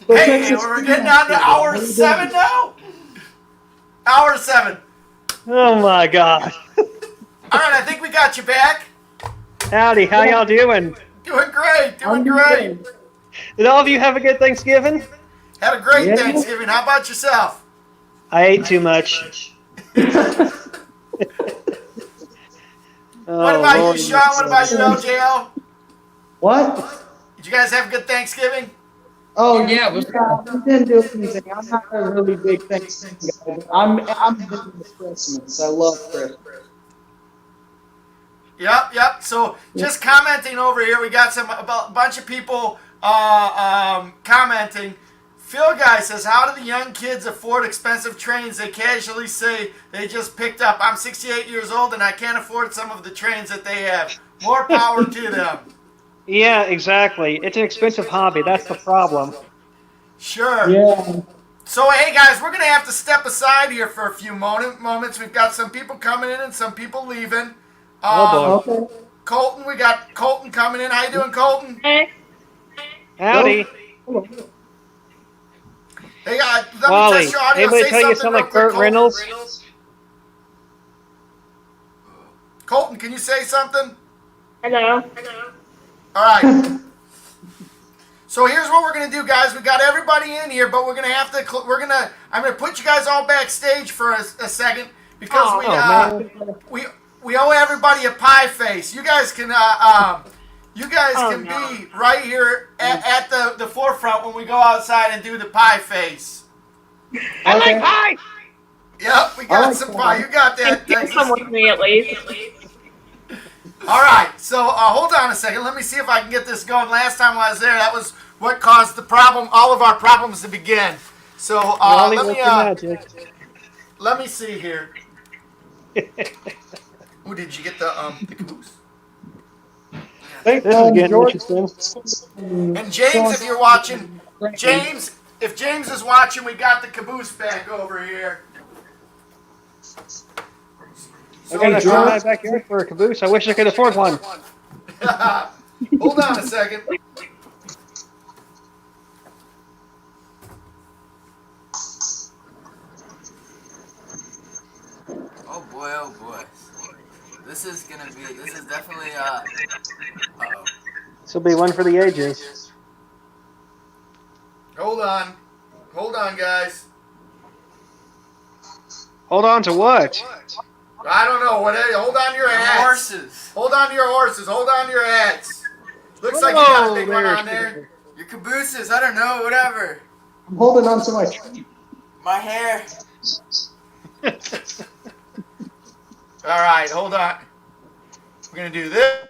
[SPEAKER 8] Hey, we're getting on to hour 7 now? Hour 7.
[SPEAKER 6] Oh my God.
[SPEAKER 8] Alright, I think we got you back.
[SPEAKER 6] Howdy, how y'all doing?
[SPEAKER 8] Doing great, doing great.
[SPEAKER 6] Did all of you have a good Thanksgiving?
[SPEAKER 8] Had a great Thanksgiving. How about yourself?
[SPEAKER 6] I ate too much.
[SPEAKER 8] What about you, Sean? What about you, LJL?
[SPEAKER 18] What?
[SPEAKER 8] Did you guys have a good Thanksgiving?
[SPEAKER 18] Oh yeah, we didn't do anything. I'm not a really big Thanksgiving guy. But I'm busy with Christmas. I love Christmas.
[SPEAKER 8] Yep. So just commenting over here, we got a bunch of people commenting. Phil Guy says, how do the young kids afford expensive trains? They casually say they just picked up. I'm 68 years old and I can't afford some of the trains that they have. More power to them.
[SPEAKER 6] Yeah, exactly. It's an expensive hobby. That's the problem.
[SPEAKER 8] Sure.
[SPEAKER 18] Yeah.
[SPEAKER 8] So, hey, guys, we're going to have to step aside here for a few moments. We've got some people coming in and some people leaving.
[SPEAKER 6] Oh, boy.
[SPEAKER 18] Okay.
[SPEAKER 8] Colton, we got Colton coming in. How you doing, Colton?
[SPEAKER 6] Hey. Howdy.
[SPEAKER 8] Hey, let me
[SPEAKER 6] Wally,
[SPEAKER 8] test your audio.
[SPEAKER 6] anybody
[SPEAKER 8] Say
[SPEAKER 6] tell you
[SPEAKER 8] something
[SPEAKER 6] sound
[SPEAKER 8] real
[SPEAKER 6] like
[SPEAKER 8] quick,
[SPEAKER 6] Burt
[SPEAKER 8] Colton.
[SPEAKER 6] Reynolds?
[SPEAKER 8] Colton, can you say something?
[SPEAKER 22] Hello.
[SPEAKER 8] All right. So here's what we're gonna do, guys. We got everybody in here, but we're gonna have to. I'm gonna put you guys all backstage for a second because we owe everybody a pie face. You guys can You guys
[SPEAKER 12] Oh,
[SPEAKER 8] can
[SPEAKER 12] no.
[SPEAKER 8] be right here at the forefront when we go outside and do the pie face.
[SPEAKER 12] I like pie.
[SPEAKER 8] Yep, we
[SPEAKER 12] I
[SPEAKER 8] got
[SPEAKER 12] like
[SPEAKER 8] some
[SPEAKER 12] pie.
[SPEAKER 8] pie. You got
[SPEAKER 12] And
[SPEAKER 8] that,
[SPEAKER 12] you
[SPEAKER 8] Texas.
[SPEAKER 12] come with me at least.
[SPEAKER 8] All right, so hold on a second. Let me see if I can get this going. Last time I was there, that was what caused the problem, all of our problems to begin. So
[SPEAKER 6] Wally, what's your magic?
[SPEAKER 8] let me see here. Who did you get the caboose?
[SPEAKER 6] This is getting
[SPEAKER 18] George,
[SPEAKER 6] interesting.
[SPEAKER 8] And James, if you're watching, James, if James is watching, we got the caboose back over here.
[SPEAKER 6] I got enough room in my backyard for a caboose. I wish I could afford one.
[SPEAKER 8] Hold on a second.
[SPEAKER 5] Oh boy, oh boy. This is definitely, uh-oh.
[SPEAKER 6] This will be one for the ages.
[SPEAKER 8] Hold on. Hold on, guys.
[SPEAKER 6] Hold on to what?
[SPEAKER 8] I don't know. Hold on to your hats.
[SPEAKER 5] Horses.
[SPEAKER 8] Hold on to your horses. Hold on to your hats. Looks like you got a big one on there.
[SPEAKER 5] Your cabooses, I don't know, whatever.
[SPEAKER 18] I'm holding on to my tree.
[SPEAKER 5] My hair.
[SPEAKER 8] All right, hold on. We're going to do this.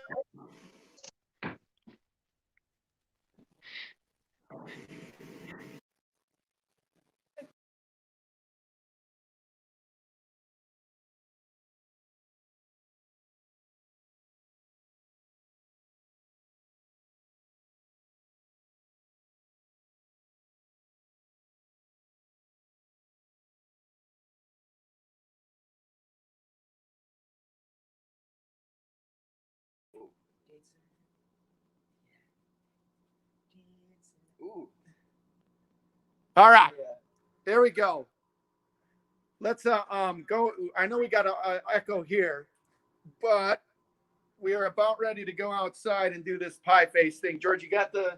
[SPEAKER 8] All right, there we go. Let's go. I know we got an echo here, but we are about ready to go outside and do this pie face thing. George, you got the?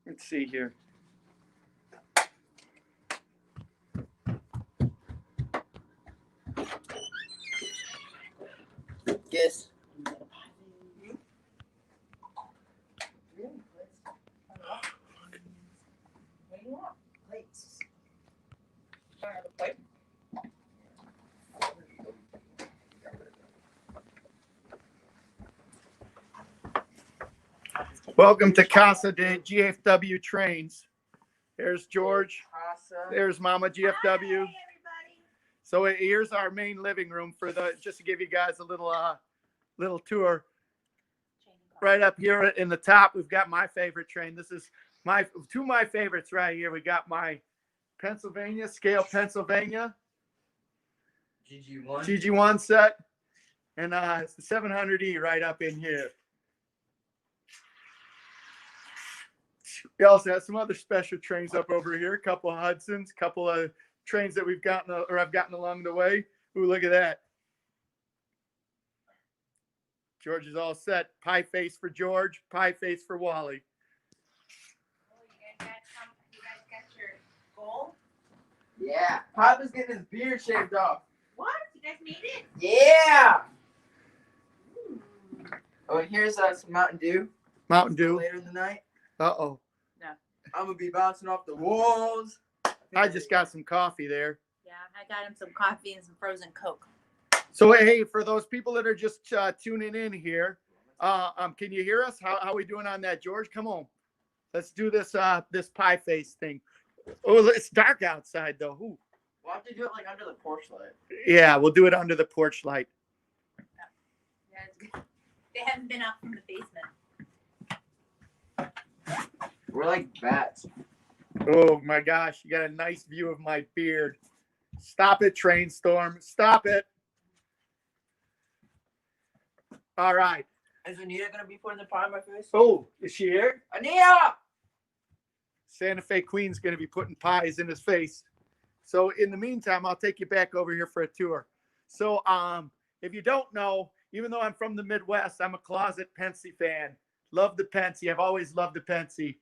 [SPEAKER 8] Let's see here.
[SPEAKER 5] Yes.
[SPEAKER 8] Welcome to Casa de GFW Trains. There's George. There's Mama GFW. So here's our main living room for just to give you guys a little tour. Right up here in the top, we've got my favorite train. This is two of my favorites right here. We got my Pennsylvania scale Pennsylvania GG1 set, and it's the 700E right up in here. We also have some other special trains up over here. A couple of Hudsons, a couple of trains that I've gotten along the way. Ooh, look at that. George is all set. Pie face for George, pie face for Wally.
[SPEAKER 21] You guys got your goal?
[SPEAKER 17] Yeah, Papa's getting his beard shaved off.
[SPEAKER 21] What? You guys made it?
[SPEAKER 17] Yeah. Oh, and here's some Mountain Dew.
[SPEAKER 8] Mountain Dew.
[SPEAKER 17] Later in the night.
[SPEAKER 8] Uh-oh.
[SPEAKER 21] No.
[SPEAKER 17] I'm gonna be bouncing off the walls.
[SPEAKER 8] I just got some coffee there.
[SPEAKER 21] Yeah, I got him some coffee and some frozen Coke.
[SPEAKER 8] So, hey, for those people that are just tuning in here, can you hear us? How are we doing on that, George? Come on. Let's do this this pie face thing. Oh, it's dark outside, though. Ooh.
[SPEAKER 17] We'll have to do it like under the porch light.
[SPEAKER 8] Yeah, we'll do it under the porch light.
[SPEAKER 21] Yeah, they haven't been up from the basement.
[SPEAKER 17] We're like bats.
[SPEAKER 8] Oh, my gosh. You got a nice view of my beard. Stop it, Train Storm. Stop it. All right.
[SPEAKER 17] Is Anita gonna be putting the pie in my face?
[SPEAKER 8] Oh, is she here?
[SPEAKER 17] Anita!
[SPEAKER 8] Santa Fe Queen's going to be putting pies in his face. So in the meantime, I'll take you back over here for a tour. So if you don't know, even though I'm from the Midwest, I'm a closet Pennsy fan. Love the Pennsy. I've always loved the Pennsy,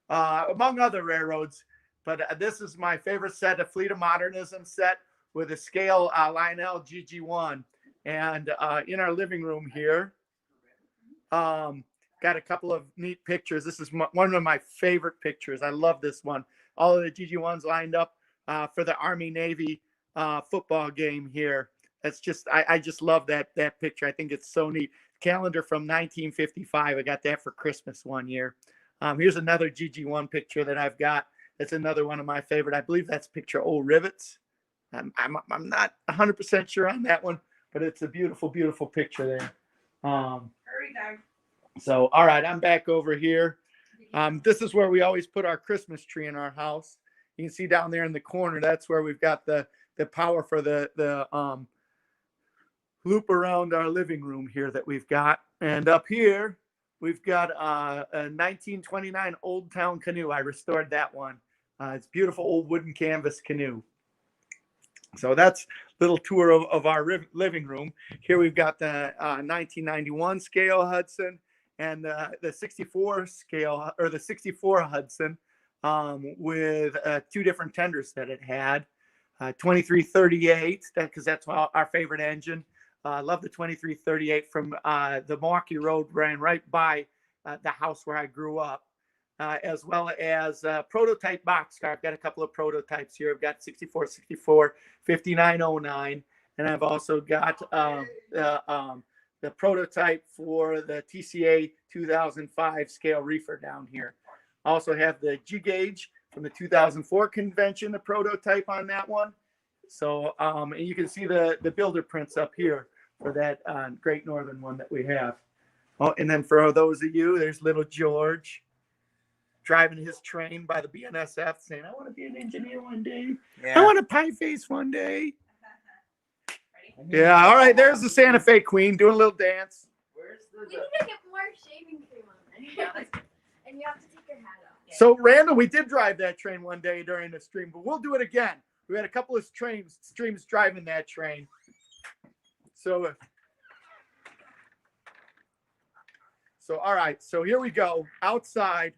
[SPEAKER 8] among other railroads. But this is my favorite set, a Fleet of Modernism set with a scale Lionel GG1. And in our living room here, got a couple of neat pictures. This is one of my favorite pictures. I love this one. All of the GG1s lined up for the Army-Navy football game here. That's just, I just love that picture. I think it's so neat. Calendar from 1955. I got that for Christmas one year. Here's another GG1 picture that I've got. That's another one of my favorite. I believe that's picture old rivets. I'm not 100% sure on that one, but it's a beautiful, beautiful picture there. So, all right, I'm back over here. This is where we always put our Christmas tree in our house. You can see down there in the corner, that's where we've got the power for the loop around our living room here that we've got. And up here, we've got a 1929 Old Town canoe. I restored that one. It's beautiful old wooden canvas canoe. So that's a little tour of our living room. Here we've got the 1991 scale Hudson and the 64 scale, or the 64 Hudson with two different tenders that it had. 2338, because that's our favorite engine. I love the 2338 from the Milwaukee Road, ran right by the house where I grew up, as well as prototype boxcar. I've got a couple of prototypes here. I've got 6464, 5909, and I've also got the prototype for the TCA 2005 scale reefer down here. I also have the G gauge from the 2004 convention, the prototype on that one. So and you can see the builder prints up here for that Great Northern one that we have. Oh, and then for those of you, there's little George driving his train by the BNSF saying, I want to be an engineer one day.
[SPEAKER 5] Yeah.
[SPEAKER 8] I want a pie face one day. Yeah, all right, there's the Santa Fe Queen doing a little dance.
[SPEAKER 1] We need to get more shaving cream on there. And you have to take your hat off.
[SPEAKER 8] So, Randall, we did drive that train one day during the stream, but we'll do it again. We had a couple of streams driving that train. So, all right. So here we go. Outside,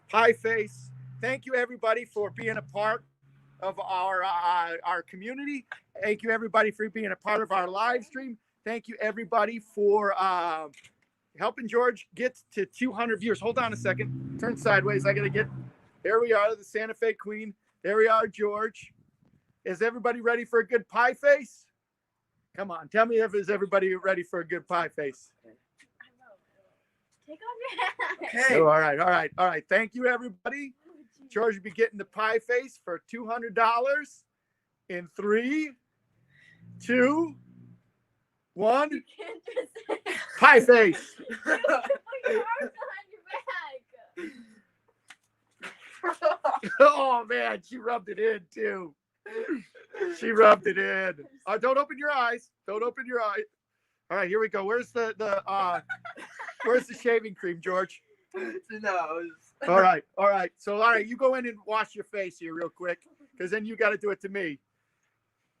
[SPEAKER 8] pie face. Thank you, everybody, for being a part of our community. Thank you, everybody, for being a part of our live stream. Thank you, everybody, for helping George get to 200 viewers. Hold on a second. Turn sideways. I got to get. There we are, the Santa Fe Queen. There we are, George. Is everybody ready for a good pie face? Come on, tell me is everybody ready for a good pie face?
[SPEAKER 1] Take off your hat.
[SPEAKER 5] Okay.
[SPEAKER 8] Oh, all right. Thank you, everybody. George will be getting the pie face for $200 in 3, 2, 1.
[SPEAKER 1] You can't just say
[SPEAKER 8] Pie face.
[SPEAKER 1] put your arms behind your back.
[SPEAKER 8] Oh man, she rubbed it in too. She rubbed it in. Don't open your eyes. Don't open your eyes. All right, here we go. Where's the where's the shaving cream, George?
[SPEAKER 3] No.
[SPEAKER 8] All right. So all right, you go in and wash your face here real quick, because then you got to do it to me.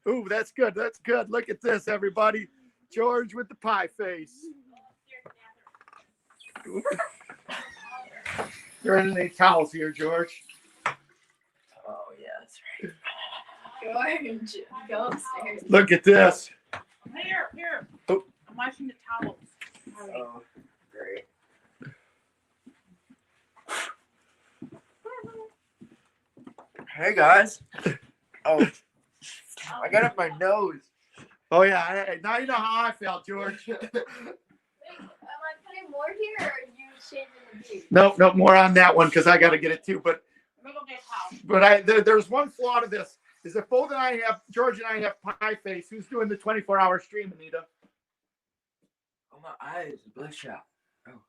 [SPEAKER 8] Ooh, that's good. That's good. Look at this, everybody. George with the pie face. You're in any towels here, George.
[SPEAKER 5] Oh yeah, that's right.
[SPEAKER 1] George, go upstairs.
[SPEAKER 8] Look at this.
[SPEAKER 12] Here.
[SPEAKER 8] Oh.
[SPEAKER 12] I'm washing the towels.
[SPEAKER 5] Oh, great. Hey guys. Oh, I got up my nose.
[SPEAKER 8] Oh yeah. Now you know how I felt, George.
[SPEAKER 1] Wait, am I putting more here, or are you shaving the beard?
[SPEAKER 8] No, more on that one because I got to get it too. But there's one flaw to this. Is if both George and I have pie face, who's doing the 24-hour stream, Anita?
[SPEAKER 5] Oh, my eyes, bloodshot. Oh.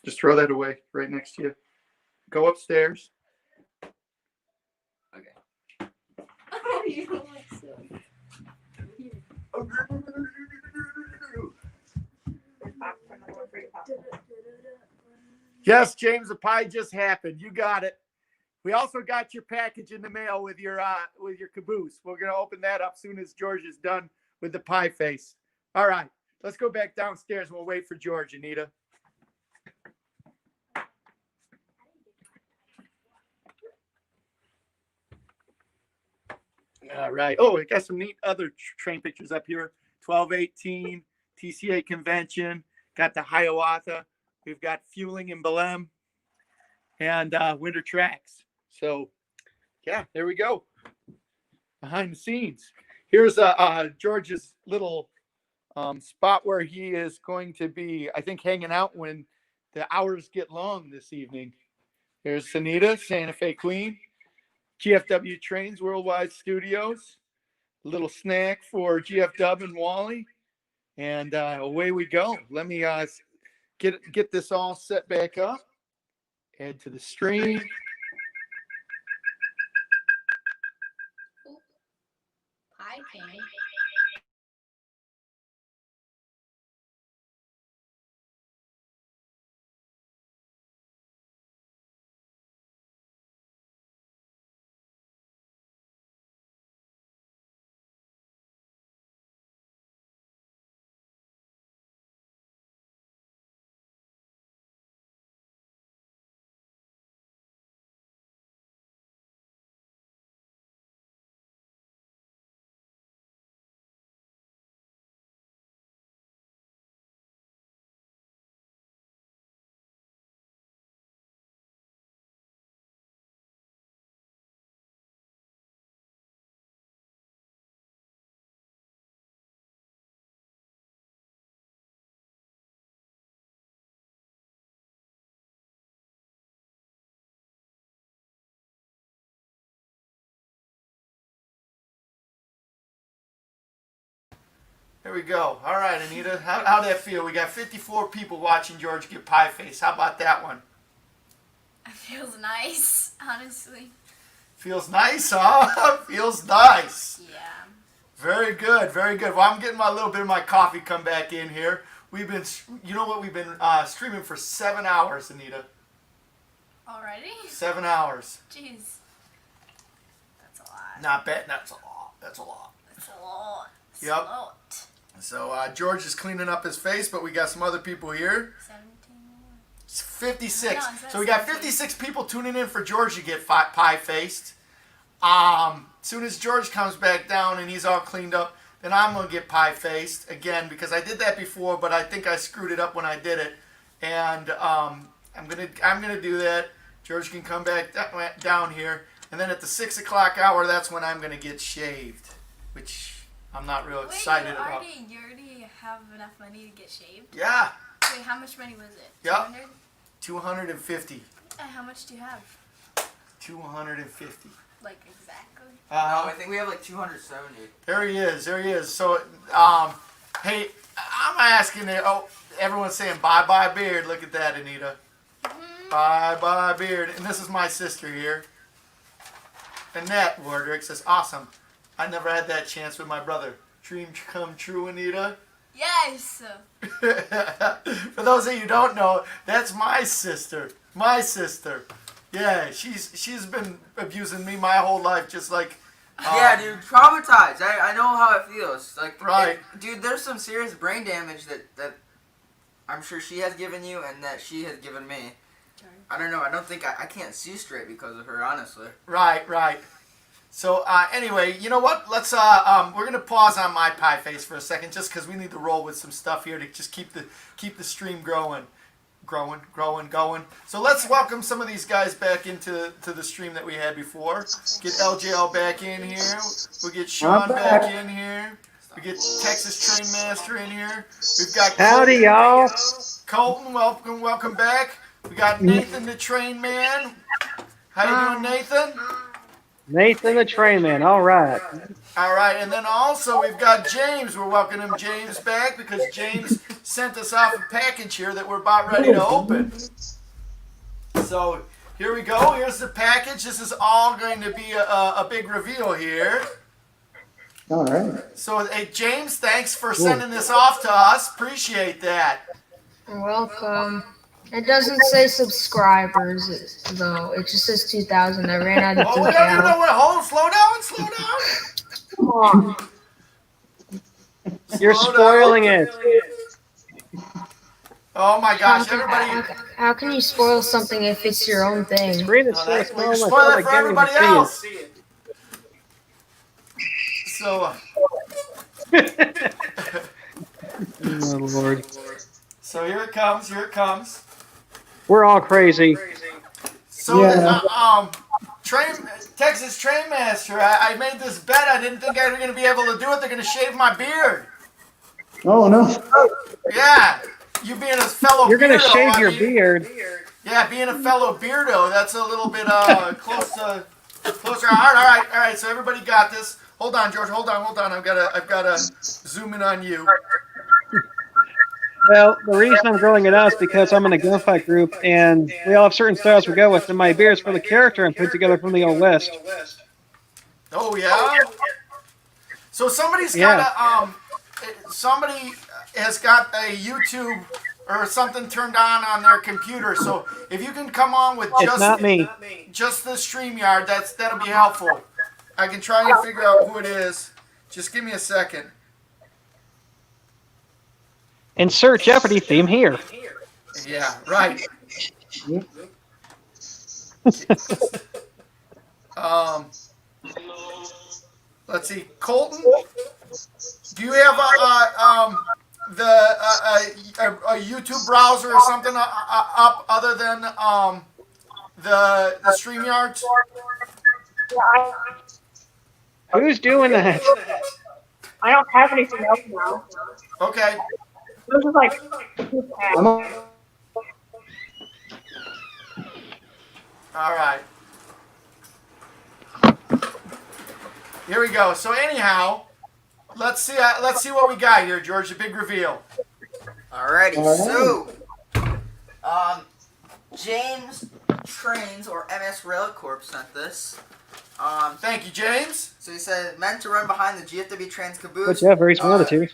[SPEAKER 8] Just throw that away right next to you. Go upstairs.
[SPEAKER 5] Okay.
[SPEAKER 1] Oh, you look so
[SPEAKER 8] Yes, James, the pie just happened. You got it. We also got your package in the mail with your caboose. We're gonna open that up soon as George is done with the pie face. All right, let's go back downstairs and we'll wait for George, Anita. All right. Oh, we got some neat other train pictures up here. 1218 TCA convention. got the Hiawatha, we've got Fueling in Belém, and Winter Tracks. So, yeah, there we go. Behind the scenes. Here's George's little spot where he is going to be, I think, hanging out when the hours get long this evening. Here's Sanita, Santa Fe Queen, GFW Trains Worldwide Studios, a little snack for GFW and Wally, and away we go. Let me get this all set back up. Add to the stream.
[SPEAKER 1] Pie came.
[SPEAKER 8] Here we go. All right, Anita, how'd that feel? We got 54 people watching George get pie face. How about that one?
[SPEAKER 1] It feels nice, honestly.
[SPEAKER 8] Feels nice, huh? Feels nice.
[SPEAKER 1] Yeah.
[SPEAKER 8] Very good, very good. Well, I'm getting my little bit of my coffee come back in here. We've been, you know what? We've been streaming for 7 hours, Anita.
[SPEAKER 1] Already?
[SPEAKER 8] 7 hours.
[SPEAKER 1] Jeez. That's a lot.
[SPEAKER 8] Not bad. That's a lot. That's a lot.
[SPEAKER 1] That's a lot. That's
[SPEAKER 8] Yep.
[SPEAKER 1] a lot.
[SPEAKER 8] So George is cleaning up his face, but we got some other people here.
[SPEAKER 1] 17 more.
[SPEAKER 8] It's 56.
[SPEAKER 1] No,
[SPEAKER 8] So we got 56 people tuning in for George to get pie-faced. Soon as George comes back down and he's all cleaned up, then I'm going to get pie-faced again because I did that before, but I think I screwed it up when I did it. And I'm gonna do that. George can come back down here. And then at the 6 o'clock hour, that's when I'm going to get shaved, which I'm not real excited about.
[SPEAKER 1] You already have enough money to get shaved?
[SPEAKER 8] Yeah.
[SPEAKER 1] Wait, how much money was it?
[SPEAKER 8] Yep.
[SPEAKER 1] 200?
[SPEAKER 8] 250.
[SPEAKER 1] How much do you have?
[SPEAKER 8] 250.
[SPEAKER 1] Like, exactly?
[SPEAKER 5] No, I think we have like 270.
[SPEAKER 8] There he is. There he is. So, hey, I'm asking it. Oh, everyone's saying bye-bye beard. Look at that, Anita. Bye-bye beard. And this is my sister here. Annette Wardrick says, awesome. I never had that chance with my brother. Dream come true, Anita.
[SPEAKER 1] Yes!
[SPEAKER 8] For those of you who don't know, that's my sister. My sister. Yeah, she's been abusing me my whole life, just like.
[SPEAKER 5] Yeah, dude, traumatized. I know how it feels. Like,
[SPEAKER 8] right,
[SPEAKER 5] dude. There's some serious brain damage that I'm sure she has given you, and that she has given me. I don't know. I don't think I can't see straight because of her, honestly.
[SPEAKER 8] Right, right. So anyway, you know what? Let's we're gonna pause on my pie face for a second, just because we need to roll with some stuff here to just keep the stream going. So let's welcome some of these guys back into the stream that we had before. Get LJL back in here. We'll get Sean back in here. We get Texas Train Master in here. We've got
[SPEAKER 6] Howdy, y'all.
[SPEAKER 8] Colton, welcome back. We got Nathan the Train Man. How you doing, Nathan?
[SPEAKER 6] Nathan the Train Man. All right.
[SPEAKER 8] All right, and then also we've got James. We're welcoming James back because James sent us off a package here that we're about ready to open. So here we go. Here's the package. This is all going to be a big reveal here.
[SPEAKER 18] All right.
[SPEAKER 8] So, hey, James, thanks for sending this off to us. Appreciate that.
[SPEAKER 4] You're welcome. It doesn't say subscribers, though. It just says 2,000. I ran out of
[SPEAKER 8] Oh, we don't even know
[SPEAKER 4] detail.
[SPEAKER 8] what. Hold on, slow down.
[SPEAKER 4] Come on.
[SPEAKER 6] You're spoiling it.
[SPEAKER 8] Oh my gosh, everybody.
[SPEAKER 4] How can you spoil something if it's your own thing?
[SPEAKER 6] Screen is
[SPEAKER 8] No,
[SPEAKER 6] so
[SPEAKER 8] you're
[SPEAKER 6] small.
[SPEAKER 8] spoiling it for everybody else. So,
[SPEAKER 6] Oh, Lord.
[SPEAKER 8] So here it comes. Here it comes.
[SPEAKER 6] We're all crazy.
[SPEAKER 8] So,
[SPEAKER 18] Yeah.
[SPEAKER 8] Texas Train Master, I made this bet. I didn't think I was going to be able to do it. They're going to shave my beard.
[SPEAKER 18] Oh no.
[SPEAKER 8] Yeah. You being a fellow
[SPEAKER 6] You're gonna
[SPEAKER 8] beardo,
[SPEAKER 6] shave
[SPEAKER 8] I
[SPEAKER 6] your
[SPEAKER 8] mean,
[SPEAKER 6] beard.
[SPEAKER 8] Yeah, being a fellow beardo, that's a little bit closer. All right. So everybody got this. Hold on, George. Hold on. I've gotta zoom in on you.
[SPEAKER 6] Well, the reason I'm growing it out is because I'm in a gunfight group, and we all have certain styles we go with, and my beard's for the character I put together from the Old West.
[SPEAKER 8] Oh yeah. So somebody's
[SPEAKER 6] Yeah.
[SPEAKER 8] somebody has got a YouTube or something turned on their computer. So if you can come on with
[SPEAKER 6] It's not me.
[SPEAKER 8] just the StreamYard, that'll be helpful. I can try and figure out who it is. Just give me a second.
[SPEAKER 6] Insert Jeopardy theme here.
[SPEAKER 8] Yeah, right. Let's see, Colton. Do you have a YouTube browser or something up other than the StreamYards?
[SPEAKER 6] Who's doing that?
[SPEAKER 4] I don't have anything else now.
[SPEAKER 8] Okay.
[SPEAKER 4] This is like.
[SPEAKER 8] All right. Here we go. So anyhow, let's see what we got here, George. The big reveal.
[SPEAKER 5] Alrighty, so James Trains or MS Rail Corp sent this.
[SPEAKER 8] Thank you, James.
[SPEAKER 5] So he said, meant to run behind the GFW Trains caboose.
[SPEAKER 6] But yeah, very small too.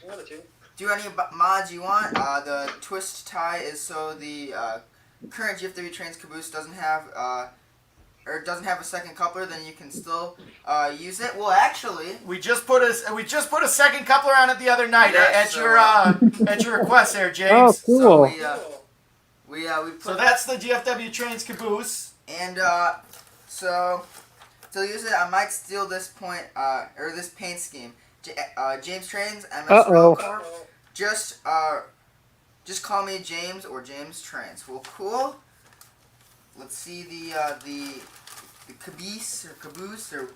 [SPEAKER 5] Do any mods you want. The twist tie is so the current GFW Trains caboose doesn't have a second coupler, then you can still use it. Well, actually,
[SPEAKER 8] we just put a second coupler on it the other night at your request there, James.
[SPEAKER 6] Oh, cool.
[SPEAKER 5] So we put
[SPEAKER 8] so that's the GFW Trains caboose.
[SPEAKER 5] And so to use it, I might steal this point or this paint scheme. James Trains, MS Rail Corp. Just call me James or James Trains. Well, cool. Let's see the caboose or.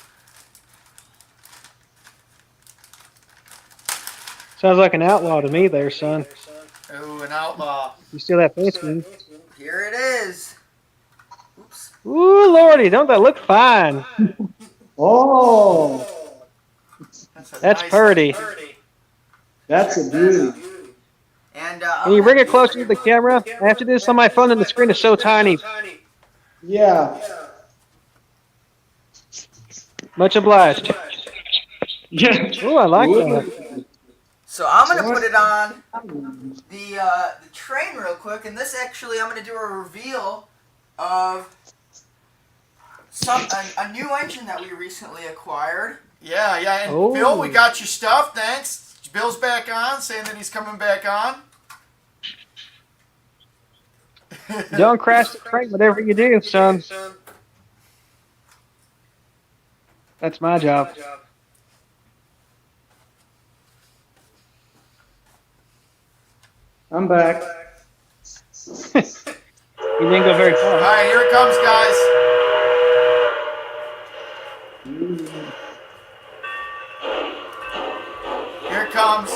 [SPEAKER 6] Sounds like an outlaw to me there, son.
[SPEAKER 8] Ooh, an outlaw.
[SPEAKER 6] You steal that face man.
[SPEAKER 5] Here it is. Oops.
[SPEAKER 6] Ooh, lordy, don't that look fine?
[SPEAKER 18] Oh.
[SPEAKER 6] That's pretty.
[SPEAKER 18] That's a beauty.
[SPEAKER 5] And
[SPEAKER 6] Can you bring it closer to the camera? I have to do this on my phone and the screen is so tiny.
[SPEAKER 18] Yeah.
[SPEAKER 6] Much obliged. Yeah. Ooh, I like that.
[SPEAKER 5] So I'm gonna put it on the train real quick, and this actually I'm gonna do a reveal of a new engine that we recently acquired.
[SPEAKER 8] Yeah, and Bill, we got your stuff. Thanks. Bill's back on, saying that he's coming back on.
[SPEAKER 6] Don't crash the train, whatever you do, son. That's my job.
[SPEAKER 18] I'm back.
[SPEAKER 6] You didn't go very far.
[SPEAKER 8] All right, here it comes, guys. Here it comes.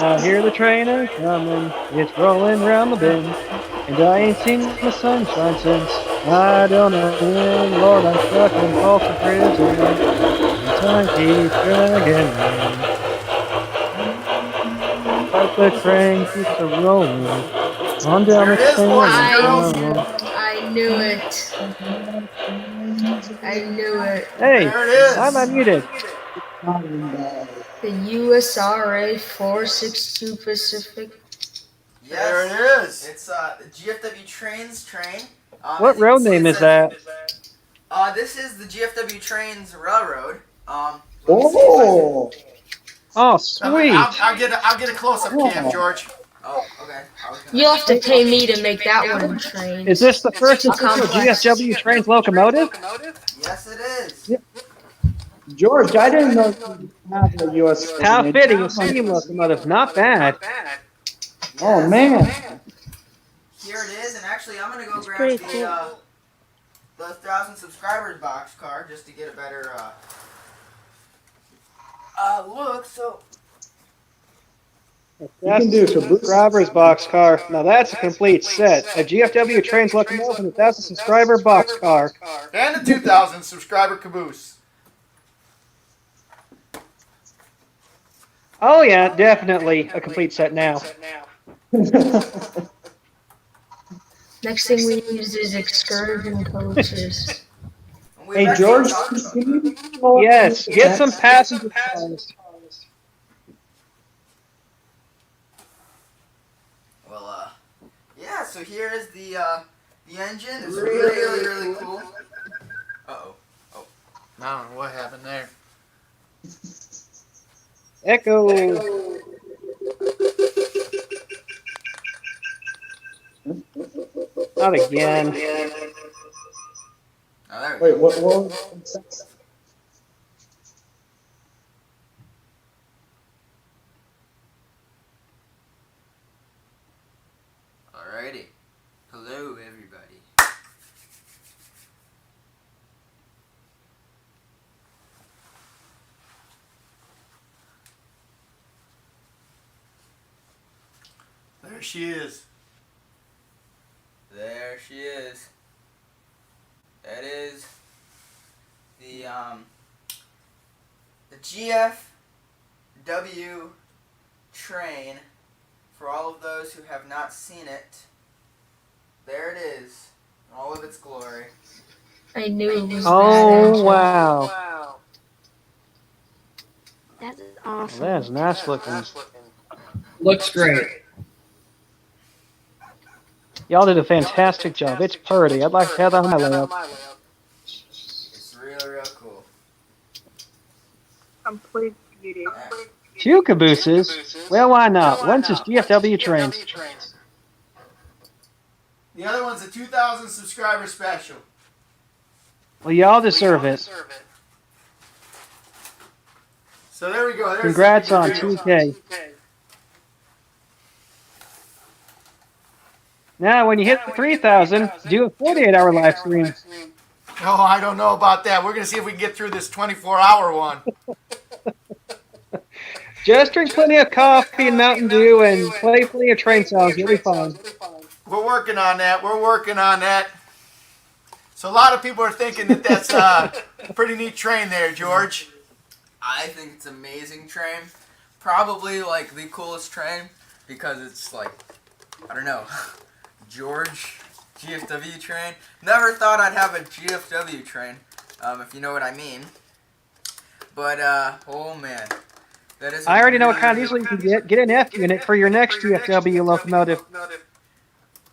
[SPEAKER 6] I hear the train a coming, it's rolling round the bend, and I ain't seen the sunshine since I don't know when. Lord, I'm stuck in Folsom Prison, and time keeps dragging on. But the train keeps a rolling on down the train.
[SPEAKER 4] I knew it. I knew it.
[SPEAKER 6] Hey,
[SPEAKER 8] there it is.
[SPEAKER 6] I'm unmuted.
[SPEAKER 4] The USRA 462 Pacific.
[SPEAKER 5] Yes,
[SPEAKER 8] there it is.
[SPEAKER 5] It's the GFW Trains train.
[SPEAKER 6] What road name is that?
[SPEAKER 5] This is the GFW Trains Railroad.
[SPEAKER 18] Oh.
[SPEAKER 6] Oh, sweet.
[SPEAKER 8] I'll get a close-up cam, George.
[SPEAKER 5] Oh, okay.
[SPEAKER 4] You'll have to pay me to make that one train.
[SPEAKER 6] Is this the first official GFW Trains locomotive?
[SPEAKER 5] Yes, it is.
[SPEAKER 18] Yeah. George, I didn't know you had a US.
[SPEAKER 6] How fitting, a steam locomotive, not bad.
[SPEAKER 18] Oh man.
[SPEAKER 5] Here it is, and actually I'm gonna go
[SPEAKER 4] It's
[SPEAKER 5] grab
[SPEAKER 4] pretty
[SPEAKER 5] the
[SPEAKER 4] cool.
[SPEAKER 5] the 1,000 subscribers box car just to get a better look. So
[SPEAKER 6] A 1,000 subscribers boxcar. Now that's a complete set. A GFW trains locomotive and a 1,000 subscriber boxcar.
[SPEAKER 8] And a 2,000 subscriber caboose.
[SPEAKER 6] Oh yeah, definitely a complete set now.
[SPEAKER 4] Next thing we need is excursion coaches.
[SPEAKER 5] we've
[SPEAKER 18] Hey
[SPEAKER 5] actually
[SPEAKER 18] George,
[SPEAKER 5] talked about
[SPEAKER 18] can
[SPEAKER 5] that.
[SPEAKER 18] you pull up
[SPEAKER 6] Yes, get some passenger cars.
[SPEAKER 5] Well, yeah. So here is the engine. It's really cool. Uh-oh. Oh.
[SPEAKER 8] I don't know what happened there.
[SPEAKER 6] Echo. Not again.
[SPEAKER 5] Oh, there we
[SPEAKER 18] Wait,
[SPEAKER 5] go.
[SPEAKER 18] what?
[SPEAKER 5] Alrighty. Hello, everybody.
[SPEAKER 8] There she is.
[SPEAKER 5] There she is. That is the GFW train. For all of those who have not seen it, there it is, in all of its glory.
[SPEAKER 4] I knew it was
[SPEAKER 6] Oh wow.
[SPEAKER 4] That's
[SPEAKER 6] Well,
[SPEAKER 4] awesome.
[SPEAKER 6] that's nice looking.
[SPEAKER 19] Looks great.
[SPEAKER 6] Y'all did a fantastic job. It's pretty. I'd like to have that on my layout.
[SPEAKER 5] It's real cool.
[SPEAKER 12] Complete beauty.
[SPEAKER 6] Two cabooses? Well, why not? One's just GFW trains.
[SPEAKER 8] The other one's a 2,000 subscriber special.
[SPEAKER 6] Well, y'all deserve it.
[SPEAKER 8] So there we go. There's
[SPEAKER 6] Congrats on
[SPEAKER 8] the
[SPEAKER 6] 2K. Now, when you hit 3,000, do a 48-hour live stream.
[SPEAKER 8] Oh, I don't know about that. We're going to see if we can get through this 24-hour one.
[SPEAKER 6] Just drink plenty of coffee and Mountain Dew and play plenty of train songs. You'll be fine.
[SPEAKER 8] We're working on that. We're working on that. So a lot of people are thinking that that's a pretty neat train there, George.
[SPEAKER 5] I think it's an amazing train. Probably like the coolest train because it's like, I don't know, George GFW train. Never thought I'd have a GFW train, if you know what I mean. But oh man, that is.
[SPEAKER 6] I already know what kind of diesel you can get. Get an F unit for your next GFW locomotive.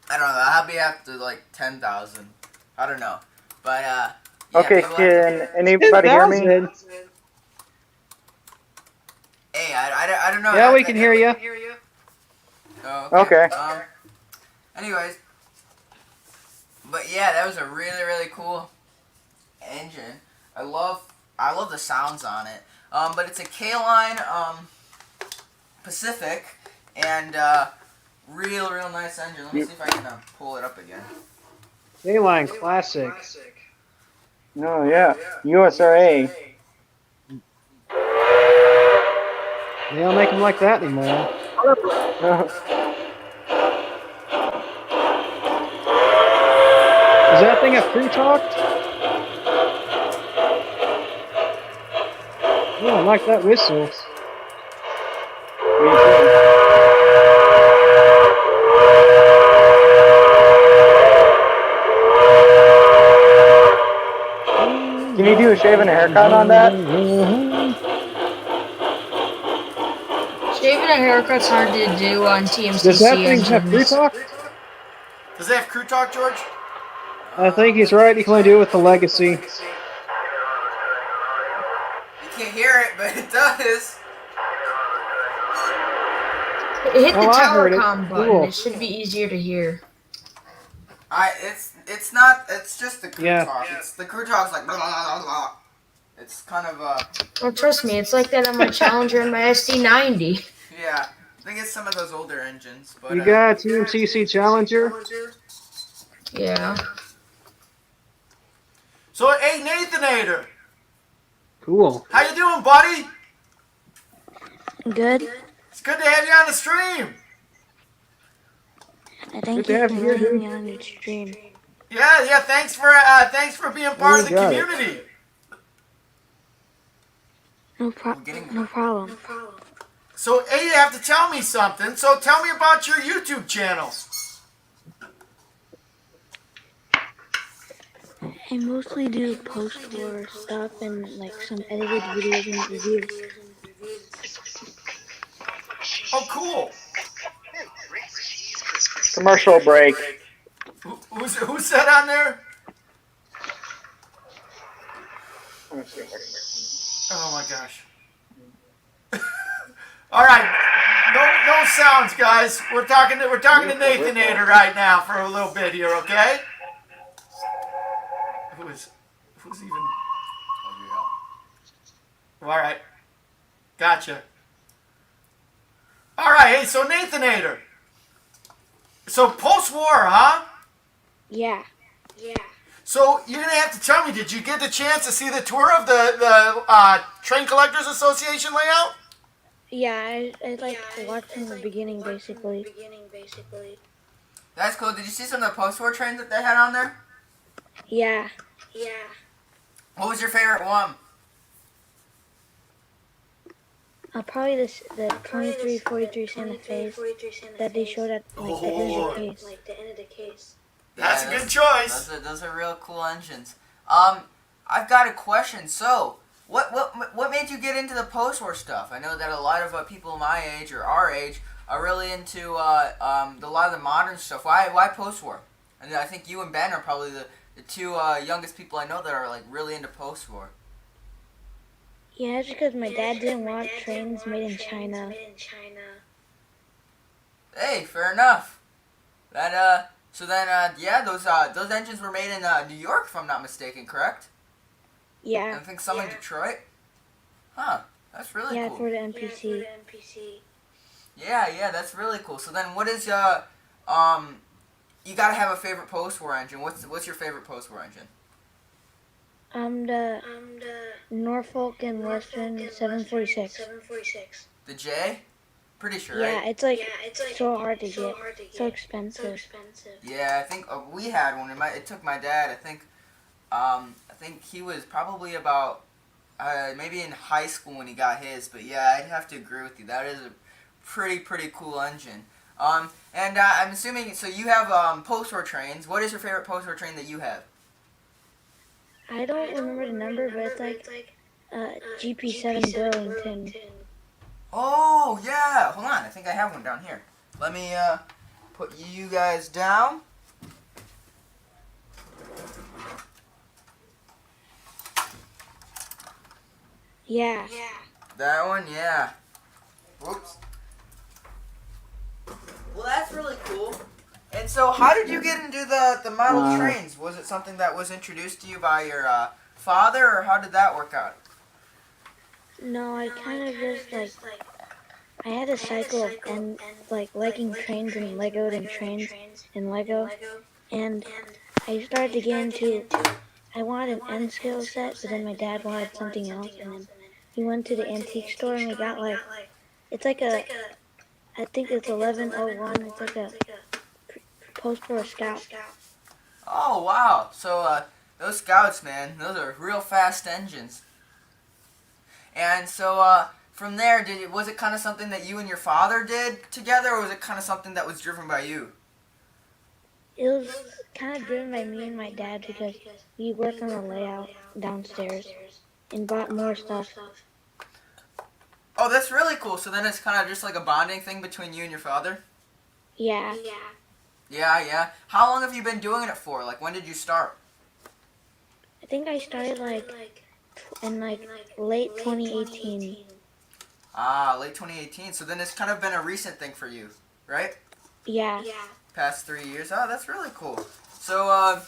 [SPEAKER 5] I don't know. I'll be after like 10,000. I don't know, but yeah.
[SPEAKER 10] Okay, can anybody hear me?
[SPEAKER 6] 10,000?
[SPEAKER 5] Hey, I don't know.
[SPEAKER 6] Yeah, we can hear you.
[SPEAKER 5] Oh,
[SPEAKER 10] Okay.
[SPEAKER 5] Anyways, but yeah, that was a really cool engine. I love the sounds on it. But it's a K-line Pacific, and real nice engine. Let me see if I can pull it up again.
[SPEAKER 6] K-Line Classic.
[SPEAKER 10] No, yeah. USRA.
[SPEAKER 6] They don't make them like that anymore. Does that thing have crew talk? Oh, I like that whistle.
[SPEAKER 10] Can you do a shave and a haircut on that?
[SPEAKER 4] Shaving a haircut's hard to do on TMCC
[SPEAKER 6] Does that thing have crew
[SPEAKER 4] engines.
[SPEAKER 6] talk?
[SPEAKER 8] Does it have crew talk, George?
[SPEAKER 6] I think he's right. You can only do it with the Legacy.
[SPEAKER 5] You can't hear it, but it does.
[SPEAKER 4] Hit the
[SPEAKER 6] Oh, I heard it.
[SPEAKER 4] telecom button.
[SPEAKER 6] Cool.
[SPEAKER 4] It should be easier to hear.
[SPEAKER 5] It's not. It's just the crew
[SPEAKER 6] Yeah.
[SPEAKER 5] talk. It's the crew talk's like blah, blah, blah, blah. It's kind of
[SPEAKER 4] Oh, trust me, it's like that on my Challenger and my SD90.
[SPEAKER 5] yeah. think it's some of those older engines, but
[SPEAKER 6] You got a TMCC Challenger?
[SPEAKER 19] Yeah.
[SPEAKER 2] So, hey, Nathanator,
[SPEAKER 6] Cool.
[SPEAKER 2] how you doing, buddy?
[SPEAKER 9] Good.
[SPEAKER 2] It's good to have you on the stream.
[SPEAKER 9] Thank
[SPEAKER 6] Good to
[SPEAKER 9] you
[SPEAKER 6] have
[SPEAKER 9] for
[SPEAKER 6] you here,
[SPEAKER 9] letting
[SPEAKER 6] dude.
[SPEAKER 9] me on your stream.
[SPEAKER 2] Yeah. Thanks for being part
[SPEAKER 6] You
[SPEAKER 2] of the
[SPEAKER 6] got it.
[SPEAKER 2] community.
[SPEAKER 9] No problem.
[SPEAKER 2] So, hey, you have to tell me something. So, tell me about your YouTube channel.
[SPEAKER 9] I mostly do post-war stuff and like some edited videos and reviews.
[SPEAKER 2] Oh, cool.
[SPEAKER 10] Commercial break.
[SPEAKER 2] Who's that on there?
[SPEAKER 10] Let me see if I can.
[SPEAKER 2] Oh my gosh. All right. No sounds, guys. We're talking to Nathanator right now for a little bit here, okay? Who's even? All right. Gotcha. All right. Hey, so Nathanator. So post-war, huh?
[SPEAKER 9] Yeah.
[SPEAKER 2] So you're gonna have to tell me, did you get the chance to see the tour of the Train Collectors Association layout?
[SPEAKER 9] Yeah, I like watched from the beginning basically.
[SPEAKER 5] That's cool. Did you see some of the post-war trains that they had on there?
[SPEAKER 9] Yeah.
[SPEAKER 5] What was your favorite one?
[SPEAKER 9] Probably the 2343 Santa Fe's that they showed at like the end of the case.
[SPEAKER 2] That's a good choice.
[SPEAKER 5] Those are real cool engines. I've got a question. So, what made you get into the post-war stuff? I know that a lot of people my age or our age are really into a lot of the modern stuff. Why post-war? And I think you and Ben are probably the two youngest people I know that are like really into post-war.
[SPEAKER 9] Yeah, it's because my dad didn't want trains made in China.
[SPEAKER 5] Hey, fair enough. That so then yeah, those engines were made in New York, if I'm not mistaken, correct?
[SPEAKER 9] Yeah.
[SPEAKER 5] I think some in Detroit. Huh, that's really
[SPEAKER 9] Yeah,
[SPEAKER 5] cool.
[SPEAKER 9] for the NPC.
[SPEAKER 5] Yeah, that's really cool. So then, what is you gotta have a favorite post-war engine. What's your favorite post-war engine?
[SPEAKER 9] The Norfolk and Western 746.
[SPEAKER 5] The J? Pretty sure,
[SPEAKER 9] Yeah,
[SPEAKER 5] right?
[SPEAKER 9] it's like so hard to get, so expensive.
[SPEAKER 5] Yeah, I think we had one. It took my dad. I think he was probably about maybe in high school when he got his. But yeah, I'd have to agree with you. That is a pretty cool engine. And I'm assuming so. You have post-war trains. What is your favorite post-war train that you have?
[SPEAKER 9] I don't remember the number, but it's like GP7 Burlington.
[SPEAKER 5] Oh yeah. Hold on. I think I have one down here. Let me put you guys down.
[SPEAKER 9] Yeah.
[SPEAKER 5] That one, yeah. Whoops. Well, that's really cool. And so, how did you get into the model trains? Was it something that was introduced to you by your father, or how did that work out?
[SPEAKER 9] No, I kind of just like I had a cycle of and like liking trains and Legoed and trains and Lego, and I started to get into. I wanted an N scale set, but then my dad wanted something else, and then we went to the antique store and we got like it's like a I think it's 1101. It's like a post for a scout.
[SPEAKER 5] Oh wow! So those Scouts, man, those are real fast engines. And so from there, was it kind of something that you and your father did together, or was it kind of something that was driven by you?
[SPEAKER 9] It was kind of driven by me and my dad because we worked on the layout downstairs and bought more stuff.
[SPEAKER 5] Oh, that's really cool. So then it's kind of just like a bonding thing between you and your father?
[SPEAKER 9] Yeah.
[SPEAKER 5] Yeah. How long have you been doing it for? Like, when did you start?
[SPEAKER 9] I think I started in late 2018.
[SPEAKER 5] Ah, late 2018. So then it's kind of been a recent thing for you, right?
[SPEAKER 9] Yeah.
[SPEAKER 5] Past 3 years. Oh, that's really cool. So,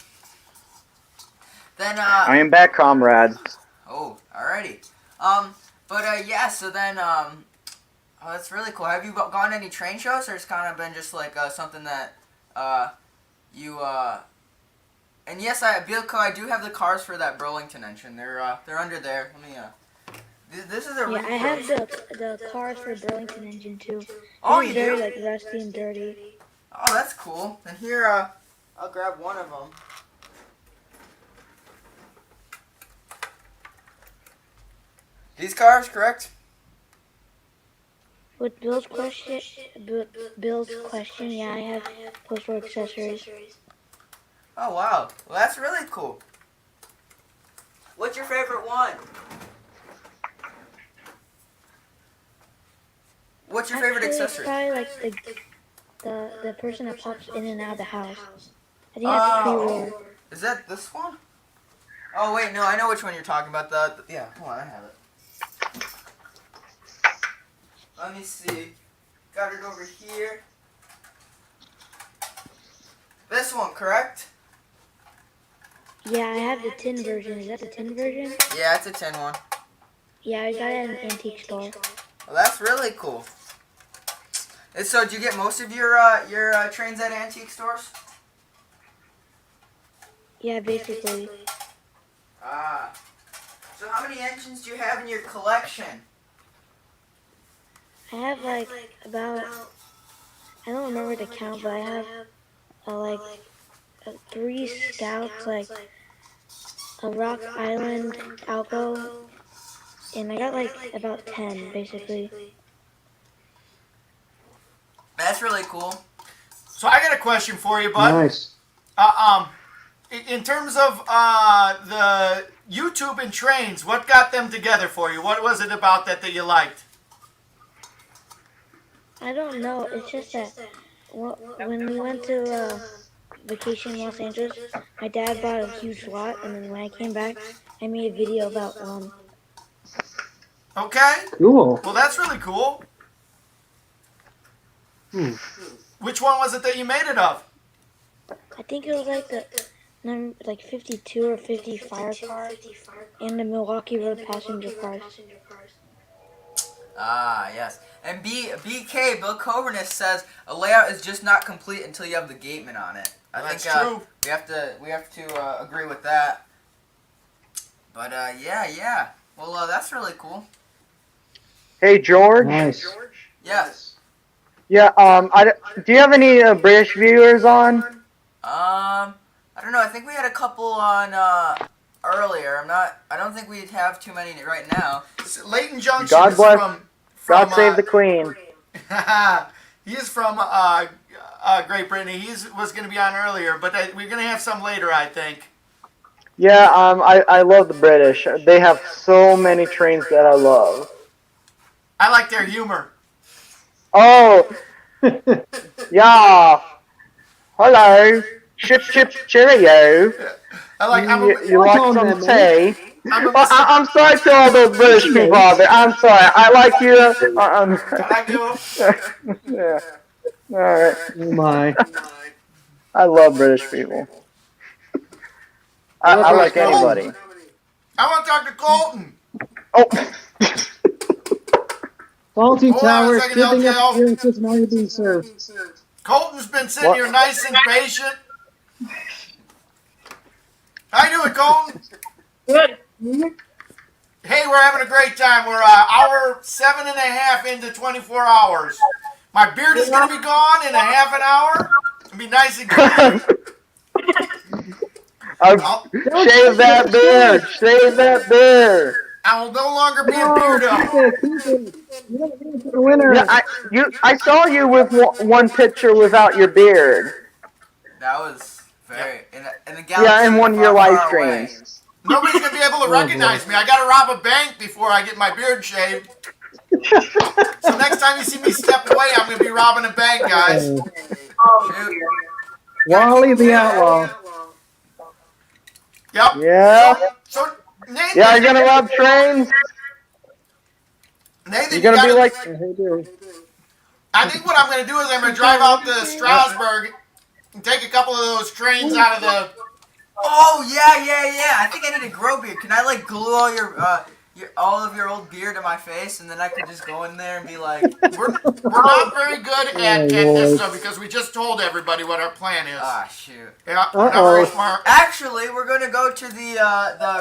[SPEAKER 5] then,
[SPEAKER 10] I am back, comrades.
[SPEAKER 5] Oh, alrighty. But, yeah, so then, Oh, that's really cool. Have you gone to any train shows, or it's kind of been just like something that you And yes, Bilko, I do have the cars for that Burlington engine. They're under there. Let me This is a
[SPEAKER 9] Yeah, I have
[SPEAKER 5] replay.
[SPEAKER 9] the cars for Burlington engine too.
[SPEAKER 5] Oh,
[SPEAKER 9] They're
[SPEAKER 5] you
[SPEAKER 9] very
[SPEAKER 5] do?
[SPEAKER 9] like rusty and dirty.
[SPEAKER 5] Oh, that's cool. And here, I'll grab one of them. These cars, correct?
[SPEAKER 9] With Bill's question, yeah, I have postal accessories.
[SPEAKER 5] Oh, wow. Well, that's really cool. What's your favorite one? What's your favorite
[SPEAKER 9] Actually,
[SPEAKER 5] accessory?
[SPEAKER 9] it's probably like the person that pops in and out of the house. I think that's pre-order.
[SPEAKER 5] Is that this one? Oh, wait, no, I know which one you're talking about. Yeah, hold on, I have it. Let me see. Got it over here. This one, correct?
[SPEAKER 9] Yeah, I have the tin version. Is that the tin version?
[SPEAKER 5] Yeah, it's a tin one.
[SPEAKER 9] Yeah, I got it at an antique store.
[SPEAKER 5] Well, that's really cool. And so, do you get most of your trains at antique stores?
[SPEAKER 9] Yeah, basically.
[SPEAKER 5] Ah. So how many engines do you have in your collection?
[SPEAKER 9] I have like about, I don't remember the count, but I have like 3 Scouts, like a Rock Island Alco, and I got like about 10 basically.
[SPEAKER 5] That's really cool.
[SPEAKER 8] So I got a question for you, bud.
[SPEAKER 6] Nice.
[SPEAKER 8] In terms of the YouTube and trains, what got them together for you? What was it about that you liked?
[SPEAKER 9] I don't know, it's just that when we went to vacation in Los Angeles, my dad bought a huge lot, and then when I came back, I made a video about one.
[SPEAKER 8] Okay.
[SPEAKER 6] Cool.
[SPEAKER 8] Well, that's really cool. Which one was it that you made it of?
[SPEAKER 9] I think it was like the number 52 or 50 fire car and the Milwaukee Road passenger cars.
[SPEAKER 5] Ah, yes. And BK, Bill Coverness says a layout is just not complete until you have the gateman on it.
[SPEAKER 8] That's true.
[SPEAKER 5] We have to agree with that. But yeah. Well, that's really cool.
[SPEAKER 10] Hey, George.
[SPEAKER 6] Nice.
[SPEAKER 5] Yes.
[SPEAKER 10] Yeah. Do you have any British viewers on?
[SPEAKER 5] I don't know. I think we had a couple on earlier. I don't think we'd have too many right now.
[SPEAKER 8] Leighton Junction
[SPEAKER 10] God
[SPEAKER 8] is
[SPEAKER 10] bless.
[SPEAKER 8] from
[SPEAKER 10] God save the Queen.
[SPEAKER 8] he is from Great Britain. He was going to be on earlier, but we're going to have some later, I think.
[SPEAKER 10] Yeah. I love the British. They have so many trains that I love.
[SPEAKER 8] I like their humor.
[SPEAKER 10] Oh. Yeah. Hello. Chip cheerio. You like some tea? I'm sorry to all those British people out there. I'm sorry. I like you. Yeah. All right.
[SPEAKER 6] Oh my.
[SPEAKER 10] I love British people. I like anybody.
[SPEAKER 8] I want to talk to Colton.
[SPEAKER 10] Oh.
[SPEAKER 6] Faulty
[SPEAKER 8] Hold on a
[SPEAKER 6] Towers,
[SPEAKER 8] second,
[SPEAKER 6] slipping up
[SPEAKER 8] LTL.
[SPEAKER 6] appearances and only being served.
[SPEAKER 8] Colton's been sitting here nice and patient. How you doing, Colton?
[SPEAKER 6] Good.
[SPEAKER 8] Hey, we're having a great time. We're hour 7.5 into 24 hours. My beard is going to be gone in a half an hour. It'll be nice and clean.
[SPEAKER 10] Shave that beard. Shave that beard.
[SPEAKER 8] I will no longer be a beardo.
[SPEAKER 10] Yeah, I saw you with one picture without your beard.
[SPEAKER 5] That was very in a galaxy.
[SPEAKER 10] Yeah, in one of your live
[SPEAKER 5] far away.
[SPEAKER 10] streams.
[SPEAKER 8] Nobody's going to be able to recognize me. I got to rob a bank before I get my beard shaved. So next time you see me step away, I'm going to be robbing a bank, guys.
[SPEAKER 6] Wally the Outlaw.
[SPEAKER 8] Yep.
[SPEAKER 10] Yeah.
[SPEAKER 8] So, Nathan,
[SPEAKER 10] Yeah, you're gonna rob trains?
[SPEAKER 8] Nathan,
[SPEAKER 10] You're gonna be like...
[SPEAKER 8] I think what I'm going to do is I'm going to drive out to Strasbourg and take a couple of those trains out of the...
[SPEAKER 5] Oh yeah. I think I need a grow beard. Can I glue all your all of your old beard in my face, and then I could just go in there and be like,
[SPEAKER 2] We're not very good at this,
[SPEAKER 6] Lord.
[SPEAKER 2] though, because we just told everybody what our plan is.
[SPEAKER 5] ah, shoot.
[SPEAKER 2] Yeah, we're not very
[SPEAKER 6] Uh-oh.
[SPEAKER 2] smart.
[SPEAKER 5] Actually, we're gonna go to the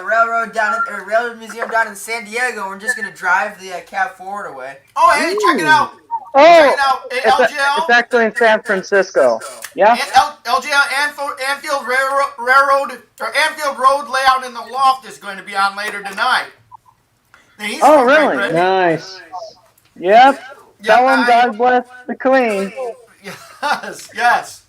[SPEAKER 5] railroad museum down in San Diego. And we're just gonna drive the cab forward away.
[SPEAKER 2] Oh, hey, check it out.
[SPEAKER 10] Oh,
[SPEAKER 2] Check it out. Hey,
[SPEAKER 10] it's
[SPEAKER 2] LGL.
[SPEAKER 10] actually in San Francisco. Yeah.
[SPEAKER 2] LGL Anfield Railroad or Anfield Road layout in the loft is going to be on later tonight. Now, he's
[SPEAKER 10] Oh,
[SPEAKER 2] from Great
[SPEAKER 10] really?
[SPEAKER 2] Britain.
[SPEAKER 6] Nice.
[SPEAKER 10] Yep. Tell him God bless the Queen.
[SPEAKER 2] Yes.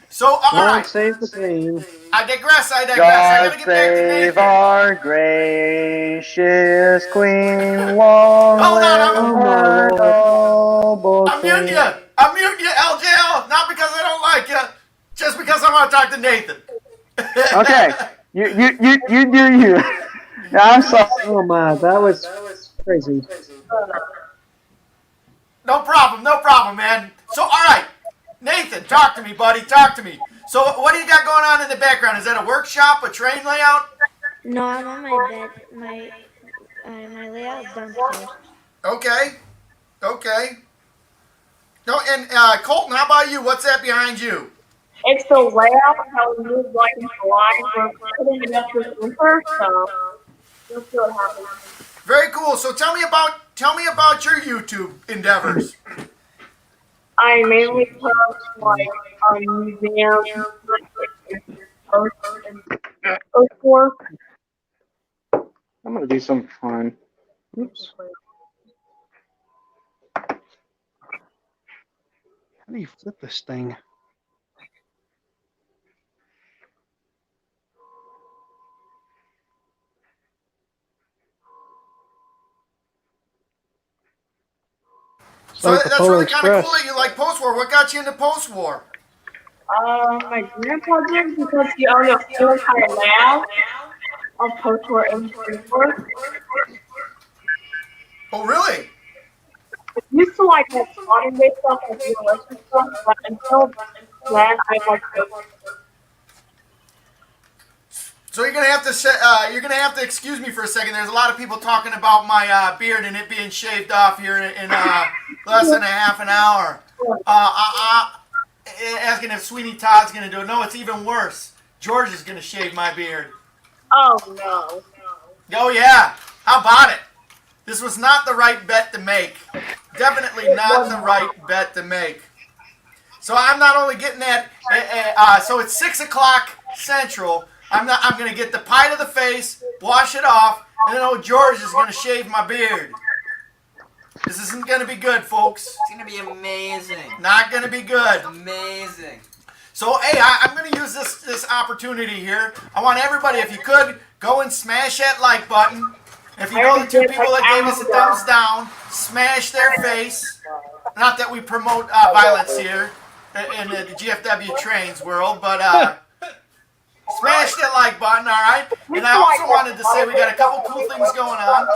[SPEAKER 2] So, all
[SPEAKER 6] God
[SPEAKER 2] right.
[SPEAKER 6] save the Queen.
[SPEAKER 2] I digress. I
[SPEAKER 10] God
[SPEAKER 2] gotta get back to
[SPEAKER 10] save
[SPEAKER 2] Nathan.
[SPEAKER 10] our gracious Queen. Long
[SPEAKER 2] Hold on,
[SPEAKER 10] live
[SPEAKER 6] Oh my
[SPEAKER 10] her
[SPEAKER 6] Lord.
[SPEAKER 10] noble
[SPEAKER 2] I'm muting
[SPEAKER 10] Queen.
[SPEAKER 2] you. I'm muting you, LJL. Not because I don't like you, just because I want to talk to Nathan.
[SPEAKER 10] Okay. You do you. No, I'm sorry.
[SPEAKER 6] Oh my, that was crazy.
[SPEAKER 2] No problem, man. So, all right. Nathan, talk to me, buddy. Talk to me. So, what do you got going on in the background? Is that a workshop, a train layout?
[SPEAKER 9] No, I'm on my bed. My layout's downstairs.
[SPEAKER 2] Okay. No, and Colton, how about you? What's that behind you?
[SPEAKER 13] It's the layout how we move like in July. We're putting it up this winter, so we'll see what happens.
[SPEAKER 2] Very cool. So tell me about your YouTube endeavors.
[SPEAKER 13] I mainly post like museums, post for.
[SPEAKER 10] I'm gonna do something fun. Oops.
[SPEAKER 6] How do you flip this thing?
[SPEAKER 2] So
[SPEAKER 6] Like the
[SPEAKER 2] that's
[SPEAKER 6] Polar
[SPEAKER 2] really kind of
[SPEAKER 6] Express.
[SPEAKER 2] cool that you like post-war. What got you into post-war?
[SPEAKER 13] My grandpa did because he owned a full entire layout of post-war and pre-war.
[SPEAKER 2] Oh, really?
[SPEAKER 13] I used to like modern day stuff like realistic stuff, but until then I like
[SPEAKER 2] So you're gonna have to excuse me for a second. There's a lot of people talking about my beard and it being shaved off here in less than a half an hour. Asking if Sweeney Todd's gonna do it. No, it's even worse. George is gonna shave my beard.
[SPEAKER 13] Oh no.
[SPEAKER 2] Oh yeah. How about it? This was not the right bet to make. Definitely not the right bet to make. So I'm not only getting that. So it's 6 o'clock Central. I'm gonna get the pie to the face, wash it off, and then old George is gonna shave my beard. This isn't gonna be good, folks.
[SPEAKER 5] It's gonna be amazing.
[SPEAKER 2] Not gonna be good.
[SPEAKER 5] Amazing.
[SPEAKER 2] So hey, I'm gonna use this opportunity here. I want everybody, if you could, go and smash that like button. If you know the two people that gave us a thumbs down, smash their face. Not that we promote violence here in the GFW trains world, but smash that like button, all right? And I also wanted to say we got a couple cool things going on.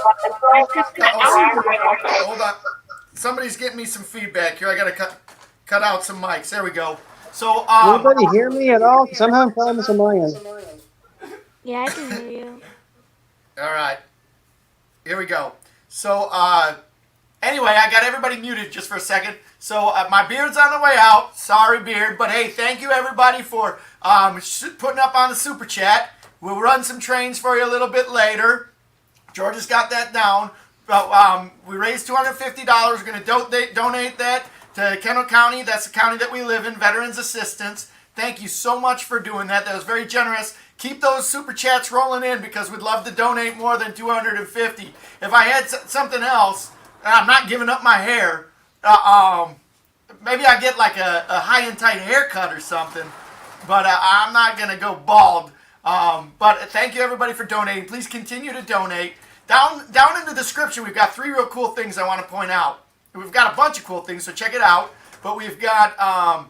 [SPEAKER 2] Hold on. Somebody's getting me some feedback here. I got to cut out some mics. There we go. So,
[SPEAKER 6] Anybody hear me at all? Somehow I'm finding this on my end.
[SPEAKER 9] Yeah, I can hear you.
[SPEAKER 2] All right. Here we go. So, anyway, I got everybody muted just for a second. So, my beard's on the way out. Sorry, beard. But, hey, thank you, everybody, for putting up on the super chat. We'll run some trains for you a little bit later. George has got that down. But, we raised $250. We're going to donate that to Kendall County. That's the county that we live in, Veterans Assistance. Thank you so much for doing that. That was very generous. Keep those super chats rolling in because we'd love to donate more than $250. If I had something else, and I'm not giving up my hair, maybe I get like a high and tight haircut or something. But I'm not going to go bald. But thank you, everybody, for donating. Please continue to donate. Down in the description, we've got 3 real cool things I want to point out. We've got a bunch of cool things, so check it out. But we've got,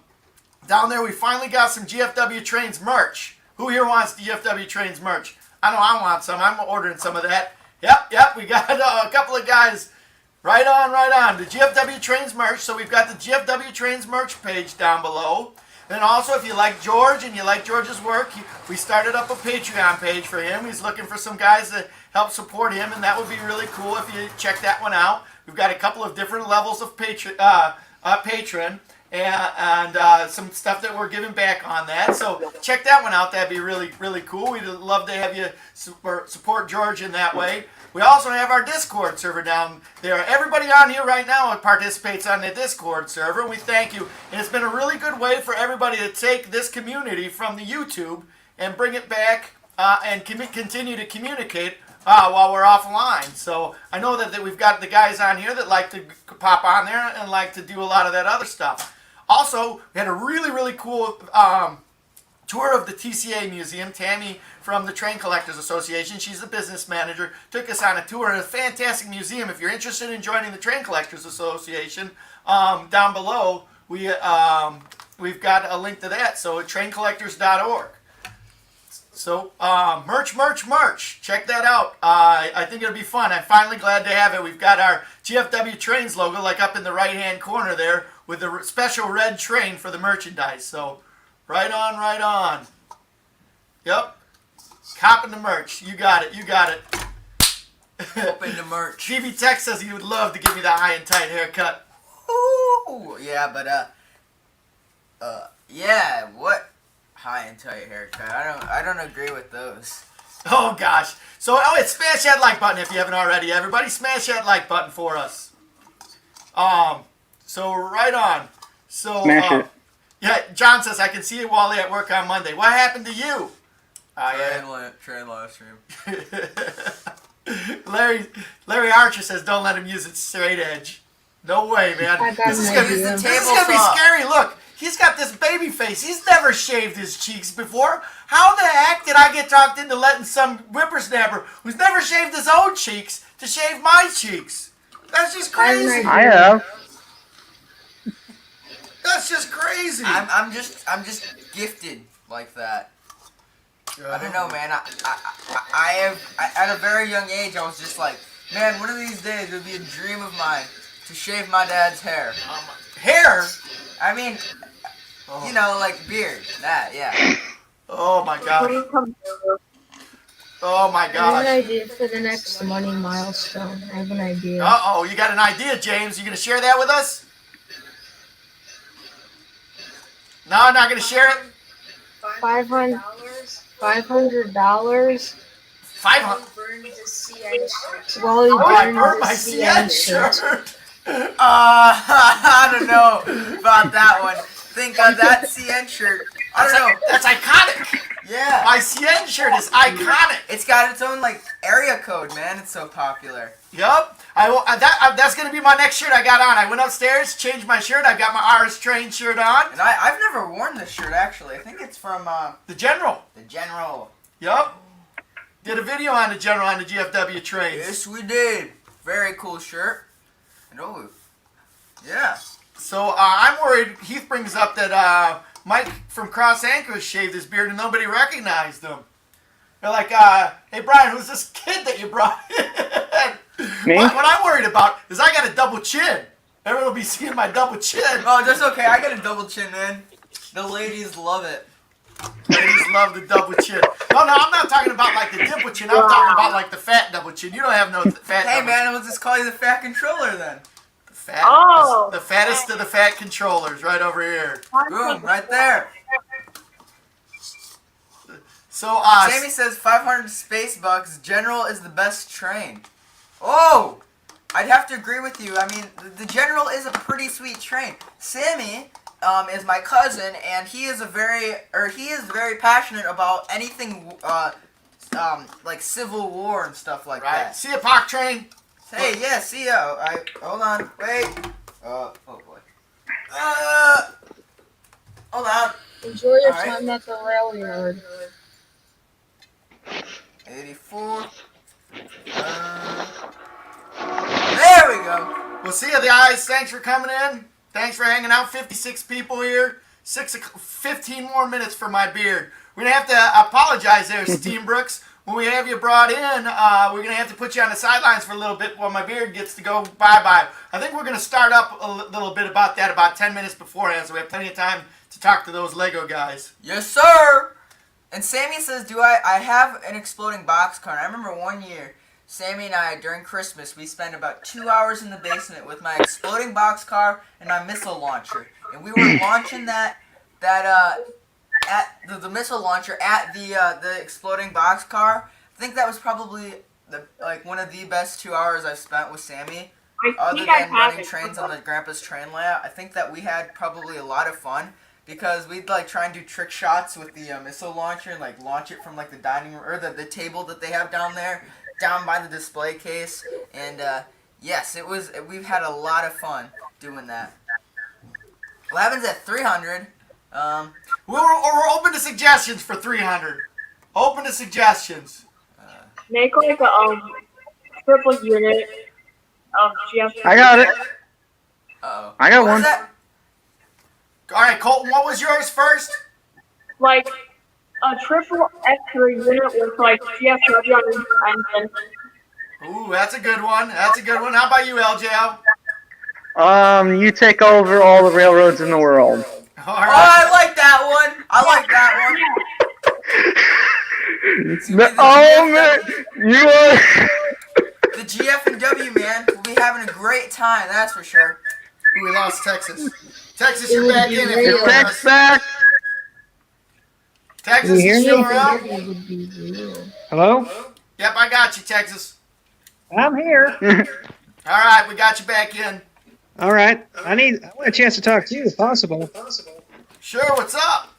[SPEAKER 2] down there, we finally got some GFW Trains merch. Who here wants GFW Trains merch? I know I want some. I'm ordering some of that. Yep, we got a couple of guys. Right on. The GFW Trains merch. So we've got the GFW Trains merch page down below.
[SPEAKER 8] And also, if you like George and you like George's work, we started up a Patreon page for him. He's looking for some guys to help support him, and that would be really cool if you check that one out. We've got a couple of different levels of patron and some stuff that we're giving back on that. So check that one out. That'd be really, really cool. We'd love to have you support George in that way. We also have our Discord server down there. Everybody on here right now participates on the Discord server. We thank you. And it's been a really good way for everybody to take this community from the YouTube and bring it back and continue to communicate while we're offline. So I know that we've got the guys on here that like to pop on there and like to do a lot of that other stuff. Also, we had a really, really cool tour of the TCA Museum. Tammy from the Train Collectors Association, she's the business manager, took us on a tour in a fantastic museum. If you're interested in joining the Train Collectors Association, down below, we've got a link to that, so traincollectors.org. So, merch. Check that out. I think it'll be fun. I'm finally glad to have it. We've got our GFW Trains logo, like up in the right-hand corner there, with the special red train for the merchandise. So, right on. Yep. Copping the merch. You got it.
[SPEAKER 5] Open the merch.
[SPEAKER 8] TV Tech says he would love to give me the high and tight haircut.
[SPEAKER 5] Ooh, yeah, but yeah, what high and tight haircut? I don't agree with those.
[SPEAKER 8] Oh gosh. So smash that like button if you haven't already. Everybody, smash that like button for us. So right on. So
[SPEAKER 10] Smash it.
[SPEAKER 8] Yeah, John says I can see you, Wally, at work on Monday. What happened to you?
[SPEAKER 5] Train live stream.
[SPEAKER 8] Larry Archer says don't let him use it straight edge. No way, man.
[SPEAKER 4] This is gonna
[SPEAKER 8] be scary. Look, he's got this baby face. He's never shaved his cheeks before. How the heck did I get talked into letting some whippersnapper who's never shaved his own cheeks to shave my cheeks? That's just crazy.
[SPEAKER 10] I have.
[SPEAKER 8] That's just crazy.
[SPEAKER 5] I'm just gifted like that. I don't know, man. I at a very young age, I was just like, man, one of these days it would be a dream of mine to shave my dad's hair.
[SPEAKER 8] Hair?
[SPEAKER 5] I mean, you know, like beard. That, yeah.
[SPEAKER 8] Oh my god. Oh my
[SPEAKER 4] I have
[SPEAKER 8] gosh.
[SPEAKER 4] an idea for the next money milestone. I have an idea.
[SPEAKER 8] Uh-oh, you got an idea, James. You gonna share that with us? No, I'm not gonna share it.
[SPEAKER 4] $500. $500.
[SPEAKER 8] 500.
[SPEAKER 4] Wally
[SPEAKER 8] I
[SPEAKER 4] burned
[SPEAKER 8] burned
[SPEAKER 4] the
[SPEAKER 8] my
[SPEAKER 4] CN
[SPEAKER 8] CN
[SPEAKER 4] shirt.
[SPEAKER 5] I don't know about that one. Think on that CN shirt. I don't know.
[SPEAKER 8] That's iconic.
[SPEAKER 5] Yeah.
[SPEAKER 8] My CN shirt is iconic.
[SPEAKER 5] It's got its own like area code, man. It's so popular.
[SPEAKER 8] Yup. That's gonna be my next shirt I got on. I went upstairs, changed my shirt. I got my RS Train shirt on.
[SPEAKER 5] And I've never worn this shirt actually. I think it's from
[SPEAKER 8] the General.
[SPEAKER 5] The General.
[SPEAKER 8] Yup. Did a video on the General on the GFW trains.
[SPEAKER 5] Yes, we did. Very cool shirt. And oh, yeah.
[SPEAKER 8] So I'm worried. Heath brings up that Mike from Cross Anchors shaved his beard and nobody recognized him. They're like, hey Brian, who's this kid that you brought in?
[SPEAKER 10] Me?
[SPEAKER 8] What I'm worried about is I got a double chin. Everyone will be seeing my double chin.
[SPEAKER 5] Oh, that's okay. I got a double chin, man. The ladies love it.
[SPEAKER 8] Ladies love the double chin. No, I'm not talking about like the dimple chin. I'm talking about like the fat double chin. You don't have no fat
[SPEAKER 5] Hey,
[SPEAKER 8] double
[SPEAKER 5] man,
[SPEAKER 8] chin.
[SPEAKER 5] we'll just call you the fat controller then.
[SPEAKER 8] The fattest of the fat controllers right over here.
[SPEAKER 5] Boom, right there.
[SPEAKER 8] So,
[SPEAKER 5] Sammy says 500 space bucks. General is the best train. Oh, I'd have to agree with you. I mean, the General is a pretty sweet train. Sammy is my cousin, and he is very passionate about anything like Civil War and stuff like that.
[SPEAKER 8] See a Park train?
[SPEAKER 5] Hey, yeah, see ya. Hold on, wait. Oh boy. Hold on.
[SPEAKER 4] Enjoy your
[SPEAKER 5] All right.
[SPEAKER 4] time at the rail yard.
[SPEAKER 5] 84. There we go.
[SPEAKER 8] We'll see you guys. Thanks for coming in. Thanks for hanging out. 56 people here. 15 more minutes for my beard. We're going to have to apologize there, Steambrooks. When we have you brought in, we're going to have to put you on the sidelines for a little bit while my beard gets to go bye-bye. I think we're going to start up a little bit about that about 10 minutes beforehand, so we have plenty of time to talk to those Lego guys.
[SPEAKER 5] Yes, sir. And Sammy says, I have an exploding boxcar. I remember one year, Sammy and I, during Christmas, we spent about 2 hours in the basement with my exploding boxcar and my missile launcher. And we were launching at the missile launcher at the exploding boxcar. I think that was probably one of the best 2 hours I've spent with Sammy. Other than running trains on the Grandpa's train layout, I think that we had probably a lot of fun. Because we'd try and do trick shots with the missile launcher and launch it from the dining room or the table that they have down there, down by the display case. And yes, we've had a lot of fun doing that. 11's at 300.
[SPEAKER 8] We're open to suggestions for 300. Open to suggestions.
[SPEAKER 13] Make a triple unit of GFW.
[SPEAKER 10] I got it.
[SPEAKER 5] Uh-oh.
[SPEAKER 10] I got
[SPEAKER 5] What
[SPEAKER 10] one.
[SPEAKER 5] was that?
[SPEAKER 8] All right, Colton, what was yours first?
[SPEAKER 13] Like a triple extra unit with GFW on each engine.
[SPEAKER 8] Ooh, that's a good one. That's a good one. How about you, LJL?
[SPEAKER 10] You take over all the railroads in the world.
[SPEAKER 8] All
[SPEAKER 5] Oh,
[SPEAKER 8] right.
[SPEAKER 5] I like that one. I like that one.
[SPEAKER 10] Oh man, you are.
[SPEAKER 5] The GFW, man. We'll be having a great time, that's for sure.
[SPEAKER 8] Ooh, we lost Texas. Texas, you're back in if you're
[SPEAKER 10] Is
[SPEAKER 8] with
[SPEAKER 10] Tex
[SPEAKER 8] us.
[SPEAKER 10] back?
[SPEAKER 8] Texas, you still around?
[SPEAKER 6] Hello?
[SPEAKER 8] Yep, I got you, Texas.
[SPEAKER 6] I'm here.
[SPEAKER 8] All right, we got you back in.
[SPEAKER 6] All right. I want a chance to talk to you if possible.
[SPEAKER 8] Sure, what's up?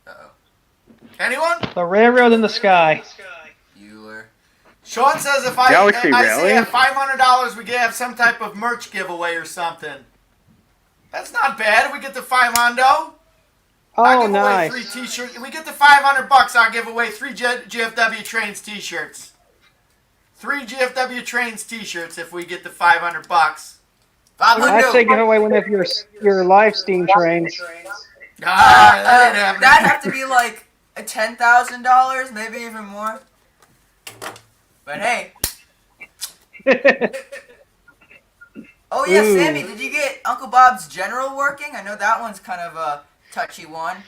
[SPEAKER 8] Uh-oh. Anyone?
[SPEAKER 6] The railroad in the sky.
[SPEAKER 8] Sean says if I
[SPEAKER 10] Galaxy
[SPEAKER 8] say
[SPEAKER 10] Rally?
[SPEAKER 8] at $500 we get have some type of merch giveaway or something. That's not bad. If we get the $500. I'll
[SPEAKER 6] Oh,
[SPEAKER 8] give away
[SPEAKER 6] nice.
[SPEAKER 8] 3 t-shirts. If we get the $500, I'll give away 3 GFW Trains t-shirts. 3 GFW Trains t-shirts if we get the $500.
[SPEAKER 6] I'd say give away one of your live steam trains.
[SPEAKER 8] That ain't happening.
[SPEAKER 5] That'd have to be a $10,000, maybe even more. But hey. Oh yeah,
[SPEAKER 6] Ooh.
[SPEAKER 5] Sammy, did you get Uncle Bob's General working? I know that one's kind of a touchy one.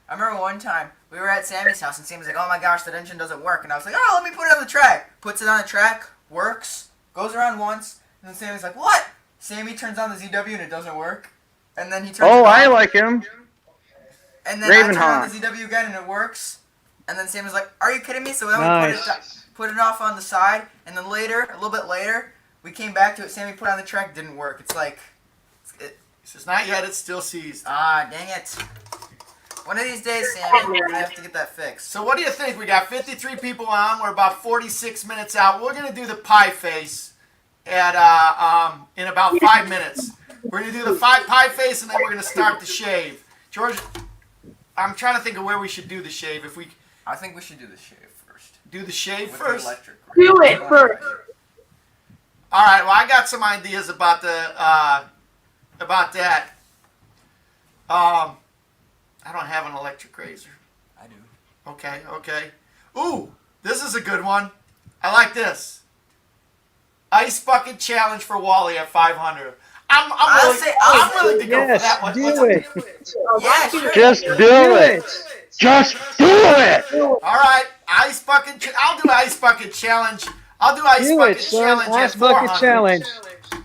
[SPEAKER 5] I remember one time we were at Sammy's house and Sammy's like, "Oh my gosh, that engine doesn't work." And I was like, "Oh, let me put it on the track." Puts it on the track, works, goes around once, and then Sammy's like, "What?" Sammy turns on the ZW and it doesn't work. And then he turns
[SPEAKER 10] Oh,
[SPEAKER 5] it on.
[SPEAKER 10] I like him.
[SPEAKER 5] And then I turn on
[SPEAKER 10] Ravenhawk.
[SPEAKER 5] the ZW again and it works. And then Sammy's like, "Are you kidding me?" So then we
[SPEAKER 6] Nice.
[SPEAKER 5] put it off on the side, and then later, a little bit later, we came back to it. Sammy put it on the track, didn't work. It's like,
[SPEAKER 8] It's not yet. It's still seized.
[SPEAKER 5] ah, dang it. One of these days, Sammy, we're gonna have to get that fixed.
[SPEAKER 8] So what do you think? We got 53 people on. We're about 46 minutes out. We're gonna do the pie face at in about 5 minutes. We're gonna do the pie face, and then we're gonna start the shave. George, I'm trying to think of where we should do the shave.
[SPEAKER 5] I think we should do the shave first.
[SPEAKER 8] Do the shave
[SPEAKER 5] With
[SPEAKER 8] first.
[SPEAKER 5] the electric.
[SPEAKER 13] Do it first.
[SPEAKER 8] All right. Well, I got some ideas about about that. I don't have an electric razor.
[SPEAKER 5] I do.
[SPEAKER 8] Okay. Ooh, this is a good one. I like this. Ice bucket challenge for Wally at 500. I'm willing to go for that one.
[SPEAKER 6] Do it.
[SPEAKER 5] Yeah, sure.
[SPEAKER 10] Just do it. Just do it.
[SPEAKER 8] All right, ice bucket. I'll do ice bucket challenge. I'll do ice
[SPEAKER 6] Do
[SPEAKER 8] bucket
[SPEAKER 6] it, son.
[SPEAKER 8] challenge
[SPEAKER 6] Ice
[SPEAKER 8] at
[SPEAKER 6] bucket
[SPEAKER 8] 400.
[SPEAKER 6] challenge.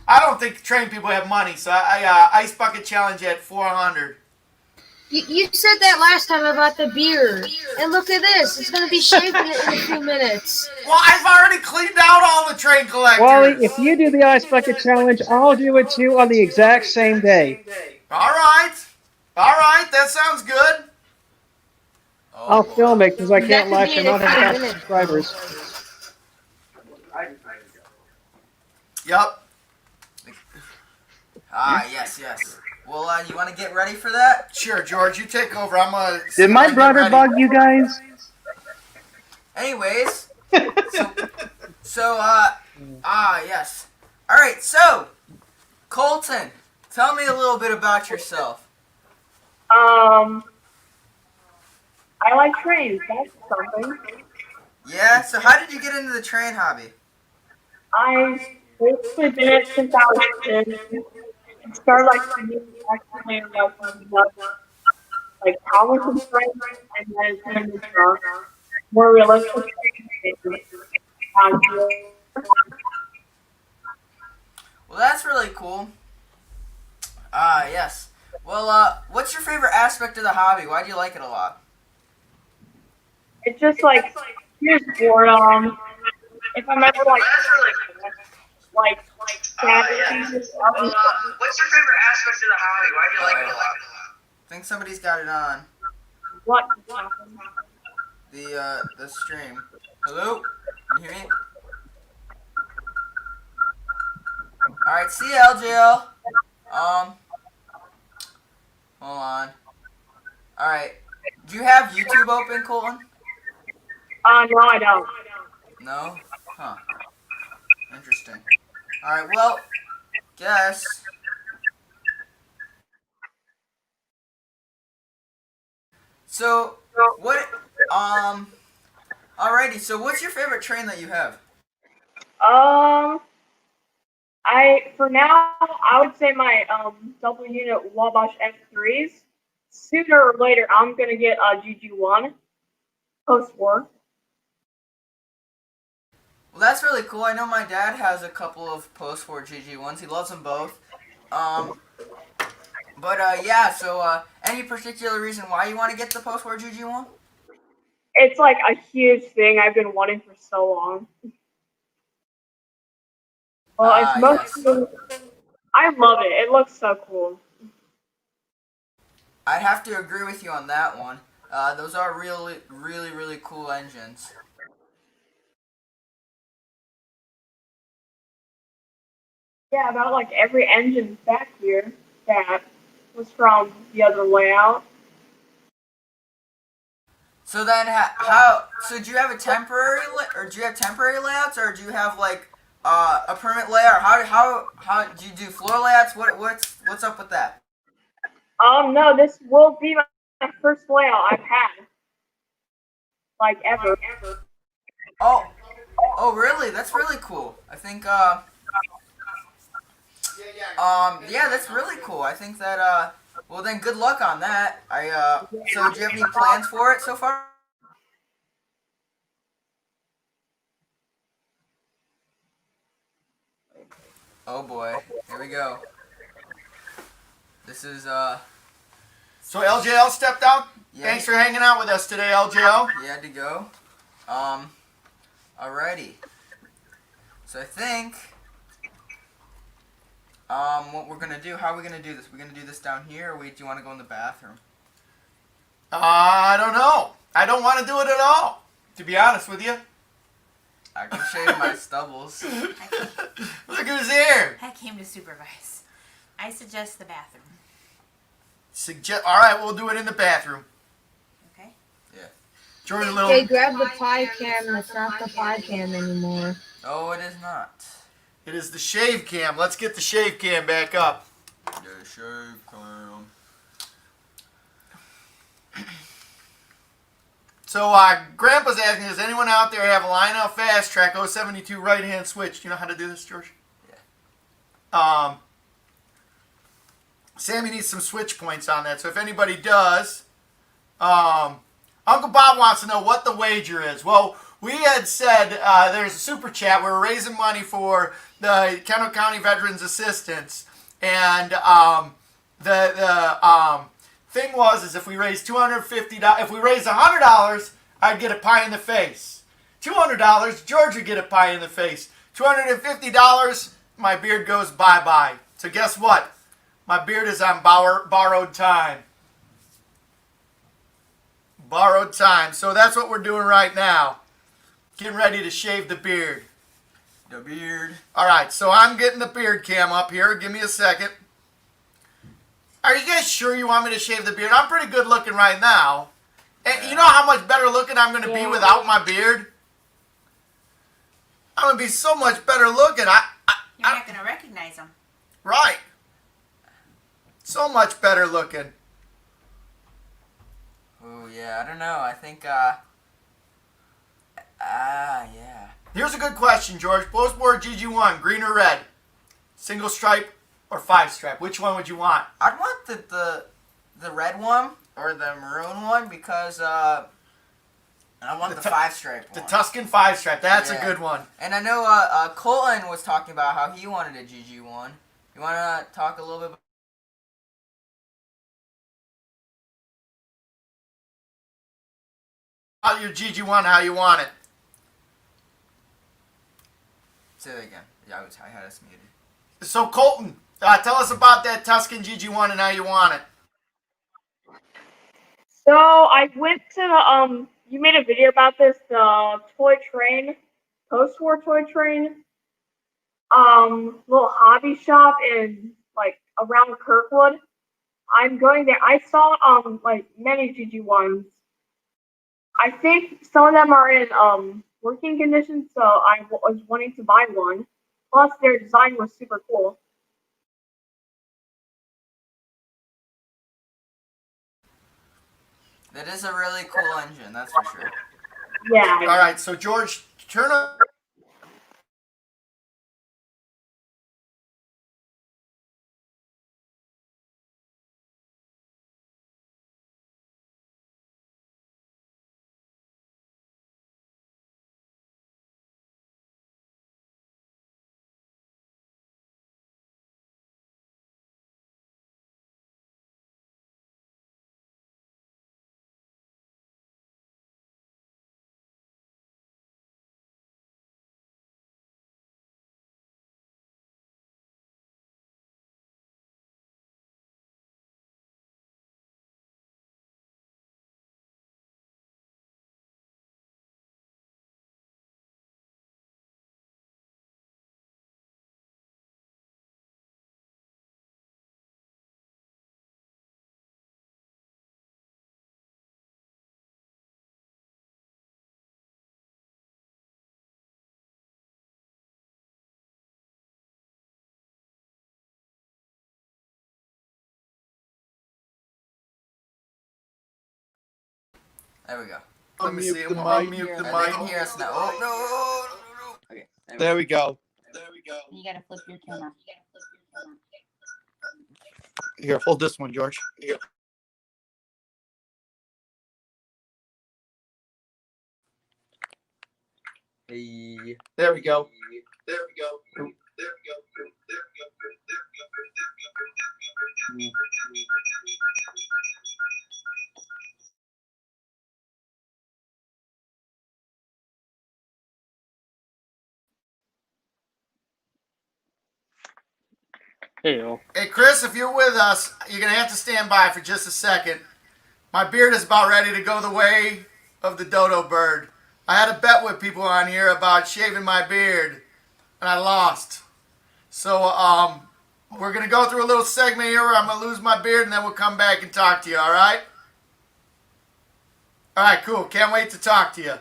[SPEAKER 8] I don't think train people have money, so I ice bucket challenge at 400.
[SPEAKER 4] You said that last time about the beer. And look at this. It's going to be shaving it in a few minutes.
[SPEAKER 8] Well, I've already cleaned out all the train collectors.
[SPEAKER 6] Wally, if you do the ice bucket challenge, I'll do it too on the exact same day.
[SPEAKER 8] All right, that sounds good.
[SPEAKER 6] I'll film it because I can't
[SPEAKER 4] That
[SPEAKER 6] live
[SPEAKER 4] could be
[SPEAKER 6] stream. I
[SPEAKER 4] in
[SPEAKER 6] don't
[SPEAKER 4] a
[SPEAKER 6] have
[SPEAKER 4] few
[SPEAKER 6] enough subscribers.
[SPEAKER 8] Yup.
[SPEAKER 5] Ah, yes. Well, you want to get ready for that?
[SPEAKER 8] Sure, George, you take over. I'm gonna.
[SPEAKER 10] Did my brother bug you guys?
[SPEAKER 5] Anyways, yes. All right, so Colton, tell me a little bit about yourself.
[SPEAKER 13] I like trains. That's something.
[SPEAKER 5] Yeah. So how did you get into the train hobby?
[SPEAKER 13] I've basically been it since I was 10. start like actually like common constraints, and then turn into more realistic training.
[SPEAKER 5] Well, that's really cool. Yes. Well, what's your favorite aspect of the hobby? Why do you like it a lot?
[SPEAKER 13] It's just like here's boredom. If I'm ever like strategies, I'll be
[SPEAKER 5] What's your favorite aspect of the hobby? Why do you like it a lot? I think somebody's got it on.
[SPEAKER 13] what happened.
[SPEAKER 5] The stream. Hello? Can you hear me? Alright, see you, LJL. Hold on. Alright. Do you have YouTube open, Colton?
[SPEAKER 13] No, I don't.
[SPEAKER 5] No? Huh. Interesting. Alright, well, guess. So, what, alrighty, so what's your favorite train that you have?
[SPEAKER 13] For now, I would say my double unit Wabash F3s. Sooner or later, I'm gonna get a GG1 post-war.
[SPEAKER 5] Well, that's really cool. I know my dad has a couple of post-war GG1s. He loves them both. Yeah, so, any particular reason why you want to get the post-war GG1?
[SPEAKER 13] It's like a huge thing I've been wanting for so long. Well, it's mostly.
[SPEAKER 5] Yes.
[SPEAKER 13] I love it. It looks so cool.
[SPEAKER 5] I'd have to agree with you on that one. Those are really, really, really cool engines.
[SPEAKER 13] Yeah, about like every engine back here that was from the other layout.
[SPEAKER 5] So then, so do you have a temporary, or do you have temporary layouts, or do you have like a permanent layout? How do you do floor layouts? What's up with that?
[SPEAKER 13] No, this will be my first layout I've had, like ever.
[SPEAKER 5] Oh, really? That's really cool. I think, yeah, that's really cool. I think that, well then, good luck on that. So do you have any plans for it so far? Oh boy, here we go. This is,
[SPEAKER 8] So LJL stepped out?
[SPEAKER 5] Yeah.
[SPEAKER 8] Thanks for hanging out with us today, LJL.
[SPEAKER 5] He had to go. Alrighty. So I think, what we're gonna do, how are we gonna do this? We're gonna do this down here, or do you want to go in the bathroom?
[SPEAKER 8] I don't know. I don't want to do it at all, to be honest with you.
[SPEAKER 5] I can shave my stubbles.
[SPEAKER 8] Look who's here.
[SPEAKER 21] I came to supervise. I suggest the bathroom.
[SPEAKER 8] All right, we'll do it in the bathroom.
[SPEAKER 21] Okay.
[SPEAKER 5] Yeah.
[SPEAKER 8] George, a little.
[SPEAKER 4] Hey, grab the pie cam. It's not the pie cam anymore.
[SPEAKER 5] Oh, it is not.
[SPEAKER 8] It is the shave cam. Let's get the shave cam back up.
[SPEAKER 5] The shave cam.
[SPEAKER 8] So, Grandpa's asking, does anyone out there have a Lionel Fast Track 072 right-hand switch? Do you know how to do this, George?
[SPEAKER 5] Yeah.
[SPEAKER 8] Sammy needs some switch points on that. So if anybody does, Uncle Bob wants to know what the wager is. Well, we had said there's a super chat. We're raising money for the Kendall County Veterans Assistance, and the thing was if we raise $250, if we raise $100, I'd get a pie in the face. $200, George would get a pie in the face. $250, my beard goes bye-bye. So guess what? My beard is on borrowed time. Borrowed time. So that's what we're doing right now. Getting ready to shave the beard.
[SPEAKER 5] The beard.
[SPEAKER 8] All right, so I'm getting the beard cam up here. Give me a second. Are you guys sure you want me to shave the beard? I'm pretty good looking right now. And you know how much better looking I'm going to be without my beard? I'm going to be so much better looking.
[SPEAKER 21] You're not going to recognize them.
[SPEAKER 8] Right. So much better looking.
[SPEAKER 5] Oh, yeah, I don't know. I think, yeah.
[SPEAKER 8] Here's a good question, George. Post-war GG1, green or red? Single stripe or 5-stripe? Which one would you want?
[SPEAKER 5] I'd want the red one or the maroon one because I want the 5-stripe
[SPEAKER 8] The
[SPEAKER 5] one.
[SPEAKER 8] Tuscan 5-stripe. That's
[SPEAKER 5] Yeah.
[SPEAKER 8] a good one.
[SPEAKER 5] And I know Colton was talking about how he wanted a GG one. You want to talk a little bit
[SPEAKER 8] about your GG1, how you want it?
[SPEAKER 5] Say that again. Yeah, I had us muted.
[SPEAKER 8] So Colton, tell us about that Tuscan GG1 and how you want it.
[SPEAKER 13] So I went to you made a video about this, the toy train, post-war toy train, little hobby shop in like around Kirkwood. I'm going there. I saw like many GG1s. I think some of them are in working condition, so I was wanting to buy one. Plus, their design was super cool.
[SPEAKER 5] That is a really cool engine, that's for sure.
[SPEAKER 13] Yeah.
[SPEAKER 8] All right, so George, turn up.
[SPEAKER 5] There we go.
[SPEAKER 8] Let me see.
[SPEAKER 2] Unmute the
[SPEAKER 8] Unmute the
[SPEAKER 5] They
[SPEAKER 8] mic.
[SPEAKER 5] can hear us now. Oh, no.
[SPEAKER 3] Okay.
[SPEAKER 8] There we go.
[SPEAKER 21] You gotta flip your camera.
[SPEAKER 8] Here, hold this one, George. Here.
[SPEAKER 5] Hey.
[SPEAKER 8] There we go.
[SPEAKER 6] Hey,
[SPEAKER 8] Hey, Chris, if you're with us, you're going to have to stand by for just a second. My beard is about ready to go the way of the dodo bird. I had a bet with people on here about shaving my beard, and I lost. So, we're going to go through a little segment here where I'm going to lose my beard, and then we'll come back and talk to you, all right? All right, cool. Can't wait to talk to you.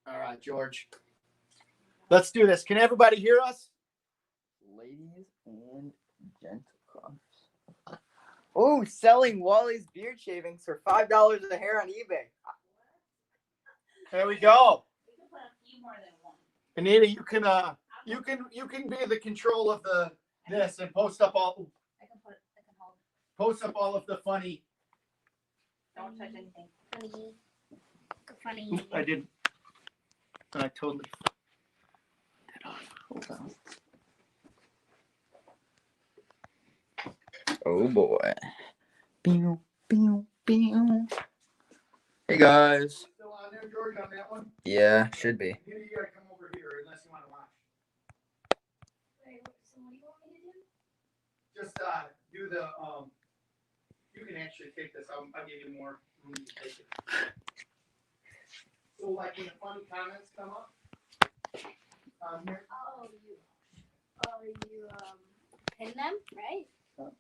[SPEAKER 8] All right, George. Let's do this. Can everybody hear us?
[SPEAKER 5] Ladies and gentlemen. Oh, selling Wally's beard shavings for $5 a hair on eBay.
[SPEAKER 8] There we go. Anita, you can be the control of this and post up all of the funny.
[SPEAKER 21] Don't touch anything. Funny.
[SPEAKER 8] Oop, I didn't. I totally. Hold on.
[SPEAKER 5] Oh boy. Pew, pew, pew. Hey guys.
[SPEAKER 8] Still on there, George, on that one?
[SPEAKER 5] Yeah, should be.
[SPEAKER 8] You gotta come over here unless you want to watch.
[SPEAKER 1] Wait, so what do you want me to do?
[SPEAKER 8] Just do the you can actually take this. I'll give you more room to take it. So like when the funny comments come up here.
[SPEAKER 1] You pin them, right?
[SPEAKER 8] Huh?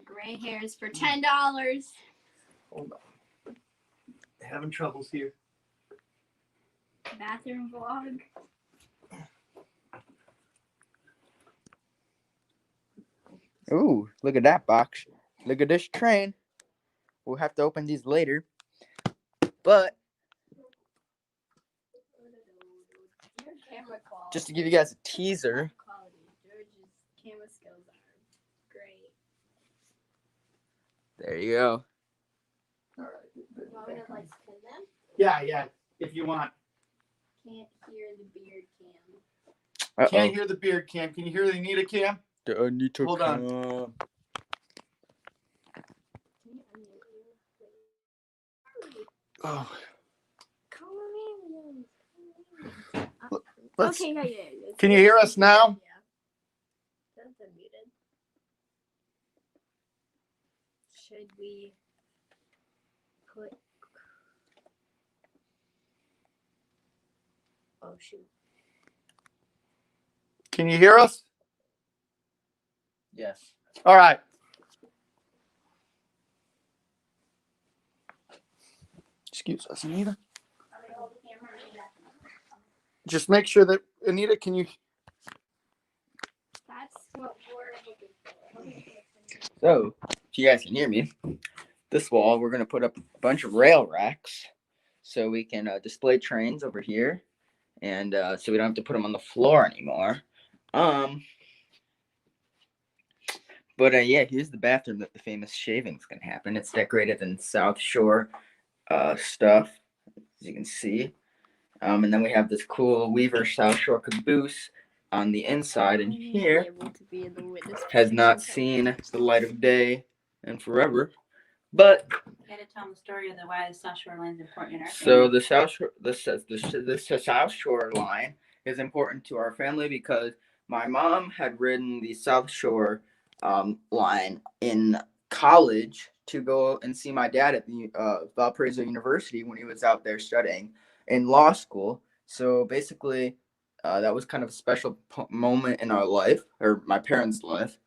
[SPEAKER 1] Gray hairs for $10.
[SPEAKER 8] Hold on. Having troubles here.
[SPEAKER 1] Bathroom vlog.
[SPEAKER 5] Ooh, look at that box. Look at this train. We'll have to open these later. But
[SPEAKER 1] Your camera quality.
[SPEAKER 5] just to give you guys a teaser.
[SPEAKER 1] Quality. George's camera skills are great.
[SPEAKER 5] There you go.
[SPEAKER 1] You want me to like spin them?
[SPEAKER 8] Yeah, if you want.
[SPEAKER 1] Can't hear the beard cam.
[SPEAKER 8] Can't hear the beard cam. Can you hear the Anita cam?
[SPEAKER 5] The Anita
[SPEAKER 8] Hold
[SPEAKER 5] cam.
[SPEAKER 8] on. Oh. Let's,
[SPEAKER 1] Okay, yeah.
[SPEAKER 8] Can you hear us now?
[SPEAKER 1] Yeah. That's unmuted. Should we put... Oh, shoot.
[SPEAKER 8] Can you hear us?
[SPEAKER 5] Yes.
[SPEAKER 8] All right. Excuse us, Anita. Just make sure that, Anita, can you...
[SPEAKER 1] That's what we're looking for.
[SPEAKER 5] So, if you guys can hear me, this wall we're going to put up a bunch of rail racks so we can display trains over here, and so we don't have to put them on the floor anymore. But yeah, here's the bathroom that the famous shaving's going to happen. It's decorated in South Shore stuff, as you can see. And then we have this cool Weaver South Shore caboose on the inside, and here has not seen the light of day in forever. But
[SPEAKER 21] You gotta tell them the story of why the South Shore Line is important in our family.
[SPEAKER 5] so the South Shore, the South Shore line is important to our family because my mom had ridden the South Shore line in college to go and see my dad at the Valparaiso University when he was out there studying in law school. So basically, that was kind of a special moment in our life, or my parents' life.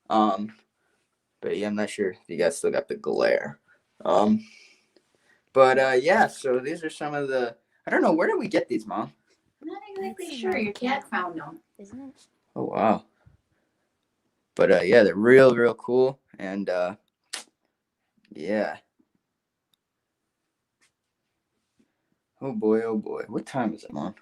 [SPEAKER 5] But yeah, I'm not sure if you guys still got the glare. But yeah, so these are some of the. I don't know, where did we get these, Mom?
[SPEAKER 21] I'm not exactly sure. Your dad found them, isn't it?
[SPEAKER 5] Oh wow. But yeah, they're real cool, and yeah. Oh boy, what time is it, Mom?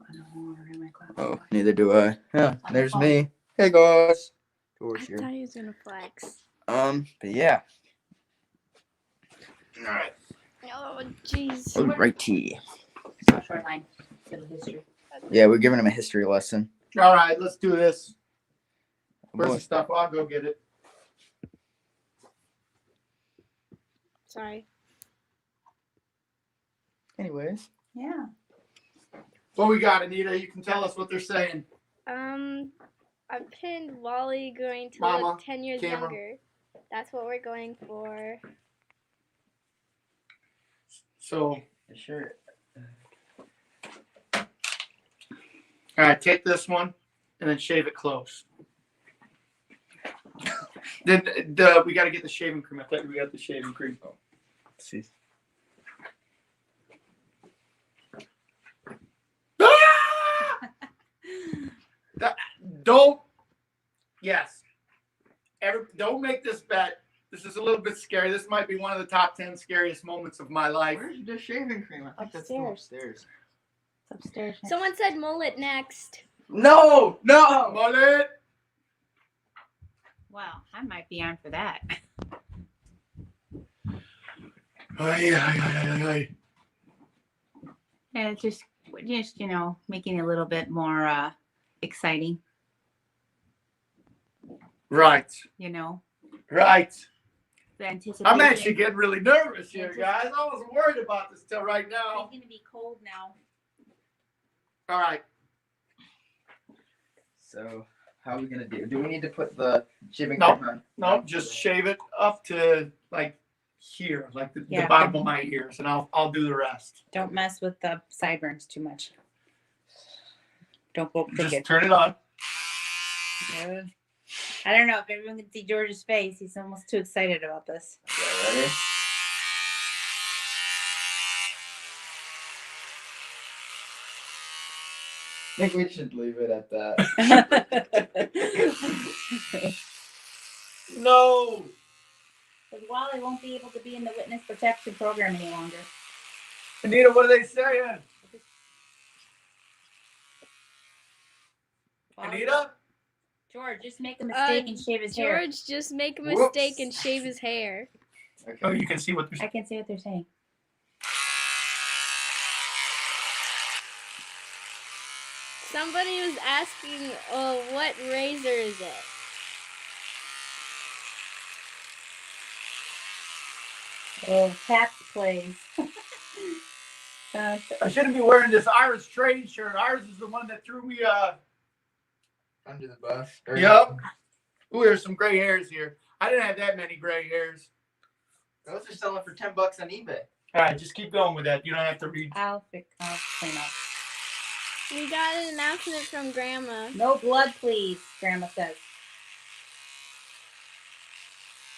[SPEAKER 21] I don't know. I read my clock.
[SPEAKER 5] Oh, neither do I. Yeah, there's me. Hey guys. George here.
[SPEAKER 1] I thought he was gonna flex.
[SPEAKER 5] But yeah.
[SPEAKER 8] All right.
[SPEAKER 1] Oh, jeez.
[SPEAKER 5] Alrighty.
[SPEAKER 21] South Shore Line. Little history.
[SPEAKER 5] Yeah, we're giving him a history lesson.
[SPEAKER 8] All right, let's do this. Where's
[SPEAKER 5] Boy.
[SPEAKER 8] the stuff? I'll go get it.
[SPEAKER 1] Sorry.
[SPEAKER 5] Anyways.
[SPEAKER 21] Yeah.
[SPEAKER 8] What we got, Anita? You can tell us what they're saying.
[SPEAKER 1] I pinned Wally going to
[SPEAKER 8] Mama,
[SPEAKER 1] look 10 years
[SPEAKER 8] camera.
[SPEAKER 1] younger. That's what we're going for.
[SPEAKER 8] So,
[SPEAKER 5] Sure.
[SPEAKER 8] all right, take this one and then shave it close. Then we got to get the shaving cream. I thought we got the shaving cream. Oh,
[SPEAKER 5] see.
[SPEAKER 8] Don't. Yes. Don't make this bet. This is a little bit scary. This might be one of the top 10 scariest moments of my life.
[SPEAKER 5] Where's the shaving cream? I think that's still upstairs.
[SPEAKER 21] It's upstairs.
[SPEAKER 1] Someone said mullet next.
[SPEAKER 5] No.
[SPEAKER 8] Mullet.
[SPEAKER 21] Wow, I might be on for that.
[SPEAKER 8] Aye.
[SPEAKER 21] And it's just making it a little bit more exciting.
[SPEAKER 8] Right. Right.
[SPEAKER 21] The anticipation.
[SPEAKER 8] I'm actually getting really nervous here, guys. I wasn't worried about this till right now.
[SPEAKER 21] It's gonna be cold now.
[SPEAKER 8] All right.
[SPEAKER 5] So, how are we gonna do? Do we need to put the shaving
[SPEAKER 8] Nope.
[SPEAKER 5] cream on?
[SPEAKER 8] No, just shave it up to like here, like the bottom of my ears, and I'll do the rest.
[SPEAKER 21] Don't mess with the sideburns too much. Don't go
[SPEAKER 8] Just
[SPEAKER 21] crooked.
[SPEAKER 8] turn it on.
[SPEAKER 21] I don't know if everyone can see George's face. He's almost too excited about this.
[SPEAKER 5] Okay, ready? I think we should leave it at that.
[SPEAKER 2] No.
[SPEAKER 21] Because Wally won't be able to be in the witness protection program any longer.
[SPEAKER 2] Anita, what are they saying? Anita?
[SPEAKER 21] George, just make a mistake and shave his hair.
[SPEAKER 1] George, just make a mistake and shave his hair.
[SPEAKER 2] Okay. Oh, you can see what
[SPEAKER 21] I can see what they're saying.
[SPEAKER 1] Somebody was asking, what razor is it?
[SPEAKER 21] Oh, tax plays.
[SPEAKER 2] I shouldn't be wearing this Iris train shirt. Iris is the one that threw me
[SPEAKER 5] Under the bus.
[SPEAKER 2] Yep. Ooh, there's some gray hairs here. I didn't have that many gray hairs.
[SPEAKER 5] Those are selling for $10 on eBay.
[SPEAKER 2] All right, just keep going with that. You don't have to read.
[SPEAKER 21] I'll clean up.
[SPEAKER 1] We got an announcement from Grandma.
[SPEAKER 21] No blood, please, Grandma says.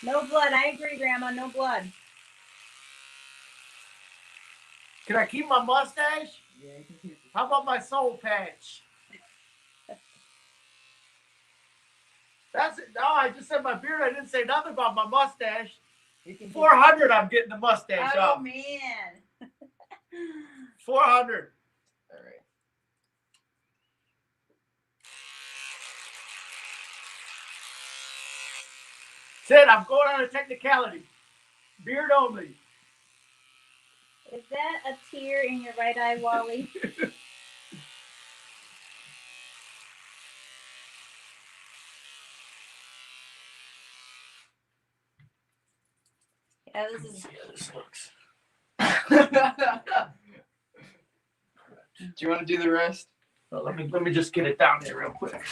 [SPEAKER 21] No blood. I agree, Grandma. No blood.
[SPEAKER 2] Can I keep my mustache?
[SPEAKER 5] Yeah, you can keep it.
[SPEAKER 2] How about my soul patch? That's it. No, I just said my beard. I didn't say nothing about my mustache. 400, I'm getting the mustache up.
[SPEAKER 21] Oh, man.
[SPEAKER 2] 400.
[SPEAKER 5] All right.
[SPEAKER 2] Sid, I'm going on a technicality. Beard only.
[SPEAKER 21] Is that a tear in your right eye, Wally? Yeah, this is.
[SPEAKER 2] See how this looks.
[SPEAKER 5] Do you want to do the rest?
[SPEAKER 2] Well, let me just get it down there real quick.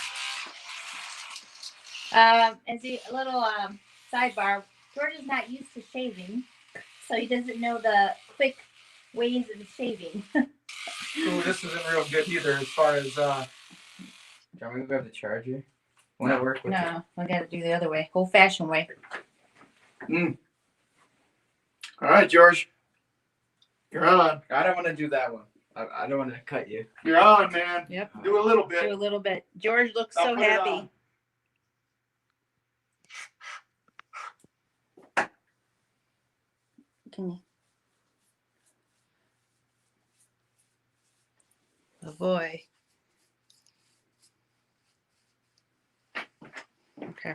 [SPEAKER 21] As a little sidebar, George is not used to shaving, so he doesn't know the quick ways of shaving.
[SPEAKER 2] Ooh, this isn't real good either as far as
[SPEAKER 5] Do you want me to grab the charger? Want to work with it?
[SPEAKER 21] No, we got to do the other way, old-fashioned way.
[SPEAKER 2] All right, George. You're on.
[SPEAKER 5] I don't want to do that one. I don't want to cut you.
[SPEAKER 2] You're on, man.
[SPEAKER 21] Yep.
[SPEAKER 2] Do a little bit.
[SPEAKER 21] Do a little bit. George looks
[SPEAKER 2] I'll
[SPEAKER 21] so
[SPEAKER 2] put it
[SPEAKER 21] happy.
[SPEAKER 2] on.
[SPEAKER 21] Can you? Oh boy. Okay.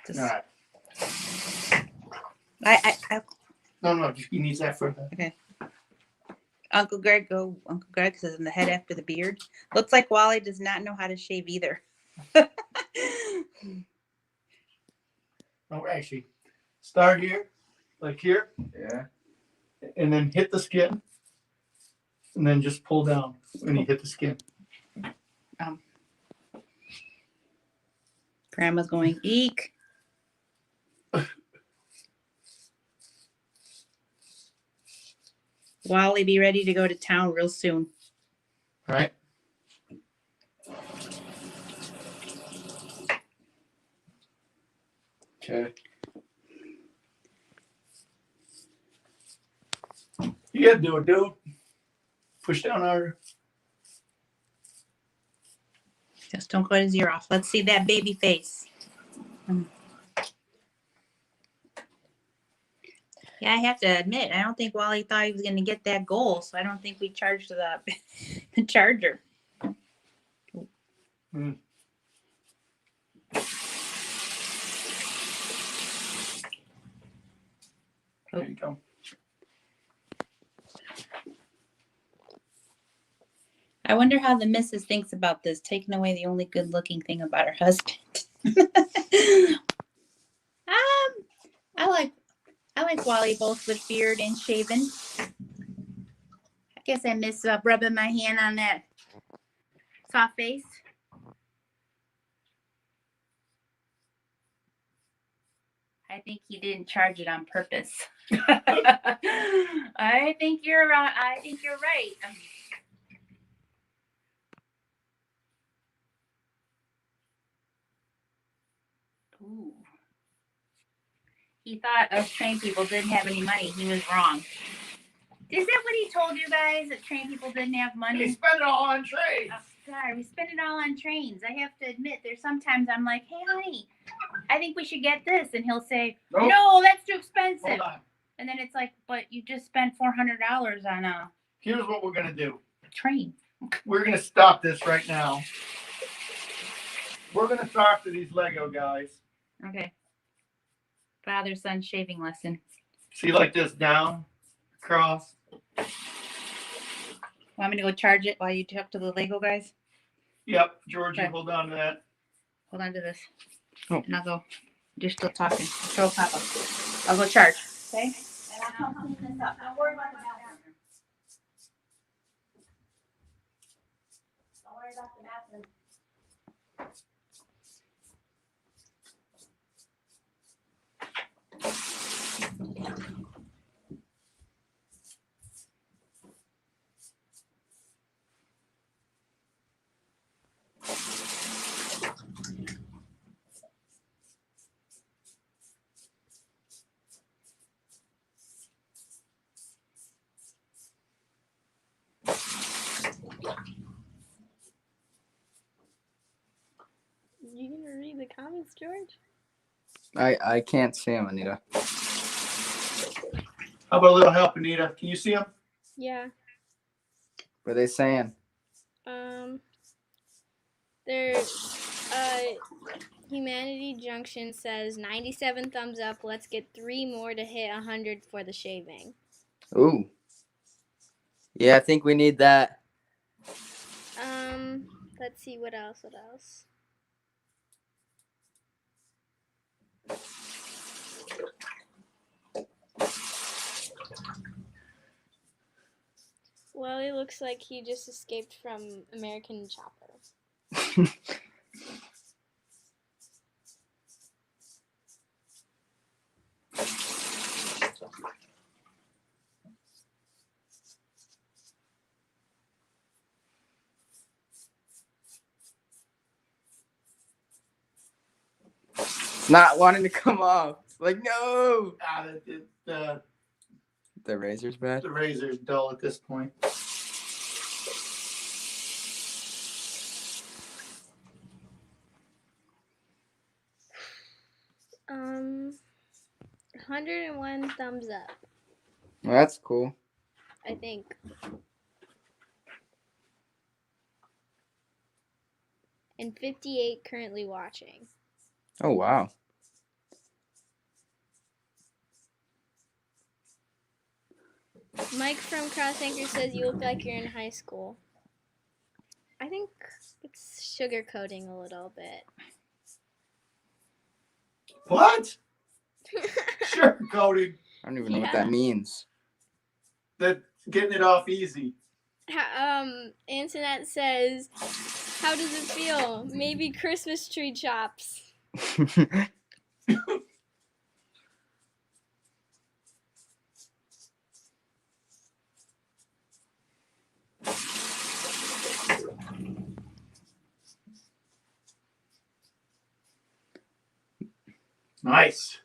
[SPEAKER 21] Just,
[SPEAKER 2] All right.
[SPEAKER 21] I
[SPEAKER 2] No, he needs that for the.
[SPEAKER 21] Okay. Uncle Greg says in the head after the beard. Looks like Wally does not know how to shave either.
[SPEAKER 2] Oh, actually, start here, like here.
[SPEAKER 5] Yeah.
[SPEAKER 2] And then hit the skin. And then just pull down when you hit the skin.
[SPEAKER 21] Grandma's going, eek. Wally, be ready to go to town real soon.
[SPEAKER 2] All right. Okay. You gotta do it, dude. Push down harder.
[SPEAKER 21] Just don't cut his ear off. Let's see that baby face. Yeah, I have to admit, I don't think Wally thought he was going to get that goal, so I don't think we charged the charger.
[SPEAKER 2] Mm. There you go.
[SPEAKER 21] I wonder how the missus thinks about this, taking away the only good-looking thing about her husband. I like Wally both with beard and shaven. I guess I miss rubbing my hand on that soft face. I think he didn't charge it on purpose. I think you're right. Ooh. He thought us train people didn't have any money. He was wrong. Is that what he told you guys, that train people didn't have money?
[SPEAKER 2] They spend it all on trains.
[SPEAKER 21] Oh, God, we spend it all on trains. I have to admit, there's sometimes I'm like, hey, honey, I think we should get this. And he'll say,
[SPEAKER 8] Nope.
[SPEAKER 21] no, that's too expensive.
[SPEAKER 8] Hold on.
[SPEAKER 21] And then it's like, but you just spent $400 on a
[SPEAKER 8] Here's what we're gonna do.
[SPEAKER 21] train.
[SPEAKER 8] We're gonna stop this right now. We're gonna talk to these Lego guys.
[SPEAKER 21] Okay. Father-son shaving lesson.
[SPEAKER 8] See, like this down, across.
[SPEAKER 21] Want me to go charge it while you talk to the Lego guys?
[SPEAKER 8] Yep, Georgie,
[SPEAKER 21] Okay.
[SPEAKER 8] hold on to that.
[SPEAKER 21] Hold on to this.
[SPEAKER 8] Oh.
[SPEAKER 21] And I'll go. You're still talking. Show Papa. I'll go charge. Okay? And I'll come clean this up. Don't worry about the bathroom. Don't worry about the bathroom.
[SPEAKER 1] You gonna read the comments, George?
[SPEAKER 5] I can't see him, Anita.
[SPEAKER 8] How about a little help, Anita? Can you see them?
[SPEAKER 1] Yeah.
[SPEAKER 5] What are they saying?
[SPEAKER 1] There's Humanity Junction says 97 thumbs up. Let's get 3 more to hit 100 for the shaving.
[SPEAKER 5] Ooh. Yeah, I think we need that.
[SPEAKER 1] Let's see what else. Well, it looks like he just escaped from American Chopper.
[SPEAKER 5] It's not wanting to come off. It's like, no. The razor's bad.
[SPEAKER 8] The razor's dull at this point.
[SPEAKER 1] Um, 101 thumbs up,
[SPEAKER 5] Well, that's cool.
[SPEAKER 1] I think. And 58 currently watching.
[SPEAKER 5] Oh, wow.
[SPEAKER 1] Mike from Cross Anchor says you look like you're in high school. I think it's sugarcoating a little bit.
[SPEAKER 8] What? Sugarcoating.
[SPEAKER 5] I don't even know what that means.
[SPEAKER 8] That getting it off easy.
[SPEAKER 1] Antoinette says, how does it feel? Maybe Christmas tree chops.
[SPEAKER 8] Nice.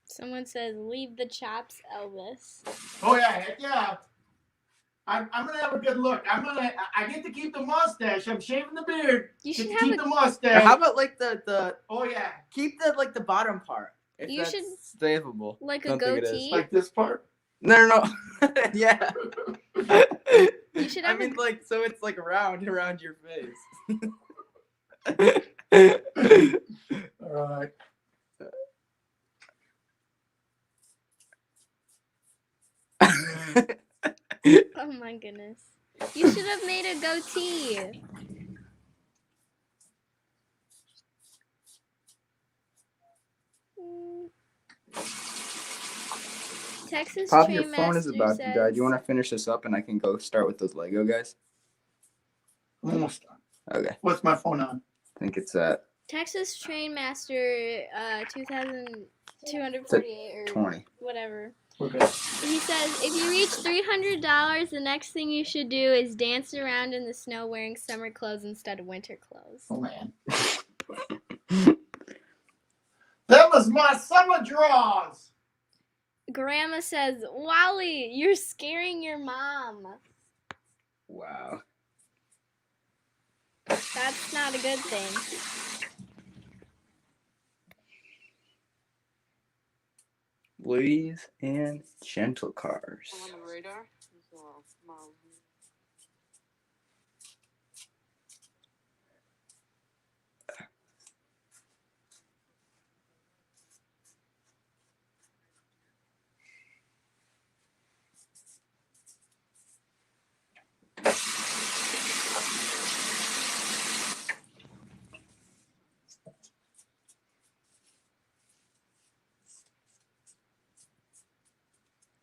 [SPEAKER 1] Someone says, leave the chops, Elvis.
[SPEAKER 8] Oh yeah, heck yeah. I'm gonna have a good look. I get to keep the mustache. I'm shaving the beard.
[SPEAKER 1] You should
[SPEAKER 8] Get to
[SPEAKER 1] have
[SPEAKER 8] keep
[SPEAKER 1] a-
[SPEAKER 8] the mustache.
[SPEAKER 5] How about like the
[SPEAKER 8] Oh yeah.
[SPEAKER 5] keep the bottom part. If
[SPEAKER 1] You
[SPEAKER 5] that's
[SPEAKER 1] should-
[SPEAKER 5] savable.
[SPEAKER 1] like a
[SPEAKER 5] Don't think it is.
[SPEAKER 1] goatee?
[SPEAKER 8] Like this part.
[SPEAKER 5] No. Yeah.
[SPEAKER 1] You should
[SPEAKER 5] I
[SPEAKER 1] have
[SPEAKER 5] mean, like, so it's like round around your face.
[SPEAKER 8] All right.
[SPEAKER 1] Oh my goodness. You should have made a goatee. Texas
[SPEAKER 5] Pop, your
[SPEAKER 1] Train
[SPEAKER 5] phone is
[SPEAKER 1] Master
[SPEAKER 5] about to die. Do
[SPEAKER 1] says-
[SPEAKER 5] you want to finish this up and I can go start with those Lego guys?
[SPEAKER 8] Almost done.
[SPEAKER 5] Okay.
[SPEAKER 8] What's my phone on?
[SPEAKER 5] I think it's at
[SPEAKER 1] Texas Train Master 2,248 or
[SPEAKER 5] 20.
[SPEAKER 1] whatever
[SPEAKER 16] Okay.
[SPEAKER 1] He says, if you reach $300, the next thing you should do is dance around in the snow wearing summer clothes instead of winter clothes.
[SPEAKER 16] Oh man.
[SPEAKER 8] That was my summer draws.
[SPEAKER 1] Grandma says, Wally, you're scaring your mom.
[SPEAKER 5] Wow.
[SPEAKER 1] That's not a good thing.
[SPEAKER 5] Ladies and gentle cars.
[SPEAKER 20] On the radar?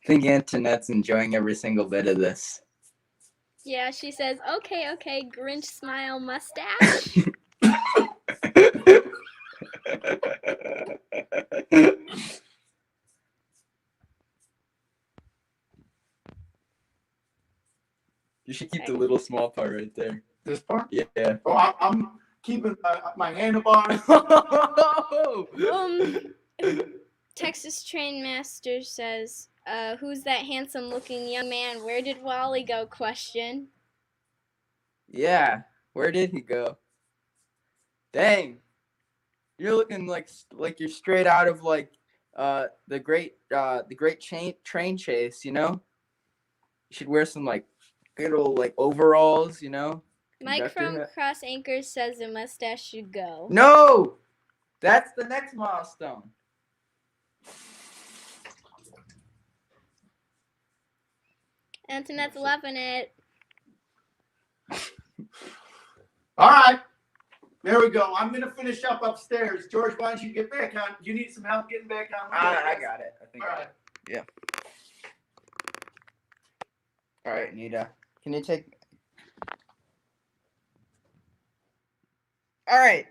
[SPEAKER 5] I think Antoinette's enjoying every single bit of this.
[SPEAKER 1] Yeah, she says, okay, Grinch smile mustache.
[SPEAKER 5] You should keep the little small part right there.
[SPEAKER 8] This part?
[SPEAKER 5] Yeah.
[SPEAKER 8] Oh, I'm keeping my handlebars.
[SPEAKER 1] Texas Train Master says, who's that handsome looking young man? Where did Wally go? Question.
[SPEAKER 5] Yeah. Where did he go? Dang. You're looking like you're straight out of the great train chase, you know? You should wear some good old overalls, you know?
[SPEAKER 1] Mike from Cross Anchors says the mustache should go.
[SPEAKER 5] No! That's the next milestone.
[SPEAKER 1] Antoinette's loving it.
[SPEAKER 8] All right. There we go. I'm going to finish up upstairs. George, why don't you get back on? Do you need some help getting back on?
[SPEAKER 5] I got it. I think.
[SPEAKER 8] All right.
[SPEAKER 5] Yeah. All right, Nita. Can you take... All right.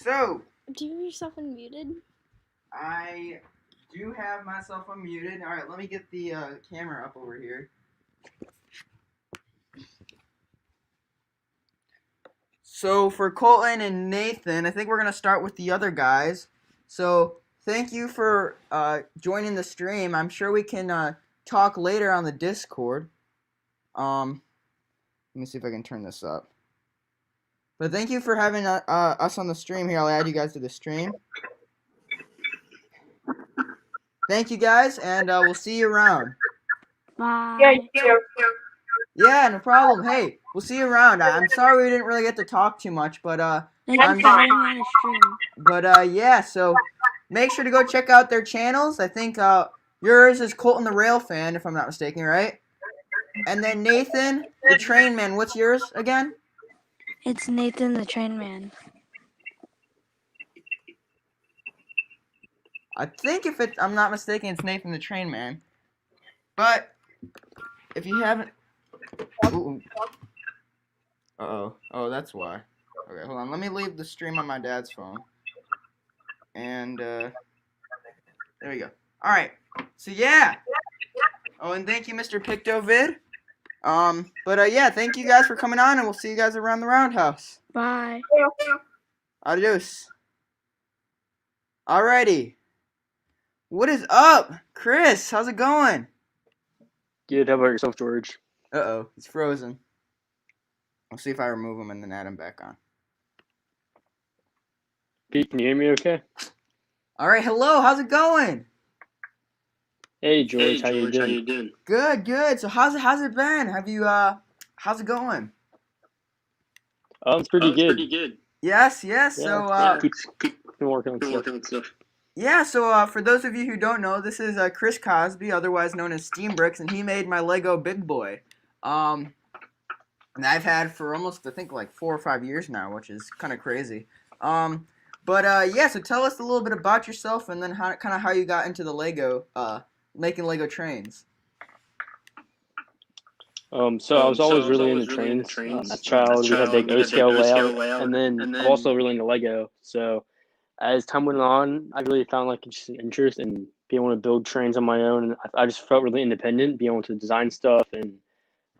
[SPEAKER 5] So...
[SPEAKER 1] Do you have yourself unmuted?
[SPEAKER 5] I do have myself unmuted. All right, let me get the camera up over here. So for Colton and Nathan, I think we're going to start with the other guys. So thank you for joining the stream. I'm sure we can talk later on the Discord. Let me see if I can turn this up. But thank you for having us on the stream here. I'll add you guys to the stream. Thank you guys, and we'll see you around.
[SPEAKER 9] Bye.
[SPEAKER 13] Yeah, you too.
[SPEAKER 5] Yeah, no problem. Hey, we'll see you around. I'm sorry we didn't really get to talk too much, but
[SPEAKER 9] Thanks for letting me on the stream.
[SPEAKER 5] But yeah, so make sure to go check out their channels. I think yours is Colton the Rail Fan, if I'm not mistaken, right? And then Nathan the Train Man. What's yours again?
[SPEAKER 9] It's Nathan the Train Man.
[SPEAKER 5] I think if I'm not mistaken, it's Nathan the Train Man. But if you haven't... Ooh. Uh-oh. Oh, that's why. Okay, hold on. Let me leave the stream on my dad's phone. And, there we go. Alright. So, yeah. Oh, and thank you, Mr. Pictovid. But, yeah, thank you guys for coming on, and we'll see you guys around the roundhouse.
[SPEAKER 9] Bye.
[SPEAKER 5] Adios. Alrighty. What is up? Chris, how's it going?
[SPEAKER 6] Good. How about yourself, George?
[SPEAKER 5] Uh-oh, it's frozen. I'll see if I remove him and then add him back on.
[SPEAKER 6] Pete, can you hear me okay?
[SPEAKER 5] Alright, hello, how's it going?
[SPEAKER 6] Hey, George, how you doing?
[SPEAKER 5] Good, good. So how's it been? Have you, how's it going?
[SPEAKER 6] It's pretty good.
[SPEAKER 5] Yes,
[SPEAKER 6] Yeah,
[SPEAKER 5] so,
[SPEAKER 6] keep working on stuff.
[SPEAKER 5] yeah, so, for those of you who don't know, this is, Chris Cosby, otherwise known as Steam Bricks, and he made my Lego Big Boy. And I've had for almost, I think, 4 or 5 years now, which is kind of crazy. But yeah, so tell us a little bit about yourself and then how you got into the Lego, making Lego trains.
[SPEAKER 6] So I was always really into trains. As a child, we had big O-scale layout, and then I'm also really into Lego. So as time went on, I really found just an interest in
[SPEAKER 11] being able to build trains on my own. And I just felt really independent, being able to design stuff and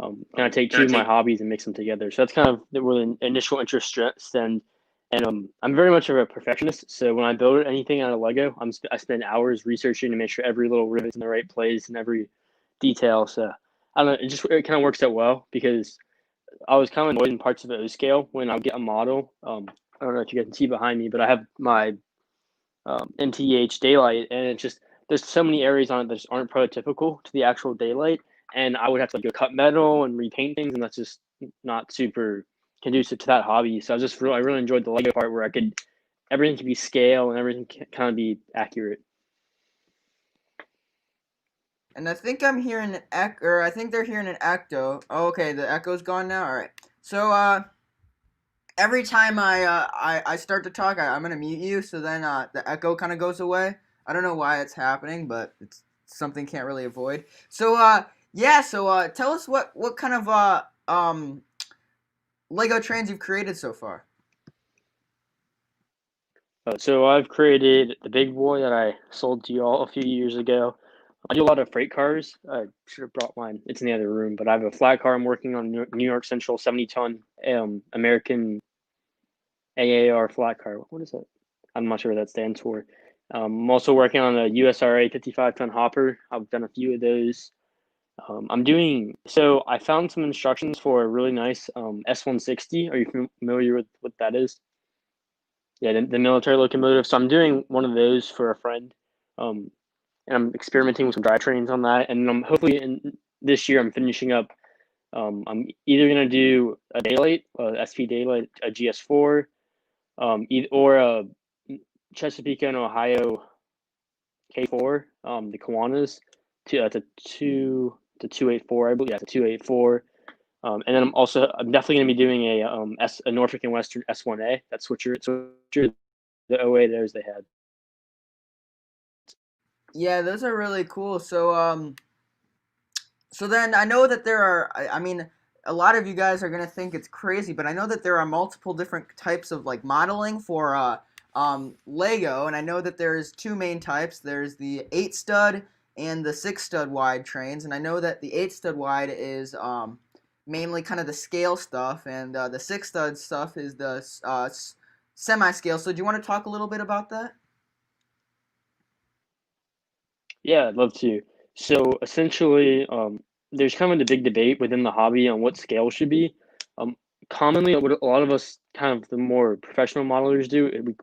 [SPEAKER 11] kind of take two of my hobbies and mix them together. So that's kind of where the initial interest stemmed. And I'm very much of a perfectionist. So when I build anything out of Lego, I spend hours researching to make sure every little rivet's in the right place and every detail. So I don't know, it kind of works out well because I was kind of annoyed in parts of the O scale when I would get a model. I don't know if you guys can see behind me, but I have my MTH daylight, and it's just there's so many areas on it that just aren't prototypical to the actual daylight, and I would have to go cut metal and repaint things, and that's just not super conducive to that hobby. So I really enjoyed the Lego part where everything could be scale and everything can kind of be accurate.
[SPEAKER 3] And I think I'm hearing an echo, or I think they're hearing an echo. Oh, okay, the echo's gone now. All right. So every time I start to talk, I'm gonna mute you. So then the echo kind of goes away. I don't know why it's happening, but it's something can't really avoid. So yeah. So tell us what kind of Lego trains you've created so far.
[SPEAKER 11] So I've created the big boy that I sold to you all a few years ago. I do a lot of freight cars. I should have brought mine. It's in the other room, but I have a flat car I'm working on, New York Central 70-ton American AAR flat car. What is that? I'm not sure what that stands for. I'm also working on a USRA 55-ton hopper. I've done a few of those. So I found some instructions for a really nice S160. Are you familiar with what that is? Yeah, the military locomotive. So I'm doing one of those for a friend. And I'm experimenting with some drivetrains on that. And I'm hopefully this year I'm finishing up. I'm either gonna do a daylight, SP daylight, a GS4, or a Chesapeake and Ohio K4, the Kiwanis, to 284, I believe. Yeah, it's a 284. And then I'm definitely gonna be doing a Norfolk and Western S1A. That's what the OA those they had.
[SPEAKER 3] Yeah, those are really cool. So then I know that there are. I mean, a lot of you guys are gonna think it's crazy, but I know that there are multiple different types of like modeling for Lego, and I know that there's two main types. There's the 8-stud and the 6-stud wide trains, and I know that the 8-stud wide is mainly kind of the scale stuff, and the 6-stud stuff is the semi-scale. So do you want to talk a little bit about that?
[SPEAKER 11] Yeah, I'd love to. So essentially, there's kind of the big debate within the hobby on what scale should be. Commonly, what a lot of us, kind of the more professional modelers do,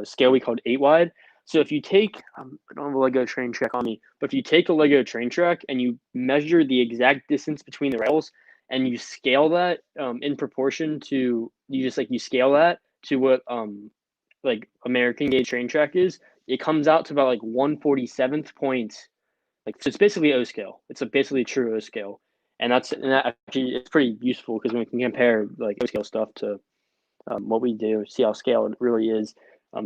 [SPEAKER 11] scale we called 8 wide. So if you take, I don't have a Lego train track on me, but if you take a Lego train track and you measure the exact distance between the rails and you scale that in proportion to, you scale that to what like American gauge train track is, it comes out to about like 147th point. Like, so it's basically O scale. It's basically a true O scale, and that actually it's pretty useful because we can compare like O scale stuff to what we do, see how scale it really is.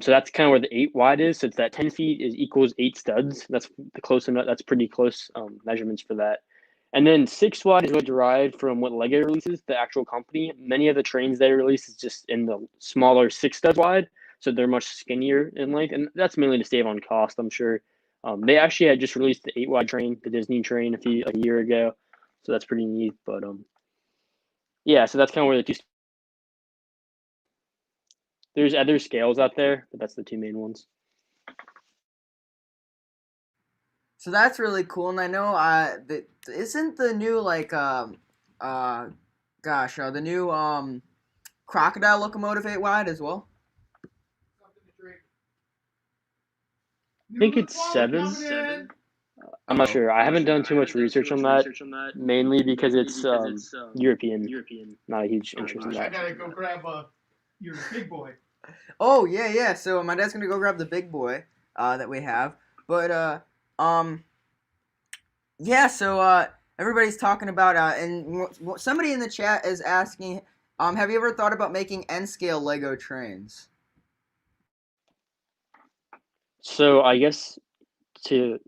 [SPEAKER 11] So that's kind of where the 8 wide is. So it's that 10 feet is equals 8 studs. That's the close enough. That's pretty close measurements for that. And then 6 wide is really derived from what Lego releases, the actual company. Many of the trains they release is just in the smaller 6 stud wide, so they're much skinnier in length, and that's mainly to save on cost, I'm sure. They actually had just released the 8 wide train, the Disney train, a year ago, so that's pretty neat. But yeah, so that's kind of where the two. There's other scales out there, but that's the two main ones.
[SPEAKER 3] So that's really cool, and I know isn't the new like the new crocodile locomotive 8 wide as well?
[SPEAKER 11] I think it's 7. I'm not sure. I haven't done too much research on that, mainly because it's European. Not a huge interest in
[SPEAKER 8] I
[SPEAKER 11] that.
[SPEAKER 8] gotta go grab your big boy.
[SPEAKER 3] Oh yeah. So my dad's gonna go grab the big boy that we have, but yeah. So everybody's talking about and somebody in the chat is asking, have you ever thought about making N-scale Lego trains?
[SPEAKER 11] So I guess for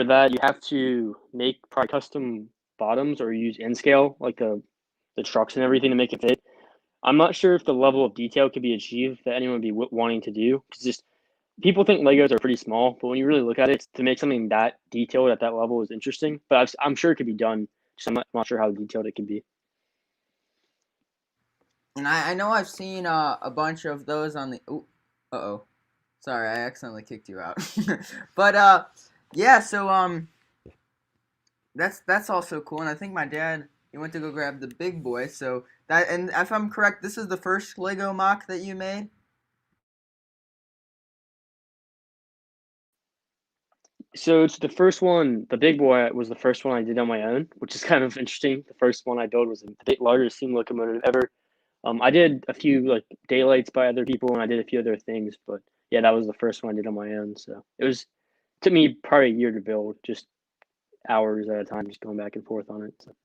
[SPEAKER 11] that you have to make probably custom bottoms or use N scale like the trucks and everything to make it fit. I'm not sure if the level of detail could be achieved that anyone would be wanting to do. Cause just people think Legos are pretty small, but when you really look at it, to make something that detailed at that level is interesting. But I'm sure it could be done. Just I'm not sure how detailed it can be.
[SPEAKER 5] And I know I've seen a bunch of those on the. Ooh, uh-oh. Sorry, I accidentally kicked you out. But yeah. So that's also cool. And I think my dad he went to go grab the big boy. So that and if I'm correct, this is the first Lego mock that you made.
[SPEAKER 11] So it's the first one. The big boy was the first one I did on my own, which is kind of interesting. The first one I built was the largest steam locomotive ever. I did a few like daylights by other people, and I did a few other things, but yeah, that was the first one I did on my own. So took me probably a year to build, just hours at a time, just going back and forth on it. So.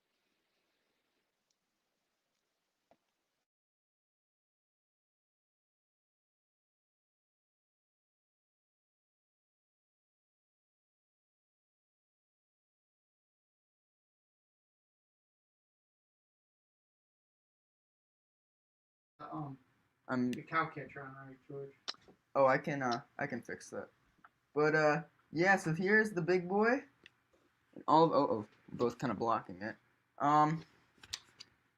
[SPEAKER 8] The cow catcher on right, George.
[SPEAKER 5] Oh, I can fix that. But yeah. So here's the big boy. And all of both kind of blocking it.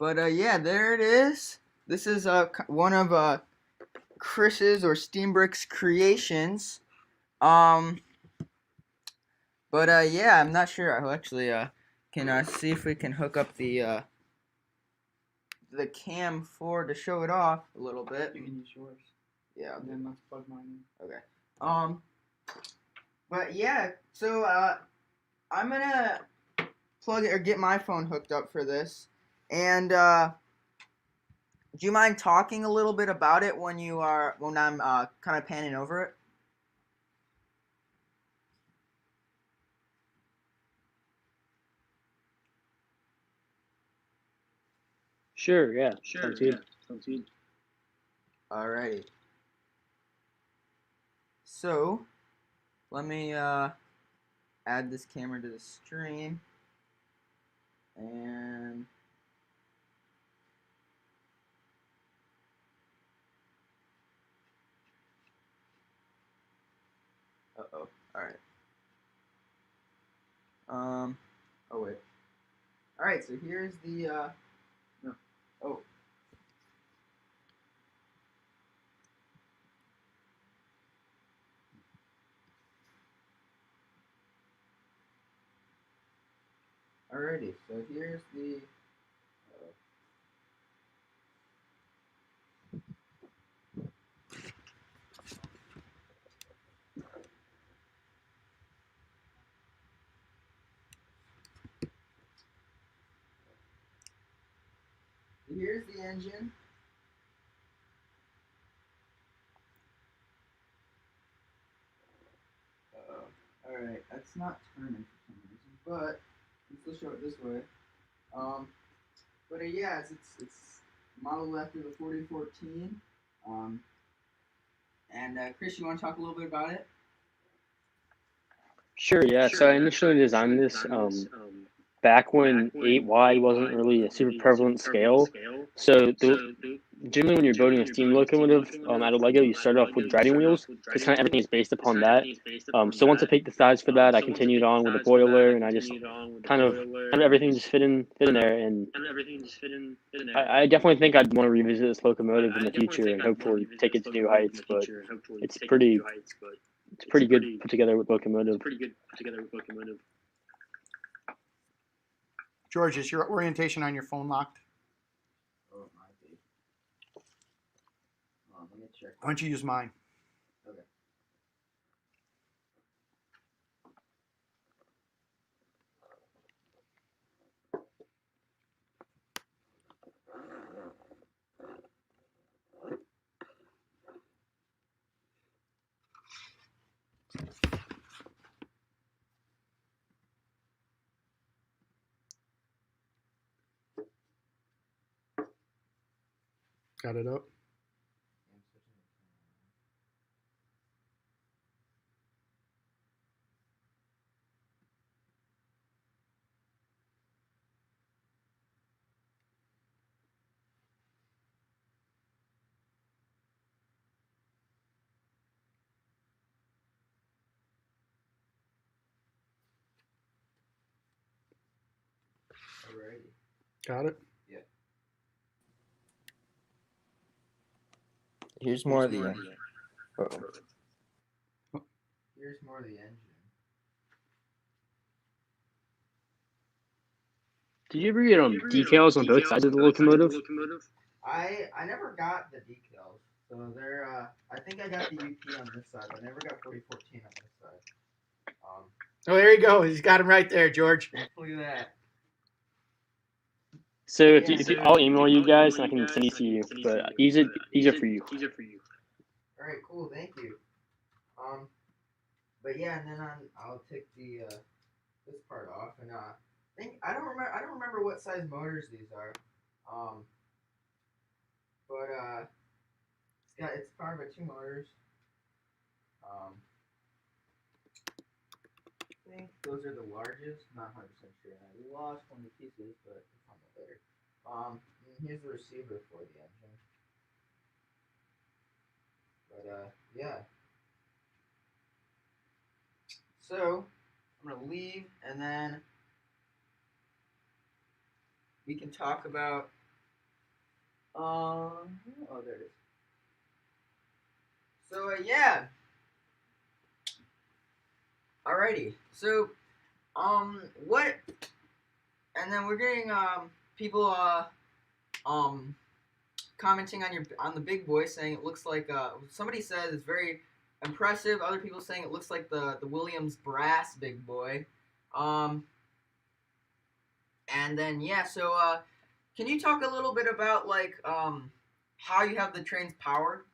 [SPEAKER 5] But yeah, there it is. This is one of Chris's or Steambrick's creations. But yeah, I'm not sure. I'll actually can see if we can hook up the cam for to show it off a little bit.
[SPEAKER 8] You can use yours.
[SPEAKER 5] Yeah.
[SPEAKER 8] And then let's plug mine in.
[SPEAKER 5] Okay. But yeah, so I'm gonna plug it or get my phone hooked up for this, and do you mind talking a little bit about it when I'm kind of panning over it?
[SPEAKER 11] Sure. Yeah. Sounds good.
[SPEAKER 5] Alrighty. So, let me add this camera to the stream, and uh-oh. Alright. Oh wait. Alright, so here's the no. Oh. Alrighty, so here's the here's the engine. Alright, that's not turning for some reason, but let's still show it this way. But yeah, it's modeled after the 4014. And Chris, you want to talk a little bit about it?
[SPEAKER 11] Sure. Yeah. So I initially designed this back when 8Y wasn't really a super prevalent scale. So generally, when you're building a steam locomotive out of Lego, you start off with driving wheels because kind of everything is based upon that. So once I picked the size for that, I continued on with a boiler, and I just kind of everything just fit in there. And I definitely think I'd want to revisit this locomotive in the future and hopefully take it to new heights. But it's pretty good put together with locomotive.
[SPEAKER 8] George, is your orientation on your phone locked?
[SPEAKER 5] Oh, it might be. Let me check.
[SPEAKER 8] Why don't you use mine?
[SPEAKER 5] Okay.
[SPEAKER 8] Got it up?
[SPEAKER 3] Alrighty.
[SPEAKER 8] Got it.
[SPEAKER 3] Yeah. Here's more of the engine. Here's more of the engine.
[SPEAKER 11] Did you ever get decals on both sides of the locomotive?
[SPEAKER 3] I never got the decals, so they're I think I got the UP on this side, but I never got 4014 on this side.
[SPEAKER 8] Oh, there you go. He's got him right there, George.
[SPEAKER 3] Look at that.
[SPEAKER 11] So I'll email you guys and I can send these to you, but these are for you.
[SPEAKER 3] All right, cool. Thank you. But yeah, and then I'll take the this part off, and I don't remember what size motors these are. But it's powered by 2 motors. I think those are the largest. Not 100% sure. We lost one of the pieces, but it's on the later. And here's the receiver for the engine. But yeah. So I'm gonna leave, and then we can talk about. Oh, there it is. So yeah. Alrighty. So what? And then we're getting people commenting on the big boy, saying it looks like somebody says it's very impressive. Other people saying it looks like the Williams brass big boy. And then yeah, so can you talk a little bit about like how you have the trains powered?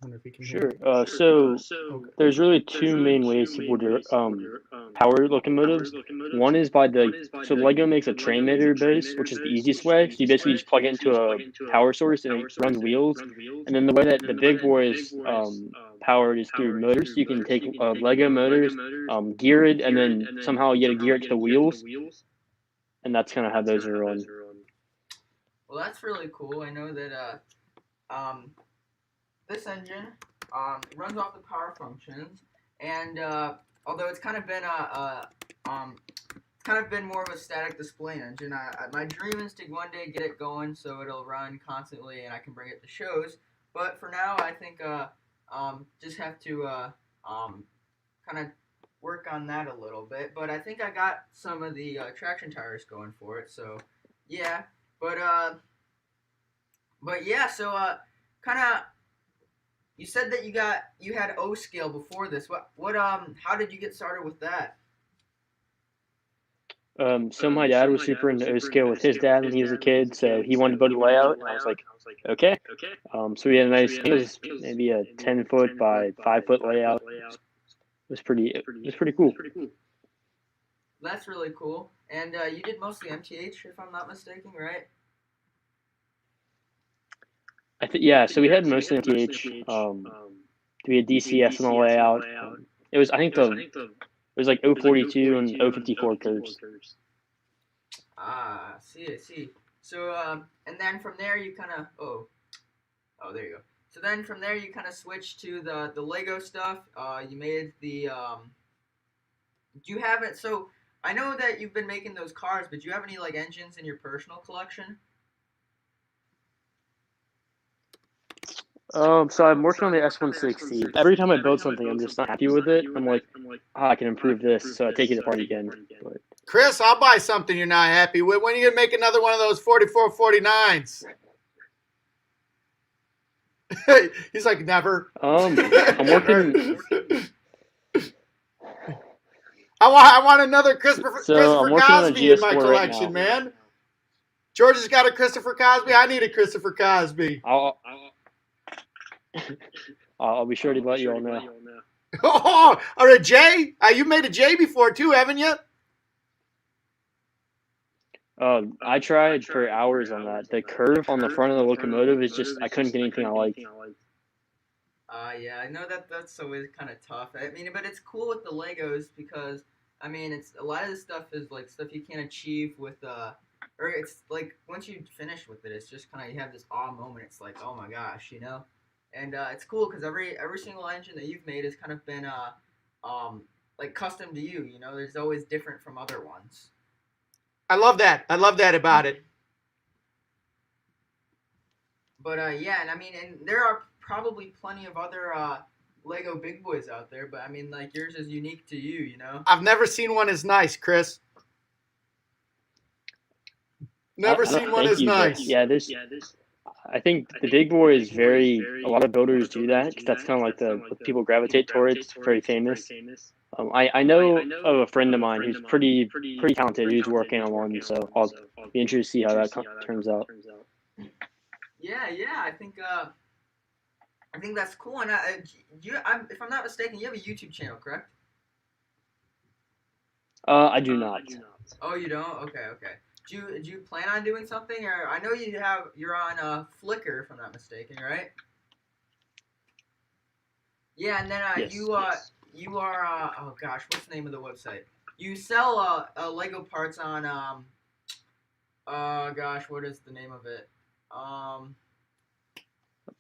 [SPEAKER 8] Wonder if he can
[SPEAKER 11] Sure. So there's really 2 main ways people do power locomotives. One is by so Lego makes a train motor base, which is the easiest way. So you basically just plug it into a power source and it runs wheels. And then the way that the big boy is powered is through motors. You can take Lego motors, gear it, and then somehow you get to gear it to the wheels. And that's kind of how those are run.
[SPEAKER 3] Well, that's really cool. I know that this engine runs off the power functions, and although it's kind of been more of a static display engine, my dream is to one day get it going so it'll run constantly and I can bring it to shows. But for now, I think just have to kind of work on that a little bit. But I think I got some of the traction tires going for it. So yeah, but yeah, so kind of. You said that you had O scale before this. What how did you get started with that?
[SPEAKER 11] So my dad was super into O scale with his dad when he was a kid, so he wanted to build a layout, and I was like, okay. So we had a nice, I think it was maybe a 10-foot by 5-foot layout. It was pretty cool.
[SPEAKER 3] That's really cool. And you did mostly MTH, if I'm not mistaken, right?
[SPEAKER 11] Yeah, so we had mostly MTH. We had DCS on the layout. It was, I think it was like 042 and 054 curves.
[SPEAKER 3] Ah, I see. So and then from there you kind of there you go. So then from there you kind of switched to the Lego stuff. You made the do you have it? So I know that you've been making those cars, but do you have any like engines in your personal collection?
[SPEAKER 11] So I'm working on the S160. Every time I build something, I'm just not happy with it. I'm like, I can improve this, so I take it apart again. But
[SPEAKER 8] Chris, I'll buy something you're not happy with. When are you gonna make another one of those 4449s? He's like, never.
[SPEAKER 11] I'm working.
[SPEAKER 8] I want another Christopher
[SPEAKER 11] I'm working on a
[SPEAKER 8] Cosby in my
[SPEAKER 11] GS4
[SPEAKER 8] collection,
[SPEAKER 11] right now.
[SPEAKER 8] man. George has got a Christopher Cosby. I need a Christopher Cosby.
[SPEAKER 11] I'll be sure to let you all know.
[SPEAKER 8] Oh, or a J? You made a J before too, haven't you?
[SPEAKER 11] I tried for hours on that. The curve on the front of the locomotive is just, I couldn't get anything I liked.
[SPEAKER 3] Yeah, I know that's always kind of tough. I mean, but it's cool with the Legos because I mean, it's a lot of this stuff is like stuff you can't achieve with or it's like once you finish with it, it's just kind of you have this awe moment. It's like, oh my gosh, you know. And it's cool because every single engine that you've made has kind of been like custom to you. You know, there's always different from other ones.
[SPEAKER 8] I love that. I love that about it.
[SPEAKER 3] But yeah, and I mean, and there are probably plenty of other Lego big boys out there, but I mean, like yours is unique to you, you know.
[SPEAKER 8] I've never seen one as nice, Chris. Never seen one as nice.
[SPEAKER 11] Yeah, this. I think the big boy is very. A lot of builders do that because that's kind of like the what people gravitate towards. It's very famous. I know of a friend of mine who's pretty talented. Who's working on one, so I'll be interested to see how that turns out.
[SPEAKER 3] Yeah, I think that's cool. And if I'm not mistaken, you have a YouTube channel, correct?
[SPEAKER 11] I do not.
[SPEAKER 3] Oh, you don't? Okay. Do you plan on doing something? Or I know you're on Flickr, if I'm not mistaken, right? Yeah, and then
[SPEAKER 11] Yes,
[SPEAKER 3] you are oh gosh, what's the name of the website? You sell Lego parts on gosh, what is the name of it?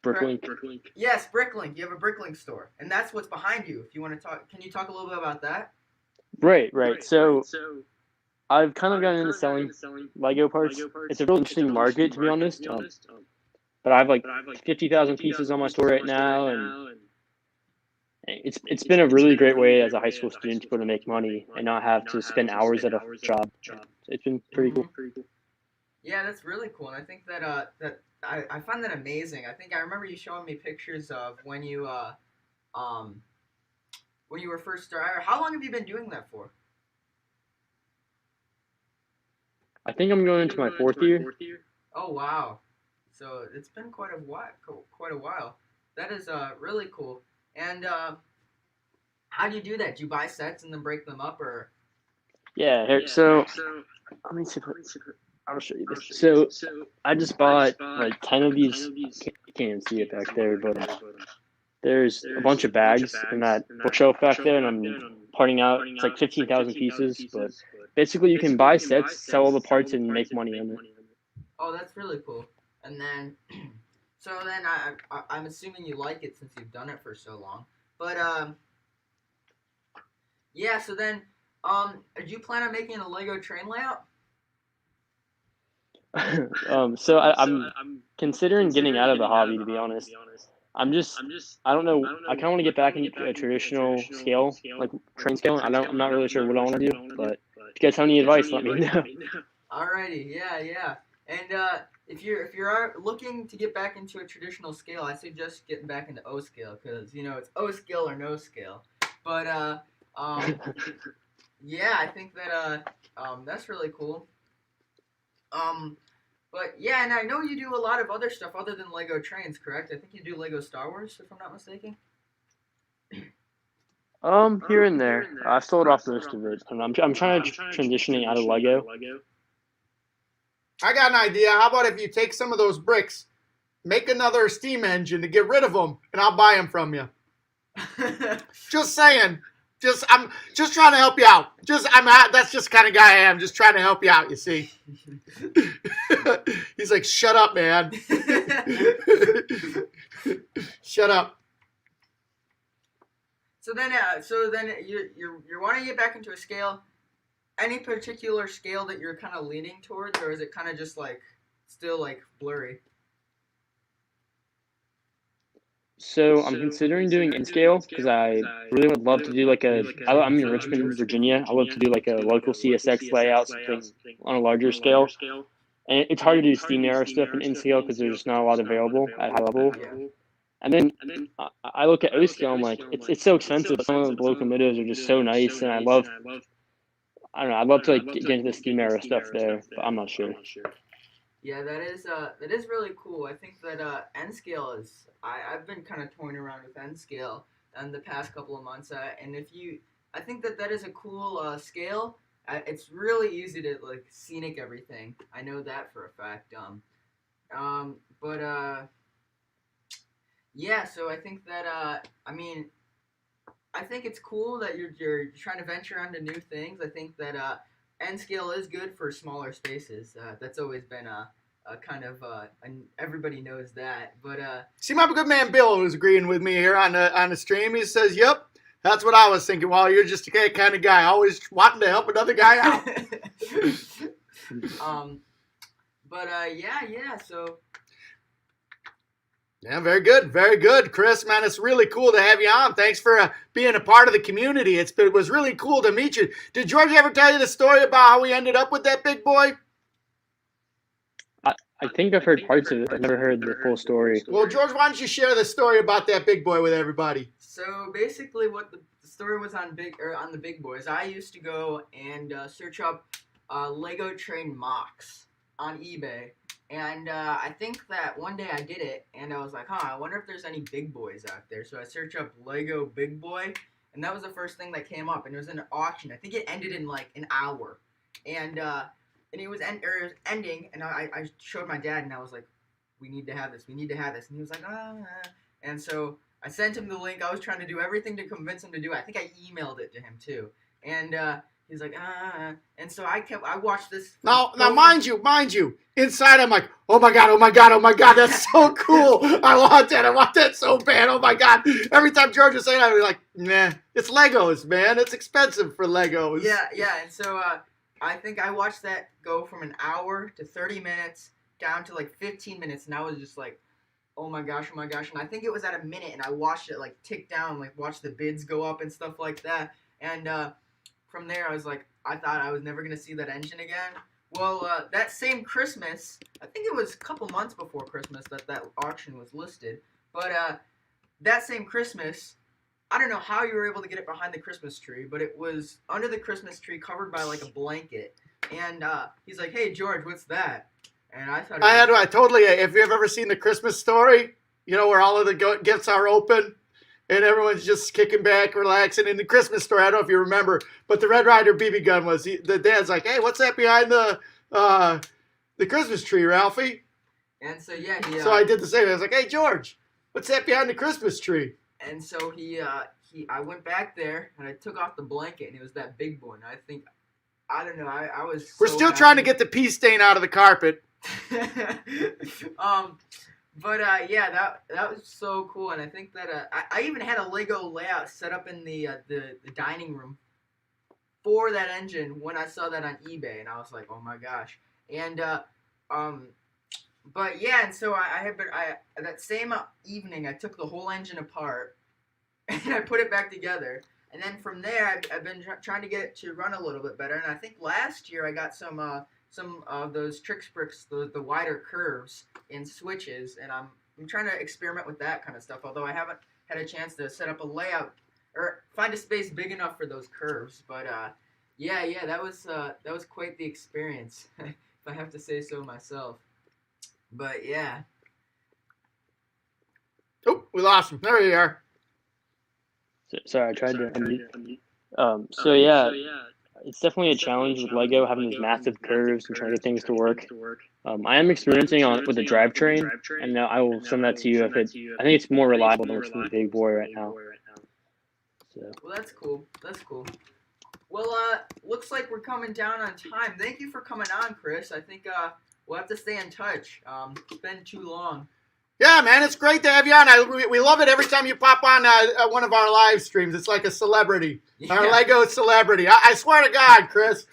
[SPEAKER 11] Bricklink.
[SPEAKER 3] Yes, Bricklink. You have a Bricklink store, and that's what's behind you. If you want to talk, can you talk a little bit about that?
[SPEAKER 11] Right. So I've kind of gotten into selling Lego parts. It's a really interesting market, to be honest. But I have like 50,000 pieces on my store right now, and it's been a really great way as a high school student to be able to make money and not have to spend hours at a job. It's been pretty cool.
[SPEAKER 3] Yeah, that's really cool, and I think that I find that amazing. I think I remember you showing me pictures of when you were first started. How long have you been doing that for?
[SPEAKER 11] I think I'm going into my fourth year.
[SPEAKER 3] Oh wow, so it's been quite a while. That is really cool. And how do you do that? Do you buy sets and then break them up, or?
[SPEAKER 11] Yeah. So let me see. I'll show you this. So I just bought like 10 of these. You can't even see it back there, but there's a bunch of bags in that bookshelf back there, and I'm parting out. It's like 15,000 pieces, but basically you can buy sets, sell all the parts, and make money on it.
[SPEAKER 3] Oh, that's really cool. And then, so then I'm assuming you like it since you've done it for so long. But yeah. So then, do you plan on making a Lego train layout?
[SPEAKER 11] So I'm considering getting out of the hobby, to be honest. I don't know. I kind of want to get back into a traditional scale, like train scale. I'm not really sure what I want to do, but if you guys have any advice, let me know.
[SPEAKER 3] Alrighty, yeah. And if you're looking to get back into a traditional scale, I suggest getting back into O scale because it's O scale or no scale. But yeah, I think that that's really cool. But yeah, and I know you do a lot of other stuff other than Lego trains, correct? I think you do Lego Star Wars, if I'm not mistaken.
[SPEAKER 11] Here and there. I've sold off most of it, and I'm trying to transitioning out of Lego.
[SPEAKER 8] I got an idea. How about if you take some of those bricks, make another steam engine to get rid of them, and I'll buy them from you. Just saying. I'm just trying to help you out. That's just the kind of guy I am. Just trying to help you out. You see. He's like, shut up, man. Shut up.
[SPEAKER 3] So then you're wanting to get back into a scale. Any particular scale that you're kind of leaning towards, or is it kind of just like still like blurry?
[SPEAKER 11] So I'm considering doing in scale because I really would love to do like I'm in Richmond, Virginia. I love to do like a local CSX layout, something on a larger scale. And it's hard to do Steam era stuff in scale because there's just not a lot available at high level. And then I look at O scale, I'm like, it's so expensive, but some of the locomotives are just so nice, and I don't know, I'd love to like get into the Steam era stuff there, but I'm not sure.
[SPEAKER 3] Yeah, that is really cool. I think that N scale is. I've been kind of toying around with N scale in the past couple of months, and I think that is a cool scale. It's really easy to like scenic everything. I know that for a fact. But yeah. So I think that I think it's cool that you're trying to venture onto new things. I think that N scale is good for smaller spaces. That's always been a kind of and everybody knows that. But
[SPEAKER 8] see, my good man Bill was agreeing with me here on the stream. He says, "Yep, That's what I was thinking. Well, you're just a kind of guy, always wanting to help another guy out.
[SPEAKER 5] Yeah. So
[SPEAKER 8] Yeah, very good. Very good. Chris, man, it's really cool to have you on. Thanks for being a part of the community. It was really cool to meet you. Did George ever tell you the story about how we ended up with that big boy?
[SPEAKER 11] I think I've heard parts of it. I've never heard the full story.
[SPEAKER 8] Well, George, why don't you share the story about that big boy with everybody?
[SPEAKER 5] So basically, what the story was on the big boys. I used to go and search up Lego train mocks on eBay, and I think that one day I did it, and I was like, I wonder if there's any big boys out there. So I searched up Lego big boy, and that was the first thing that came up, and it was an auction. I think it ended in like an hour, and it was ending, and I showed my dad, and I was like, we need to have this, and he was like, and so I sent him the link. I was trying to do everything to convince him to do it. I think I emailed it to him too, and he's like, and so I watched this.
[SPEAKER 8] Now, mind you, inside I'm like, oh my god, that's so cool. I want that so bad. Oh my god. Every time George was saying that, I'd be like, nah, it's Legos, man. It's expensive for Legos.
[SPEAKER 5] Yeah, and so I think I watched that go from an hour to 30 minutes down to like 15 minutes, and I was just like, oh my gosh, and I think it was at a minute, and I watched it like tick down, like watch the bids go up and stuff like that, and from there I was like, I thought I was never gonna see that engine again. Well, that same Christmas, I think it was a couple months before Christmas that auction was listed, but that same Christmas, I don't know how you were able to get it behind the Christmas tree, but it was under the Christmas tree covered by like a blanket, and he's like, hey George, what's that? And I thought
[SPEAKER 8] I totally. If you've ever seen the Christmas Story, you know, where all of the gifts are open and everyone's just kicking back, relaxing. In the Christmas Story, I don't know if you remember, but the Red Ryder BB gun was the dad's like, hey, what's that behind the Christmas tree, Ralphie?
[SPEAKER 5] And so yeah,
[SPEAKER 8] so I did the same. I was like, hey George, what's that behind the Christmas tree?
[SPEAKER 5] And so I went back there and I took off the blanket, and it was that big boy. And I don't know, I was.
[SPEAKER 8] We're still trying to get the pee stain out of the carpet.
[SPEAKER 5] But yeah, that was so cool, and I think that I even had a Lego layout set up in the dining room for that engine when I saw that on eBay, and I was like, oh my gosh, and but yeah, and so I that same evening I took the whole engine apart and I put it back together, and then from there I've been trying to get it to run a little bit better, and I think last year I got some of those trick spricks, the wider curves in switches, and I'm trying to experiment with that kind of stuff, although I haven't had a chance to set up a layout or find a space big enough for those curves. But yeah, that was quite the experience, if I have to say so myself. But yeah.
[SPEAKER 8] Oh, we lost him. There you are.
[SPEAKER 11] Sorry, I tried to unmute. So yeah, it's definitely a challenge with Lego having these massive curves and trying to get things to work. I am experimenting with the drivetrain, and I will send that to you if it. I think it's more reliable than what's in the big boy right now. So.
[SPEAKER 5] Well, that's cool. Well, looks like we're coming down on time. Thank you for coming on, Chris. I think we'll have to stay in touch. It's been too long.
[SPEAKER 8] Yeah, man, it's great to have you on. We love it every time you pop on one of our live streams. It's like a celebrity, our Lego celebrity. I swear to God, Chris,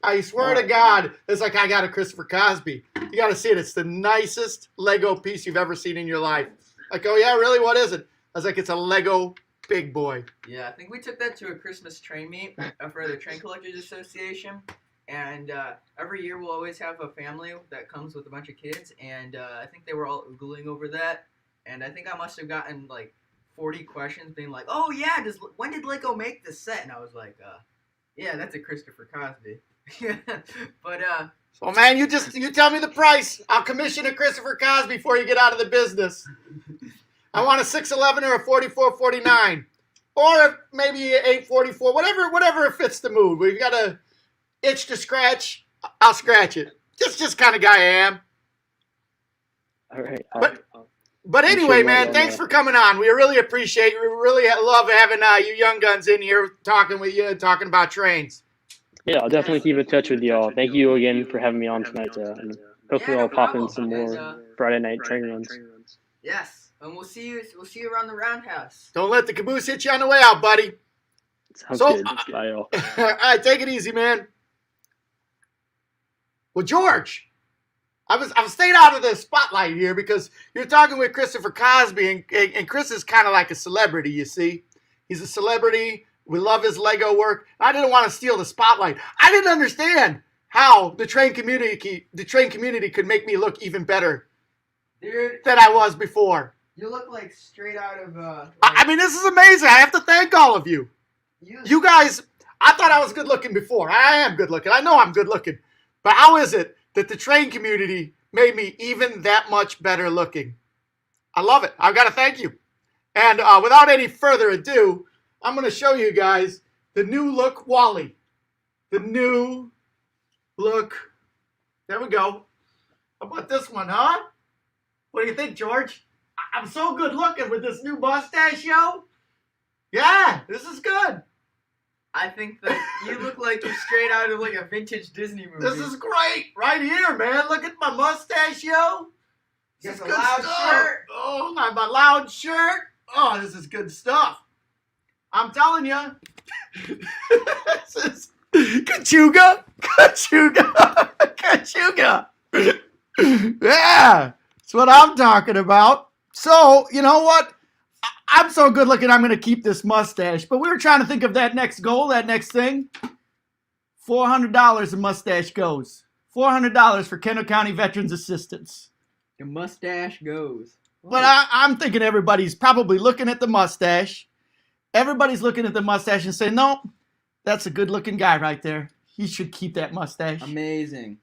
[SPEAKER 8] I swear to God, it's like I got a Christopher Cosby. You got to see it. It's the nicest Lego piece you've ever seen in your life. Like, oh yeah, really? What is it? I was like, it's a Lego big boy.
[SPEAKER 5] Yeah, I think we took that to a Christmas train meet for the Train Collectors Association. And every year we'll always have a family that comes with a bunch of kids, and I think they were all oogling over that, and I think I must have gotten like 40 questions being like, oh yeah, when did Lego make this set? And I was like, yeah, that's a Christopher Cosby. But
[SPEAKER 8] so man, you tell me the price. I'll commission a Christopher Cosby before you get out of the business. I want a 611 or a 4449, or maybe an 844, whatever fits the mood. We've got a itch to scratch, I'll scratch it. Just kind of guy I am.
[SPEAKER 11] All right.
[SPEAKER 8] But anyway, man, thanks for coming on. We really appreciate it. We really love having you young guns in here talking with you and talking about trains.
[SPEAKER 11] Yeah, I'll definitely keep in touch with y'all. Thank you again for having me on tonight. And hopefully I'll pop in some more Friday night train runs.
[SPEAKER 5] Yes, and we'll see you around the roundhouse.
[SPEAKER 8] Don't let the caboose hit you on the way out, buddy.
[SPEAKER 11] Sounds
[SPEAKER 8] So-
[SPEAKER 11] good. Bye, y'all.
[SPEAKER 8] All right, take it easy, man. Well, George, I'm staying out of the spotlight here because you're talking with Christopher Cosby, and Chris is kind of like a celebrity, you see. He's a celebrity. We love his Lego work. I didn't want to steal the spotlight. I didn't understand how the train community could make me look even better
[SPEAKER 3] Dude,
[SPEAKER 8] than I was before.
[SPEAKER 3] you look like straight out of
[SPEAKER 8] I mean, this is amazing. I have to thank all of you. You guys, I thought I was good looking before. I am good looking. I know I'm good looking. But how is it that the train community made me even that much better looking? I love it. I've got to thank you. And without any further ado, I'm going to show you guys the new look Wally. The new look. There we go. How about this one, huh? What do you think, George? I'm so good looking with this new mustache, yo. Yeah, this is good.
[SPEAKER 3] I think that you look like you're straight out of like a vintage Disney movie.
[SPEAKER 8] This is great. Right here, man. Look at my mustache, yo. This is
[SPEAKER 3] Got
[SPEAKER 8] good
[SPEAKER 3] the loud
[SPEAKER 8] stuff.
[SPEAKER 3] shirt.
[SPEAKER 8] Oh, my loud shirt. Oh, this is good stuff. I'm telling you. This is Kachuga. Kachuga. Kachuga. Yeah. That's what I'm talking about. So, you know what? I'm so good looking, I'm going to keep this mustache. But we were trying to think of that next goal, that next thing. $400 a mustache goes. $400 for Kendall County Veterans Assistance.
[SPEAKER 3] The mustache goes.
[SPEAKER 8] But I'm thinking everybody's probably looking at the mustache. Everybody's looking at the mustache and saying, no, that's a good looking guy right there. He should keep that mustache.
[SPEAKER 3] Amazing.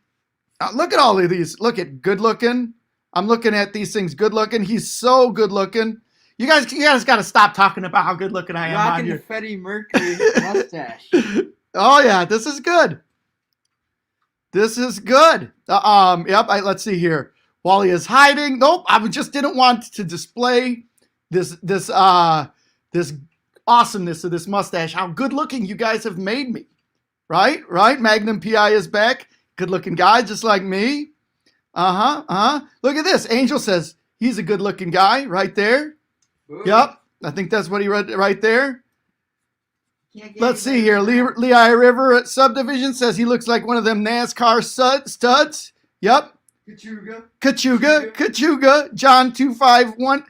[SPEAKER 8] Look at all of these. Look at good looking. I'm looking at these things good looking. He's so good looking. You guys got to stop talking about how good looking I am on
[SPEAKER 3] Rocking
[SPEAKER 8] here.
[SPEAKER 3] the Freddie Mercury mustache.
[SPEAKER 8] Oh yeah, this is good. This is good. Yep. Let's see here. Wally is hiding. Nope. I just didn't want to display this awesomeness of this mustache. How good looking you guys have made me. Right. Magnum PI is back. Good looking guy, just like me. Look at this. Angel says he's a good looking guy right there.
[SPEAKER 3] Ooh.
[SPEAKER 8] Yep. I think that's what he read right there. Let's see here. Lehigh River Subdivision says he looks like one of them NASCAR studs. Yep. Kachuga. John 251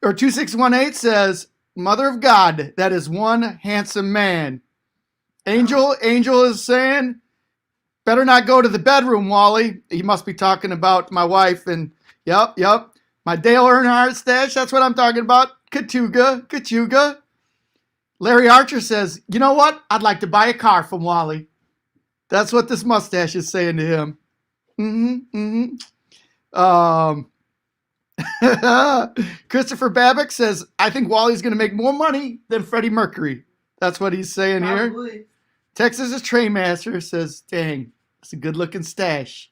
[SPEAKER 8] or 2618 says, Mother of God, that is one handsome man. Angel is saying, better not go to the bedroom, Wally. He must be talking about my wife and yep. My Dale Earnhardt stash, that's what I'm talking about. Kachuga. Larry Archer says, you know what? I'd like to buy a car from Wally. That's what this mustache is saying to him. Christopher Babbitt says, I think Wally's going to make more money than Freddie Mercury. That's what he's saying
[SPEAKER 3] Probably.
[SPEAKER 8] here. Texas's Trainmaster says, dang, that's a good looking stash.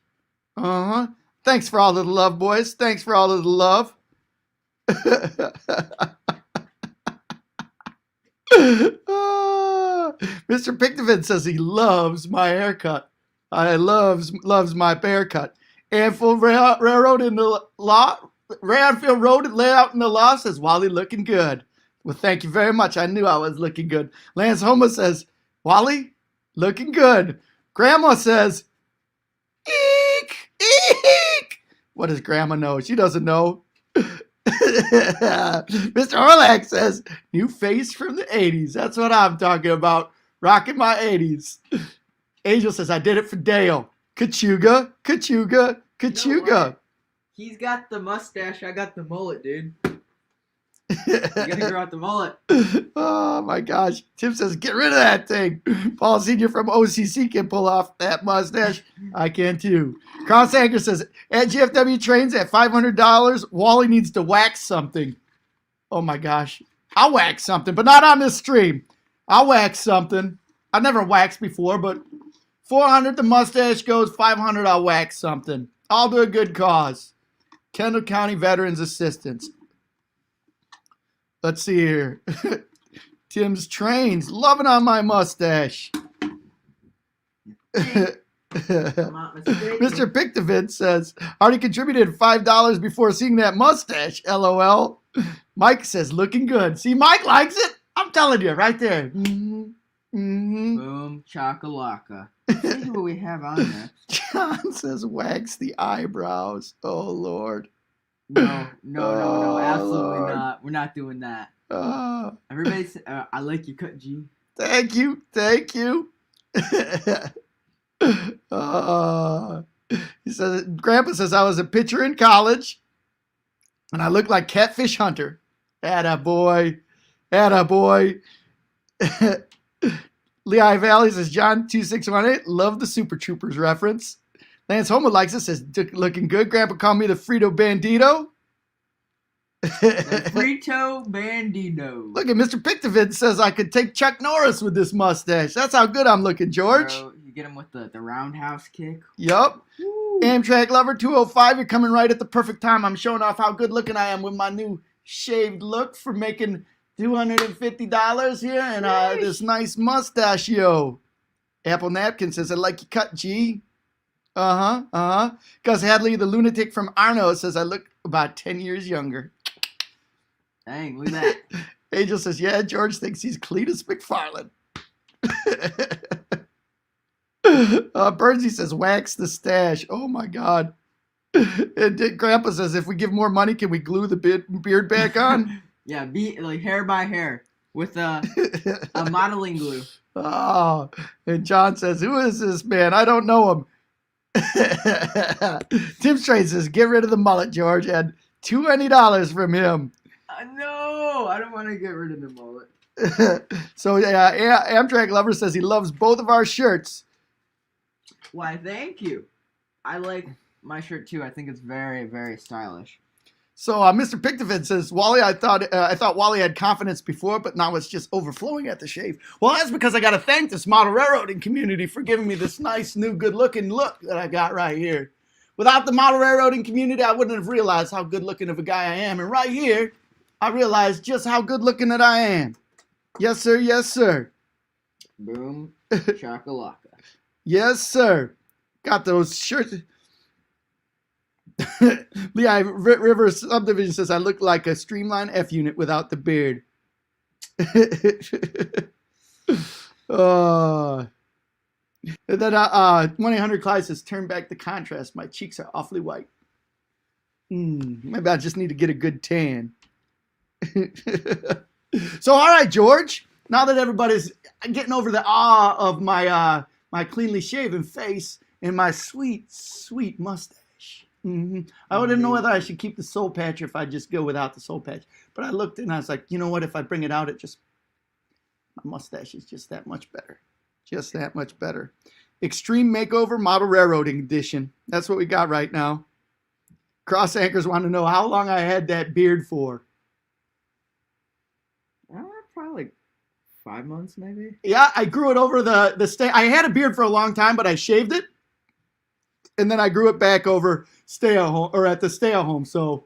[SPEAKER 8] Thanks for all of the love, boys. Thanks for all of the love. Mr. Pictovin says he loves my haircut. I loves my haircut. Anfield Railroad in the lot. Ranfield Road layout in the law says Wally looking good. Well, thank you very much. I knew I was looking good. Lance Homer says Wally looking good. Grandma says eek. What does Grandma know? She doesn't know. Mr. Orlak says, new face from the 80s. That's what I'm talking about. Rocking my 80s. Angel says, I did it for Dale. Kachuga.
[SPEAKER 3] You know what? He's got the mustache. I got the mullet, dude. You gotta grow out the mullet.
[SPEAKER 8] Oh my gosh. Tim says, get rid of that thing. Paul Sr. from OCC can pull off that mustache. I can too. Carl Sanger says, at GFW trains at $500, Wally needs to wax something. Oh my gosh. I'll wax something, but not on this stream. I'll wax something. I've never waxed before, but $400 the mustache goes, $500 I'll wax something. All to a good cause. Kendall County Veterans Assistance. Let's see here. Tim's Trains. Loving on my mustache. Mr. Pictovin says, already contributed $5 before seeing that mustache. LOL. Mike says, looking good. See, Mike likes it. I'm telling you, right there. Mm-hmm.
[SPEAKER 3] Boom, chakalaka. Let's see what we have on there.
[SPEAKER 8] John says wax the eyebrows. Oh, Lord.
[SPEAKER 3] No,
[SPEAKER 8] Oh,
[SPEAKER 3] absolutely
[SPEAKER 8] Lord.
[SPEAKER 3] not. We're not doing that.
[SPEAKER 8] Uh,
[SPEAKER 3] Everybody, I like your cut, G.
[SPEAKER 8] Thank you. Thank you. He says, Grandpa says, I was a pitcher in college, and I looked like Catfish Hunter. Atta boy. Atta boy. Lehigh Valley says, John 2618, love the Super Troopers reference. Lance Homer likes it, says, looking good. Grandpa called me the Frito Bandito.
[SPEAKER 3] Frito Bandito.
[SPEAKER 8] Look at Mr. Pictovid says I could take Chuck Norris with this mustache. That's how good I'm looking, George.
[SPEAKER 3] Bro, you get him with the roundhouse kick.
[SPEAKER 8] Yup. Amtrak Lover 205, you're coming right at the perfect time. I'm showing off how good looking I am with my new shaved look for making $250 here and this nice mustachio. Apple Napkin says, I like your cut, G. Gus Hadley, the lunatic from Arno, says I look about 10 years younger.
[SPEAKER 3] Dang, look at that.
[SPEAKER 8] Angel says, yeah, George thinks he's Cletus McFarlane. Bernsey says, wax the stash. Oh, my God. And Grandpa says, if we give more money, can we glue the beard back on?
[SPEAKER 3] Yeah, like hair by hair with a modeling glue.
[SPEAKER 8] Oh, and John says, who is this man? I don't know him. Tim Strain says, get rid of the mullet, George, and $20 from him.
[SPEAKER 3] No, I don't want to get rid of the mullet.
[SPEAKER 8] So, Amtrak Lover says he loves both of our shirts.
[SPEAKER 3] Why, thank you. I like my shirt, too. I think it's very, very stylish.
[SPEAKER 8] So, Mr. Pictovid says, Wally, I thought Wally had confidence before, but now it's just overflowing at the shave. Well, that's because I got to thank this model railroading community for giving me this nice, new, good-looking look that I got right here. Without the model railroading community, I wouldn't have realized how good-looking of a guy I am. And right here, I realized just how good-looking that I am. Yes, sir. Yes, sir.
[SPEAKER 3] Boom, shakalaka.
[SPEAKER 8] Yes, sir. Got those shirts. Lehigh River Subdivision says I look like a Streamline F unit without the beard. And then 1-800-CLYDE says turn back the contrast. My cheeks are awfully white. Maybe I just need to get a good tan. So, all right, George. Now that everybody's getting over the awe of my my cleanly shaven face and my sweet, sweet mustache. I didn't know whether I should keep the soul patch or if I just go without the soul patch. But I looked and I was like, you know what? If I bring it out, my mustache is just that much better. Just that much better. Extreme Makeover Model Railroading Edition. That's what we got right now. Cross Anchors want to know how long I had that beard for.
[SPEAKER 3] Probably like 5 months, maybe.
[SPEAKER 8] Yeah, I grew it over the stay. I had a beard for a long time, but I shaved it. And then I grew it back over stay at home or at the stay at home. So,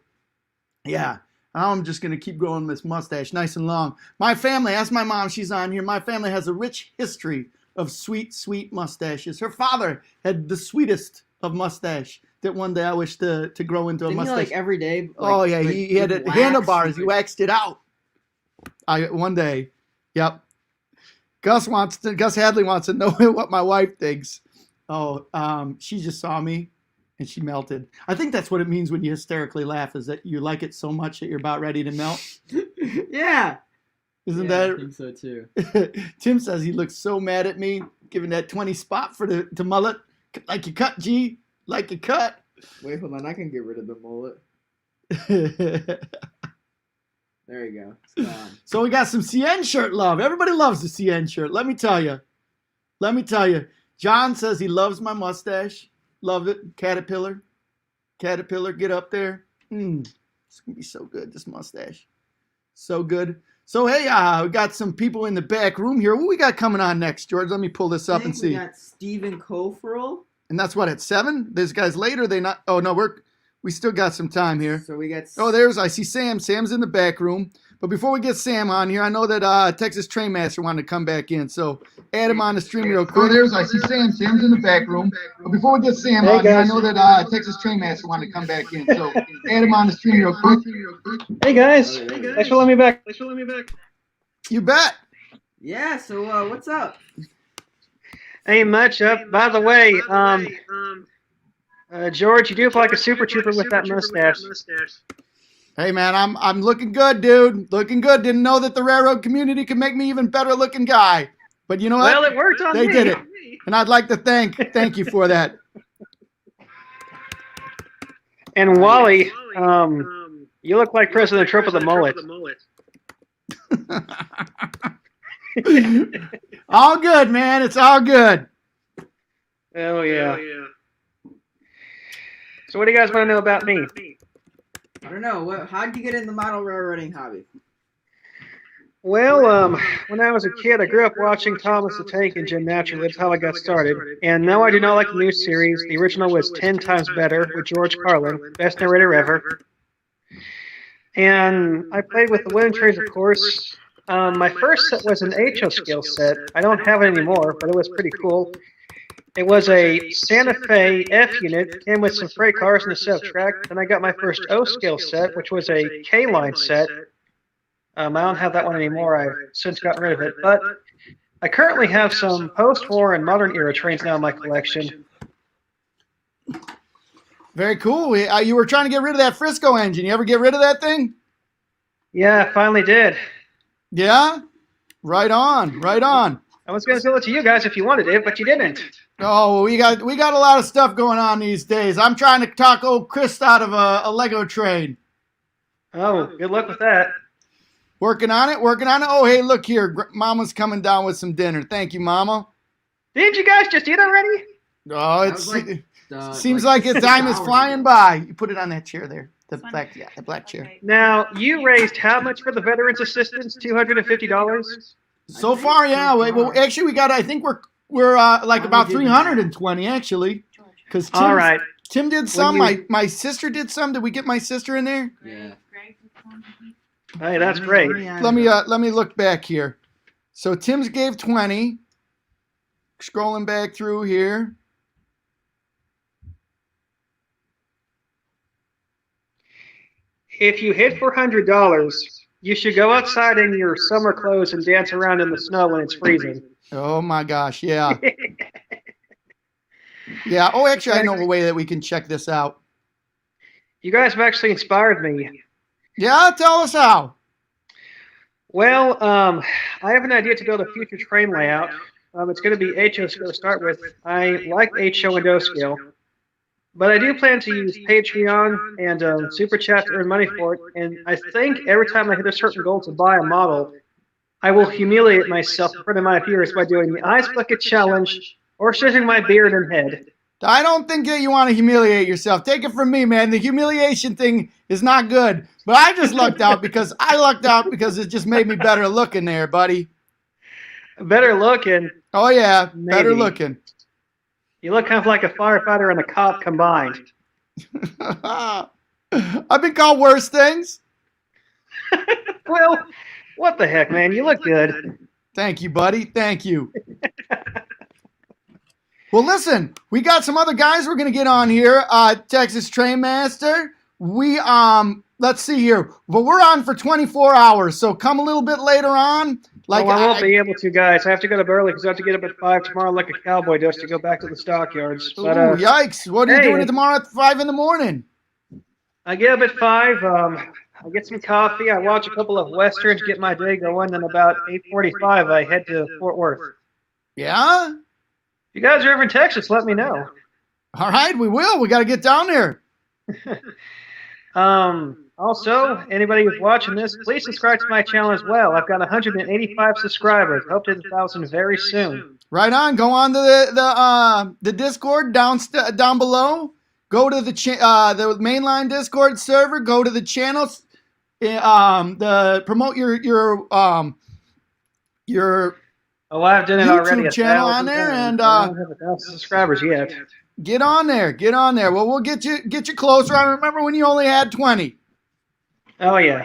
[SPEAKER 8] yeah, I'm just going to keep growing this mustache nice and long. My family, ask my mom, she's on here. My family has a rich history of sweet, sweet mustaches. Her father had the sweetest of mustache that one day I wish to grow into a
[SPEAKER 3] Didn't
[SPEAKER 8] mustache.
[SPEAKER 3] he, like every day?
[SPEAKER 8] Oh, yeah, he had it, handlebars. He waxed it out. One day. Yep. Gus Hadley wants to know what my wife thinks. Oh, she just saw me and she melted. I think that's what it means when you hysterically laugh, is that you like it so much that you're about ready to melt.
[SPEAKER 3] Yeah.
[SPEAKER 8] Isn't that?
[SPEAKER 3] I think so too.
[SPEAKER 8] Tim says he looks so mad at me, giving that 20 spot for the mullet. Like you cut, G. Like you cut.
[SPEAKER 3] Wait, hold on. I can get rid of the mullet. There you go. It's gone.
[SPEAKER 8] So we got some CN shirt love. Everybody loves the CN shirt. Let me tell you. John says he loves my mustache. Love it. Caterpillar, get up there. It's going to be so good, this mustache. So good. So, hey, we got some people in the back room here. What we got coming on next, George? Let me pull this up and see.
[SPEAKER 3] We got Stephen Koferl.
[SPEAKER 8] And that's what, at 7? These guys later, they not. Oh, no, we still got some time here.
[SPEAKER 3] So we got.
[SPEAKER 8] Oh, I see Sam. Sam's in the back room. But before we get Sam on here, I know that Texas Trainmaster wanted to come back in. So add him on the stream real quick. Oh, I see Sam. Sam's in the back room. But before we get Sam on here, I know that Texas Trainmaster wanted to come back in. So add him on the stream real quick.
[SPEAKER 6] Hey guys, thanks for letting me back.
[SPEAKER 8] You bet.
[SPEAKER 3] Yeah. So what's up?
[SPEAKER 6] Ain't much up. By the way, George, you do look like a super trooper with that mustache.
[SPEAKER 8] Hey man, I'm looking good, dude. Looking good. Didn't know that the railroad community could make me even better looking guy. But you know what?
[SPEAKER 6] Well, it worked on
[SPEAKER 8] They
[SPEAKER 6] me.
[SPEAKER 8] did it. And I'd like to thank you for that.
[SPEAKER 6] And Wally, you look like President Trump with a mullet.
[SPEAKER 8] All good, man. It's all good.
[SPEAKER 6] Oh yeah. So what do you guys want to know about me?
[SPEAKER 3] I don't know. How'd you get in the model railroading hobby?
[SPEAKER 6] Well, when I was a kid, I grew up watching Thomas the Tank Engine naturally. That's how I got started. And no, I do not like the new series. The original was 10 times better with George Carlin, best narrator ever. And I played with the wooden trains, of course. My first set was an HO scale set. I don't have it anymore, but it was pretty cool. It was a Santa Fe F unit, came with some freight cars and a set of track. Then I got my first O scale set, which was a K line set. I don't have that one anymore. I've since gotten rid of it. But I currently have some post-war and modern era trains now in my collection.
[SPEAKER 8] Very cool. You were trying to get rid of that Frisco engine. You ever get rid of that thing?
[SPEAKER 6] Yeah, I finally did.
[SPEAKER 8] Yeah? Right on. Right on.
[SPEAKER 6] I was going to sell it to you guys if you wanted it, but you didn't.
[SPEAKER 8] Oh, we got a lot of stuff going on these days. I'm trying to talk old Chris out of a Lego train.
[SPEAKER 6] Oh, good luck with that.
[SPEAKER 8] Working on it. Oh, hey, look here. Mama's coming down with some dinner. Thank you, Mama.
[SPEAKER 6] Didn't you guys just eat already?
[SPEAKER 8] Oh, seems like time is flying by. You put it on that chair there. The black chair.
[SPEAKER 6] Now, you raised how much for the Veterans Assistance? $250?
[SPEAKER 8] So far, yeah. Well, actually, I think we're like about 320 actually. Because
[SPEAKER 6] all right.
[SPEAKER 8] Tim did some. My sister did some. Did we get my sister in there?
[SPEAKER 3] Yeah.
[SPEAKER 6] Hey, that's great.
[SPEAKER 8] Let me look back here. So Tim's gave 20. Scrolling back through here.
[SPEAKER 6] If you hit $400, you should go outside in your summer clothes and dance around in the snow when it's freezing.
[SPEAKER 8] Oh my gosh, yeah. Yeah. Oh, actually, I know a way that we can check this out.
[SPEAKER 6] You guys have actually inspired me.
[SPEAKER 8] Yeah, tell us how.
[SPEAKER 6] Well, I have an idea to build a future train layout. It's going to be HO scale to start with. I like HO and O scale. But I do plan to use Patreon and Super Chat to earn money for it. And I think every time I hit a certain goal to buy a model, I will humiliate myself in front of my viewers by doing the Ice Bucket Challenge or shaving my beard and head.
[SPEAKER 8] I don't think that you want to humiliate yourself. Take it from me, man. The humiliation thing is not good. But I just lucked out because it just made me better looking there, buddy.
[SPEAKER 6] Better looking?
[SPEAKER 8] Oh, yeah.
[SPEAKER 6] Maybe.
[SPEAKER 8] Better looking.
[SPEAKER 6] You look kind of like a firefighter and a cop combined.
[SPEAKER 8] I've been called worse things.
[SPEAKER 6] Well, what the heck, man? You look good.
[SPEAKER 8] Thank you, buddy. Thank you. Well, listen, we got some other guys we're going to get on here. Texas Trainmaster. Let's see here. Well, we're on for 24 hours, so come a little bit later on.
[SPEAKER 6] I won't be able to, guys. I have to go to bed early because I have to get up at 5 tomorrow like a cowboy does to go back to the stockyards. But,
[SPEAKER 8] yikes. What are you doing tomorrow at 5 in the morning?
[SPEAKER 6] I get up at 5. I get some coffee. I watch a couple of Westerns, get my day going. Then about 8:45, I head to Fort Worth.
[SPEAKER 8] Yeah?
[SPEAKER 6] If you guys are ever in Texas, let me know.
[SPEAKER 8] All right, we will. We got to get down there.
[SPEAKER 6] Also, anybody who's watching this, please subscribe to my channel as well. I've got 185 subscribers. Hope to hit 1,000 very soon.
[SPEAKER 8] Right on. Go on to the Discord down below. Go to the mainline Discord server. Go to the channels. Promote your
[SPEAKER 6] Oh, I've done it already.
[SPEAKER 8] YouTube channel on there, and
[SPEAKER 6] I don't have 1,000 subscribers yet.
[SPEAKER 8] Get on there. Well, we'll get you closer. I remember when you only had 20.
[SPEAKER 6] Oh yeah,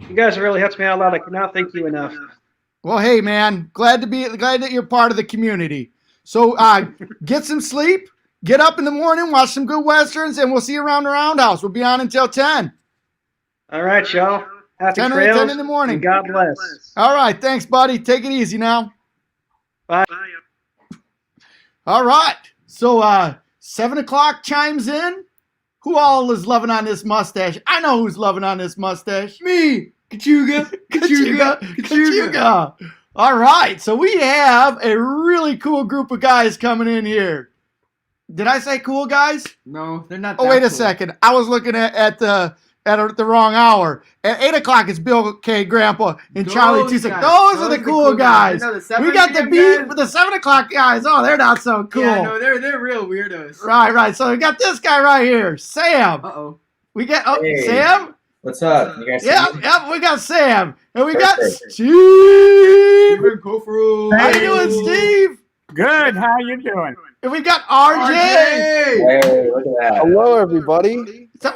[SPEAKER 6] you guys really helped me out a lot. I cannot thank you enough.
[SPEAKER 8] Well, hey man, glad that you're part of the community. So get some sleep, get up in the morning, watch some good westerns, and we'll see you around the roundhouse. We'll be on until 10.
[SPEAKER 6] All right, y'all. Happy
[SPEAKER 8] 10
[SPEAKER 6] trails.
[SPEAKER 8] in the morning.
[SPEAKER 6] And God bless.
[SPEAKER 8] All right. Thanks, buddy. Take it easy now.
[SPEAKER 6] Bye.
[SPEAKER 8] All right. So 7 o'clock chimes in. Who all is loving on this mustache? I know who's loving on this mustache.
[SPEAKER 3] Me. Kachuga.
[SPEAKER 8] Kachuga. All right. So we have a really cool group of guys coming in here. Did I say cool guys?
[SPEAKER 3] No, they're not.
[SPEAKER 8] Oh, wait a second. I was looking at the wrong hour. At 8 o'clock, it's Bill K. Grandpa and Charlie T.
[SPEAKER 3] guys.
[SPEAKER 8] Those are the cool guys.
[SPEAKER 3] No, the 7
[SPEAKER 8] We got the
[SPEAKER 3] a.m.
[SPEAKER 8] beat
[SPEAKER 3] guys.
[SPEAKER 8] with the 7 o'clock guys. Oh, they're not so cool.
[SPEAKER 3] Yeah, no, they're real weirdos.
[SPEAKER 8] Right. So we got this guy right here, Sam.
[SPEAKER 3] Uh-oh.
[SPEAKER 8] We got
[SPEAKER 15] Hey.
[SPEAKER 8] Sam.
[SPEAKER 15] What's up? You guys see
[SPEAKER 8] Yep,
[SPEAKER 15] me?
[SPEAKER 8] we got Sam. And we
[SPEAKER 15] Perfect.
[SPEAKER 8] got Steve. How you doing, Steve?
[SPEAKER 22] Good. How you doing?
[SPEAKER 8] And we got RJ.
[SPEAKER 15] Hey, look at that.
[SPEAKER 23] Hello, everybody.
[SPEAKER 8] So,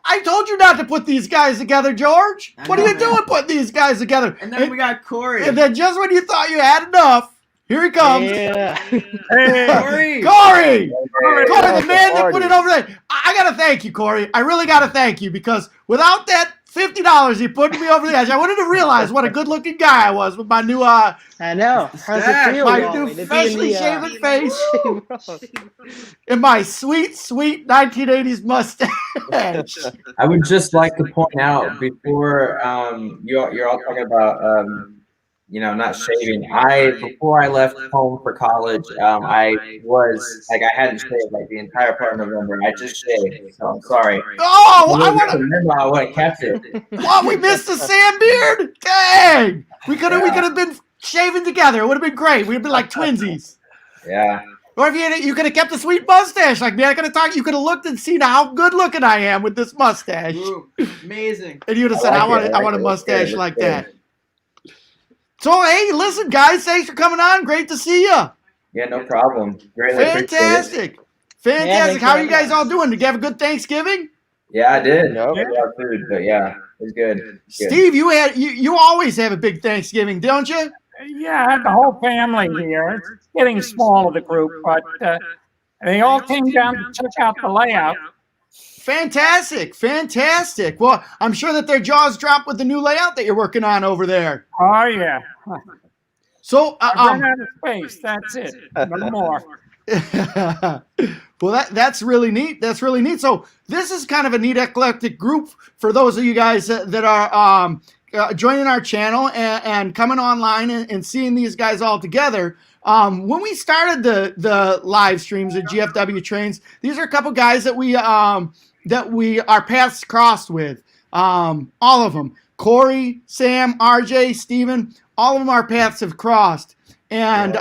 [SPEAKER 8] I told you not to put these guys together, George. What are you doing putting these guys together?
[SPEAKER 3] And then we got Corey.
[SPEAKER 8] And then just when you thought you had enough, here he comes.
[SPEAKER 22] Yeah.
[SPEAKER 8] Corey, the man that put it over there. I gotta thank you, Corey. I really gotta thank you because without that $50 you put me over the edge, I wouldn't have realized what a good-looking guy I was with my new
[SPEAKER 19] I know. How's it feel?
[SPEAKER 8] my
[SPEAKER 19] Wally,
[SPEAKER 8] new
[SPEAKER 19] to be in
[SPEAKER 8] freshly
[SPEAKER 19] the,
[SPEAKER 8] shaven face and my sweet 1980s mustache.
[SPEAKER 15] I would just like to point out before you're all talking about not shaving. Before I left home for college, I was like I hadn't shaved like the entire part of November. I just shaved, so I'm sorry.
[SPEAKER 8] Oh, I want to.
[SPEAKER 15] Remember, I would have kept it.
[SPEAKER 8] Oh, we missed the Sam beard. Dang, we could have been shaving together. It would have been great. We'd have been like twinsies.
[SPEAKER 15] Yeah.
[SPEAKER 8] Or if you could have kept a sweet mustache like me, I could have talked. You could have looked and seen how good looking I am with this mustache.
[SPEAKER 3] Ooh, amazing.
[SPEAKER 8] And you would have said, I want a mustache like that. So, hey, listen, guys, thanks for coming on. Great to see you.
[SPEAKER 15] Yeah, no problem. Greatly
[SPEAKER 8] Fantastic.
[SPEAKER 15] appreciate it.
[SPEAKER 8] How are you guys all doing? Did you have a good Thanksgiving?
[SPEAKER 15] Yeah, I did. No. Food, but yeah, it was good.
[SPEAKER 8] Steve, you always have a big Thanksgiving, don't you?
[SPEAKER 22] Yeah, I had the whole family here. It's getting small of the group, but they all came down to check out the layout.
[SPEAKER 8] Fantastic. Well, I'm sure that their jaws dropped with the new layout that you're working on over there.
[SPEAKER 22] Oh, yeah.
[SPEAKER 8] So,
[SPEAKER 22] I ran out of space. That's it. No more.
[SPEAKER 8] Well, that's really neat. So this is kind of a neat eclectic group for those of you guys that are joining our channel and coming online and seeing these guys all together. When we started the live streams at GFW Trains, these are a couple guys that we our paths crossed with. All of them. Corey, Sam, RJ, Steven, all of them our paths have crossed. And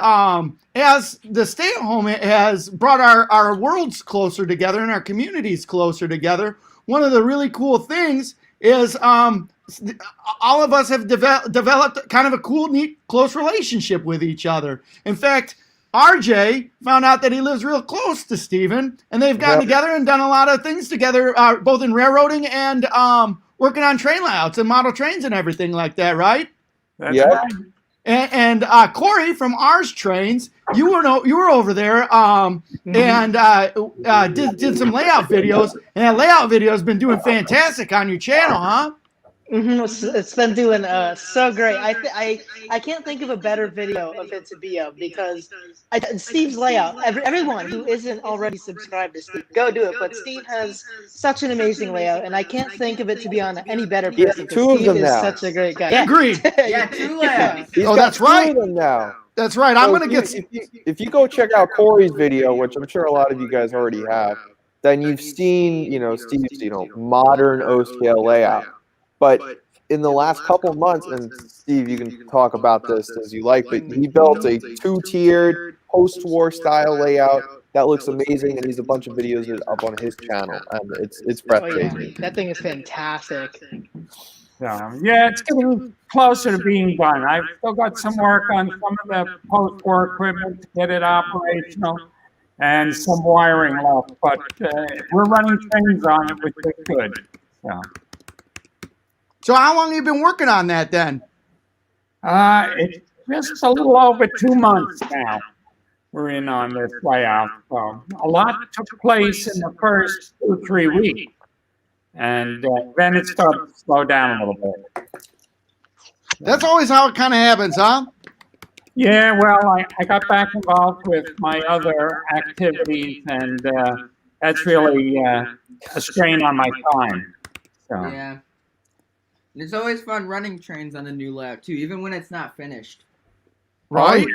[SPEAKER 8] as the stay-at-home has brought our worlds closer together and our communities closer together, one of the really cool things is all of us have developed kind of a cool, neat, close relationship with each other. In fact, RJ found out that he lives real close to Steven, and they've gotten together and done a lot of things together, both in railroading and working on train layouts and model trains and everything like that, right?
[SPEAKER 22] That's right.
[SPEAKER 8] And Corey from Ours Trains, you were over there and did some layout videos, and that layout video has been doing fantastic on your channel, huh?
[SPEAKER 19] It's been doing so great. I can't think of a better video of it to be of because Steve's layout. Everyone who isn't already subscribed to Steve, go do it. But Steve has such an amazing layout, and I can't think of it to be on any better person.
[SPEAKER 23] Two of
[SPEAKER 19] Steve
[SPEAKER 23] them
[SPEAKER 19] is
[SPEAKER 23] now.
[SPEAKER 19] such a great guy.
[SPEAKER 8] Agreed.
[SPEAKER 3] Yeah, 2 layouts.
[SPEAKER 23] He's
[SPEAKER 8] Oh,
[SPEAKER 23] got
[SPEAKER 8] that's
[SPEAKER 23] two
[SPEAKER 8] right.
[SPEAKER 23] of them now.
[SPEAKER 8] That's right. I'm
[SPEAKER 23] So
[SPEAKER 8] gonna get.
[SPEAKER 23] if you go check out Corey's video, which I'm sure a lot of you guys already have, then you've seen Steve's modern O scale layout. But in the last couple of months, and Steve, you can talk about this as you like, but he built a 2-tiered post-war style layout that looks amazing, and he's a bunch of videos up on his channel, and it's breathtaking.
[SPEAKER 19] Oh, yeah. That thing is fantastic.
[SPEAKER 22] Yeah, it's getting closer to being done. I've still got some work on some of the post-war equipment to get it operational and some wiring left, but we're running trains on it, which is good.
[SPEAKER 8] So how long have you been working on that then?
[SPEAKER 22] It's just a little over 2 months now. We're in on this layout. So a lot took place in the first 2 or 3 weeks. and then it started to slow down a little bit.
[SPEAKER 8] That's always how it kind of happens, huh?
[SPEAKER 22] Yeah, well, I got back involved with my other activities, and that's really a strain on my time. So.
[SPEAKER 3] Yeah. And it's always fun running trains on a new layout too, even when it's not finished.
[SPEAKER 8] Right.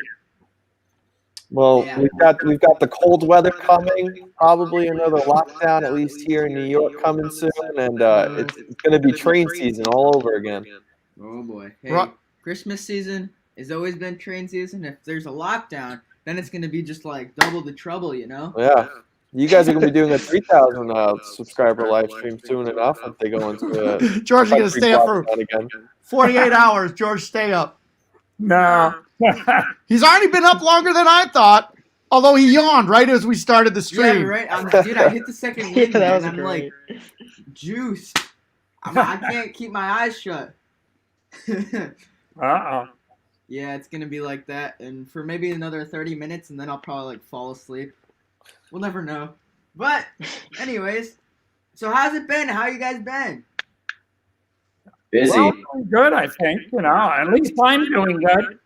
[SPEAKER 23] Well,
[SPEAKER 3] Yeah.
[SPEAKER 23] we've got the cold weather coming, probably another lockdown, at least here in New York, coming soon, and it's going to be train season all over again.
[SPEAKER 3] Oh boy. Hey,
[SPEAKER 8] Right.
[SPEAKER 3] Christmas season has always been train season. If there's a lockdown, then it's gonna be just like double the trouble, you know?
[SPEAKER 23] Yeah. You guys are going to be doing a 3,000 subscriber live stream soon enough if they go into
[SPEAKER 8] George is going to stay up for
[SPEAKER 23] again.
[SPEAKER 8] 48 hours. George, stay up.
[SPEAKER 22] No.
[SPEAKER 8] He's already been up longer than I thought. Although he yawned right as we started the stream.
[SPEAKER 3] Yeah, right. Dude, I hit the second wing,
[SPEAKER 8] Yeah, that was
[SPEAKER 3] and I'm
[SPEAKER 8] great.
[SPEAKER 3] like, juiced. I can't keep my eyes shut.
[SPEAKER 22] Uh-oh.
[SPEAKER 3] Yeah, it's gonna be like that, and for maybe another 30 minutes, and then I'll probably like fall asleep. We'll never know. But, anyways, so how's it been? How you guys been?
[SPEAKER 15] Busy.
[SPEAKER 22] Well, doing good, I think. You know, at least I'm doing good.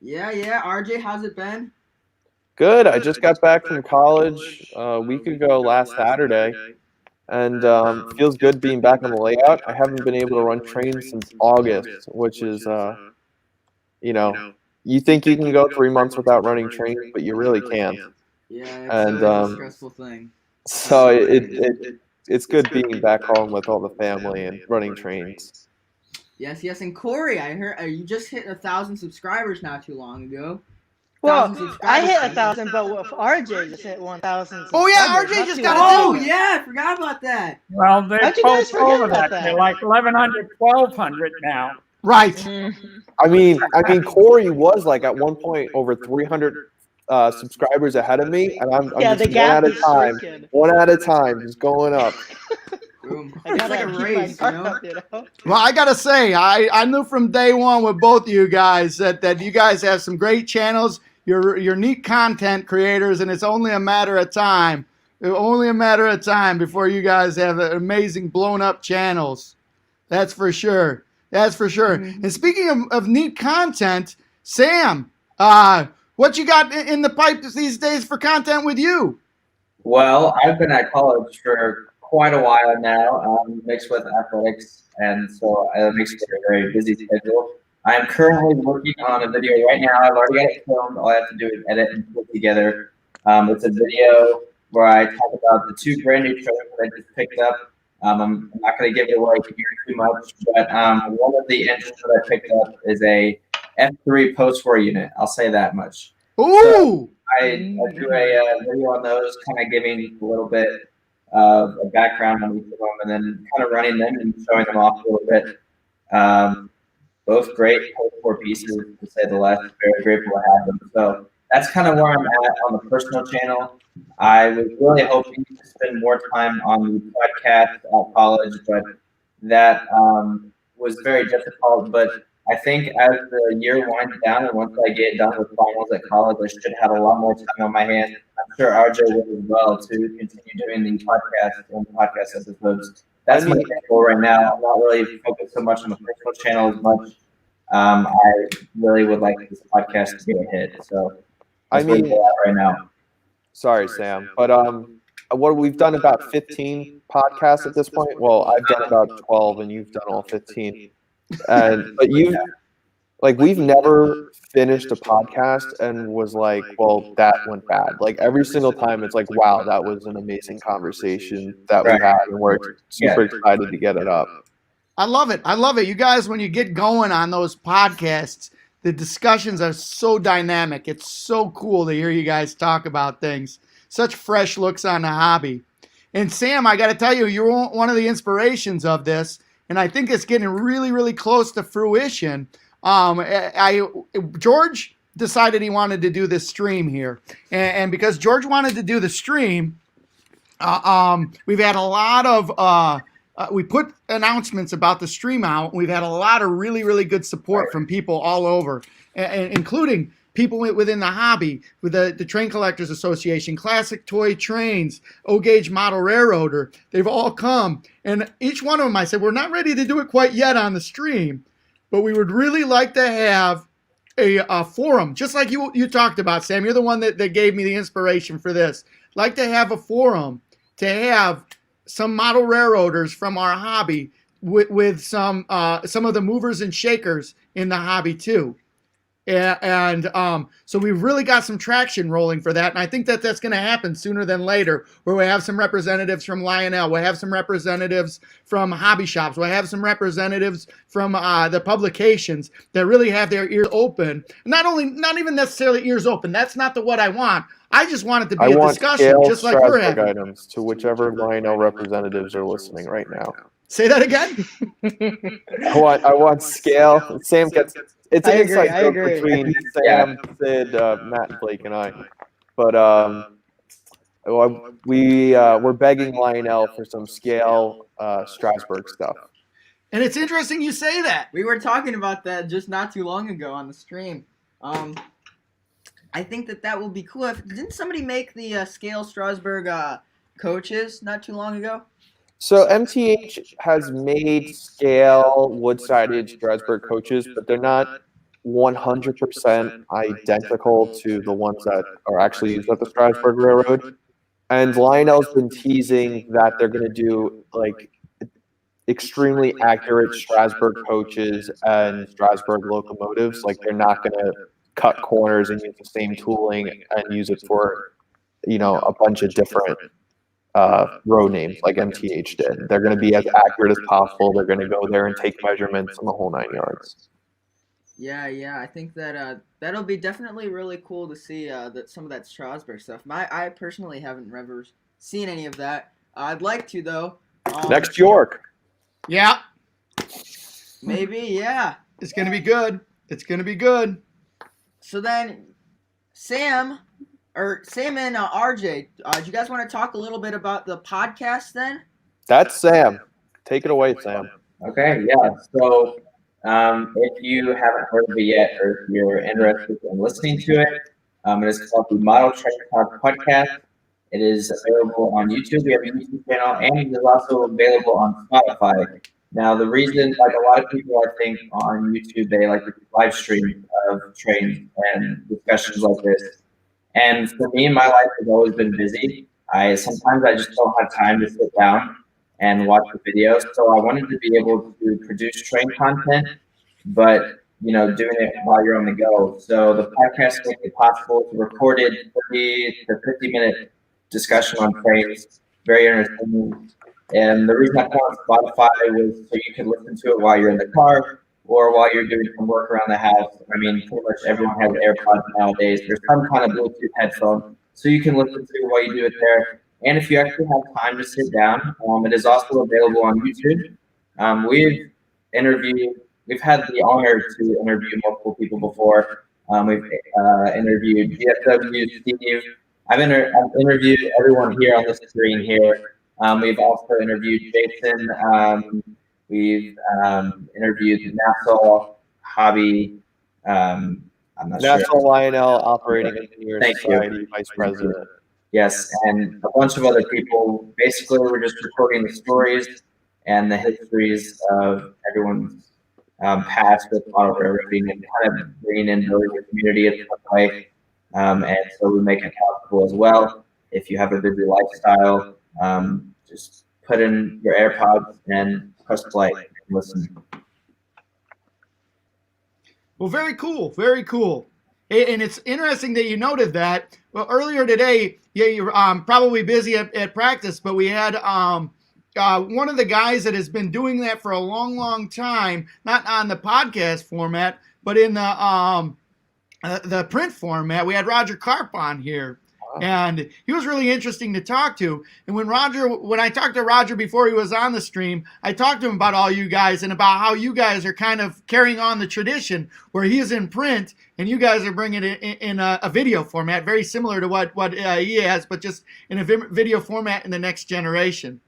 [SPEAKER 3] Yeah. RJ, how's it been?
[SPEAKER 23] Good. I just got back from college a week ago last Saturday, and feels good being back on the layout. I haven't been able to run trains since August, which is, you know, you think you can go 3 months without running trains, but you really can't.
[SPEAKER 3] Yeah, it's
[SPEAKER 23] And
[SPEAKER 3] a stressful thing.
[SPEAKER 23] so it's good being back home with all the family and running trains.
[SPEAKER 3] Yes, and Corey, I heard you just hit 1,000 subscribers not too long ago.
[SPEAKER 7] Well,
[SPEAKER 3] 1,000
[SPEAKER 7] I
[SPEAKER 3] subscribers.
[SPEAKER 7] hit 1,000, but with RJ just hit 1,000.
[SPEAKER 8] Oh, yeah,
[SPEAKER 7] subscribers
[SPEAKER 8] RJ
[SPEAKER 7] not
[SPEAKER 8] just
[SPEAKER 7] too
[SPEAKER 8] got
[SPEAKER 7] long
[SPEAKER 3] Oh
[SPEAKER 7] ago.
[SPEAKER 3] yeah, I forgot about that.
[SPEAKER 22] Well, they're
[SPEAKER 7] How'd you guys
[SPEAKER 22] both
[SPEAKER 7] forget
[SPEAKER 22] over
[SPEAKER 7] about
[SPEAKER 22] that.
[SPEAKER 7] that?
[SPEAKER 22] They're like 1,100, 1,200 now.
[SPEAKER 8] Right.
[SPEAKER 23] I mean, Corey was like at one point over 300 subscribers ahead of me, and I'm
[SPEAKER 7] Yeah,
[SPEAKER 23] just
[SPEAKER 7] the gap is shrinking.
[SPEAKER 23] one at a time, just going up.
[SPEAKER 3] Boom.
[SPEAKER 7] I
[SPEAKER 3] It's
[SPEAKER 7] gotta
[SPEAKER 3] like a
[SPEAKER 7] keep my
[SPEAKER 3] race, you
[SPEAKER 7] guard
[SPEAKER 3] know?
[SPEAKER 7] up, you know?
[SPEAKER 8] Well, I gotta say, I knew from day one with both of you guys that you guys have some great channels. You're neat content creators, and it's only a matter of time. Only a matter of time before you guys have amazing blown up channels. That's for sure. That's for sure. And speaking of neat content, Sam, what you got in the pipes these days for content with you?
[SPEAKER 15] Well, I've been at college for quite a while now, mixed with athletics, and so it makes it a very busy schedule. I am currently working on a video right now. I've already got it filmed. All I have to do is edit and put together. It's a video where I talk about the 2 brand new shows that I just picked up. I'm not going to give it away here too much, but one of the engines that I picked up is a F3 post-war unit. I'll say that much.
[SPEAKER 8] Ooh!
[SPEAKER 15] So I do a video on those, kind of giving a little bit of a background on each of them, and then kind of running them and showing them off a little bit. Both great post-war pieces, to say the least. Very grateful to have them. So that's kind of where I'm at on the personal channel. I was really hoping to spend more time on the podcast at college, but that was very difficult. But I think as the year winds down and once I get done with finals at college, I should have a lot more time on my hands. I'm sure RJ will as well to continue doing the podcast and podcast episodes. That's my goal right now. I'm not really focused so much on the personal channel as much. I really would like this podcast to be a hit. So
[SPEAKER 23] I
[SPEAKER 15] that's where
[SPEAKER 23] mean,
[SPEAKER 15] we're at right now.
[SPEAKER 23] Sorry, Sam, but what we've done about 15 podcasts at this point. Well, I've done about 12, and you've done all 15. But we've never finished a podcast and was like, well, that went bad. Like every single time, it's like, wow, that was an amazing conversation that we had, and we're super excited to get it up.
[SPEAKER 8] I love it. I love it. You guys, when you get going on those podcasts, the discussions are so dynamic. It's so cool to hear you guys talk about things. Such fresh looks on the hobby. And Sam, I got to tell you, you're one of the inspirations of this, and I think it's getting really, really close to fruition. George decided he wanted to do this stream here, and because George wanted to do the stream, we've had a lot of we put announcements about the stream out. We've had a lot of really, really good support from people all over, including people within the hobby, with the Train Collectors Association, Classic Toy Trains, O-Gauge Model Railroader. They've all come. And each one of them, I said, we're not ready to do it quite yet on the stream, but we would really like to have a forum, just like you talked about, Sam. You're the one that gave me the inspiration for this. Like to have a forum to have some model railroaders from our hobby with some of the movers and shakers in the hobby too. And so we've really got some traction rolling for that. And I think that's going to happen sooner than later, where we have some representatives from Lionel. We have some representatives from hobby shops. We have some representatives from the publications that really have their ears open. Not even necessarily ears open. That's not what I want. I just want it to be
[SPEAKER 23] I
[SPEAKER 8] a
[SPEAKER 23] want
[SPEAKER 8] discussion,
[SPEAKER 23] scale
[SPEAKER 8] just like we're
[SPEAKER 23] Strasbourg
[SPEAKER 8] having.
[SPEAKER 23] items to whichever Lionel representatives are listening right now.
[SPEAKER 8] Say that again?
[SPEAKER 23] I want scale. Sam gets it's an
[SPEAKER 7] I agree,
[SPEAKER 23] inside
[SPEAKER 7] I
[SPEAKER 23] joke
[SPEAKER 7] agree.
[SPEAKER 23] between Sam, Sid, Matt, Blake, and I. But we're begging Lionel for some scale Strasbourg stuff.
[SPEAKER 8] And it's interesting you say that.
[SPEAKER 3] We were talking about that just not too long ago on the stream. I think that will be cool. Didn't somebody make the scale Strasbourg coaches not too long ago?
[SPEAKER 23] So MTH has made scale wood-sided Strasbourg coaches, but they're not 100% identical to the ones that are actually used at the Strasbourg Railroad. And Lionel's been teasing that they're going to do like extremely accurate Strasbourg coaches and Strasbourg locomotives. Like they're not going to cut corners and use the same tooling and use it for, a bunch of different road names like MTH did. They're going to be as accurate as possible. They're going to go there and take measurements in the whole 9 yards.
[SPEAKER 3] Yeah. I think that that'll be definitely really cool to see some of that Strasbourg stuff. I personally haven't ever seen any of that. I'd like to though.
[SPEAKER 23] Next York.
[SPEAKER 8] Yeah.
[SPEAKER 3] Maybe, yeah.
[SPEAKER 8] It's going to be good. It's going to be good.
[SPEAKER 3] So then, Sam and RJ, do you guys want to talk a little bit about the podcast then?
[SPEAKER 23] That's Sam. Take it away, Sam.
[SPEAKER 15] Okay, yeah. So if you haven't heard of it yet, or if you're interested in listening to it, it is called the Model Train Talk Podcast. It is available on YouTube. We have a YouTube channel, and it is also available on Spotify. Now, the reason, like a lot of people, I think, on YouTube, they like to live stream of trains and discussions like this. And for me, my life has always been busy. Sometimes I just don't have time to sit down and watch the videos. So I wanted to be able to produce train content, but doing it while you're on the go. So the podcast makes it possible to record it 30 to 50-minute discussion on trains. Very entertaining. And the reason I put on Spotify was so you can listen to it while you're in the car or while you're doing some work around the house. I mean, pretty much everyone has AirPods nowadays. There's some kind of Bluetooth headphone, so you can listen to it while you do it there. And if you actually have time to sit down, it is also available on YouTube. We've had the honor to interview multiple people before. We've interviewed GFW, Steve. I've interviewed everyone here on the screen here. We've also interviewed Jason. We've interviewed Nassau Hobby. I'm not sure.
[SPEAKER 23] Nassau Lionel Operating Engineer Society Vice President.
[SPEAKER 15] Yes, and a bunch of other people. Basically, we're just recording the stories and the histories of everyone's past with model railroading and kind of bringing in the community in some way. And so we make it possible as well. If you have a busy lifestyle, just put in your AirPods and press play and listen.
[SPEAKER 8] Well, very cool. Very cool. And it's interesting that you noted that. Well, earlier today, you're probably busy at practice, but we had one of the guys that has been doing that for a long, long time, not on the podcast format, but in the print format. We had Roger Karp on here. And he was really interesting to talk to. And when I talked to Roger before he was on the stream, I talked to him about all you guys and about how you guys are kind of carrying on the tradition where he is in print and you guys are bringing it in a video format, very similar to what he has, but just in a video format in the next generation.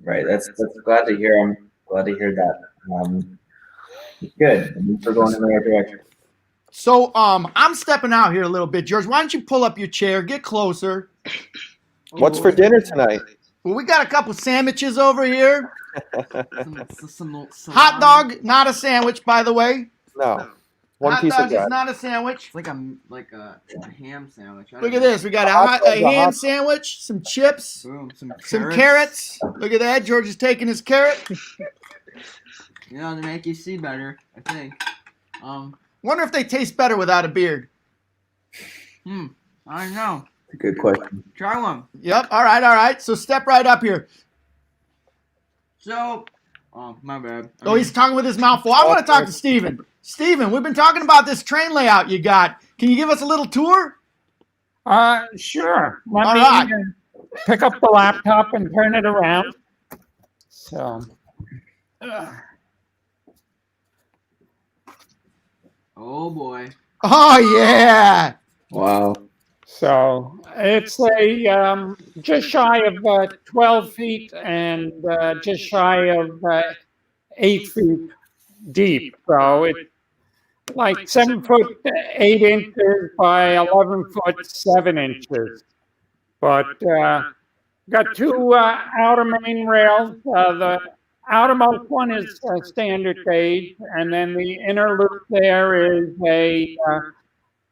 [SPEAKER 15] Right. That's glad to hear. I'm glad to hear that. Good. We're going in the right direction.
[SPEAKER 8] So I'm stepping out here a little bit, George. Why don't you pull up your chair, get closer?
[SPEAKER 23] What's for dinner tonight?
[SPEAKER 8] Well, we got a couple sandwiches over here.
[SPEAKER 3] Some
[SPEAKER 8] Hot dog, not a sandwich, by the way.
[SPEAKER 23] No. One
[SPEAKER 8] Hot
[SPEAKER 23] piece
[SPEAKER 8] dog
[SPEAKER 23] of bread.
[SPEAKER 8] is not a sandwich.
[SPEAKER 3] It's like a ham sandwich. I
[SPEAKER 8] Look
[SPEAKER 3] don't
[SPEAKER 8] at
[SPEAKER 3] know.
[SPEAKER 8] this. We got a ham sandwich, some chips,
[SPEAKER 3] Boom,
[SPEAKER 8] some carrots. Look at that. George is taking his carrot.
[SPEAKER 3] You know, to make you see better, I think.
[SPEAKER 8] Wonder if they taste better without a beard.
[SPEAKER 3] I don't know.
[SPEAKER 15] Good question.
[SPEAKER 3] Try one.
[SPEAKER 8] Yep. All right. So step right up here.
[SPEAKER 3] So, my bad.
[SPEAKER 8] Oh, he's talking with his mouth full. I want to talk to Steven. Steven, we've been talking about this train layout you got. Can you give us a little tour?
[SPEAKER 22] Sure. Let
[SPEAKER 8] All
[SPEAKER 22] me
[SPEAKER 8] right.
[SPEAKER 22] pick up the laptop and turn it around. So.
[SPEAKER 3] Oh boy.
[SPEAKER 8] Oh yeah.
[SPEAKER 15] Wow.
[SPEAKER 22] So it's a just shy of 12 feet and just shy of 8 feet deep. So it's like 7 foot 8 inches by 11 foot 7 inches. But got two outer main rails. The outermost one is standard gauge, and then the inner loop there is a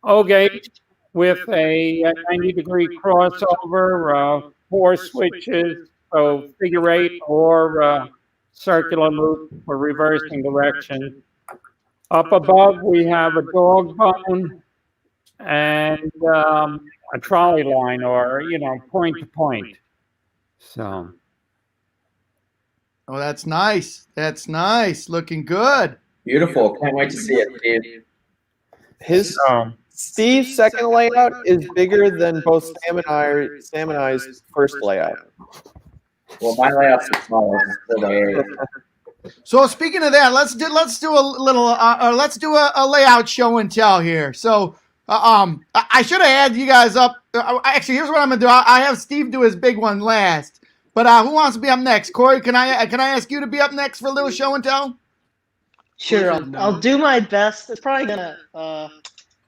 [SPEAKER 22] O gauge with a 90-degree crossover, 4 switches, so figure 8 or circular loop for reversing direction. Up above, we have a dog bone and a trolley line, or point to point. So.
[SPEAKER 8] Oh, that's nice. That's nice. Looking good.
[SPEAKER 15] Beautiful. Can't wait to see it, Steve.
[SPEAKER 23] Steve's second layout is bigger than both Sam and I's first layout.
[SPEAKER 15] Well, my layout's the smallest. So there.
[SPEAKER 8] So speaking of that, let's do a little let's do a layout show and tell here. So I should have had you guys up. Actually, here's what I'm gonna do. I have Steve do his big one last. But who wants to be up next? Corey, can I ask you to be up next for a little show and tell?
[SPEAKER 7] Sure, I'll do my best. It's probably gonna.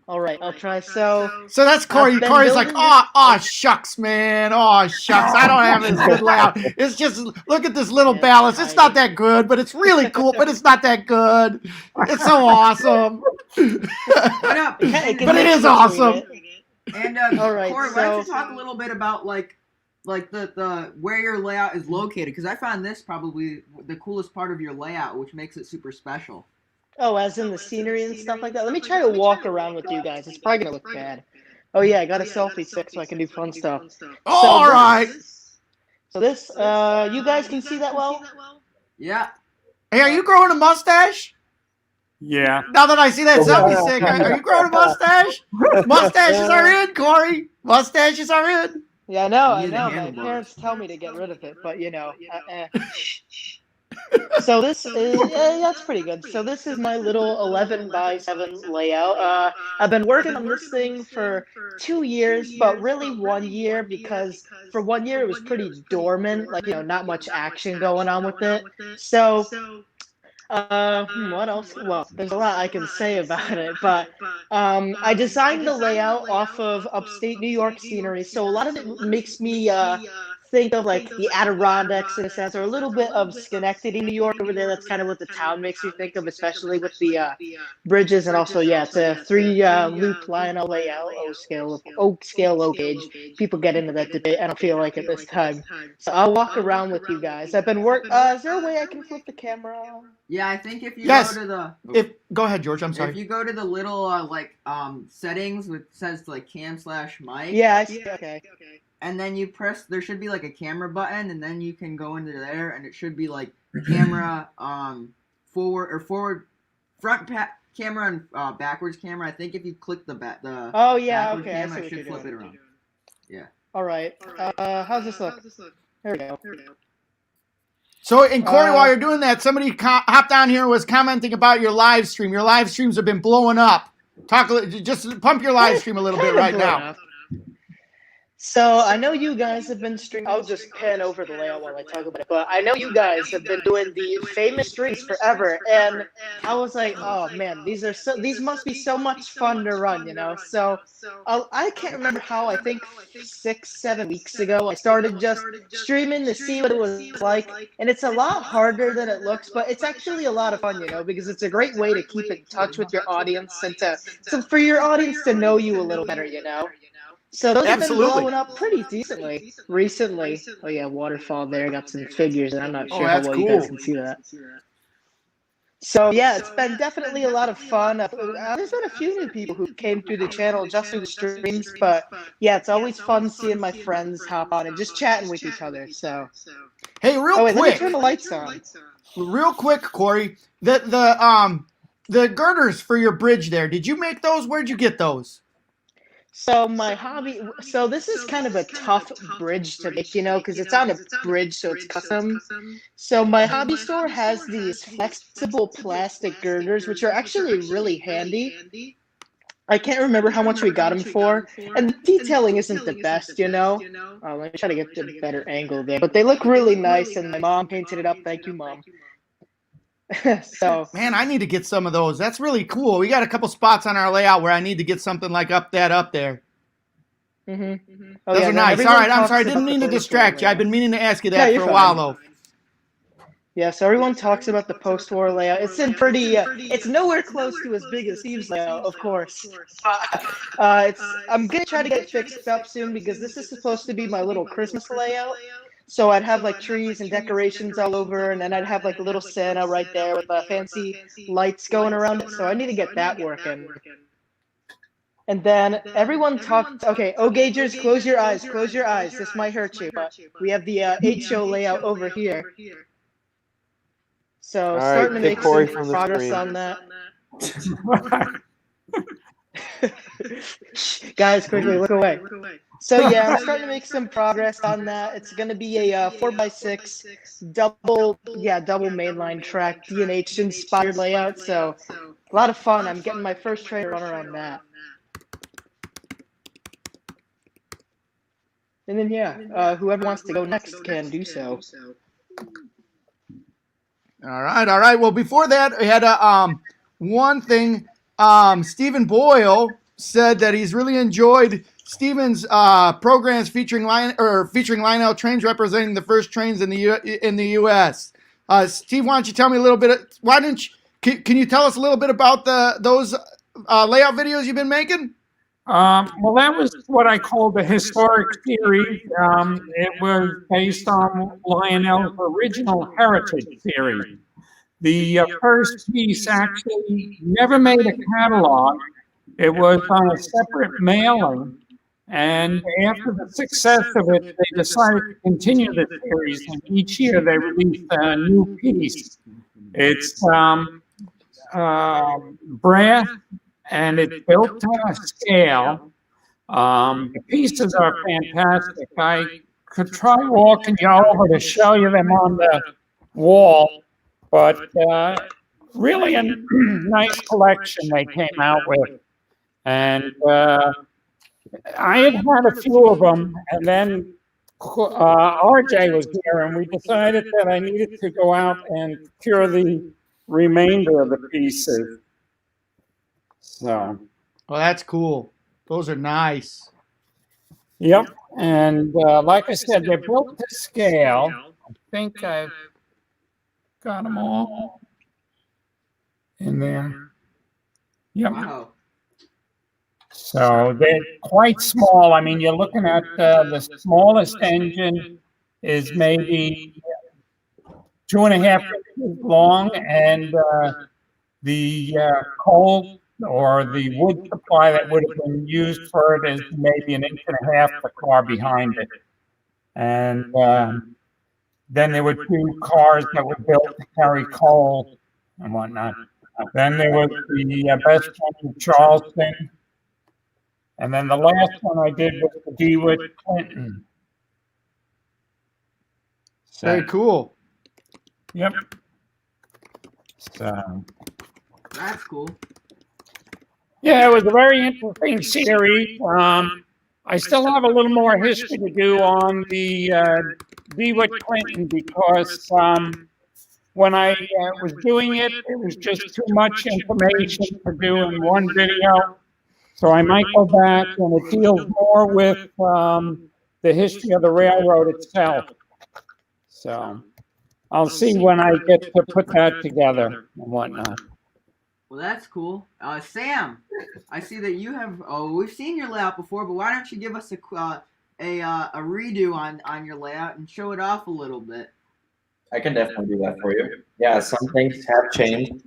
[SPEAKER 7] All right, I'll try. So
[SPEAKER 8] that's Corey. Corey's like, oh shucks, man. Oh shucks, I don't have this good layout. It's just look at this little balance. It's not that good, but it's really cool. But it's not that good. It's so awesome. But it is awesome.
[SPEAKER 3] And
[SPEAKER 7] all right,
[SPEAKER 3] Corey, why don't you talk a little bit about like the where your layout is located, because I found this probably the coolest part of your layout, which makes it super special.
[SPEAKER 7] Oh, as in the scenery and stuff like that? Let me try to walk around with you guys. It's probably going to look bad. Oh, yeah, I got a selfie stick so I can do fun stuff.
[SPEAKER 8] All right.
[SPEAKER 7] So this, you guys can see that well?
[SPEAKER 3] Yeah.
[SPEAKER 8] Hey, are you growing a mustache?
[SPEAKER 22] Yeah.
[SPEAKER 8] Now that I see that selfie stick, are you growing a mustache? Mustaches are in, Corey. Mustaches are in.
[SPEAKER 7] Yeah, I know. My parents tell me to get rid of it, but So this is, that's pretty good. So this is my little 11 by 7 layout. I've been working on this thing for 2 years, but really 1 year, because for 1 year it was pretty dormant, like, not much action going on with it. So, what else? Well, there's a lot I can say about it, but I designed the layout off of upstate New York scenery, so a lot of it makes me think of like the Adirondacks in a sense, or a little bit of Schenectady, New York over there. That's kind of what the town makes me think of, especially with the bridges, and also, yeah, it's a 3 loop line layout, oak scale, low gauge. People get into that debate. I don't feel like it this time. So I'll walk around with you guys. I've been is there a way I can flip the camera?
[SPEAKER 3] Yeah, I think if you go to the
[SPEAKER 8] go ahead, George. I'm sorry.
[SPEAKER 3] If you go to the little settings which says like cam/mic.
[SPEAKER 7] Yeah, I see. Okay.
[SPEAKER 3] And then you press. There should be like a camera button, and then you can go into there, and it should be like camera forward, front camera and backwards camera. I think if you click the
[SPEAKER 7] oh yeah,
[SPEAKER 3] backward
[SPEAKER 7] okay,
[SPEAKER 3] camera,
[SPEAKER 7] I see
[SPEAKER 3] it
[SPEAKER 7] what
[SPEAKER 3] should
[SPEAKER 7] you're
[SPEAKER 3] flip
[SPEAKER 7] doing.
[SPEAKER 3] it around. Yeah.
[SPEAKER 7] All right. How's this look? There we go.
[SPEAKER 8] So, and Corey, while you're doing that, somebody hopped down here and was commenting about your live stream. Your live streams have been blowing up. Just pump your live stream a little bit right now.
[SPEAKER 7] So I know you guys have been streaming. I'll just pan over the layout while I talk about it. But I know you guys have been doing the famous streams forever, and I was like, oh man, these must be so much fun to run, you know. So I can't remember how. I think 6, 7 weeks ago, I started just streaming to see what it was like, and it's a lot harder than it looks, but it's actually a lot of fun, you know, because it's a great way to keep in touch with your audience and so for your audience to know you a little better, you know. So those have been
[SPEAKER 8] Absolutely.
[SPEAKER 7] blowing up pretty decently recently. Oh yeah, waterfall there. Got some figures, and I'm not
[SPEAKER 8] Oh,
[SPEAKER 7] sure how
[SPEAKER 8] that's
[SPEAKER 7] well you guys
[SPEAKER 8] cool.
[SPEAKER 7] can see that. So yeah, it's been definitely a lot of fun. There's been a few new people who came through the channel just through the streams, but yeah, it's always fun seeing my friends hop on and just chatting with each other. So
[SPEAKER 8] Hey, real
[SPEAKER 7] oh wait, let me
[SPEAKER 8] quick.
[SPEAKER 7] turn the lights on.
[SPEAKER 8] Real quick, Corey. The girders for your bridge there. Did you make those? Where'd you get those?
[SPEAKER 7] So my hobby, so this is kind of a tough bridge to make, you know, because it's on a bridge, so it's custom. So my hobby store has these flexible plastic girders, which are actually really handy. I can't remember how much we got them for, and the detailing isn't the best, you know. Oh, let me try to get the better angle there, but they look really nice, and my mom painted it up. Thank you, Mom. So
[SPEAKER 8] man, I need to get some of those. That's really cool. We got a couple spots on our layout where I need to get something like up there.
[SPEAKER 7] Mm-hmm. Oh,
[SPEAKER 8] Those
[SPEAKER 7] yeah,
[SPEAKER 8] are
[SPEAKER 7] then
[SPEAKER 8] nice. All
[SPEAKER 7] everyone
[SPEAKER 8] right, I'm
[SPEAKER 7] talks
[SPEAKER 8] sorry. I
[SPEAKER 7] about
[SPEAKER 8] didn't
[SPEAKER 7] the
[SPEAKER 8] mean to
[SPEAKER 7] post-war
[SPEAKER 8] distract you. I've
[SPEAKER 7] layout.
[SPEAKER 8] been meaning to ask you
[SPEAKER 7] No,
[SPEAKER 8] that
[SPEAKER 7] you're
[SPEAKER 8] for a while,
[SPEAKER 7] fine.
[SPEAKER 8] though.
[SPEAKER 7] Yeah, so everyone talks about the post-war layout. It's in pretty. It's nowhere close to as big as Steve's layout, of course. I'm gonna try to get it fixed up soon because this is supposed to be my little Christmas layout. So I'd have like trees and decorations all over, and then I'd have like a little Santa right there with fancy lights going around it. So I need to get that working. And then everyone talks. Okay, O-Gagers, close your eyes. Close your eyes. This might hurt you, but we have the HO layout over here. So
[SPEAKER 23] All
[SPEAKER 7] starting
[SPEAKER 23] right,
[SPEAKER 7] to
[SPEAKER 23] kick
[SPEAKER 7] make
[SPEAKER 23] Corey
[SPEAKER 7] some
[SPEAKER 23] from the
[SPEAKER 7] progress
[SPEAKER 23] screen.
[SPEAKER 7] on that. Guys, quickly look away. So yeah, I'm starting to make some progress on that. It's gonna be a 4x6 double mainline track D&H inspired layout. So a lot of fun. I'm getting my first train run around that. And then yeah, whoever wants to go next can do so.
[SPEAKER 8] All right. Well, before that, we had one thing. Stephen Boyle said that he's really enjoyed Stephen's programs featuring Lionel trains representing the first trains in the U.S. Steve, why don't you tell me a little bit? Can you tell us a little bit about those layout videos you've been making?
[SPEAKER 22] Well, that was what I call the historic series. It was based on Lionel's original heritage series. The first piece actually never made a catalog. It was on a separate mailing. And after the success of it, they decided to continue the series. And each year they released a new piece. It's brass, and it's built to scale. The pieces are fantastic. I could try walking you over to show you them on the wall, but really a nice collection they came out with. And I had had a few of them, and then RJ was here, and we decided that I needed to go out and procure the remainder of the pieces. So.
[SPEAKER 8] Well, that's cool. Those are nice.
[SPEAKER 22] Yep, and like I said, they're built to scale. I think I've got them all in there. Yep.
[SPEAKER 3] Wow.
[SPEAKER 22] So they're quite small. I mean, you're looking at the smallest engine is maybe 2.5 inches long, and the coal or the wood supply that would have been used for it is maybe 1.5 inches the car behind it. And then there were 2 cars that were built to carry coal and whatnot. Then there was the best one in Charleston. And then the last one I did was the DeWitt Clinton.
[SPEAKER 8] Very cool.
[SPEAKER 22] Yep. So.
[SPEAKER 3] That's cool.
[SPEAKER 22] Yeah, it was a very interesting series. I still have a little more history to do on the DeWitt Clinton because when I was doing it, it was just too much information to do in one video. So I might go back, and it deals more with the history of the railroad itself. So I'll see when I get to put that together and whatnot.
[SPEAKER 3] Well, that's cool. Sam, I see that you have. Oh, we've seen your layout before, but why don't you give us a redo on your layout and show it off a little bit?
[SPEAKER 15] I can definitely do that for you. Yeah, some things have changed.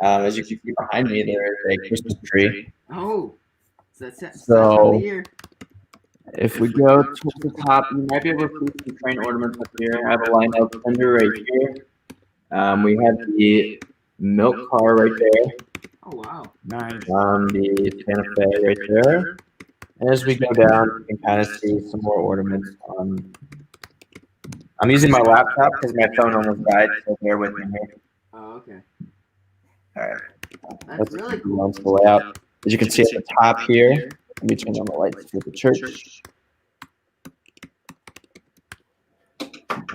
[SPEAKER 15] As you can see behind me, there is a Christmas tree.
[SPEAKER 3] Oh, so that's for the
[SPEAKER 15] So
[SPEAKER 3] year.
[SPEAKER 15] if we go to the top, you might be able to see some train ornaments up here. I have a line of thunder right here. We have the milk car right there.
[SPEAKER 3] Oh, wow.
[SPEAKER 22] Nice.
[SPEAKER 15] The Santa Fe right there. And as we go down, you can kind of see some more ornaments. I'm using my laptop because my phone almost died, so bear with me here.
[SPEAKER 3] Oh, okay.
[SPEAKER 15] All right.
[SPEAKER 3] That's really
[SPEAKER 15] cool. On to the layout. As you can see at the top here, let me turn on the lights for the church.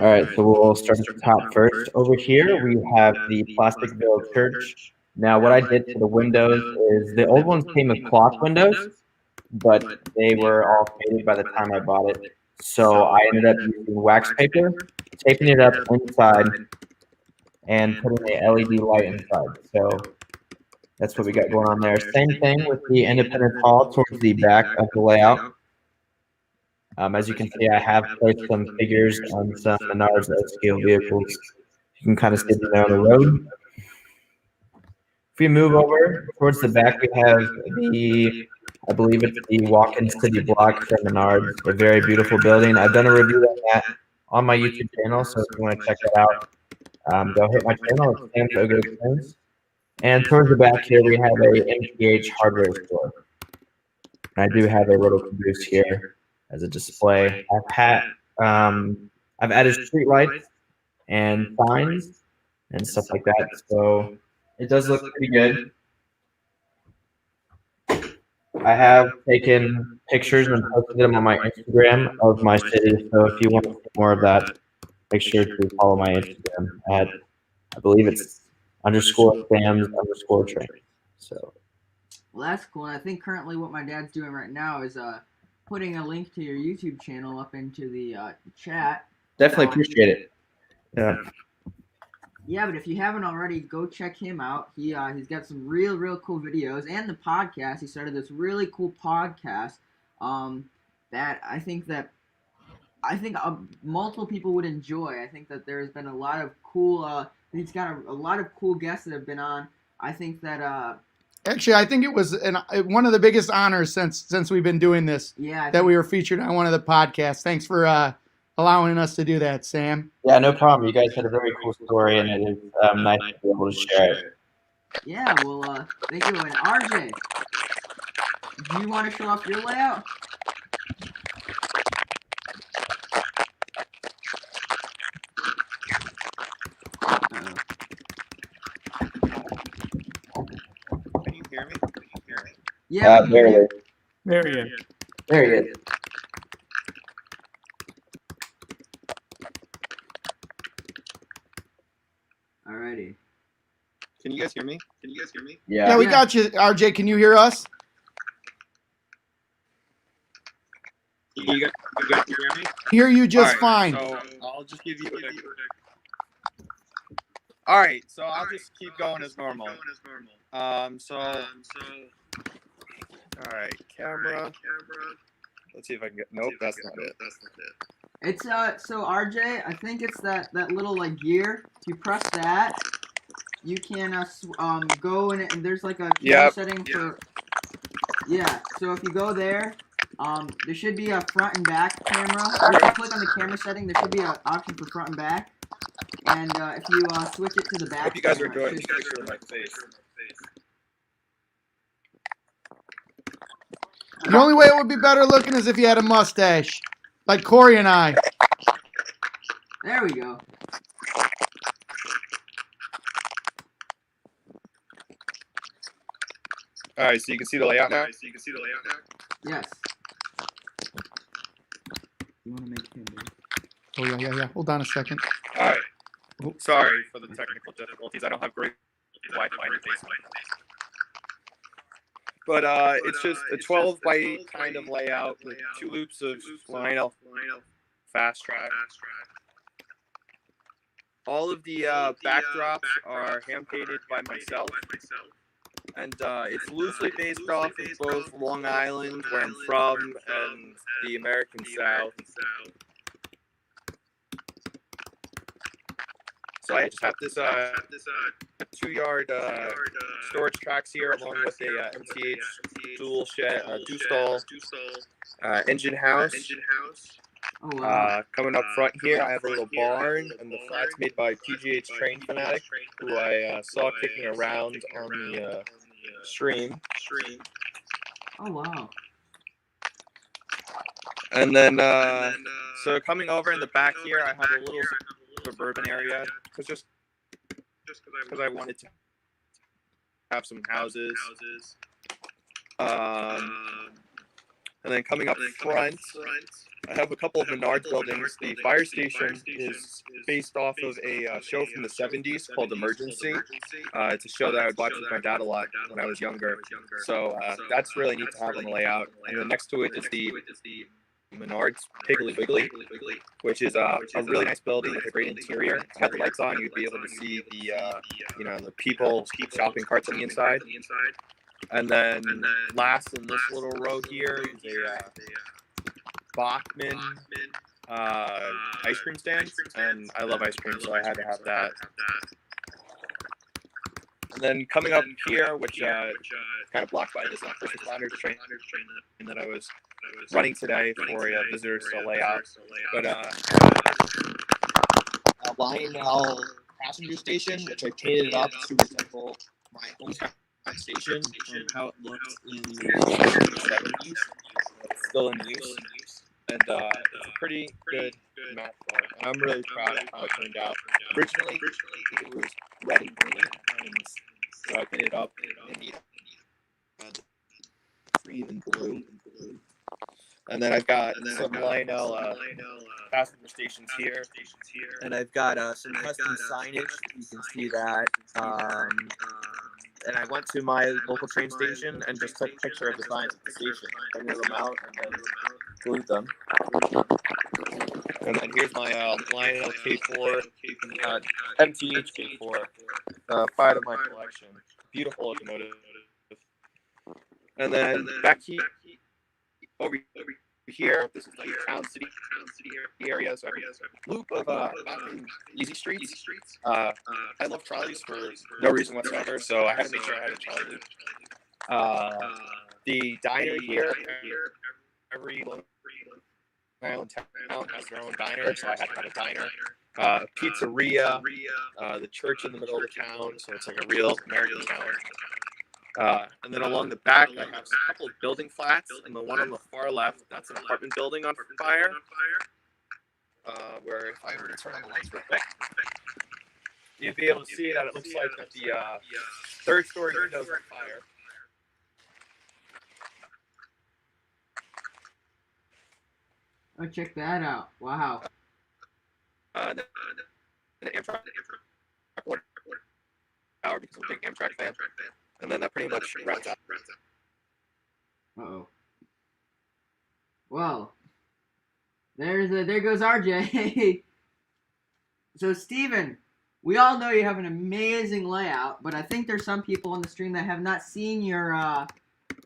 [SPEAKER 15] All right, so we'll start at the top first. Over here, we have the Plasticville Church. Now, what I did for the windows is the old ones came with cloth windows, but they were all faded by the time I bought it. So I ended up using wax paper, taping it up inside, and putting a LED light inside. So that's what we got going on there. Same thing with the Independence Hall towards the back of the layout. As you can see, I have placed some figures on some Menards scale vehicles. You can kind of see them there on the road. If we move over towards the back, we have I believe it's the Walk-In City block from Menards, a very beautiful building. I've done a review on that on my YouTube channel, so if you want to check that out, go hit my channel. It's Sam So Good Experience. And towards the back here, we have a MTH hardware store. And I do have a little caboose here as a display. I've added street lights and signs and stuff like that, so it does look pretty good. I have taken pictures and posted them on my Instagram of my city, so if you want to see more of that, make sure to follow my Instagram at, I believe it's _Sam's_train. So.
[SPEAKER 3] Well, that's cool. And I think currently what my dad's doing right now is putting a link to your YouTube channel up into the chat.
[SPEAKER 15] Definitely appreciate it. Yeah.
[SPEAKER 3] Yeah, but if you haven't already, go check him out. He's got some real cool videos and the podcast. He started this really cool podcast that I think multiple people would enjoy. I think that there's been a lot of cool. He's got a lot of cool guests that have been on. I think that.
[SPEAKER 8] Actually, I think it was one of the biggest honors since we've been doing this.
[SPEAKER 3] Yeah.
[SPEAKER 8] That we were featured on one of the podcasts. Thanks for allowing us to do that, Sam.
[SPEAKER 15] Yeah, no problem. You guys had a very cool story, and it is nice to be able to share it.
[SPEAKER 3] Yeah, well, thank you. And RJ, do you want to show off your layout?
[SPEAKER 14] Can you hear me?
[SPEAKER 3] Yeah,
[SPEAKER 15] barely.
[SPEAKER 22] There he is.
[SPEAKER 15] There he is.
[SPEAKER 3] Alrighty.
[SPEAKER 14] Can you guys hear me?
[SPEAKER 8] Yeah, we got you, RJ. Can you hear us?
[SPEAKER 14] You guys can hear me?
[SPEAKER 8] Hear you just
[SPEAKER 14] Alright,
[SPEAKER 8] fine.
[SPEAKER 14] So I'll just give you Alright, so I'll just keep going as normal. Alright, camera. Let's see if I can get. Nope, that's not it.
[SPEAKER 3] It's so RJ, I think it's that little like gear. If you press that, you can go in and there's like a camera setting for. Yeah. So if you go there, there should be a front and back camera. If you click on the camera setting, there should be an option for front and back. And if you switch it to the back,
[SPEAKER 14] I hope you guys are enjoying this picture of my face.
[SPEAKER 8] The only way it would be better looking is if you had a mustache, like Corey and I.
[SPEAKER 3] There we go.
[SPEAKER 14] Alright, so you can see the layout now?
[SPEAKER 3] Yes. You want to make him?
[SPEAKER 8] Oh yeah. Hold on a second.
[SPEAKER 14] All right. Sorry for the technical difficulties. I don't have great Wi-Fi in the basement. But it's just a 12 by 8 kind of layout with 2 loops of Lionel fast track. All of the backdrops are hand painted by myself, and it's loosely based off of both Long Island, where I'm from, and the American South. So I just have this 2-yard storage tracks here, along with a MTH dual stall engine house.
[SPEAKER 3] Oh, wow.
[SPEAKER 14] Coming up front here, I have a little barn, and the flat's made by PGH Train Fanatic, who I saw kicking around on the stream.
[SPEAKER 3] Oh, wow.
[SPEAKER 14] And then, so coming over in the back here, I have a little suburban area, just because I wanted to have some houses. And then coming up front, I have a couple of Menards buildings. The fire station is based off of a show from the 70s called Emergency. It's a show that I would watch with my dad a lot when I was younger. So that's really neat to have on the layout. And then next to it is the Menards Piggly Wiggly, which is a really nice building with a great interior. If you had the lights on, you'd be able to see the people shopping carts on the inside. And then last in this little row here is a Bachman ice cream stand, and I love ice cream, so I had to have that. And then coming up here, which kind of blocked by this first responders train that I was running today for visitors to lay out, but Lionel passenger station, which I painted up to resemble my hometown station and how it looked in the 70s. It's still in use, and it's a pretty good map for it. And I'm really proud of how it turned out. Originally, it was red and green, and so I painted it up in the green and blue. And then I've got some Lionel passenger stations here, and I've got some custom signage. You can see that. And I went to my local train station and just took a picture of the signs at the station, printed them out, and then glued them. And then here's my Lionel K4, MTH K4, pride of my collection. Beautiful locomotive. And then back over here, this is like town city area, so I have a loop of easy streets. I love trolleys for no reason whatsoever, so I had to make sure I had a trolley loop. The diner here, every Island town has their own diner, so I had to have a diner. Pizzeria, the church in the middle of the town, so it's like a real American town. And then along the back, I have a couple of building flats, and the one on the far left, that's an apartment building on fire. Where if I were to turn on the lights real quick, you'd be able to see that it looks like that the third story windows are on fire.
[SPEAKER 3] Oh, check that out. Wow.
[SPEAKER 14] The Amtrak power, because I'm a big Amtrak fan. And then that pretty much wraps up.
[SPEAKER 3] Uh-oh. Well, there goes RJ. So, Steven, we all know you have an amazing layout, but I think there's some people on the stream that have not seen your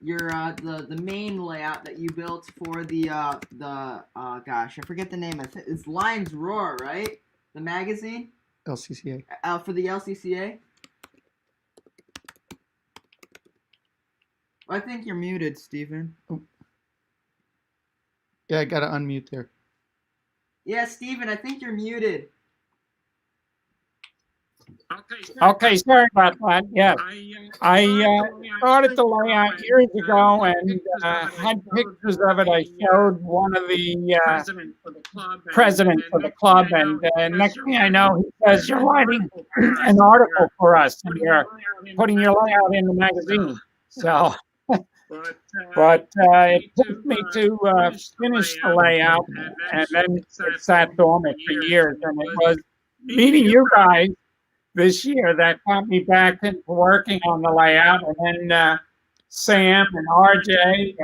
[SPEAKER 3] the main layout that you built for the gosh, I forget the name. It's Lions Roar, right? The magazine?
[SPEAKER 8] LCCA.
[SPEAKER 3] For the LCCA? I think you're muted, Steven.
[SPEAKER 8] Oh. Yeah, I gotta unmute there.
[SPEAKER 3] Yeah, Steven, I think you're muted.
[SPEAKER 22] Okay, sorry about that. Yes, I started the layout years ago and had pictures of it. I showed one of the president for the club, and next thing I know, he says, "You're writing an article for us, and you're putting your layout in the magazine." So But it took me to finish the layout, and then it sat dormant for years. And it was meeting you guys this year that got me back into working on the layout. And then Sam and RJ,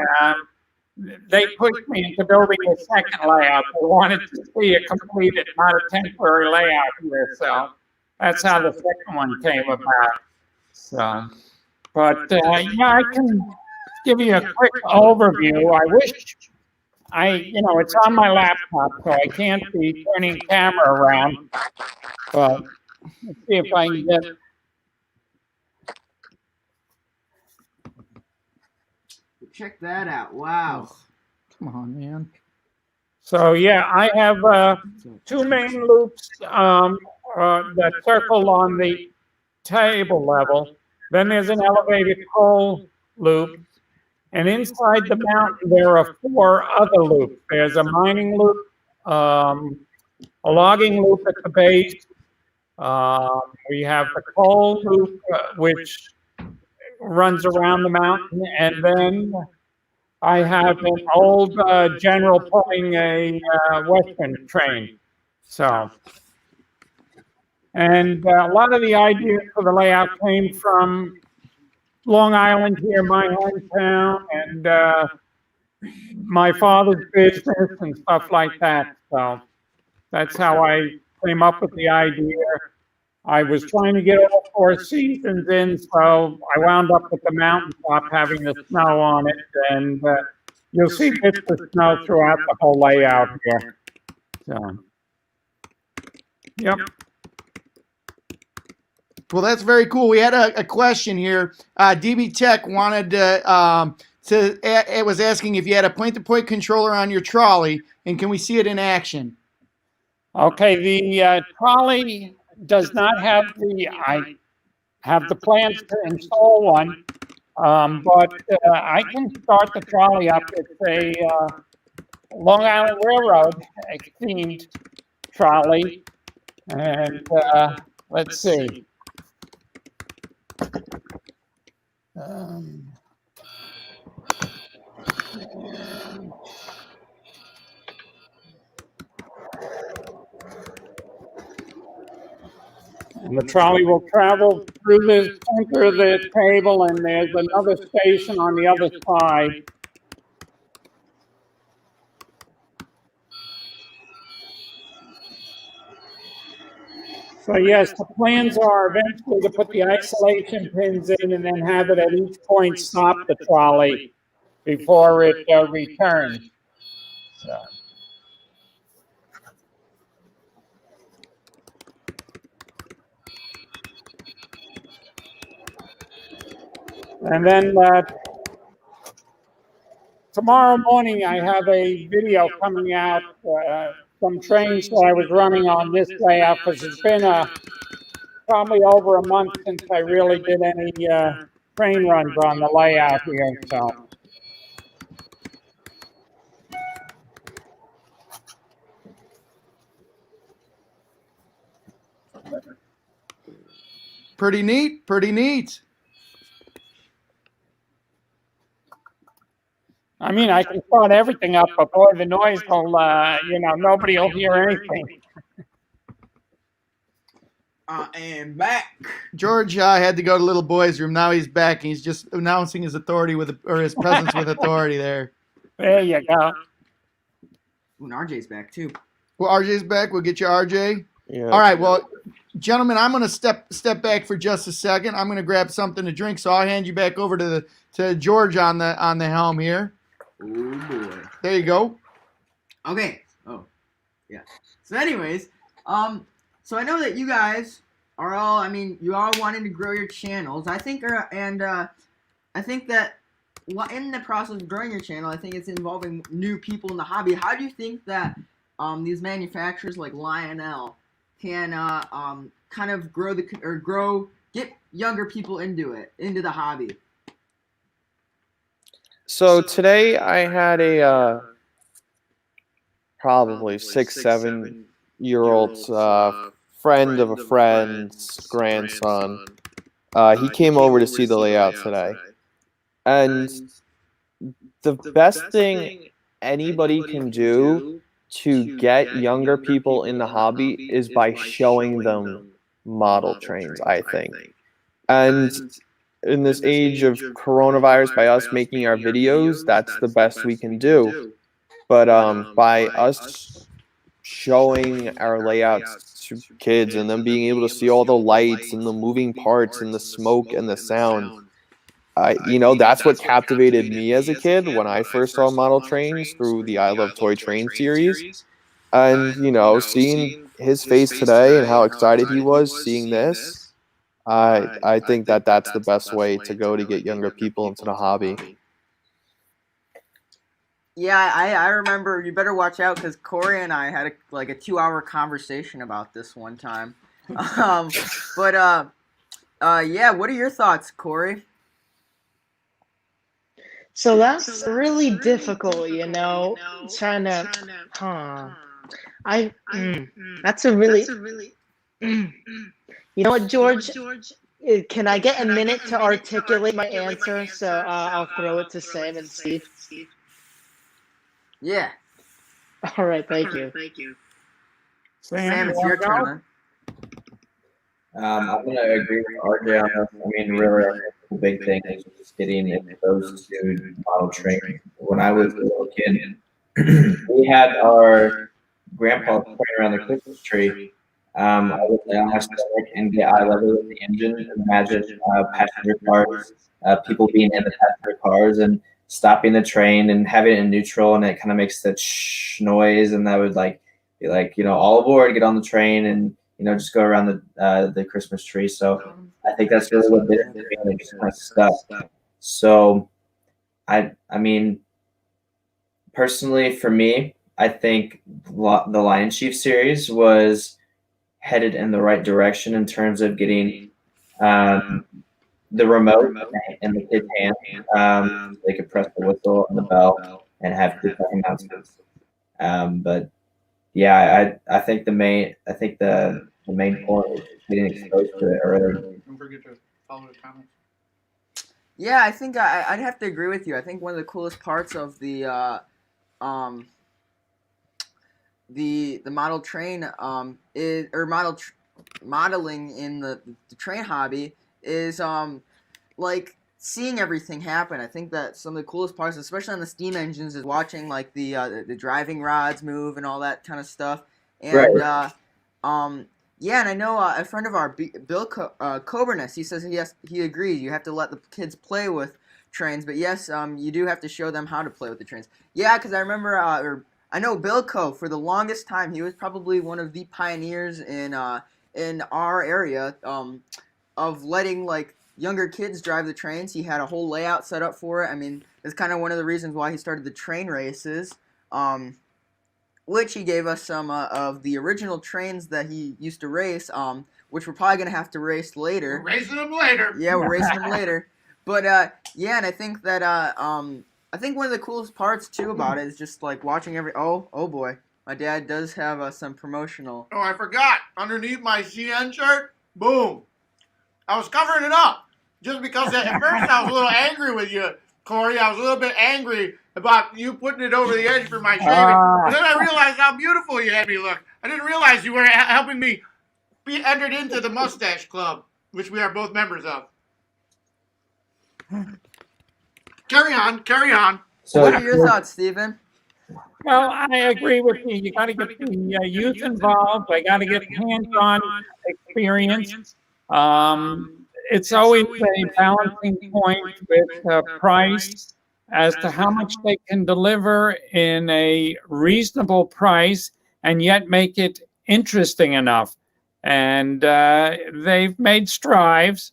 [SPEAKER 22] they pushed me into building a second layout. They wanted to see a completed, not a temporary layout here. So that's how the second one came about. So, but yeah, I can give you a quick overview. I wish it's on my laptop, so I can't be turning camera around. But let's see if I can get.
[SPEAKER 3] Check that out. Wow.
[SPEAKER 8] Come on, man.
[SPEAKER 22] So yeah, I have two main loops that circle on the table level. Then there's an elevated coal loop. And inside the mountain, there are 4 other loops. There's a mining loop, a logging loop at the base. We have the coal loop, which runs around the mountain. And then I have an old general pulling a Western train. So, and a lot of the ideas for the layout came from Long Island here, my hometown, and my father's business and stuff like that. So that's how I came up with the idea. I was trying to get all 4 seasons in, so I wound up with the mountaintop having the snow on it, and you'll see bits of snow throughout the whole layout here. So, yep.
[SPEAKER 8] Well, that's very cool. We had a question here. DB Tech wanted it was asking if you had a point-to-point controller on your trolley, and can we see it in action?
[SPEAKER 22] Okay, the trolley does not have I have the plans to install one, but I can start the trolley up. It's a Long Island Railroad themed trolley, and let's see. And the trolley will travel through the center of the table, and there's another station on the other side. So yes, the plans are eventually to put the isolation pins in and then have it at each point stop the trolley before it returns. So. And then tomorrow morning I have a video coming out, some trains that I was running on this layout, because it's been probably over a month since I really did any train runs on the layout here. So.
[SPEAKER 8] Pretty neat. Pretty neat.
[SPEAKER 22] I mean, I can start everything up, but boy, the noise will, nobody will hear anything.
[SPEAKER 3] And back.
[SPEAKER 8] George had to go to little boy's room. Now he's back, and he's just announcing his authority his presence with authority there.
[SPEAKER 22] There you go.
[SPEAKER 3] Ooh, and RJ's back too.
[SPEAKER 8] Well, RJ's back. We'll get you RJ.
[SPEAKER 23] Yeah.
[SPEAKER 8] All right. Well, gentlemen, I'm going to step back for just a second. I'm going to grab something to drink, so I'll hand you back over to George on the helm here.
[SPEAKER 3] Oh boy.
[SPEAKER 8] There you go.
[SPEAKER 3] Okay. Oh, yeah. So, anyways, so I know that you guys are all. I mean, you all wanting to grow your channels. I think, I think that in the process of growing your channel, I think it's involving new people in the hobby. How do you think that these manufacturers like Lionel can kind of get younger people into the hobby?
[SPEAKER 23] So today I had a probably 6-7-year-old friend of a friend's grandson. He came over to see the layout today, and the best thing anybody can do to get younger people in the hobby is by showing them model trains, I think. And in this age of coronavirus, by us making our videos, that's the best we can do. But by us showing our layouts to kids and them being able to see all the lights and the moving parts and the smoke and the sound, that's what captivated me as a kid when I first saw model trains through the I Love Toy Train series. And, seeing his face today and how excited he was seeing this, I think that that's the best way to go to get younger people into the hobby.
[SPEAKER 3] Yeah, I remember. You better watch out because Corey and I had a 2-hour conversation about this one time. But yeah, what are your thoughts, Corey?
[SPEAKER 7] So that's really difficult, trying to, that's a really, you know what, George? Can I get a minute to articulate my answer? So I'll throw it to Sam and Steve.
[SPEAKER 3] Yeah.
[SPEAKER 7] All right, thank you.
[SPEAKER 3] Sam, it's your turn, man.
[SPEAKER 15] I'm going to agree with RJ on this. I mean, really, I think the big thing is just getting exposed to model training. When I was a little kid, we had our grandpa playing around the Christmas tree. I would lay on my stomach and get eye level with the engine and imagine passenger cars, people being in the passenger cars and stopping the train and having it in neutral, and it kind of makes that shh noise, and that would be like, all aboard, get on the train, and just go around the Christmas tree. So I think that's really what did it for me, and it just kind of stuck. So I mean, personally for me, I think the Lion Chief series was headed in the right direction in terms of getting the remote in the kid's hand. They could press the whistle and the bell and have quick announcements. But yeah, I think the main point is getting exposed to it early.
[SPEAKER 8] Don't forget to follow the comments.
[SPEAKER 3] Yeah, I think I'd have to agree with you. I think one of the coolest parts of the model train is modeling in the train hobby is like seeing everything happen. I think that some of the coolest parts, especially on the steam engines, is watching like the driving rods move and all that kind of stuff. And yeah, and I know a friend of our Bill Coburness, he says he agrees. You have to let the kids play with trains, but yes, you do have to show them how to play with the trains. Yeah, because I remember I know Bilko, for the longest time, he was probably one of the pioneers in our area of letting like younger kids drive the trains. He had a whole layout set up for it. I mean, it's kind of one of the reasons why he started the train races, which he gave us some of the original trains that he used to race, which we're probably going to have to race later.
[SPEAKER 8] We're racing them later.
[SPEAKER 3] Yeah, we're racing them later. But yeah, and I think that I think one of the coolest parts too about it is just like watching oh boy, my dad does have some promotional.
[SPEAKER 8] Oh, I forgot. Underneath my CN shirt, boom. I was covering it up just because at first I was a little angry with you, Corey. I was a little bit angry about you putting it over the edge for my shaving. And then I realized how beautiful you had me look. I didn't realize you were helping me be entered into the Mustache Club, which we are both members of. Carry on.
[SPEAKER 3] So what are your thoughts, Stephen?
[SPEAKER 22] Well, I agree with you. You got to get the youth involved. They got to get hands-on experience. It's always a balancing point with price as to how much they can deliver in a reasonable price and yet make it interesting enough. And they've made strides.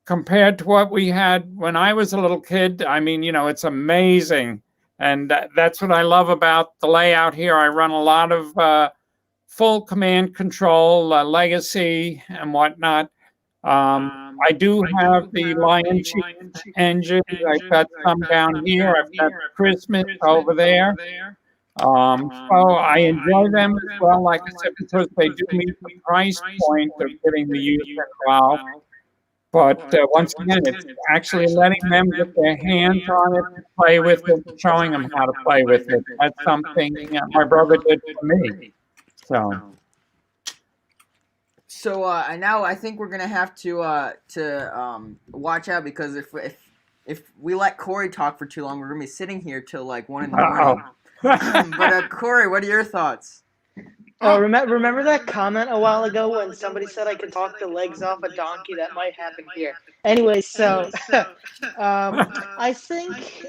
[SPEAKER 22] Compared to what we had when I was a little kid, I mean, it's amazing. And that's what I love about the layout here. I run a lot of full command control, legacy, and whatnot. I do have the Lion Chief engine. I've got some down here. I've got Christmas over there. So I enjoy them as well, like I said, because they do meet the price point of getting the youth involved. But once again, it's actually letting them get their hands on it, play with it, showing them how to play with it. That's something my brother did for me. So.
[SPEAKER 5] So now I think we're gonna have to watch out, because if we let Corey talk for too long, we're gonna be sitting here till like 1 in the morning. But Corey, what are your thoughts?
[SPEAKER 7] Oh, remember that comment a while ago when somebody said I could talk the legs off a donkey? That might happen here. Anyway, so I think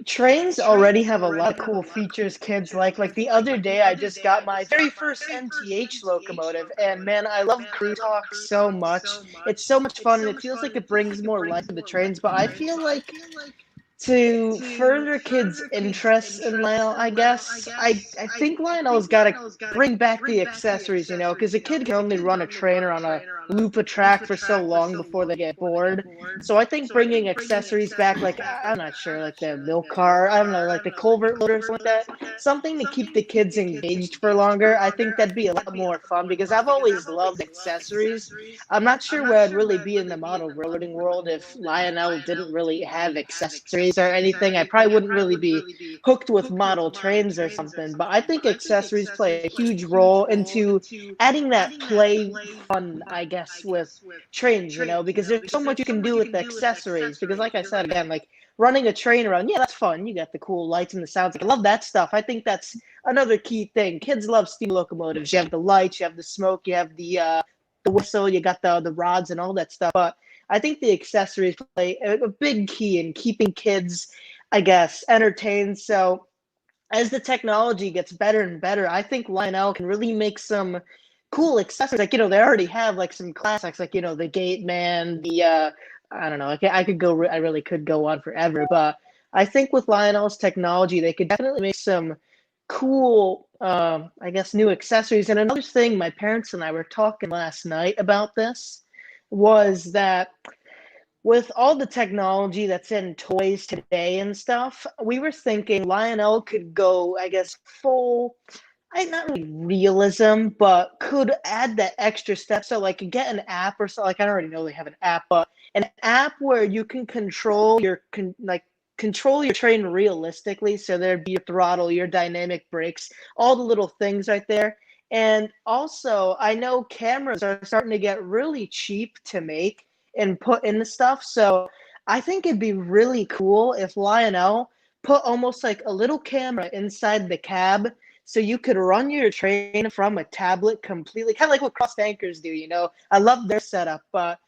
[SPEAKER 7] trains already have a lot of cool features kids like. Like the other day, I just got my very first MTH locomotive, and man, I love crew talk so much. It's so much fun, and it feels like it brings more life to the trains. But I feel like to further kids' interests in Lionel, I guess, I think Lionel's got to bring back the accessories, you know, because a kid can only run a trainer on a loop of track for so long before they get bored. So I think bringing accessories back, like, I'm not sure, like the milk car, I don't know, like the culvert loader or something like that, something to keep the kids engaged for longer, I think that'd be a lot more fun, because I've always loved accessories. I'm not sure where I'd really be in the model railroading world if Lionel didn't really have accessories or anything. I probably wouldn't really be hooked with model trains or something. But I think accessories play a huge role into adding that play fun, I guess, with trains, you know, because there's so much you can do with the accessories. Because like I said, again, like running a train around, yeah, that's fun. You got the cool lights and the sounds. I love that stuff. I think that's another key thing. Kids love steam locomotives. You have the lights, you have the smoke, you have the whistle, you got the rods and all that stuff. But I think the accessories play a big key in keeping kids, I guess, entertained. So as the technology gets better and better, I think Lionel can really make some cool accessories. Like, you know, they already have like some classics, like, you know, the Gate Man, the I don't know, I could go, I really could go on forever. But I think with Lionel's technology, they could definitely make some cool, I guess, new accessories. And another thing, my parents and I were talking last night about this, was that with all the technology that's in toys today and stuff, we were thinking Lionel could go, I guess, full, not really realism, but could add that extra step. So, like, get an app or so. Like, I don't already know they have an app, but an app where you can control your control your train realistically. So there'd be your throttle, your dynamic brakes, all the little things right there. And also, I know cameras are starting to get really cheap to make and put in the stuff. So I think it'd be really cool if Lionel put almost like a little camera inside the cab, so you could run your train from a tablet completely, kind of like what cross anchors do, you know. I love their setup, but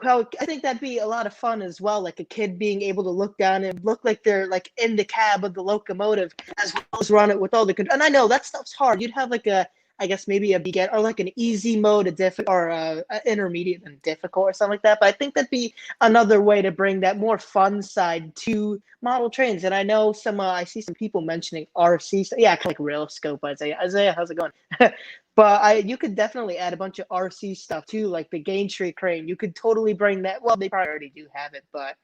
[SPEAKER 7] well, I think that'd be a lot of fun as well, like a kid being able to look down and look like they're like in the cab of the locomotive, as well as run it with all the and I know that stuff's hard. You'd have like a, I guess maybe a begin or like an easy mode, a difficult, or a intermediate and difficult or something like that. But I think that'd be another way to bring that more fun side to model trains. And I know some, I see some people mentioning RC, yeah, kind of like rail scope. Isaiah, how's it going? But you could definitely add a bunch of RC stuff too, like the Gain Tree crane. You could totally bring that. Well, they probably already do have it, but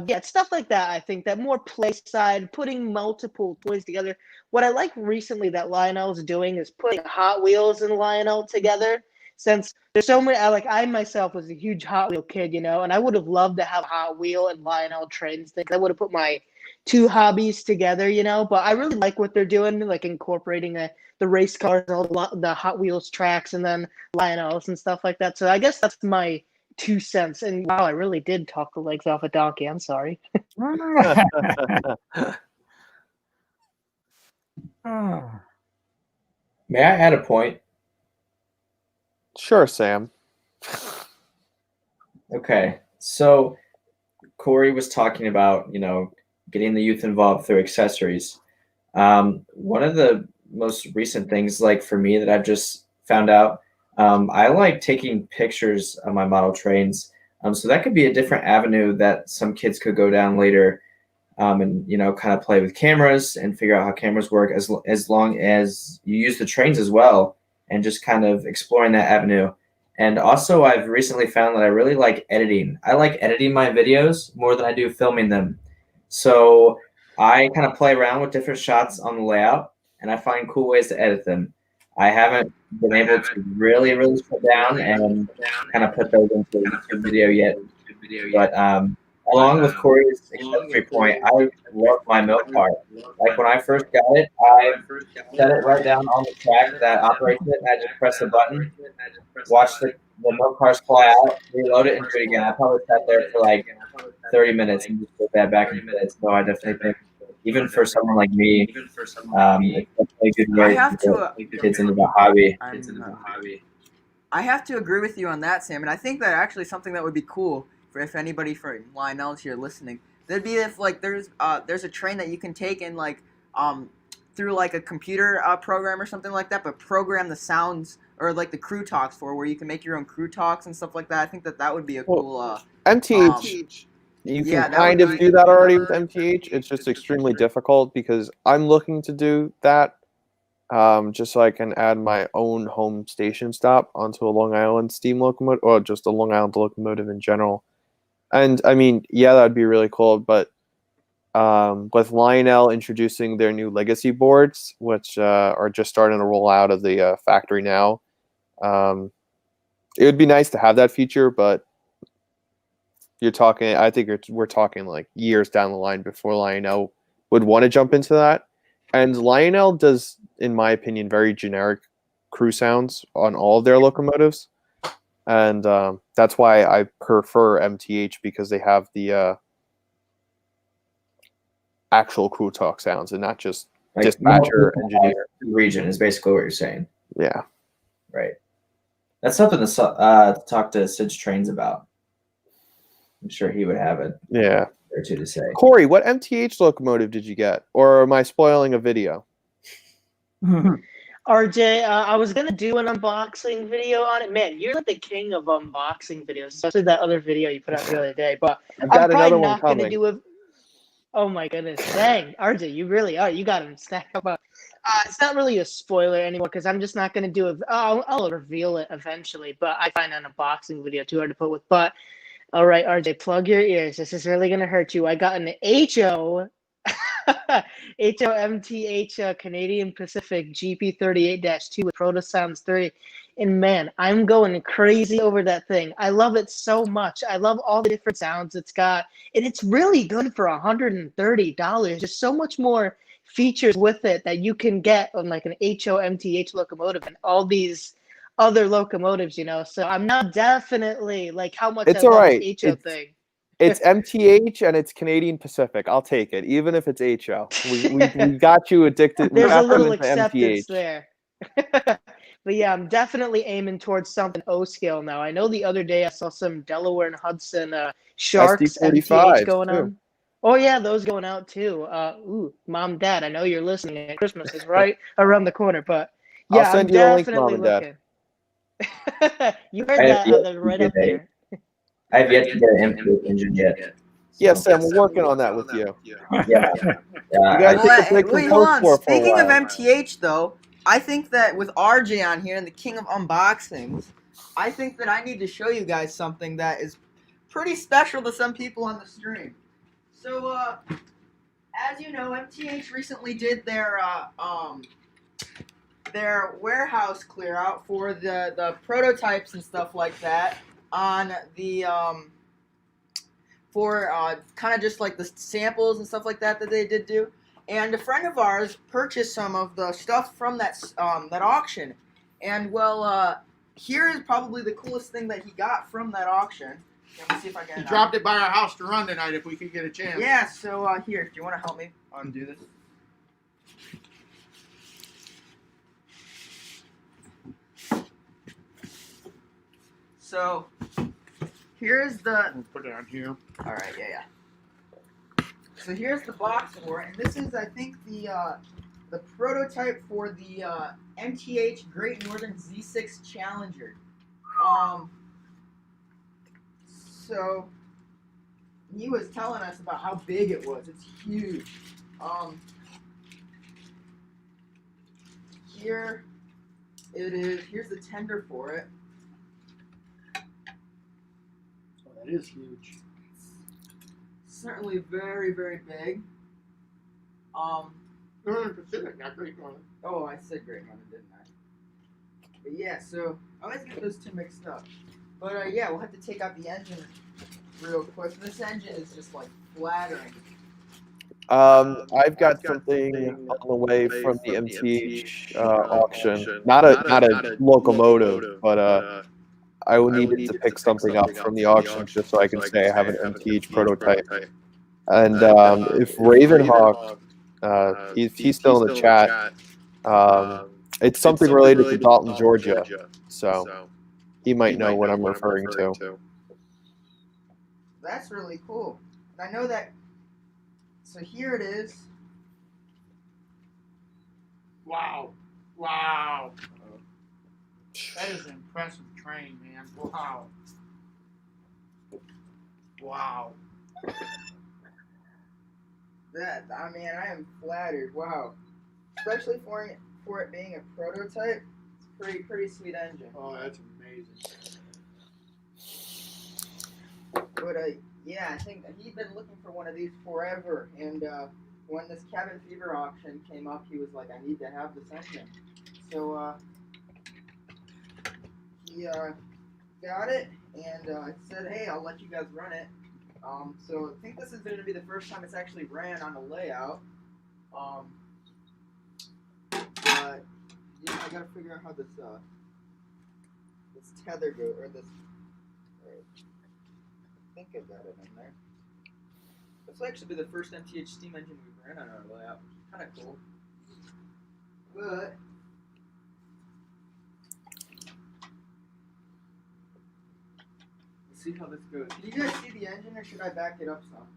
[SPEAKER 7] yeah, stuff like that. I think that more play side, putting multiple toys together. What I like recently that Lionel's doing is putting Hot Wheels and Lionel together. Since there's so many, I myself was a huge Hot Wheel kid, you know, and I would have loved to have Hot Wheel and Lionel trains things. I would have put my two hobbies together, you know. But I really like what they're doing, like incorporating the race cars, all the Hot Wheels tracks, and then Lionel's and stuff like that. So I guess that's my 2 cents. And wow, I really did talk the legs off a donkey. I'm sorry.
[SPEAKER 15] May I add a point?
[SPEAKER 23] Sure, Sam.
[SPEAKER 15] Okay, so Corey was talking about, you know, getting the youth involved through accessories. One of the most recent things, like for me, that I've just found out, I like taking pictures of my model trains. So that could be a different avenue that some kids could go down later, and, you know, kind of play with cameras and figure out how cameras work, as long as you use the trains as well, and just kind of exploring that avenue. And also, I've recently found that I really like editing. I like editing my videos more than I do filming them. So I kind of play around with different shots on the layout, and I find cool ways to edit them. I haven't been able to really sit down and kind of put those into a YouTube video yet. But along with Corey's accessory point, I love my milk cart. Like when I first got it, I set it right down on the track that operates it, and I just press the button, watch the milk cars fly out, reload it, and do it again. I probably sat there for like 30 minutes and just put that back and forth. So I definitely think, even for someone like me, it's definitely a good
[SPEAKER 3] I
[SPEAKER 15] way
[SPEAKER 3] have
[SPEAKER 15] to
[SPEAKER 3] to.
[SPEAKER 15] get kids into the hobby.
[SPEAKER 3] I have to agree with you on that, Sam, and I think that actually something that would be cool for if anybody from Lionel's here listening, that'd be if like there's a train that you can take and like through like a computer program or something like that, but program the sounds or like the crew talks for where you can make your own crew talks and stuff like that. I think that would be a cool.
[SPEAKER 23] MTH, you
[SPEAKER 3] yeah,
[SPEAKER 23] can
[SPEAKER 3] that would
[SPEAKER 23] kind of
[SPEAKER 3] be-
[SPEAKER 23] do that already with MTH. It's just extremely difficult because I'm looking to do that. Just so I can add my own home station stop onto a Long Island steam locomotive, or just a Long Island locomotive in general. And I mean, yeah, that'd be really cool. But with Lionel introducing their new legacy boards, which are just starting to roll out of the factory now, it would be nice to have that feature. But you're talking, I think we're talking like years down the line before Lionel would want to jump into that. And Lionel does, in my opinion, very generic crew sounds on all of their locomotives. And that's why I prefer MTH, because they have the actual crew talk sounds and not just
[SPEAKER 15] Like,
[SPEAKER 23] dispatcher,
[SPEAKER 15] more
[SPEAKER 23] engineer.
[SPEAKER 15] region is basically what you're saying.
[SPEAKER 23] Yeah.
[SPEAKER 15] Right. That's something to talk to Sid's Trains about. I'm sure he would have it.
[SPEAKER 23] Yeah.
[SPEAKER 15] Or two to say.
[SPEAKER 23] Corey, what MTH locomotive did you get? Or am I spoiling a video?
[SPEAKER 7] RJ, I was gonna do an unboxing video on it. Man, you're like the king of unboxing videos, especially that other video you put out the other day. But
[SPEAKER 23] I've got
[SPEAKER 7] I'm probably
[SPEAKER 23] another one
[SPEAKER 7] not gonna
[SPEAKER 23] coming.
[SPEAKER 7] do a. Oh my goodness, dang, RJ, you really are. You got him stacked up. It's not really a spoiler anymore because I'm just not gonna do it. I'll reveal it eventually, but I find an unboxing video too hard to put with. But all right, RJ, plug your ears. This is really gonna hurt you. I got an HO. HOMTH Canadian Pacific GP38-2 with Proto Sounds 3. And man, I'm going crazy over that thing. I love it so much. I love all the different sounds it's got. And it's really good for $130. There's so much more features with it that you can get on like an HOMTH locomotive and all these other locomotives, you know. So I'm now definitely like how much
[SPEAKER 23] It's
[SPEAKER 7] I
[SPEAKER 23] all
[SPEAKER 7] love
[SPEAKER 23] right.
[SPEAKER 7] the HO thing.
[SPEAKER 23] It's MTH and it's Canadian Pacific. I'll take it, even if it's HO. We got you addicted. We
[SPEAKER 7] There's a
[SPEAKER 23] got them
[SPEAKER 7] little
[SPEAKER 23] into
[SPEAKER 7] acceptance
[SPEAKER 23] MTH.
[SPEAKER 7] there. But yeah, I'm definitely aiming towards something O scale now. I know the other day I saw some Delaware and Hudson Sharks MTH going
[SPEAKER 23] too.
[SPEAKER 7] on. Oh yeah, those going out too. Ooh, Mom, Dad, I know you're listening. Christmas is right around the corner, but yeah,
[SPEAKER 23] I'll send
[SPEAKER 7] I'm
[SPEAKER 23] you the link,
[SPEAKER 7] definitely
[SPEAKER 23] Mom and Dad.
[SPEAKER 7] looking. You heard that right up there.
[SPEAKER 15] I have yet to get an MTH engine yet.
[SPEAKER 23] Yeah, Sam, we're working on that with you.
[SPEAKER 15] Yeah.
[SPEAKER 23] You gotta take a break from
[SPEAKER 3] Wait, hold on.
[SPEAKER 23] post-war for a
[SPEAKER 3] Speaking of
[SPEAKER 23] while.
[SPEAKER 3] MTH, though, I think that with RJ on here and the king of unboxings, I think that I need to show you guys something that is pretty special to some people on the stream. So, as you know, MTH recently did their warehouse clear out for the prototypes and stuff like that on the for kind of just like the samples and stuff like that they did do. And a friend of ours purchased some of the stuff from that auction. And well, here is probably the coolest thing that he got from that auction. Let me see if I can.
[SPEAKER 8] He dropped it by our house to run tonight if we could get a chance.
[SPEAKER 3] Yeah. So here, do you want to help me undo this? So here's the.
[SPEAKER 8] We'll put it on here.
[SPEAKER 3] All right. Yeah. So here's the box for it, and this is, I think, the prototype for the MTH Great Northern Z6 Challenger. So he was telling us about how big it was. It's huge. Here it is. Here's the tender for it.
[SPEAKER 8] Oh, that is huge.
[SPEAKER 3] Certainly very, very big.
[SPEAKER 8] Northern Pacific, not Great Northern.
[SPEAKER 3] Oh, I said Great Northern, didn't I? But yeah, so I always get those two mixed up. But yeah, we'll have to take out the engine real quick. This engine is just like flattering.
[SPEAKER 23] I've got something on the way from the MTH auction. Not a locomotive, but I needed to pick something up from the auction just so I can say I have an MTH prototype. And if Ravenhawk, he's still in the chat. It's something related to Dalton, Georgia, so he might know what I'm referring to.
[SPEAKER 3] That's really cool. And I know that. So here it is.
[SPEAKER 8] Wow. Wow. That is an impressive train, man. Wow. Wow.
[SPEAKER 3] I mean, I am flattered. Wow. Especially for it being a prototype. It's pretty sweet engine.
[SPEAKER 8] Oh, that's amazing.
[SPEAKER 3] But yeah, I think he'd been looking for one of these forever, and when this Cabin Fever auction came up, he was like, I need to have this engine. So he got it, and said, hey, I'll let you guys run it. So I think this is going to be the first time it's actually ran on a layout. But yeah, I gotta figure out how this tether goes, or this. I think I've got it in there. This will actually be the first MTH steam engine we've ran on our layout. Kind of cool. But let's see how this goes. Can you guys see the engine, or should I back it up some?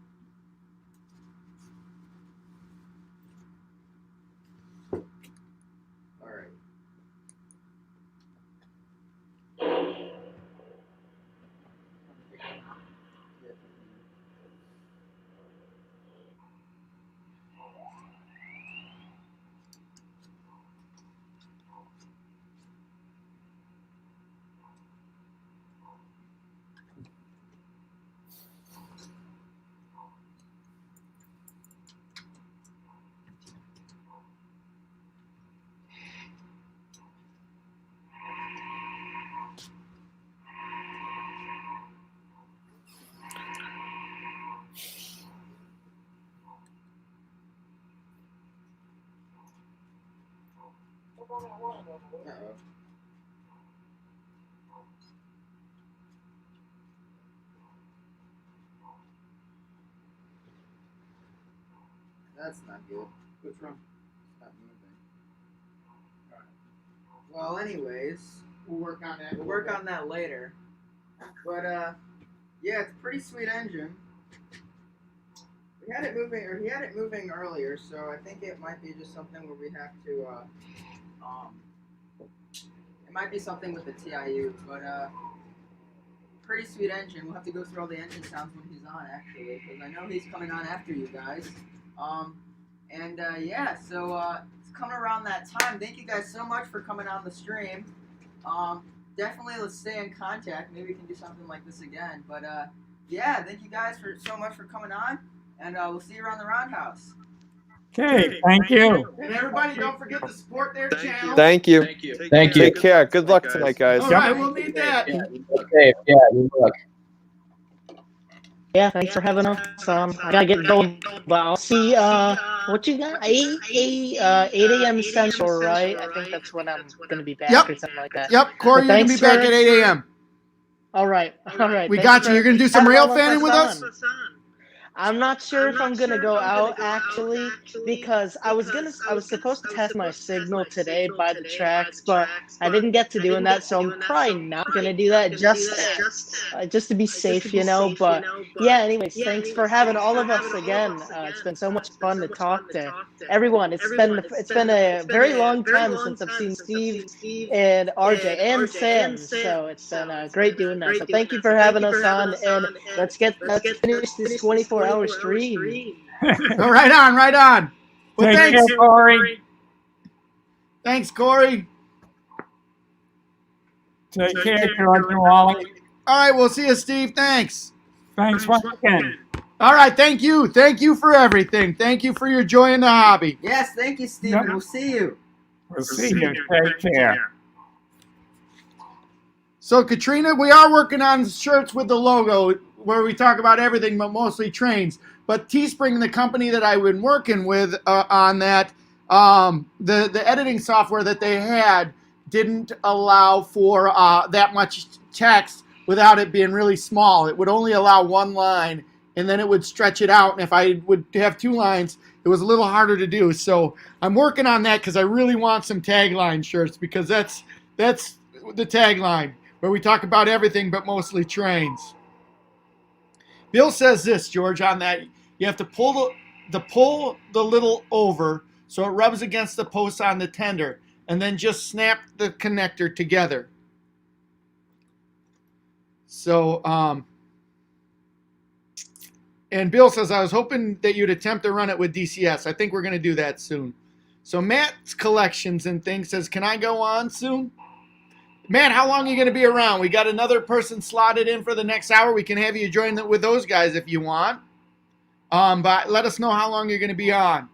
[SPEAKER 3] Alright. Uh-oh. That's not good.
[SPEAKER 8] What's wrong?
[SPEAKER 3] It's not moving. Well, anyways,
[SPEAKER 8] We'll work on that.
[SPEAKER 3] we'll work on that later. But yeah, it's a pretty sweet engine. We had it moving, or he had it moving earlier, so I think it might be just something where we have to it might be something with the TIU, but pretty sweet engine. We'll have to go through all the engine sounds when he's on, actually, because I know he's coming on after you guys. Yeah, so it's coming around that time. Thank you guys so much for coming on the stream. Definitely let's stay in contact. Maybe we can do something like this again. But yeah, thank you guys so much for coming on, and we'll see you around the roundhouse.
[SPEAKER 22] Okay, thank you.
[SPEAKER 8] And everybody, don't forget to support their channel.
[SPEAKER 23] Thank you.
[SPEAKER 6] Thank you.
[SPEAKER 23] Take care. Good luck tonight, guys.
[SPEAKER 8] All right, we'll need that.
[SPEAKER 6] Okay, yeah, good luck.
[SPEAKER 7] Yeah, thanks for having us. I gotta get going, but I'll see. What you got? 8 a.m. Central, right? I think that's when I'm gonna be back
[SPEAKER 8] Yep.
[SPEAKER 7] or something like that.
[SPEAKER 8] Yep, Corey, you're going to be back at 8 a.m.
[SPEAKER 7] All right.
[SPEAKER 8] We got you. You're going to do some rail fanning with us?
[SPEAKER 7] I'm not sure if I'm gonna go out actually, because I was supposed to test my signal today by the tracks, but I didn't get to doing that, so I'm probably not gonna do that just to be safe, you know. But yeah, anyways, thanks for having all of us again. It's been so much fun to talk to everyone. It's been a very long time since I've seen Steve and RJ and Sam, so it's been great doing that. So thank you for having us on, and let's finish this 24-hour stream.
[SPEAKER 8] Oh, right on, right on. Well,
[SPEAKER 22] Take
[SPEAKER 8] thanks,
[SPEAKER 22] care, Corey.
[SPEAKER 8] Thanks, Corey.
[SPEAKER 22] Take care, George and Wally.
[SPEAKER 8] All right, we'll see you, Steve. Thanks.
[SPEAKER 22] Thanks once again.
[SPEAKER 8] All right, thank you. Thank you for everything. Thank you for your joy in the hobby.
[SPEAKER 3] Yes, thank you, Steven.
[SPEAKER 22] Yep.
[SPEAKER 3] We'll see you.
[SPEAKER 22] We'll see you. Take care.
[SPEAKER 8] So Katrina, we are working on shirts with the logo where we talk about everything, but mostly trains. But Teespring, the company that I've been working with on that, the editing software that they had didn't allow for that much text without it being really small. It would only allow one line, and then it would stretch it out. And if I would have two lines, it was a little harder to do. So I'm working on that because I really want some tagline shirts, because that's the tagline, where we talk about everything but mostly trains. Bill says this, George, on that you have to pull the little over so it rubs against the post on the tender, and then just snap the connector together. So, and Bill says, I was hoping that you'd attempt to run it with DCS. I think we're going to do that soon. So Matt's Collections and Things says, can I go on soon? Matt, how long are you going to be around? We got another person slotted in for the next hour. We can have you join with those guys if you want. But let us know how long you're going to be on.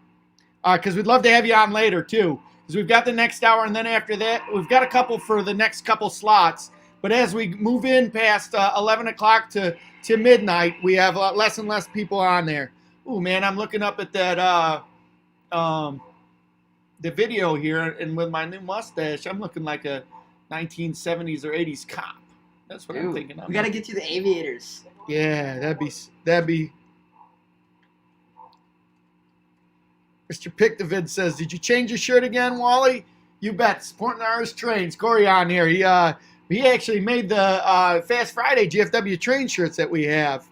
[SPEAKER 8] Because we'd love to have you on later, too. Because we've got the next hour, and then after that, we've got a couple for the next couple slots. But as we move in past 11 o'clock to midnight, we have less and less people on there. Ooh, man, I'm looking up at that the video here, and with my new mustache, I'm looking like a 1970s or 80s cop. That's what I'm thinking.
[SPEAKER 3] We gotta get you the aviators.
[SPEAKER 8] Yeah, that'd be. Mr. Pick-the-Vid says, did you change your shirt again, Wally? You bet. Supporting Irish trains. Corey on here. He actually made the Fast Friday GFW train shirts that we have.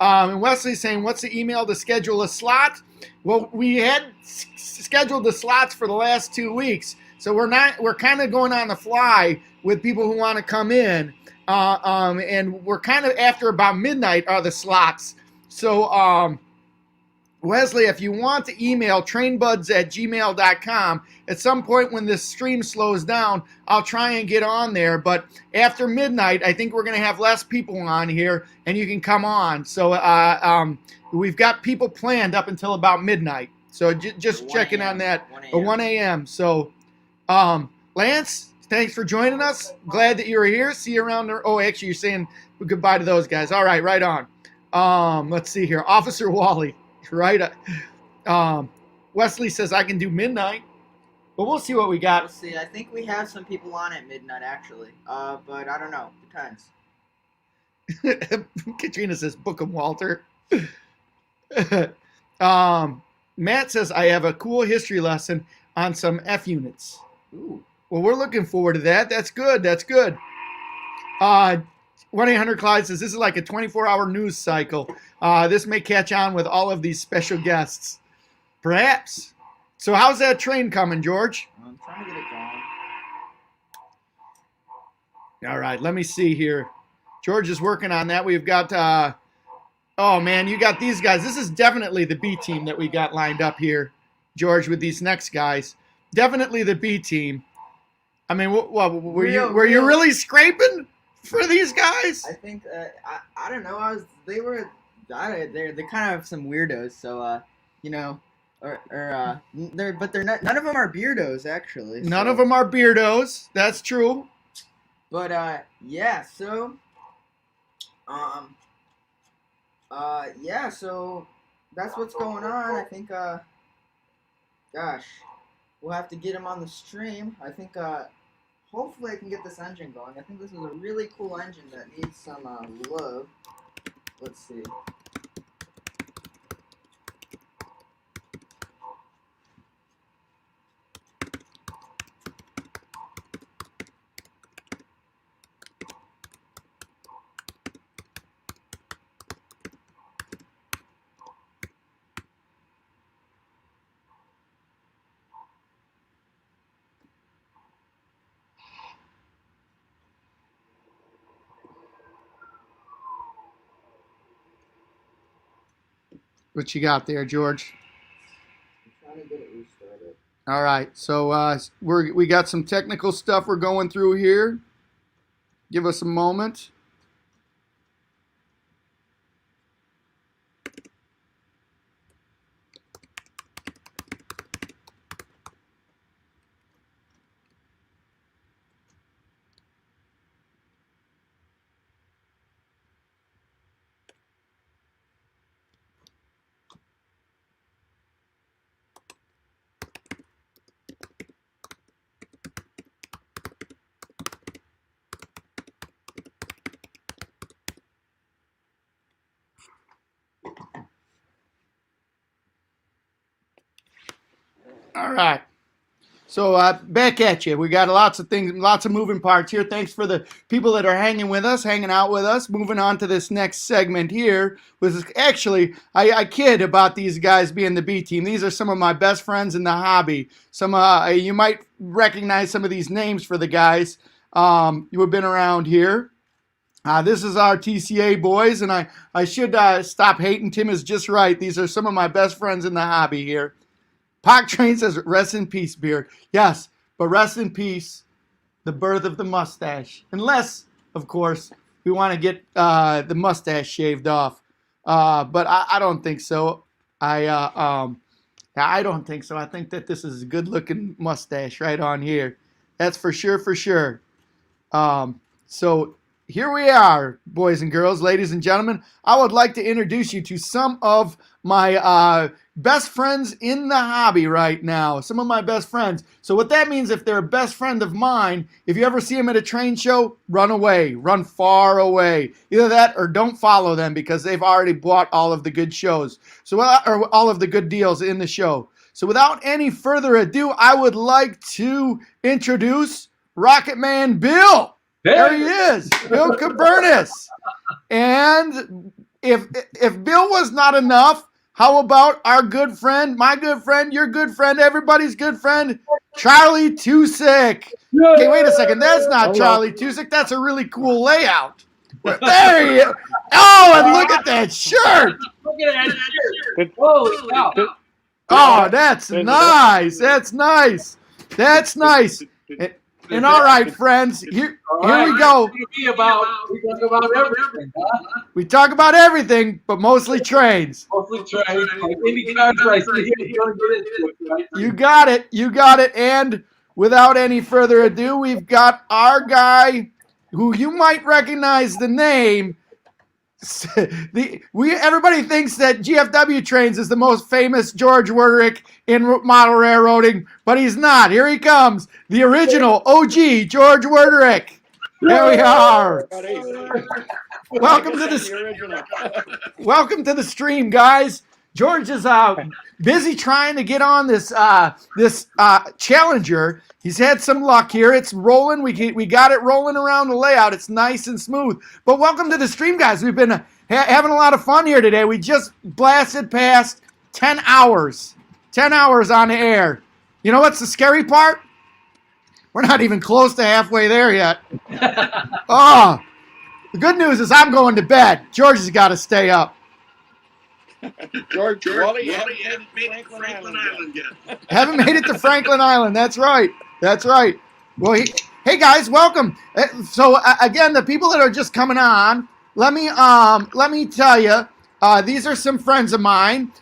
[SPEAKER 8] And Wesley's saying, what's the email to schedule a slot? Well, we had scheduled the slots for the last 2 weeks, so we're kind of going on the fly with people who want to come in, and we're kind of after about midnight are the slots. So Wesley, if you want to email trainbuds@gmail.com, at some point when this stream slows down, I'll try and get on there. But after midnight, I think we're going to have less people on here, and you can come on. So we've got people planned up until about midnight. So just checking on that. 1 a.m. So Lance, thanks for joining us. Glad that you were here. See you around there. Oh, actually, you're saying goodbye to those guys. All right, right on. Let's see here. Officer Wally. Right. Wesley says I can do midnight, but we'll see what we got.
[SPEAKER 3] We'll see. I think we have some people on at midnight, actually. But I don't know. Depends.
[SPEAKER 8] Katrina says book 'em, Walter. Matt says I have a cool history lesson on some F units.
[SPEAKER 3] Ooh.
[SPEAKER 8] Well, we're looking forward to that. That's good. That's good. 1-800-Clyde says this is like a 24-hour news cycle. This may catch on with all of these special guests. Perhaps. So how's that train coming, George?
[SPEAKER 3] I'm trying to get it going.
[SPEAKER 8] All right, let me see here. George is working on that. We've got, oh, man, you got these guys. This is definitely the B team that we got lined up here, George, with these next guys. Definitely the B team. I mean, were you really scraping for these guys?
[SPEAKER 3] I think I don't know. They're kind of some weirdos. So you know, they're not. None of them are beardos actually.
[SPEAKER 8] None of them are beardos. That's true.
[SPEAKER 3] But yeah. So yeah. So that's what's going on. I think gosh, we'll have to get him on the stream. I think hopefully I can get this engine going. I think this is a really cool engine that needs some love. Let's see.
[SPEAKER 8] What you got there, George?
[SPEAKER 3] I'm trying to get it restarted.
[SPEAKER 8] All right, so we got some technical stuff we're going through here. Give us a moment. All right. So back at you. We got lots of things, lots of moving parts here. Thanks for the people that are hanging out with us. Moving on to this next segment here. Was actually, I kid about these guys being the B team. These are some of my best friends in the hobby. Some you might recognize some of these names for the guys. You have been around here. This is our TCA boys, and I should stop hating. Tim is just right. These are some of my best friends in the hobby here. Park Train says, rest in peace, Beard. Yes, but rest in peace, the birth of the mustache. Unless, of course, we want to get the mustache shaved off. But I don't think so. I don't think so. I think that this is a good-looking mustache right on here. That's for sure, for sure. So here we are, boys and girls, ladies and gentlemen. I would like to introduce you to some of my best friends in the hobby right now. Some of my best friends. So what that means, if they're a best friend of mine, if you ever see them at a train show, run away. Run far away. Either that or don't follow them because they've already bought all of the good shows. Or all of the good deals in the show. So without any further ado, I would like to introduce Rocket Man Bill. There he is, Bill Cabernis. And if Bill was not enough, how about our good friend, my good friend, your good friend, everybody's good friend, Charlie Tusick. Okay, wait a second. That's not Charlie Tusick. That's a really cool layout. There he is. Oh, and look at that shirt.
[SPEAKER 12] Look at that shirt. Holy cow.
[SPEAKER 8] Oh, that's nice. That's nice. That's nice. And all right, friends, here we go.
[SPEAKER 12] We talk about everything, huh?
[SPEAKER 8] We talk about everything, but mostly trains.
[SPEAKER 12] Mostly trains. Like any contract,
[SPEAKER 8] You got it. You got it. And without any further ado, we've got our guy who you might recognize the name. Everybody thinks that GFW Trains is the most famous George Werderick in model railroading, but he's not. Here he comes, the original OG George Werderick. There we are. Welcome to the stream, guys. George is busy trying to get on this Challenger. He's had some luck here. It's rolling. We got it rolling around the layout. It's nice and smooth. But welcome to the stream, guys. We've been having a lot of fun here today. We just blasted past 10 hours. 10 hours on the air. You know what's the scary part? We're not even close to halfway there yet. Oh, the good news is I'm going to bed. George has got to stay up.
[SPEAKER 2] George, Wally hasn't made it to Franklin Island yet.
[SPEAKER 8] Haven't made it to Franklin Island. That's right. That's right. Well, hey guys, welcome. So again, the people that are just coming on, let me tell you, these are some friends of mine.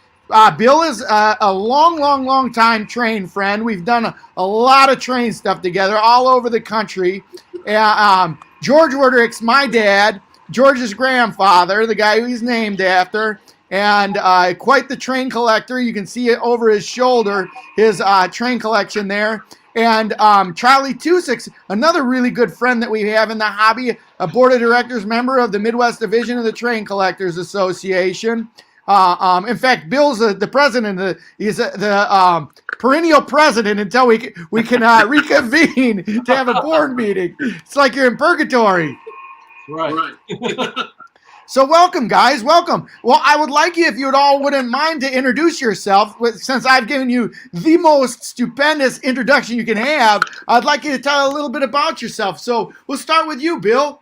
[SPEAKER 8] Bill is a long time train friend. We've done a lot of train stuff together all over the country. George Werderick's my dad, George's grandfather, the guy who he's named after. And quite the train collector. You can see it over his shoulder, his train collection there. And Charlie Tusick, another really good friend that we have in the hobby, a board of directors member of the Midwest Division of the Train Collectors Association. In fact, Bill's the president. He's the perennial president until we can reconvene to have a board meeting. It's like you're in purgatory.
[SPEAKER 12] Right.
[SPEAKER 8] So welcome, guys. Welcome. Well, I would like you, if you all wouldn't mind, to introduce yourself. Since I've given you the most stupendous introduction you can have, I'd like you to tell a little bit about yourself. So we'll start with you, Bill.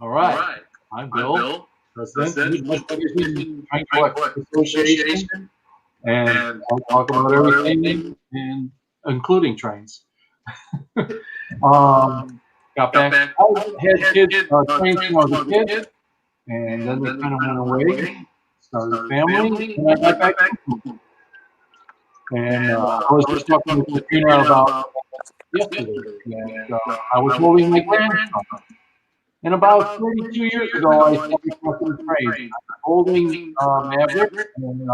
[SPEAKER 12] All right. I'm Bill, President of the Midwest Train Collectors Association, and I'll talk about everything, including trains. Got back. I had kids, trains when I was a kid. And then they kind of went away, started a family, and I got back to them. And I was just talking with Katrina about yesterday, and I was holding my grandson. And about 32 years ago, I started collecting trains. I was holding Maverick, and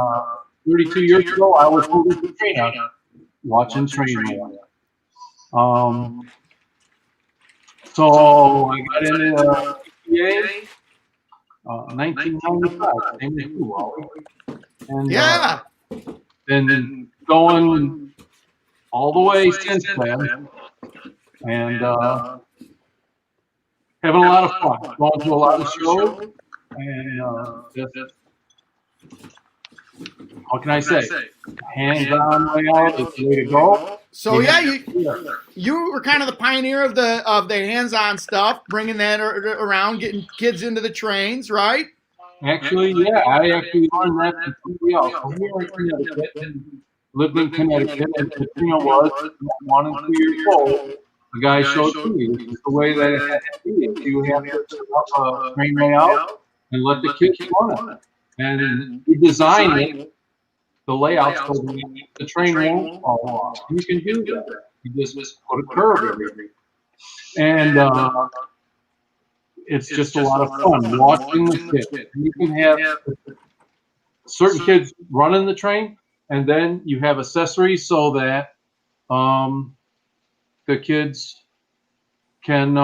[SPEAKER 12] 32 years ago, I was holding Katrina, watching train run. So I got into PTA. 1995, same as you, Wally. And,
[SPEAKER 8] yeah.
[SPEAKER 12] been going all the way since then, and having a lot of fun. Going to a lot of shows, and just, how can I say? Hands-on layout is the way to go.
[SPEAKER 8] So yeah, you were kind of the pioneer of the hands-on stuff, bringing that around, getting kids into the trains, right?
[SPEAKER 12] Actually, yeah, I actually learned that from somebody else. So we were in Connecticut, lived in Connecticut, and Katrina was 1 and 2 years old. The guy showed me this is the way that it has to be. You have to set up a train layout and let the kids run it. And we designed it, the layout, so that the train won't fall off. You can do that. You just put a curve everything. And it's just a lot of fun watching the kids. You can have certain kids running the train, and then you have accessories so that the kids can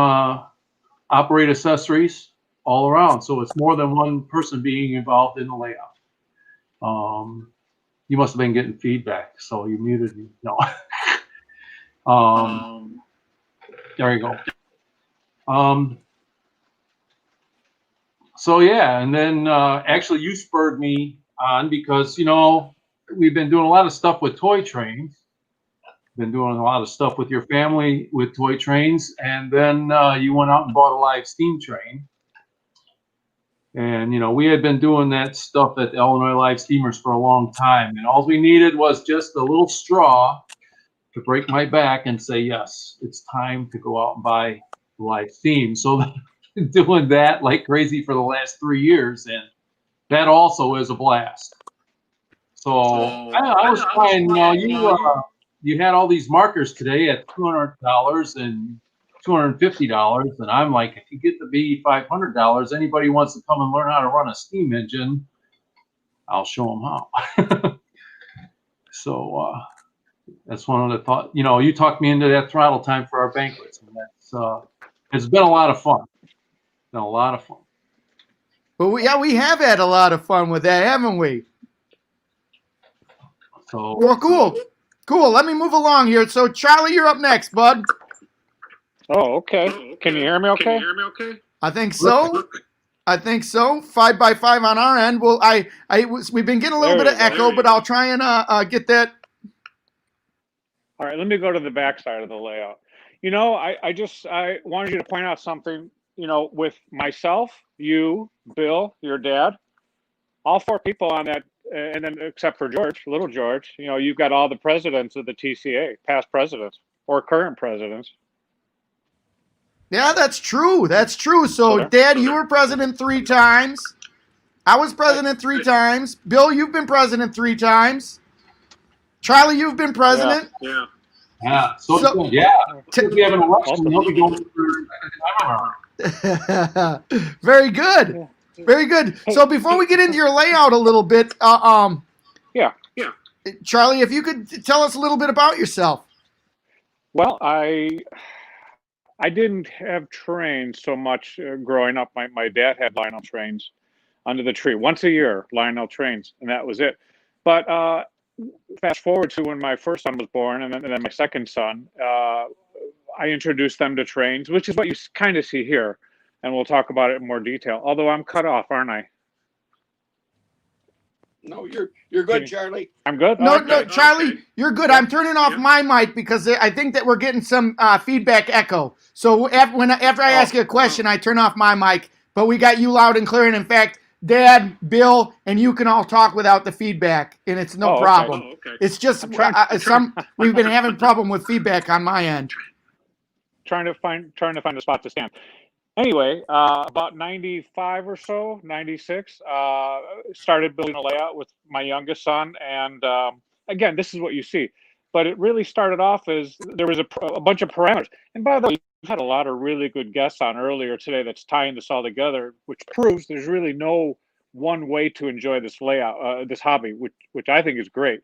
[SPEAKER 12] operate accessories all around. So it's more than one person being involved in the layout. You must have been getting feedback, so you muted me. No. There you go. So yeah, and then actually you spurred me on because, you know, we've been doing a lot of stuff with toy trains. Been doing a lot of stuff with your family with toy trains, and then you went out and bought a live steam train. And, you know, we had been doing that stuff at the Illinois Live Steamers for a long time, and all we needed was just a little straw to break my back and say, yes, it's time to go out and buy live steam. So doing that like crazy for the last 3 years, and that also is a blast. So I was trying, you had all these markers today at $200 and $250, and I'm like, if you get the be $500, anybody wants to come and learn how to run a steam engine, I'll show them how. So that's one of the thought. You know, you talked me into that throttle time for our banquets, and that's it's been a lot of fun. Been a lot of fun.
[SPEAKER 8] Well, we have had a lot of fun with that, haven't we?
[SPEAKER 12] So
[SPEAKER 8] well, cool. Let me move along here. So Charlie, you're up next, bud.
[SPEAKER 22] Oh, okay. Can you hear me okay?
[SPEAKER 8] I think so. 5x5 on our end. Well, we've been getting a little bit of echo, but I'll try and get that.
[SPEAKER 22] All right, let me go to the back side of the layout. You know, I wanted you to point out something, you know, with myself, you, Bill, your dad, all 4 people on that, and then except for George, little George, you know, you've got all the presidents of the TCA, past presidents or current presidents.
[SPEAKER 8] Yeah, that's true. So, Dad, you were president 3 times. I was president 3 times. Bill, you've been president 3 times. Charlie, you've been president.
[SPEAKER 12] Yeah. So yeah. If we have an election, he'll be going for second time around.
[SPEAKER 8] Very good. Very good. So before we get into your layout a little bit,
[SPEAKER 22] yeah.
[SPEAKER 8] Charlie, if you could tell us a little bit about yourself.
[SPEAKER 22] Well, I didn't have trains so much growing up. My dad had Lionel trains under the tree once a year, Lionel trains, and that was it. But fast forward to when my first son was born, and then my second son, I introduced them to trains, which is what you kind of see here, and we'll talk about it in more detail. Although I'm cut off, aren't I?
[SPEAKER 2] No, you're good, Charlie.
[SPEAKER 22] I'm good?
[SPEAKER 8] No, Charlie, you're good. I'm turning off my mic because I think that we're getting some feedback echo. So after I ask you a question, I turn off my mic, but we got you loud and clear. And in fact, Dad, Bill, and you can all talk without the feedback, and it's no problem.
[SPEAKER 22] Okay.
[SPEAKER 8] It's just we've been having a problem with feedback on my end.
[SPEAKER 22] Trying to find a spot to stand. Anyway, about 95 or so, 96, started building a layout with my youngest son. And again, this is what you see. But it really started off as there was a bunch of parameters. And by the way, we've had a lot of really good guests on earlier today that's tying this all together, which proves there's really no one way to enjoy this layout, this hobby, which I think is great.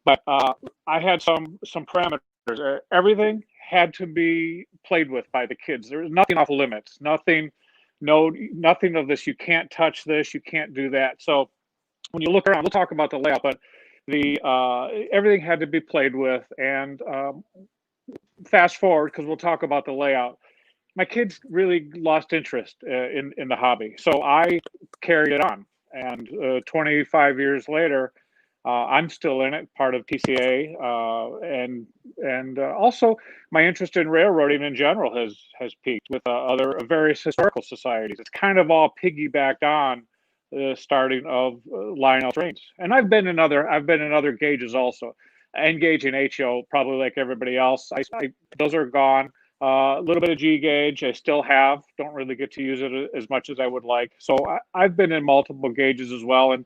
[SPEAKER 22] But I had some parameters. Everything had to be played with by the kids. There was nothing off limits. Nothing of this. You can't touch this. You can't do that. So when you look around, we'll talk about the layout, but
[SPEAKER 10] the everything had to be played with. And fast forward, because we'll talk about the layout. My kids really lost interest in the hobby, so I carried it on. And 25 years later, I'm still in it, part of PCA, and also my interest in railroading in general has peaked with other various historical societies. It's kind of all piggybacked on the starting of Lionel Trains, and I've been in other gauges also. N gauge and HO, probably like everybody else. Those are gone. A little bit of G gauge, I still have. Don't really get to use it as much as I would like. So I've been in multiple gauges as well, and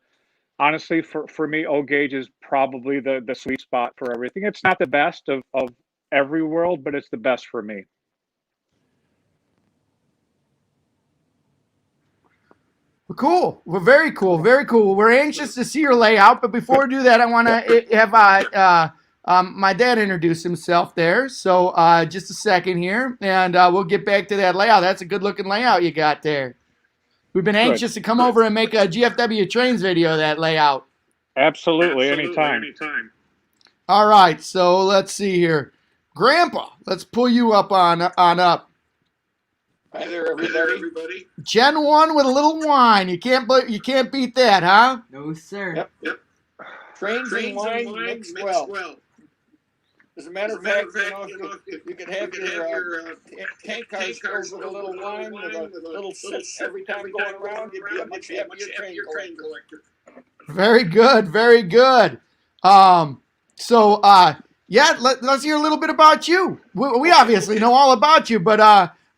[SPEAKER 10] honestly, for me, O gauge is probably the sweet spot for everything. It's not the best of every world, but it's the best for me.
[SPEAKER 8] Cool. Well, very cool. Very cool. We're anxious to see your layout, but before we do that, I want to have my dad introduce himself there. So just a second here, and we'll get back to that layout. That's a good-looking layout you got there. We've been anxious to come over and make a GFW Trains video of that layout.
[SPEAKER 10] Absolutely, anytime.
[SPEAKER 8] All right, so let's see here. Grandpa, let's pull you up on up.
[SPEAKER 17] Hi there, everybody.
[SPEAKER 8] Gen 1 with a little wine. You can't beat that, huh?
[SPEAKER 3] No, sir.
[SPEAKER 17] Yep. Trains and wine mixed well. As a matter of fact, if you could have your tank cars filled with a little wine with a little sip every time going around, you'd be a much happier train collector.
[SPEAKER 8] Very good, very good. Yeah, let's hear a little bit about you. We obviously know all about you, but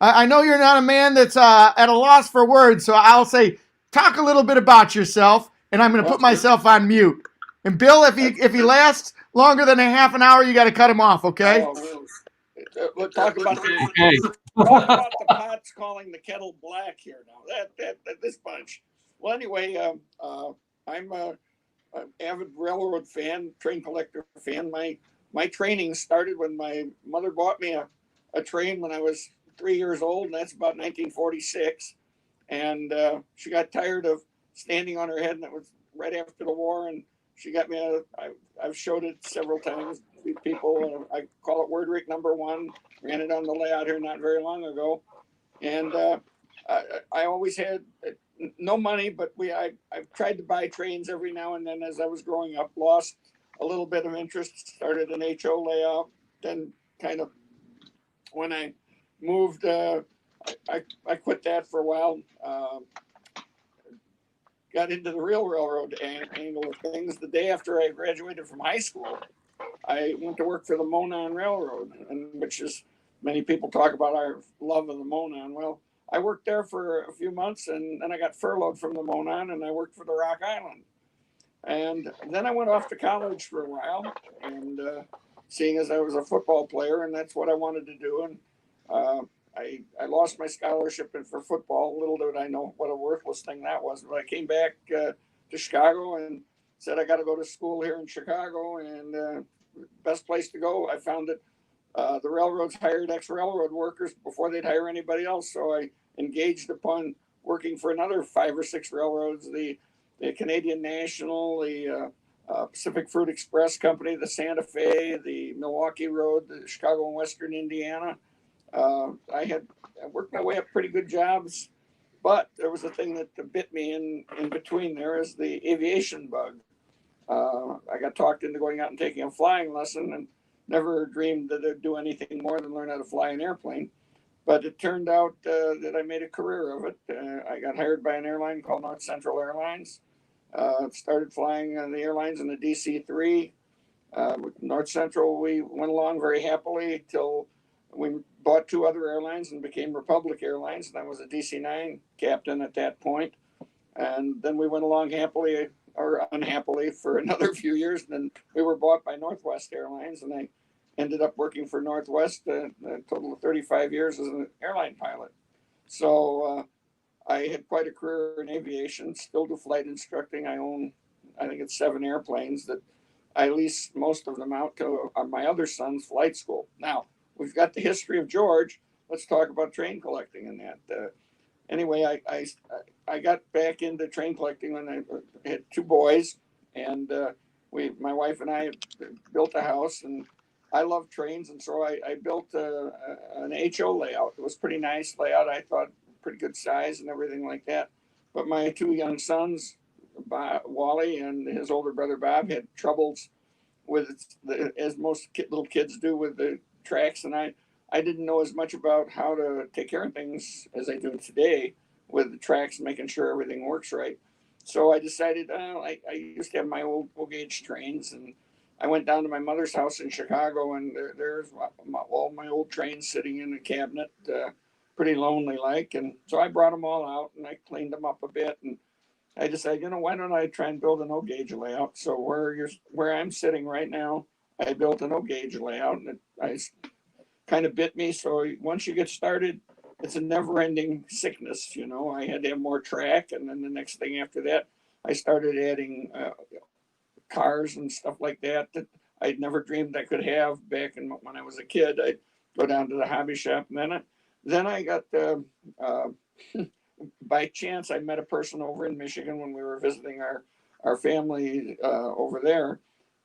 [SPEAKER 8] I know you're not a man that's at a loss for words, so I'll say, talk a little bit about yourself, and I'm going to put myself on mute. And Bill, if he lasts longer than a half an hour, you got to cut him off, okay?
[SPEAKER 17] We'll talk about the pots calling the kettle black here now. This bunch. Well, anyway, I'm an avid railroad fan, train collector fan. My training started when my mother bought me a train when I was 3 years old, and that's about 1946. And she got tired of standing on her head, and it was right after the war, and she got me I've showed it several times to people. I call it Word Rig number 1. Ran it on the layout here not very long ago. And I always had no money, but I've tried to buy trains every now and then as I was growing up. Lost a little bit of interest, started an HO layout. Then kind of when I moved, I quit that for a while. Got into the real railroad angle of things. The day after I graduated from high school, I went to work for the Monon Railroad, and which is many people talk about our love of the Monon. Well, I worked there for a few months, and then I got furloughed from the Monon, and I worked for the Rock Island. And then I went off to college for a while, and seeing as I was a football player, and that's what I wanted to do. And I lost my scholarship for football. Little did I know what a worthless thing that was. But I came back to Chicago and said I got to go to school here in Chicago, and best place to go. I found that the railroads hired ex-railroad workers before they'd hire anybody else. So I engaged upon working for another 5 or 6 railroads: the Canadian National, the Pacific Fruit Express Company, the Santa Fe, the Milwaukee Road, the Chicago and Western Indiana. I worked my way up pretty good jobs, but there was a thing that bit me in between there is the aviation bug. I got talked into going out and taking a flying lesson and never dreamed that I'd do anything more than learn how to fly an airplane. But it turned out that I made a career of it. I got hired by an airline called North Central Airlines. Started flying on the airlines in the DC-3. With North Central, we went along very happily till we bought 2 other airlines and became Republic Airlines, and I was a DC-9 captain at that point. And then we went along happily or unhappily for another few years, and then we were bought by Northwest Airlines, and I ended up working for Northwest a total of 35 years as an airline pilot. So I had quite a career in aviation, still do flight instructing. I own, I think it's 7 airplanes that I lease most of them out to my other son's flight school. Now, we've got the history of George. Let's talk about train collecting and that. Anyway, I got back into train collecting when I had 2 boys, and my wife and I built a house, and I love trains, and so I built an HO layout. It was pretty nice layout. I thought pretty good size and everything like that. But my two young sons, Wally and his older brother Bob, had troubles with as most little kids do with the tracks, and I didn't know as much about how to take care of things as I do today with the tracks and making sure everything works right. So I decided I used to have my old gauge trains, and I went down to my mother's house in Chicago, and there's all my old trains sitting in a cabinet, pretty lonely like. And so I brought them all out and I cleaned them up a bit, and I decided, why don't I try and build an O gauge layout? So where I'm sitting right now, I built an O gauge layout, and I kind of bit me. So once you get started, it's a never-ending sickness. I had to have more track, and then the next thing after that, I started adding cars and stuff like that I'd never dreamed I could have back when I was a kid. I'd go down to the hobby shop, and then I got by chance I met a person over in Michigan when we were visiting our family over there.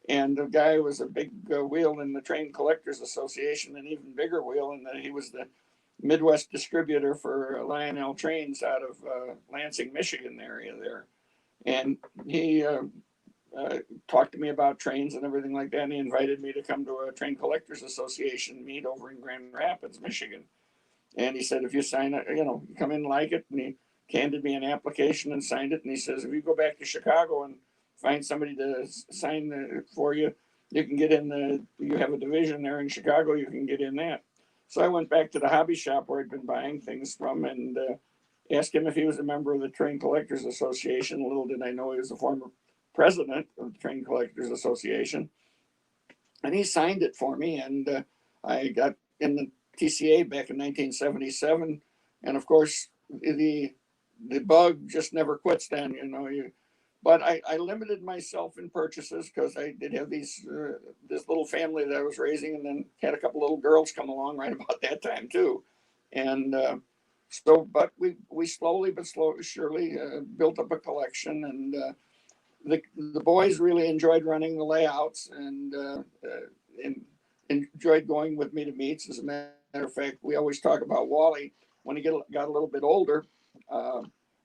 [SPEAKER 17] And the guy was a big wheel in the Train Collectors Association, an even bigger wheel, and that he was the Midwest distributor for Lionel Trains out of Lansing, Michigan area there. And he talked to me about trains and everything like that. And he invited me to come to a Train Collectors Association meet over in Grand Rapids, Michigan. And he said, if you sign it, you come in and like it. And he handed me an application and signed it. And he says, if you go back to Chicago and find somebody to sign it for you, you can get in you have a division there in Chicago, you can get in that. So I went back to the hobby shop where I'd been buying things from and asked him if he was a member of the Train Collectors Association. Little did I know he was a former president of the Train Collectors Association. And he signed it for me. And I got in the TCA back in 1977. And of course, the bug just never quits then, but I limited myself in purchases because I did have this little family that I was raising, and then had a couple little girls come along right about that time too. And but we slowly but surely built up a collection, and the boys really enjoyed running the layouts and enjoyed going with me to meets. As a matter of fact, we always talk about Wally when he got a little bit older.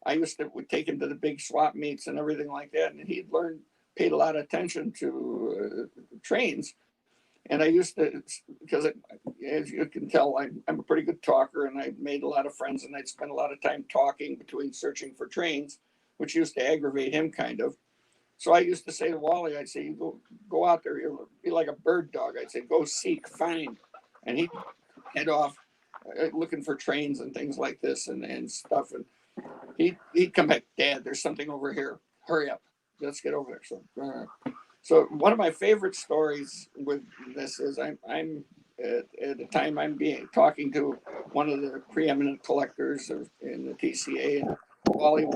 [SPEAKER 17] I would take him to the big swap meets and everything like that, and he'd paid a lot of attention to trains. And I used to, because as you can tell, I'm a pretty good talker, and I made a lot of friends, and I'd spend a lot of time talking between searching for trains, which used to aggravate him kind of. So I used to say to Wally, I'd say, go out there, you'll be like a bird dog. I'd say, go seek, find. And he'd head off looking for trains and things like this and stuff. And he'd come back, Dad, there's something over here. Hurry up. Let's get over there. So one of my favorite stories with this is I'm at the time talking to one of the preeminent collectors in the TCA, and Wally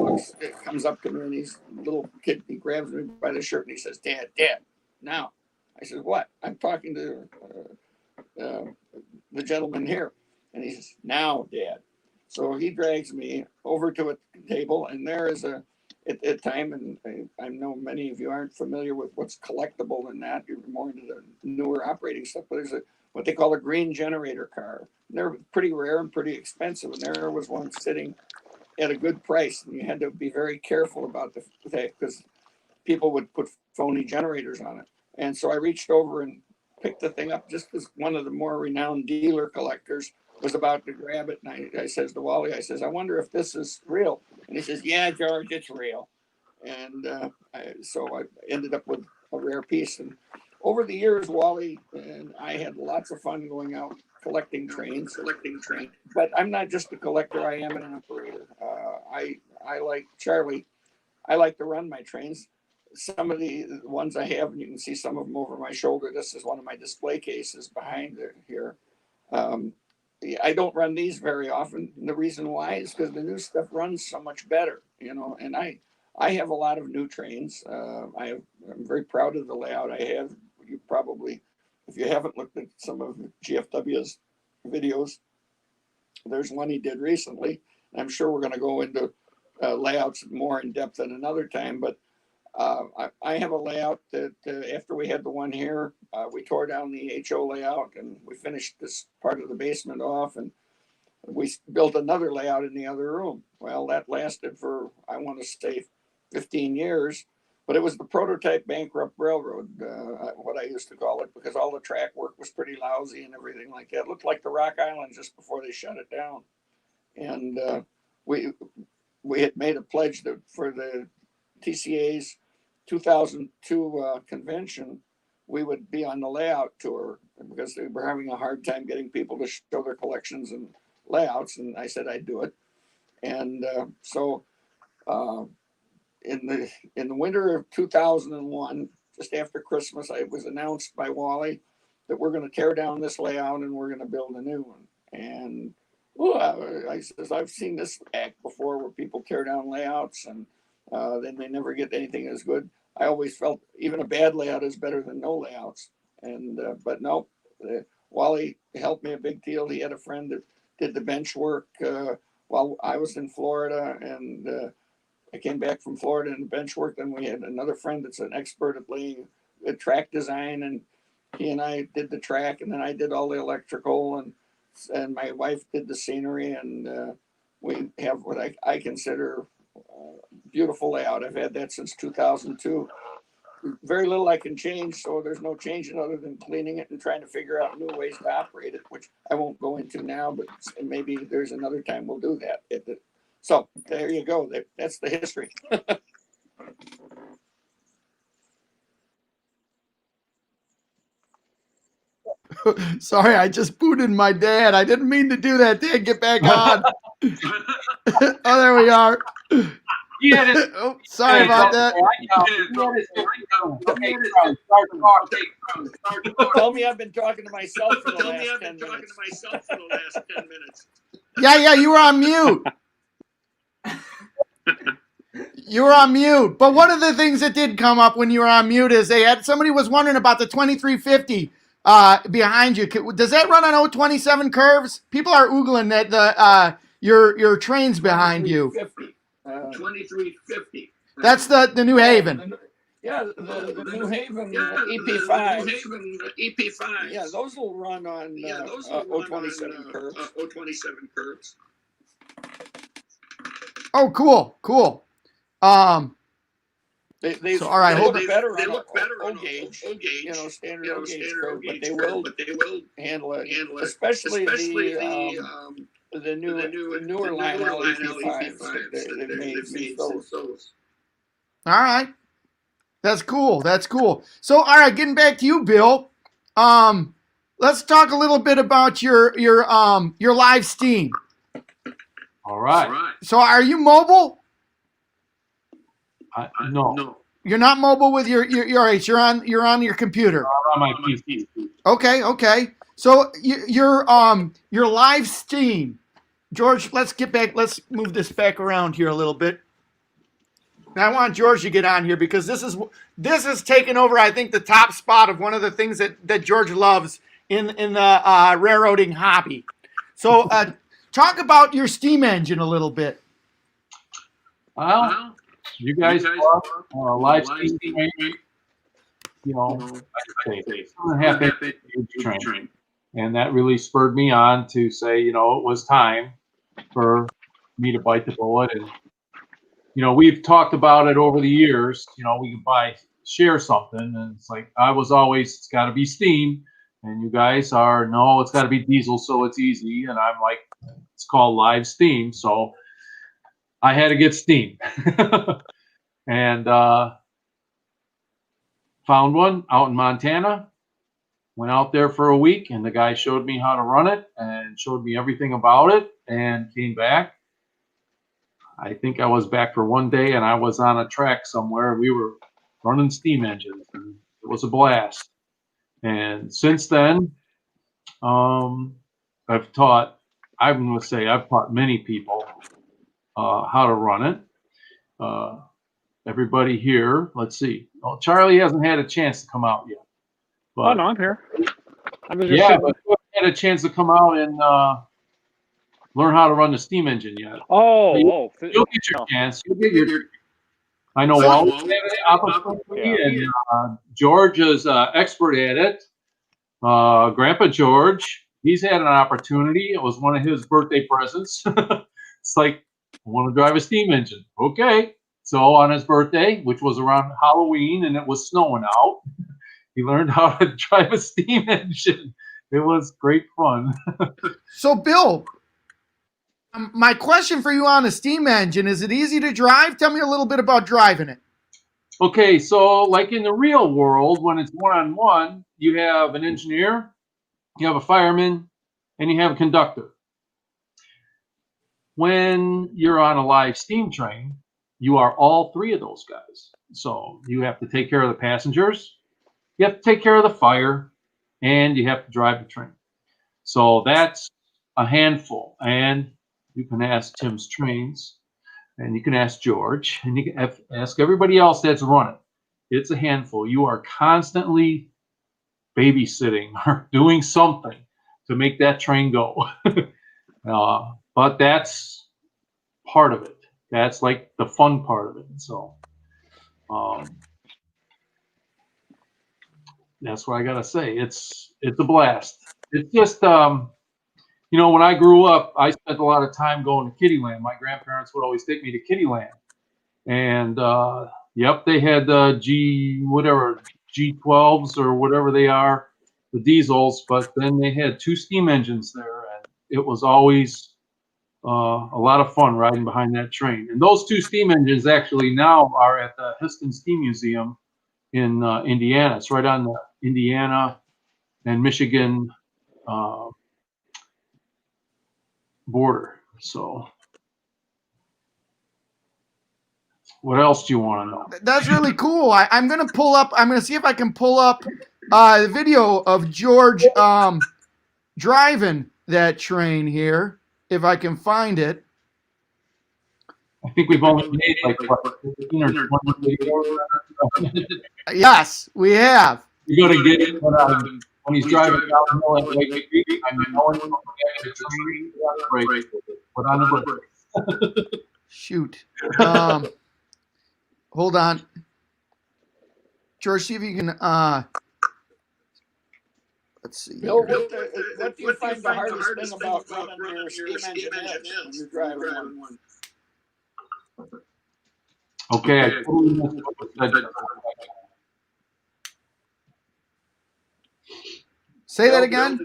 [SPEAKER 17] comes up to me, and he's a little kid. He grabs me by the shirt and he says, Dad, now. I said, what? I'm talking to the gentleman here. And he says, now, Dad. So he drags me over to a table, and there is at that time, and I know many of you aren't familiar with what's collectible in that. You're more into the newer operating stuff, but there's what they call a green generator car. And they're pretty rare and pretty expensive. And there was one sitting at a good price, and you had to be very careful about that because people would put phony generators on it. And so I reached over and picked the thing up just as one of the more renowned dealer collectors was about to grab it. And I says to Wally, I says, I wonder if this is real. And he says, yeah, George, it's real. And so I ended up with a rare piece. And over the years, Wally and I had lots of fun going out collecting trains. But I'm not just a collector, I am an operator. I like Charlie. I like to run my trains. Some of the ones I have, and you can see some of them over my shoulder. This is one of my display cases behind here. I don't run these very often. And the reason why is because the new stuff runs so much better, and I have a lot of new trains. I'm very proud of the layout I have. You probably, if you haven't looked at some of GFW's videos, there's one he did recently. I'm sure we're going to go into layouts more in depth at another time, but I have a layout that after we had the one here, we tore down the HO layout and we finished this part of the basement off, and we built another layout in the other room. Well, that lasted for, I want to say, 15 years, but it was the prototype bankrupt railroad, what I used to call it, because all the track work was pretty lousy and everything like that. It looked like the Rock Island just before they shut it down. And we had made a pledge that for the TCA's 2002 convention, we would be on the layout tour because they were having a hard time getting people to show their collections and layouts, and I said I'd do it. And so in the winter of 2001, just after Christmas, it was announced by Wally that we're going to tear down this layout and we're going to build a new one. And I says, I've seen this act before where people tear down layouts and then they never get anything as good. I always felt even a bad layout is better than no layouts. And but no, Wally helped me a big deal. He had a friend that did the bench work while I was in Florida, and I came back from Florida and bench work. Then we had another friend that's an expert at laying track design, and he and I did the track, and then I did all the electrical, and my wife did the scenery, and we have what I consider beautiful layout. I've had that since 2002. Very little I can change, so there's no changing other than cleaning it and trying to figure out new ways to operate it, which I won't go into now, but maybe there's another time we'll do that. So there you go. That's the history.
[SPEAKER 8] Sorry, I just booted my dad. I didn't mean to do that. Dad, get back on. Oh, there we are.
[SPEAKER 12] Yeah.
[SPEAKER 8] Oh, sorry about that.
[SPEAKER 17] Tell me I've been talking to myself for the last 10 minutes.
[SPEAKER 8] Yeah, you were on mute. You were on mute. But one of the things that did come up when you were on mute is somebody was wondering about the 2350 behind you. Does that run on 027 curves? People are oogling that your train's behind you.
[SPEAKER 17] 2350.
[SPEAKER 8] That's the New Haven.
[SPEAKER 17] Yeah, the New Haven EP5. EP5. Yeah, those will run on 027 curves. 027 curves.
[SPEAKER 8] Oh, cool.
[SPEAKER 17] They
[SPEAKER 8] so all right,
[SPEAKER 17] look better on O gauge, standard O gauge curve, but they will handle it, especially the newer Lionel EP5s that they've made those.
[SPEAKER 8] All right, that's cool. So all right, getting back to you, Bill. Let's talk a little bit about your live stream.
[SPEAKER 12] All right.
[SPEAKER 8] So are you mobile?
[SPEAKER 12] No.
[SPEAKER 8] You're not mobile with your you're on your computer.
[SPEAKER 12] On my PC.
[SPEAKER 8] Okay. So your live stream, George. Let's move this back around here a little bit. Now I want George to get on here because this is taking over. I think the top spot of one of the things that George loves in the railroading hobby. So talk about your steam engine a little bit.
[SPEAKER 12] Well, you guys are live stream train. Like I say, 2.5 train. And that really spurred me on to say, it was time for me to bite the bullet. And, we've talked about it over the years. We could share something. And it's like, I was always, it's got to be steam. And you guys are, no, it's got to be diesel, so it's easy. And I'm like, it's called live steam. So I had to get steam. And found one out in Montana. Went out there for a week, and the guy showed me how to run it and showed me everything about it and came back. I think I was back for one day, and I was on a track somewhere. We were running steam engines, and it was a blast. And since then, I've taught many people how to run it. Everybody here, let's see. Well, Charlie hasn't had a chance to come out yet. But,
[SPEAKER 10] no, I'm here.
[SPEAKER 12] But you haven't had a chance to come out and learn how to run the steam engine yet.
[SPEAKER 10] You'll
[SPEAKER 12] get your chance. You'll get your. I know
[SPEAKER 8] So-
[SPEAKER 12] Wally had an opportunity, and George is expert at it. Grandpa George, he's had an opportunity. It was one of his birthday presents. It's like, I want to drive a steam engine. Okay. So on his birthday, which was around Halloween and it was snowing out, he learned how to drive a steam engine. It was great fun.
[SPEAKER 8] So, Bill, my question for you on a steam engine, is it easy to drive? Tell me a little bit about driving it.
[SPEAKER 12] Okay, so like in the real world, when it's one-on-one, you have an engineer, you have a fireman, and you have a conductor. When you're on a live steam train, you are all three of those guys. So you have to take care of the passengers, you have to take care of the fire, and you have to drive the train. So that's a handful. And you can ask Tim's Trains, and you can ask George, and you can ask everybody else that's running. It's a handful. You are constantly babysitting or doing something to make that train go. But that's part of it. That's like the fun part of it. So that's what I gotta say. It's a blast. It's just you know, when I grew up, I spent a lot of time going to Kittyland. My grandparents would always take me to Kittyland, and yep, they had G12s or whatever they are, the diesels, but then they had two steam engines there, and it was always a lot of fun riding behind that train. And those two steam engines actually now are at the Histon Steam Museum in Indiana. It's right on the Indiana and Michigan border. So what else do you want to know?
[SPEAKER 8] That's really cool. I'm going to see if I can pull up the video of George driving that train here, if I can find it.
[SPEAKER 12] I think we've only made like what, 15 or 20 videos.
[SPEAKER 8] Yes, we have.
[SPEAKER 12] You got to get it when he's driving downhill at Lake Creek. I'm knowing from the train, put on the brakes.
[SPEAKER 8] Shoot. Hold on. George, see if you can let's see.
[SPEAKER 17] Bill, what do you find the hardest thing about running your steam engine is when you're driving one?
[SPEAKER 12] Okay, I totally missed what you said.
[SPEAKER 8] Say that again.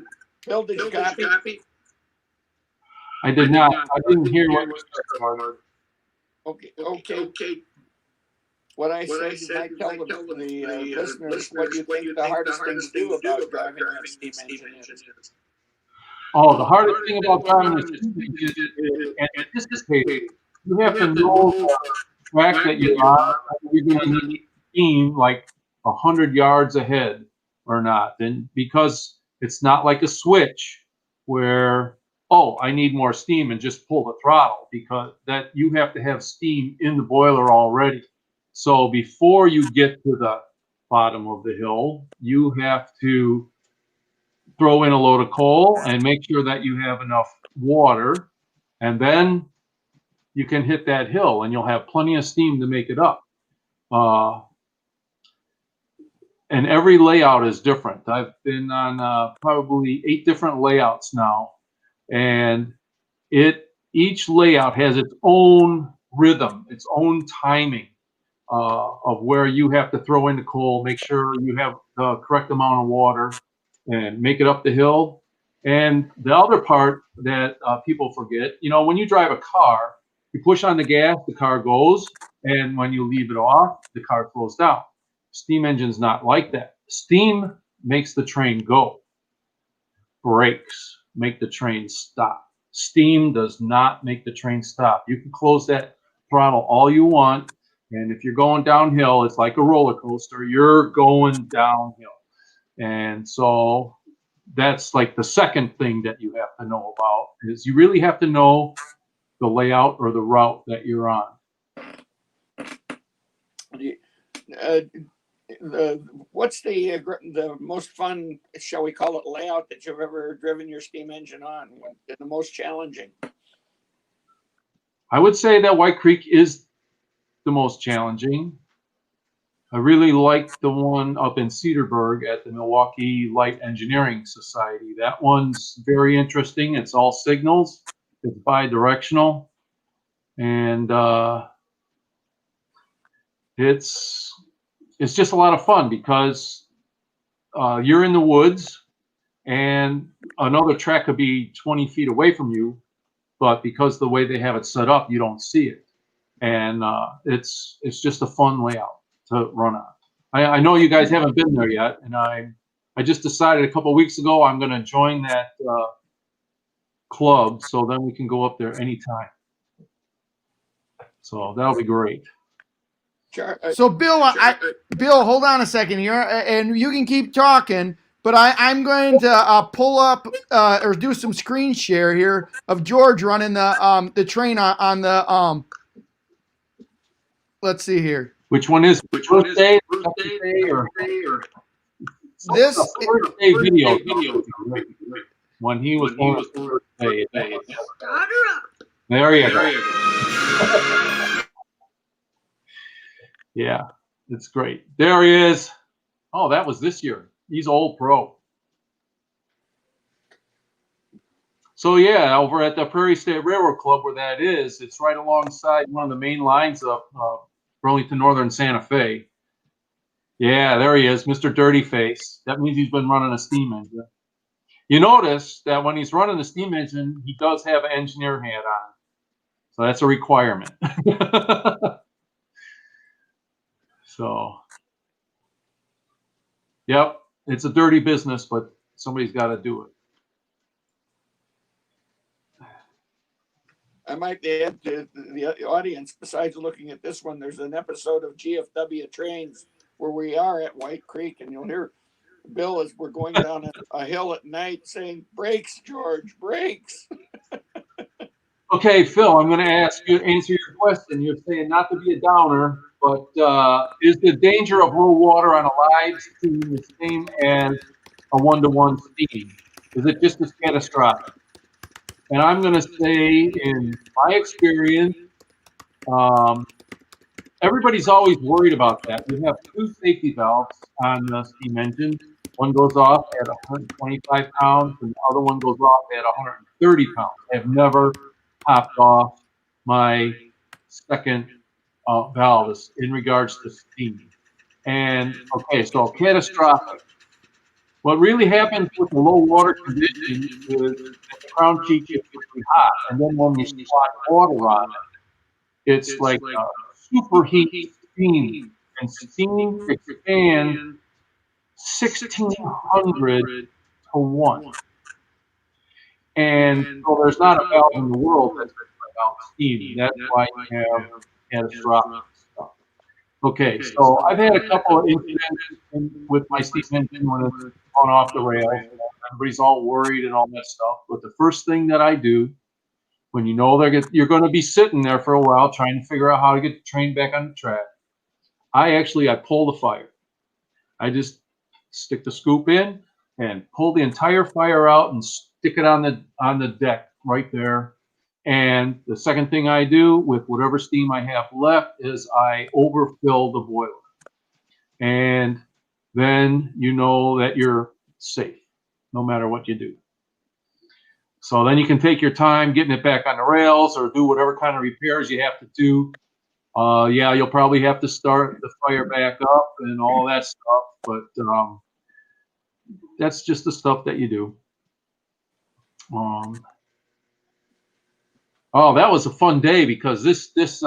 [SPEAKER 17] Bill, did you copy?
[SPEAKER 12] I did not. I didn't hear what you said, Mark.
[SPEAKER 17] Okay. What I said is I tell the listeners what you think the hardest thing to do about driving a steam engine is.
[SPEAKER 12] Oh, the hardest thing about driving a steam engine is anticipating. You have to know the track that you're on. You're going to need steam like 100 yards ahead or not. And because it's not like a switch where, oh, I need more steam and just pull the throttle, because that you have to have steam in the boiler already. So before you get to the bottom of the hill, you have to throw in a load of coal and make sure that you have enough water, and then you can hit that hill and you'll have plenty of steam to make it up. And every layout is different. I've been on probably 8 different layouts now, and each layout has its own rhythm, its own timing of where you have to throw in the coal, make sure you have the correct amount of water, and make it up the hill. And the other part that people forget, you know, when you drive a car, you push on the gas, the car goes, and when you leave it off, the car slows down. Steam engine's not like that. Steam makes the train go. Brakes make the train stop. Steam does not make the train stop. You can close that throttle all you want, and if you're going downhill, it's like a roller coaster. You're going downhill. And so that's like the second thing that you have to know about, is you really have to know the layout or the route that you're on.
[SPEAKER 17] What's the most fun, shall we call it, layout that you've ever driven your steam engine on, and the most challenging?
[SPEAKER 12] I would say that White Creek is the most challenging. I really like the one up in Cedarburg at the Milwaukee Light Engineering Society. That one's very interesting. It's all signals. It's bi-directional. And it's just a lot of fun because you're in the woods and another track could be 20 feet away from you, but because the way they have it set up, you don't see it. And it's just a fun layout to run on. I know you guys haven't been there yet, and I just decided a couple of weeks ago I'm going to join that club, so then we can go up there anytime. So that'll be great.
[SPEAKER 8] So Bill, Bill, hold on a second here, and you can keep talking. But I'm going to pull up or do some screen share here of George running the train on the Let's see here.
[SPEAKER 12] Which one is first day, second day, or
[SPEAKER 8] this
[SPEAKER 12] first day video? When he was on the first day. There you go. Yeah, it's great. There he is. Oh, that was this year. He's old pro. So yeah, over at the Prairie State Railroad Club where that is, it's right alongside one of the main lines of Burlington Northern Santa Fe. Yeah, there he is, Mr. Dirty Face. That means he's been running a steam engine. You notice that when he's running the steam engine, he does have an engineer hat on. So that's a requirement. So, yep, it's a dirty business, but somebody's got to do it.
[SPEAKER 17] I might add to the audience, besides looking at this one, there's an episode of GFW Trains where we are at White Creek, and you'll hear Bill as we're going down a hill at night saying, "Brakes, George, brakes."
[SPEAKER 12] Okay, Phil, I'm going to answer your question. You're saying not to be a downer, but is the danger of low water on a live stream the same as a one-to-one steam? Is it just as catastrophic? And I'm going to say, in my experience, everybody's always worried about that. We have two safety valves on the steam engine. One goes off at 125 pounds, and the other one goes off at 130 pounds. I have never popped off my second valve in regards to steam. And okay, so catastrophic. What really happens with the low water conditions is that the crown cheek gets really hot, and then when you squat water on it, it's like a superheat steam, and steam expands 1,600 to 1. And so there's not a valve in the world that's about steam. That's why you have catastrophic stuff. Okay, so I've had a couple of incidents with my steam engine when it's gone off the rails. Everybody's all worried and all that stuff. But the first thing that I do, when you know you're going to be sitting there for a while trying to figure out how to get the train back on the track, I pull the fire. I just stick the scoop in and pull the entire fire out and stick it on the deck right there. And the second thing I do with whatever steam I have left is I overfill the boiler. And then you know that you're safe, no matter what you do. So then you can take your time getting it back on the rails or do whatever kind of repairs you have to do. Yeah, you'll probably have to start the fire back up and all that stuff, but that's just the stuff that you do. Oh, that was a fun day because this it's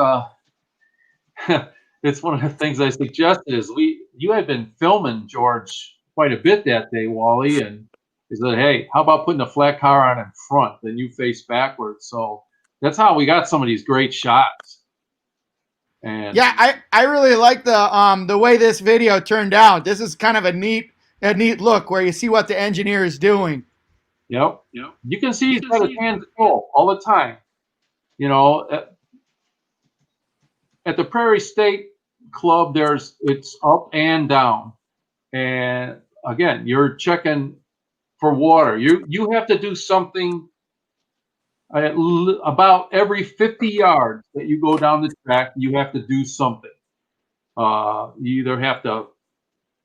[SPEAKER 12] one of the things I suggested is you had been filming George quite a bit that day, Wally, and he said, hey, how about putting a flat car on in front, then you face backwards. So that's how we got some of these great shots. And
[SPEAKER 8] yeah, I really like the way this video turned out. This is kind of a neat look where you see what the engineer is doing.
[SPEAKER 12] Yep. You can see he's got his hands full all the time. You know, at the Prairie State Club, it's up and down. And again, you're checking for water. You have to do something about every 50 yards that you go down the track, you have to do something. You either have to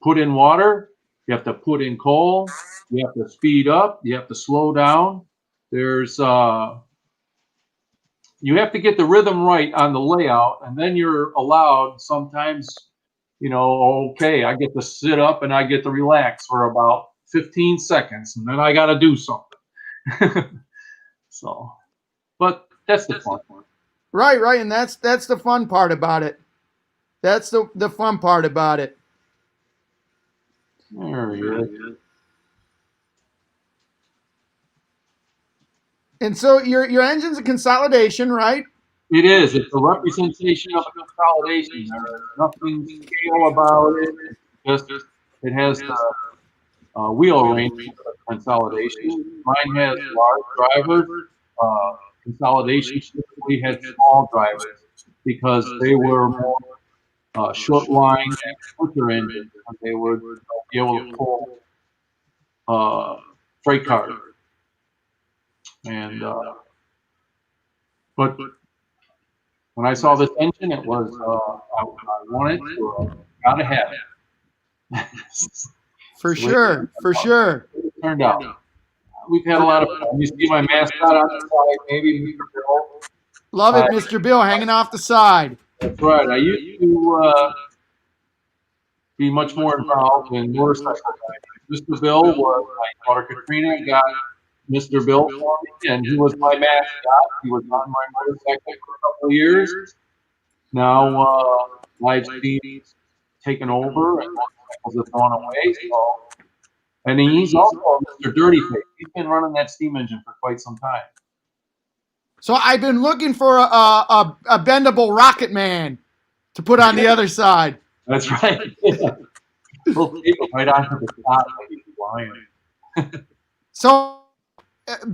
[SPEAKER 12] put in water, you have to put in coal, you have to speed up, you have to slow down. There's you have to get the rhythm right on the layout, and then you're allowed sometimes, okay, I get to sit up and I get to relax for about 15 seconds, and then I got to do something. So, but that's the fun part.
[SPEAKER 8] Right, and that's the fun part about it. That's the fun part about it.
[SPEAKER 12] There he is.
[SPEAKER 8] And so your engine's a consolidation, right?
[SPEAKER 12] It is. It's a representation of a consolidation. There's nothing scale about it. It has the wheel range of consolidation. Mine has large drivers. Consolidation typically had small drivers because they were more short line and quicker engines, and they would be able to pull freight cars. And but when I saw this engine, it was I wanted to gotta have it.
[SPEAKER 8] For sure.
[SPEAKER 12] It turned out. We've had a lot of fun. You see my mascot on the side, maybe Mr. Bill.
[SPEAKER 8] Love it, Mr. Bill, hanging off the side.
[SPEAKER 12] That's right. I used to be much more involved in motorcycle driving. Mr. Bill was my daughter Katrina got Mr. Bill for me, and he was my mascot. He was on my motorcycle for a couple of years. Now Livestream taken over, and motorcycles have gone away. So, and he's also Mr. Dirty Face. He's been running that steam engine for quite some time.
[SPEAKER 8] So I've been looking for a bendable Rocket Man to put on the other side.
[SPEAKER 12] That's right. We'll take it right onto the top like he's flying.
[SPEAKER 8] So,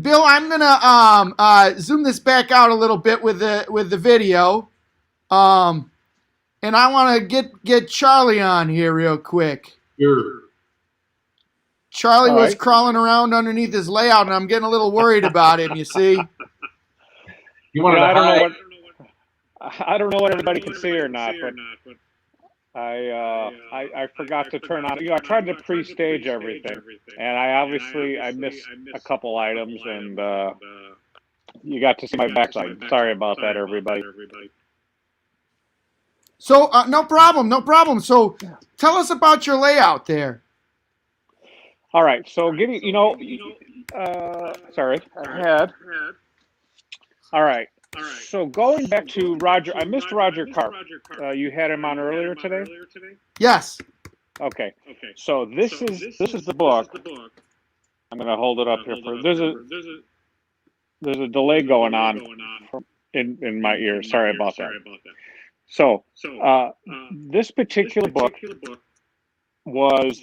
[SPEAKER 8] Bill, I'm gonna zoom this back out a little bit with the video, and I want to get Charlie on here real quick.
[SPEAKER 12] Sure.
[SPEAKER 8] Charlie was crawling around underneath his layout, and I'm getting a little worried about him. You see.
[SPEAKER 10] I don't know what everybody can see or not, but I forgot to turn on. I tried to pre-stage everything, and I missed a couple items, and you got to see my backside. Sorry about that, everybody.
[SPEAKER 8] So no problem. So tell us about your layout there.
[SPEAKER 10] All right. So sorry, I had. All right. So going back to Roger, I missed Roger Karp. You had him on earlier today?
[SPEAKER 8] Yes.
[SPEAKER 10] Okay. So this is the book. I'm going to hold it up here for. There's a delay going on in my ear. Sorry about that. So this particular book was.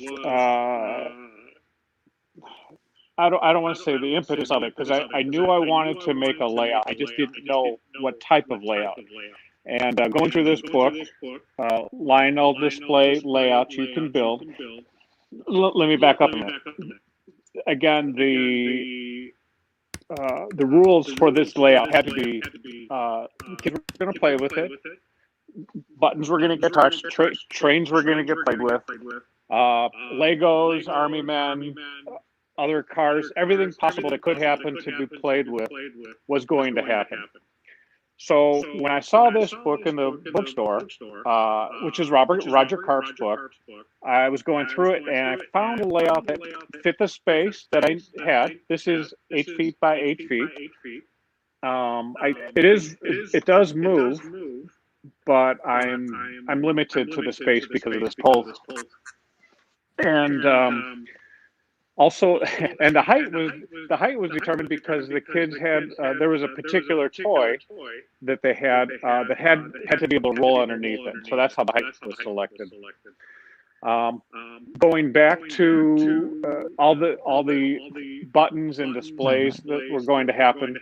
[SPEAKER 10] I don't want to say the impetus of it, because I knew I wanted to make a layout. I just didn't know what type of layout. And going through this book, Lionel display layouts you can build. Let me back up a minute. Again, the rules for this layout had to be kids were going to play with it. Buttons were going to get touched. Trains were going to get played with. Legos, army men. Other cars, everything possible that could happen to be played with was going to happen. So when I saw this book in the bookstore, which is Roger Karp's book, I was going through it and I found a layout that fit the space that I had. This is 8 feet by 8 feet. It does move, but I'm limited to the space because of this pole. And also, and the height was determined because the kids had there was a particular toy that they had that had to be able to roll underneath it. So that's how the height was selected. Going back to all the buttons and displays that were going to happen.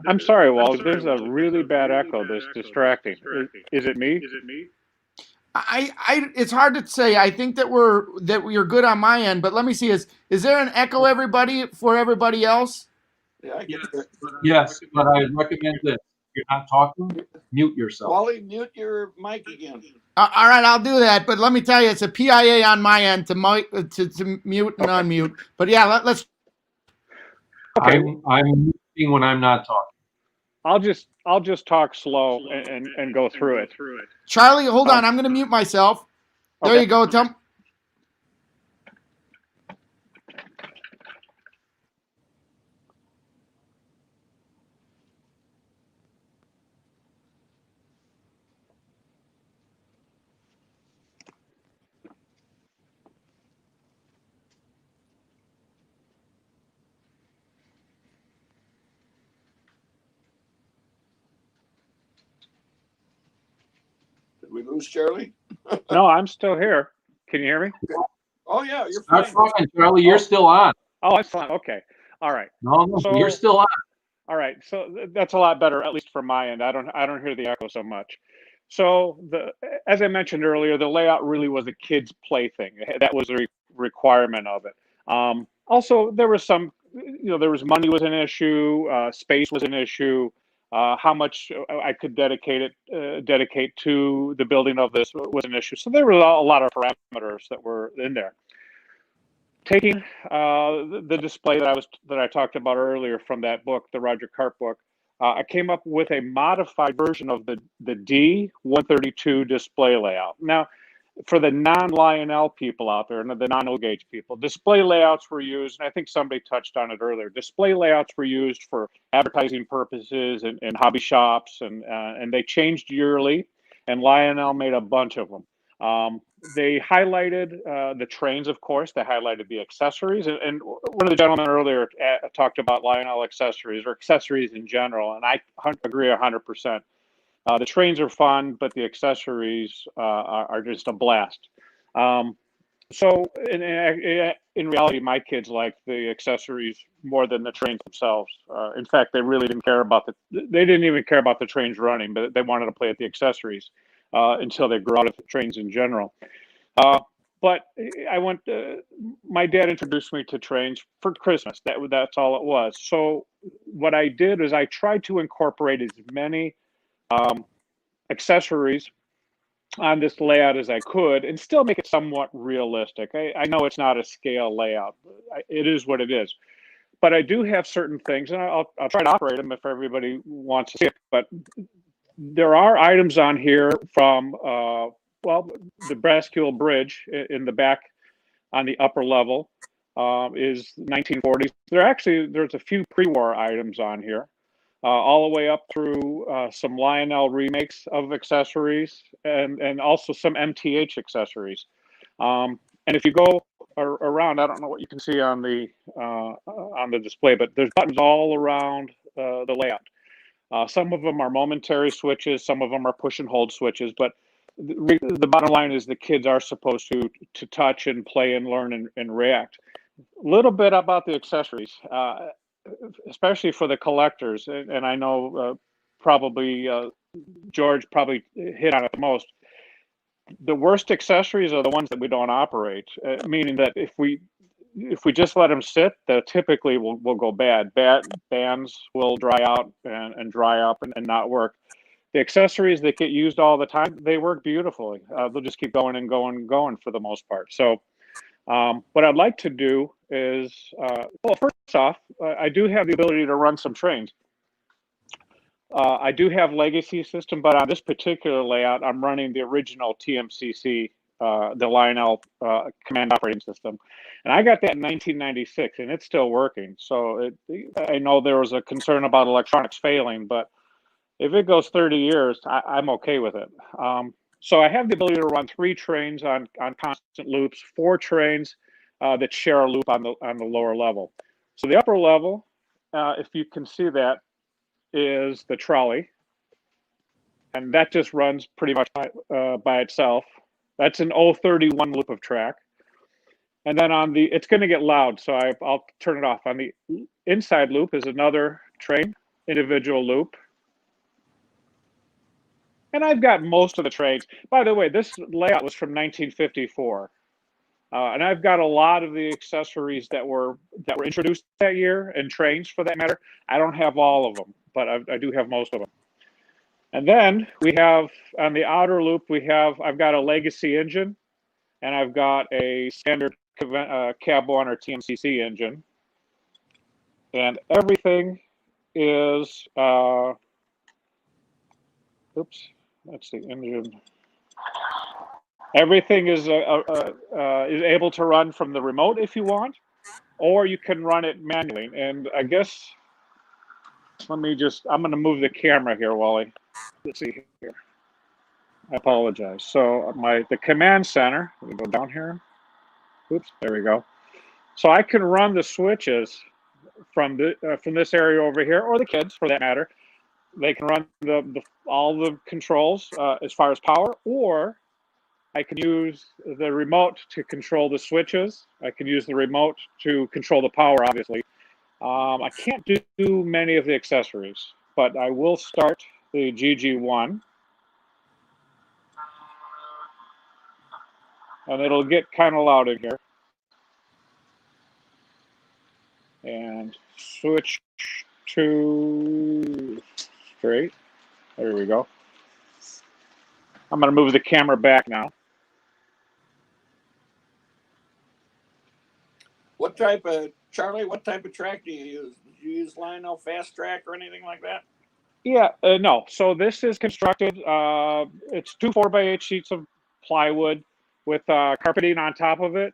[SPEAKER 10] I'm sorry, Walt. There's a really bad echo that's distracting. Is it me?
[SPEAKER 8] It's hard to say. I think that we're good on my end, but let me see. Is there an echo for everybody else?
[SPEAKER 17] Yeah, I get it.
[SPEAKER 12] Yes, but I recommend this. If you're not talking, mute yourself.
[SPEAKER 17] Wally, mute your mic again.
[SPEAKER 8] All right, I'll do that. But let me tell you, it's a PIA on my end to mute and unmute. But yeah, let's.
[SPEAKER 10] Okay.
[SPEAKER 12] I'm muting when I'm not talking.
[SPEAKER 10] I'll just talk slow and go through it.
[SPEAKER 8] Charlie, hold on. I'm going to mute myself. There
[SPEAKER 10] Okay.
[SPEAKER 8] you go, Tom.
[SPEAKER 17] Did we lose Charlie?
[SPEAKER 10] No, I'm still here. Can you hear me?
[SPEAKER 17] Oh yeah, you're
[SPEAKER 12] Start
[SPEAKER 17] fine.
[SPEAKER 12] talking, Charlie. You're still on.
[SPEAKER 10] Oh, I'm fine. Okay. All right.
[SPEAKER 12] No,
[SPEAKER 10] So
[SPEAKER 12] you're still on.
[SPEAKER 10] all right. So that's a lot better, at least from my end. I don't hear the echo so much. So as I mentioned earlier, the layout really was a kid's plaything. That was a requirement of it. Also, there was some, there was money was an issue, space was an issue, how much I could dedicate to the building of this was an issue. So there were a lot of parameters that were in there. Taking the display that I talked about earlier from that book, the Roger Karp book, I came up with a modified version of the D132 display layout. Now, for the non-Lionel people out there and the non-O-Gauge people, display layouts were used, and I think somebody touched on it earlier. Display layouts were used for advertising purposes and hobby shops, and they changed yearly, and Lionel made a bunch of them. They highlighted the trains, of course. They highlighted the accessories. And one of the gentlemen earlier talked about Lionel accessories or accessories in general, and I agree 100%. The trains are fun, but the accessories are just a blast. So in reality, my kids like the accessories more than the trains themselves. In fact, they really didn't care about they didn't even care about the trains running, but they wanted to play at the accessories until they grew out of the trains in general. But I went. My dad introduced me to trains for Christmas. That's all it was. So what I did is I tried to incorporate as many accessories on this layout as I could and still make it somewhat realistic. I know it's not a scale layout. It is what it is. But I do have certain things, and I'll try to operate them if everybody wants to see it. But there are items on here from, the Brascule Bridge in the back on the upper level is 1940s. There's a few pre-war items on here. All the way up through some Lionel remakes of accessories and also some MTH accessories. And if you go around, I don't know what you can see on the display, but there's buttons all around the layout. Some of them are momentary switches, some of them are push and hold switches, but the bottom line is the kids are supposed to touch and play and learn and react. A little bit about the accessories. Especially for the collectors, and I know probably George probably hit on it the most. The worst accessories are the ones that we don't operate, meaning that if we just let them sit, they typically will go bad. Bands will dry out and dry up and not work. The accessories that get used all the time, they work beautifully. They'll just keep going and going and going for the most part. So what I'd like to do is, first off, I do have the ability to run some trains. I do have legacy system, but on this particular layout, I'm running the original TMCC, the Lionel command operating system. And I got that in 1996, and it's still working. So I know there was a concern about electronics failing, but if it goes 30 years, I'm okay with it. So I have the ability to run 3 trains on constant loops, 4 trains that share a loop on the lower level. So the upper level, if you can see that, is the trolley, and that just runs pretty much by itself. That's an 031 loop of track. And then it's going to get loud, so I'll turn it off. On the inside loop is another train, individual loop. And I've got most of the trains. By the way, this layout was from 1954. And I've got a lot of the accessories that were introduced that year, and trains for that matter. I don't have all of them, but I do have most of them. And then we have on the outer loop, I've got a legacy engine, and I've got a standard cab one or TMCC engine, and everything is oops, that's the engine. Everything is able to run from the remote if you want, or you can run it manually. And I guess I'm going to move the camera here, Wally. Let's see here. I apologize. So the command center. Let me go down here. Oops, there we go. So I can run the switches from this area over here, or the kids for that matter. They can run all the controls as far as power, or I can use the remote to control the switches. I can use the remote to control the power, obviously. I can't do many of the accessories, but I will start the GG1. And it'll get kind of loud in here. And switch to straight. There we go. I'm going to move the camera back now.
[SPEAKER 17] Charlie, what type of track do you use? Do you use Lionel Fast Track or anything like that?
[SPEAKER 10] Yeah, no. So this is constructed. It's 2 4x8 sheets of plywood with carpeting on top of it,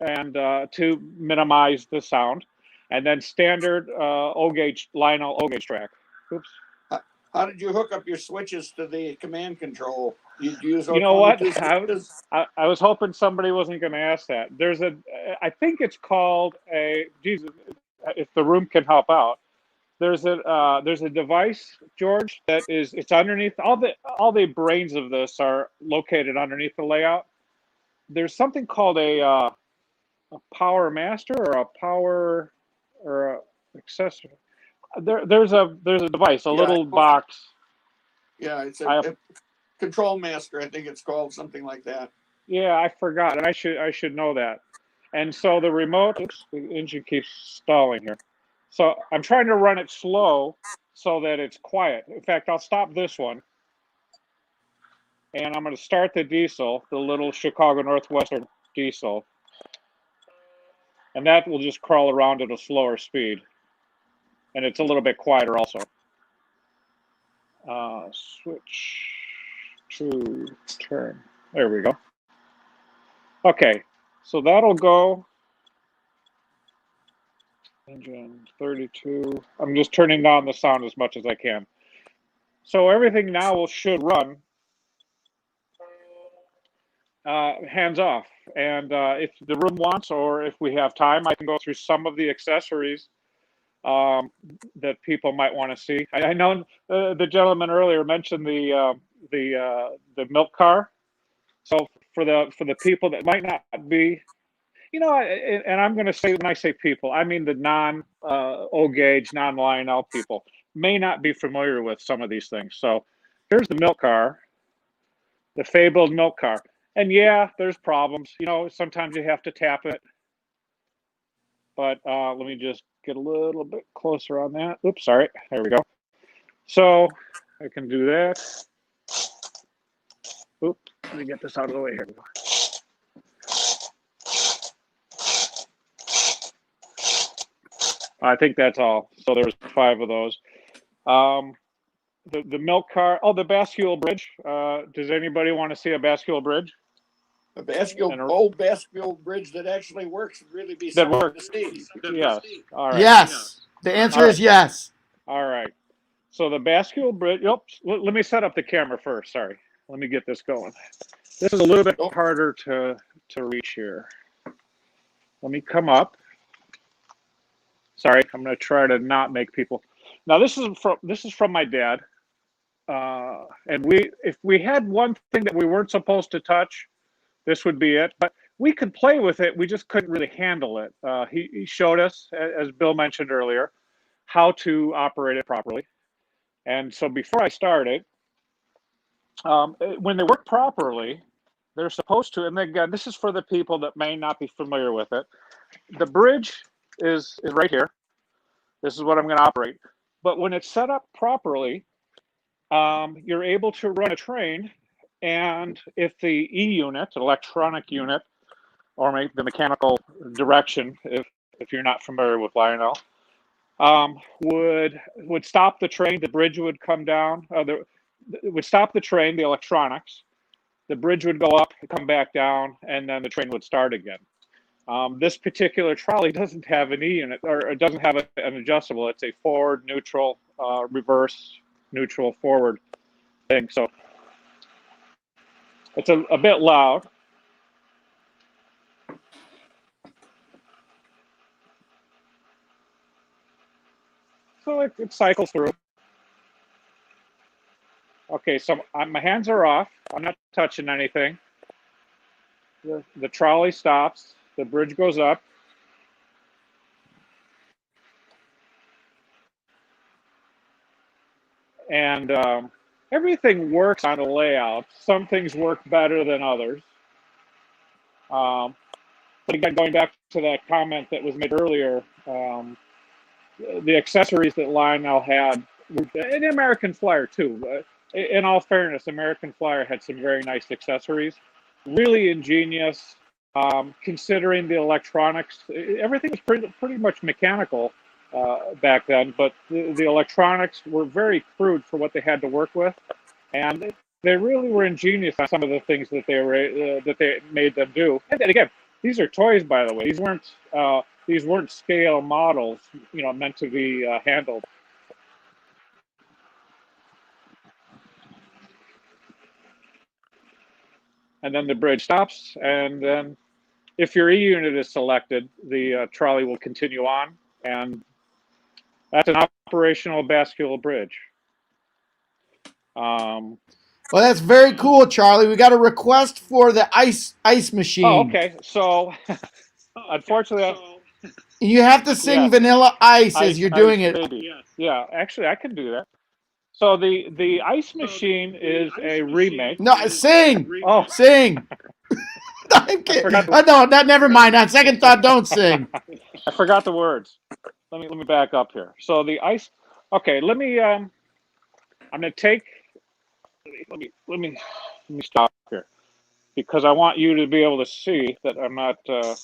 [SPEAKER 10] and to minimize the sound, and then standard Lionel O-gauge track. Oops.
[SPEAKER 17] How did you hook up your switches to the command control? You use
[SPEAKER 10] You know what?
[SPEAKER 17] switches?
[SPEAKER 10] I was hoping somebody wasn't going to ask that. I think it's called Jesus, if the room can help out. There's a device, George, it's underneath all the brains of this are located underneath the layout. There's something called a power master or a power or a accessory. There's a device, a little box.
[SPEAKER 17] Yeah, it's a control master. I think it's called something like that.
[SPEAKER 10] Yeah, I forgot, and I should know that. And so the remote. Oops, the engine keeps stalling here. So I'm trying to run it slow so that it's quiet. In fact, I'll stop this one, and I'm going to start the diesel, the little Chicago Northwestern diesel, and that will just crawl around at a slower speed, and it's a little bit quieter also. Switch to turn. There we go. Okay, so that'll go. Engine 32. I'm just turning down the sound as much as I can. So everything now should run hands off. And if the room wants, or if we have time, I can go through some of the accessories that people might want to see. I know the gentleman earlier mentioned the milk car. So for the people that might not be, and I'm going to say, when I say people, I mean the non-O-gauge, non-Lionel people may not be familiar with some of these things. So here's the milk car, the fabled milk car. And yeah, there's problems. Sometimes you have to tap it. But let me just get a little bit closer on that. Oops, sorry. There we go. So I can do that. Oops, let me get this out of the way here. I think that's all. So there's 5 of those. The milk car. Oh, the Bascule Bridge. Does anybody want to see a Bascule Bridge?
[SPEAKER 17] A old Bascule Bridge that actually works would really be something to see.
[SPEAKER 10] Yes. All right.
[SPEAKER 8] Yes. The answer is yes.
[SPEAKER 10] All right. So the Bascule Bridge. Oops. Let me set up the camera first. Sorry. Let me get this going. This is a little bit harder to reach here. Let me come up. Sorry, I'm going to try to not make people. Now this is from my dad, and if we had one thing that we weren't supposed to touch, this would be it. But we could play with it. We just couldn't really handle it. He showed us, as Bill mentioned earlier, how to operate it properly. And so before I started, when they work properly, they're supposed to, and again, this is for the people that may not be familiar with it. The bridge is right here. This is what I'm going to operate. But when it's set up properly, you're able to run a train, and if the E unit, electronic unit, or the mechanical direction, if you're not familiar with Lionel, would stop the train, the bridge would come down. It would stop the train, the electronics. The bridge would go up, come back down, and then the train would start again. This particular trolley doesn't have an E unit, or it doesn't have an adjustable. It's a forward, neutral, reverse, neutral, forward thing. So it's a bit loud. So it cycles through. Okay, so my hands are off. I'm not touching anything. The trolley stops. The bridge goes up. And everything works on a layout. Some things work better than others. But again, going back to that comment that was made earlier, the accessories that Lionel had, and American Flyer too. In all fairness, American Flyer had some very nice accessories. Really ingenious, considering the electronics. Everything was pretty much mechanical back then, but the electronics were very crude for what they had to work with, and they really were ingenious on some of the things that they made them do. And again, these are toys, by the way. These weren't scale models, meant to be handled. And then the bridge stops, and then if your E unit is selected, the trolley will continue on, and that's an operational bascule bridge.
[SPEAKER 8] Well, that's very cool, Charlie. We got a request for the ice machine.
[SPEAKER 10] Oh, okay. So, unfortunately,
[SPEAKER 8] you have to sing Vanilla Ice as you're doing it.
[SPEAKER 10] Baby. Yeah, actually, I can do that. So the ice machine is a remake.
[SPEAKER 8] No, sing.
[SPEAKER 10] Oh,
[SPEAKER 8] sing. I'm kidding. No, never mind. On second thought, don't sing.
[SPEAKER 10] I forgot the words. Let me back up here. So the ice. Okay, let me. I'm gonna take. Let me stop here, because I want you to be able to see that I'm not. There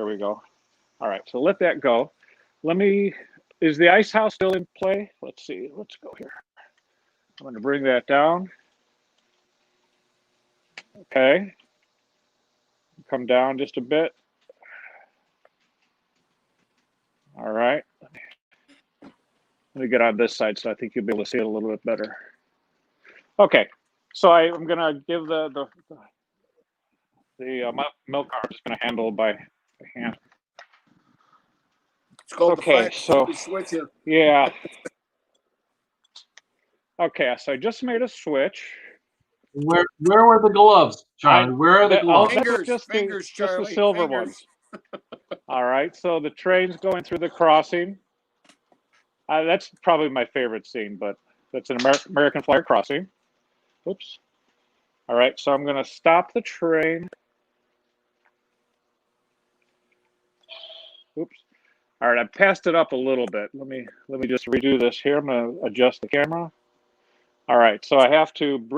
[SPEAKER 10] we go. All right, so let that go. Is the ice house still in play? Let's see. Let's go here. I'm going to bring that down. Okay. Come down just a bit. All right. Let me get on this side so I think you'll be able to see it a little bit better. Okay. So I'm going to give the milk car. I'm just going to handle by hand.
[SPEAKER 17] It's called
[SPEAKER 10] okay, so
[SPEAKER 17] switch here.
[SPEAKER 10] Yeah. Okay, so I just made a switch.
[SPEAKER 12] Where were the gloves, Charlie? Where are the gloves?
[SPEAKER 17] Fingers,
[SPEAKER 10] just
[SPEAKER 17] Charlie.
[SPEAKER 10] the silver
[SPEAKER 17] Fingers.
[SPEAKER 10] ones. All right, so the train's going through the crossing. That's probably my favorite scene, but that's an American Flyer crossing. Oops. All right, so I'm going to stop the train. Oops. All right, I passed it up a little bit. Let me just redo this here. I'm going to adjust the camera. All right, so I have to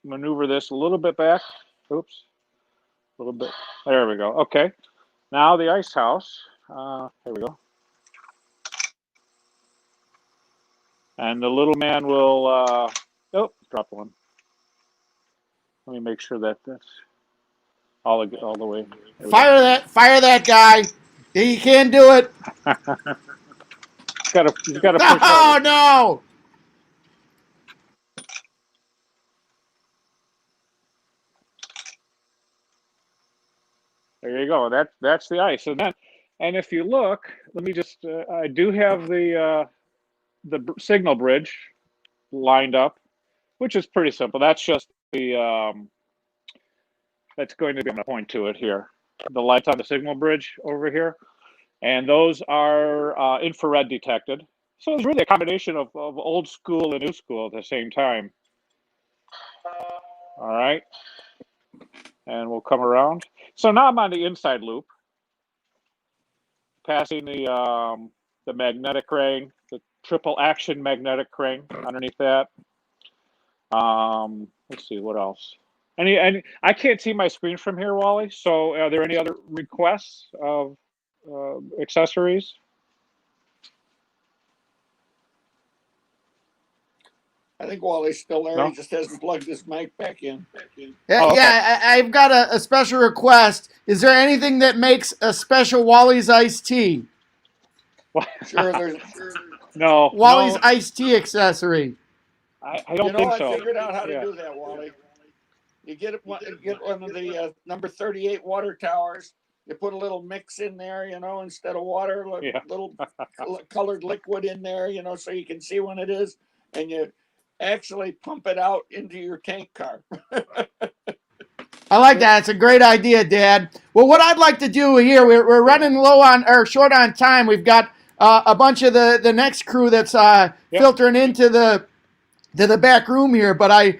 [SPEAKER 10] maneuver this a little bit back. Oops. A little bit. There we go. Okay. Now the ice house. Here we go. And the little man will. Oh, drop one. Let me make sure that that's all the way.
[SPEAKER 8] Fire that guy. He can't do it.
[SPEAKER 10] He's got to push.
[SPEAKER 8] Oh no!
[SPEAKER 10] There you go. That's the ice. And if you look, let me just. I do have the signal bridge lined up, which is pretty simple. That's just the. That's going to be. I'm going to point to it here. The lights on the signal bridge over here, and those are infrared detected. So it's really a combination of old school and new school at the same time. All right. and we'll come around. So now I'm on the inside loop, passing the magnetic ring, the triple action magnetic ring underneath that. Let's see what else. Any I can't see my screen from here, Wally. So are there any other requests of accessories?
[SPEAKER 17] I think Wally's still there.
[SPEAKER 10] No?
[SPEAKER 17] He just hasn't plugged his mic back in.
[SPEAKER 8] Yeah,
[SPEAKER 10] Oh, okay.
[SPEAKER 8] yeah. I've got a special request. Is there anything that makes a special Wally's iced tea?
[SPEAKER 17] Sure, there's.
[SPEAKER 10] No.
[SPEAKER 8] Wally's
[SPEAKER 10] no,
[SPEAKER 8] iced tea accessory.
[SPEAKER 10] I don't
[SPEAKER 17] You know,
[SPEAKER 10] think
[SPEAKER 17] I
[SPEAKER 10] so.
[SPEAKER 17] figured out how to
[SPEAKER 10] Yeah.
[SPEAKER 17] do that, Wally. You get one of the number 38 water towers. You put a little mix in there, you know, instead of water, a
[SPEAKER 10] Yeah.
[SPEAKER 17] little colored liquid in there, you know, so you can see when it is, and you actually pump it out into your tank car.
[SPEAKER 8] I like that. It's a great idea, Dad. Well, what I'd like to do here, we're running low on or short on time. We've got a bunch of the next crew that's filtering into the back room here, but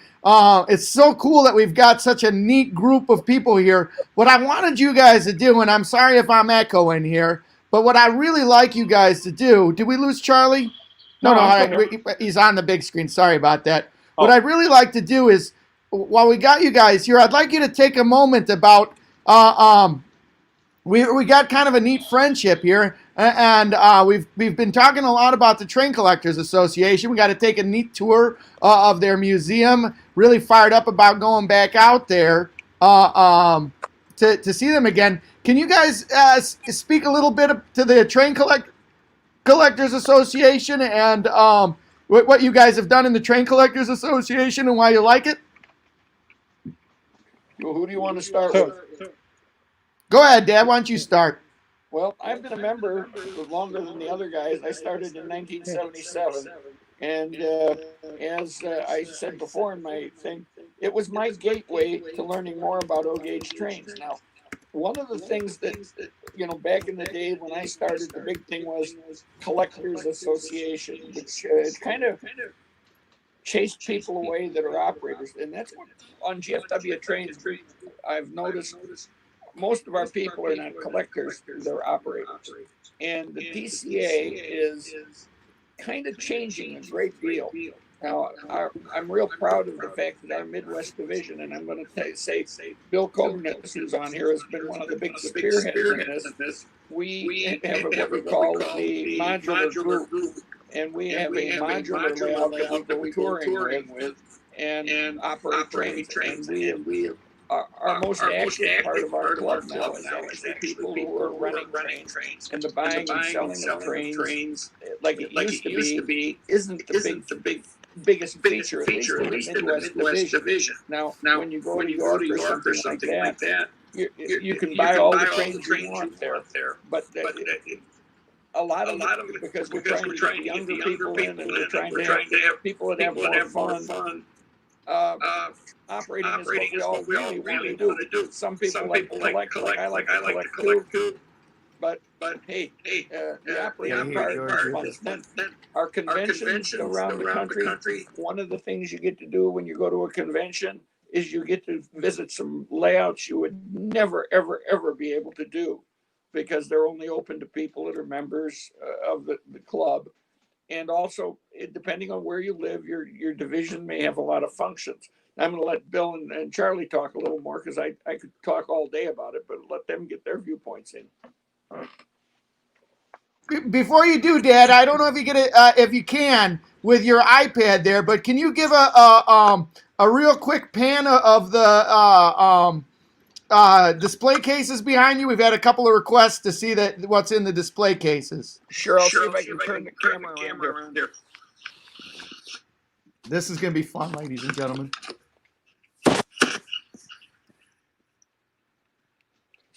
[SPEAKER 8] it's so cool that we've got such a neat group of people here. What I wanted you guys to do, and I'm sorry if I'm echoing here, but what I really like you guys to do. Did we lose Charlie? No,
[SPEAKER 10] No,
[SPEAKER 8] all
[SPEAKER 10] I'm still
[SPEAKER 8] right. He's on the big screen. Sorry about that.
[SPEAKER 10] Oh.
[SPEAKER 8] What I'd really like to do is, while we got you guys here, I'd like you to take a moment about we got kind of a neat friendship here, and we've been talking a lot about the Train Collectors Association. We got to take a neat tour of their museum. Really fired up about going back out there to see them again. Can you guys speak a little bit to the Train Collectors Association and what you guys have done in the Train Collectors Association and why you like it?
[SPEAKER 17] Well, who do you want to start with?
[SPEAKER 8] Go ahead, Dad. Why don't you start?
[SPEAKER 17] Well, I've been a member longer than the other guys. I started in 1977, and as I said before in my thing, it was my gateway to learning more about O-gauge trains. Now, one of the things that, you know, back in the day when I started, the big thing was Collectors Association, which kind of chased people away that are operators. And that's what on GFW trains I've noticed. Most of our people are not collectors, they're operators. And the PCA is kind of changing a great deal. Now, I'm real proud of the fact that our Midwest division, and I'm going to say Bill Kobernitz, who's on here, has been one of the big spearheads in this. We have what we call the modular group, and we have a modular layout that we go touring with and operate trains. And we have our most active part of our club now is actually people who are running trains, and the buying and selling of trains, like it used to be, isn't the biggest feature, at least in the Midwest division. Now, when you go to York or something like that, you can buy all the trains you want there, but a lot of it, because we're trying to get younger people in, and we're trying to have people that have more fun. Operating is what we all really want to do. Some people like to collect, like I like to collect too. But hey, the operating part is fun. Our conventions around the country, one of the things you get to do when you go to a convention is you get to visit some layouts you would never, ever, ever be able to do, because they're only open to people that are members of the club. And also, depending on where you live, your division may have a lot of functions. I'm going to let Bill and Charlie talk a little more, because I could talk all day about it, but let them get their viewpoints in.
[SPEAKER 8] Before you do, Dad, I don't know if you get it, if you can with your iPad there, but can you give a real quick pan of the display cases behind you? We've had a couple of requests to see what's in the display cases.
[SPEAKER 17] Sure, I'll see if I can turn the camera around there.
[SPEAKER 8] This is going to be fun, ladies and gentlemen.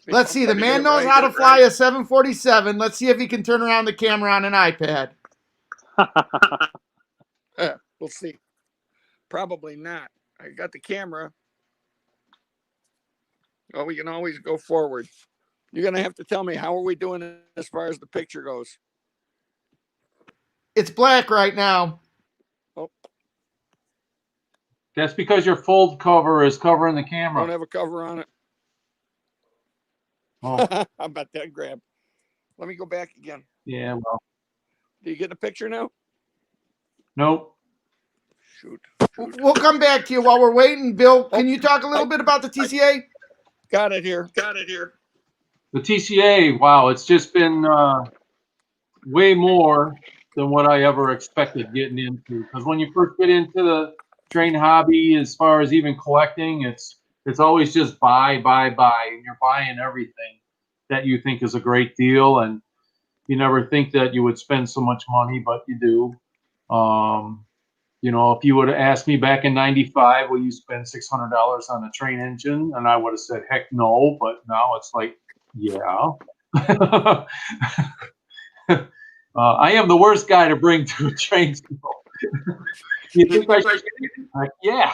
[SPEAKER 8] Let's see. The man knows how to fly a 747. Let's see if he can turn around the camera on an iPad.
[SPEAKER 17] We'll see. Probably not. I got the camera. Well, we can always go forward. You're going to have to tell me, how are we doing as far as the picture goes?
[SPEAKER 8] It's black right now.
[SPEAKER 17] Oh.
[SPEAKER 12] That's because your fold cover is covering the camera.
[SPEAKER 17] Don't have a cover on it.
[SPEAKER 12] Oh,
[SPEAKER 17] How about that grab? Let me go back again.
[SPEAKER 12] yeah, well,
[SPEAKER 17] Do you get the picture now?
[SPEAKER 12] nope.
[SPEAKER 17] Shoot.
[SPEAKER 8] We'll come back to you while we're waiting. Bill, can you talk a little bit about the TCA?
[SPEAKER 17] Got it here.
[SPEAKER 12] The TCA, wow, it's just been way more than what I ever expected getting into. Because when you first get into the train hobby, as far as even collecting, it's always just buy, and you're buying everything that you think is a great deal, and you never think that you would spend so much money, but you do. If you would have asked me back in '95, will you spend $600 on a train engine? And I would have said, heck no. But now it's like, yeah. I am the worst guy to bring to a train show. You think I should? Like, yeah.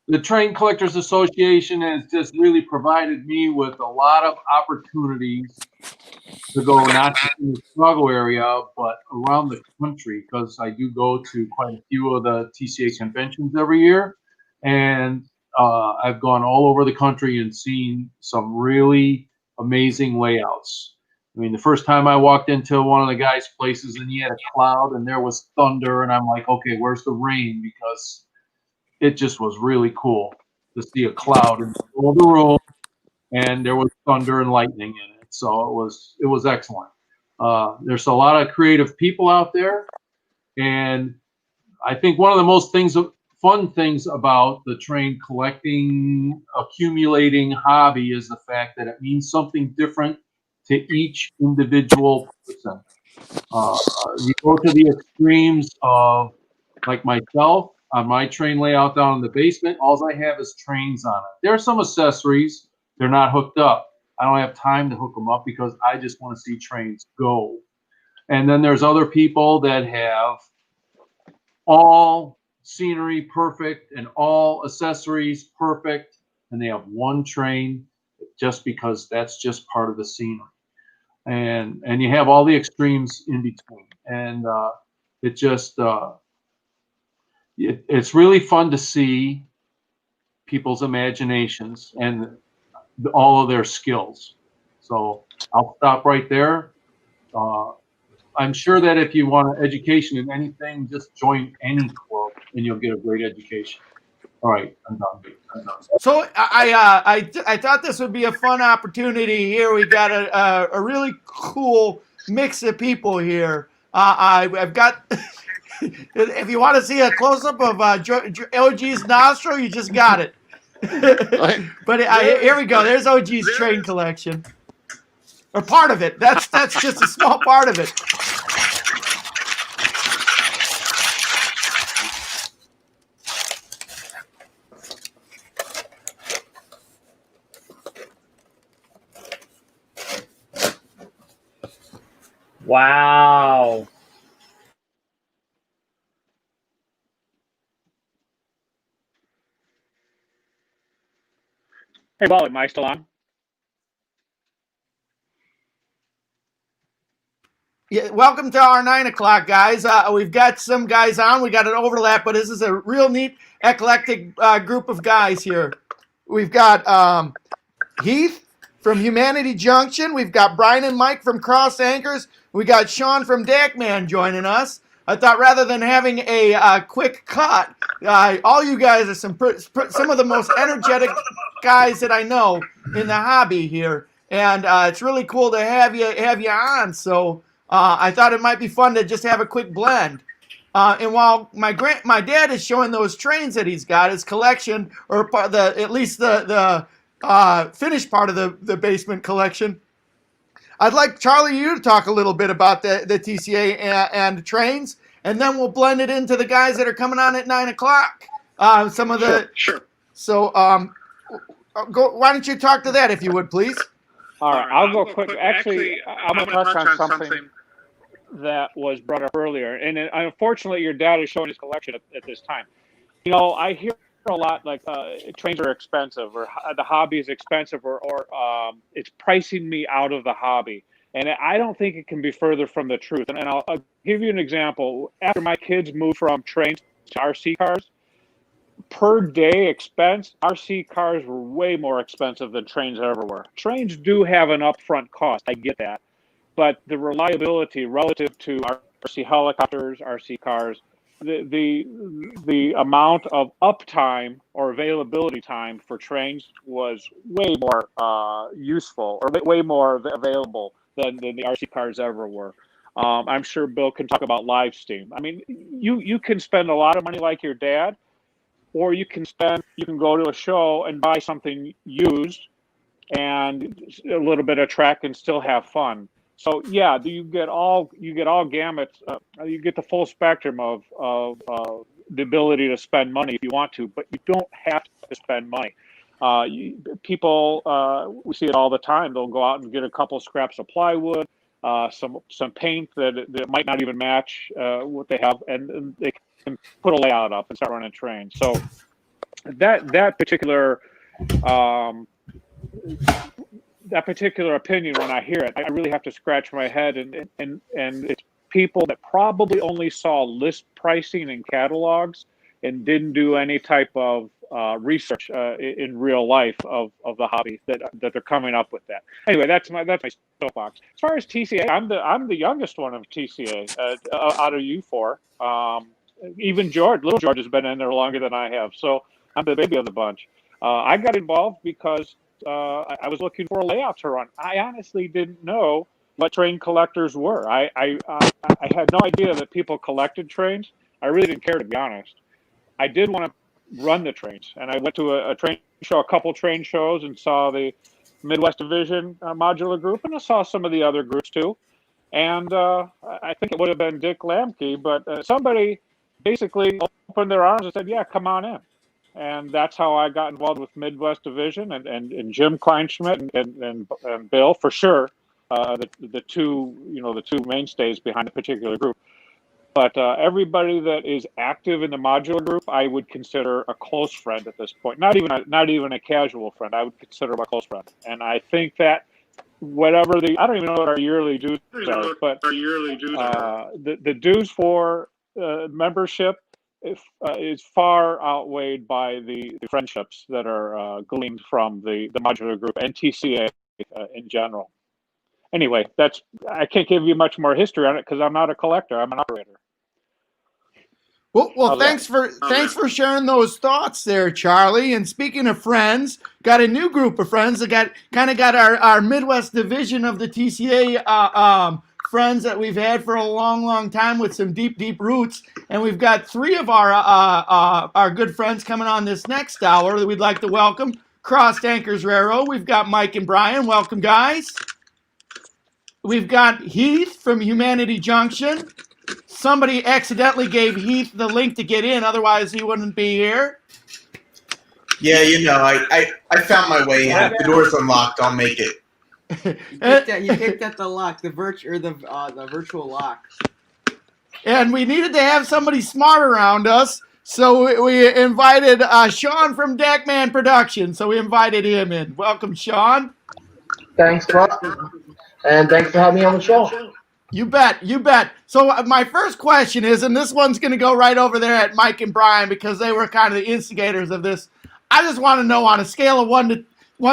[SPEAKER 12] The Train Collectors Association has just really provided me with a lot of opportunities to go not just in the Chicago area, but around the country, because I do go to quite a few of the TCA conventions every year. And I've gone all over the country and seen some really amazing layouts. I mean, the first time I walked into one of the guys' places and he had a cloud and there was thunder, and I'm like, okay, where's the rain? Because it just was really cool to see a cloud in the middle of the room, and there was thunder and lightning in it. So it was excellent. There's a lot of creative people out there, and I think one of the most fun things about the train collecting, accumulating hobby is the fact that it means something different to each individual person. You go to the extremes of, like myself, on my train layout down in the basement, all I have is trains on it. There are some accessories, they're not hooked up. I don't have time to hook them up because I just want to see trains go. And then there's other people that have all scenery perfect and all accessories perfect, and they have one train just because that's just part of the scenery. And you have all the extremes in between. And it just it's really fun to see people's imaginations and all of their skills. So I'll stop right there. I'm sure that if you want education in anything, just join any club and you'll get a great education. All right, I'm done.
[SPEAKER 8] So I thought this would be a fun opportunity here. We got a really cool mix of people here. I've got. If you want to see a close up of OG's nostril, you just got it. But here we go. There's OG's train collection, or part of it. That's just a small part of it.
[SPEAKER 10] Wow. Hey, Wally, am I still on?
[SPEAKER 8] Yeah, welcome to our 9 o'clock, guys. We've got some guys on. We got an overlap, but this is a real neat, eclectic group of guys here. We've got Heath from Humanity Junction. We've got Brian and Mike from Cross Anchors. We got Sean from Dackman joining us. I thought rather than having a quick cut, all you guys are some of the most energetic guys that I know in the hobby here, and it's really cool to have you on. So I thought it might be fun to just have a quick blend. And while my dad is showing those trains that he's got, his collection, or at least the finished part of the basement collection, I'd like Charlie you to talk a little bit about the TCA and the trains, and then we'll blend it into the guys that are coming on at 9 o'clock. Some of the
[SPEAKER 10] Sure.
[SPEAKER 8] So go. Why don't you talk to that if you would, please?
[SPEAKER 10] All right, I'll go quick. Actually, I'm going to touch on something that was brought up earlier. And unfortunately, your dad is showing his collection at this time. You know, I hear a lot like trains are expensive, or the hobby is expensive, or it's pricing me out of the hobby. And I don't think it can be further from the truth. And I'll give you an example. After my kids moved from trains to RC cars, per day expense, RC cars were way more expensive than trains ever were. Trains do have an upfront cost. I get that. But the reliability relative to RC helicopters, RC cars, the amount of uptime or availability time for trains was way more useful or way more available than the RC cars ever were. I'm sure Bill can talk about Livestream. I mean, you can spend a lot of money like your dad, or you can go to a show and buy something used and a little bit of track and still have fun. So yeah, you get all gamuts. You get the full spectrum of the ability to spend money if you want to, but you don't have to spend money. People, we see it all the time. They'll go out and get a couple scraps of plywood, some paint that might not even match what they have, and they can put a layout up and start running trains. So that particular opinion, when I hear it, I really have to scratch my head, and it's people that probably only saw list pricing in catalogs and didn't do any type of research in real life of the hobby that they're coming up with that. Anyway, that's my soapbox. As far as TCA, I'm the youngest one of TCA out of you four. Even little George has been in there longer than I have, so I'm the baby of the bunch. I got involved because I was looking for a layout to run. I honestly didn't know what train collectors were. I had no idea that people collected trains. I really didn't care, to be honest. I did want to run the trains, and I went to a train show, a couple train shows, and saw the Midwest Division modular group, and I saw some of the other groups too. And I think it would have been Dick Lamke, but somebody basically opened their arms and said, "Yeah, come on in." And that's how I got involved with Midwest Division and Jim Kleinschmidt and Bill, for sure, the two mainstays behind the particular group. But everybody that is active in the modular group, I would consider a close friend at this point. Not even a casual friend. I would consider them a close friend. And I think that whatever I don't even know what our yearly dues are, but the dues for membership is far outweighed by the friendships that are gleaned from the modular group and TCA in general. Anyway, I can't give you much more history on it because I'm not a collector. I'm an operator.
[SPEAKER 8] Well, thanks for sharing those thoughts there, Charlie. And speaking of friends, got a new group of friends that got our Midwest division of the TCA friends that we've had for a long, long time with some deep roots. And we've got three of our good friends coming on this next hour that we'd like to welcome. Crossed Anchors Railroad. We've got Mike and Brian. Welcome, guys. We've got Heath from Humanity Junction. Somebody accidentally gave Heath the link to get in, otherwise he wouldn't be here.
[SPEAKER 4] Yeah, I found my way in. The door's unlocked. I'll make it.
[SPEAKER 3] You picked at the lock, the virtual lock.
[SPEAKER 8] And we needed to have somebody smart around us, so we invited Sean from Deckman Productions. So we invited him in. Welcome, Sean.
[SPEAKER 18] Thanks, Buck. And thanks for having me on the show.
[SPEAKER 8] You bet. So my first question is, and this one's going to go right over there at Mike and Brian because they were kind of the instigators of this. I just want to know, on a scale of 1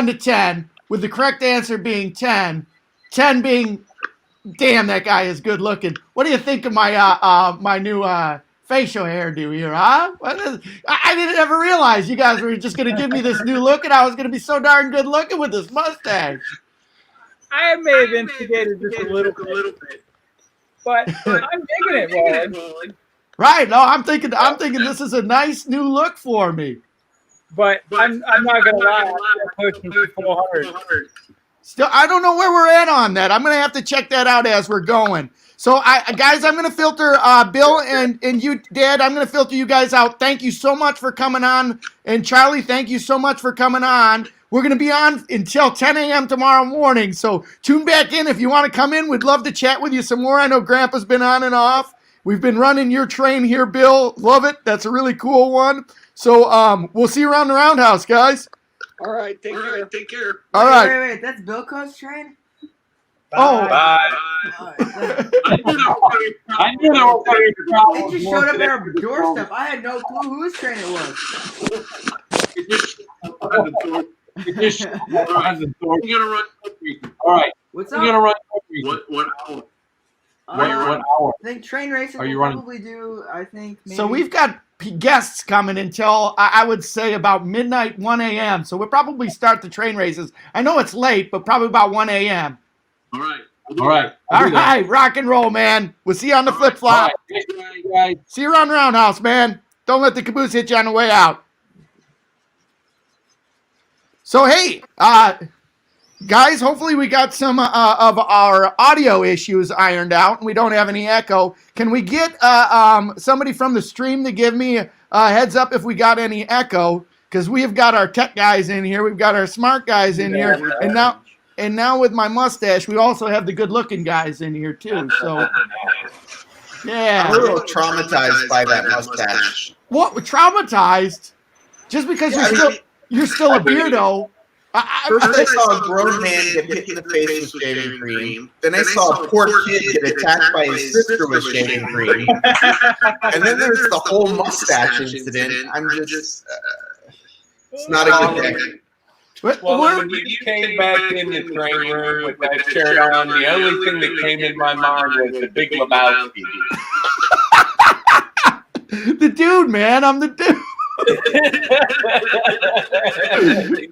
[SPEAKER 8] to 10, with the correct answer being 10, 10 being, damn, that guy is good looking. What do you think of my new facial hairdo here, huh? I didn't ever realize you guys were just going to give me this new look, and I was going to be so darn good looking with this mustache.
[SPEAKER 21] I may have instigated this a little bit, but I'm digging it, Roland.
[SPEAKER 8] Right? No, I'm thinking this is a nice new look for me.
[SPEAKER 21] But I'm not gonna lie, I'm pushing 400.
[SPEAKER 8] Still, I don't know where we're at on that. I'm gonna have to check that out as we're going. So, guys, I'm gonna filter Bill and you, Dad. I'm gonna filter you guys out. Thank you so much for coming on, and Charlie, thank you so much for coming on. We're going to be on until 10 a.m. tomorrow morning, so tune back in if you want to come in. We'd love to chat with you some more. I know Grandpa's been on and off. We've been running your train here, Bill. Love it. That's a really cool one. So we'll see you around the roundhouse, guys.
[SPEAKER 17] All right, take care.
[SPEAKER 8] All right.
[SPEAKER 3] Wait, that's Bill Co's train?
[SPEAKER 8] Oh.
[SPEAKER 12] Bye. I knew there was going to be a problem.
[SPEAKER 3] He just showed up at our doorstep. I had no clue whose train it was.
[SPEAKER 12] It just showed up behind the door. You're gonna run quickly. All right.
[SPEAKER 3] What's
[SPEAKER 12] You're
[SPEAKER 3] up?
[SPEAKER 12] gonna run quickly.
[SPEAKER 2] What hour?
[SPEAKER 12] What hour?
[SPEAKER 3] I think train racing
[SPEAKER 12] Are you
[SPEAKER 3] will
[SPEAKER 12] running?
[SPEAKER 3] probably do, I think, maybe.
[SPEAKER 8] So we've got guests coming until I would say about midnight, 1 a.m. So we'll probably start the train races. I know it's late, but probably about 1 a.m.
[SPEAKER 2] All right.
[SPEAKER 12] All right.
[SPEAKER 8] All right, rock and roll, man. We'll see you on the flip flop.
[SPEAKER 12] Right.
[SPEAKER 8] See you around the roundhouse, man. Don't let the caboose hit you on the way out. So hey, guys, hopefully we got some of our audio issues ironed out, and we don't have any echo. Can we get somebody from the stream to give me a heads up if we got any echo? Because we have got our tech guys in here, we've got our smart guys in here, and now with my mustache, we also have the good-looking guys in here too. So yeah,
[SPEAKER 4] I'm a little traumatized by that mustache.
[SPEAKER 8] What? Traumatized? Just because you're still a beardo.
[SPEAKER 4] First, I saw a grown man get hit in the face with shaving cream. Then I saw a poor kid get attacked by his sister with shaving cream. And then there's the whole mustache incident. I'm just, it's not a good day.
[SPEAKER 12] Well, when you came back in the train room with that shirt on, the only thing that came in my mind was the Big Lebowski.
[SPEAKER 8] The dude, man, I'm the dude.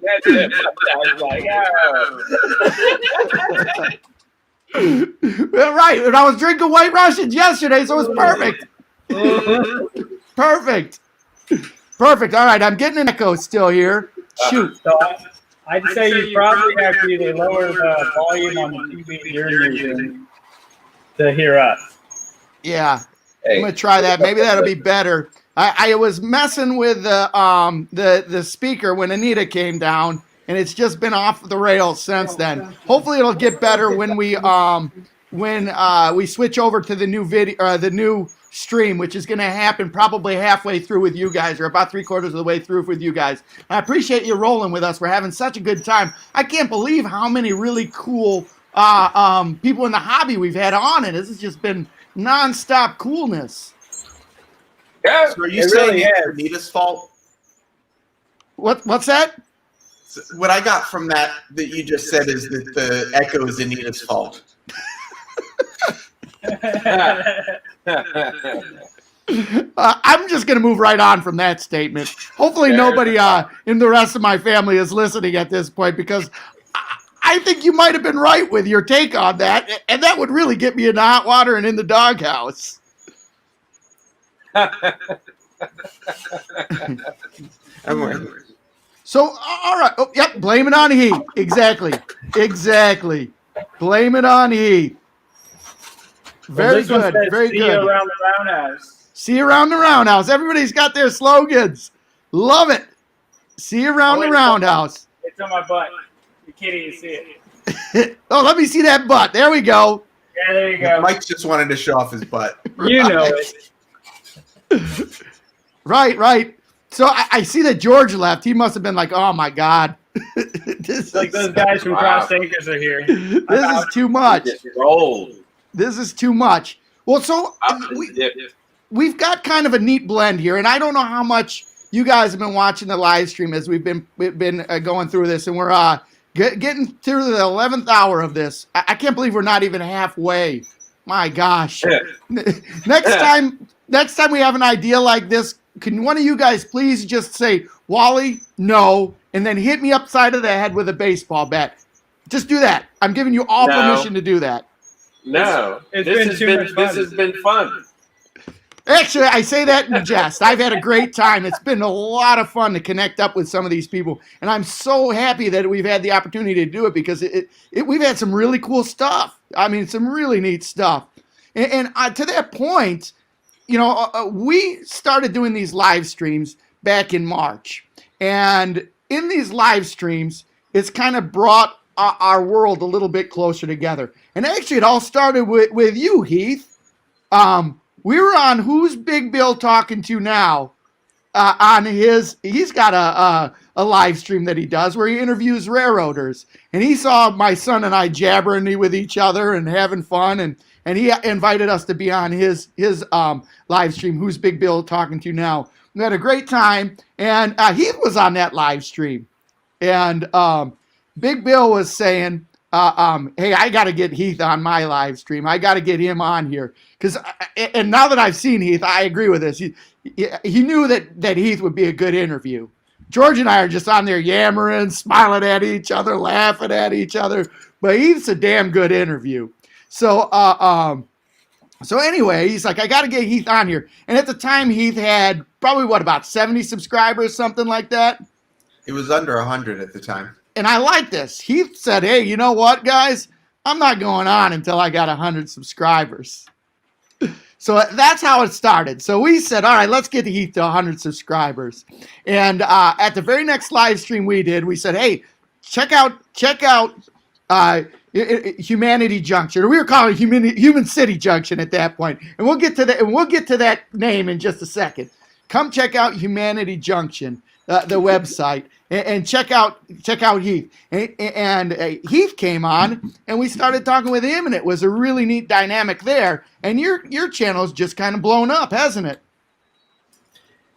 [SPEAKER 12] That's it. I was like, oh.
[SPEAKER 8] Right, and I was drinking White Russians yesterday, so it was perfect. Perfect. All right, I'm getting an echo still here. Shoot.
[SPEAKER 21] So I'd say you probably have to either lower the volume on the TV you're using to hear us.
[SPEAKER 8] Yeah, I'm gonna try that. Maybe that'll be better. I was messing with the speaker when Anita came down, and it's just been off the rails since then. Hopefully, it'll get better when we switch over to the new video, the new stream, which is going to happen probably halfway through with you guys, or about 3/4 of the way through with you guys. I appreciate you rolling with us. We're having such a good time. I can't believe how many really cool people in the hobby we've had on it. This has just been nonstop coolness.
[SPEAKER 12] Yeah,
[SPEAKER 4] so are you saying it's Anita's fault?
[SPEAKER 8] What's that?
[SPEAKER 4] So what I got from that you just said is that the echo is Anita's fault.
[SPEAKER 8] I'm just going to move right on from that statement. Hopefully nobody in the rest of my family is listening at this point, because I think you might have been right with your take on that, and that would really get me in the hot water and in the doghouse. So, all right. Oh, yep. Blame it on Heath. Exactly. Blame it on Heath. Very good. Very good.
[SPEAKER 21] See you around the roundhouse.
[SPEAKER 8] See you around the roundhouse. Everybody's got their slogans. Love it. See you around the roundhouse.
[SPEAKER 21] It's on my butt. You can't even see it.
[SPEAKER 8] Oh, let me see that butt. There we go.
[SPEAKER 21] Yeah, there you go.
[SPEAKER 4] Mike just wanted to show off his butt.
[SPEAKER 21] You know it.
[SPEAKER 8] Right. So I see that George left. He must have been like, oh my God.
[SPEAKER 21] It's like those guys from Cross Anchors are here.
[SPEAKER 8] This is too much.
[SPEAKER 12] Rolled.
[SPEAKER 8] This is too much. Well, so we've got kind of a neat blend here, and I don't know how much you guys have been watching the live stream as we've been going through this, and we're getting through the 11th hour of this. I can't believe we're not even halfway. My gosh. Next time we have an idea like this, can one of you guys please just say, Wally, no, and then hit me upside of the head with a baseball bat. Just do that. I'm giving you all permission to do that.
[SPEAKER 12] No, this has been fun.
[SPEAKER 8] Actually, I say that in jest. I've had a great time. It's been a lot of fun to connect up with some of these people, and I'm so happy that we've had the opportunity to do it, because we've had some really cool stuff. I mean, some really neat stuff. And to that point, we started doing these live streams back in March, and in these live streams, it's kind of brought our world a little bit closer together. And actually, it all started with you, Heath. We were on Who's Big Bill Talking to Now on his, he's got a live stream that he does where he interviews railroaders, and he saw my son and I jabbering with each other and having fun, and he invited us to be on his live stream. Who's Big Bill talking to now? We had a great time, and Heath was on that live stream, and Big Bill was saying, hey, I got to get Heath on my live stream. I got to get him on here. And now that I've seen Heath, I agree with this. He knew that Heath would be a good interview. George and I are just on there yammering, smiling at each other, laughing at each other. But Heath's a damn good interview. So anyway, he's like, I got to get Heath on here. And at the time, Heath had probably, about 70 subscribers, something like that?
[SPEAKER 4] It was under 100 at the time.
[SPEAKER 8] And I like this. Heath said, hey, you know what, guys? I'm not going on until I got 100 subscribers. So that's how it started. So we said, all right, let's get Heath to 100 subscribers. And at the very next live stream we did, we said, hey, check out Humanity Junction, or we were calling it Human City Junction at that point. And we'll get to that name in just a second. Come check out Humanity Junction, the website, and check out Heath. And Heath came on, and we started talking with him, and it was a really neat dynamic there. And your channel's just kind of blown up, hasn't it?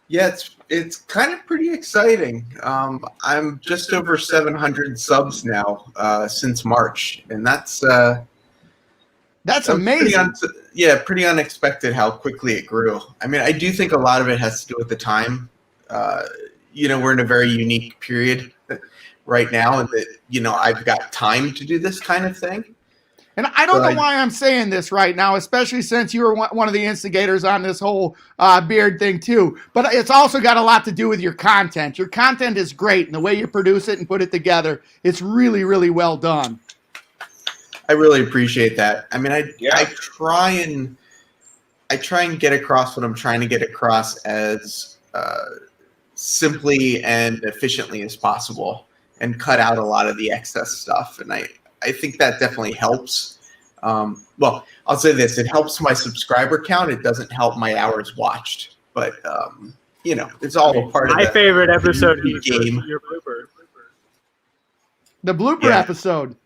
[SPEAKER 4] Yeah, it's kind of pretty exciting. I'm just over 700 subs now since March, and that's
[SPEAKER 8] amazing.
[SPEAKER 4] Pretty unexpected how quickly it grew. I mean, I do think a lot of it has to do with the time. We're in a very unique period right now, and that I've got time to do this kind of thing.
[SPEAKER 8] And I don't know why I'm saying this right now, especially since you were one of the instigators on this whole beard thing too. But it's also got a lot to do with your content. Your content is great, and the way you produce it and put it together, it's really, really well done.
[SPEAKER 4] I really appreciate that. I mean, I try and get across what I'm trying to get across as simply and efficiently as possible, and cut out a lot of the excess stuff. And I think that definitely helps. Well, I'll say this: it helps my subscriber count. It doesn't help my hours watched, but it's all a part of
[SPEAKER 21] my
[SPEAKER 4] the
[SPEAKER 21] favorite episode of
[SPEAKER 4] game.
[SPEAKER 21] Your blooper.
[SPEAKER 8] The blooper episode.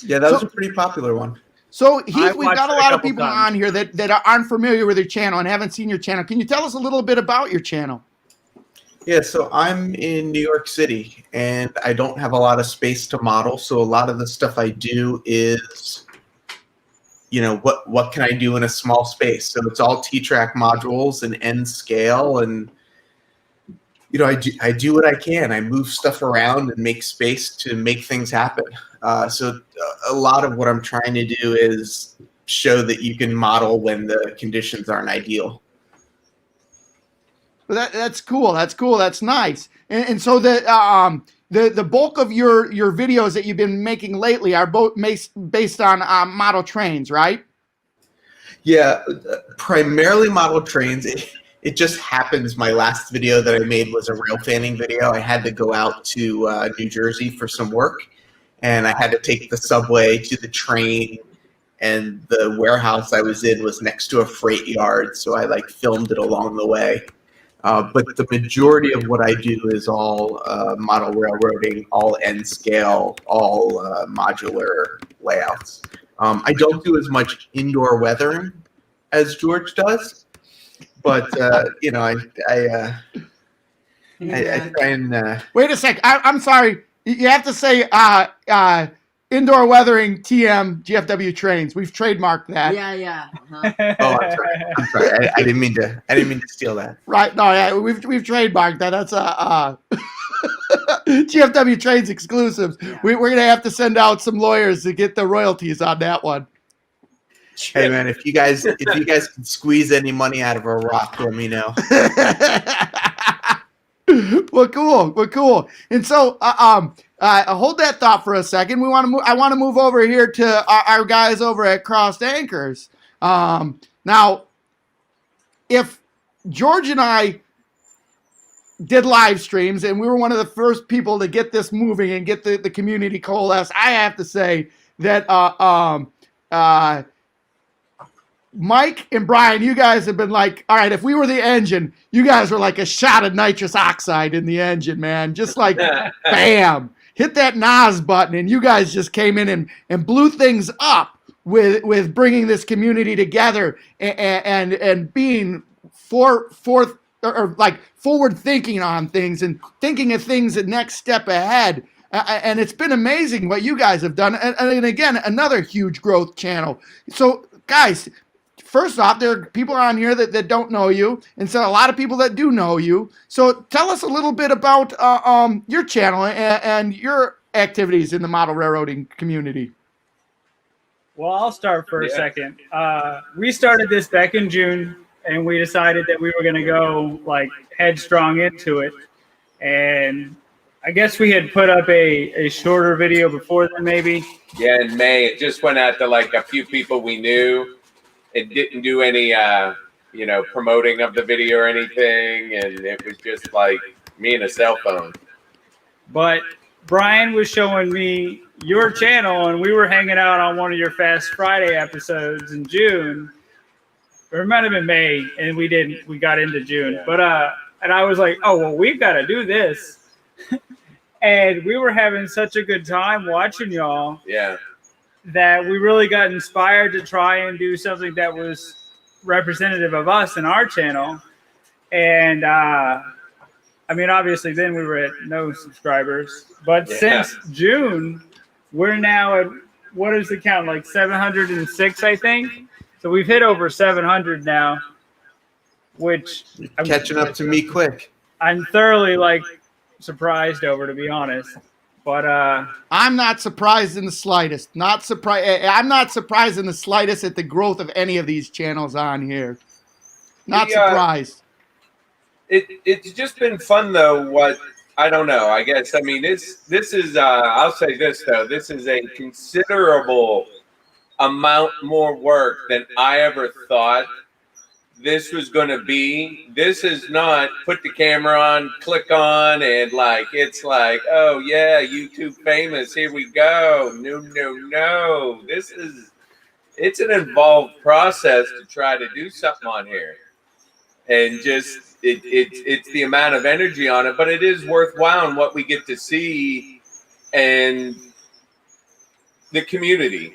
[SPEAKER 4] Yeah, that was a pretty popular one.
[SPEAKER 8] So Heath, we've got a lot of people on here that aren't familiar with your channel and haven't seen your channel. Can you tell us a little bit about your channel?
[SPEAKER 4] Yeah, so I'm in New York City, and I don't have a lot of space to model. So a lot of the stuff I do is, what can I do in a small space? So it's all T-track modules and N scale, and I do what I can. I move stuff around and make space to make things happen. So a lot of what I'm trying to do is show that you can model when the conditions aren't ideal.
[SPEAKER 8] Well, that's cool. That's cool. That's nice. And so the bulk of your videos that you've been making lately are both based on model trains, right?
[SPEAKER 4] Yeah, primarily model trains. It just happens my last video that I made was a rail fanning video. I had to go out to New Jersey for some work, and I had to take the subway to the train, and the warehouse I was in was next to a freight yard, so I filmed it along the way. But the majority of what I do is all model railroading, all N scale, all modular layouts. I don't do as much indoor weathering as George does, but I try and.
[SPEAKER 8] Wait a sec. I'm sorry. You have to say indoor weathering TM GFW trains. We've trademarked that.
[SPEAKER 3] Yeah.
[SPEAKER 4] Oh, I'm sorry. I didn't mean to steal that.
[SPEAKER 8] Right. No, yeah, we've trademarked that. That's GFW trains exclusives. Yeah. We're gonna have to send out some lawyers to get the royalties on that one.
[SPEAKER 4] Hey man, if you guys can squeeze any money out of a rock, let me know.
[SPEAKER 8] Well, cool. And so, hold that thought for a second. I want to move over here to our guys over at Crossed Anchors. Now, if George and I did live streams, and we were one of the first people to get this moving and get the community coalesced, I have to say that Mike and Brian, you guys have been like, all right, if we were the engine, you guys were like a shot of nitrous oxide in the engine, man. Just like, bam, hit that NOS button, and you guys just came in and blew things up with bringing this community together and being forth or like forward thinking on things and thinking of things the next step ahead. And it's been amazing what you guys have done. And again, another huge growth channel. So, guys, first off, there are people on here that don't know you, and so a lot of people that do know you. So tell us a little bit about your channel and your activities in the model railroading community.
[SPEAKER 21] Well, I'll start for a second. We started this back in June, and we decided that we were going to go like headstrong into it. And I guess we had put up a shorter video before then, maybe.
[SPEAKER 1] Yeah, in May, it just went out to like a few people we knew. It didn't do any, promoting of the video or anything, and it was just like me and a cell phone.
[SPEAKER 21] But Brian was showing me your channel, and we were hanging out on one of your Fast Friday episodes in June. Or it might have been May, and we didn't. We got into June. Yeah. But and I was like, oh, well, we've got to do this. And we were having such a good time watching y'all.
[SPEAKER 1] Yeah.
[SPEAKER 21] That we really got inspired to try and do something that was representative of us and our channel. And I mean, obviously then we were at no subscribers, but since June, we're now at, what is the count? Like 706, I think. So we've hit over 700 now, which
[SPEAKER 4] I'm catching up to me quick.
[SPEAKER 21] I'm thoroughly like surprised over, to be honest. But
[SPEAKER 8] I'm not surprised in the slightest. Not surprised. I'm not surprised in the slightest at the growth of any of these channels on here. Not surprised.
[SPEAKER 1] It's just been fun though. What I don't know. I guess I mean this is. I'll say this though. This is a considerable amount more work than I ever thought this was going to be. This is not put the camera on, click on, and like it's like, oh yeah, YouTube famous, here we go. No. It's an involved process to try to do something on here, and just it's the amount of energy on it, but it is worthwhile in what we get to see and the community.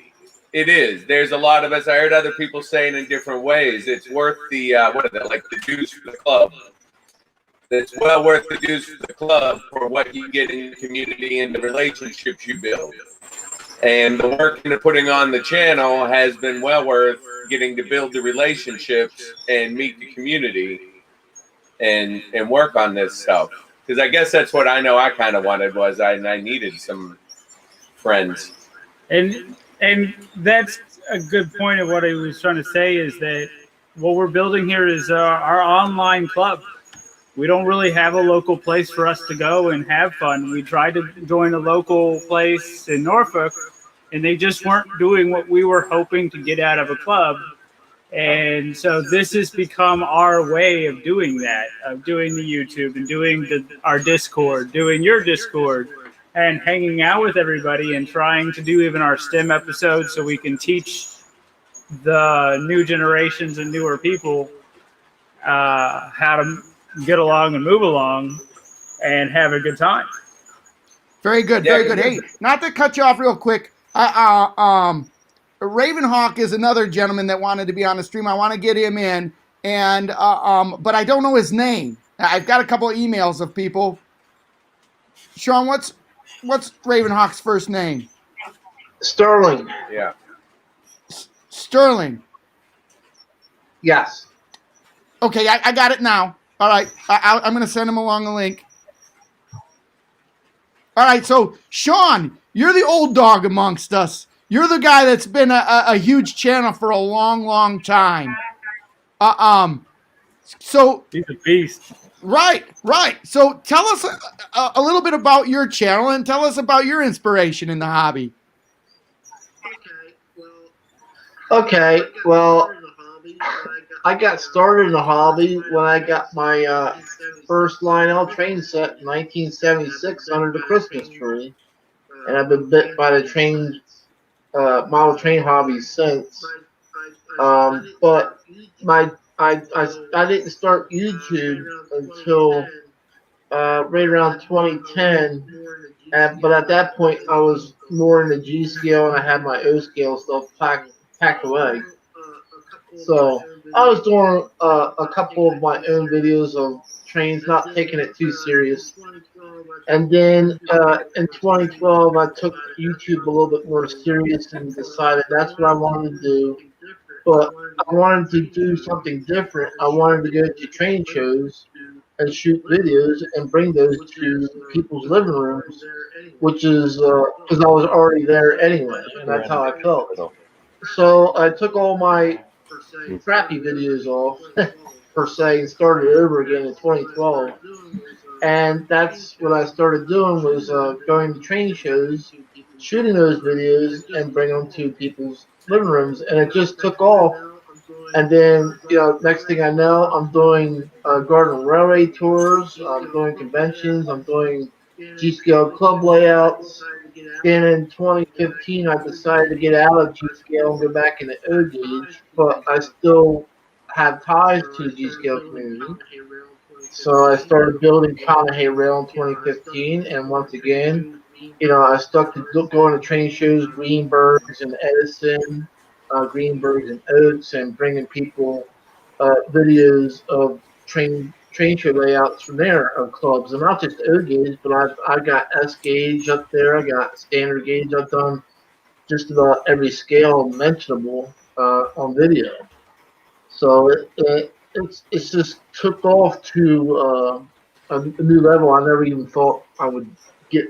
[SPEAKER 1] It is. There's a lot of us. I heard other people saying in different ways. It's worth the the dues for the club. It's well worth the dues for the club for what you get in the community and the relationships you build. And the work into putting on the channel has been well worth getting to build the relationships and meet the community and work on this stuff. Because I guess that's what I know I kind of wanted was I needed some friends.
[SPEAKER 21] And that's a good point of what I was trying to say is that what we're building here is our online club. We don't really have a local place for us to go and have fun. We tried to join a local place in Norfolk, and they just weren't doing what we were hoping to get out of a club. And so this has become our way of doing that, of doing the YouTube and doing our Discord, doing your Discord, and hanging out with everybody and trying to do even our STEM episodes so we can teach the new generations and newer people how to get along and move along and have a good time.
[SPEAKER 8] Very good, very good. Hey, not to cut you off real quick. Ravenhawk is another gentleman that wanted to be on the stream. I want to get him in, and but I don't know his name. I've got a couple of emails of people. Sean, what's Ravenhawk's first name?
[SPEAKER 18] Sterling.
[SPEAKER 1] Yeah.
[SPEAKER 8] Sterling.
[SPEAKER 18] Yes.
[SPEAKER 8] Okay, I got it now. All right, I'm going to send him along a link. All right, so Sean, you're the old dog amongst us. You're the guy that's been a huge channel for a long, long time. So
[SPEAKER 21] he's a beast.
[SPEAKER 8] Right. So tell us a little bit about your channel and tell us about your inspiration in the hobby.
[SPEAKER 18] Okay, well, I got started in the hobby when I got my first Lionel train set in 1976 under the Christmas tree, and I've been bit by the model train hobby since. But I didn't start YouTube until right around 2010. But at that point, I was more in the G scale, and I had my O scale stuff packed away. So I was doing a couple of my own videos of trains, not taking it too serious. And then in 2012, I took YouTube a little bit more serious and decided that's what I wanted to do. But I wanted to do something different. I wanted to go to train shows and shoot videos and bring those to people's living rooms, which is because I was already there anyway, and that's how I felt. So I took all my crappy videos off, per se, and started over again in 2012. And that's what I started doing was going to training shows, shooting those videos, and bringing them to people's living rooms. And it just took off. And then, next thing I know, I'm doing Garden Railway tours, I'm doing conventions, I'm doing G-Scale club layouts. Then in 2015, I decided to get out of G-Scale and go back into O-Gauge, but I still have ties to the G-Scale community. So I started building Conahay Rail in 2015, and once again, I stuck to going to train shows, Greenbergs and Edison, Greenbergs and Oaks, and bringing people videos of train show layouts from there of clubs, and not just O gauge, but I got S gauge up there, I got standard gauge. I've done just about every scale mentionable on video. So it's just took off to a new level. I never even thought I would get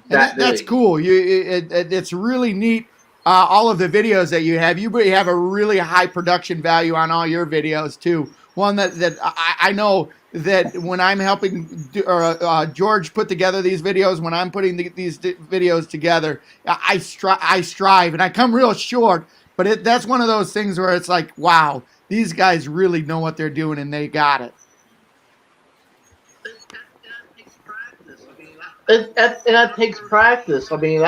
[SPEAKER 18] that
[SPEAKER 8] That's
[SPEAKER 18] big.
[SPEAKER 8] cool. It's really neat. All of the videos that you have have a really high production value on all your videos too. One that I know that when I'm helping George put together these videos, when I'm putting these videos together, I strive, and I come real short. But that's one of those things where it's like, wow, these guys really know what they're doing, and they got it.
[SPEAKER 18] And that takes practice. I mean,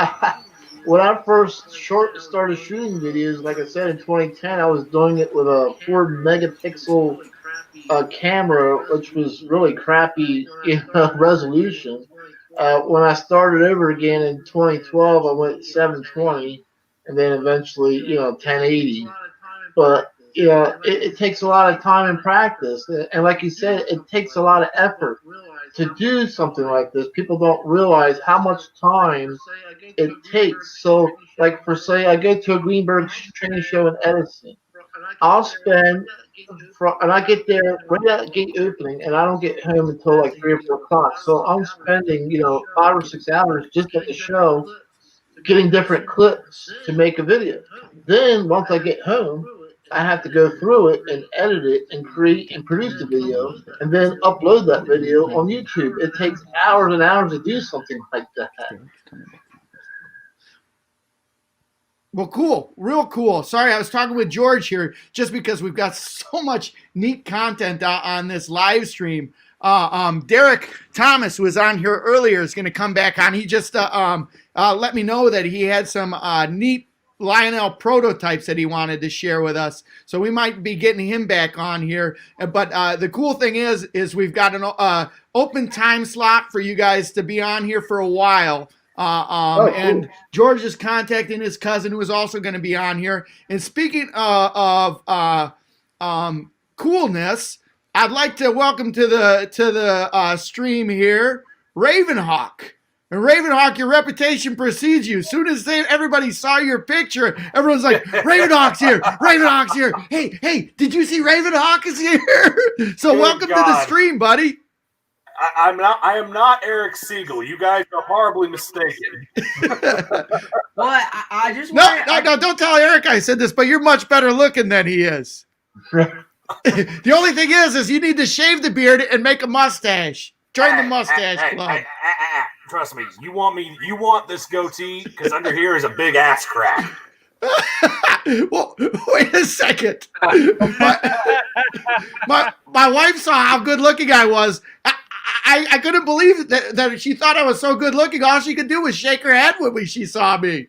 [SPEAKER 18] when I first started shooting videos, like I said in 2010, I was doing it with a 4 megapixel camera, which was really crappy resolution. When I started over again in 2012, I went 720, and then eventually, 1080. But it takes a lot of time and practice, and like you said, it takes a lot of effort to do something like this. People don't realize how much time it takes. So, like for say, I go to a Greenberg training show in Edison. I'll spend, and I get there right at gate opening, and I don't get home until like 3 or 4 o'clock. So I'm spending, 5 or 6 hours just at the show, getting different clips to make a video. Then once I get home, I have to go through it and edit it and create and produce the video and then upload that video on YouTube. It takes hours and hours to do something like that.
[SPEAKER 8] Well, cool. Real cool. Sorry, I was talking with George here just because we've got so much neat content on this live stream. Derek Thomas, who was on here earlier, is going to come back on. He just let me know that he had some neat Lionel prototypes that he wanted to share with us. So we might be getting him back on here. But the cool thing is we've got an open time slot for you guys to be on here for a while.
[SPEAKER 18] Cool.
[SPEAKER 8] And George is contacting his cousin who is also going to be on here. And speaking of coolness, I'd like to welcome to the stream here Ravenhawk. And Ravenhawk, your reputation precedes you. As soon as everybody saw your picture, everyone's like, Ravenhawk's here, Ravenhawk's here. Hey, did you see Ravenhawk is here? So
[SPEAKER 13] Good
[SPEAKER 8] welcome
[SPEAKER 13] God.
[SPEAKER 8] to the stream, buddy.
[SPEAKER 13] I am not Eric Siegel. You guys are horribly mistaken.
[SPEAKER 5] Well, I just
[SPEAKER 8] No, don't tell Eric I said this, but you're much better looking than he is. The only thing is you need to shave the beard and make a mustache. Join the mustache club.
[SPEAKER 13] Trust me, you want this goatee because under here is a big ass crack.
[SPEAKER 8] Well, wait a second. My wife saw how good looking I was. I couldn't believe that she thought I was so good looking. All she could do was shake her head when she saw me.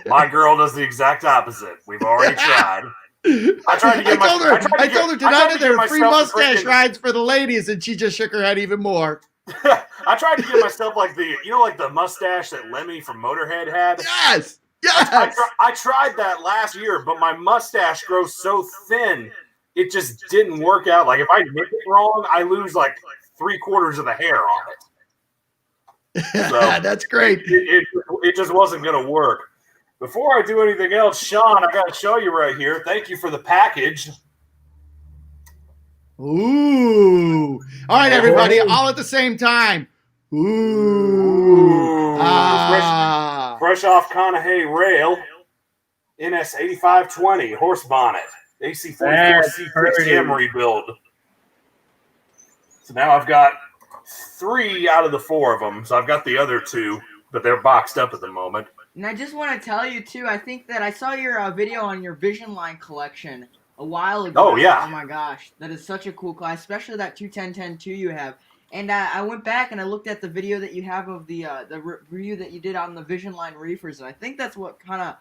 [SPEAKER 13] My girl does the exact opposite. We've already tried. I tried to get
[SPEAKER 8] I told her tonight that there were free mustache
[SPEAKER 13] freaking
[SPEAKER 8] rides for the ladies, and she just shook her head even more.
[SPEAKER 13] I tried to get myself like the mustache that Lemmy from Motorhead had.
[SPEAKER 8] Yes.
[SPEAKER 13] I tried that last year, but my mustache grows so thin, it just didn't work out. Like if I nip it wrong, I lose like 3/4 of the hair on it. So
[SPEAKER 8] that's great.
[SPEAKER 13] It just wasn't going to work. Before I do anything else, Sean, I got to show you right here. Thank you for the package.
[SPEAKER 8] Ooh. All right, everybody, all at the same time. Ooh.
[SPEAKER 13] Fresh off Conahay Rail, NS 8520, horse bonnet, AC 44 C6 cam rebuild. So now I've got 3 out of the 4 of them. So I've got the other 2, but they're boxed up at the moment.
[SPEAKER 3] And I just want to tell you, too, I think that I saw your video on your Vision Line collection a while ago.
[SPEAKER 13] Oh, yeah.
[SPEAKER 3] Oh, my gosh. That is such a cool class, especially that 210-10-2 you have. And I went back and I looked at the video that you have of the review that you did on the Vision Line reefers, and I think that's what kind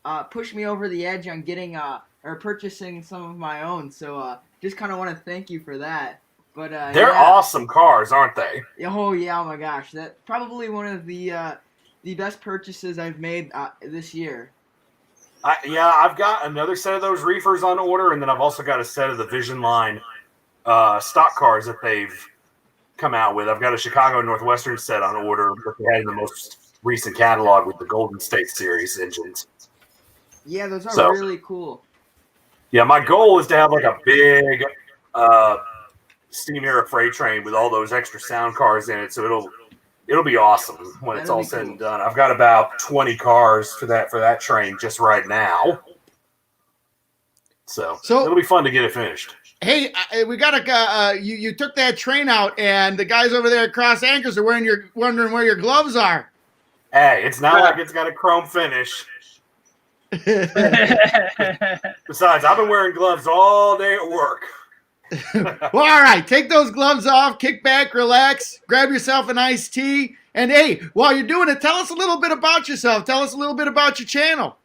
[SPEAKER 3] of pushed me over the edge on getting or purchasing some of my own. So just kind of want to thank you for that. But
[SPEAKER 13] they're awesome cars, aren't they?
[SPEAKER 3] Oh yeah, oh my gosh, that's probably one of the best purchases I've made this year.
[SPEAKER 13] I've got another set of those reefers on order, and then I've also got a set of the Vision Line stock cars that they've come out with. I've got a Chicago Northwestern set on order that they had in the most recent catalog with the Golden State Series engines.
[SPEAKER 3] Yeah, those are really cool.
[SPEAKER 13] Yeah, my goal is to have like a big steam era freight train with all those extra sound cars in it, so it'll be awesome when it's all said and done. I've got about 20 cars for that train just right now, so it'll be fun to get it finished.
[SPEAKER 8] Hey, we got you took that train out, and the guys over there at Cross Anchors are wondering where your gloves are.
[SPEAKER 13] Hey, it's not like it's got a chrome finish. Besides, I've been wearing gloves all day at work.
[SPEAKER 8] Well, all right, take those gloves off, kick back, relax, grab yourself an iced tea, and hey, while you're doing it, tell us a little bit about yourself. Tell us a little bit about your channel.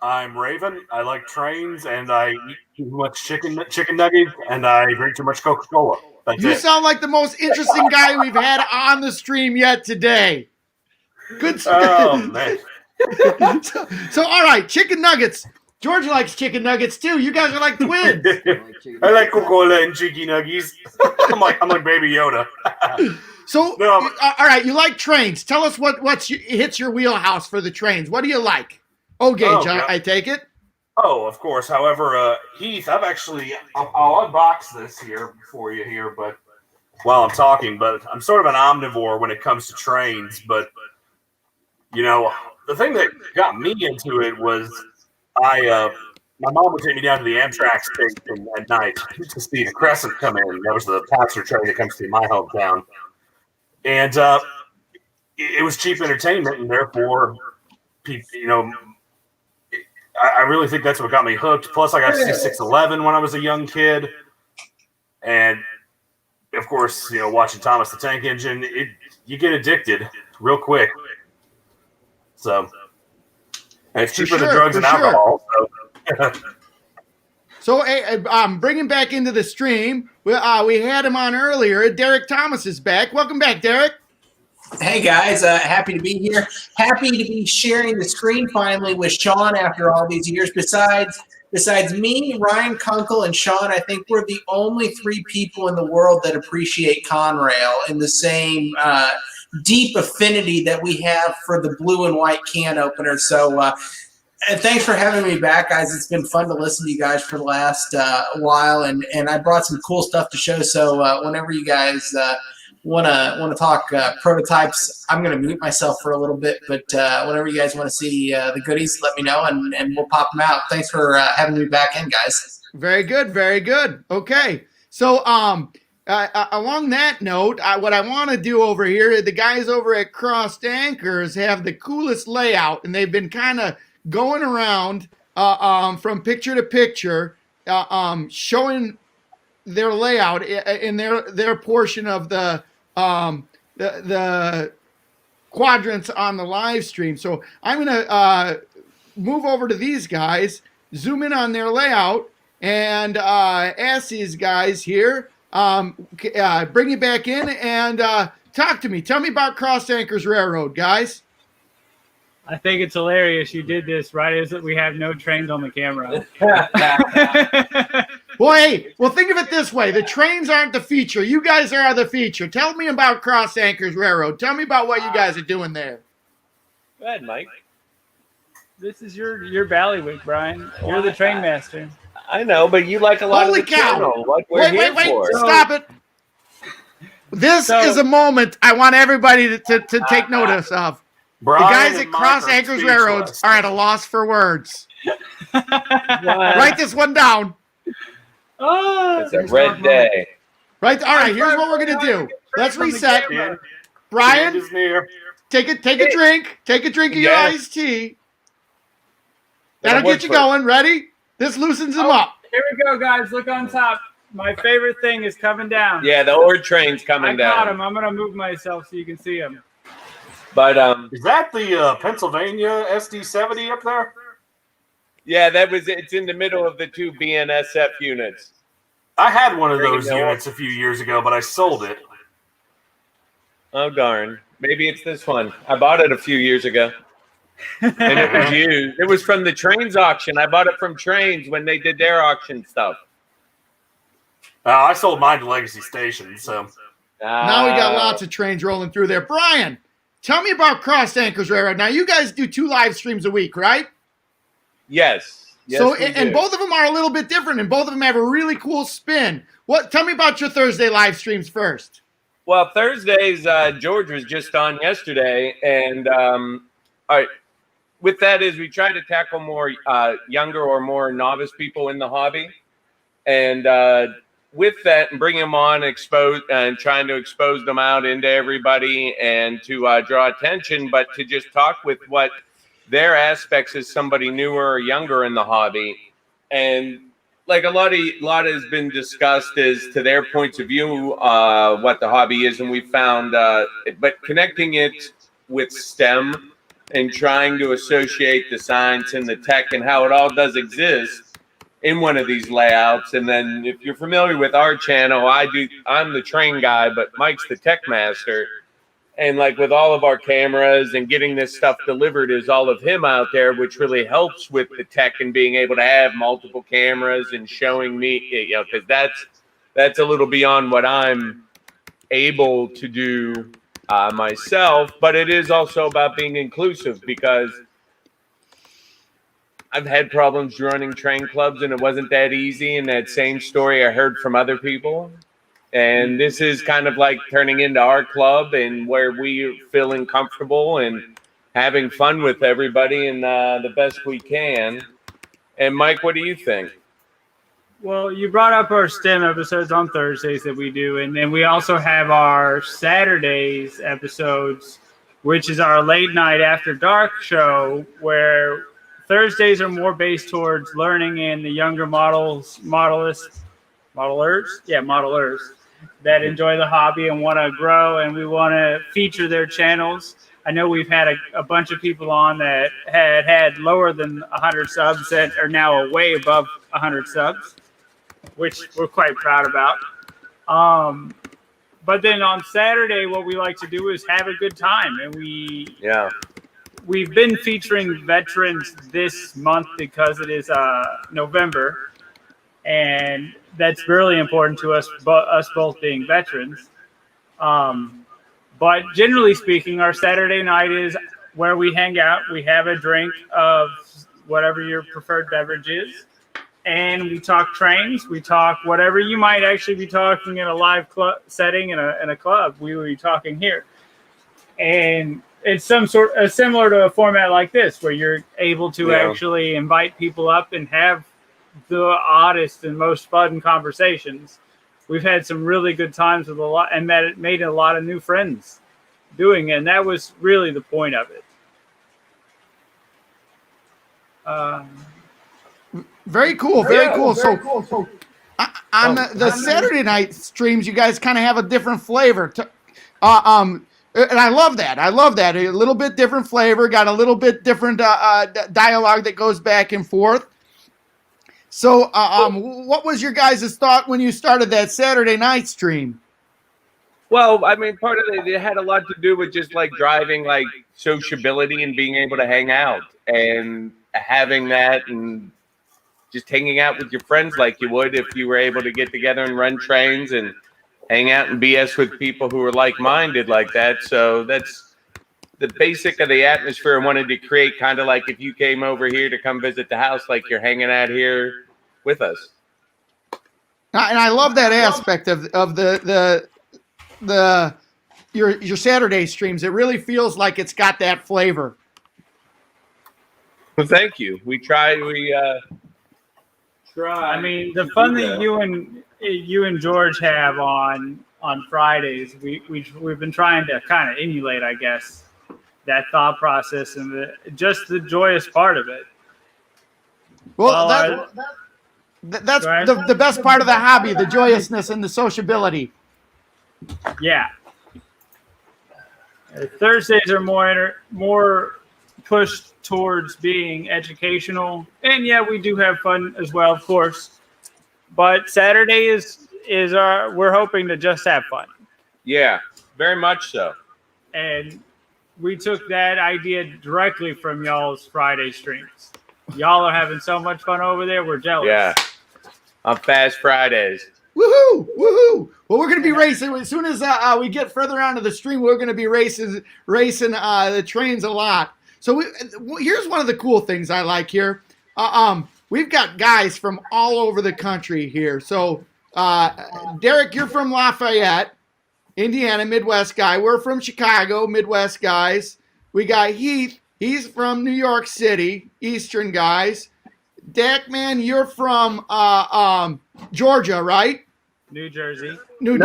[SPEAKER 13] I'm Raven. I like trains, and I eat too much chicken nuggets, and I drink too much Coca-Cola.
[SPEAKER 8] You sound like the most interesting guy we've had on the stream yet today. Good stuff.
[SPEAKER 13] Oh, man.
[SPEAKER 8] So, all right, chicken nuggets. George likes chicken nuggets too. You guys are like twins.
[SPEAKER 13] I like Coca-Cola and chicken nuggets. I'm like Baby Yoda.
[SPEAKER 8] So, all right, you like trains. Tell us what hits your wheelhouse for the trains. What do you like? Oh, Gage, I take it.
[SPEAKER 13] Oh, of course. However, Heath, I'll unbox this here for you here, but while I'm talking, but I'm sort of an omnivore when it comes to trains. But the thing that got me into it was my mom would take me down to the Amtrak station at night to see the Crescent come in. That was the passenger train that comes through my hometown, and it was cheap entertainment, and therefore, people, I really think that's what got me hooked. Plus, I got to see 611 when I was a young kid, and of course, watching Thomas the Tank Engine, you get addicted real quick. So, and it's cheaper than drugs and alcohol.
[SPEAKER 8] So, bringing back into the stream, we had him on earlier. Derek Thomas is back. Welcome back, Derek.
[SPEAKER 9] Hey guys, happy to be here. Happy to be sharing the screen finally with Sean after all these years. Besides me, Ryan Kunkel, and Sean, I think we're the only 3 people in the world that appreciate Conrail in the same deep affinity that we have for the blue and white can opener. So and thanks for having me back, guys. It's been fun to listen to you guys for the last while, and I brought some cool stuff to show. So whenever you guys want to talk prototypes, I'm going to mute myself for a little bit, but whenever you guys want to see the goodies, let me know, and we'll pop them out. Thanks for having me back in, guys.
[SPEAKER 8] Very good, very good. Okay, so along that note, what I want to do over here, the guys over at Crossed Anchors have the coolest layout, and they've been kind of going around from picture to picture, showing their layout in their portion of the quadrants on the live stream. So I'm going to move over to these guys, zoom in on their layout, and ask these guys here, bring you back in and talk to me. Tell me about Cross Anchors Railroad, guys.
[SPEAKER 21] I think it's hilarious you did this right as we have no trains on the camera.
[SPEAKER 8] Well, hey, think of it this way. The trains aren't the feature. You guys are the feature. Tell me about Cross Anchors Railroad. Tell me about what you guys are doing there.
[SPEAKER 1] Go ahead, Mike.
[SPEAKER 21] This is your bailiwick, Brian. You're the train master.
[SPEAKER 1] I know, but you like a lot
[SPEAKER 8] Holy
[SPEAKER 1] of the
[SPEAKER 8] cow.
[SPEAKER 1] channel. What we're here for.
[SPEAKER 8] Stop it. This is a moment I want everybody to take notice of.
[SPEAKER 13] Brian
[SPEAKER 8] the guys
[SPEAKER 13] and
[SPEAKER 8] at Cross
[SPEAKER 13] Mike are
[SPEAKER 8] Anchors Railroads
[SPEAKER 13] speechless.
[SPEAKER 8] are at a loss for words. Write this one down.
[SPEAKER 1] It's a red day.
[SPEAKER 8] Right. All right. Here's what we're gonna do. Let's reset. Brian, take a drink. Take a drink of your iced tea. That'll get you going. Ready? This loosens them up.
[SPEAKER 21] Here we go, guys. Look on top. My favorite thing is coming down.
[SPEAKER 1] Yeah, the ore train's coming down.
[SPEAKER 21] I caught him. I'm gonna move myself so you can see him.
[SPEAKER 1] But
[SPEAKER 13] is that the Pennsylvania SD70 up there?
[SPEAKER 1] Yeah, it's in the middle of the two BNSF units.
[SPEAKER 13] I had one of those units a few years ago, but I sold it.
[SPEAKER 1] Oh darn! Maybe it's this one. I bought it a few years ago, and it was used. It was from the Trains auction. I bought it from Trains when they did their auction stuff.
[SPEAKER 13] I sold mine to Legacy Station, so
[SPEAKER 8] Now we got lots of trains rolling through there. Brian, tell me about Cross Anchors Railroad. Now you guys do 2 live streams a week, right?
[SPEAKER 1] Yes.
[SPEAKER 8] So and both of them are a little bit different, and both of them have a really cool spin. Tell me about your Thursday live streams first.
[SPEAKER 1] Well, Thursdays, George was just on yesterday, and all right. With that is we try to tackle more younger or more novice people in the hobby, and with that, and bring them on, trying to expose them out into everybody, and to draw attention, but to just talk with what their aspects as somebody newer or younger in the hobby, and like a lot has been discussed as to their points of view, what the hobby is, and we found, but connecting it with STEM and trying to associate the science and the tech and how it all does exist in one of these layouts. And then if you're familiar with our channel, I'm the train guy, but Mike's the tech master. And like with all of our cameras and getting this stuff delivered is all of him out there, which really helps with the tech and being able to have multiple cameras and showing me, because that's a little beyond what I'm able to do myself. But it is also about being inclusive, because I've had problems running train clubs and it wasn't that easy. And that same story I heard from other people. And this is kind of like turning into our club, and where we are feeling comfortable and having fun with everybody and the best we can. And Mike, what do you think?
[SPEAKER 21] Well, you brought up our STEM episodes on Thursdays that we do, and then we also have our Saturdays episodes, which is our late night after dark show, where Thursdays are more based towards learning and the younger modelers that enjoy the hobby and want to grow, and we want to feature their channels. I know we've had a bunch of people on that had lower than 100 subs that are now way above 100 subs, which we're quite proud about. But then on Saturday, what we like to do is have a good time, and we've been featuring veterans this month because it is November, and that's really important to us, us both being veterans. But generally speaking, our Saturday night is where we hang out. We have a drink of whatever your preferred beverage is, and we talk trains. We talk whatever you might actually be talking in a live club setting in a club. We will be talking here, and it's similar to a format like this, where you're able to actually invite people up and have the oddest and most fun conversations. We've had some really good times with and made a lot of new friends doing it, and that was really the point of it.
[SPEAKER 8] Very cool. Very cool. So on the Saturday night streams, you guys kind of have a different flavor. And I love that. I love that. A little bit different flavor, got a little bit different dialogue that goes back and forth. So, what was your guys' thought when you started that Saturday night stream?
[SPEAKER 1] Well, I mean, part of it had a lot to do with just like driving like sociability and being able to hang out and having that and just hanging out with your friends like you would if you were able to get together and run trains and hang out and BS with people who are like-minded like that. So that's the basic of the atmosphere I wanted to create, kind of like if you came over here to come visit the house, like you're hanging out here with us.
[SPEAKER 8] And I love that aspect of your Saturday streams. It really feels like it's got that flavor.
[SPEAKER 1] Well, thank you. We try.
[SPEAKER 21] I mean, the fun that you and George have on Fridays, we've been trying to kind of emulate, I guess, that thought process and just the joyous part of it.
[SPEAKER 8] Well, that's the best part of the hobby, the joyousness and the sociability.
[SPEAKER 21] Yeah. Thursdays are more pushed towards being educational, and yeah, we do have fun as well, of course. But Saturday is we're hoping to just have fun.
[SPEAKER 1] Yeah, very much so.
[SPEAKER 21] And we took that idea directly from y'all's Friday streams. Y'all are having so much fun over there. We're jealous.
[SPEAKER 1] Yeah, on Fast Fridays.
[SPEAKER 8] Woohoo! Woohoo! Well, we're going to be racing as soon as we get further onto the stream. We're going to be racing the trains a lot. So here's one of the cool things I like here. We've got guys from all over the country here. So Derek, you're from Lafayette, Indiana, Midwest guy. We're from Chicago, Midwest guys. We got Heath. He's from New York City, Eastern guys. Dak, man, you're from Georgia, right?
[SPEAKER 21] New Jersey.
[SPEAKER 8] New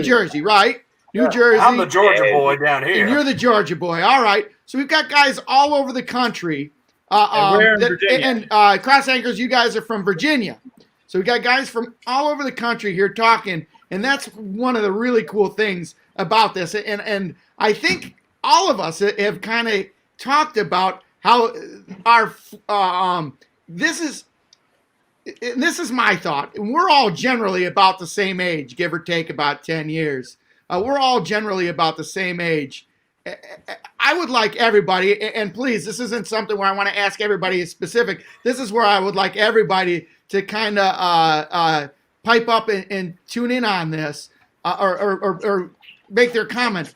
[SPEAKER 8] Jersey, right? New Jersey.
[SPEAKER 13] I'm the Georgia boy down here.
[SPEAKER 8] And you're the Georgia boy. All right. So we've got guys all over the country.
[SPEAKER 21] And we're in Virginia.
[SPEAKER 8] And Cross Anchors, you guys are from Virginia. So we got guys from all over the country here talking. And that's one of the really cool things about this. And I think all of us have kind of talked about how our this is my thought. And we're all generally about the same age, give or take about 10 years. We're all generally about the same age. I would like everybody, and please, this isn't something where I want to ask everybody specific. This is where I would like everybody to kind of pipe up and tune in on this or make their comment.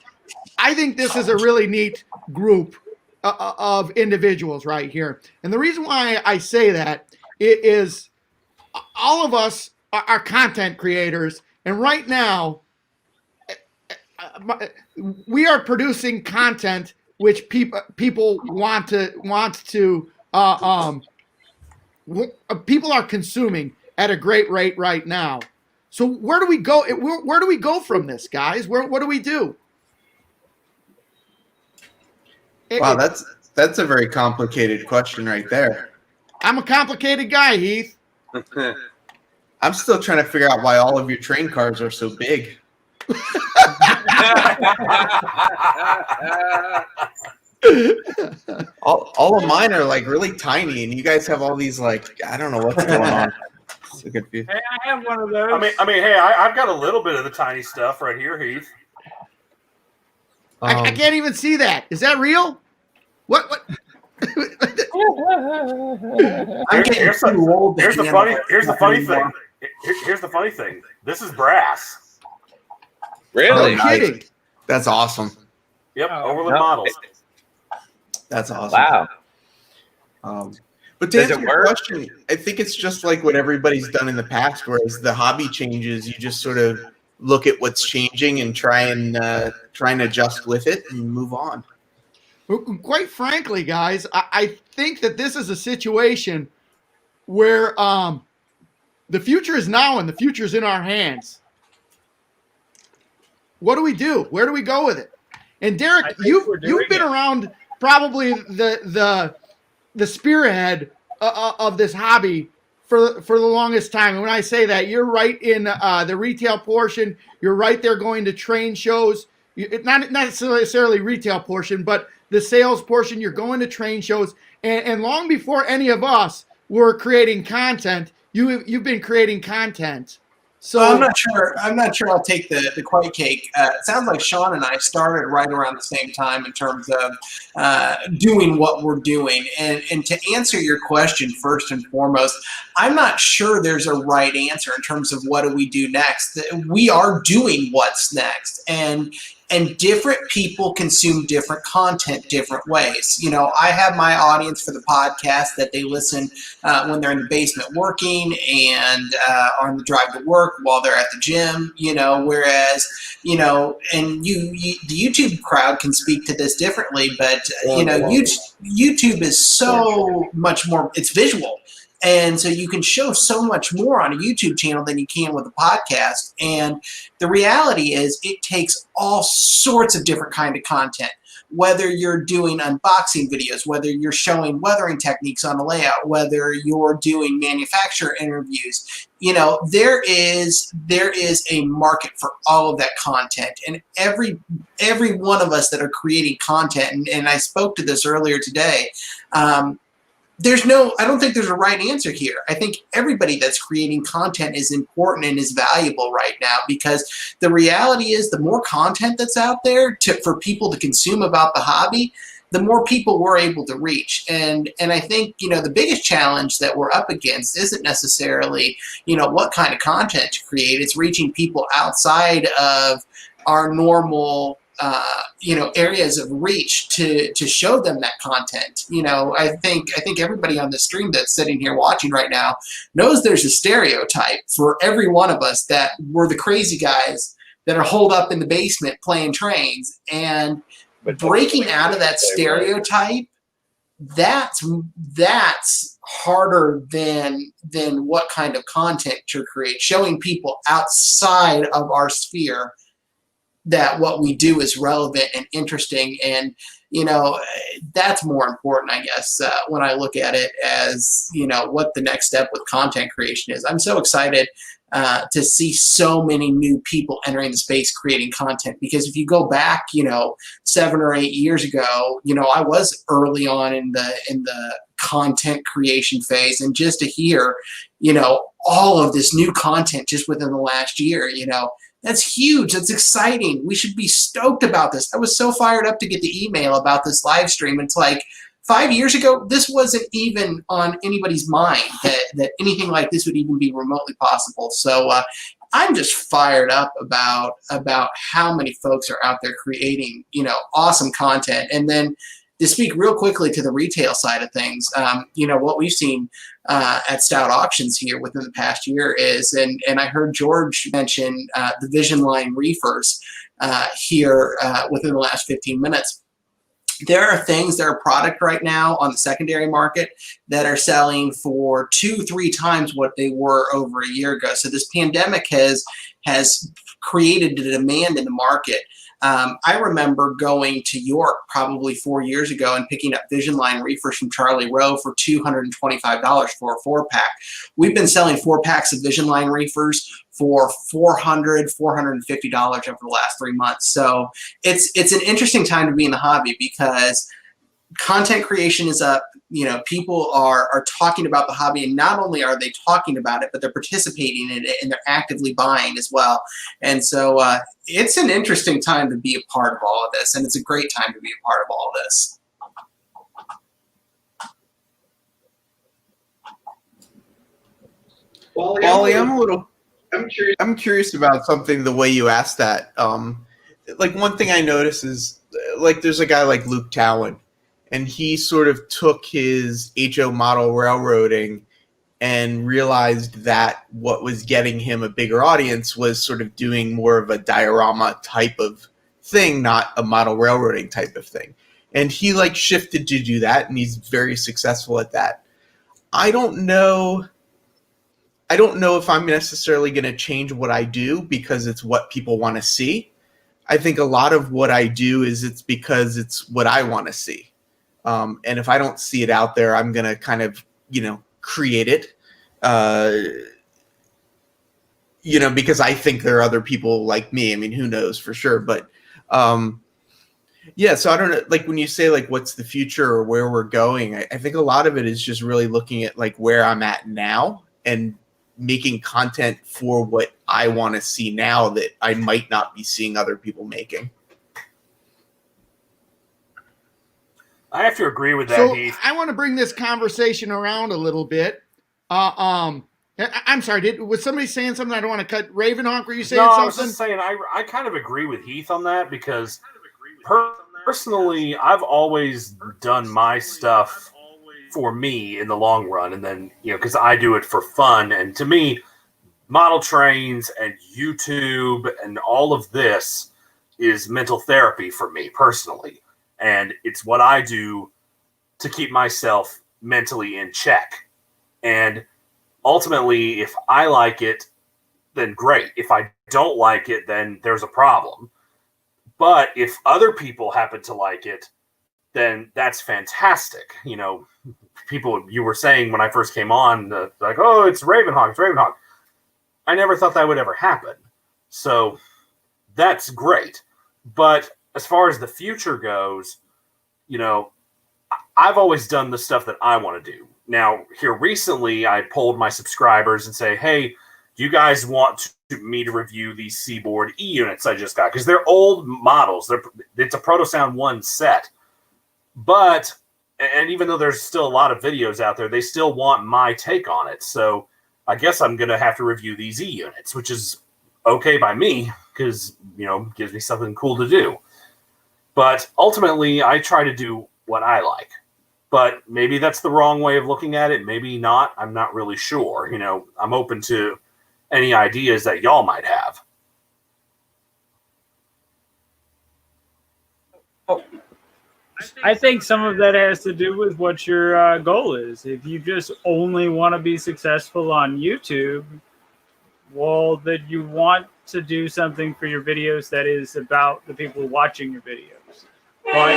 [SPEAKER 8] I think this is a really neat group of individuals right here. And the reason why I say that is all of us are content creators. And right now, we are producing content which people want to people are consuming at a great rate right now. So where do we go? Where do we go from this, guys? What do we do?
[SPEAKER 4] Wow, that's a very complicated question right there.
[SPEAKER 8] I'm a complicated guy, Heath.
[SPEAKER 4] I'm still trying to figure out why all of your train cars are so big. all of mine are like really tiny, and you guys have all these like I don't know what's going on. So confused.
[SPEAKER 21] Hey, I have one of those.
[SPEAKER 13] I mean, hey, I've got a little bit of the tiny stuff right here, Heath.
[SPEAKER 8] I can't even see that. Is that real? What?
[SPEAKER 13] Here's the funny thing. Here's the funny thing. This is brass.
[SPEAKER 1] Really?
[SPEAKER 8] No kidding.
[SPEAKER 4] That's awesome.
[SPEAKER 13] Yep, Overland models.
[SPEAKER 4] That's awesome.
[SPEAKER 1] Wow.
[SPEAKER 4] But to answer your question, I think it's just like what everybody's done in the past, where as the hobby changes, you just sort of look at what's changing and try and adjust with it and move on.
[SPEAKER 8] Quite frankly, guys, I think that this is a situation where the future is now and the future is in our hands. What do we do? Where do we go with it? And Derek, you've been around probably the spearhead of this hobby for the longest time. And when I say that, you're right in the retail portion. You're right there going to train shows. not necessarily retail portion, but the sales portion. You're going to train shows, and long before any of us were creating content, you've been creating content. So
[SPEAKER 9] I'm not sure. I'm not sure I'll take the quite cake. It sounds like Sean and I started right around the same time in terms of doing what we're doing. And to answer your question first and foremost, I'm not sure there's a right answer in terms of what do we do next. We are doing what's next, and different people consume different content different ways. You know, I have my audience for the podcast that they listen when they're in the basement working and on the drive to work while they're at the gym, you know, whereas, you know, and you the YouTube crowd can speak to this differently, but, you know, YouTube is so much more, it's visual. And so you can show so much more on a YouTube channel than you can with a podcast. And the reality is it takes all sorts of different kind of content, whether you're doing unboxing videos, whether you're showing weathering techniques on a layout, whether you're doing manufacturer interviews. You know, there is a market for all of that content. And every one of us that are creating content, and I spoke to this earlier today, I don't think there's a right answer here. I think everybody that's creating content is important and is valuable right now, because the reality is the more content that's out there for people to consume about the hobby, the more people we're able to reach. And I think, you know, the biggest challenge that we're up against isn't necessarily, you know, what kind of content to create. It's reaching people outside of our normal you know, areas of reach to show them that content. You know, I think everybody on the stream that's sitting here watching right now knows there's a stereotype for every one of us that we're the crazy guys that are holed up in the basement playing trains. And breaking out of that stereotype, that's harder than what kind of content to create, showing people outside of our sphere that what we do is relevant and interesting. And, you know, that's more important, I guess, when I look at it as, you know, what the next step with content creation is. I'm so excited to see so many new people entering the space creating content, because if you go back, you know, 7 or 8 years ago, you know, I was early on in the content creation phase, and just to hear, you know, all of this new content just within the last year, you know, that's huge. That's exciting. We should be stoked about this. I was so fired up to get the email about this live stream. It's like 5 years ago, this wasn't even on anybody's mind that anything like this would even be remotely possible. So I'm just fired up about how many folks are out there creating, you know, awesome content. And then to speak real quickly to the retail side of things, you know, what we've seen at Stout Auctions here within the past year is, and I heard George mention the Vision Line reefers here within the last 15 minutes. There are things that are product right now on the secondary market that are selling for 2-3 times what they were over a year ago. So this pandemic has created a demand in the market. I remember going to York probably 4 years ago and picking up Vision Line reefers from Charlie Rowe for $225 for a 4-pack. We've been selling 4-packs of Vision Line reefers for $400, $450 over the last 3 months. So it's an interesting time to be in the hobby, because content creation is up. You know, people are talking about the hobby, and not only are they talking about it, but they're participating in it and they're actively buying as well. And so it's an interesting time to be a part of all of this, and it's a great time to be a part of all of this.
[SPEAKER 4] Wally, I'm curious about something, the way you asked that. Like, one thing I notice is, like, there's a guy like Luke Towan, and he sort of took his HO model railroading and realized that what was getting him a bigger audience was sort of doing more of a diorama type of thing, not a model railroading type of thing. And he like shifted to do that, and he's very successful at that. I don't know if I'm necessarily going to change what I do because it's what people want to see. I think a lot of what I do it's because it's what I want to see. And if I don't see it out there, I'm going to kind of, you know, create it, you know, because I think there are other people like me. I mean, who knows for sure. But Yeah, so I don't know, like when you say like what's the future or where we're going, I think a lot of it is just really looking at like where I'm at now and making content for what I want to see now that I might not be seeing other people making.
[SPEAKER 13] I have to agree with that,
[SPEAKER 8] So
[SPEAKER 13] Heath.
[SPEAKER 8] I want to bring this conversation around a little bit. I'm sorry. Was somebody saying something? I don't want to cut. Ravenhawk, were you saying
[SPEAKER 13] No,
[SPEAKER 8] something?
[SPEAKER 13] I was just saying I kind of agree with Heath on that because personally, I've always done my stuff for me in the long run, and then because I do it for fun, and to me, model trains and YouTube and all of this is mental therapy for me personally, and it's what I do to keep myself mentally in check. And ultimately, if I like it, then great. If I don't like it, then there's a problem. But if other people happen to like it, then that's fantastic. People, you were saying when I first came on, like, oh, it's Ravenhawk, it's Ravenhawk. I never thought that would ever happen. So that's great. But as far as the future goes, I've always done the stuff that I want to do. Now, here recently, I polled my subscribers and say, hey, do you guys want me to review these Seaboard E units I just got? Because they're old models. It's a Protosound 1 set. But, and even though there's still a lot of videos out there, they still want my take on it. So I guess I'm going to have to review these E units, which is okay by me because, gives me something cool to do. But ultimately, I try to do what I like. But maybe that's the wrong way of looking at it. Maybe not. I'm not really sure. I'm open to any ideas that y'all might have.
[SPEAKER 21] I think some of that has to do with what your goal is. If you just only want to be successful on YouTube, well, then you want to do something for your videos that is about the people watching your videos. But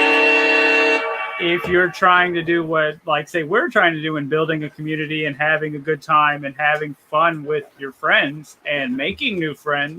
[SPEAKER 21] if you're trying to do what, like, say, we're trying to do in building a community and having a good time and having fun with your friends and making new friends,